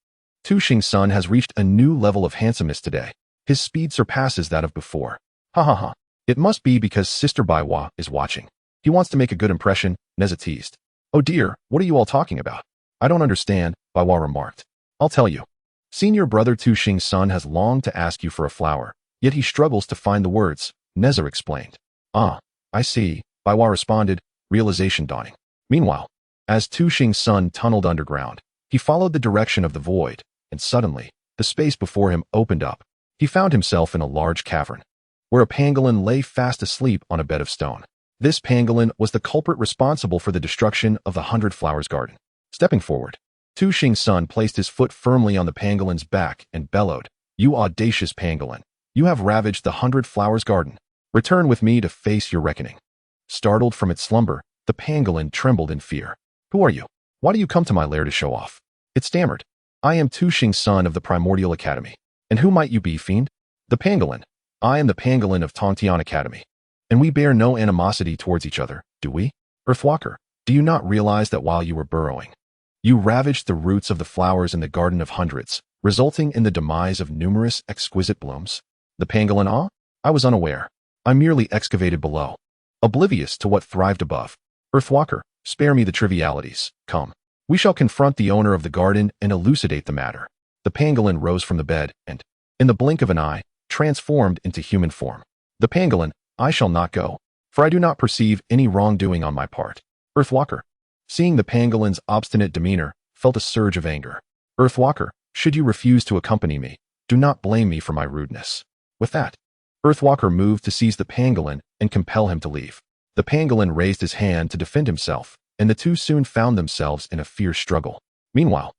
Tu Xing Sun has reached a new level of handsomeness today. His speed surpasses that of before. Ha ha ha. It must be because Sister Baiwa is watching. He wants to make a good impression, Nezha teased. Oh dear, what are you all talking about? I don't understand, Baiwa remarked. I'll tell you. Senior brother Tu Xing Sun has longed to ask you for a flower, yet he struggles to find the words, Nezha explained. Ah, I see, Baiwa responded, realization dawning. Meanwhile, as Tu Xing Sun tunneled underground, he followed the direction of the void, and suddenly, the space before him opened up. He found himself in a large cavern, where a pangolin lay fast asleep on a bed of stone. This pangolin was the culprit responsible for the destruction of the 100 Flowers Garden. Stepping forward, Tu Xing Sun placed his foot firmly on the pangolin's back and bellowed, You audacious pangolin, you have ravaged the 100 Flowers Garden. Return with me to face your reckoning. Startled from its slumber, the pangolin trembled in fear. Who are you? Why do you come to my lair to show off? It stammered. I am Tu Xing Sun of the Primordial Academy. And who might you be, fiend? The pangolin. I am the pangolin of Tongtian Academy. And we bear no animosity towards each other, do we? Earthwalker, do you not realize that while you were burrowing, you ravaged the roots of the flowers in the Garden of Hundreds, resulting in the demise of numerous exquisite blooms? The pangolin, ah? I was unaware. I merely excavated below, oblivious to what thrived above. Earthwalker, spare me the trivialities. Come. We shall confront the owner of the garden and elucidate the matter. The pangolin rose from the bed and, in the blink of an eye, transformed into human form. The pangolin, I shall not go, for I do not perceive any wrongdoing on my part. Earthwalker, seeing the pangolin's obstinate demeanor, felt a surge of anger. Earthwalker, should you refuse to accompany me, do not blame me for my rudeness. With that, Earthwalker moved to seize the pangolin and compel him to leave. The pangolin raised his hand to defend himself, and the two soon found themselves in a fierce struggle. Meanwhile,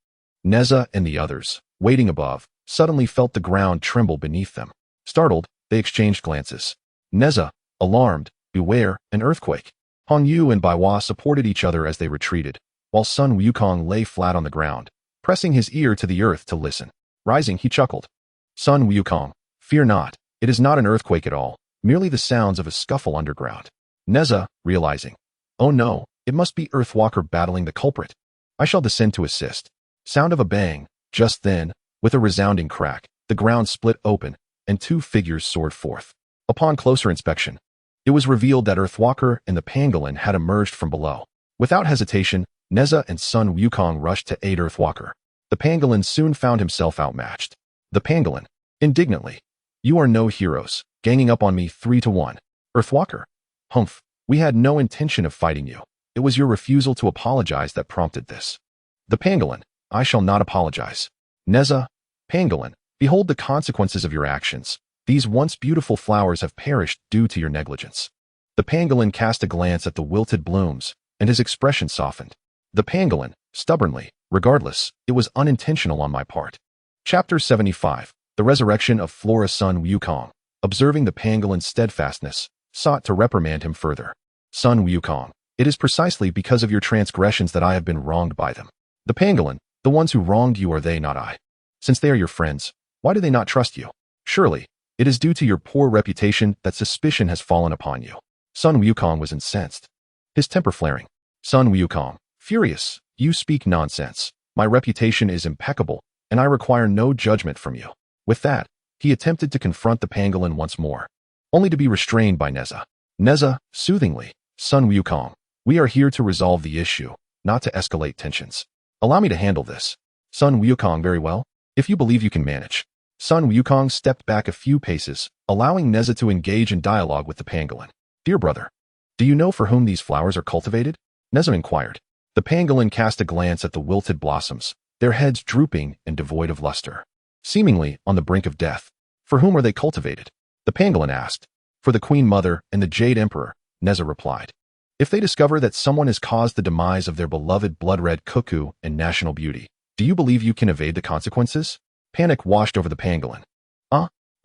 Nezha and the others, waiting above, suddenly felt the ground tremble beneath them. Startled, they exchanged glances. Nezha, alarmed, beware, an earthquake. Hong Yu and Baiwa supported each other as they retreated, while Sun Wukong lay flat on the ground, pressing his ear to the earth to listen. Rising, he chuckled. Sun Wukong, fear not, it is not an earthquake at all, merely the sounds of a scuffle underground. Nezha, realizing, oh no, it must be Earthwalker battling the culprit. I shall descend to assist. Sound of a bang. Just then, with a resounding crack, the ground split open, and two figures soared forth. Upon closer inspection, it was revealed that Earthwalker and the pangolin had emerged from below. Without hesitation, Nezha and Sun Wukong rushed to aid Earthwalker. The pangolin soon found himself outmatched. The pangolin, indignantly, you are no heroes, ganging up on me 3-1. Earthwalker, humph, we had no intention of fighting you. It was your refusal to apologize that prompted this. The pangolin, I shall not apologize. Nezha, pangolin, behold the consequences of your actions. These once beautiful flowers have perished due to your negligence. The pangolin cast a glance at the wilted blooms, and his expression softened. The pangolin, stubbornly, regardless, it was unintentional on my part. Chapter 75, The Resurrection of Flora. Sun Wukong, observing the pangolin's steadfastness, sought to reprimand him further. Sun Wukong, it is precisely because of your transgressions that I have been wronged by them. The pangolin, the ones who wronged you are they, not I. Since they are your friends, why do they not trust you? Surely, it is due to your poor reputation that suspicion has fallen upon you. Sun Wukong was incensed, his temper flaring. Sun Wukong, furious, you speak nonsense. My reputation is impeccable, and I require no judgment from you. With that, he attempted to confront the pangolin once more, only to be restrained by Nezha. Nezha, soothingly, Sun Wukong, we are here to resolve the issue, not to escalate tensions. Allow me to handle this. Sun Wukong, very well, if you believe you can manage. Sun Wukong stepped back a few paces, allowing Nezha to engage in dialogue with the pangolin. Dear brother, do you know for whom these flowers are cultivated? Nezha inquired. The pangolin cast a glance at the wilted blossoms, their heads drooping and devoid of luster, seemingly on the brink of death. For whom are they cultivated? The pangolin asked. For the Queen Mother and the Jade Emperor, Nezha replied. If they discover that someone has caused the demise of their beloved blood-red cuckoo and national beauty, do you believe you can evade the consequences? Panic washed over the pangolin.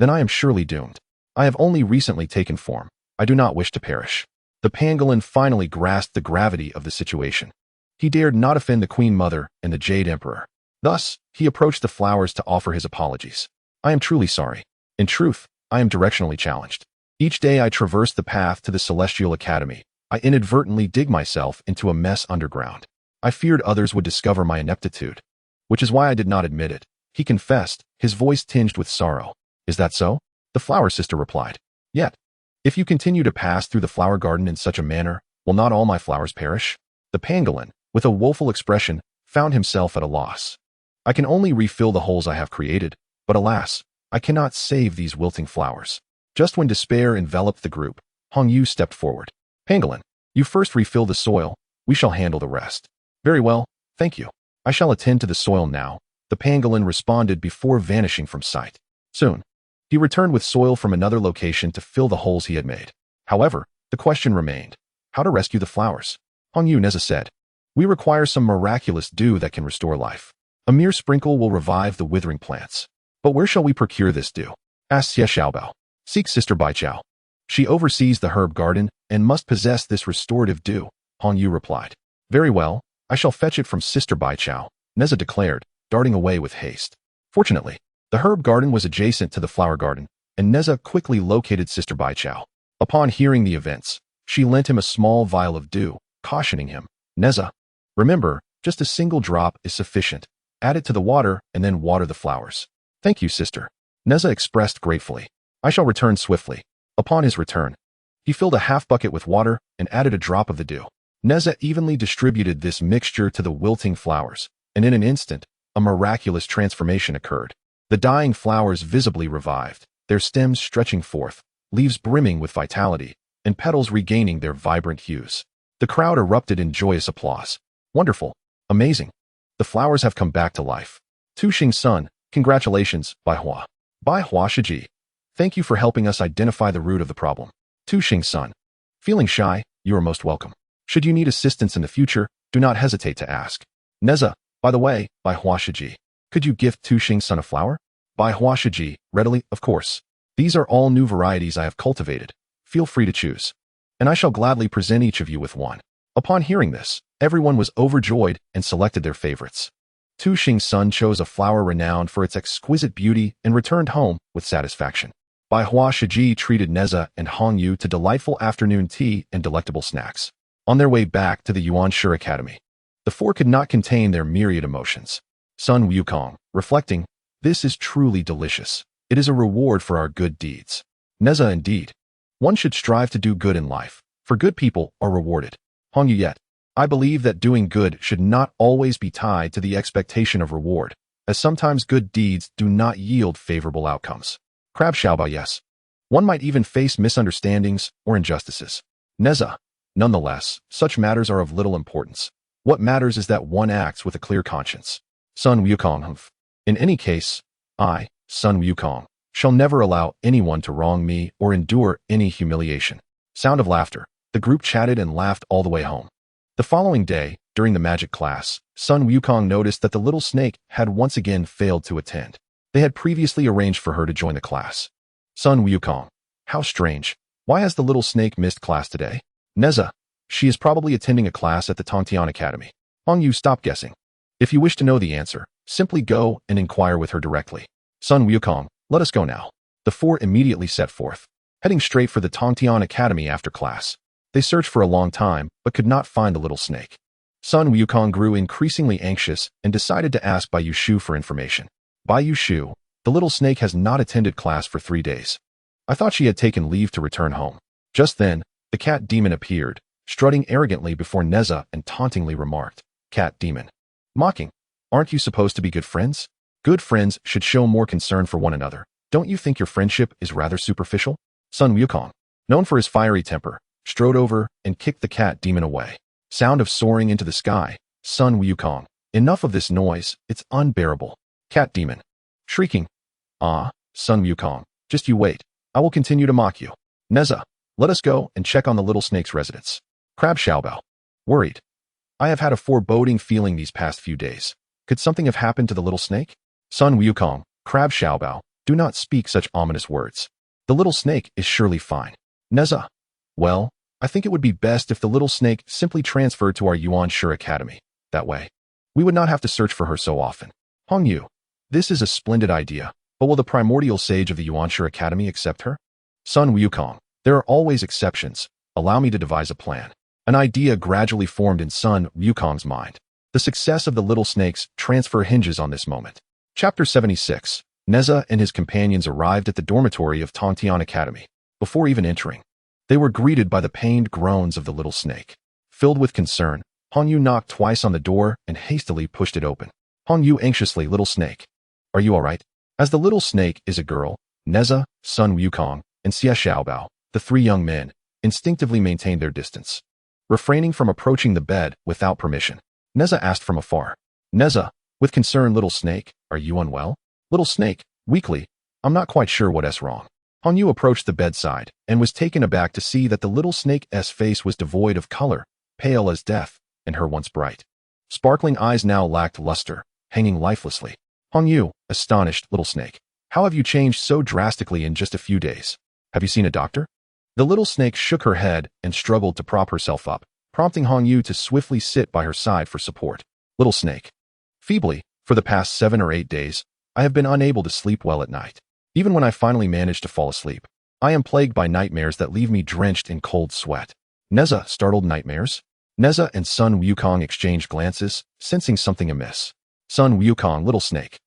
Then I am surely doomed. I have only recently taken form. I do not wish to perish. The pangolin finally grasped the gravity of the situation. He dared not offend the Queen Mother and the Jade Emperor. Thus, he approached the flowers to offer his apologies. I am truly sorry. In truth, I am directionally challenged. Each day I traverse the path to the Celestial Academy. I inadvertently dig myself into a mess underground. I feared others would discover my ineptitude, which is why I did not admit it. He confessed, his voice tinged with sorrow. Is that so? The flower sister replied. Yet, if you continue to pass through the flower garden in such a manner, will not all my flowers perish? The pangolin, with a woeful expression, found himself at a loss. I can only refill the holes I have created, but alas, I cannot save these wilting flowers. Just when despair enveloped the group, Hong Yu stepped forward. Pangolin, you first refill the soil, we shall handle the rest. Very well, thank you. I shall attend to the soil now, the pangolin responded before vanishing from sight. Soon, he returned with soil from another location to fill the holes he had made. However, the question remained, how to rescue the flowers? Hong Yu Nezha said, we require some miraculous dew that can restore life. A mere sprinkle will revive the withering plants. But where shall we procure this dew? Asked Xie Xiaobao. Seek Sister Baijiao. She oversees the herb garden and must possess this restorative dew, Hong Yu replied. Very well, I shall fetch it from Sister Baijiao, Nezha declared, darting away with haste. Fortunately, the herb garden was adjacent to the flower garden, and Nezha quickly located Sister Baijiao. Upon hearing the events, she lent him a small vial of dew, cautioning him, Nezha, remember, just a single drop is sufficient. Add it to the water and then water the flowers. Thank you, sister. Nezha expressed gratefully. I shall return swiftly. Upon his return, he filled a half bucket with water and added a drop of the dew. Nezha evenly distributed this mixture to the wilting flowers, and in an instant, a miraculous transformation occurred. The dying flowers visibly revived, their stems stretching forth, leaves brimming with vitality, and petals regaining their vibrant hues. The crowd erupted in joyous applause. Wonderful. Amazing. The flowers have come back to life. Tu-Xing Sun, congratulations, Bai Hua. Bai Hua Shiji. Thank you for helping us identify the root of the problem. Tu-Xing Sun. Feeling shy, you are most welcome. Should you need assistance in the future, do not hesitate to ask. Nezha, by the way, Bai Hua Shiji. Could you gift Tu-Xing Sun a flower? Bai Hua Shiji, readily, of course. These are all new varieties I have cultivated. Feel free to choose. And I shall gladly present each of you with one. Upon hearing this, everyone was overjoyed and selected their favorites. Tu-Xing Sun chose a flower renowned for its exquisite beauty and returned home with satisfaction. Bai Hua Shiji treated Nezha and Hong Yu to delightful afternoon tea and delectable snacks. On their way back to the Yuanshu Academy, the four could not contain their myriad emotions. Sun Wukong, reflecting, this is truly delicious. It is a reward for our good deeds. Nezha indeed. One should strive to do good in life, for good people are rewarded. Hong Yu yet. I believe that doing good should not always be tied to the expectation of reward, as sometimes good deeds do not yield favorable outcomes. Crab Xiaobao yes. One might even face misunderstandings or injustices. Nezha. Nonetheless, such matters are of little importance. What matters is that one acts with a clear conscience. Sun Wukong. In any case, I, Sun Wukong, shall never allow anyone to wrong me or endure any humiliation. Sound of laughter. The group chatted and laughed all the way home. The following day, during the magic class, Sun Wukong noticed that the little snake had once again failed to attend. They had previously arranged for her to join the class. Sun Wukong. How strange. Why has the little snake missed class today? Nezha. She is probably attending a class at the Kunlun Academy. Hong Yu stop guessing. If you wish to know the answer, simply go and inquire with her directly. Sun Wukong, let us go now. The four immediately set forth, heading straight for the Kunlun Academy after class. They searched for a long time, but could not find the little snake. Sun Wukong grew increasingly anxious and decided to ask Bai Yushu for information. Bai Yushu, the little snake has not attended class for 3 days. I thought she had taken leave to return home. Just then, the cat demon appeared, strutting arrogantly before Nezha and tauntingly remarked, Cat demon. Mocking. Aren't you supposed to be good friends? Good friends should show more concern for one another. Don't you think your friendship is rather superficial? Sun Wukong, known for his fiery temper, strode over and kicked the cat demon away. Sound of soaring into the sky. Sun Wukong. Enough of this noise, it's unbearable. Cat demon. Shrieking. Ah, Sun Wukong, just you wait. I will continue to mock you. Nezha, let us go and check on the little snake's residence. Crab Xiaobao. Worried. I have had a foreboding feeling these past few days. Could something have happened to the little snake? Sun Wukong, Crab Xiaobao, do not speak such ominous words. The little snake is surely fine. Nezha. Well, I think it would be best if the little snake simply transferred to our Yuan Academy. That way, we would not have to search for her so often. Hongyu. This is a splendid idea, but will the primordial sage of the Yuan Academy accept her? Sun Wukong. There are always exceptions. Allow me to devise a plan. An idea gradually formed in Sun Wukong's mind. The success of the little snake's transfer hinges on this moment. Chapter 76. Nezha and his companions arrived at the dormitory of Kunlun Academy. Before even entering, they were greeted by the pained groans of the little snake. Filled with concern, Hongyu knocked twice on the door and hastily pushed it open. Hongyu anxiously, little snake. Are you alright? As the little snake is a girl, Nezha, Sun Wukong, and Xia Xiaobao, the three young men, instinctively maintained their distance. Refraining from approaching the bed without permission, Nezha asked from afar. Nezha, with concern, little snake, are you unwell? Little snake, weakly, I'm not quite sure what's wrong. Hongyu approached the bedside and was taken aback to see that the little snake's face was devoid of color, pale as death, and her once bright, sparkling eyes now lacked luster, hanging lifelessly. Hongyu, astonished, little snake, how have you changed so drastically in just a few days? Have you seen a doctor? The little snake shook her head and struggled to prop herself up, prompting Hongyu to swiftly sit by her side for support. Little snake. Feebly, for the past 7 or 8 days, I have been unable to sleep well at night. Even when I finally manage to fall asleep, I am plagued by nightmares that leave me drenched in cold sweat. Nezha, startled, nightmares? Nezha and Sun Wukong exchanged glances, sensing something amiss. Sun Wukong, little snake.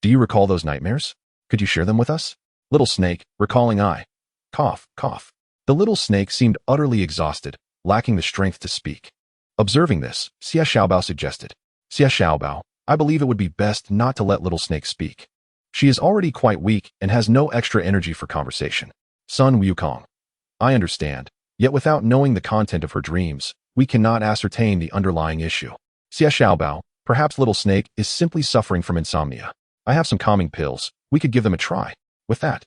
Do you recall those nightmares? Could you share them with us? Little snake, recalling I. Cough, cough. The little snake seemed utterly exhausted, lacking the strength to speak. Observing this, Xia Xiaobao suggested. Xia Xiaobao, I believe it would be best not to let little snake speak. She is already quite weak and has no extra energy for conversation. Sun Wukong. I understand, yet without knowing the content of her dreams, we cannot ascertain the underlying issue. Xia Xiaobao, perhaps little snake is simply suffering from insomnia. I have some calming pills, we could give them a try. With that,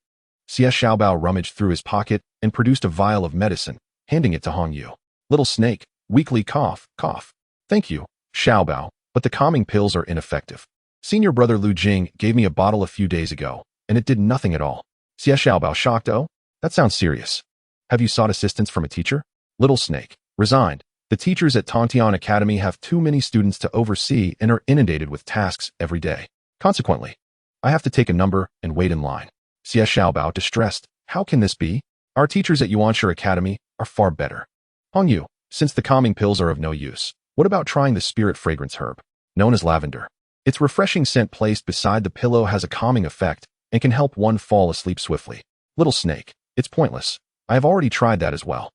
Xia Xiaobao rummaged through his pocket and produced a vial of medicine, handing it to Hongyu. Little snake, weakly cough, cough. Thank you, Xiaobao, but the calming pills are ineffective. Senior brother Lu Jing gave me a bottle a few days ago, and it did nothing at all. Xia Xiaobao, shocked. Oh, that sounds serious. Have you sought assistance from a teacher? Little snake, resigned. The teachers at Kunlun Academy have too many students to oversee and are inundated with tasks every day. Consequently, I have to take a number and wait in line. Xia Xiaobao, distressed. How can this be? Our teachers at Yuan Academy are far better. Hongyu, since the calming pills are of no use, what about trying the spirit fragrance herb, known as lavender? Its refreshing scent placed beside the pillow has a calming effect and can help one fall asleep swiftly. Little snake, it's pointless. I have already tried that as well.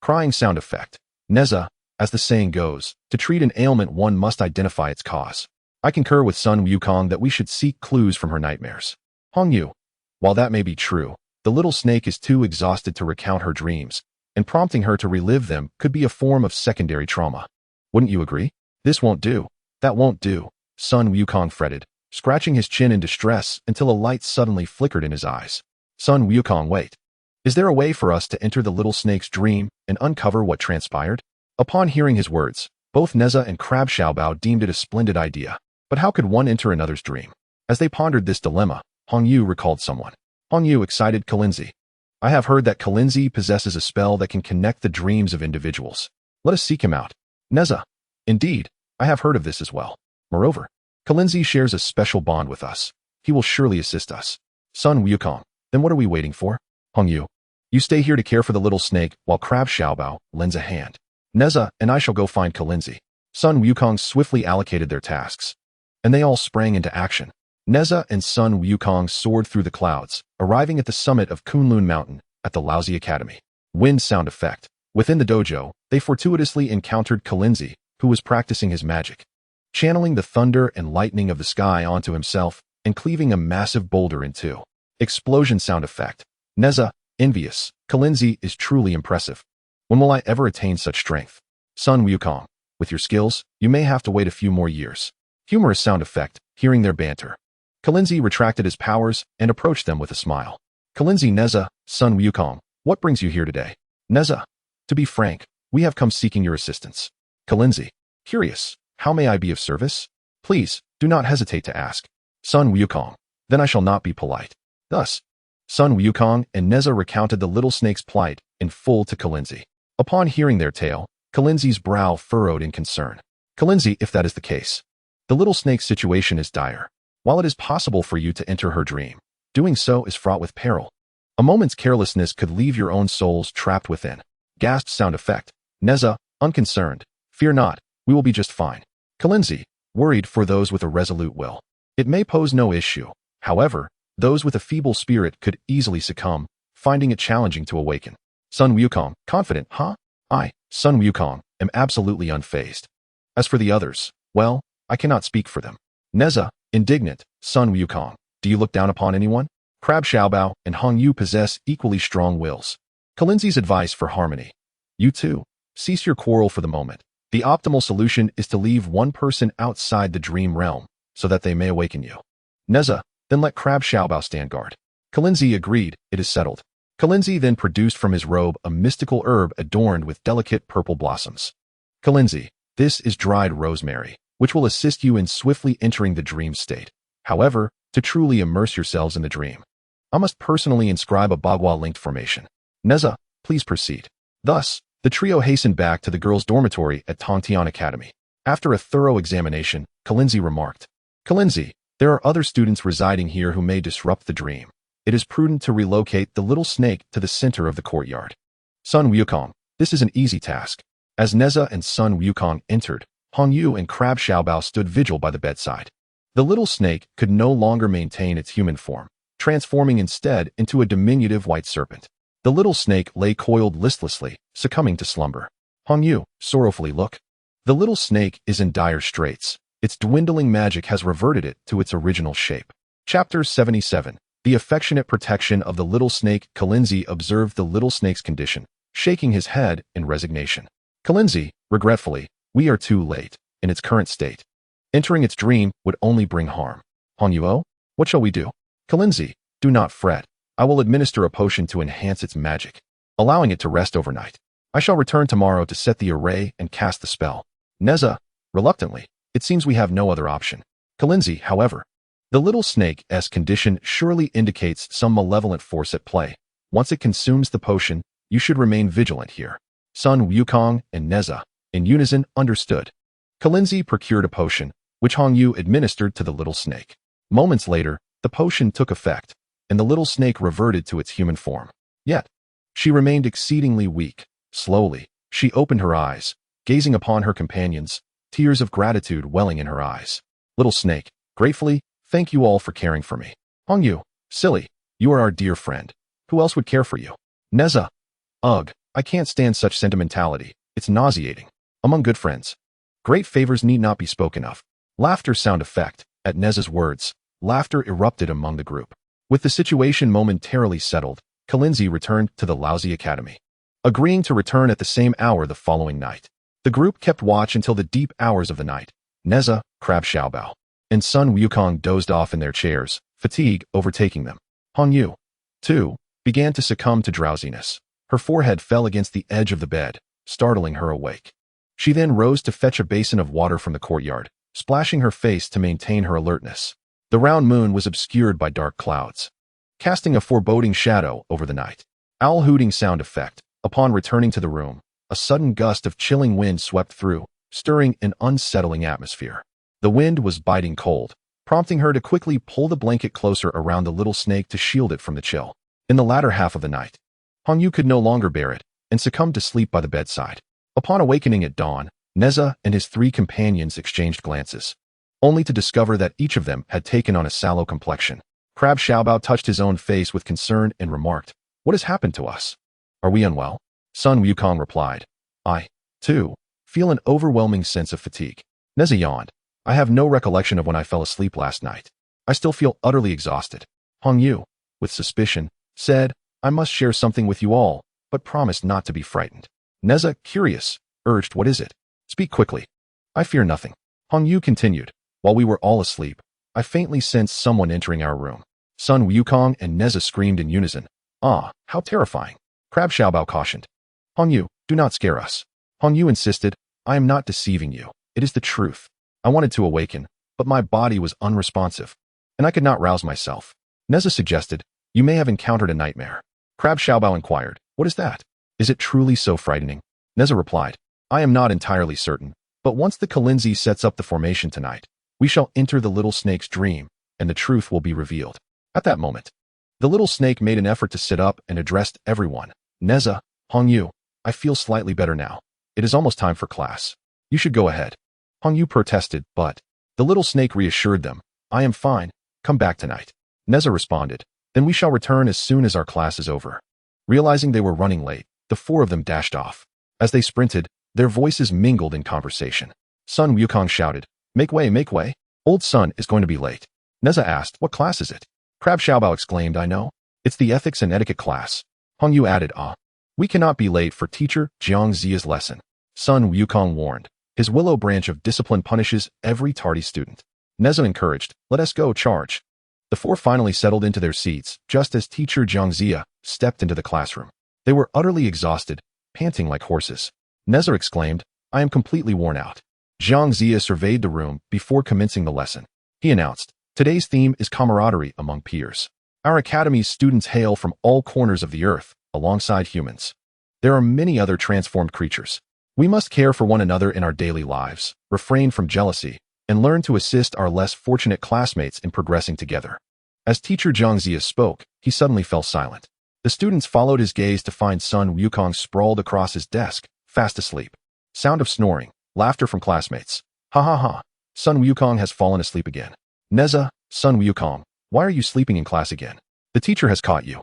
Crying sound effect. Nezha, as the saying goes, to treat an ailment one must identify its cause. I concur with Sun Wukong that we should seek clues from her nightmares. Hongyu, while that may be true, the little snake is too exhausted to recount her dreams, and prompting her to relive them could be a form of secondary trauma. Wouldn't you agree? This won't do. That won't do, Sun Wukong fretted, scratching his chin in distress until a light suddenly flickered in his eyes. Sun Wukong, wait. Is there a way for us to enter the little snake's dream and uncover what transpired? Upon hearing his words, both Nezha and Crab Xiaobao deemed it a splendid idea. But how could one enter another's dream? As they pondered this dilemma, Hongyu recalled someone. Hongyu, excited, Kalinzi. I have heard that Kalinzi possesses a spell that can connect the dreams of individuals. Let us seek him out. Nezha. Indeed, I have heard of this as well. Moreover, Kalinzi shares a special bond with us. He will surely assist us. Sun Wukong. Then what are we waiting for? Hongyu. You stay here to care for the little snake while Crab Xiaobao lends a hand. Nezha and I shall go find Kalinzi. Sun Wukong swiftly allocated their tasks, and they all sprang into action. Nezha and Sun Wukong soared through the clouds, arriving at the summit of Kunlun Mountain at the Laozi Academy. Wind sound effect. Within the dojo, they fortuitously encountered Kalinzi, who was practicing his magic, channeling the thunder and lightning of the sky onto himself and cleaving a massive boulder in two. Explosion sound effect. Nezha, envious. Kalinzi is truly impressive. When will I ever attain such strength? Sun Wukong, with your skills, you may have to wait a few more years. Humorous sound effect, hearing their banter. Kunlun retracted his powers and approached them with a smile. Kunlun, Nezha, Sun Wukong, what brings you here today? Nezha, to be frank, we have come seeking your assistance. Kunlun, curious, how may I be of service? Please, do not hesitate to ask. Sun Wukong, then I shall not be polite. Thus, Sun Wukong and Nezha recounted the little snake's plight in full to Kunlun. Upon hearing their tale, Kunlun's brow furrowed in concern. Kunlun, if that is the case, the little snake's situation is dire. While it is possible for you to enter her dream, doing so is fraught with peril. A moment's carelessness could leave your own souls trapped within. Gasped sound effect. Nezha, unconcerned. Fear not, we will be just fine. Kunlun, worried for those with a resolute will. It may pose no issue. However, those with a feeble spirit could easily succumb, finding it challenging to awaken. Sun Wukong, confident, huh? I, Sun Wukong, am absolutely unfazed. As for the others, well, I cannot speak for them. Nezha, indignant, Sun Wukong, do you look down upon anyone? Crab Xiaobao and Hong Yu possess equally strong wills. Kunlun's advice for harmony. You too, cease your quarrel for the moment. The optimal solution is to leave one person outside the dream realm, so that they may awaken you. Nezha, then let Crab Xiaobao stand guard. Kunlun agreed, it is settled. Kunlun then produced from his robe a mystical herb adorned with delicate purple blossoms. Kunlun, this is dried rosemary, which will assist you in swiftly entering the dream state. However, to truly immerse yourselves in the dream, I must personally inscribe a bagua-linked formation. Nezha, please proceed. Thus, the trio hastened back to the girls' dormitory at Kunlun Academy. After a thorough examination, Kunlun remarked, Kunlun, there are other students residing here who may disrupt the dream. It is prudent to relocate the little snake to the center of the courtyard. Sun Wukong, this is an easy task. As Nezha and Sun Wukong entered, Hong Yu and Crab Xiaobao stood vigil by the bedside. The little snake could no longer maintain its human form, transforming instead into a diminutive white serpent. The little snake lay coiled listlessly, succumbing to slumber. Hong Yu, sorrowfully look. The little snake is in dire straits. Its dwindling magic has reverted it to its original shape. Chapter 77. The affectionate protection of the little snake. Kunlun observed the little snake's condition, shaking his head in resignation. Kunlun, regretfully, we are too late. In its current state, entering its dream would only bring harm. Hong Yu, what shall we do? Kunlun, do not fret. I will administer a potion to enhance its magic, allowing it to rest overnight. I shall return tomorrow to set the array and cast the spell. Nezha, reluctantly, it seems we have no other option. Kunlun, however, the little snake's condition surely indicates some malevolent force at play. Once it consumes the potion, you should remain vigilant here. Sun Wukong and Nezha, in unison, understood. Kunlun procured a potion, which Hong Yu administered to the little snake. Moments later, the potion took effect, and the little snake reverted to its human form. Yet, she remained exceedingly weak. Slowly, she opened her eyes, gazing upon her companions, tears of gratitude welling in her eyes. Little snake, gratefully, thank you all for caring for me. Hong Yu, silly, you are our dear friend. Who else would care for you? Nezha, ugh, I can't stand such sentimentality. It's nauseating. Among good friends, great favors need not be spoken of. Laughter sound effect. At Nezha's words, laughter erupted among the group. With the situation momentarily settled, Kunlun returned to the lousy academy, agreeing to return at the same hour the following night. The group kept watch until the deep hours of the night. Nezha, Crab Xiaobao, and Sun Wukong dozed off in their chairs, fatigue overtaking them. Hong Yu, too, began to succumb to drowsiness. Her forehead fell against the edge of the bed, startling her awake. She then rose to fetch a basin of water from the courtyard, splashing her face to maintain her alertness. The round moon was obscured by dark clouds, casting a foreboding shadow over the night. Owl hooting sound effect. Upon returning to the room, a sudden gust of chilling wind swept through, stirring an unsettling atmosphere. The wind was biting cold, prompting her to quickly pull the blanket closer around the little snake to shield it from the chill. In the latter half of the night, Hong Yu could no longer bear it and succumbed to sleep by the bedside. Upon awakening at dawn, Nezha and his three companions exchanged glances, only to discover that each of them had taken on a sallow complexion. Crab Xiaobao touched his own face with concern and remarked, "What has happened to us? Are we unwell?" Sun Wukong replied, "I, too, feel an overwhelming sense of fatigue." Nezha yawned, "I have no recollection of when I fell asleep last night. I still feel utterly exhausted." Hong Yu, with suspicion, said, "I must share something with you all, but promise not to be frightened." Nezha, curious, urged, "What is it? Speak quickly." "I fear nothing." Hong Yu continued, While we were all asleep, I faintly sensed someone entering our room. Sun Wukong and Nezha screamed in unison. Ah, how terrifying. Crab Xiaobao cautioned. Hongyu, do not scare us. Hongyu insisted, I am not deceiving you. It is the truth. I wanted to awaken, but my body was unresponsive, and I could not rouse myself. Nezha suggested, you may have encountered a nightmare. Crab Xiaobao inquired, what is that? Is it truly so frightening? Nezha replied, I am not entirely certain, but once the Kalinzi sets up the formation tonight, we shall enter the little snake's dream, and the truth will be revealed. At that moment, the little snake made an effort to sit up and addressed everyone. Nezha, Hongyu, I feel slightly better now. It is almost time for class. You should go ahead. Hongyu protested, but the little snake reassured them. I am fine. Come back tonight. Nezha responded, then we shall return as soon as our class is over. Realizing they were running late, the four of them dashed off. As they sprinted, their voices mingled in conversation. Sun Wukong shouted, make way, make way. Old Sun is going to be late. Nezha asked, what class is it? Crab Xiaobao exclaimed, I know. It's the ethics and etiquette class. Hongyu added, we cannot be late for teacher Jiangzia's lesson. Sun Wukong warned, his willow branch of discipline punishes every tardy student. Nezha encouraged, let us go, charge. The four finally settled into their seats, just as teacher Jiangzia stepped into the classroom. They were utterly exhausted, panting like horses. Nezha exclaimed, I am completely worn out. Jiangzia surveyed the room before commencing the lesson. He announced, today's theme is camaraderie among peers. Our academy's students hail from all corners of the earth, alongside humans. There are many other transformed creatures. We must care for one another in our daily lives, refrain from jealousy, and learn to assist our less fortunate classmates in progressing together. As teacher Jiangzia spoke, he suddenly fell silent. The students followed his gaze to find Sun Wukong sprawled across his desk, fast asleep. Sound of snoring, laughter from classmates. Ha ha ha. Sun Wukong has fallen asleep again. Nezha, Sun Wukong, why are you sleeping in class again? The teacher has caught you.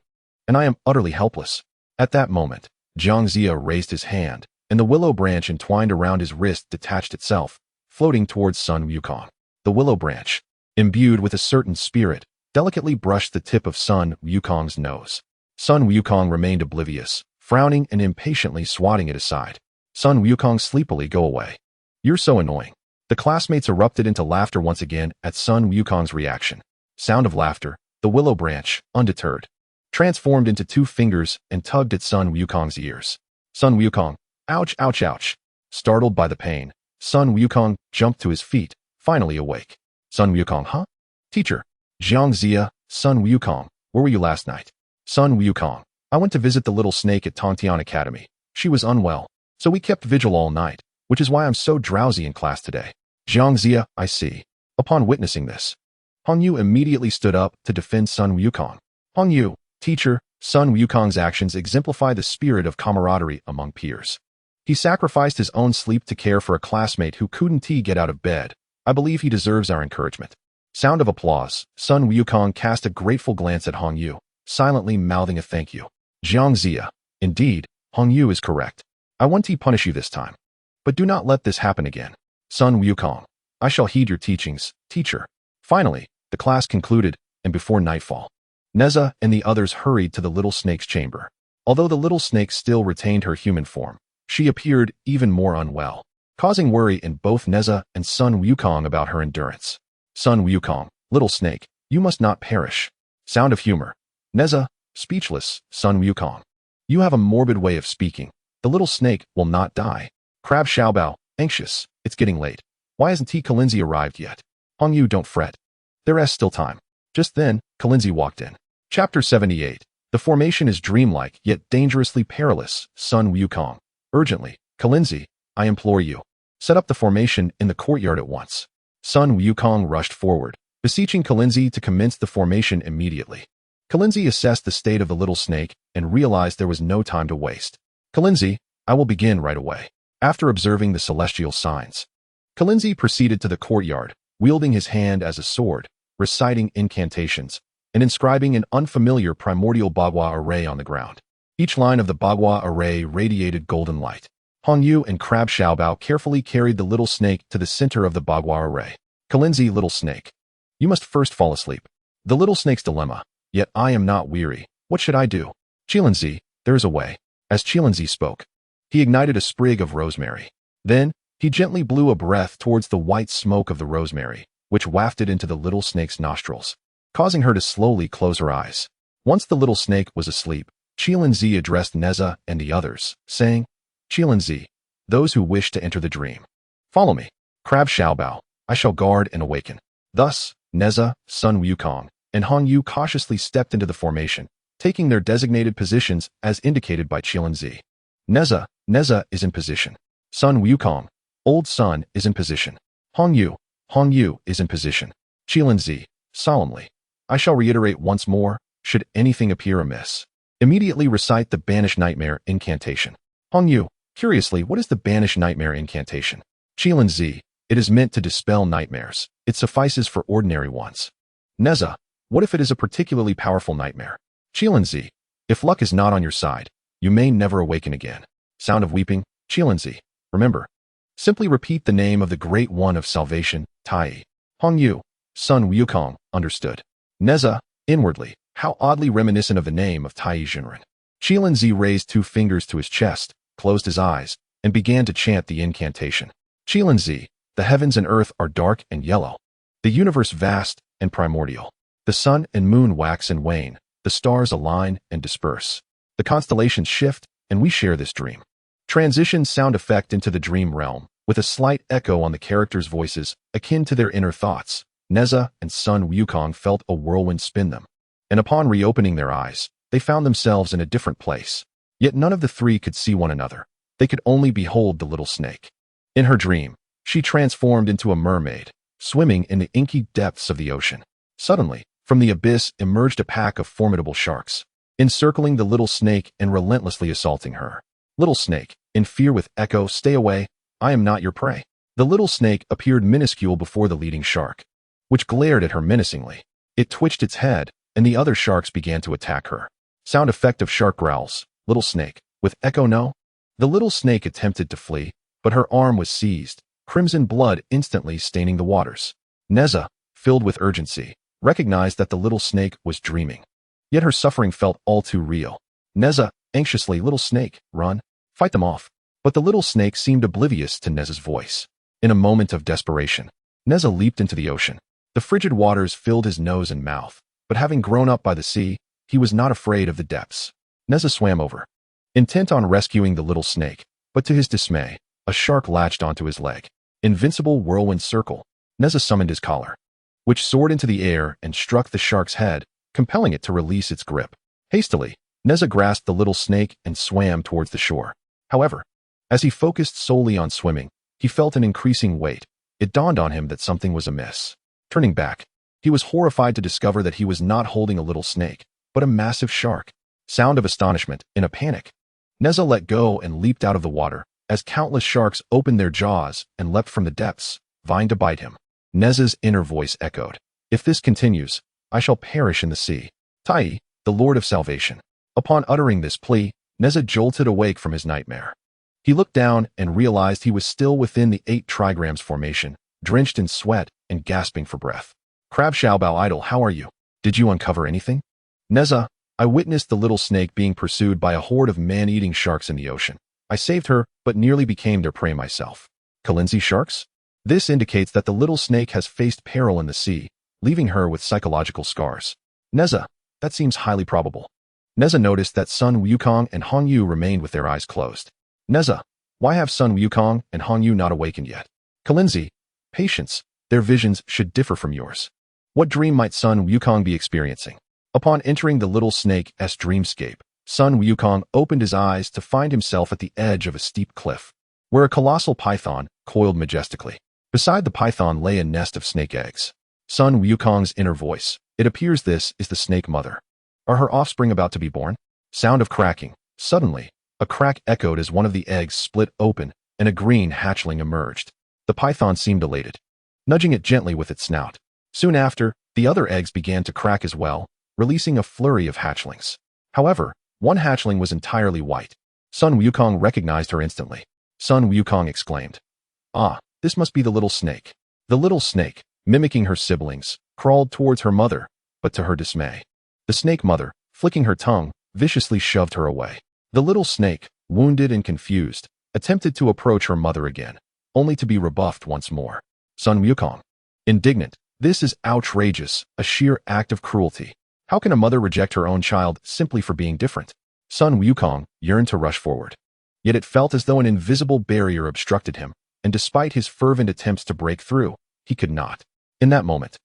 And I am utterly helpless. At that moment, Jiangzia raised his hand, and the willow branch entwined around his wrist detached itself, floating towards Sun Wukong. The willow branch, imbued with a certain spirit, delicately brushed the tip of Sun Wukong's nose. Sun Wukong remained oblivious, frowning and impatiently swatting it aside. Sun Wukong sleepily, go away. You're so annoying. The classmates erupted into laughter once again at Sun Wukong's reaction. Sound of laughter, the willow branch, undeterred, transformed into two fingers and tugged at Sun Wukong's ears. Sun Wukong, ouch, ouch, ouch. Startled by the pain, Sun Wukong jumped to his feet, finally awake. Sun Wukong, huh? Teacher. Jiangzia, Sun Wukong, where were you last night? Sun Wukong, I went to visit the little snake at Kunlun Academy. She was unwell, so we kept vigil all night, which is why I'm so drowsy in class today. Jiangzia, I see. Upon witnessing this, Hongyu immediately stood up to defend Sun Wukong. Hongyu, teacher, Sun Wukong's actions exemplify the spirit of camaraderie among peers. He sacrificed his own sleep to care for a classmate who couldn't get out of bed. I believe he deserves our encouragement. Sound of applause. Sun Wukong cast a grateful glance at Hongyu, silently mouthing a thank you. Jiangzia, indeed, Hongyu is correct. I want to punish you this time. But do not let this happen again. Sun Wukong, I shall heed your teachings, teacher. Finally, the class concluded, and before nightfall, Nezha and the others hurried to the little snake's chamber. Although the little snake still retained her human form, she appeared even more unwell, causing worry in both Nezha and Sun Wukong about her endurance. Sun Wukong, little snake, you must not perish. Sound of humor. Nezha, speechless. Sun Wukong, you have a morbid way of speaking. The little snake will not die. Crab Xiaobao, anxious. It's getting late. Why hasn't Kalinzi arrived yet? Hongyu, don't fret. There is still time. Just then, Kalinzi walked in. Chapter 78. The formation is dreamlike, yet dangerously perilous. Sun Wukong, urgently. Kalinzi, I implore you. Set up the formation in the courtyard at once. Sun Wukong rushed forward, beseeching Kalinzi to commence the formation immediately. Kalinzi assessed the state of the little snake and realized there was no time to waste. Kalinzi, I will begin right away. After observing the celestial signs, Kalinzi proceeded to the courtyard, wielding his hand as a sword, reciting incantations, and inscribing an unfamiliar primordial bagua array on the ground. Each line of the bagua array radiated golden light. Hongyu and Crab Xiaobao carefully carried the little snake to the center of the bagua array. Kalinzi, little snake, you must first fall asleep. The little snake's dilemma. Yet I am not weary. What should I do? Chilinzi, there is a way. As Chilinzi spoke, he ignited a sprig of rosemary. Then, he gently blew a breath towards the white smoke of the rosemary, which wafted into the little snake's nostrils, causing her to slowly close her eyes. Once the little snake was asleep, Qilinzi addressed Nezha and the others, saying, Qilinzi, those who wish to enter the dream, follow me. Crab Xiaobao, I shall guard and awaken. Thus, Nezha, Sun Wukong, and Hong Yu cautiously stepped into the formation, taking their designated positions as indicated by Qilinzi. Nezha is in position. Sun Wukong, Old Sun, is in position. Hong Yu is in position. Qilinzi, solemnly, I shall reiterate once more, should anything appear amiss, immediately recite the Banish Nightmare incantation. Hong Yu, curiously, what is the Banish Nightmare incantation? Qilinzi, it is meant to dispel nightmares. It suffices for ordinary ones. Nezha, what if it is a particularly powerful nightmare? Qilinzi, if luck is not on your side, you may never awaken again. Sound of weeping, Qilinzi, remember. Simply repeat the name of the Great One of Salvation, Tai. Hong Yu, Sun Wukong, understood. Nezha, inwardly, how oddly reminiscent of the name of TAIBAIJINXING. Qilinzi raised 2 fingers to his chest, closed his eyes, and began to chant the incantation. Qilinzi, the heavens and earth are dark and yellow. The universe vast and primordial. The sun and moon wax and wane. The stars align and disperse. The constellations shift, and we share this dream. Transition sound effect into the dream realm, with a slight echo on the characters' voices, akin to their inner thoughts. Nezha and Sun Wukong felt a whirlwind spin them, and upon reopening their eyes, they found themselves in a different place. Yet none of the 3 could see one another. They could only behold the little snake. In her dream, she transformed into a mermaid, swimming in the inky depths of the ocean. Suddenly, from the abyss emerged a pack of formidable sharks, encircling the little snake and relentlessly assaulting her. Little snake, in fear with echo, stay away, I am not your prey. The little snake appeared minuscule before the leading shark, which glared at her menacingly. It twitched its head, and the other sharks began to attack her. Sound effect of shark growls, little snake, with echo no? The little snake attempted to flee, but her arm was seized, crimson blood instantly staining the waters. Nezha, filled with urgency, recognized that the little snake was dreaming. Yet her suffering felt all too real. Nezha, anxiously, little snake, run, fight them off. But the little snake seemed oblivious to Nezha's voice. In a moment of desperation, Nezha leaped into the ocean. The frigid waters filled his nose and mouth, but having grown up by the sea, he was not afraid of the depths. Nezha swam over, intent on rescuing the little snake, but to his dismay, a shark latched onto his leg. Invincible whirlwind circle. Nezha summoned his collar, which soared into the air and struck the shark's head, compelling it to release its grip. Hastily, Nezha grasped the little snake and swam towards the shore. However, as he focused solely on swimming, he felt an increasing weight. It dawned on him that something was amiss. Turning back, he was horrified to discover that he was not holding a little snake, but a massive shark. Sound of astonishment, in a panic. Nezha let go and leaped out of the water, as countless sharks opened their jaws and leapt from the depths, vying to bite him. Nezha's inner voice echoed, if this continues, I shall perish in the sea. Tai, the Lord of Salvation. Upon uttering this plea, Nezha jolted awake from his nightmare. He looked down and realized he was still within the 8 trigrams formation, drenched in sweat and gasping for breath. Crab Xiaobao idol, how are you? Did you uncover anything? Nezha, I witnessed the little snake being pursued by a horde of man-eating sharks in the ocean. I saved her, but nearly became their prey myself. Qilinzi sharks? This indicates that the little snake has faced peril in the sea, leaving her with psychological scars. Nezha, that seems highly probable. Nezha noticed that Sun Wukong and Hong Yu remained with their eyes closed. Nezha, why have Sun Wukong and Hong Yu not awakened yet? Qilinzi, patience, their visions should differ from yours. What dream might Sun Wukong be experiencing? Upon entering the little snake's dreamscape, Sun Wukong opened his eyes to find himself at the edge of a steep cliff, where a colossal python coiled majestically. Beside the python lay a nest of snake eggs. Sun Wukong's inner voice, it appears this is the snake mother. Are her offspring about to be born? Sound of cracking. Suddenly, a crack echoed as one of the eggs split open and a green hatchling emerged. The python seemed elated, nudging it gently with its snout. Soon after, the other eggs began to crack as well, releasing a flurry of hatchlings. However, one hatchling was entirely white. Sun Wukong recognized her instantly. Sun Wukong exclaimed, "Ah, this must be the little snake." The little snake, mimicking her siblings, crawled towards her mother, but to her dismay, the snake mother, flicking her tongue, viciously shoved her away. The little snake, wounded and confused, attempted to approach her mother again, only to be rebuffed once more. Sun Wukong, Indignant, this is outrageous, a sheer act of cruelty. How can a mother reject her own child simply for being different? Sun Wukong yearned to rush forward. Yet it felt as though an invisible barrier obstructed him, and despite his fervent attempts to break through, he could not. In that moment,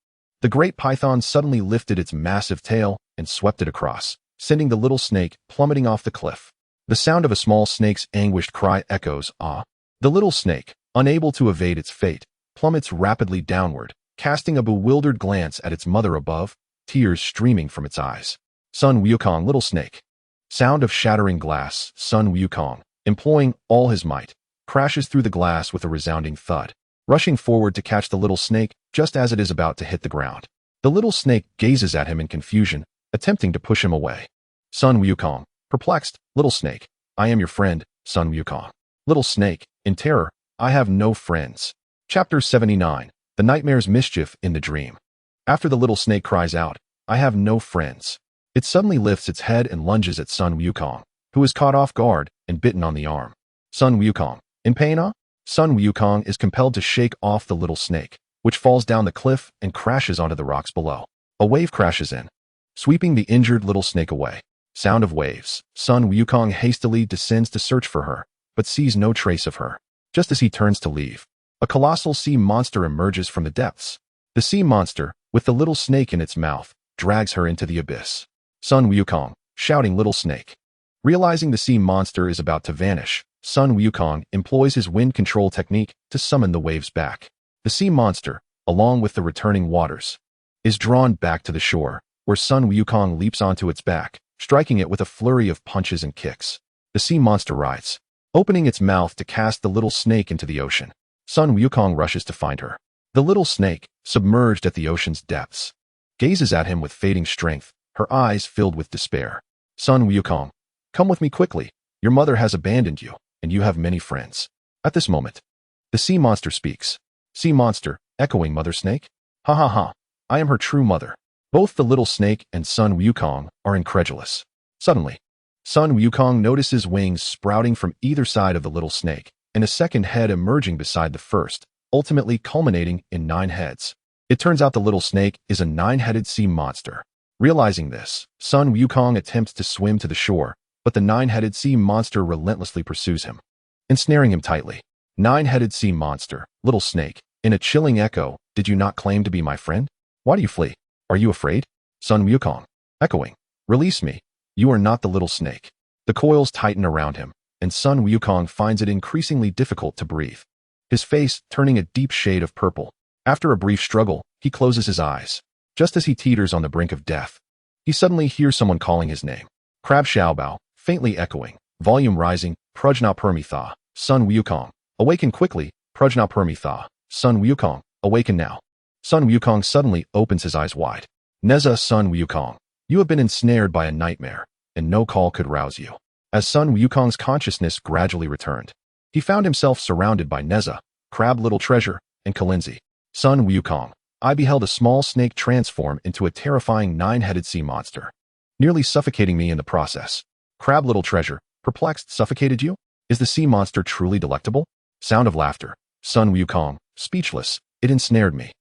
the great python suddenly lifted its massive tail and swept it across, sending the little snake plummeting off the cliff. The sound of a small snake's anguished cry echoes, "Ah!" The little snake, unable to evade its fate, plummets rapidly downward, casting a bewildered glance at its mother above, tears streaming from its eyes. Sun Wukong, little snake. Sound of shattering glass. Sun Wukong, employing all his might, crashes through the glass with a resounding thud, rushing forward to catch the little snake just as it is about to hit the ground. The little snake gazes at him in confusion, attempting to push him away. Sun Wukong, perplexed, little snake, I am your friend, Sun Wukong. Little snake, in terror, I have no friends. Chapter 79, The Nightmare's Mischief in the Dream. After the little snake cries out, I have no friends, it suddenly lifts its head and lunges at Sun Wukong, who is caught off guard and bitten on the arm. Sun Wukong, in pain, huh? Sun Wukong is compelled to shake off the little snake, which falls down the cliff and crashes onto the rocks below. A wave crashes in, sweeping the injured little snake away. Sound of waves. Sun Wukong hastily descends to search for her, but sees no trace of her. Just as he turns to leave, a colossal sea monster emerges from the depths. The sea monster, with the little snake in its mouth, drags her into the abyss. Sun Wukong, shouting little snake. Realizing the sea monster is about to vanish, Sun Wukong employs his wind control technique to summon the waves back. The sea monster, along with the returning waters, is drawn back to the shore, where Sun Wukong leaps onto its back, striking it with a flurry of punches and kicks. The sea monster writhes, opening its mouth to cast the little snake into the ocean. Sun Wukong rushes to find her. The little snake, submerged at the ocean's depths, gazes at him with fading strength, her eyes filled with despair. Sun Wukong, come with me quickly. Your mother has abandoned you, and you have many friends. At this moment, the sea monster speaks. Sea monster, echoing mother snake? Ha ha ha, I am her true mother. Both the little snake and Sun Wukong are incredulous. Suddenly, Sun Wukong notices wings sprouting from either side of the little snake, and a second head emerging beside the first, ultimately culminating in 9 heads. It turns out the little snake is a 9-headed sea monster. Realizing this, Sun Wukong attempts to swim to the shore, but the 9-headed sea monster relentlessly pursues him, ensnaring him tightly. 9-headed sea monster, little snake, in a chilling echo, did you not claim to be my friend? Why do you flee? Are you afraid? Sun Wukong, echoing, release me. You are not the little snake. The coils tighten around him, and Sun Wukong finds it increasingly difficult to breathe, his face turning a deep shade of purple. After a brief struggle, he closes his eyes. Just as he teeters on the brink of death, he suddenly hears someone calling his name. Crab Xiaobao, faintly echoing, volume rising, Prajna Permitha, Sun Wukong, awaken quickly, Prajna Permitha, Sun Wukong, awaken now. Sun Wukong suddenly opens his eyes wide. Nezha, Sun Wukong, you have been ensnared by a nightmare, and no call could rouse you. As Sun Wukong's consciousness gradually returned, he found himself surrounded by Nezha, Crab Little Treasure, and Kalinzi. Sun Wukong, I beheld a small snake transform into a terrifying 9-headed sea monster, nearly suffocating me in the process. Crab Little Treasure, perplexed, suffocated you? Is the sea monster truly delectable? Sound of laughter. Sun Wukong, speechless, it ensnared me.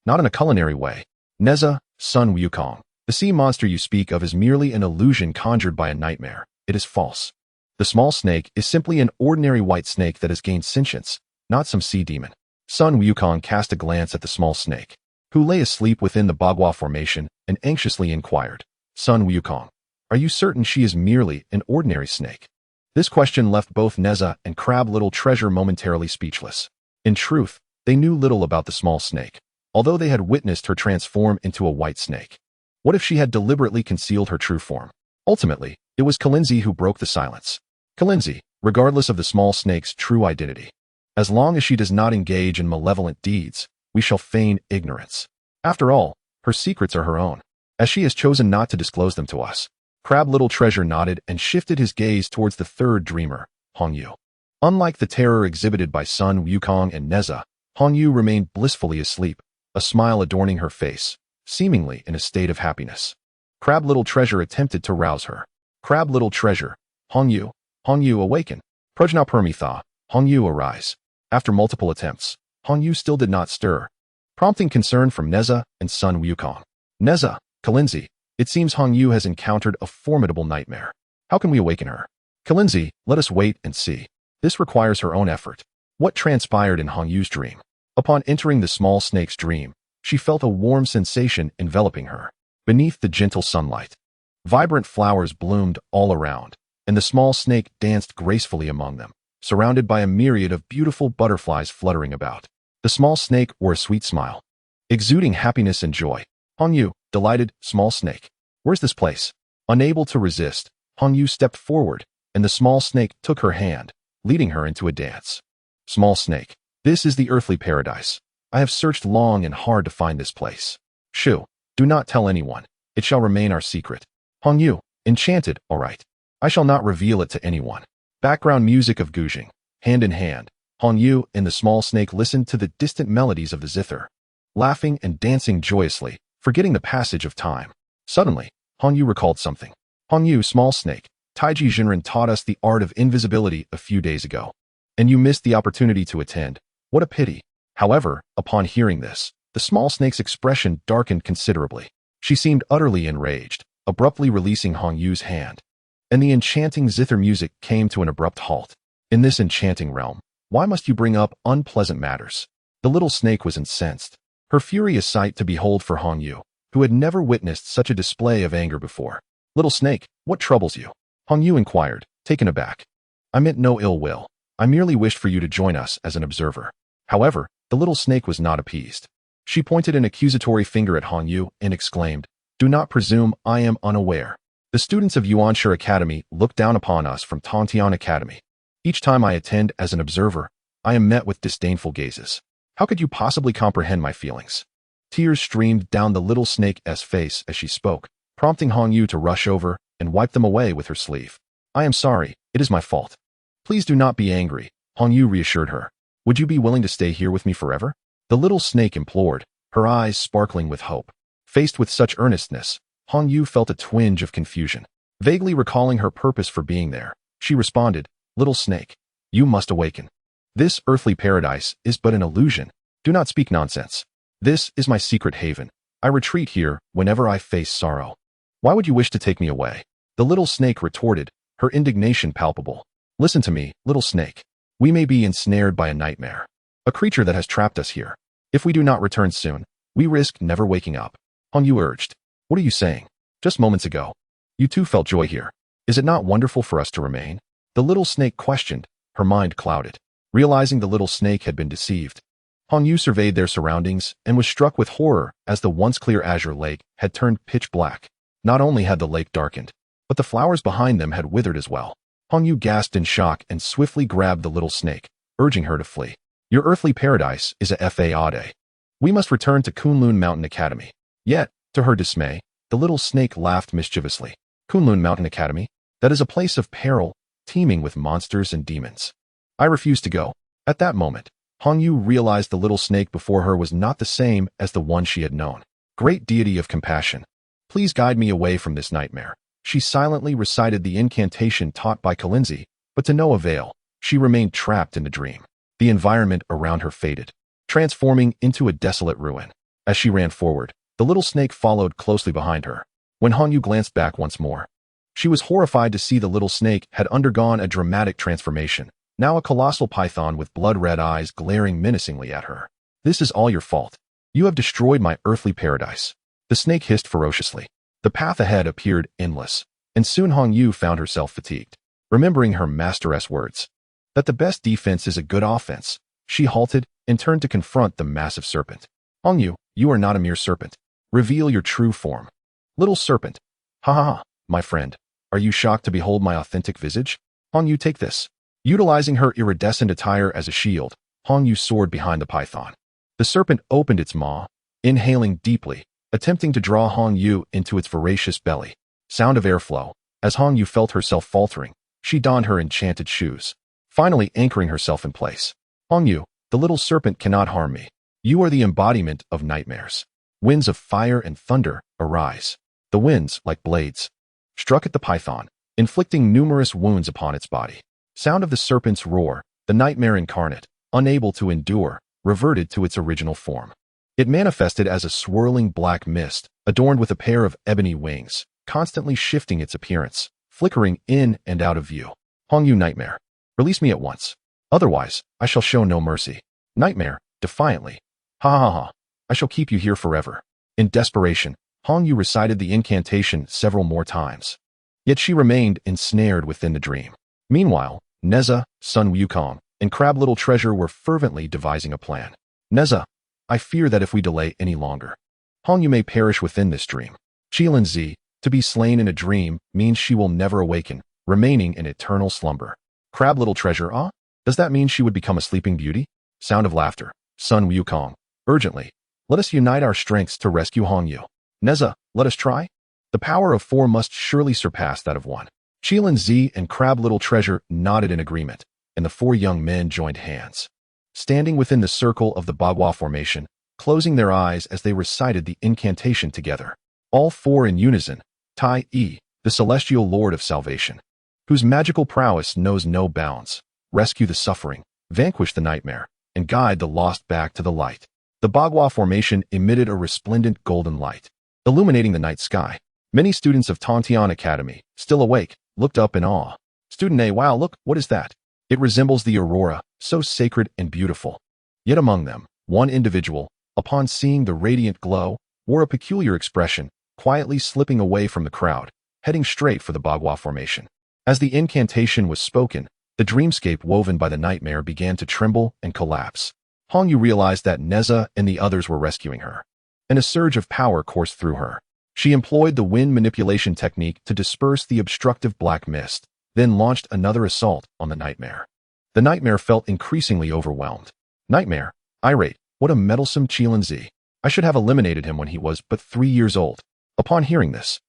Not in a culinary way. Nezha, Sun Wukong, the sea monster you speak of is merely an illusion conjured by a nightmare. It is false. The small snake is simply an ordinary white snake that has gained sentience, not some sea demon. Sun Wukong cast a glance at the small snake, who lay asleep within the Bagua formation, and anxiously inquired, Sun Wukong, are you certain she is merely an ordinary snake? This question left both Nezha and Crab Little Treasure momentarily speechless. In truth, they knew little about the small snake, although they had witnessed her transform into a white snake. What if she had deliberately concealed her true form? Ultimately, it was Kalinzi who broke the silence. Kalinzi, regardless of the small snake's true identity, as long as she does not engage in malevolent deeds, we shall feign ignorance. After all, her secrets are her own, as she has chosen not to disclose them to us. Crab Little Treasure nodded and shifted his gaze towards the third dreamer, Hongyu. Unlike the terror exhibited by Sun Wukong and Nezha, Hongyu remained blissfully asleep, a smile adorning her face, seemingly in a state of happiness. Crab Little Treasure attempted to rouse her. Crab Little Treasure, Hongyu, awaken. Prajna Permitha, Hongyu, arise. After multiple attempts, Hongyu still did not stir. prompting concern from Nezha and Sun Wukong. Nezha, Kalinzi, it seems Hong Yu has encountered a formidable nightmare. How can we awaken her? Kalinzi, let us wait and see. This requires her own effort. What transpired in Hong Yu's dream? Upon entering the small snake's dream, she felt a warm sensation enveloping her. Beneath the gentle sunlight, vibrant flowers bloomed all around, and the small snake danced gracefully among them, surrounded by a myriad of beautiful butterflies fluttering about. The small snake wore a sweet smile, exuding happiness and joy. Hong Yu, delighted, small snake. Where's this place? Unable to resist, Hong Yu stepped forward, and the small snake took her hand, leading her into a dance. Small snake, this is the earthly paradise. I have searched long and hard to find this place. Shoo, do not tell anyone. It shall remain our secret. Hong Yu, enchanted, all right. I shall not reveal it to anyone. Background music of Guzheng. Hand in hand, Hong Yu and the small snake listened to the distant melodies of the zither, laughing and dancing joyously, forgetting the passage of time. Suddenly, Hong Yu recalled something. Hong Yu, small snake, TAIBAIJINXING taught us the art of invisibility a few days ago, and you missed the opportunity to attend. What a pity. However, upon hearing this, the small snake's expression darkened considerably. She seemed utterly enraged, abruptly releasing Hong Yu's hand, and the enchanting zither music came to an abrupt halt. In this enchanting realm, why must you bring up unpleasant matters? The little snake was incensed, her fury a sight to behold for Hong Yu, who had never witnessed such a display of anger before. Little snake, what troubles you? Hong Yu inquired, taken aback. I meant no ill will. I merely wished for you to join us as an observer. However, the little snake was not appeased. She pointed an accusatory finger at Hong Yu and exclaimed, Do not presume I am unaware. The students of Yuanshu Academy look down upon us from Kunlun Academy. Each time I attend as an observer, I am met with disdainful gazes. How could you possibly comprehend my feelings? Tears streamed down the little snake's face as she spoke, prompting Hong Yu to rush over and wipe them away with her sleeve. I am sorry, it is my fault. Please do not be angry, Hong Yu reassured her. Would you be willing to stay here with me forever? The little snake implored, her eyes sparkling with hope. Faced with such earnestness, Hong Yu felt a twinge of confusion. Vaguely recalling her purpose for being there, she responded, Little snake, you must awaken. This earthly paradise is but an illusion. Do not speak nonsense. This is my secret haven. I retreat here whenever I face sorrow. Why would you wish to take me away? The little snake retorted, her indignation palpable. Listen to me, little snake. We may be ensnared by a nightmare, a creature that has trapped us here. If we do not return soon, we risk never waking up. Hong Yu urged. What are you saying? Just moments ago, you too felt joy here. Is it not wonderful for us to remain? The little snake questioned, her mind clouded. Realizing the little snake had been deceived, Hong Yu surveyed their surroundings and was struck with horror as the once clear azure lake had turned pitch black. Not only had the lake darkened, but the flowers behind them had withered as well. Hong Yu gasped in shock and swiftly grabbed the little snake, urging her to flee. Your earthly paradise is a fade. We must return to Kunlun Academy. Yet, to her dismay, the little snake laughed mischievously. Kunlun Academy? That is a place of peril, teeming with monsters and demons. I refuse to go. At that moment, Hong Yu realized the little snake before her was not the same as the one she had known. Great deity of compassion, please guide me away from this nightmare. She silently recited the incantation taught by Kalinzi, but to no avail. She remained trapped in the dream. The environment around her faded, transforming into a desolate ruin. As she ran forward, the little snake followed closely behind her. When Hong Yu glanced back once more, she was horrified to see the little snake had undergone a dramatic transformation, now a colossal python with blood-red eyes glaring menacingly at her. This is all your fault. You have destroyed my earthly paradise. The snake hissed ferociously. The path ahead appeared endless, and soon Hong Yu found herself fatigued. Remembering her master's words, that the best defense is a good offense, she halted and turned to confront the massive serpent. Hong Yu, you are not a mere serpent. Reveal your true form. Little serpent. Ha ha ha, my friend. Are you shocked to behold my authentic visage? Hong Yu, take this. Utilizing her iridescent attire as a shield, Hong Yu soared behind the python. The serpent opened its maw, inhaling deeply, attempting to draw Hong Yu into its voracious belly. Sound of airflow. As Hong Yu felt herself faltering, she donned her enchanted shoes, finally anchoring herself in place. Hong Yu, the little serpent cannot harm me. You are the embodiment of nightmares. Winds of fire and thunder, arise. The winds, like blades, struck at the python, inflicting numerous wounds upon its body. Sound of the serpent's roar, the nightmare incarnate, unable to endure, reverted to its original form. It manifested as a swirling black mist, adorned with a pair of ebony wings, constantly shifting its appearance, flickering in and out of view. Hongyu Nightmare, release me at once. Otherwise, I shall show no mercy. Nightmare, defiantly. Ha ha ha, I shall keep you here forever. In desperation, Hongyu recited the incantation several more times. Yet she remained ensnared within the dream. Meanwhile, Nezha, Sun Wukong, and Crab Little Treasure were fervently devising a plan. Nezha, I fear that if we delay any longer, Hongyu may perish within this dream. Zi, to be slain in a dream means she will never awaken, remaining in eternal slumber. Crab Little Treasure, ah? Does that mean she would become a sleeping beauty? Sound of laughter. Sun Wukong, urgently. Let us unite our strengths to rescue Hongyu. Nezha, let us try? The power of 4 must surely surpass that of 1. Zi and Crab Little Treasure nodded in agreement, and the 4 young men joined hands. Standing within the circle of the Bagua formation, closing their eyes as they recited the incantation together. All 4 in unison, Tai, the celestial lord of salvation, whose magical prowess knows no bounds, rescue the suffering, vanquish the nightmare, and guide the lost back to the light. The Bagua formation emitted a resplendent golden light, illuminating the night sky. Many students of Kunlun Academy, still awake, looked up in awe. Student A, wow, look, what is that? It resembles the aurora, so sacred and beautiful. Yet among them, one individual, upon seeing the radiant glow, wore a peculiar expression, quietly slipping away from the crowd, heading straight for the Bagua formation. As the incantation was spoken, the dreamscape woven by the nightmare began to tremble and collapse. Hongyu realized that Nezha and the others were rescuing her, and a surge of power coursed through her. She employed the wind manipulation technique to disperse the obstructive black mist, then launched another assault on the nightmare. The nightmare felt increasingly overwhelmed. Nightmare, irate, what a meddlesome Zi. I should have eliminated him when he was but 3 years old. Upon hearing this,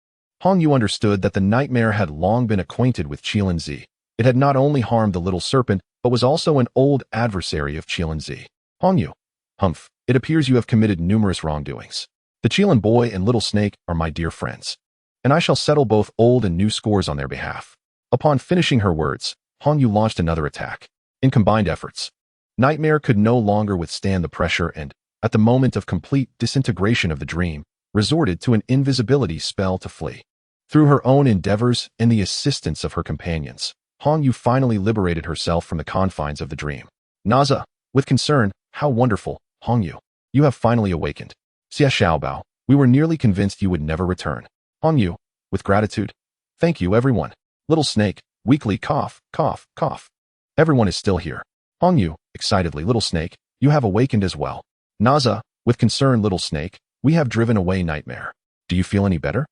Hongyu understood that the nightmare had long been acquainted with Zi. It had not only harmed the little serpent, but was also an old adversary of Zi. Hongyu, humph, it appears you have committed numerous wrongdoings. The Qilin boy and little snake are my dear friends, and I shall settle both old and new scores on their behalf. Upon finishing her words, Hongyu launched another attack. In combined efforts, Nightmare could no longer withstand the pressure and, at the moment of complete disintegration of the dream, resorted to an invisibility spell to flee. Through her own endeavors and the assistance of her companions, Hongyu finally liberated herself from the confines of the dream. Nezha, with concern, how wonderful, Hongyu. You have finally awakened. Xia Xiaobao, we were nearly convinced you would never return. Hongyu, with gratitude. Thank you, everyone. Little Snake, weakly cough, cough, cough. Everyone is still here. Hongyu, excitedly, Little Snake, you have awakened as well. Nezha, with concern, Little Snake, we have driven away Nightmare. Do you feel any better?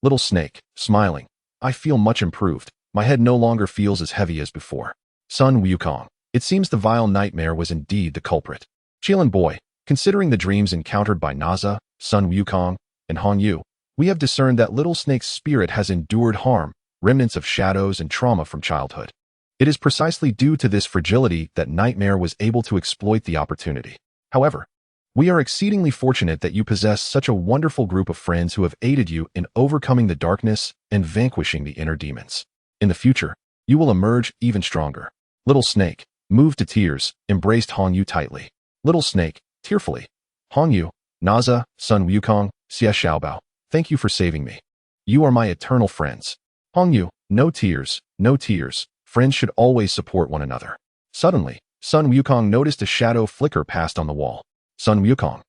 Little Snake, smiling. I feel much improved. My head no longer feels as heavy as before. Sun Wukong, it seems the vile Nightmare was indeed the culprit. Qilin boy, considering the dreams encountered by Nezha, Sun Wukong, and Hongyu, we have discerned that Little Snake's spirit has endured harm, remnants of shadows and trauma from childhood. It is precisely due to this fragility that Nightmare was able to exploit the opportunity. However, we are exceedingly fortunate that you possess such a wonderful group of friends who have aided you in overcoming the darkness and vanquishing the inner demons. In the future, you will emerge even stronger. Little Snake, moved to tears, embraced Hongyu tightly. Little Snake, tearfully. Hongyu, Nezha, Sun Wukong, Xia Xiaobao, thank you for saving me. You are my eternal friends. Hongyu, no tears, no tears. Friends should always support one another. Suddenly, Sun Wukong noticed a shadow flicker past on the wall. Sun Wukong.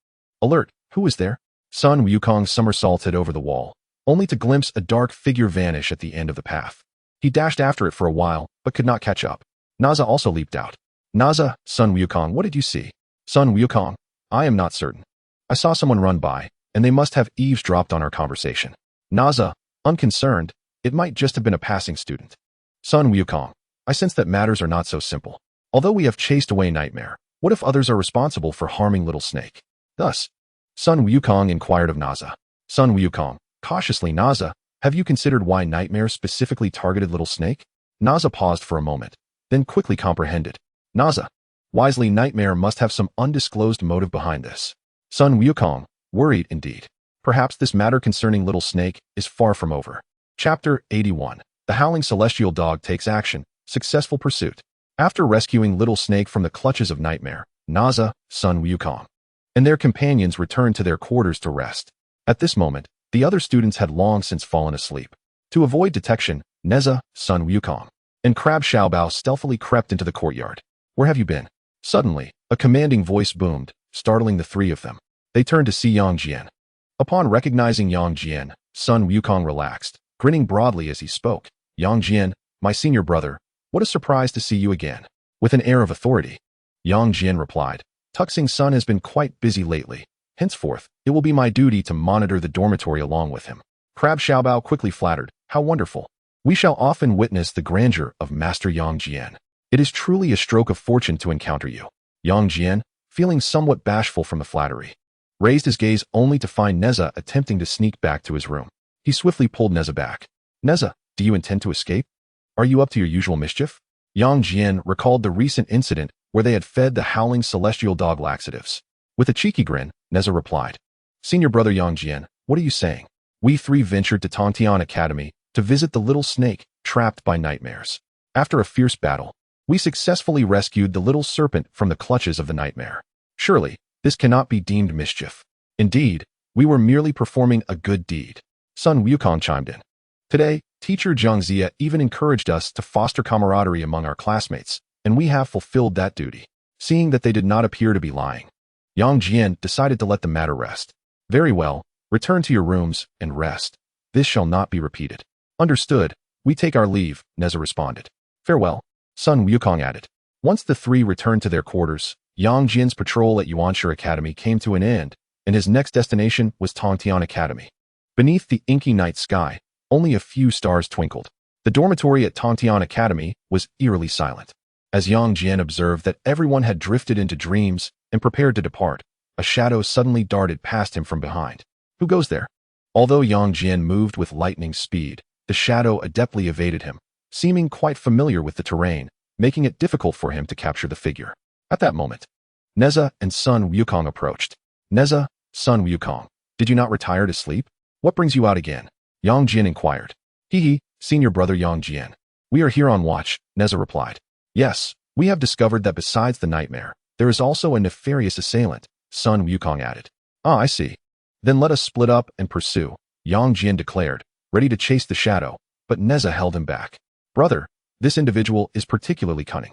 Alert, who is there? Sun Wukong somersaulted over the wall, only to glimpse a dark figure vanish at the end of the path. He dashed after it for a while, but could not catch up. Nezha also leaped out. Nezha, Sun Wukong, what did you see? Sun Wukong, I am not certain. I saw someone run by, and they must have eavesdropped on our conversation. Nezha, unconcerned, it might just have been a passing student. Sun Wukong, I sense that matters are not so simple. Although we have chased away Nightmare, what if others are responsible for harming Little Snake? Thus, Sun Wukong inquired of Nezha. Sun Wukong, cautiously, Nezha, have you considered why Nightmare specifically targeted Little Snake? Nezha paused for a moment, then quickly comprehended. Nezha, wisely, Nightmare must have some undisclosed motive behind this. Sun Wukong, worried indeed. Perhaps this matter concerning Little Snake is far from over. Chapter 81. The Howling Celestial Dog Takes Action. Successful Pursuit. After rescuing Little Snake from the clutches of Nightmare, Nezha, Sun Wukong, and their companions returned to their quarters to rest. At this moment, the other students had long since fallen asleep. To avoid detection, Nezha, Sun Wukong, and Crab Xiaobao stealthily crept into the courtyard. Where have you been? Suddenly, a commanding voice boomed, startling the three of them. They turned to see Yang Jian. Upon recognizing Yang Jian, Sun Wukong relaxed, grinning broadly as he spoke. Yang Jian, my senior brother, what a surprise to see you again. With an air of authority, Yang Jian replied, Tuxing Sun has been quite busy lately. Henceforth, it will be my duty to monitor the dormitory along with him. Crab Xiaobao quickly flattered, how wonderful. We shall often witness the grandeur of Master Yang Jian. It is truly a stroke of fortune to encounter you. Yang Jian, feeling somewhat bashful from the flattery, raised his gaze only to find Nezha attempting to sneak back to his room. He swiftly pulled Nezha back. Nezha, do you intend to escape? Are you up to your usual mischief? Yang Jian recalled the recent incident where they had fed the howling celestial dog laxatives. With a cheeky grin, Nezha replied, Senior brother Yang Jian, what are you saying? We three ventured to Kunlun Academy to visit the little snake trapped by nightmares. After a fierce battle, we successfully rescued the little serpent from the clutches of the nightmare. Surely, this cannot be deemed mischief. Indeed, we were merely performing a good deed. Sun Wukong chimed in. Today, teacher Zhang Zia even encouraged us to foster camaraderie among our classmates, and we have fulfilled that duty. Seeing that they did not appear to be lying, Yang Jian decided to let the matter rest. Very well, return to your rooms and rest. This shall not be repeated. Understood, we take our leave, Nezha responded. Farewell, Sun Wukong added. Once the three returned to their quarters, Yang Jian's patrol at Yuanshu Academy came to an end, and his next destination was Kunlun Academy. Beneath the inky night sky, only a few stars twinkled. The dormitory at Kunlun Academy was eerily silent. As Yang Jian observed that everyone had drifted into dreams and prepared to depart, a shadow suddenly darted past him from behind. Who goes there? Although Yang Jian moved with lightning speed, the shadow adeptly evaded him, seeming quite familiar with the terrain, making it difficult for him to capture the figure. At that moment, Nezha and Sun Wukong approached. Nezha, Sun Wukong, did you not retire to sleep? What brings you out again? Yang Jian inquired. Hee, senior brother Yang Jian. We are here on watch, Nezha replied. Yes, we have discovered that besides the nightmare, there is also a nefarious assailant, Sun Wukong added. Ah, I see. Then let us split up and pursue, Yang Jian declared, ready to chase the shadow, but Nezha held him back. Brother, this individual is particularly cunning.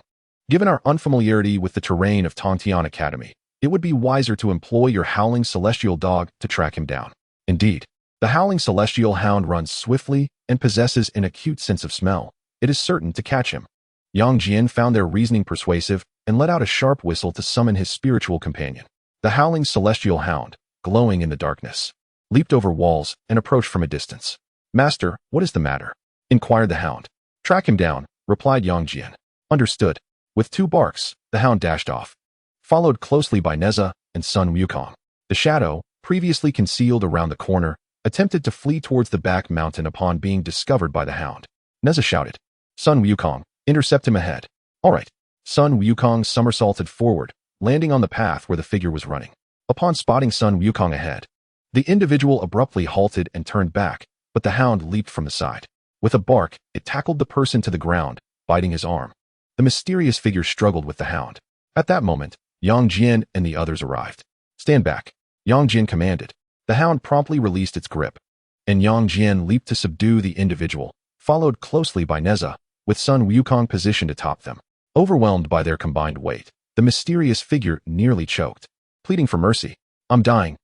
Given our unfamiliarity with the terrain of Kunlun Academy, it would be wiser to employ your howling celestial dog to track him down. Indeed, the howling celestial hound runs swiftly and possesses an acute sense of smell. It is certain to catch him. Yang Jian found their reasoning persuasive and let out a sharp whistle to summon his spiritual companion. The howling celestial hound, glowing in the darkness, leaped over walls and approached from a distance. Master, what is the matter? Inquired the hound. Track him down, replied Yang Jian. Understood. With two barks, the hound dashed off, followed closely by Nezha and Sun Wukong. The shadow, previously concealed around the corner, attempted to flee towards the back mountain upon being discovered by the hound. Nezha shouted, Sun Wukong, intercept him ahead. All right. Sun Wukong somersaulted forward, landing on the path where the figure was running. Upon spotting Sun Wukong ahead, the individual abruptly halted and turned back, but the hound leaped from the side. With a bark, it tackled the person to the ground, biting his arm. The mysterious figure struggled with the hound. At that moment, Yang Jian and the others arrived. Stand back, Yang Jian commanded. The hound promptly released its grip, and Yang Jian leaped to subdue the individual, followed closely by Nezha, with Sun Wukong positioned atop them. Overwhelmed by their combined weight, the mysterious figure nearly choked, pleading for mercy. I'm dying.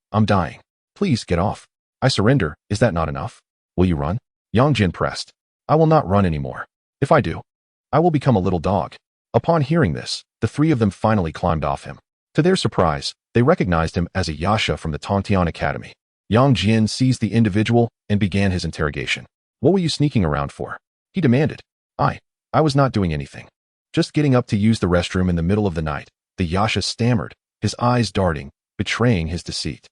Please get off. I surrender. Is that not enough? Will you run? Yang Jian pressed. I will not run anymore. If I do, I will become a little dog. Upon hearing this, the three of them finally climbed off him. To their surprise, they recognized him as a Yasha from the Kunlun Academy. Yang Jian seized the individual and began his interrogation. What were you sneaking around for? He demanded. I was not doing anything. Just getting up to use the restroom in the middle of the night, the Yasha stammered, his eyes darting, betraying his deceit.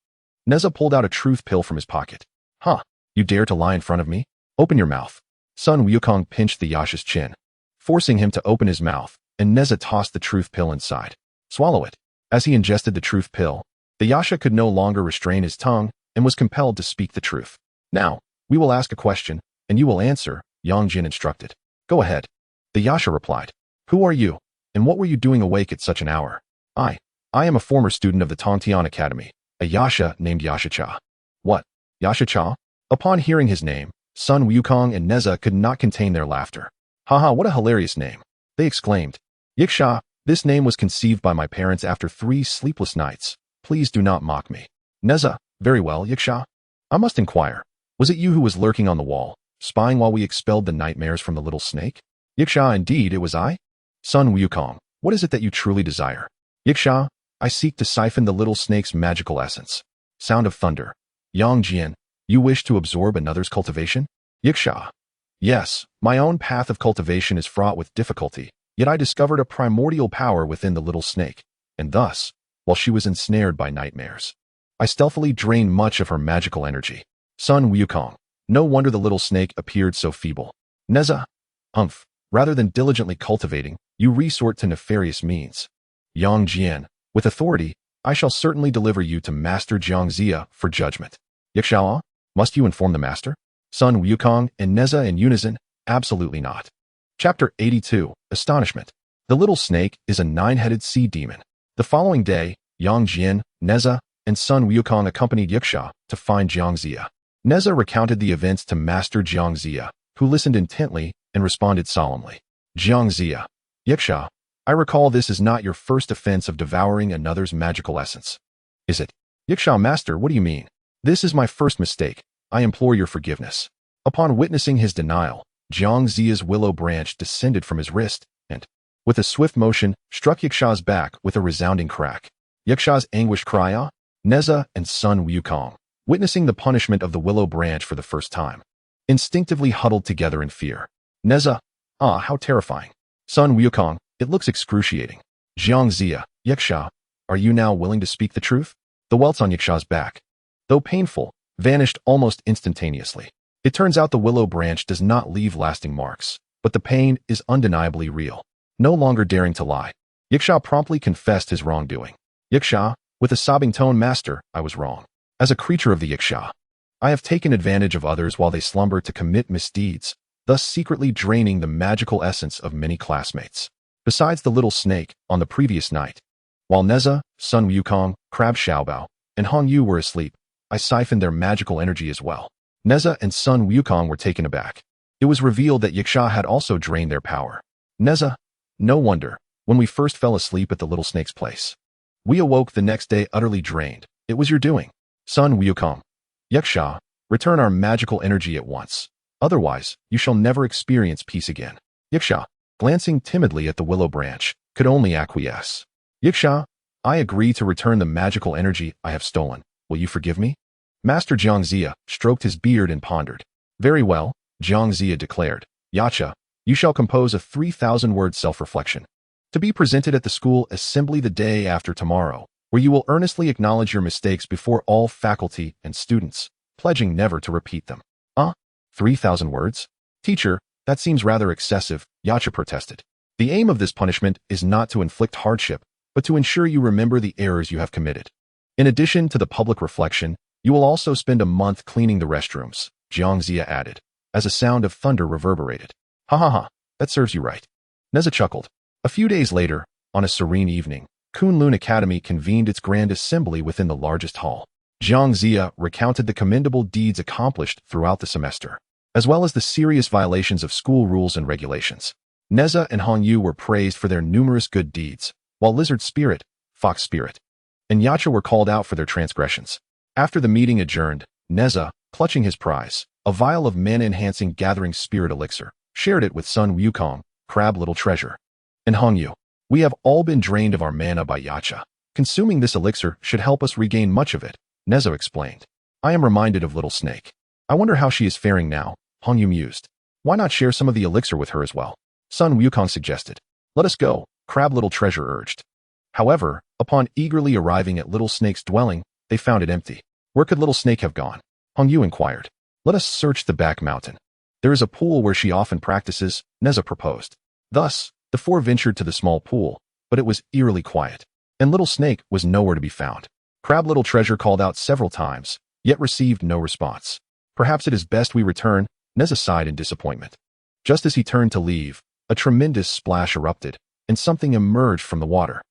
Nezha pulled out a truth pill from his pocket. Huh, you dare to lie in front of me? Open your mouth. Sun Wukong pinched the Yasha's chin, forcing him to open his mouth, and Nezha tossed the truth pill inside. Swallow it. As he ingested the truth pill, the Yasha could no longer restrain his tongue and was compelled to speak the truth. Now, we will ask a question, and you will answer, Yang Jian instructed. Go ahead. The Yasha replied. Who are you, and what were you doing awake at such an hour? I am a former student of the Kunlun Academy, a Yasha named Yasha-cha. What? Yasha-cha? Upon hearing his name, Sun Wukong and Nezha could not contain their laughter. Haha, what a hilarious name, they exclaimed. Yiksha, this name was conceived by my parents after 3 sleepless nights. Please do not mock me. Nezha, very well, Yiksha. I must inquire, was it you who was lurking on the wall, spying while we expelled the nightmares from the little snake? Yiksha, indeed, it was I. Sun Wukong, what is it that you truly desire? Yiksha, I seek to siphon the little snake's magical essence. Sound of thunder. Yang Jian, you wish to absorb another's cultivation? Yiksha, yes, my own path of cultivation is fraught with difficulty, yet I discovered a primordial power within the little snake, and thus, while she was ensnared by nightmares, I stealthily drained much of her magical energy. Sun Wukong, no wonder the little snake appeared so feeble. Nezha, rather than diligently cultivating, you resort to nefarious means. Yang Jian, with authority, I shall certainly deliver you to Master Jiangxia for judgment. Yiksha, must you inform the master? Sun Wukong and Nezha in unison, absolutely not. Chapter 82, Astonishment. The little snake is a 9-headed sea demon. The following day, Yang Jian, Nezha, and Sun Wukong accompanied Yiksha to find Jiangxia. Nezha recounted the events to Master Jiangxia, who listened intently and responded solemnly. Jiangxia, Yiksha, I recall this is not your first offense of devouring another's magical essence. Is it? Yiksha, master, what do you mean? This is my first mistake. I implore your forgiveness. Upon witnessing his denial, Jiangxia's willow branch descended from his wrist and, with a swift motion, struck Yiksha's back with a resounding crack. Yiksha's anguished cry, Nezha and Sun Wukong, witnessing the punishment of the willow branch for the first time, instinctively huddled together in fear. Nezha, how terrifying. Sun Wukong, it looks excruciating. Jiangxia, Yiksha, are you now willing to speak the truth? The welts on Yiksha's back, though painful, vanished almost instantaneously. It turns out the willow branch does not leave lasting marks, but the pain is undeniably real. No longer daring to lie, Yiksha promptly confessed his wrongdoing. Yiksha, with a sobbing tone, master, I was wrong. As a creature of the Yiksha, I have taken advantage of others while they slumber to commit misdeeds, thus secretly draining the magical essence of many classmates. Besides the little snake, on the previous night, while Nezha, Sun Wukong, Crab Xiaobao, and Hong Yu were asleep, I siphoned their magical energy as well. Nezha and Sun Wukong were taken aback. It was revealed that Yiksha had also drained their power. Nezha, no wonder, when we first fell asleep at the little snake's place, we awoke the next day utterly drained. It was your doing. Sun Wukong, Yiksha, return our magical energy at once. Otherwise, you shall never experience peace again. Yiksha, glancing timidly at the willow branch, could only acquiesce. Yiksha, I agree to return the magical energy I have stolen. Will you forgive me? Master Jiangxia stroked his beard and pondered. Very well, Jiangxia declared. Yacha, you shall compose a 3,000-word self-reflection, to be presented at the school assembly the day after tomorrow, where you will earnestly acknowledge your mistakes before all faculty and students, pledging never to repeat them. 3,000 words? Teacher, that seems rather excessive, Yacha protested. The aim of this punishment is not to inflict hardship, but to ensure you remember the errors you have committed. In addition to the public reflection, you will also spend a month cleaning the restrooms, Jiangxia added, as a sound of thunder reverberated. Ha ha ha, that serves you right. Nezha chuckled. A few days later, on a serene evening, Kunlun Academy convened its grand assembly within the largest hall. Jiangxia recounted the commendable deeds accomplished throughout the semester, as well as the serious violations of school rules and regulations. Nezha and Hong Yu were praised for their numerous good deeds, while Lizard Spirit, Fox Spirit, and Yacha were called out for their transgressions. After the meeting adjourned, Nezha, clutching his prize, a vial of mana-enhancing gathering spirit elixir, shared it with Sun Wukong, Crab Little Treasure, and Hong Yu. We have all been drained of our mana by Yacha. Consuming this elixir should help us regain much of it, Nezha explained. I am reminded of Little Snake. I wonder how she is faring now, Hong Yu mused. Why not share some of the elixir with her as well? Sun Wukong suggested. Let us go, Crab Little Treasure urged. However, upon eagerly arriving at Little Snake's dwelling, they found it empty. Where could Little Snake have gone? Hong Yu inquired. Let us search the back mountain. There is a pool where she often practices, Nezha proposed. Thus, the four ventured to the small pool, but it was eerily quiet, and Little Snake was nowhere to be found. Crab Little Treasure called out several times, yet received no response. Perhaps it is best we return, Nezha sighed in disappointment. Just as he turned to leave, a tremendous splash erupted, and something emerged from the water.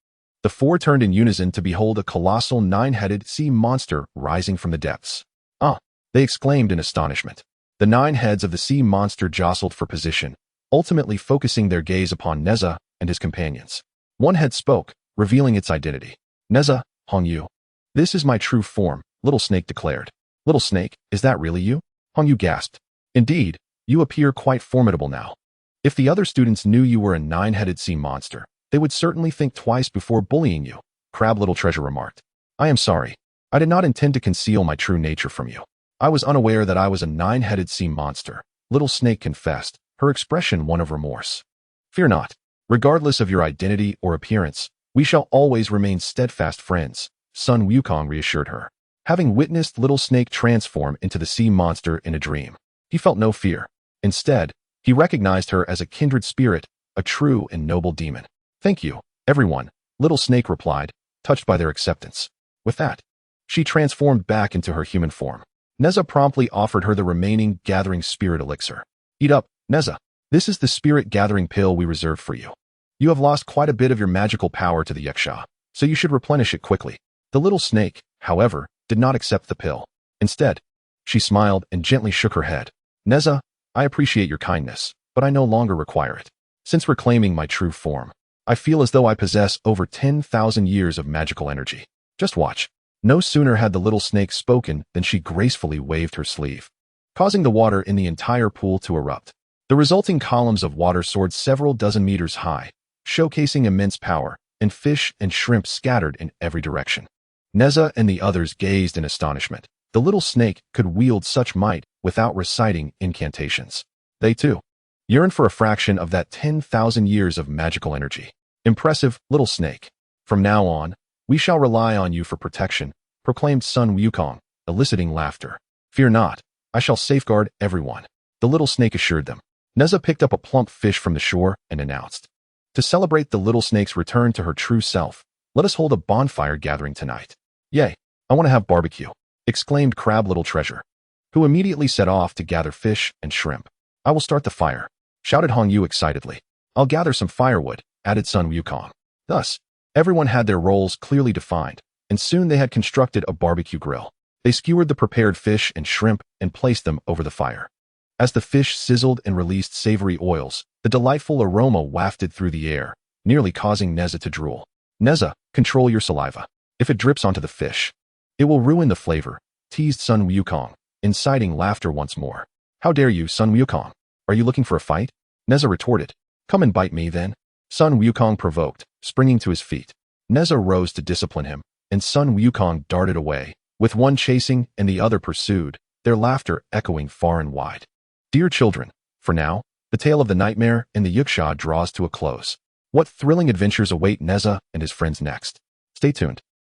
The four turned in unison to behold a colossal nine-headed sea monster rising from the depths. "Ah!" they exclaimed in astonishment. The 9 heads of the sea monster jostled for position, ultimately focusing their gaze upon Nezha and his companions. One head spoke, revealing its identity. "Nezha, Hongyu. This is my true form," Little Snake declared. "Little Snake, is that really you?" Hongyu gasped. "Indeed, you appear quite formidable now. If the other students knew you were a 9-headed sea monster, they would certainly think twice before bullying you," Crab Little Treasure remarked. "I am sorry. I did not intend to conceal my true nature from you. I was unaware that I was a 9-headed sea monster," Little Snake confessed, her expression one of remorse. "Fear not. Regardless of your identity or appearance, we shall always remain steadfast friends," Sun Wukong reassured her. Having witnessed Little Snake transform into the sea monster in a dream, he felt no fear. Instead, he recognized her as a kindred spirit, a true and noble demon. "Thank you, everyone," Little Snake replied, touched by their acceptance. With that, she transformed back into her human form. Nezha promptly offered her the remaining gathering spirit elixir. "Eat up, Nezha. This is the spirit gathering pill we reserved for you. You have lost quite a bit of your magical power to the yaksha, so you should replenish it quickly." The little snake, however, did not accept the pill. Instead, she smiled and gently shook her head. "Nezha, I appreciate your kindness, but I no longer require it. Since reclaiming my true form, I feel as though I possess over 10,000 years of magical energy. Just watch." No sooner had the little snake spoken than she gracefully waved her sleeve, causing the water in the entire pool to erupt. The resulting columns of water soared several dozen meters high, showcasing immense power, and fish and shrimp scattered in every direction. Nezha and the others gazed in astonishment. The little snake could wield such might without reciting incantations. They, too, yearned for a fraction of that 10,000 years of magical energy. "Impressive, little snake. From now on, we shall rely on you for protection," proclaimed Sun Wukong, eliciting laughter. "Fear not, I shall safeguard everyone," the little snake assured them. Nezha picked up a plump fish from the shore and announced, "To celebrate the little snake's return to her true self, let us hold a bonfire gathering tonight." "Yay, I want to have barbecue," exclaimed Crab Little Treasure, who immediately set off to gather fish and shrimp. "I will start the fire," shouted Hongyu excitedly. "I'll gather some firewood," added Sun Wukong. Thus, everyone had their roles clearly defined, and soon they had constructed a barbecue grill. They skewered the prepared fish and shrimp and placed them over the fire. As the fish sizzled and released savory oils, the delightful aroma wafted through the air, nearly causing Nezha to drool. "Nezha, control your saliva. If it drips onto the fish, it will ruin the flavor," teased Sun Wukong, inciting laughter once more. "How dare you, Sun Wukong? Are you looking for a fight?" Nezha retorted. "Come and bite me, then," Sun Wukong provoked, springing to his feet. Nezha rose to discipline him, and Sun Wukong darted away, with one chasing and the other pursued, their laughter echoing far and wide. Dear children, for now, the tale of the nightmare and the yaksha draws to a close. What thrilling adventures await Nezha and his friends next? Stay tuned.